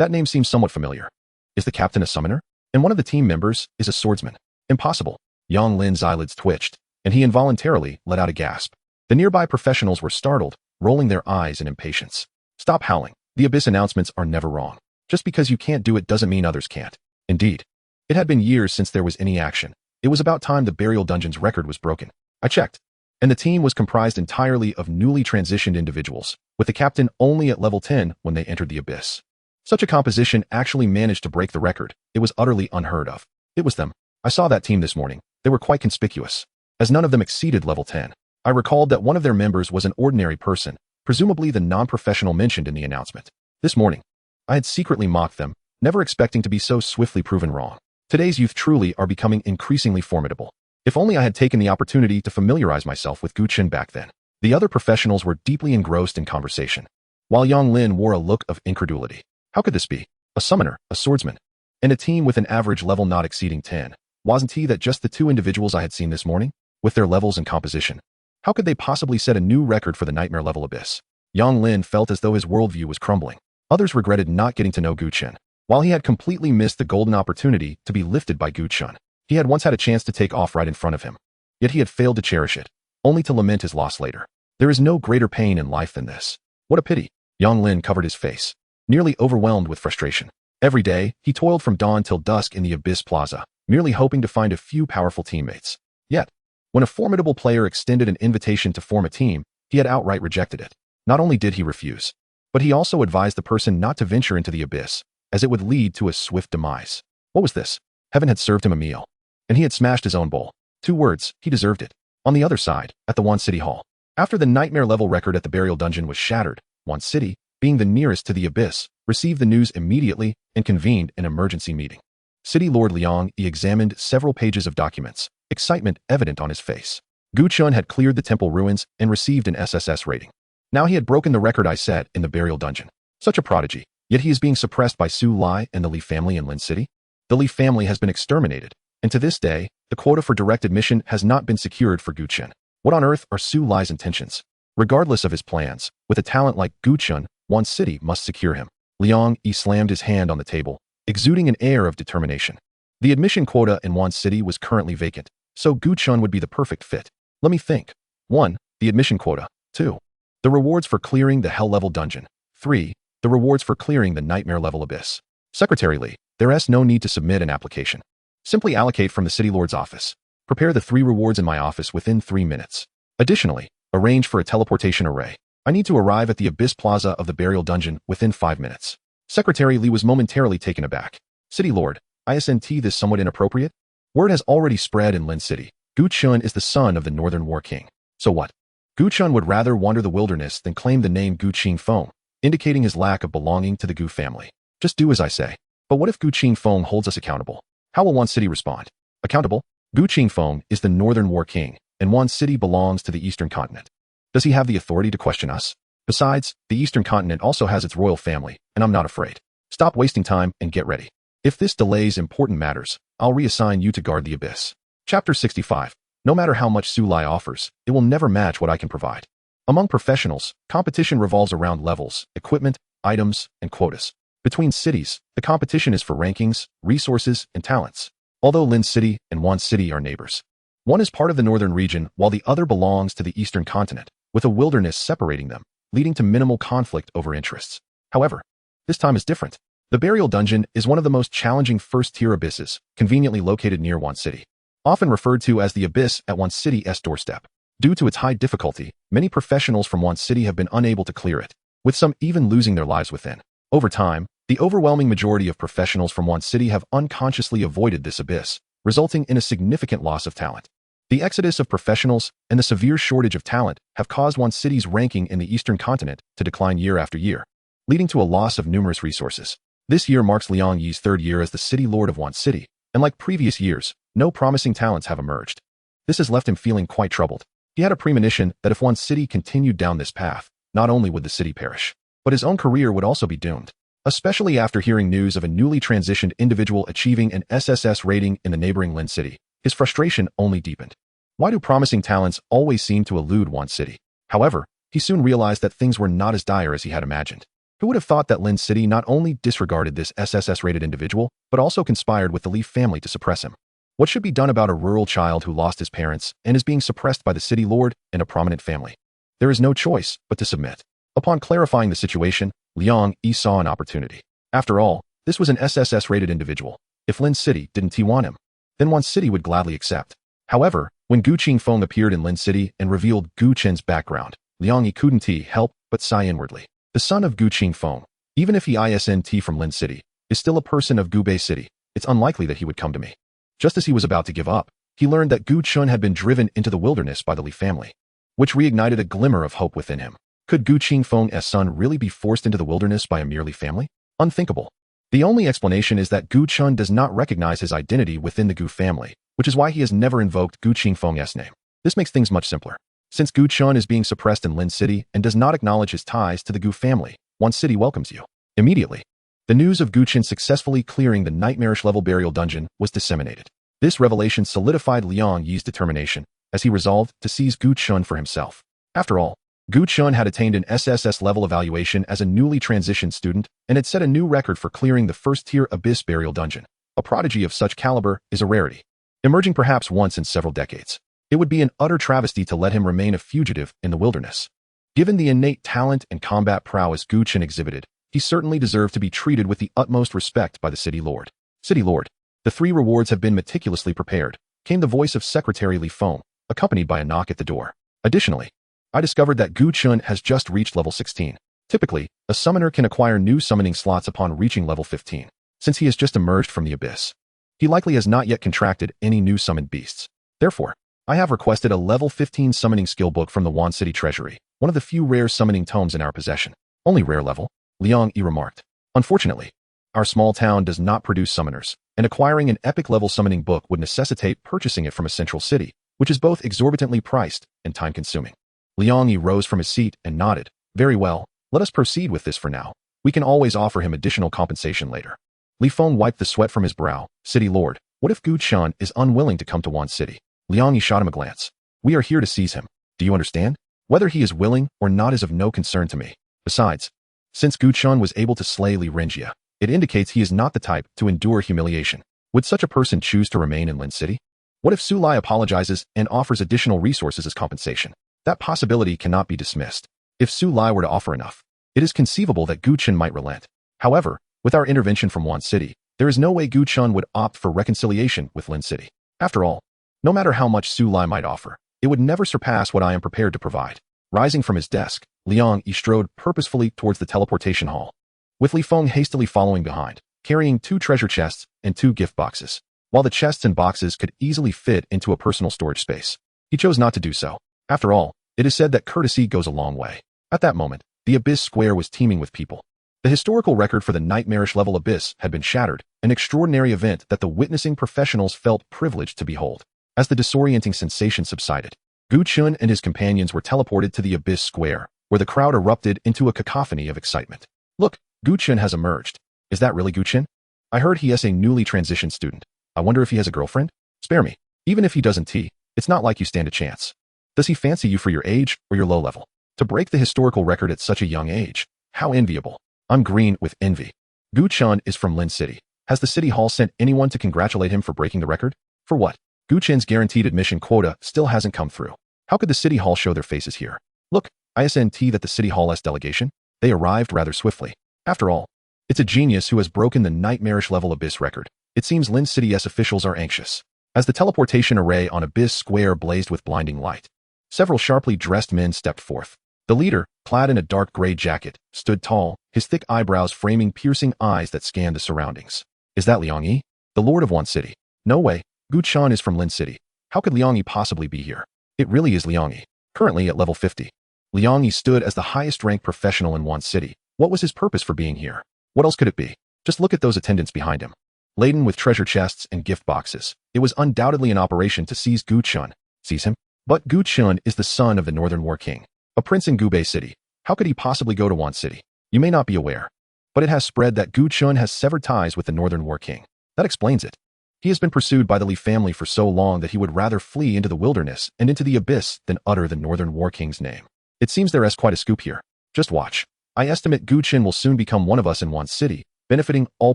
That name seems somewhat familiar. Is the captain a summoner? And one of the team members is a swordsman? Impossible. Yang Lin's eyelids twitched, and he involuntarily let out a gasp. The nearby professionals were startled, rolling their eyes in impatience. Stop howling. The abyss announcements are never wrong. Just because you can't do it doesn't mean others can't. Indeed. It had been years since there was any action. It was about time the burial dungeon's record was broken. I checked, and the team was comprised entirely of newly transitioned individuals, with the captain only at level 10 when they entered the abyss. Such a composition actually managed to break the record. It was utterly unheard of. It was them. I saw that team this morning. They were quite conspicuous, as none of them exceeded level 10. I recalled that one of their members was an ordinary person, presumably the non-professional mentioned in the announcement. This morning, I had secretly mocked them, never expecting to be so swiftly proven wrong. Today's youth truly are becoming increasingly formidable. If only I had taken the opportunity to familiarize myself with Gu Chen back then. The other professionals were deeply engrossed in conversation, while Yang Lin wore a look of incredulity. How could this be? A summoner, a swordsman, and a team with an average level not exceeding 10. Wasn't he that just the 2 individuals I had seen this morning, with their levels and composition? How could they possibly set a new record for the nightmare level abyss? Yang Lin felt as though his worldview was crumbling. Others regretted not getting to know Gu Chen. While he had completely missed the golden opportunity to be lifted by Gu Chen, he had once had a chance to take off right in front of him. Yet he had failed to cherish it, only to lament his loss later. There is no greater pain in life than this. What a pity. Yang Lin covered his face, nearly overwhelmed with frustration. Every day, he toiled from dawn till dusk in the Abyss Plaza, merely hoping to find a few powerful teammates. Yet, when a formidable player extended an invitation to form a team, he had outright rejected it. Not only did he refuse, but he also advised the person not to venture into the abyss, as it would lead to a swift demise. What was this? Heaven had served him a meal, and he had smashed his own bowl. 2 words, he deserved it. On the other side, at the One City Hall, after the nightmare level record at the burial dungeon was shattered, One City, being the nearest to the abyss, received the news immediately and convened an emergency meeting. City Lord Liang Yi examined several pages of documents, excitement evident on his face. Gu Chen had cleared the temple ruins and received an SSS rating. Now he had broken the record I set in the burial dungeon. Such a prodigy, yet he is being suppressed by Su Lai and the Li family in Lin City. The Li family has been exterminated, and to this day, the quota for direct admission has not been secured for Gu Chen. What on earth are Su Lai's intentions? Regardless of his plans, with a talent like Gu Chen, Wan City must secure him. Liang Yi slammed his hand on the table, exuding an air of determination. The admission quota in Wan City was currently vacant, so Gu Chen would be the perfect fit. Let me think. 1. The admission quota. 2. The rewards for clearing the hell-level dungeon. 3. The rewards for clearing the nightmare-level abyss. Secretary Li, there is no need to submit an application. Simply allocate from the City Lord's office. Prepare the 3 rewards in my office within 3 minutes. Additionally, arrange for a teleportation array. I need to arrive at the Abyss Plaza of the burial dungeon within 5 minutes. Secretary Li was momentarily taken aback. City Lord, isn't this somewhat inappropriate? Word has already spread in Lin City. Gu Chen is the son of the Northern War King. So what? Gu Chen would rather wander the wilderness than claim the name Gu Qingfeng, indicating his lack of belonging to the Gu family. Just do as I say. But what if Gu Qingfeng holds us accountable? How will Wan City respond? Accountable? Gu Qingfeng is the Northern War King, and Wan City belongs to the Eastern Continent. Does he have the authority to question us? Besides, the Eastern Continent also has its royal family, and I'm not afraid. Stop wasting time and get ready. If this delays important matters, I'll reassign you to guard the abyss. Chapter 65. No matter how much Su Lai offers, it will never match what I can provide. Among professionals, competition revolves around levels, equipment, items, and quotas. Between cities, the competition is for rankings, resources, and talents. Although Lin City and Wan City are neighbors. One is part of the northern region while the other belongs to the eastern continent, with a wilderness separating them, leading to minimal conflict over interests. However, this time is different. The burial dungeon is one of the most challenging first-tier abysses, conveniently located near Wan City. Often referred to as the abyss at Wan City's doorstep. Due to its high difficulty, many professionals from Wan City have been unable to clear it, with some even losing their lives within. Over time, the overwhelming majority of professionals from Wan City have unconsciously avoided this abyss, resulting in a significant loss of talent. The exodus of professionals and the severe shortage of talent have caused Wan City's ranking in the eastern continent to decline year after year, leading to a loss of numerous resources. This year marks Liang Yi's 3rd year as the City Lord of Wan City, and like previous years, no promising talents have emerged. This has left him feeling quite troubled. He had a premonition that if Wan City continued down this path, not only would the city perish, but his own career would also be doomed. Especially after hearing news of a newly transitioned individual achieving an SSS rating in the neighboring Lin City, his frustration only deepened. Why do promising talents always seem to elude Wan City? However, he soon realized that things were not as dire as he had imagined. Who would have thought that Lin City not only disregarded this SSS-rated individual, but also conspired with the Li family to suppress him? What should be done about a rural child who lost his parents and is being suppressed by the city lord and a prominent family? There is no choice but to submit. Upon clarifying the situation, Liang Yi saw an opportunity. After all, this was an SSS-rated individual. If Lin City didn't want him, then Wan City would gladly accept. However, when Gu Qingfeng appeared in Lin City and revealed Gu Chen's background, Liang Yi couldn't help but sigh inwardly. The son of Gu Qingfeng, even if he isn't from Lin City, is still a person of Gubei City. It's unlikely that he would come to me. Just as he was about to give up, he learned that Gu Chen had been driven into the wilderness by the Li family, which reignited a glimmer of hope within him. Could Gu Qingfeng's son really be forced into the wilderness by a mere Li family? Unthinkable. The only explanation is that Gu Chen does not recognize his identity within the Gu family, which is why he has never invoked Gu Qingfeng's name. This makes things much simpler. Since Gu Chen is being suppressed in Lin City and does not acknowledge his ties to the Gu family, Wan City welcomes you. Immediately, the news of Gu Chen successfully clearing the nightmarish-level burial dungeon was disseminated. This revelation solidified Liang Yi's determination, as he resolved to seize Gu Chen for himself. After all, Gu Chen had attained an SSS-level evaluation as a newly transitioned student and had set a new record for clearing the first-tier Abyss burial dungeon. A prodigy of such caliber is a rarity, emerging perhaps once in several decades. It would be an utter travesty to let him remain a fugitive in the wilderness. Given the innate talent and combat prowess Gu Chen exhibited, he certainly deserved to be treated with the utmost respect by the City Lord. City Lord, the 3 rewards have been meticulously prepared, came the voice of Secretary Li Feng, accompanied by a knock at the door. Additionally, I discovered that Gu Chen has just reached level 16. Typically, a summoner can acquire new summoning slots upon reaching level 15. Since he has just emerged from the abyss, he likely has not yet contracted any new summoned beasts. Therefore, I have requested a level 15 summoning skill book from the Wan City Treasury, one of the few rare summoning tomes in our possession. Only rare level, Liang Yi remarked. Unfortunately, our small town does not produce summoners, and acquiring an epic level summoning book would necessitate purchasing it from a central city, which is both exorbitantly priced and time-consuming. Liang Yi rose from his seat and nodded, Very well, let us proceed with this for now. We can always offer him additional compensation later. Li Feng wiped the sweat from his brow. City Lord, what if Gu Chen is unwilling to come to Wan City? Liang Yi shot him a glance. We are here to seize him. Do you understand? Whether he is willing or not is of no concern to me. Besides, since Gu Chen was able to slay Li Renjia, it indicates he is not the type to endure humiliation. Would such a person choose to remain in Lin City? What if Su Lai apologizes and offers additional resources as compensation? That possibility cannot be dismissed. If Su Lai were to offer enough, it is conceivable that Gu Chen might relent. However, with our intervention from Wan City, there is no way Gu Chen would opt for reconciliation with Lin City. After all, no matter how much Su Lai might offer, it would never surpass what I am prepared to provide. Rising from his desk, Liang Yi strode purposefully towards the teleportation hall, with Li Feng hastily following behind, carrying 2 treasure chests and 2 gift boxes. While the chests and boxes could easily fit into a personal storage space, he chose not to do so. After all, it is said that courtesy goes a long way. At that moment, the Abyss Square was teeming with people. The historical record for the nightmarish level Abyss had been shattered, an extraordinary event that the witnessing professionals felt privileged to behold. As the disorienting sensation subsided, Gu Chen and his companions were teleported to the Abyss Square, where the crowd erupted into a cacophony of excitement. Look, Gu Chen has emerged. Is that really Gu Chen? I heard he is a newly transitioned student. I wonder if he has a girlfriend? Spare me. Even if he doesn't, it's not like you stand a chance. Does he fancy you for your age or your low level? To break the historical record at such a young age, how enviable. I'm green with envy. Gu Chen is from Lin City. Has the city hall sent anyone to congratulate him for breaking the record? For what? Gu Chen's guaranteed admission quota still hasn't come through. How could the city hall show their faces here? Look, ISNT that the city hall's delegation? They arrived rather swiftly. After all, it's a genius who has broken the nightmarish level Abyss record. It seems Lin City's officials are anxious. As the teleportation array on Abyss Square blazed with blinding light, several sharply dressed men stepped forth. The leader, clad in a dark gray jacket, stood tall, his thick eyebrows framing piercing eyes that scanned the surroundings. Is that Liang Yi? The Lord of Wan City? No way. Gu Chen is from Lin City. How could Liang Yi possibly be here? It really is Liang Yi. Currently at level 50. Liang Yi stood as the highest-ranked professional in Wan City. What was his purpose for being here? What else could it be? Just look at those attendants behind him. Laden with treasure chests and gift boxes, it was undoubtedly an operation to seize Gu Chen. Seize him? But Gu Chen is the son of the Northern War King, a prince in Gubei City. How could he possibly go to Wan City? You may not be aware, but it has spread that Gu Chen has severed ties with the Northern War King. That explains it. He has been pursued by the Li family for so long that he would rather flee into the wilderness and into the abyss than utter the Northern War King's name. It seems there is quite a scoop here. Just watch. I estimate Gu Chen will soon become one of us in Wan City, benefiting all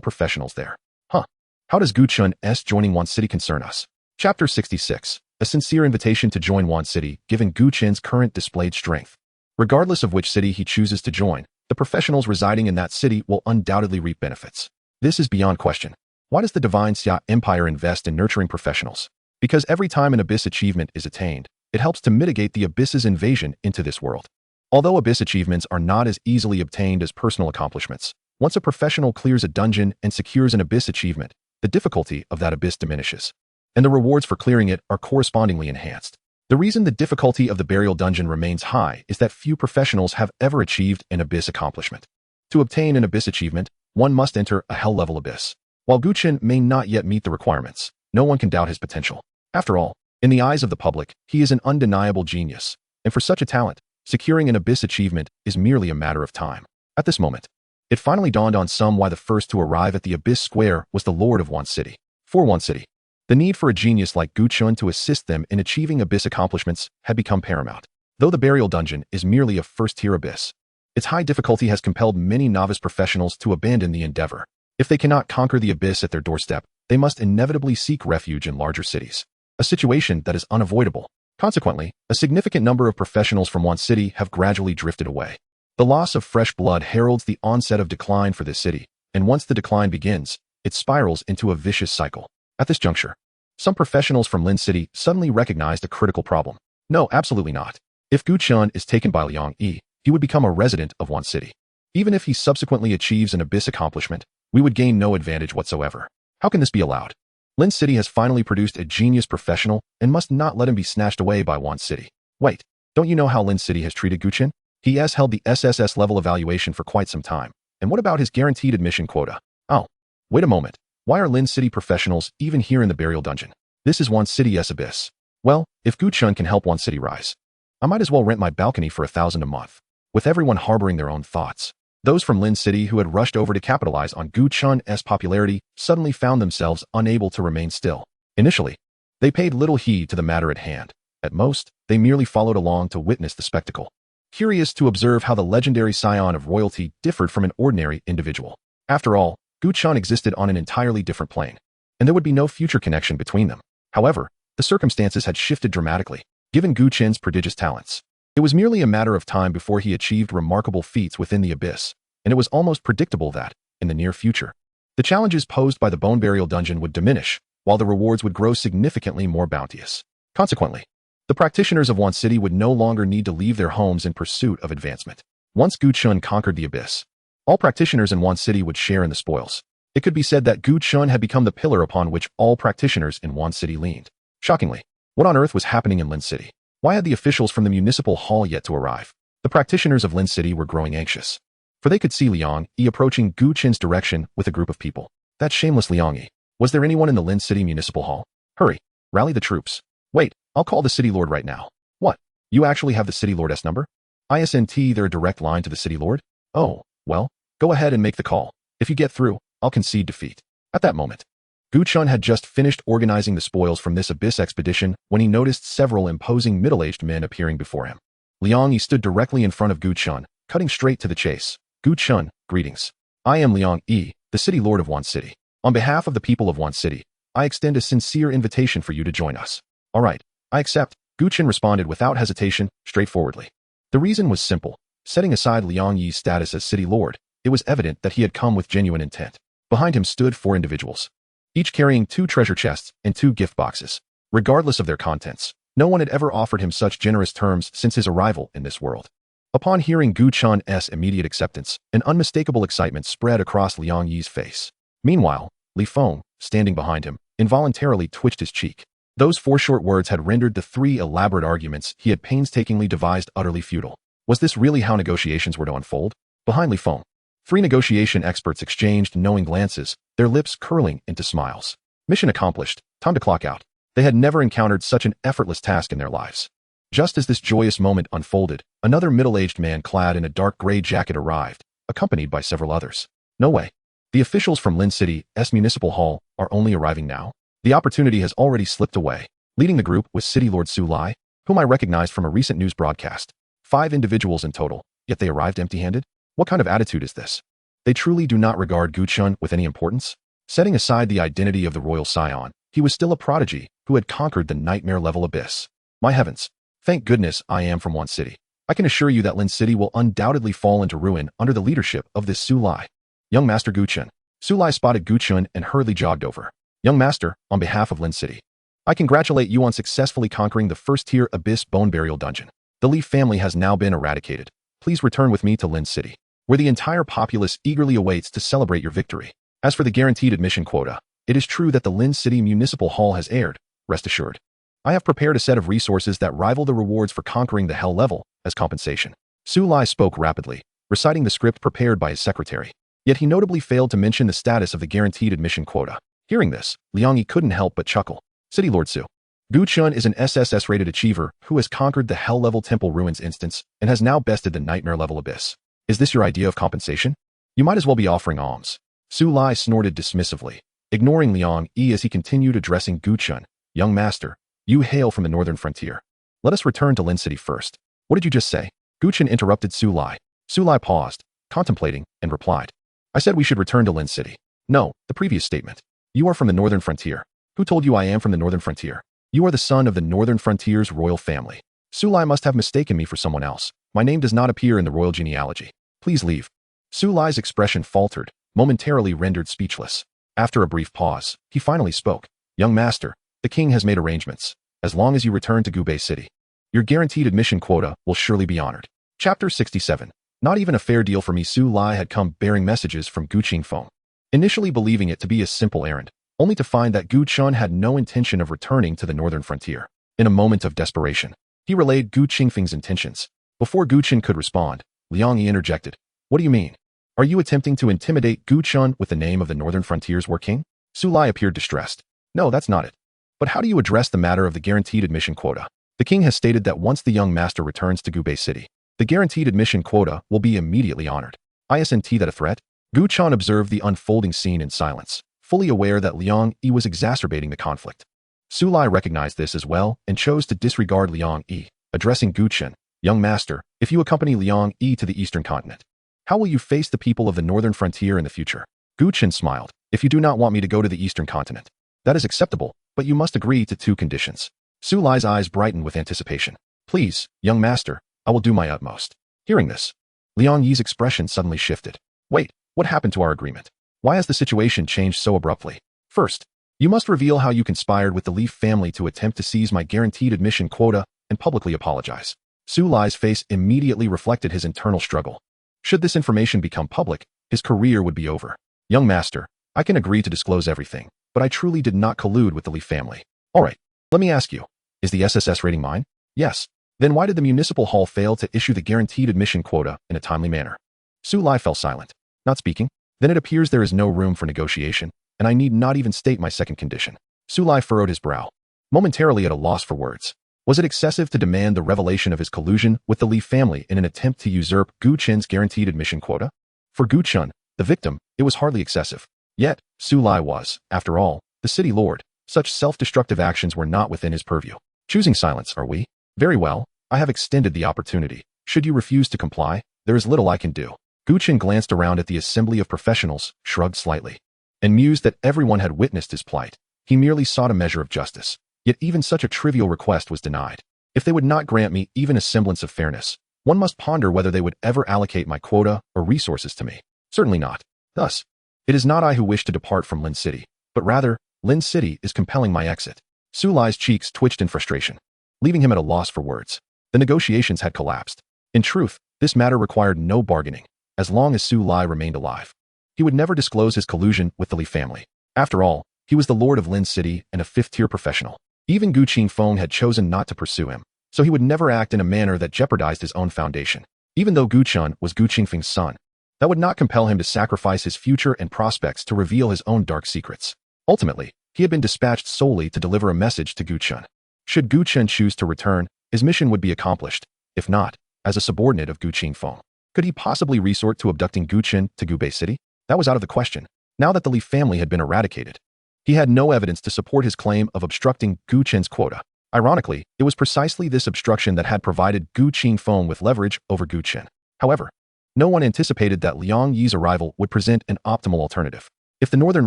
professionals there. Huh. How does Gu Chen's joining Wan City concern us? Chapter 66. A sincere invitation to join Wan City, given Gu Chen's current displayed strength. Regardless of which city he chooses to join, the professionals residing in that city will undoubtedly reap benefits. This is beyond question. Why does the Divine Xia Empire invest in nurturing professionals? Because every time an Abyss achievement is attained, it helps to mitigate the Abyss's invasion into this world. Although Abyss achievements are not as easily obtained as personal accomplishments, once a professional clears a dungeon and secures an Abyss achievement, the difficulty of that Abyss diminishes, and the rewards for clearing it are correspondingly enhanced. The reason the difficulty of the burial dungeon remains high is that few professionals have ever achieved an Abyss accomplishment. To obtain an Abyss achievement, one must enter a hell-level Abyss. While Gu Chen may not yet meet the requirements, no one can doubt his potential. After all, in the eyes of the public, he is an undeniable genius, and for such a talent, securing an Abyss achievement is merely a matter of time. At this moment, it finally dawned on some why the first to arrive at the Abyss Square was the Lord of Wan City. For Wan City, the need for a genius like Gu Chen to assist them in achieving Abyss accomplishments had become paramount. Though the burial dungeon is merely a first-tier Abyss, its high difficulty has compelled many novice professionals to abandon the endeavor. If they cannot conquer the Abyss at their doorstep, they must inevitably seek refuge in larger cities, a situation that is unavoidable. Consequently, a significant number of professionals from Wan City have gradually drifted away. The loss of fresh blood heralds the onset of decline for this city, and once the decline begins, it spirals into a vicious cycle. At this juncture, some professionals from Lin City suddenly recognized a critical problem. No, absolutely not. If Gu Chen is taken by Liang Yi, he would become a resident of Wan City. Even if he subsequently achieves an Abyss accomplishment, we would gain no advantage whatsoever. How can this be allowed? Lin City has finally produced a genius professional and must not let him be snatched away by Wan City. Wait, don't you know how Lin City has treated Gu Chen? He has held the SSS level evaluation for quite some time. And what about his guaranteed admission quota? Oh, wait a moment. Why are Lin City professionals even here in the burial dungeon? This is Wan City's Abyss. Well, if Gu Chen can help Wan City rise, I might as well rent my balcony for 1,000 a month. with everyone harboring their own thoughts. Those from Lin City who had rushed over to capitalize on Gu Chen's popularity suddenly found themselves unable to remain still. Initially, they paid little heed to the matter at hand. At most, they merely followed along to witness the spectacle, curious to observe how the legendary scion of royalty differed from an ordinary individual. After all, Gu Chen existed on an entirely different plane, and there would be no future connection between them. However, the circumstances had shifted dramatically, given Gu Chen's prodigious talents. It was merely a matter of time before he achieved remarkable feats within the abyss, and it was almost predictable that, in the near future, the challenges posed by the Bone Burial Dungeon would diminish, while the rewards would grow significantly more bounteous. Consequently, the practitioners of Wan City would no longer need to leave their homes in pursuit of advancement. Once Gu Chen conquered the abyss, all practitioners in Wan City would share in the spoils. It could be said that Gu Chen had become the pillar upon which all practitioners in Wan City leaned. Shockingly, what on earth was happening in Lin City? Why had the officials from the municipal hall yet to arrive? The practitioners of Lin City were growing anxious, for they could see Liang Yi approaching Gu Chen's direction with a group of people. That shameless Liang Yi. Was there anyone in the Lin City municipal hall? Hurry, rally the troops. Wait, I'll call the city lord right now. What? You actually have the city lord's number? Isn't there a direct line to the city lord? Oh, well, go ahead and make the call. If you get through, I'll concede defeat. At that moment, Gu Chen had just finished organizing the spoils from this abyss expedition when he noticed several imposing middle-aged men appearing before him. Liang Yi stood directly in front of Gu Chen, cutting straight to the chase. Gu Chen, greetings. I am Liang Yi, the city lord of Wan City. On behalf of the people of Wan City, I extend a sincere invitation for you to join us. All right, I accept, Gu Chen responded without hesitation, straightforwardly. The reason was simple. Setting aside Liang Yi's status as city lord, it was evident that he had come with genuine intent. Behind him stood 4 individuals, each carrying 2 treasure chests and 2 gift boxes. Regardless of their contents, no one had ever offered him such generous terms since his arrival in this world. Upon hearing Gu Chen's immediate acceptance, an unmistakable excitement spread across Liang Yi's face. Meanwhile, Li Feng, standing behind him, involuntarily twitched his cheek. Those 4 short words had rendered the 3 elaborate arguments he had painstakingly devised utterly futile. Was this really how negotiations were to unfold? Behind Li Feng, 3 negotiation experts exchanged knowing glances, their lips curling into smiles. Mission accomplished. Time to clock out. They had never encountered such an effortless task in their lives. Just as this joyous moment unfolded, another middle-aged man clad in a dark gray jacket arrived, accompanied by several others. No way. The officials from Lin City's municipal hall are only arriving now. The opportunity has already slipped away. Leading the group was City Lord Su Lai, whom I recognized from a recent news broadcast. 5 individuals in total, yet they arrived empty-handed? What kind of attitude is this? They truly do not regard Gu Chen with any importance? Setting aside the identity of the royal scion, he was still a prodigy who had conquered the nightmare-level abyss. My heavens. Thank goodness I am from Wan City. I can assure you that Lin City will undoubtedly fall into ruin under the leadership of this Su Lai. Young Master Gu Chen. Su Lai spotted Gu Chen and hurriedly jogged over. Young Master, on behalf of Lin City, I congratulate you on successfully conquering the first-tier Abyss Bone Burial Dungeon. The Li family has now been eradicated. Please return with me to Lin City, where the entire populace eagerly awaits to celebrate your victory. As for the guaranteed admission quota, it is true that the Lin City Municipal Hall has aired, rest assured. I have prepared a set of resources that rival the rewards for conquering the Hell level as compensation. Su Lai spoke rapidly, reciting the script prepared by his secretary. Yet he notably failed to mention the status of the guaranteed admission quota. Hearing this, Liang Yi couldn't help but chuckle. City Lord Su. Gu Chen is an SSS-rated achiever who has conquered the Hell-level Temple Ruins instance and has now bested the Nightmare-level Abyss. Is this your idea of compensation? You might as well be offering alms. Su Lai snorted dismissively, ignoring Liang Yi as he continued addressing Gu Chen. Young Master, you hail from the northern frontier. Let us return to Lin City first. What did you just say? Gu Chen interrupted Su Lai. Su Lai paused, contemplating, and replied. I said we should return to Lin City. No, the previous statement. You are from the northern frontier. Who told you I am from the northern frontier? You are the son of the northern frontier's royal family. Su Lai must have mistaken me for someone else. My name does not appear in the royal genealogy. Please leave. Su Lai's expression faltered, momentarily rendered speechless. After a brief pause, he finally spoke. Young Master, the king has made arrangements. As long as you return to Gubei City, your guaranteed admission quota will surely be honored. Chapter 67. Not even a fair deal for me. Su Lai had come bearing messages from Gu Qingfeng, initially believing it to be a simple errand, only to find that Gu Chen had no intention of returning to the northern frontier. In a moment of desperation, he relayed Gu Qingfeng's intentions. Before Gu Chen could respond, Liang Yi interjected. What do you mean? Are you attempting to intimidate Gu Chen with the name of the northern frontier's war king? Su Lai appeared distressed. No, that's not it. But how do you address the matter of the guaranteed admission quota? The king has stated that once the young master returns to Gubei City, The guaranteed admission quota will be immediately honored. Isn't that a threat? Gu Chen observed the unfolding scene in silence, fully aware that Liang Yi was exacerbating the conflict. Su Lai recognized this as well and chose to disregard Liang Yi, addressing Gu Chen. Young master, if you accompany Liang Yi to the eastern continent, how will you face the people of the northern frontier in the future? Gu Chen smiled. If you do not want me to go to the eastern continent, that is acceptable, but you must agree to 2 conditions. Su Lai's eyes brightened with anticipation. Please, young master, I will do my utmost. Hearing this, Liang Yi's expression suddenly shifted. Wait, what happened to our agreement? Why has the situation changed so abruptly? First, you must reveal how you conspired with the Leaf family to attempt to seize my guaranteed admission quota and publicly apologize. Su Lai's face immediately reflected his internal struggle. Should this information become public, his career would be over. Young master, I can agree to disclose everything, but I truly did not collude with the Leaf family. All right, let me ask you, is the SSS rating mine? Yes. Then why did the municipal hall fail to issue the guaranteed admission quota in a timely manner? Su Lai fell silent, not speaking. Then it appears there is no room for negotiation, and I need not even state my second condition. Su Lai furrowed his brow, momentarily at a loss for words. Was it excessive to demand the revelation of his collusion with the Leaf family in an attempt to usurp Gu Chen's guaranteed admission quota? For Gu Chen, the victim, it was hardly excessive. Yet, Su Lai was, after all, the city lord. Such self-destructive actions were not within his purview. Choosing silence, are we? Very well, I have extended the opportunity. Should you refuse to comply, there is little I can do. Gu Chen glanced around at the assembly of professionals, shrugged slightly, and mused that everyone had witnessed his plight. He merely sought a measure of justice. Yet even such a trivial request was denied. If they would not grant me even a semblance of fairness, one must ponder whether they would ever allocate my quota or resources to me. Certainly not. Thus, it is not I who wish to depart from Lin City, but rather, Lin City is compelling my exit. Su Lai's cheeks twitched in frustration, leaving him at a loss for words. The negotiations had collapsed. In truth, this matter required no bargaining. As long as Su Lai remained alive, he would never disclose his collusion with the Li family. After all, he was the lord of Lin City and a 5th-tier professional. Even Gu Qingfeng had chosen not to pursue him, so he would never act in a manner that jeopardized his own foundation. Even though Gu Chen was Gu Qingfeng's son, that would not compel him to sacrifice his future and prospects to reveal his own dark secrets. Ultimately, he had been dispatched solely to deliver a message to Gu Chen. Should Gu Chen choose to return, his mission would be accomplished. If not, as a subordinate of Gu Qingfeng, could he possibly resort to abducting Gu Chen to Gubei City? That was out of the question. Now that the Li family had been eradicated, he had no evidence to support his claim of obstructing Gu Chen's quota. Ironically, it was precisely this obstruction that had provided Gu Qingfeng with leverage over Gu Chen. However, no one anticipated that Liang Yi's arrival would present an optimal alternative. If the northern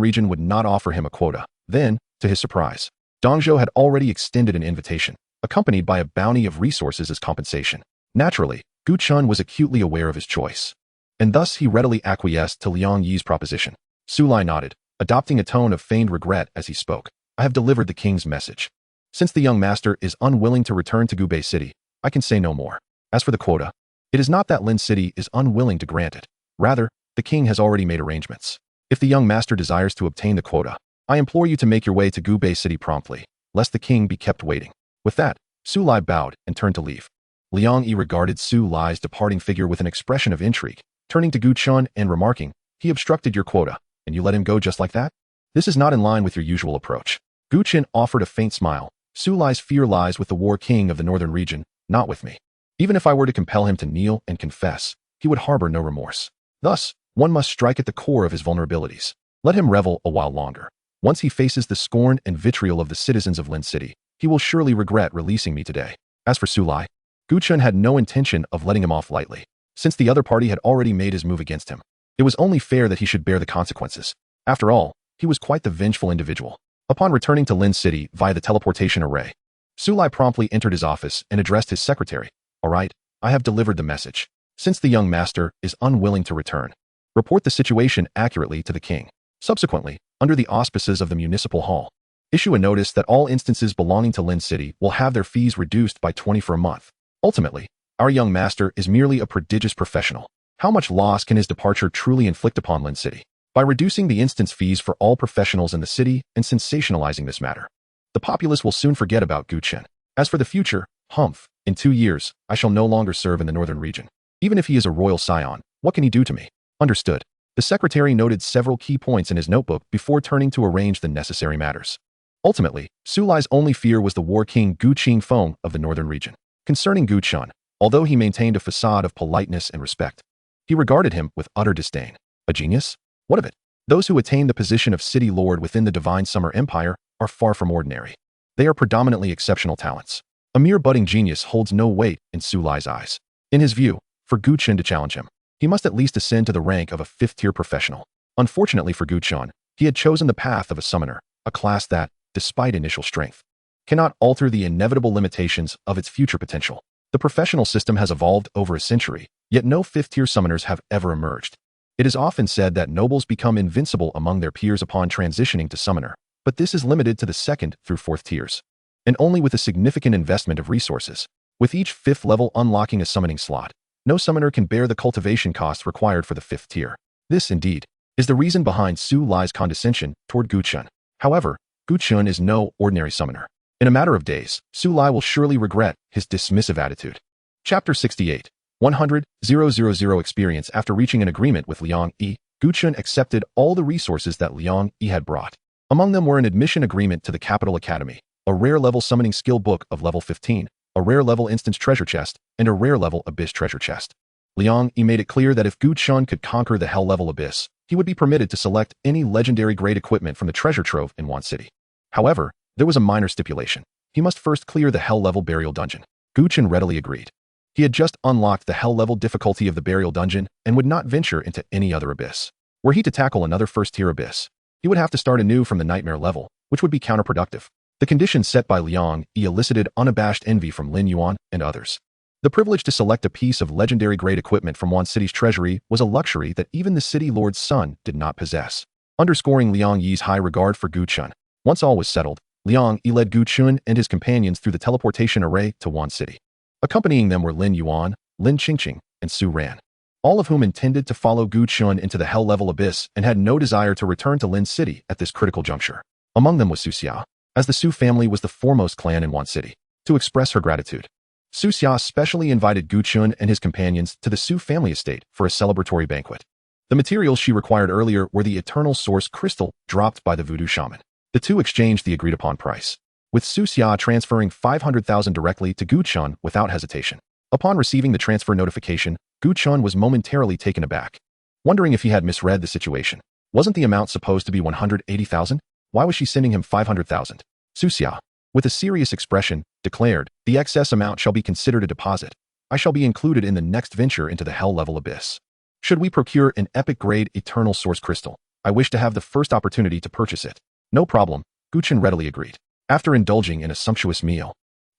region would not offer him a quota, then, to his surprise, Dongzhou had already extended an invitation, accompanied by a bounty of resources as compensation. Naturally, Gu Chen was acutely aware of his choice, and thus he readily acquiesced to Liang Yi's proposition. Su Lai nodded, adopting a tone of feigned regret as he spoke. I have delivered the king's message. Since the young master is unwilling to return to Gubei City, I can say no more. As for the quota, it is not that Lin City is unwilling to grant it. Rather, the king has already made arrangements. If the young master desires to obtain the quota, I implore you to make your way to Gubei City promptly, lest the king be kept waiting. With that, Su Lai bowed and turned to leave. Liang Yi regarded Su Lai's departing figure with an expression of intrigue, turning to Gu Chen and remarking, he obstructed your quota, and you let him go just like that? This is not in line with your usual approach. Gu Chen offered a faint smile. Su Lai's fear lies with the war king of the northern region, not with me. Even if I were to compel him to kneel and confess, he would harbor no remorse. Thus, one must strike at the core of his vulnerabilities. Let him revel a while longer. Once he faces the scorn and vitriol of the citizens of Lin City, he will surely regret releasing me today. As for Su Lai, Gu Chen had no intention of letting him off lightly. Since the other party had already made his move against him, it was only fair that he should bear the consequences. After all, he was quite the vengeful individual. Upon returning to Lin City via the teleportation array, Su Lai promptly entered his office and addressed his secretary. All right, I have delivered the message. Since the young master is unwilling to return, report the situation accurately to the king. Subsequently, under the auspices of the municipal hall, issue a notice that all instances belonging to Lin City will have their fees reduced by 20 for a month. Ultimately, our young master is merely a prodigious professional. How much loss can his departure truly inflict upon Lin City? By reducing the instance fees for all professionals in the city and sensationalizing this matter, the populace will soon forget about Gu Chen. As for the future, humph, in 2 years, I shall no longer serve in the northern region. Even if he is a royal scion, what can he do to me? Understood. The secretary noted several key points in his notebook before turning to arrange the necessary matters. Ultimately, Su Lai's only fear was the war king Gu Qingfeng of the northern region. Concerning Gu Chen, Although he maintained a facade of politeness and respect, he regarded him with utter disdain. A genius? What of it? Those who attain the position of city lord within the divine summer empire are far from ordinary. They are predominantly exceptional talents. A mere budding genius holds no weight in Su Lai's eyes. In his view, for Gu Chen to challenge him, he must at least ascend to the rank of a fifth-tier professional. Unfortunately for Gu Chen, he had chosen the path of a summoner, a class that, despite initial strength, cannot alter the inevitable limitations of its future potential. The professional system has evolved over a century, yet no fifth-tier summoners have ever emerged. It is often said that nobles become invincible among their peers upon transitioning to summoner, but this is limited to the second through fourth tiers, and only with a significant investment of resources. With each fifth level unlocking a summoning slot, no summoner can bear the cultivation costs required for the fifth tier. This, indeed, is the reason behind Su Lai's condescension toward Gu Chen. However, Gu Chen is no ordinary summoner. In a matter of days, Su Lai will surely regret his dismissive attitude. Chapter 68. 100,000 experience. After reaching an agreement with Liang Yi, Gu Chen accepted all the resources that Liang Yi had brought. Among them were an admission agreement to the Capital Academy, a rare level summoning skill book of level 15, a rare level instance treasure chest, and a rare level abyss treasure chest. Liang Yi made it clear that if Gu Chen could conquer the hell level abyss, he would be permitted to select any legendary grade equipment from the treasure trove in Wan City. However, there was a minor stipulation. He must first clear the hell level burial dungeon. Gu Chen readily agreed. He had just unlocked the hell level difficulty of the burial dungeon and would not venture into any other abyss. Were he to tackle another first-tier abyss, he would have to start anew from the nightmare level, which would be counterproductive. The conditions set by Liang Yi elicited unabashed envy from Lin Yuan and others. The privilege to select a piece of legendary grade equipment from Wan City's treasury was a luxury that even the city lord's son did not possess, underscoring Liang Yi's high regard for Gu Chen. Once all was settled, Liang Yi led Gu Chen and his companions through the teleportation array to Wan City. Accompanying them were Lin Yuan, Lin Qingqing, and Su Ran, all of whom intended to follow Gu Chen into the hell level abyss and had no desire to return to Lin City at this critical juncture. Among them was Su Xia, as the Su family was the foremost clan in Wan City. To express her gratitude, Su Xia specially invited Gu Chen and his companions to the Su family estate for a celebratory banquet. The materials she required earlier were the eternal source crystal dropped by the voodoo shaman. The two exchanged the agreed-upon price, with Su Xia transferring 500,000 directly to Gu Chen without hesitation. Upon receiving the transfer notification, Gu Chen was momentarily taken aback, wondering if he had misread the situation. Wasn't the amount supposed to be 180,000? Why was she sending him 500,000? Su Xia, with a serious expression, declared, "The excess amount shall be considered a deposit. I shall be included in the next venture into the hell level abyss. Should we procure an epic grade eternal source crystal, I wish to have the first opportunity to purchase it." No problem, Gu Chen readily agreed. After indulging in a sumptuous meal,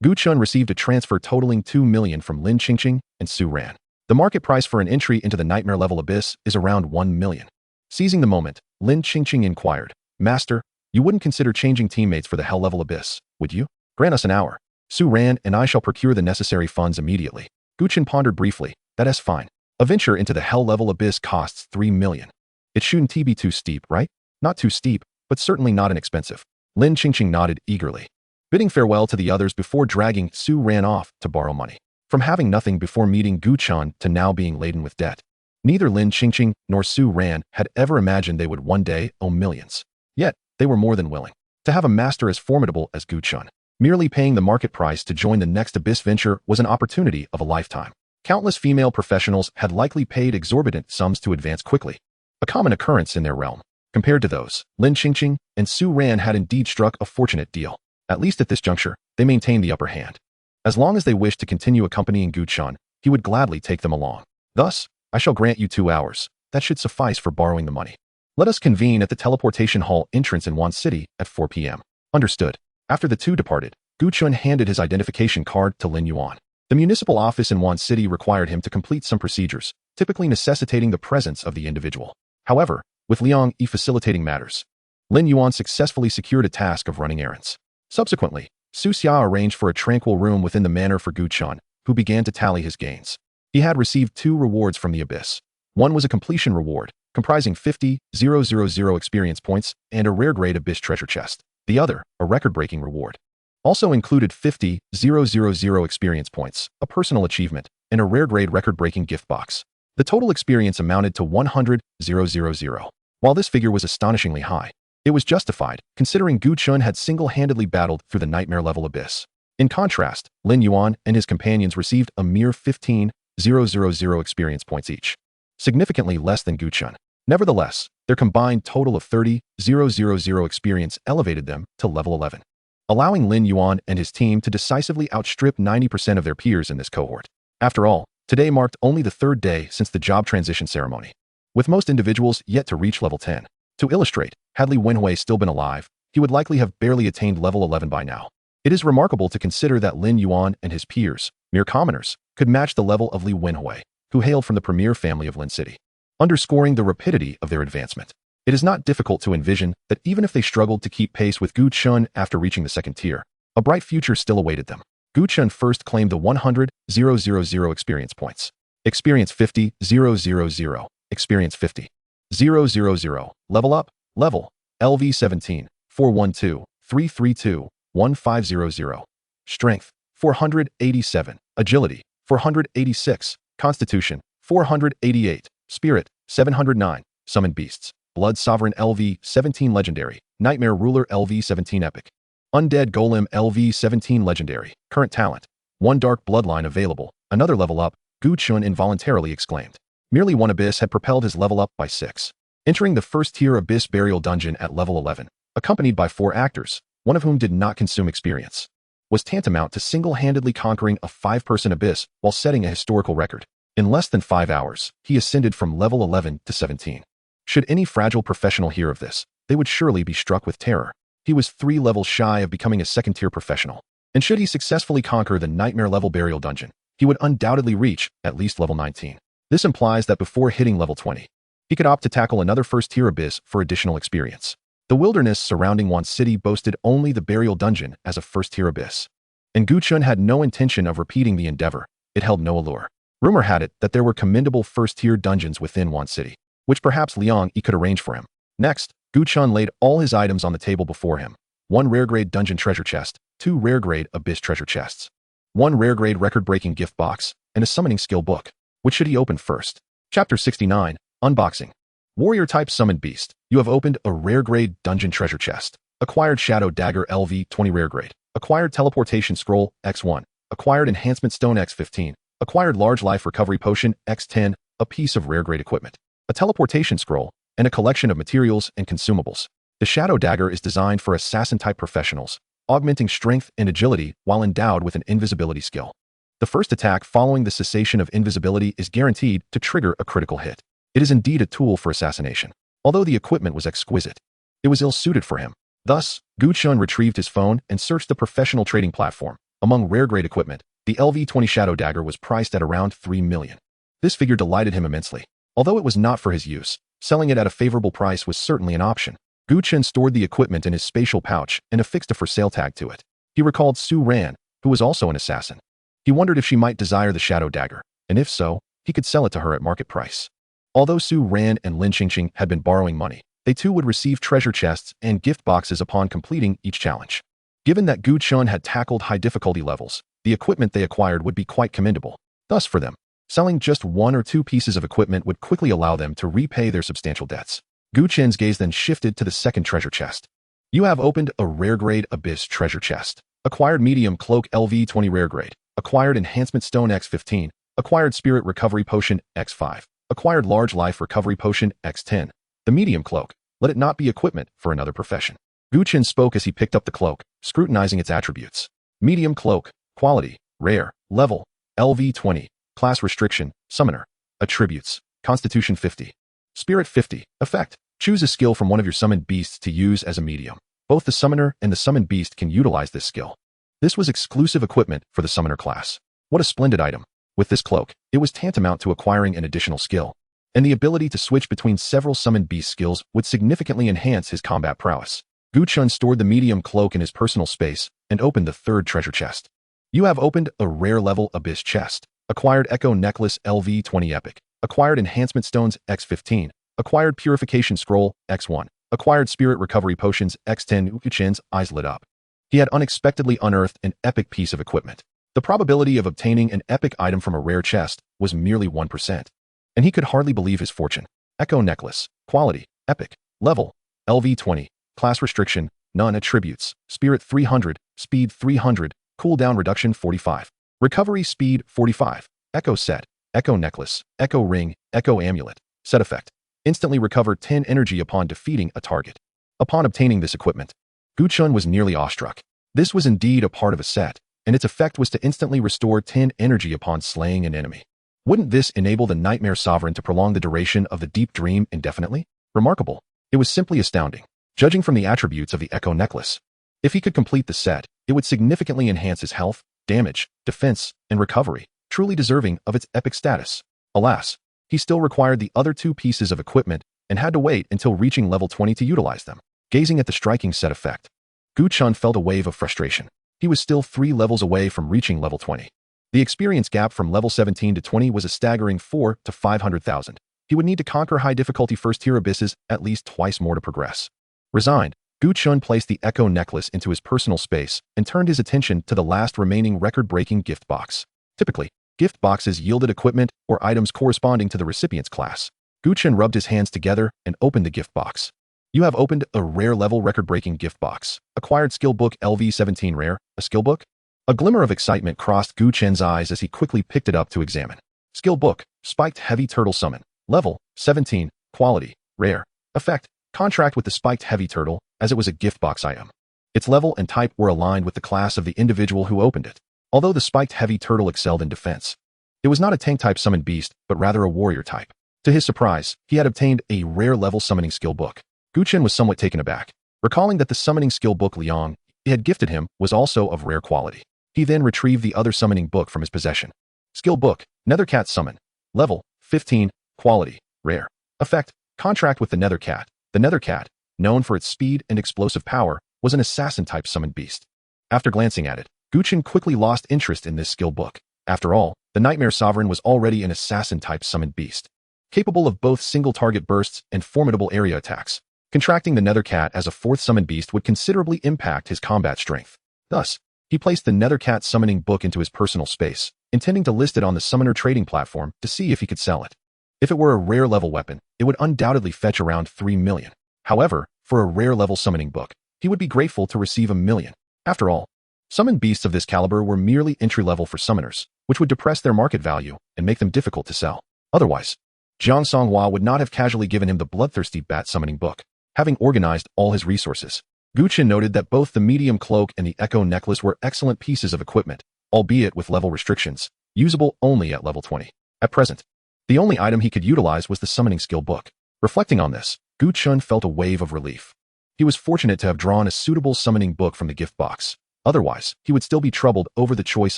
Gu Chen received a transfer totaling 2 million from Lin Qingqing and Su Ran. The market price for an entry into the nightmare level abyss is around 1 million. Seizing the moment, Lin Qingqing inquired, "Master, you wouldn't consider changing teammates for the hell level abyss, would you? Grant us an hour. Su Ran and I shall procure the necessary funds immediately." Gu Chen pondered briefly. "That's fine. A venture into the hell level abyss costs 3 million. It shouldn't be too steep, right? Not too steep, but certainly not inexpensive." Lin Qingqing nodded eagerly, bidding farewell to the others before dragging Su Ran off to borrow money. From having nothing before meeting Gu Chen to now being laden with debt, neither Lin Qingqing nor Su Ran had ever imagined they would one day owe millions. Yet, they were more than willing to have a master as formidable as Gu Chen. Merely paying the market price to join the next abyss venture was an opportunity of a lifetime. Countless female professionals had likely paid exorbitant sums to advance quickly, a common occurrence in their realm. Compared to those, Lin Qingqing and Su Ran had indeed struck a fortunate deal. At least at this juncture, they maintained the upper hand. As long as they wished to continue accompanying Gu Chen, he would gladly take them along. Thus, "I shall grant you 2 hours. That should suffice for borrowing the money. Let us convene at the teleportation hall entrance in Wan City at 4 p.m. Understood. After the two departed, Gu Chen handed his identification card to Lin Yuan. The municipal office in Wan City required him to complete some procedures, typically necessitating the presence of the individual. However, with Liang Yi facilitating matters, Lin Yuan successfully secured a task of running errands. Subsequently, Su Xia arranged for a tranquil room within the manor for Gu Chen, who began to tally his gains. He had received 2 rewards from the abyss. One was a completion reward, comprising 50,000 experience points and a rare grade abyss treasure chest. The other, a record-breaking reward, also included 50,000 experience points, a personal achievement, and a rare grade record-breaking gift box. The total experience amounted to 100,000. While this figure was astonishingly high, it was justified, considering Gu Chen had single-handedly battled through the nightmare level abyss. In contrast, Lin Yuan and his companions received a mere 15,000 experience points each, significantly less than Gu Chen. Nevertheless, their combined total of 30,000 experience elevated them to level 11, allowing Lin Yuan and his team to decisively outstrip 90% of their peers in this cohort. After all, today marked only the third day since the job transition ceremony, with most individuals yet to reach level 10. To illustrate, had Li Wenhui still been alive, he would likely have barely attained level 11 by now. It is remarkable to consider that Lin Yuan and his peers, mere commoners, could match the level of Li Wenhui, who hailed from the premier family of Lin City, underscoring the rapidity of their advancement. It is not difficult to envision that even if they struggled to keep pace with Gu Chen after reaching the second tier, a bright future still awaited them. Gu Chen first claimed the 100,000 experience points. Experience 50,000. Experience 50,000. Level up. Level. LV 17. 412. 332. 1500. Strength. 487. Agility. 486. Constitution. 488. Spirit. 709. Summoned Beasts. Blood Sovereign LV 17 Legendary. Nightmare Ruler LV 17 Epic. Undead Golem LV 17 Legendary. Current talent. 1 Dark Bloodline available. Another level up, Gu Chen involuntarily exclaimed. Merely one abyss had propelled his level up by 6. Entering the first tier Abyss Burial Dungeon at level 11, accompanied by 4 actors, one of whom did not consume experience, was tantamount to single-handedly conquering a 5-person abyss while setting a historical record. In less than 5 hours, he ascended from level 11 to 17. Should any fragile professional hear of this, they would surely be struck with terror. He was 3 levels shy of becoming a second-tier professional, and should he successfully conquer the Nightmare level Burial Dungeon, he would undoubtedly reach at least level 19. This implies that before hitting level 20, he could opt to tackle another first-tier abyss for additional experience. The wilderness surrounding Wan City boasted only the Burial Dungeon as a first-tier abyss, and Gu Chen had no intention of repeating the endeavor. It held no allure. Rumor had it that there were commendable first-tier dungeons within Wan City, which perhaps Liang Yi could arrange for him. Next, Gu Chen laid all his items on the table before him. 1 rare-grade dungeon treasure chest, 2 rare-grade abyss treasure chests, 1 rare-grade record-breaking gift box, and a summoning skill book. Which should he open first? Chapter 69, Unboxing. Warrior-type Summoned Beast. You have opened a rare-grade dungeon treasure chest. Acquired Shadow Dagger LV 20 rare-grade. Acquired Teleportation Scroll X1. Acquired Enhancement Stone X15. Acquired Large Life Recovery Potion X10, a piece of rare-grade equipment, a teleportation scroll, and a collection of materials and consumables. The Shadow Dagger is designed for assassin-type professionals, augmenting strength and agility while endowed with an invisibility skill. The first attack following the cessation of invisibility is guaranteed to trigger a critical hit. It is indeed a tool for assassination. Although the equipment was exquisite, it was ill-suited for him. Thus, Gu Chen retrieved his phone and searched the professional trading platform. Among rare-grade equipment, the LV-20 Shadow Dagger was priced at around 3 million. This figure delighted him immensely. Although it was not for his use, selling it at a favorable price was certainly an option. Gu Chen stored the equipment in his spatial pouch and affixed a for sale tag to it. He recalled Su Ran, who was also an assassin. He wondered if she might desire the Shadow Dagger, and if so, he could sell it to her at market price. Although Su Ran and Lin Qingqing had been borrowing money, they too would receive treasure chests and gift boxes upon completing each challenge. Given that Gu Chen had tackled high difficulty levels, the equipment they acquired would be quite commendable. Thus for them, selling just 1 or 2 pieces of equipment would quickly allow them to repay their substantial debts. Gu Chen's gaze then shifted to the second treasure chest. You have opened a rare-grade Abyss treasure chest. Acquired Medium Cloak LV 20 rare-grade. Acquired Enhancement Stone X15. Acquired Spirit Recovery Potion X5. Acquired Large Life Recovery Potion X10. The Medium Cloak. Let it not be equipment for another profession. Gu Chen spoke as he picked up the cloak, scrutinizing its attributes. Medium Cloak. Quality. Rare. Level. LV 20. Class Restriction. Summoner. Attributes. Constitution 50. Spirit 50. Effect. Choose a skill from one of your summoned beasts to use as a medium. Both the summoner and the summoned beast can utilize this skill. This was exclusive equipment for the summoner class. What a splendid item. With this cloak, it was tantamount to acquiring an additional skill, and the ability to switch between several summoned beast skills would significantly enhance his combat prowess. Gu Chen stored the medium cloak in his personal space and opened the third treasure chest. You have opened a rare level Abyss chest. Acquired Echo Necklace LV 20 Epic. Acquired Enhancement Stones X15. Acquired Purification Scroll X1. Acquired Spirit Recovery Potions X10. Gu Chen's eyes lit up. He had unexpectedly unearthed an epic piece of equipment. The probability of obtaining an epic item from a rare chest was merely 1%, and he could hardly believe his fortune. Echo Necklace. Quality. Epic. Level. LV 20. Class Restriction. None. Attributes. Spirit 300. Speed 300. Cooldown reduction 45. Recovery speed 45. Echo set. Echo necklace. Echo ring. Echo amulet. Set effect. Instantly recover 10 energy upon defeating a target. Upon obtaining this equipment, Gu Chen was nearly awestruck. This was indeed a part of a set, and its effect was to instantly restore 10 energy upon slaying an enemy. Wouldn't this enable the Nightmare Sovereign to prolong the duration of the deep dream indefinitely? Remarkable. It was simply astounding. Judging from the attributes of the Echo necklace, if he could complete the set, it would significantly enhance his health, damage, defense, and recovery, truly deserving of its epic status. Alas, he still required the other two pieces of equipment and had to wait until reaching level 20 to utilize them. Gazing at the striking set effect, Gu Chen felt a wave of frustration. He was still 3 levels away from reaching level 20. The experience gap from level 17 to 20 was a staggering 4 to 500,000. He would need to conquer high difficulty first-tier abysses at least twice more to progress. Resigned, Gu Chen placed the Echo necklace into his personal space and turned his attention to the last remaining record-breaking gift box. Typically, gift boxes yielded equipment or items corresponding to the recipient's class. Gu Chen rubbed his hands together and opened the gift box. You have opened a rare-level record-breaking gift box. Acquired skill book LV17 rare, a skill book? A glimmer of excitement crossed Gu Chen's eyes as he quickly picked it up to examine. Skill book, Spiked Heavy Turtle Summon. Level, 17, quality, rare. Effect, contract with the Spiked Heavy Turtle, as it was a gift box item. Its level and type were aligned with the class of the individual who opened it. Although the Spiked Heavy Turtle excelled in defense, it was not a tank-type summoned beast, but rather a warrior type. To his surprise, he had obtained a rare-level summoning skill book. Gu Chen was somewhat taken aback, recalling that the summoning skill book Liang had gifted him was also of rare quality. He then retrieved the other summoning book from his possession. Skill book, Nethercat Summon. Level, 15, quality, rare. Effect, contract with the Nethercat. The Nethercat, known for its speed and explosive power, was an assassin-type summoned beast. After glancing at it, Gu Chen quickly lost interest in this skill book. After all, the Nightmare Sovereign was already an assassin-type summoned beast, capable of both single-target bursts and formidable area attacks. Contracting the Nethercat as a fourth summoned beast would considerably impact his combat strength. Thus, he placed the Nethercat summoning book into his personal space, intending to list it on the summoner trading platform to see if he could sell it. If it were a rare level weapon, it would undoubtedly fetch around 3 million. However, for a rare level summoning book, he would be grateful to receive 1 million. After all, summoned beasts of this caliber were merely entry-level for summoners, which would depress their market value and make them difficult to sell. Otherwise, Jiang Songhua would not have casually given him the bloodthirsty bat summoning book. Having organized all his resources, Gu Chen noted that both the medium cloak and the Echo necklace were excellent pieces of equipment, albeit with level restrictions, usable only at level 20. At present, the only item he could utilize was the summoning skill book. Reflecting on this, Gu Chen felt a wave of relief. He was fortunate to have drawn a suitable summoning book from the gift box. Otherwise, he would still be troubled over the choice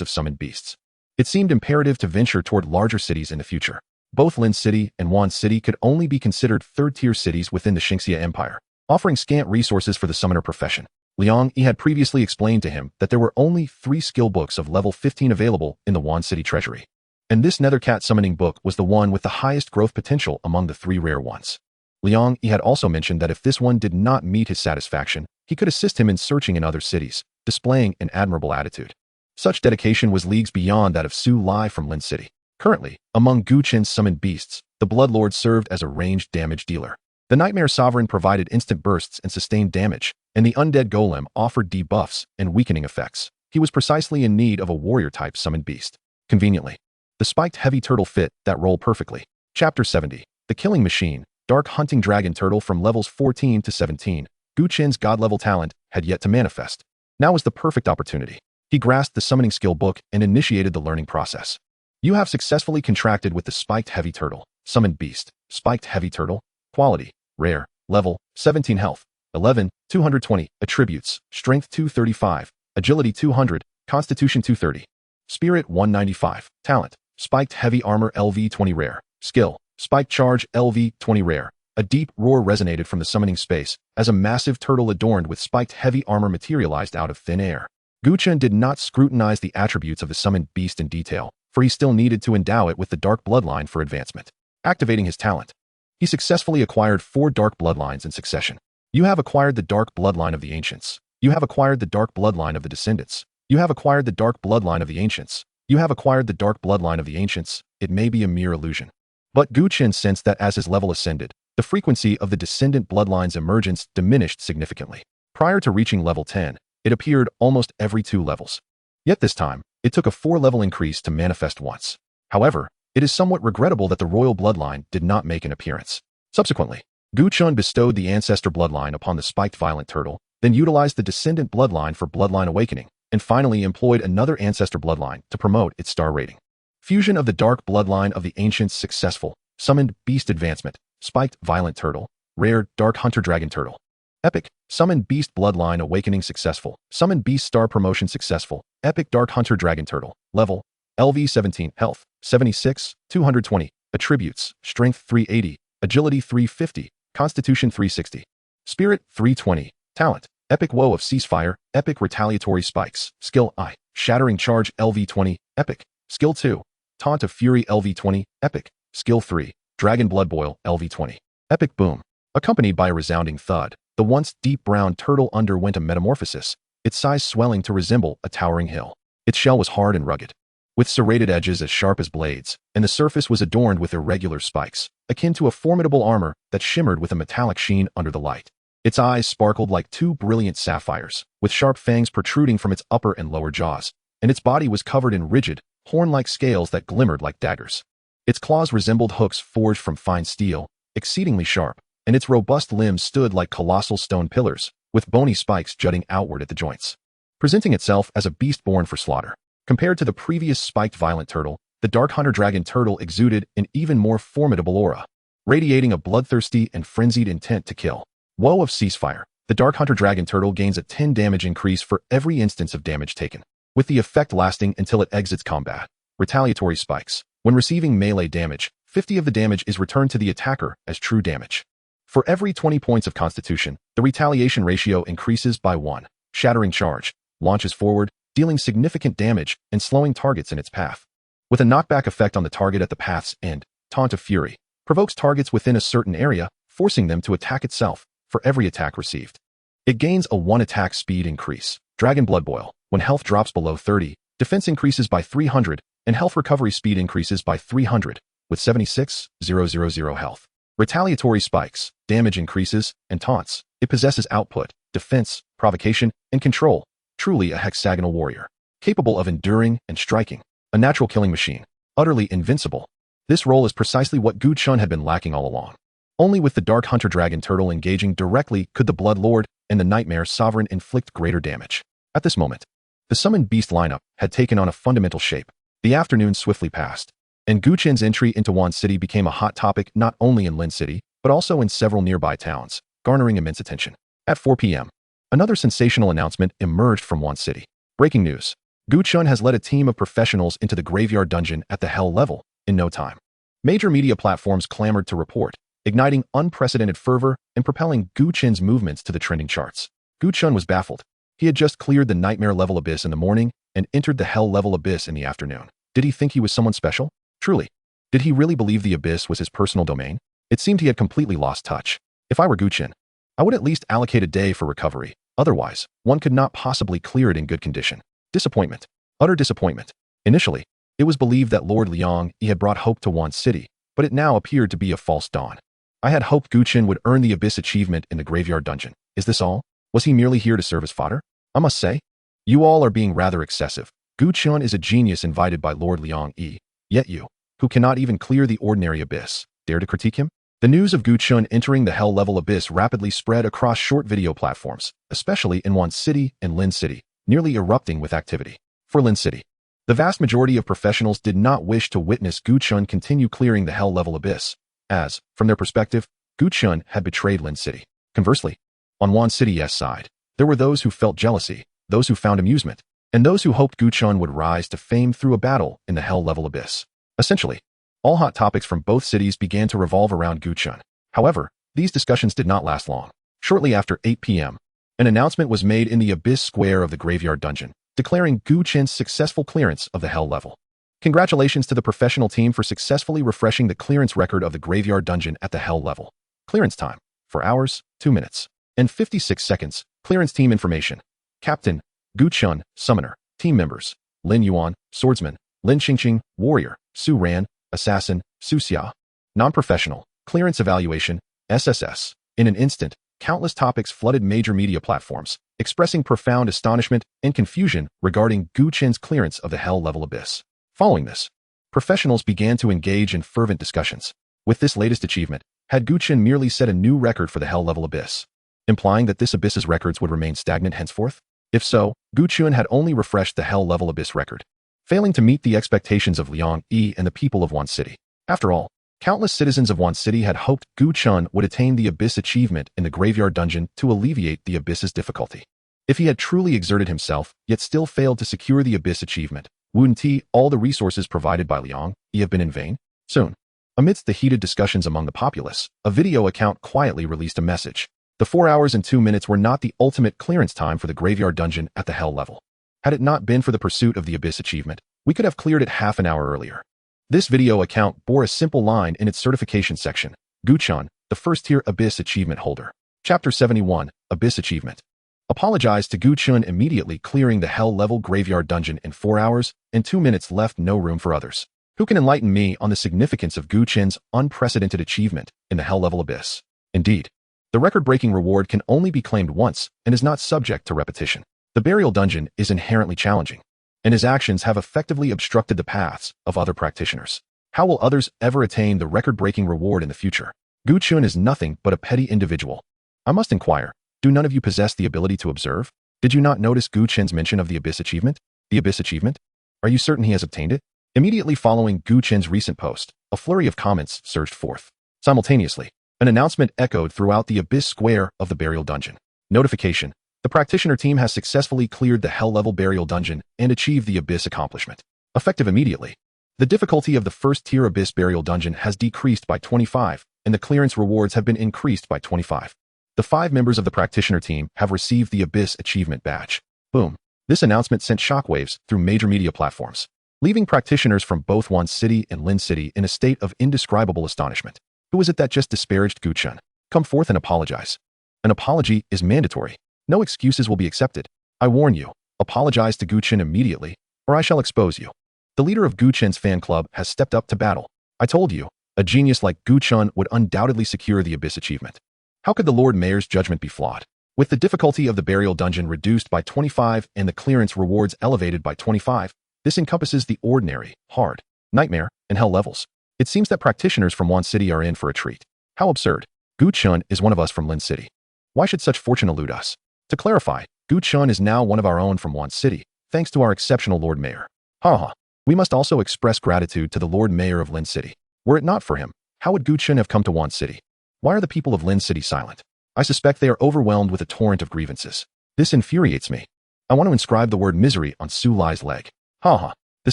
of summoned beasts. It seemed imperative to venture toward larger cities in the future. Both Lin City and Wan City could only be considered third-tier cities within the Xingxia Empire, offering scant resources for the summoner profession. Liang Yi had previously explained to him that there were only 3 skill books of level 15 available in the Wan City treasury, and this Nethercat summoning book was the one with the highest growth potential among the 3 rare ones. Liang Yi had also mentioned that if this one did not meet his satisfaction, he could assist him in searching in other cities, displaying an admirable attitude. Such dedication was leagues beyond that of Su Lai from Lin City. Currently, among Gu Chen's summoned beasts, the Bloodlord served as a ranged damage dealer. The Nightmare Sovereign provided instant bursts and sustained damage, and the Undead Golem offered debuffs and weakening effects. He was precisely in need of a warrior-type summoned beast. Conveniently, the Spiked Heavy Turtle fit that role perfectly. Chapter 70. The Killing Machine. Dark Hunting Dragon Turtle from levels 14 to 17. Gu Chen's god-level talent had yet to manifest. Now was the perfect opportunity. He grasped the summoning skill book and initiated the learning process. You have successfully contracted with the Spiked Heavy Turtle. Summoned Beast. Spiked Heavy Turtle. Quality. Rare. Level. 17 health. 11. 220. Attributes. Strength 235. Agility 200. Constitution 230. Spirit 195. Talent. Spiked Heavy Armor LV20 Rare. Skill. Spiked Charge LV20 Rare. A deep roar resonated from the summoning space as a massive turtle adorned with spiked heavy armor materialized out of thin air. Gu Chen did not scrutinize the attributes of the summoned beast in detail, for he still needed to endow it with the dark bloodline for advancement. Activating his talent, he successfully acquired 4 dark bloodlines in succession. You have acquired the dark bloodline of the ancients. You have acquired the dark bloodline of the descendants. You have acquired the dark bloodline of the ancients. You have acquired the dark bloodline of the ancients. It may be a mere illusion, but Gu Chen sensed that as his level ascended, the frequency of the descendant bloodline's emergence diminished significantly. Prior to reaching level 10, it appeared almost every 2 levels. Yet this time, it took a 4-level increase to manifest once. However, it is somewhat regrettable that the royal bloodline did not make an appearance. Subsequently, Gu Chen bestowed the ancestor bloodline upon the spiked violent turtle, then utilized the descendant bloodline for bloodline awakening, and finally employed another ancestor bloodline to promote its star rating. Fusion of the dark bloodline of the ancients successful, summoned beast advancement, spiked violent turtle, rare dark hunter dragon turtle. Epic, summoned beast bloodline awakening successful, summoned beast star promotion successful, epic dark hunter dragon turtle, level, LV 17, health, 76, 220, attributes, strength 380, agility 350, constitution 360, spirit 320, talent, epic woe of ceasefire, epic retaliatory spikes, skill I, shattering charge LV 20, epic, skill 2, taunt of fury LV 20, epic, skill 3, dragon blood boil LV 20, epic boom. Accompanied by a resounding thud, the once deep brown turtle underwent a metamorphosis, its size swelling to resemble a towering hill. Its shell was hard and rugged, with serrated edges as sharp as blades, and the surface was adorned with irregular spikes, akin to a formidable armor that shimmered with a metallic sheen under the light. Its eyes sparkled like two brilliant sapphires, with sharp fangs protruding from its upper and lower jaws, and its body was covered in rigid, horn-like scales that glimmered like daggers. Its claws resembled hooks forged from fine steel, exceedingly sharp, and its robust limbs stood like colossal stone pillars, with bony spikes jutting outward at the joints. Presenting itself as a beast born for slaughter. Compared to the previous spiked violent turtle, the dark hunter dragon turtle exuded an even more formidable aura, radiating a bloodthirsty and frenzied intent to kill. Woe of ceasefire. The dark hunter dragon turtle gains a 10 damage increase for every instance of damage taken, with the effect lasting until it exits combat. Retaliatory spikes. When receiving melee damage, 50 of the damage is returned to the attacker as true damage. For every 20 points of constitution, the retaliation ratio increases by 1. Shattering charge. Launches forward, dealing significant damage and slowing targets in its path. With a knockback effect on the target at the path's end, Taunt of Fury. Provokes targets within a certain area, forcing them to attack itself for every attack received. It gains a 1 attack speed increase. Dragon Blood Boil. When health drops below 30, defense increases by 300, and health recovery speed increases by 300, with 76,000 health. Retaliatory spikes, damage increases, and taunts. It possesses output, defense, provocation, and control. Truly a hexagonal warrior. Capable of enduring and striking. A natural killing machine. Utterly invincible. This role is precisely what Gu Chen had been lacking all along. Only with the Dark Hunter Dragon Turtle engaging directly could the Blood Lord and the Nightmare Sovereign inflict greater damage. At this moment, the summoned beast lineup had taken on a fundamental shape. The afternoon swiftly passed, and Gu Chen's entry into Wan City became a hot topic not only in Lin City, but also in several nearby towns, garnering immense attention. At 4 p.m., another sensational announcement emerged from Wan City. Breaking news. Gu Chen has led a team of professionals into the graveyard dungeon at the Hell level in no time. Major media platforms clamored to report, igniting unprecedented fervor and propelling Gu Chen's movements to the trending charts. Gu Chen was baffled. He had just cleared the nightmare level abyss in the morning and entered the hell level abyss in the afternoon. Did he think he was someone special? Truly. Did he really believe the abyss was his personal domain? It seemed he had completely lost touch. If I were Gu Chen, I would at least allocate a day for recovery. Otherwise, one could not possibly clear it in good condition. Disappointment. Utter disappointment. Initially, it was believed that Lord Liang Yi had brought hope to Wan City, but it now appeared to be a false dawn. I had hoped Gu Chen would earn the abyss achievement in the graveyard dungeon. Is this all? Was he merely here to serve as fodder? I must say, you all are being rather excessive. Gu Chen is a genius invited by Lord Liang Yi. Yet you, who cannot even clear the ordinary abyss, dare to critique him? The news of Gu Chen entering the hell level abyss rapidly spread across short video platforms, especially in Wan City and Lin City, nearly erupting with activity. For Lin City, the vast majority of professionals did not wish to witness Gu Chen continue clearing the hell level abyss, as, from their perspective, Gu Chen had betrayed Lin City. Conversely, on Wan City's side, there were those who felt jealousy, those who found amusement, and those who hoped Gu Chen would rise to fame through a battle in the hell level abyss. Essentially, all hot topics from both cities began to revolve around Gu Chen. However, these discussions did not last long. Shortly after 8 p.m., an announcement was made in the abyss square of the graveyard dungeon, declaring Gu Chen's successful clearance of the hell level. Congratulations to the professional team for successfully refreshing the clearance record of the graveyard dungeon at the hell level. Clearance time: 4 hours, 2 minutes, and 56 seconds. Clearance team information. Captain, Gu Chen, Summoner. Team members: Lin Yuan, Swordsman; Lin Qingqing, Warrior; Su Ran, Assassin; Su Xia. Non-professional. Clearance evaluation, SSS. In an instant, countless topics flooded major media platforms, expressing profound astonishment and confusion regarding Gu Chen's clearance of the hell-level abyss. Following this, professionals began to engage in fervent discussions. With this latest achievement, had Gu Chen merely set a new record for the hell-level abyss, implying that this abyss's records would remain stagnant henceforth? If so, Gu Chen had only refreshed the hell-level abyss record, failing to meet the expectations of Liang Yi and the people of Wan City. After all, countless citizens of Wan City had hoped Gu Chen would attain the abyss achievement in the graveyard dungeon to alleviate the abyss's difficulty. If he had truly exerted himself, yet still failed to secure the abyss achievement, wouldn't all the resources provided by Liang Yi have been in vain? Soon, amidst the heated discussions among the populace, a video account quietly released a message. The 4 hours and 2 minutes were not the ultimate clearance time for the graveyard dungeon at the hell level. Had it not been for the pursuit of the abyss achievement, we could have cleared it half an hour earlier. This video account bore a simple line in its certification section: Gu Chen, the first-tier abyss achievement holder. Chapter 71, Abyss Achievement. Apologized to Gu Chen, immediately clearing the hell-level graveyard dungeon in 4 hours and 2 minutes, left no room for others. Who can enlighten me on the significance of Gu Chen's unprecedented achievement in the hell-level abyss? Indeed, the record-breaking reward can only be claimed once and is not subject to repetition. The burial dungeon is inherently challenging, and his actions have effectively obstructed the paths of other practitioners. How will others ever attain the record-breaking reward in the future? Gu Chen is nothing but a petty individual. I must inquire, do none of you possess the ability to observe? Did you not notice Gu Chen's mention of the abyss achievement? The abyss achievement? Are you certain he has obtained it? Immediately following Gu Chen's recent post, a flurry of comments surged forth. Simultaneously, an announcement echoed throughout the abyss square of the burial dungeon. Notification: the practitioner team has successfully cleared the hell-level burial dungeon and achieved the abyss accomplishment. Effective immediately, the difficulty of the first-tier abyss burial dungeon has decreased by 25, and the clearance rewards have been increased by 25. The 5 members of the practitioner team have received the abyss achievement badge. Boom. This announcement sent shockwaves through major media platforms, leaving practitioners from both Wan City and Lin City in a state of indescribable astonishment. Who is it that just disparaged Gu Chen? Come forth and apologize. An apology is mandatory. No excuses will be accepted. I warn you, apologize to Gu Chen immediately, or I shall expose you. The leader of Gu Chen's fan club has stepped up to battle. I told you, a genius like Gu Chen would undoubtedly secure the abyss achievement. How could the Lord Mayor's judgment be flawed? With the difficulty of the burial dungeon reduced by 25 and the clearance rewards elevated by 25, this encompasses the ordinary, hard, nightmare, and hell levels. It seems that practitioners from Wan City are in for a treat. How absurd. Gu Chen is one of us from Lin City. Why should such fortune elude us? To clarify, Gu Chen is now one of our own from Wan City, thanks to our exceptional Lord Mayor. Haha. We must also express gratitude to the Lord Mayor of Lin City. Were it not for him, how would Gu Chen have come to Wan City? Why are the people of Lin City silent? I suspect they are overwhelmed with a torrent of grievances. This infuriates me. I want to inscribe the word misery on Su Lai's leg. Haha. The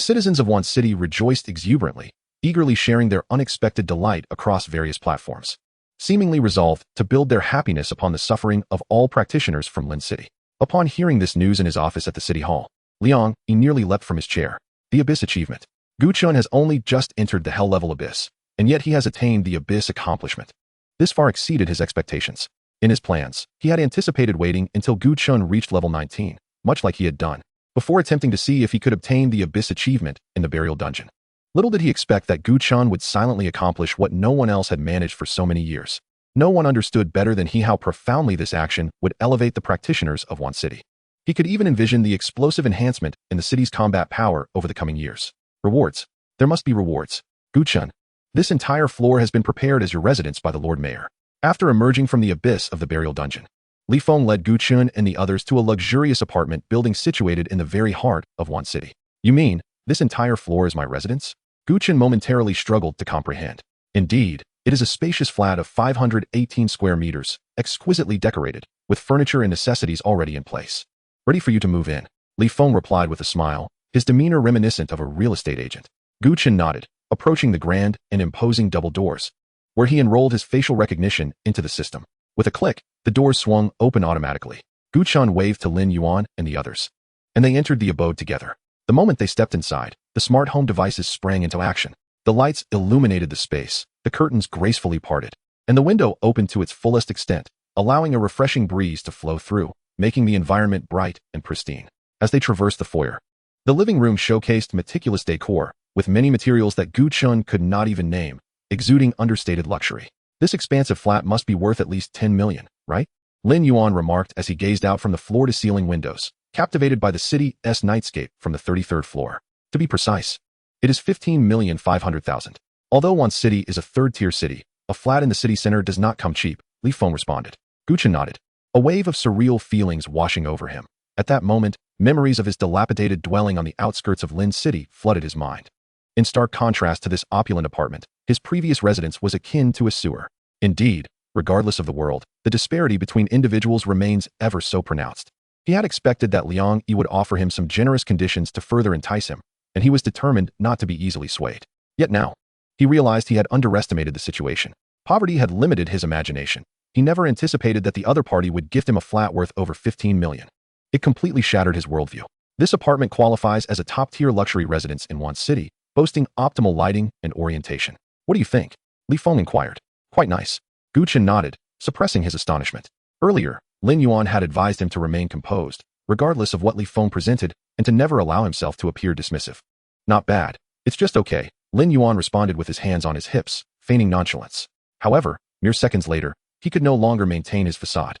citizens of Wan City rejoiced exuberantly, eagerly sharing their unexpected delight across various platforms, seemingly resolved to build their happiness upon the suffering of all practitioners from Lin City. Upon hearing this news in his office at the city hall, Liang Yi nearly leapt from his chair. The abyss achievement. Gu Chen has only just entered the hell-level abyss, and yet he has attained the abyss accomplishment. This far exceeded his expectations. In his plans, he had anticipated waiting until Gu Chen reached level 19, much like he had done, before attempting to see if he could obtain the abyss achievement in the burial dungeon. Little did he expect that Gu Chen would silently accomplish what no one else had managed for so many years. No one understood better than he how profoundly this action would elevate the practitioners of Wan City. He could even envision the explosive enhancement in the city's combat power over the coming years. Rewards. There must be rewards. Gu Chen, this entire floor has been prepared as your residence by the Lord Mayor. After emerging from the abyss of the burial dungeon, Li Feng led Gu Chen and the others to a luxurious apartment building situated in the very heart of Wan City. You mean, this entire floor is my residence? Gu Chen momentarily struggled to comprehend. Indeed, it is a spacious flat of 518 square meters, exquisitely decorated, with furniture and necessities already in place. Ready for you to move in, Li Feng replied with a smile, his demeanor reminiscent of a real estate agent. Gu Chen nodded, approaching the grand and imposing double doors, where he enrolled his facial recognition into the system. With a click, the doors swung open automatically. Gu Chen waved to Lin Yuan and the others, and they entered the abode together. The moment they stepped inside, the smart home devices sprang into action. The lights illuminated the space, the curtains gracefully parted, and the window opened to its fullest extent, allowing a refreshing breeze to flow through, making the environment bright and pristine. As they traversed the foyer, the living room showcased meticulous decor, with many materials that Gu Chen could not even name, exuding understated luxury. This expansive flat must be worth at least 10 million, right? Lin Yuan remarked as he gazed out from the floor-to-ceiling windows, captivated by the city's nightscape from the 33rd floor. To be precise, it is 15,500,000. Although Wan City is a third-tier city, a flat in the city center does not come cheap, Li Feng responded. Gu Chen nodded, a wave of surreal feelings washing over him. At that moment, memories of his dilapidated dwelling on the outskirts of Lin City flooded his mind. In stark contrast to this opulent apartment, his previous residence was akin to a sewer. Indeed, regardless of the world, the disparity between individuals remains ever so pronounced. He had expected that Liang Yi would offer him some generous conditions to further entice him, and he was determined not to be easily swayed. Yet now, he realized he had underestimated the situation. Poverty had limited his imagination. He never anticipated that the other party would gift him a flat worth over 15 million. It completely shattered his worldview. This apartment qualifies as a top-tier luxury residence in Wan City, boasting optimal lighting and orientation. What do you think? Li Feng inquired. Quite nice. Gu Chen nodded, suppressing his astonishment. Earlier, Lin Yuan had advised him to remain composed, regardless of what Li Feng presented, and to never allow himself to appear dismissive. Not bad. It's just okay, Lin Yuan responded with his hands on his hips, feigning nonchalance. However, mere seconds later, he could no longer maintain his facade.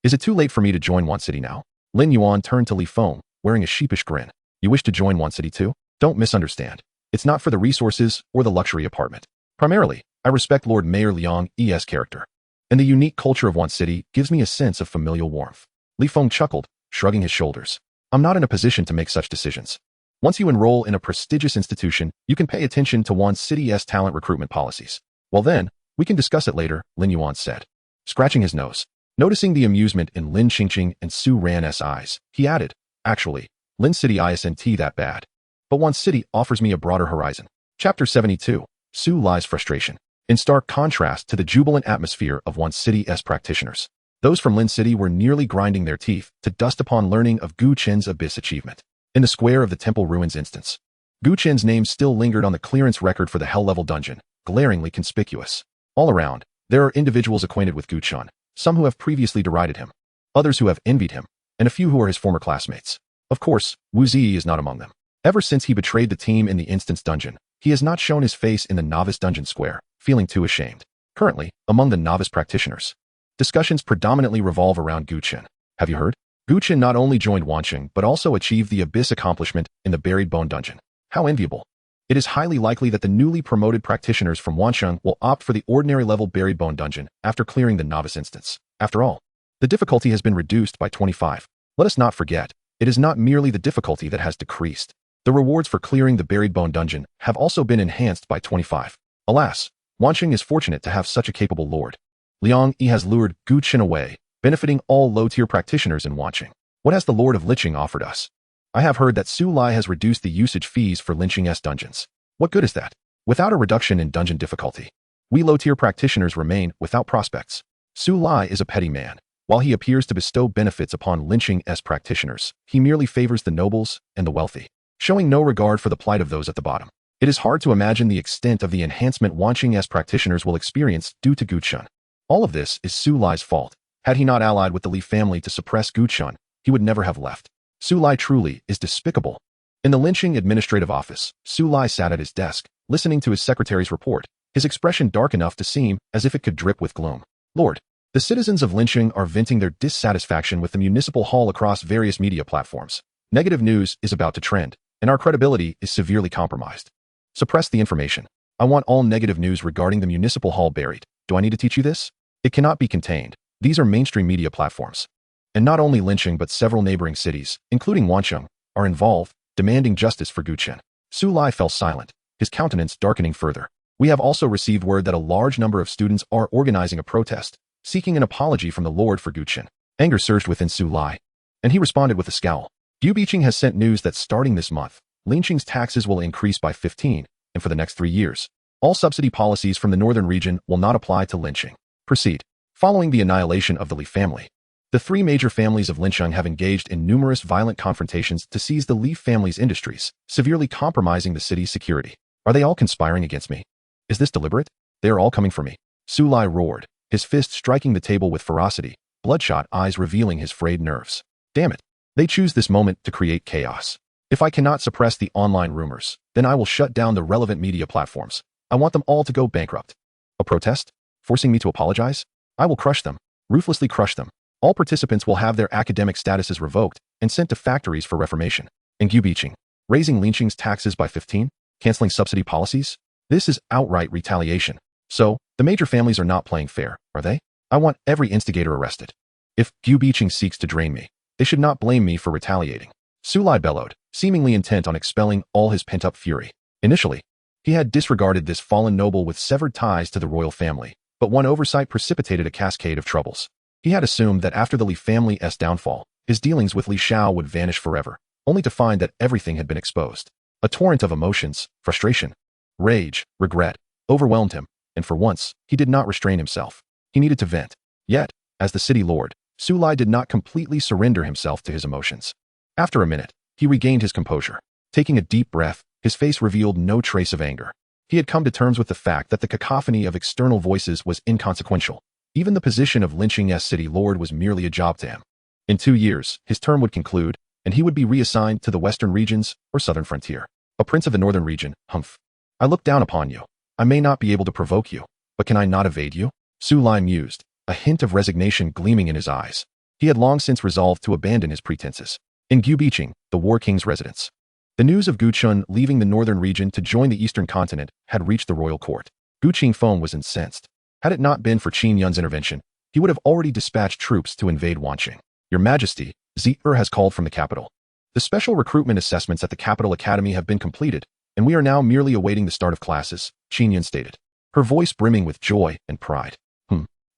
Is it too late for me to join Wan City now? Lin Yuan turned to Li Feng, wearing a sheepish grin. You wish to join Wan City too? Don't misunderstand. It's not for the resources or the luxury apartment. Primarily, I respect Lord Mayor Liang Yi's character, and the unique culture of Wan City gives me a sense of familial warmth. Li Feng chuckled, shrugging his shoulders. I'm not in a position to make such decisions. Once you enroll in a prestigious institution, you can pay attention to Wan City's talent recruitment policies. Well then, we can discuss it later, Lin Yuan said. Scratching his nose. Noticing the amusement in Lin Qingqing and Su Ran's eyes, he added, actually, Lin City isn't that bad. But Wan City offers me a broader horizon. Chapter 72. Su Lai's frustration. In stark contrast to the jubilant atmosphere of Wan City's practitioners, those from Lin City were nearly grinding their teeth to dust upon learning of Gu Chen's abyss achievement. In the square of the temple ruins instance, Gu Chen's name still lingered on the clearance record for the hell-level dungeon, glaringly conspicuous. All around, there are individuals acquainted with Gu Chen, some who have previously derided him, others who have envied him, and a few who are his former classmates. Of course, Wu Zi is not among them. Ever since he betrayed the team in the instance dungeon, he has not shown his face in the novice dungeon square, feeling too ashamed. Currently, among the novice practitioners, discussions predominantly revolve around Gu Chen. Have you heard? Gu Chen not only joined Wancheng but also achieved the abyss accomplishment in the buried bone dungeon. How enviable. It is highly likely that the newly promoted practitioners from Wancheng will opt for the ordinary level buried bone dungeon after clearing the novice instance. After all, the difficulty has been reduced by 25. Let us not forget, it is not merely the difficulty that has decreased. The rewards for clearing the buried bone dungeon have also been enhanced by 25. Alas, Wancheng is fortunate to have such a capable lord. Liang Yi has lured Gu Chen away, benefiting all low-tier practitioners in Wancheng. What has the Lord of Licheng offered us? I have heard that Su Lai has reduced the usage fees for Licheng's dungeons. What good is that? Without a reduction in dungeon difficulty, we low-tier practitioners remain without prospects. Su Lai is a petty man. While he appears to bestow benefits upon Licheng's practitioners, he merely favors the nobles and the wealthy, showing no regard for the plight of those at the bottom. It is hard to imagine the extent of the enhancement Wancheng's practitioners will experience due to Gu Chen. All of this is Su Lai's fault. Had he not allied with the Li family to suppress Gu Chen, he would never have left. Su Lai truly is despicable. In the Licheng administrative office, Su Lai sat at his desk, listening to his secretary's report, his expression dark enough to seem as if it could drip with gloom. Lord, the citizens of Licheng are venting their dissatisfaction with the municipal hall across various media platforms. Negative news is about to trend, and our credibility is severely compromised. Suppress the information. I want all negative news regarding the municipal hall buried. Do I need to teach you this? It cannot be contained. These are mainstream media platforms. And not only Licheng but several neighboring cities, including Wancheng, are involved, demanding justice for Gu Chen. Su Lai fell silent, his countenance darkening further. We have also received word that a large number of students are organizing a protest, seeking an apology from the Lord for Gu Chen. Anger surged within Su Lai, and he responded with a scowl. Gu Bicheng has sent news that starting this month, Licheng's taxes will increase by 15, and for the next 3 years, all subsidy policies from the northern region will not apply to Licheng. Proceed. Following the annihilation of the Li family, the 3 major families of Licheng have engaged in numerous violent confrontations to seize the Li family's industries, severely compromising the city's security. Are they all conspiring against me? Is this deliberate? They are all coming for me. Su Lai roared, his fist striking the table with ferocity, bloodshot eyes revealing his frayed nerves. Damn it. They choose this moment to create chaos. If I cannot suppress the online rumors, then I will shut down the relevant media platforms. I want them all to go bankrupt. A protest? Forcing me to apologize? I will crush them. ruthlessly crush them. All participants will have their academic statuses revoked and sent to factories for reformation. And Gu Chen, raising lynchings taxes by 15, canceling subsidy policies? This is outright retaliation. So, the major families are not playing fair, are they? I want every instigator arrested. If Gu Chen seeks to drain me, they should not blame me for retaliating. Sulai bellowed, seemingly intent on expelling all his pent-up fury. Initially, he had disregarded this fallen noble with severed ties to the royal family, but one oversight precipitated a cascade of troubles. He had assumed that after the Li family's downfall, his dealings with Li Shao would vanish forever, only to find that everything had been exposed. A torrent of emotions, frustration, rage, regret, overwhelmed him, and for once, he did not restrain himself. He needed to vent. Yet, as the city lord, Sulai did not completely surrender himself to his emotions. After a minute, he regained his composure. Taking a deep breath, his face revealed no trace of anger. He had come to terms with the fact that the cacophony of external voices was inconsequential. Even the position of lynching city lord was merely a job to him. In 2 years, his term would conclude, and he would be reassigned to the western regions or southern frontier. A prince of the northern region, humph. I look down upon you. I may not be able to provoke you, but can I not evade you? Sulai mused, a hint of resignation gleaming in his eyes. He had long since resolved to abandon his pretenses. In Gu Chen, the War King's residence, the news of Gu Chen leaving the northern region to join the eastern continent had reached the royal court. Gu Qingfeng was incensed. Had it not been for Qin Yun's intervention, he would have already dispatched troops to invade Wanqing. Your Majesty, Zi'er has called from the capital. The special recruitment assessments at the capital academy have been completed, and we are now merely awaiting the start of classes, Qin Yun stated, her voice brimming with joy and pride.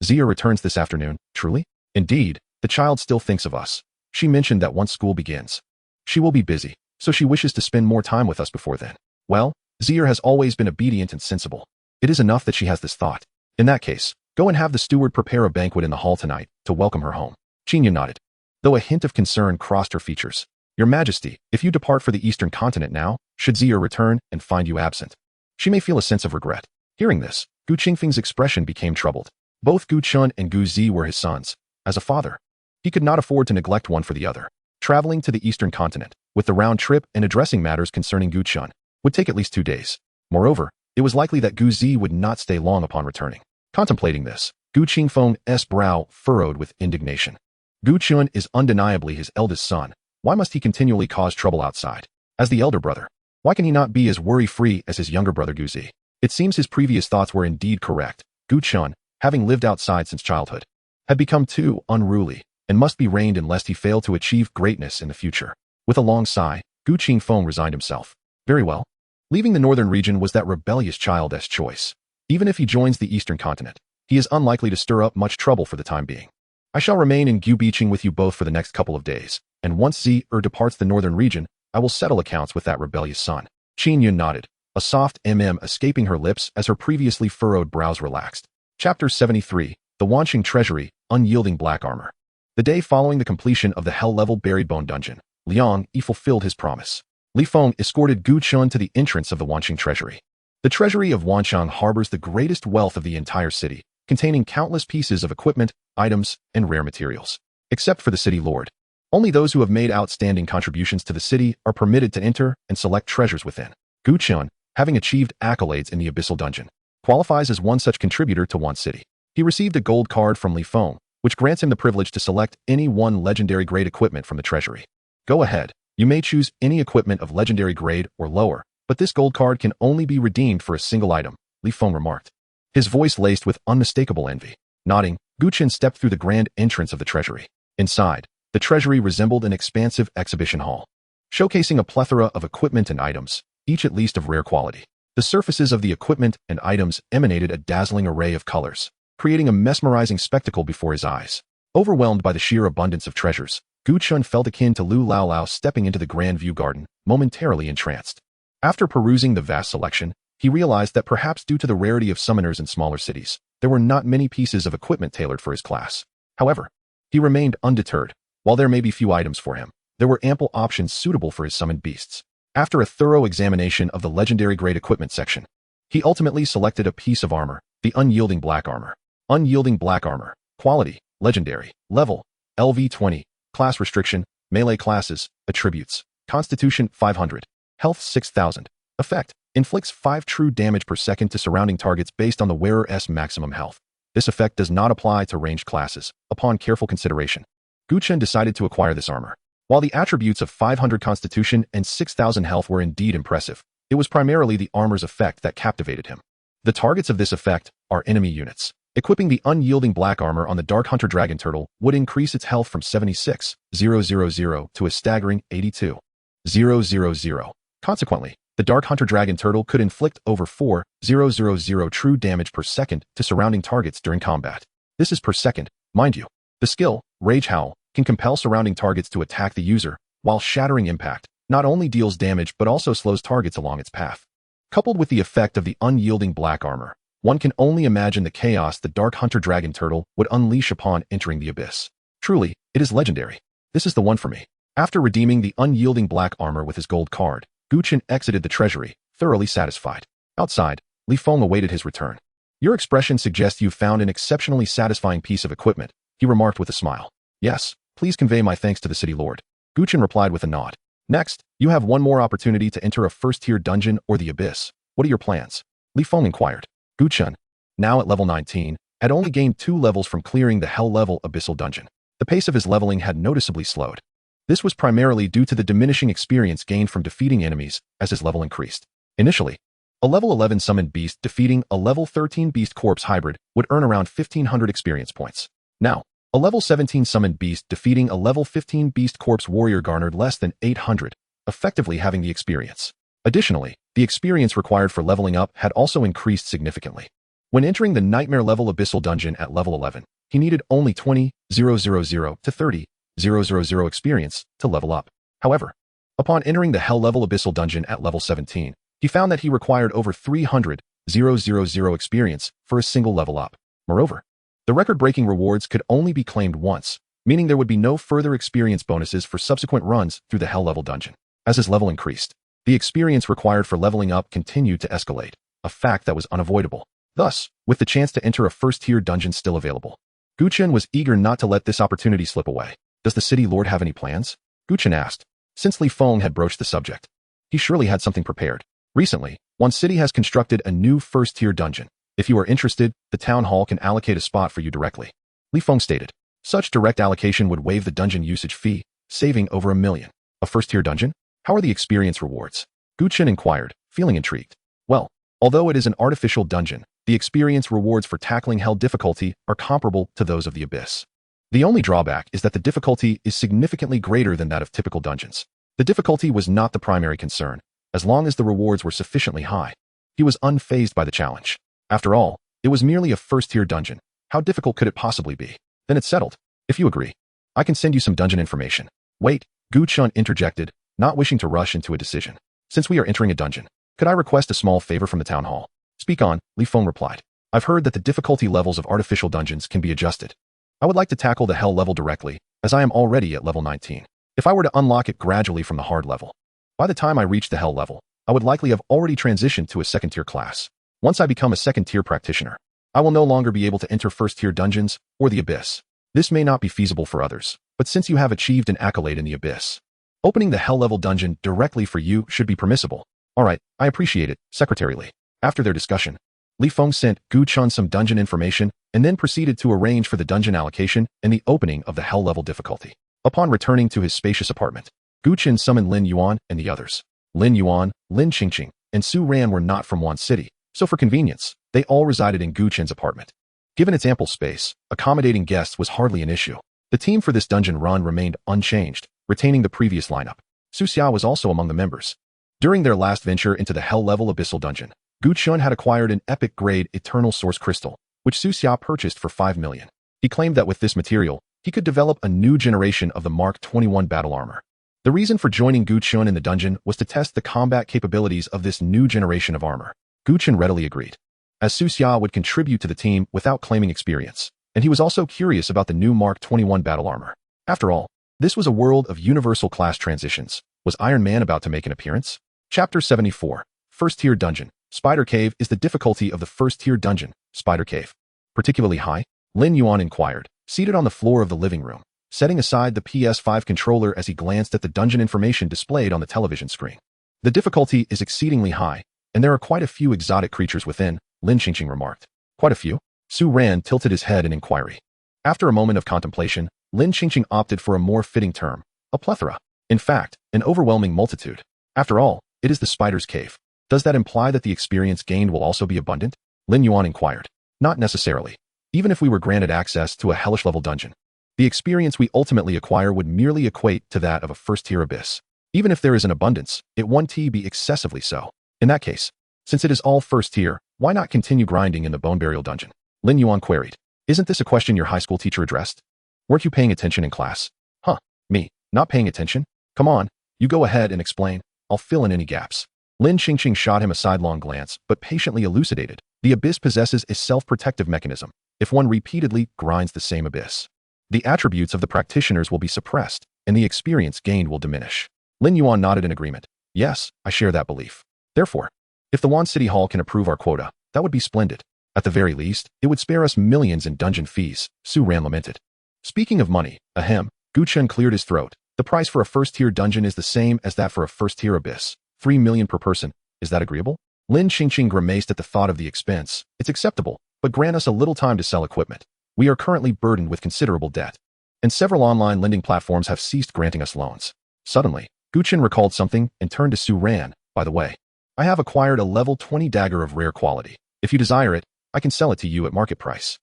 Zi'er returns this afternoon, truly? Indeed, the child still thinks of us. She mentioned that once school begins, she will be busy, so she wishes to spend more time with us before then. Well, Zi'er has always been obedient and sensible. It is enough that she has this thought. In that case, go and have the steward prepare a banquet in the hall tonight to welcome her home. Qin Yun nodded, though a hint of concern crossed her features. Your Majesty, if you depart for the eastern continent now, should Zi'er return and find you absent, she may feel a sense of regret. Hearing this, Gu Qingfeng's expression became troubled. Both Gu Chen and Gu Zi were his sons. As a father, he could not afford to neglect one for the other. Traveling to the eastern continent, with the round trip and addressing matters concerning Gu Chen, would take at least 2 days. Moreover, it was likely that Gu Zi would not stay long upon returning. Contemplating this, Gu Qingfeng's brow furrowed with indignation. Gu Chen is undeniably his eldest son. Why must he continually cause trouble outside? As the elder brother, why can he not be as worry-free as his younger brother Gu Zi? It seems his previous thoughts were indeed correct. Gu Chen, having lived outside since childhood, had become too unruly and must be reined in lest he fail to achieve greatness in the future. With a long sigh, Gu Qingfeng resigned himself. Very well. Leaving the northern region was that rebellious child's choice. Even if he joins the eastern continent, he is unlikely to stir up much trouble for the time being. I shall remain in Gu Chen with you both for the next couple of days, and once Zi'er departs the northern region, I will settle accounts with that rebellious son. Qin Yun nodded, a soft escaping her lips as her previously furrowed brows relaxed. Chapter 73, The Wanqing Treasury, Unyielding Black Armor. The day following the completion of the hell-level Buried Bone Dungeon, Liang Yi fulfilled his promise. Li Feng escorted Gu Chen to the entrance of the Wanqing Treasury. The treasury of Wanqing harbors the greatest wealth of the entire city, containing countless pieces of equipment, items, and rare materials. Except for the city lord, only those who have made outstanding contributions to the city are permitted to enter and select treasures within. Gu Chen, having achieved accolades in the Abyssal Dungeon, qualifies as one such contributor to one city. He received a gold card from Li Feng, which grants him the privilege to select any one legendary grade equipment from the treasury. Go ahead, you may choose any equipment of legendary grade or lower, but this gold card can only be redeemed for a single item, Li Feng remarked, his voice laced with unmistakable envy. Nodding, Gu Chen stepped through the grand entrance of the treasury. Inside, the treasury resembled an expansive exhibition hall, showcasing a plethora of equipment and items, each at least of rare quality. The surfaces of the equipment and items emanated a dazzling array of colors, creating a mesmerizing spectacle before his eyes. Overwhelmed by the sheer abundance of treasures, Gu Chen felt akin to Lu Lao Lao stepping into the Grand View Garden, momentarily entranced. After perusing the vast selection, he realized that perhaps due to the rarity of summoners in smaller cities, there were not many pieces of equipment tailored for his class. However, he remained undeterred. While there may be few items for him, there were ample options suitable for his summoned beasts. After a thorough examination of the legendary grade equipment section, he ultimately selected a piece of armor, the Unyielding Black Armor. Unyielding Black Armor. Quality, Legendary. Level, LV20. Class restriction, melee classes, attributes. Constitution, 500. Health, 6000. Effect, inflicts 5 true damage per second to surrounding targets based on the wearer's maximum health. This effect does not apply to ranged classes. Upon careful consideration, Gu Chen decided to acquire this armor. While the attributes of 500 constitution and 6,000 health were indeed impressive, it was primarily the armor's effect that captivated him. The targets of this effect are enemy units. Equipping the unyielding black armor on the Dark Hunter Dragon Turtle would increase its health from 76,000 to a staggering 82,000. Consequently, the Dark Hunter Dragon Turtle could inflict over 4,000 true damage per second to surrounding targets during combat. This is per second, mind you. The skill, Rage Howl, can compel surrounding targets to attack the user, while Shattering Impact not only deals damage but also slows targets along its path. Coupled with the effect of the unyielding black armor, one can only imagine the chaos the Dark Hunter Dragon Turtle would unleash upon entering the abyss. Truly, it is legendary. This is the one for me. After redeeming the unyielding black armor with his gold card, Gu Chen exited the treasury, thoroughly satisfied. Outside, Li Feng awaited his return. Your expression suggests you've found an exceptionally satisfying piece of equipment, he remarked with a smile. Yes, please convey my thanks to the city lord. Gu Chen replied with a nod. Next, you have one more opportunity to enter a first-tier dungeon or the abyss. What are your plans? Li Feng inquired. Gu Chen, now at level 19, had only gained 2 levels from clearing the hell-level abyssal dungeon. The pace of his leveling had noticeably slowed. This was primarily due to the diminishing experience gained from defeating enemies as his level increased. Initially, a level 11 summoned beast defeating a level 13 beast corpse hybrid would earn around 1,500 experience points. Now, a level 17 summoned beast defeating a level 15 beast corpse warrior garnered less than 800, effectively having the experience. Additionally, the experience required for leveling up had also increased significantly. When entering the nightmare level abyssal dungeon at level 11, he needed only 20,000 to 30,000 experience to level up. However, upon entering the hell level abyssal dungeon at level 17, he found that he required over 300,000 experience for a single level up. Moreover, the record-breaking rewards could only be claimed once, meaning there would be no further experience bonuses for subsequent runs through the hell level dungeon. As his level increased, the experience required for leveling up continued to escalate, a fact that was unavoidable. Thus, with the chance to enter a first-tier dungeon still available, Gu Chen was eager not to let this opportunity slip away. Does the city lord have any plans? Gu Chen asked. Since Li Feng had broached the subject, he surely had something prepared. Recently, one city has constructed a new first-tier dungeon. If you are interested, the town hall can allocate a spot for you directly. Li Feng stated. Such direct allocation would waive the dungeon usage fee, saving over 1 million. A first-tier dungeon? How are the experience rewards? Gu Chen inquired, feeling intrigued. Well, although it is an artificial dungeon, the experience rewards for tackling hell difficulty are comparable to those of the abyss. The only drawback is that the difficulty is significantly greater than that of typical dungeons. The difficulty was not the primary concern, as long as the rewards were sufficiently high. He was unfazed by the challenge. After all, it was merely a first-tier dungeon. How difficult could it possibly be? Then it's settled. If you agree, I can send you some dungeon information. Wait, Gu Chen interjected, not wishing to rush into a decision. Since we are entering a dungeon, could I request a small favor from the town hall? Speak on, Li Feng replied. I've heard that the difficulty levels of artificial dungeons can be adjusted. I would like to tackle the hell level directly, as I am already at level 19. If I were to unlock it gradually from the hard level, by the time I reach the hell level, I would likely have already transitioned to a second-tier class. Once I become a second-tier practitioner, I will no longer be able to enter first-tier dungeons or the abyss. This may not be feasible for others, but since you have achieved an accolade in the abyss, opening the hell-level dungeon directly for you should be permissible. Alright, I appreciate it, Secretary Li. After their discussion, Li Feng sent Gu Chen some dungeon information and then proceeded to arrange for the dungeon allocation and the opening of the hell-level difficulty. Upon returning to his spacious apartment, Gu Chen summoned Lin Yuan and the others. Lin Yuan, Lin Qingqing, and Su Ran were not from one city, so for convenience, they all resided in Gu Chen's apartment. Given its ample space, accommodating guests was hardly an issue. The team for this dungeon run remained unchanged, retaining the previous lineup. Su Xia was also among the members. During their last venture into the hell-level abyssal dungeon, Gu Chen had acquired an epic-grade Eternal Source Crystal, which Su Xia purchased for 5 million. He claimed that with this material, he could develop a new generation of the Mark 21 battle armor. The reason for joining Gu Chen in the dungeon was to test the combat capabilities of this new generation of armor. Gu Chen readily agreed, as Su Xia would contribute to the team without claiming experience, and he was also curious about the new Mark 21 battle armor. After all, this was a world of universal class transitions. Was Iron Man about to make an appearance? Chapter 74, First-Tier Dungeon. Spider Cave is the difficulty of the first-tier dungeon, Spider Cave. Particularly high? Lin Yuan inquired, seated on the floor of the living room, setting aside the PS5 controller as he glanced at the dungeon information displayed on the television screen. The difficulty is exceedingly high, and there are quite a few exotic creatures within, Lin Qingqing remarked. Quite a few? Su Ran tilted his head in inquiry. After a moment of contemplation, Lin Qingqing opted for a more fitting term, a plethora. In fact, an overwhelming multitude. After all, it is the spider's cave. Does that imply that the experience gained will also be abundant? Lin Yuan inquired. Not necessarily. Even if we were granted access to a hellish-level dungeon, the experience we ultimately acquire would merely equate to that of a first-tier abyss. Even if there is an abundance, it won't be excessively so. In that case, since it is all first-tier, why not continue grinding in the bone burial dungeon? Lin Yuan queried. Isn't this a question your high school teacher addressed? Weren't you paying attention in class? Huh, me, not paying attention? Come on, you go ahead and explain. I'll fill in any gaps. Lin Qingqing shot him a sidelong glance, but patiently elucidated. The abyss possesses a self-protective mechanism. If one repeatedly grinds the same abyss, the attributes of the practitioners will be suppressed, and the experience gained will diminish. Lin Yuan nodded in agreement. Yes, I share that belief. Therefore, if the Wan City Hall can approve our quota, that would be splendid. At the very least, it would spare us millions in dungeon fees, Su Ran lamented. Speaking of money, ahem, Gu Chen cleared his throat. The price for a first-tier dungeon is the same as that for a first-tier abyss. 3 million per person. Is that agreeable? Lin Qingqing grimaced at the thought of the expense. It's acceptable, but grant us a little time to sell equipment. We are currently burdened with considerable debt, and several online lending platforms have ceased granting us loans. Suddenly, Gu Chen recalled something and turned to Su Ran. By the way, I have acquired a level 20 dagger of rare quality. If you desire it, I can sell it to you at market price.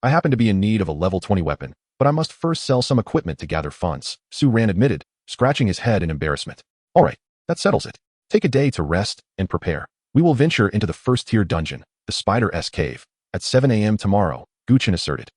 I happen to be in need of a level 20 weapon, but I must first sell some equipment to gather funds, Su Ran admitted, scratching his head in embarrassment. All right, that settles it. Take a day to rest and prepare. We will venture into the first-tier dungeon, the Spider-S Cave, at 7 a.m. tomorrow, Gu Chen asserted.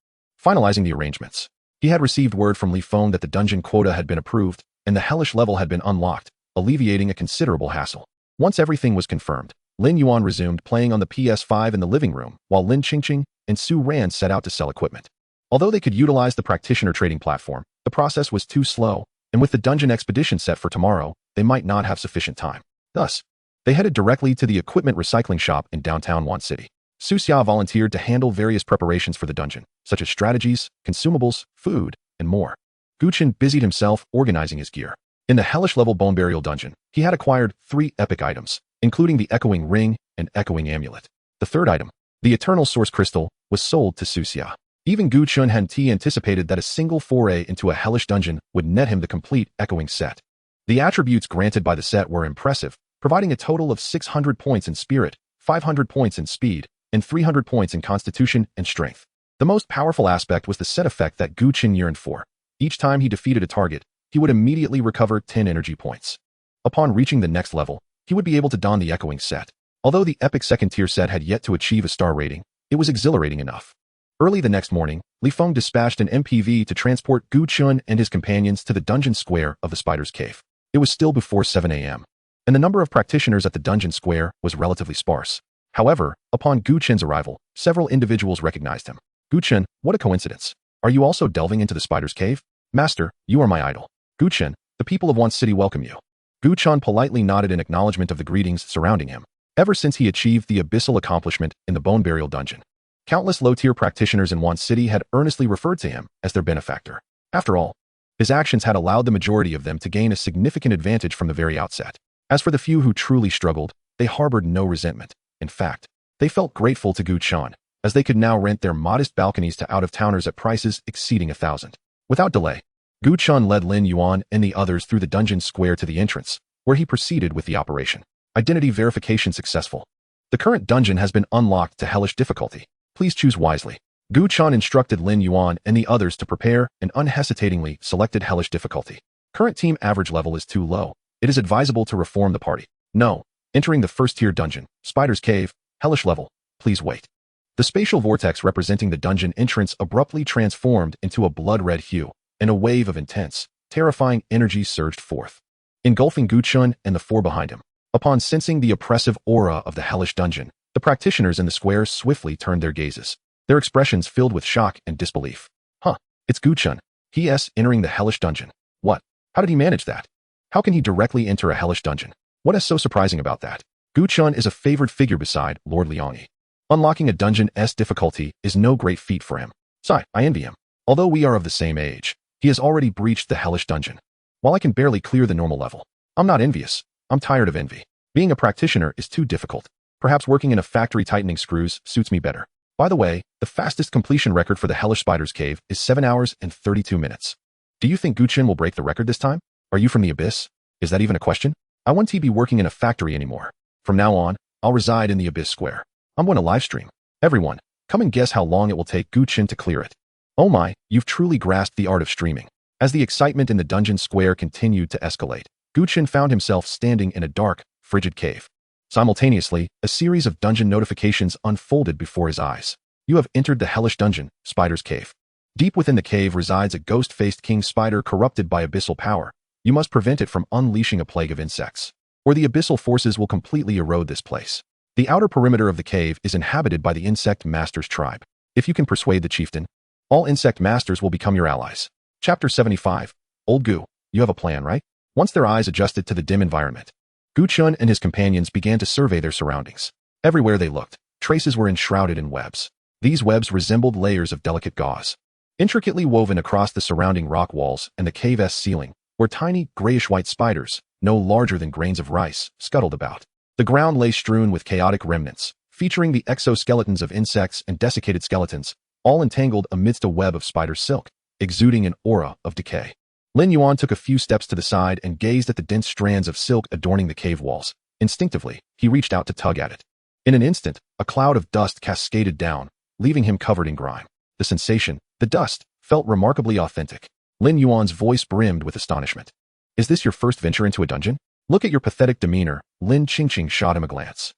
Finalizing the arrangements, he had received word from Li Feng that the dungeon quota had been approved, and the hellish level had been unlocked, alleviating a considerable hassle. Once everything was confirmed, Lin Yuan resumed playing on the PS5 in the living room, while Lin Qingqing and Su Ran set out to sell equipment. Although they could utilize the practitioner trading platform, the process was too slow, and with the dungeon expedition set for tomorrow, they might not have sufficient time. Thus, they headed directly to the equipment recycling shop in downtown Wan City. Su Xia volunteered to handle various preparations for the dungeon, such as strategies, consumables, food, and more. Gu Chen busied himself organizing his gear. In the hellish level bone burial dungeon, he had acquired 3 epic items, including the echoing ring and echoing amulet. The third item, the eternal source crystal, was sold to Su Xia. Even Gu Chen had anticipated that a single foray into a hellish dungeon would net him the complete echoing set. The attributes granted by the set were impressive, providing a total of 600 points in spirit, 500 points in speed, and 300 points in constitution and strength. The most powerful aspect was the set effect that Gu Chen yearned for. Each time he defeated a target, he would immediately recover 10 energy points. Upon reaching the next level, he would be able to don the echoing set. Although the epic second-tier set had yet to achieve a star rating, it was exhilarating enough. Early the next morning, Li Feng dispatched an MPV to transport Gu Chen and his companions to the dungeon square of the Spider's Cave. It was still before 7 a.m., and the number of practitioners at the dungeon square was relatively sparse. However, upon Gu Chen's arrival, several individuals recognized him. Gu Chen, what a coincidence. Are you also delving into the Spider's Cave? Master, you are my idol. Gu Chen, the people of Wan City welcome you. Gu Chen politely nodded in acknowledgement of the greetings surrounding him. Ever since he achieved the abyssal accomplishment in the bone burial dungeon, countless low-tier practitioners in Wan City had earnestly referred to him as their benefactor. After all, his actions had allowed the majority of them to gain a significant advantage from the very outset. As for the few who truly struggled, they harbored no resentment. In fact, they felt grateful to Gu Chen, as they could now rent their modest balconies to out-of-towners at prices exceeding 1,000. Without delay, Gu Chen led Lin Yuan and the others through the dungeon square to the entrance, where he proceeded with the operation. Identity verification successful. The current dungeon has been unlocked to hellish difficulty. Please choose wisely. Gu Chen instructed Lin Yuan and the others to prepare and unhesitatingly selected hellish difficulty. Current team average level is too low. It is advisable to reform the party. No. Entering the first-tier dungeon, Spider's Cave, hellish level. Please wait. The spatial vortex representing the dungeon entrance abruptly transformed into a blood-red hue, and a wave of intense, terrifying energy surged forth, engulfing Gu Chen and the 4 behind him. Upon sensing the oppressive aura of the hellish dungeon, the practitioners in the square swiftly turned their gazes, their expressions filled with shock and disbelief. Huh, it's Gu Chen. He.S. entering the hellish dungeon. What? How did he manage that? How can he directly enter a hellish dungeon? What is so surprising about that? Gu Chen is a favored figure beside Lord Liangyi. Unlocking a dungeon-S difficulty is no great feat for him. Sigh, I envy him. Although we are of the same age, he has already breached the hellish dungeon, while I can barely clear the normal level. I'm not envious. I'm tired of envy. Being a practitioner is too difficult. Perhaps working in a factory tightening screws suits me better. By the way, the fastest completion record for the Hellish Spider's Cave is 7 hours and 32 minutes. Do you think Gu Chen will break the record this time? Are you from the Abyss? Is that even a question? I won't be working in a factory anymore. From now on, I'll reside in the Abyss Square. I'm going to livestream. Everyone, come and guess how long it will take Gu Chen to clear it. Oh my, you've truly grasped the art of streaming. As the excitement in the dungeon square continued to escalate, Gu Chen found himself standing in a dark, frigid cave. Simultaneously, a series of dungeon notifications unfolded before his eyes. You have entered the hellish dungeon, Spider's Cave. Deep within the cave resides a ghost-faced king spider corrupted by abyssal power. You must prevent it from unleashing a plague of insects, or the abyssal forces will completely erode this place. The outer perimeter of the cave is inhabited by the Insect Masters tribe. If you can persuade the chieftain, all Insect Masters will become your allies. Chapter 75. Old Gu, you have a plan, right? Once their eyes adjusted to the dim environment, Gu Chen and his companions began to survey their surroundings. Everywhere they looked, traces were enshrouded in webs. These webs resembled layers of delicate gauze, intricately woven across the surrounding rock walls and the cave's ceiling, where tiny, grayish-white spiders, no larger than grains of rice, scuttled about. The ground lay strewn with chaotic remnants, featuring the exoskeletons of insects and desiccated skeletons, all entangled amidst a web of spider silk, exuding an aura of decay. Lin Yuan took a few steps to the side and gazed at the dense strands of silk adorning the cave walls. Instinctively, he reached out to tug at it. In an instant, a cloud of dust cascaded down, leaving him covered in grime. The sensation, the dust, felt remarkably authentic. Lin Yuan's voice brimmed with astonishment. Is this your first venture into a dungeon? Look at your pathetic demeanor. Lin Qingqing shot him a glance.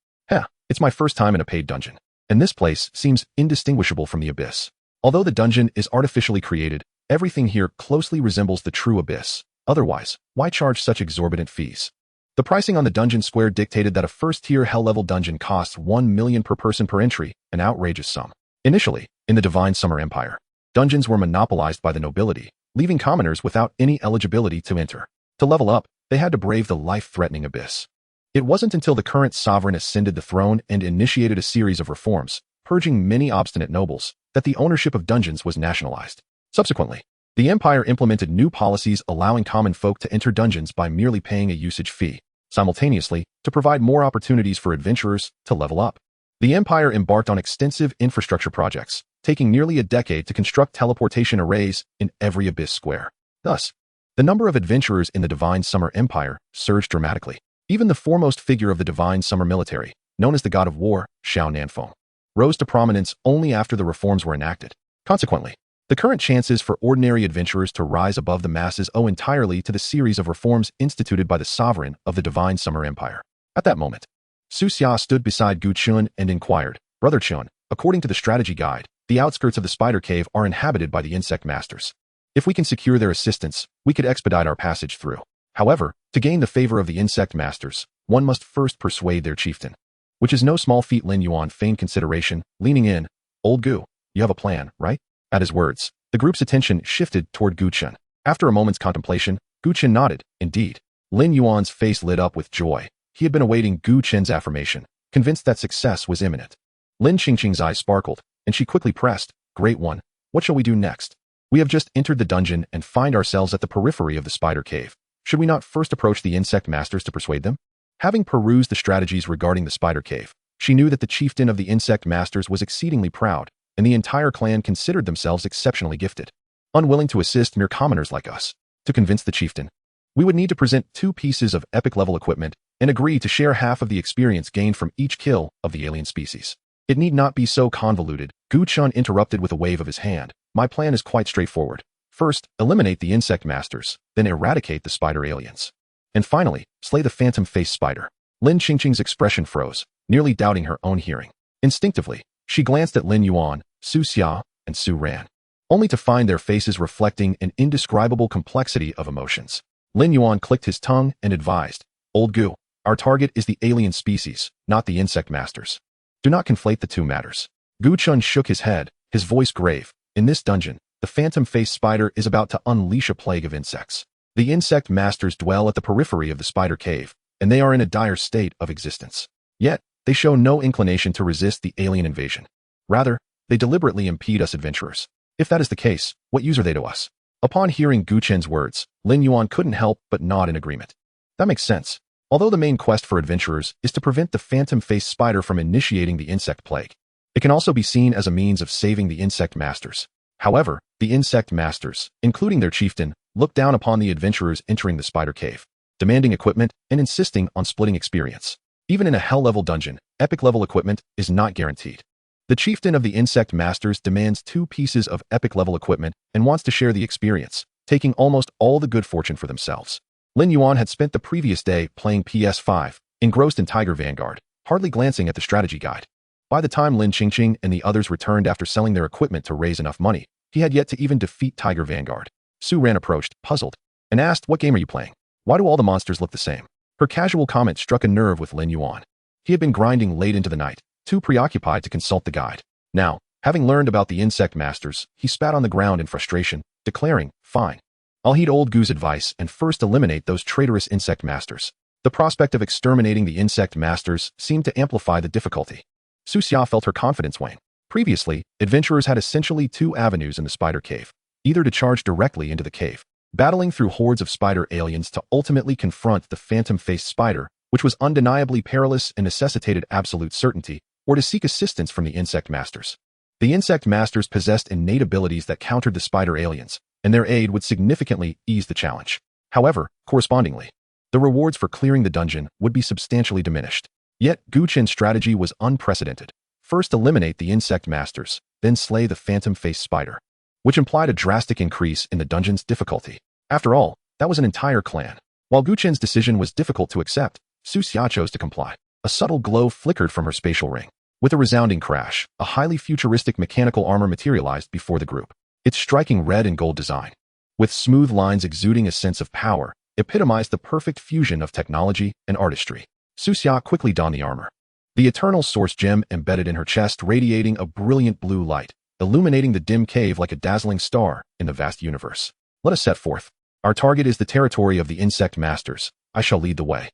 It's my first time in a paid dungeon, and this place seems indistinguishable from the Abyss. Although the dungeon is artificially created, everything here closely resembles the true Abyss. Otherwise, why charge such exorbitant fees? The pricing on the dungeon square dictated that a first-tier hell-level dungeon costs 1 million per person per entry, an outrageous sum. Initially, in the Divine Summer Empire, dungeons were monopolized by the nobility, leaving commoners without any eligibility to enter. To level up, they had to brave the life-threatening Abyss. It wasn't until the current sovereign ascended the throne and initiated a series of reforms, purging many obstinate nobles, that the ownership of dungeons was nationalized. Subsequently, the empire implemented new policies allowing common folk to enter dungeons by merely paying a usage fee, simultaneously, to provide more opportunities for adventurers to level up. The empire embarked on extensive infrastructure projects, taking nearly a decade to construct teleportation arrays in every Abyss square. Thus, the number of adventurers in the Divine Summer Empire surged dramatically. Even the foremost figure of the Divine Summer military, known as the God of War, Xiao Nanfeng, rose to prominence only after the reforms were enacted. Consequently, the current chances for ordinary adventurers to rise above the masses owe entirely to the series of reforms instituted by the sovereign of the Divine Summer Empire. At that moment, Su Xia stood beside Gu Chen and inquired, Brother Chen, according to the strategy guide, the outskirts of the Spider Cave are inhabited by the Insect Masters. If we can secure their assistance, we could expedite our passage through. However, to gain the favor of the Insect Masters, one must first persuade their chieftain. Which is no small feat. Lin Yuan feigned consideration, leaning in. Old Gu, you have a plan, right? At his words, the group's attention shifted toward Gu Chen. After a moment's contemplation, Gu Chen nodded. Indeed. Lin Yuan's face lit up with joy. He had been awaiting Gu Chen's affirmation, convinced that success was imminent. Lin Qingqing's eyes sparkled, and she quickly pressed, Great one, what shall we do next? We have just entered the dungeon and find ourselves at the periphery of the Spider Cave. Should we not first approach the Insect Masters to persuade them? Having perused the strategies regarding the Spider Cave, she knew that the chieftain of the Insect Masters was exceedingly proud, and the entire clan considered themselves exceptionally gifted. Unwilling to assist mere commoners like us. To convince the chieftain, we would need to present 2 pieces of epic-level equipment and agree to share half of the experience gained from each kill of the alien species. It need not be so convoluted. Gu Chen interrupted with a wave of his hand. My plan is quite straightforward. First, eliminate the Insect Masters, then eradicate the spider aliens. And finally, slay the phantom-faced spider. Lin Qingqing's expression froze, nearly doubting her own hearing. Instinctively, she glanced at Lin Yuan, Su Xia, and Su Ran, only to find their faces reflecting an indescribable complexity of emotions. Lin Yuan clicked his tongue and advised, Old Gu, our target is the alien species, not the Insect Masters. Do not conflate the two matters. Gu Chen shook his head, his voice grave. In this dungeon, the phantom-faced spider is about to unleash a plague of insects. The Insect Masters dwell at the periphery of the Spider Cave, and they are in a dire state of existence. Yet, they show no inclination to resist the alien invasion. Rather, they deliberately impede us adventurers. If that is the case, what use are they to us? Upon hearing Gu Chen's words, Lin Yuan couldn't help but nod in agreement. That makes sense. Although the main quest for adventurers is to prevent the phantom-faced spider from initiating the insect plague, It can also be seen as a means of saving the insect masters. However, the insect masters, including their chieftain, looked down upon the adventurers entering the spider cave, demanding equipment and insisting on splitting experience. Even in a hell-level dungeon, epic-level equipment is not guaranteed. The chieftain of the insect masters demands 2 pieces of epic-level equipment and wants to share the experience, taking almost all the good fortune for themselves. Lin Yuan had spent the previous day playing PS5, engrossed in Tiger Vanguard, hardly glancing at the strategy guide. By the time Lin Qingqing and the others returned after selling their equipment to raise enough money, he had yet to even defeat Tiger Vanguard. Su Ran approached, puzzled, and asked, "What game are you playing? Why do all the monsters look the same?" Her casual comment struck a nerve with Lin Yuan. He had been grinding late into the night, too preoccupied to consult the guide. Now, having learned about the insect masters, he spat on the ground in frustration, declaring, "Fine. I'll heed old Gu's advice and first eliminate those traitorous insect masters." The prospect of exterminating the insect masters seemed to amplify the difficulty. Su Xia felt her confidence wane. Previously, adventurers had essentially 2 avenues in the spider cave, either to charge directly into the cave, battling through hordes of spider aliens to ultimately confront the phantom-faced spider, which was undeniably perilous and necessitated absolute certainty, or to seek assistance from the insect masters. The insect masters possessed innate abilities that countered the spider aliens, and their aid would significantly ease the challenge. However, correspondingly, the rewards for clearing the dungeon would be substantially diminished. Yet, Gu Chen's strategy was unprecedented. First eliminate the insect masters, then slay the phantom-faced spider, which implied a drastic increase in the dungeon's difficulty. After all, that was an entire clan. While Gu Chen's decision was difficult to accept, Su Xia chose to comply. A subtle glow flickered from her spatial ring. With a resounding crash, a highly futuristic mechanical armor materialized before the group. Its striking red and gold design, with smooth lines exuding a sense of power, epitomized the perfect fusion of technology and artistry. Su Xia quickly donned the armor. The eternal source gem embedded in her chest radiating a brilliant blue light, illuminating the dim cave like a dazzling star in the vast universe. Let us set forth. Our target is the territory of the insect masters. I shall lead the way.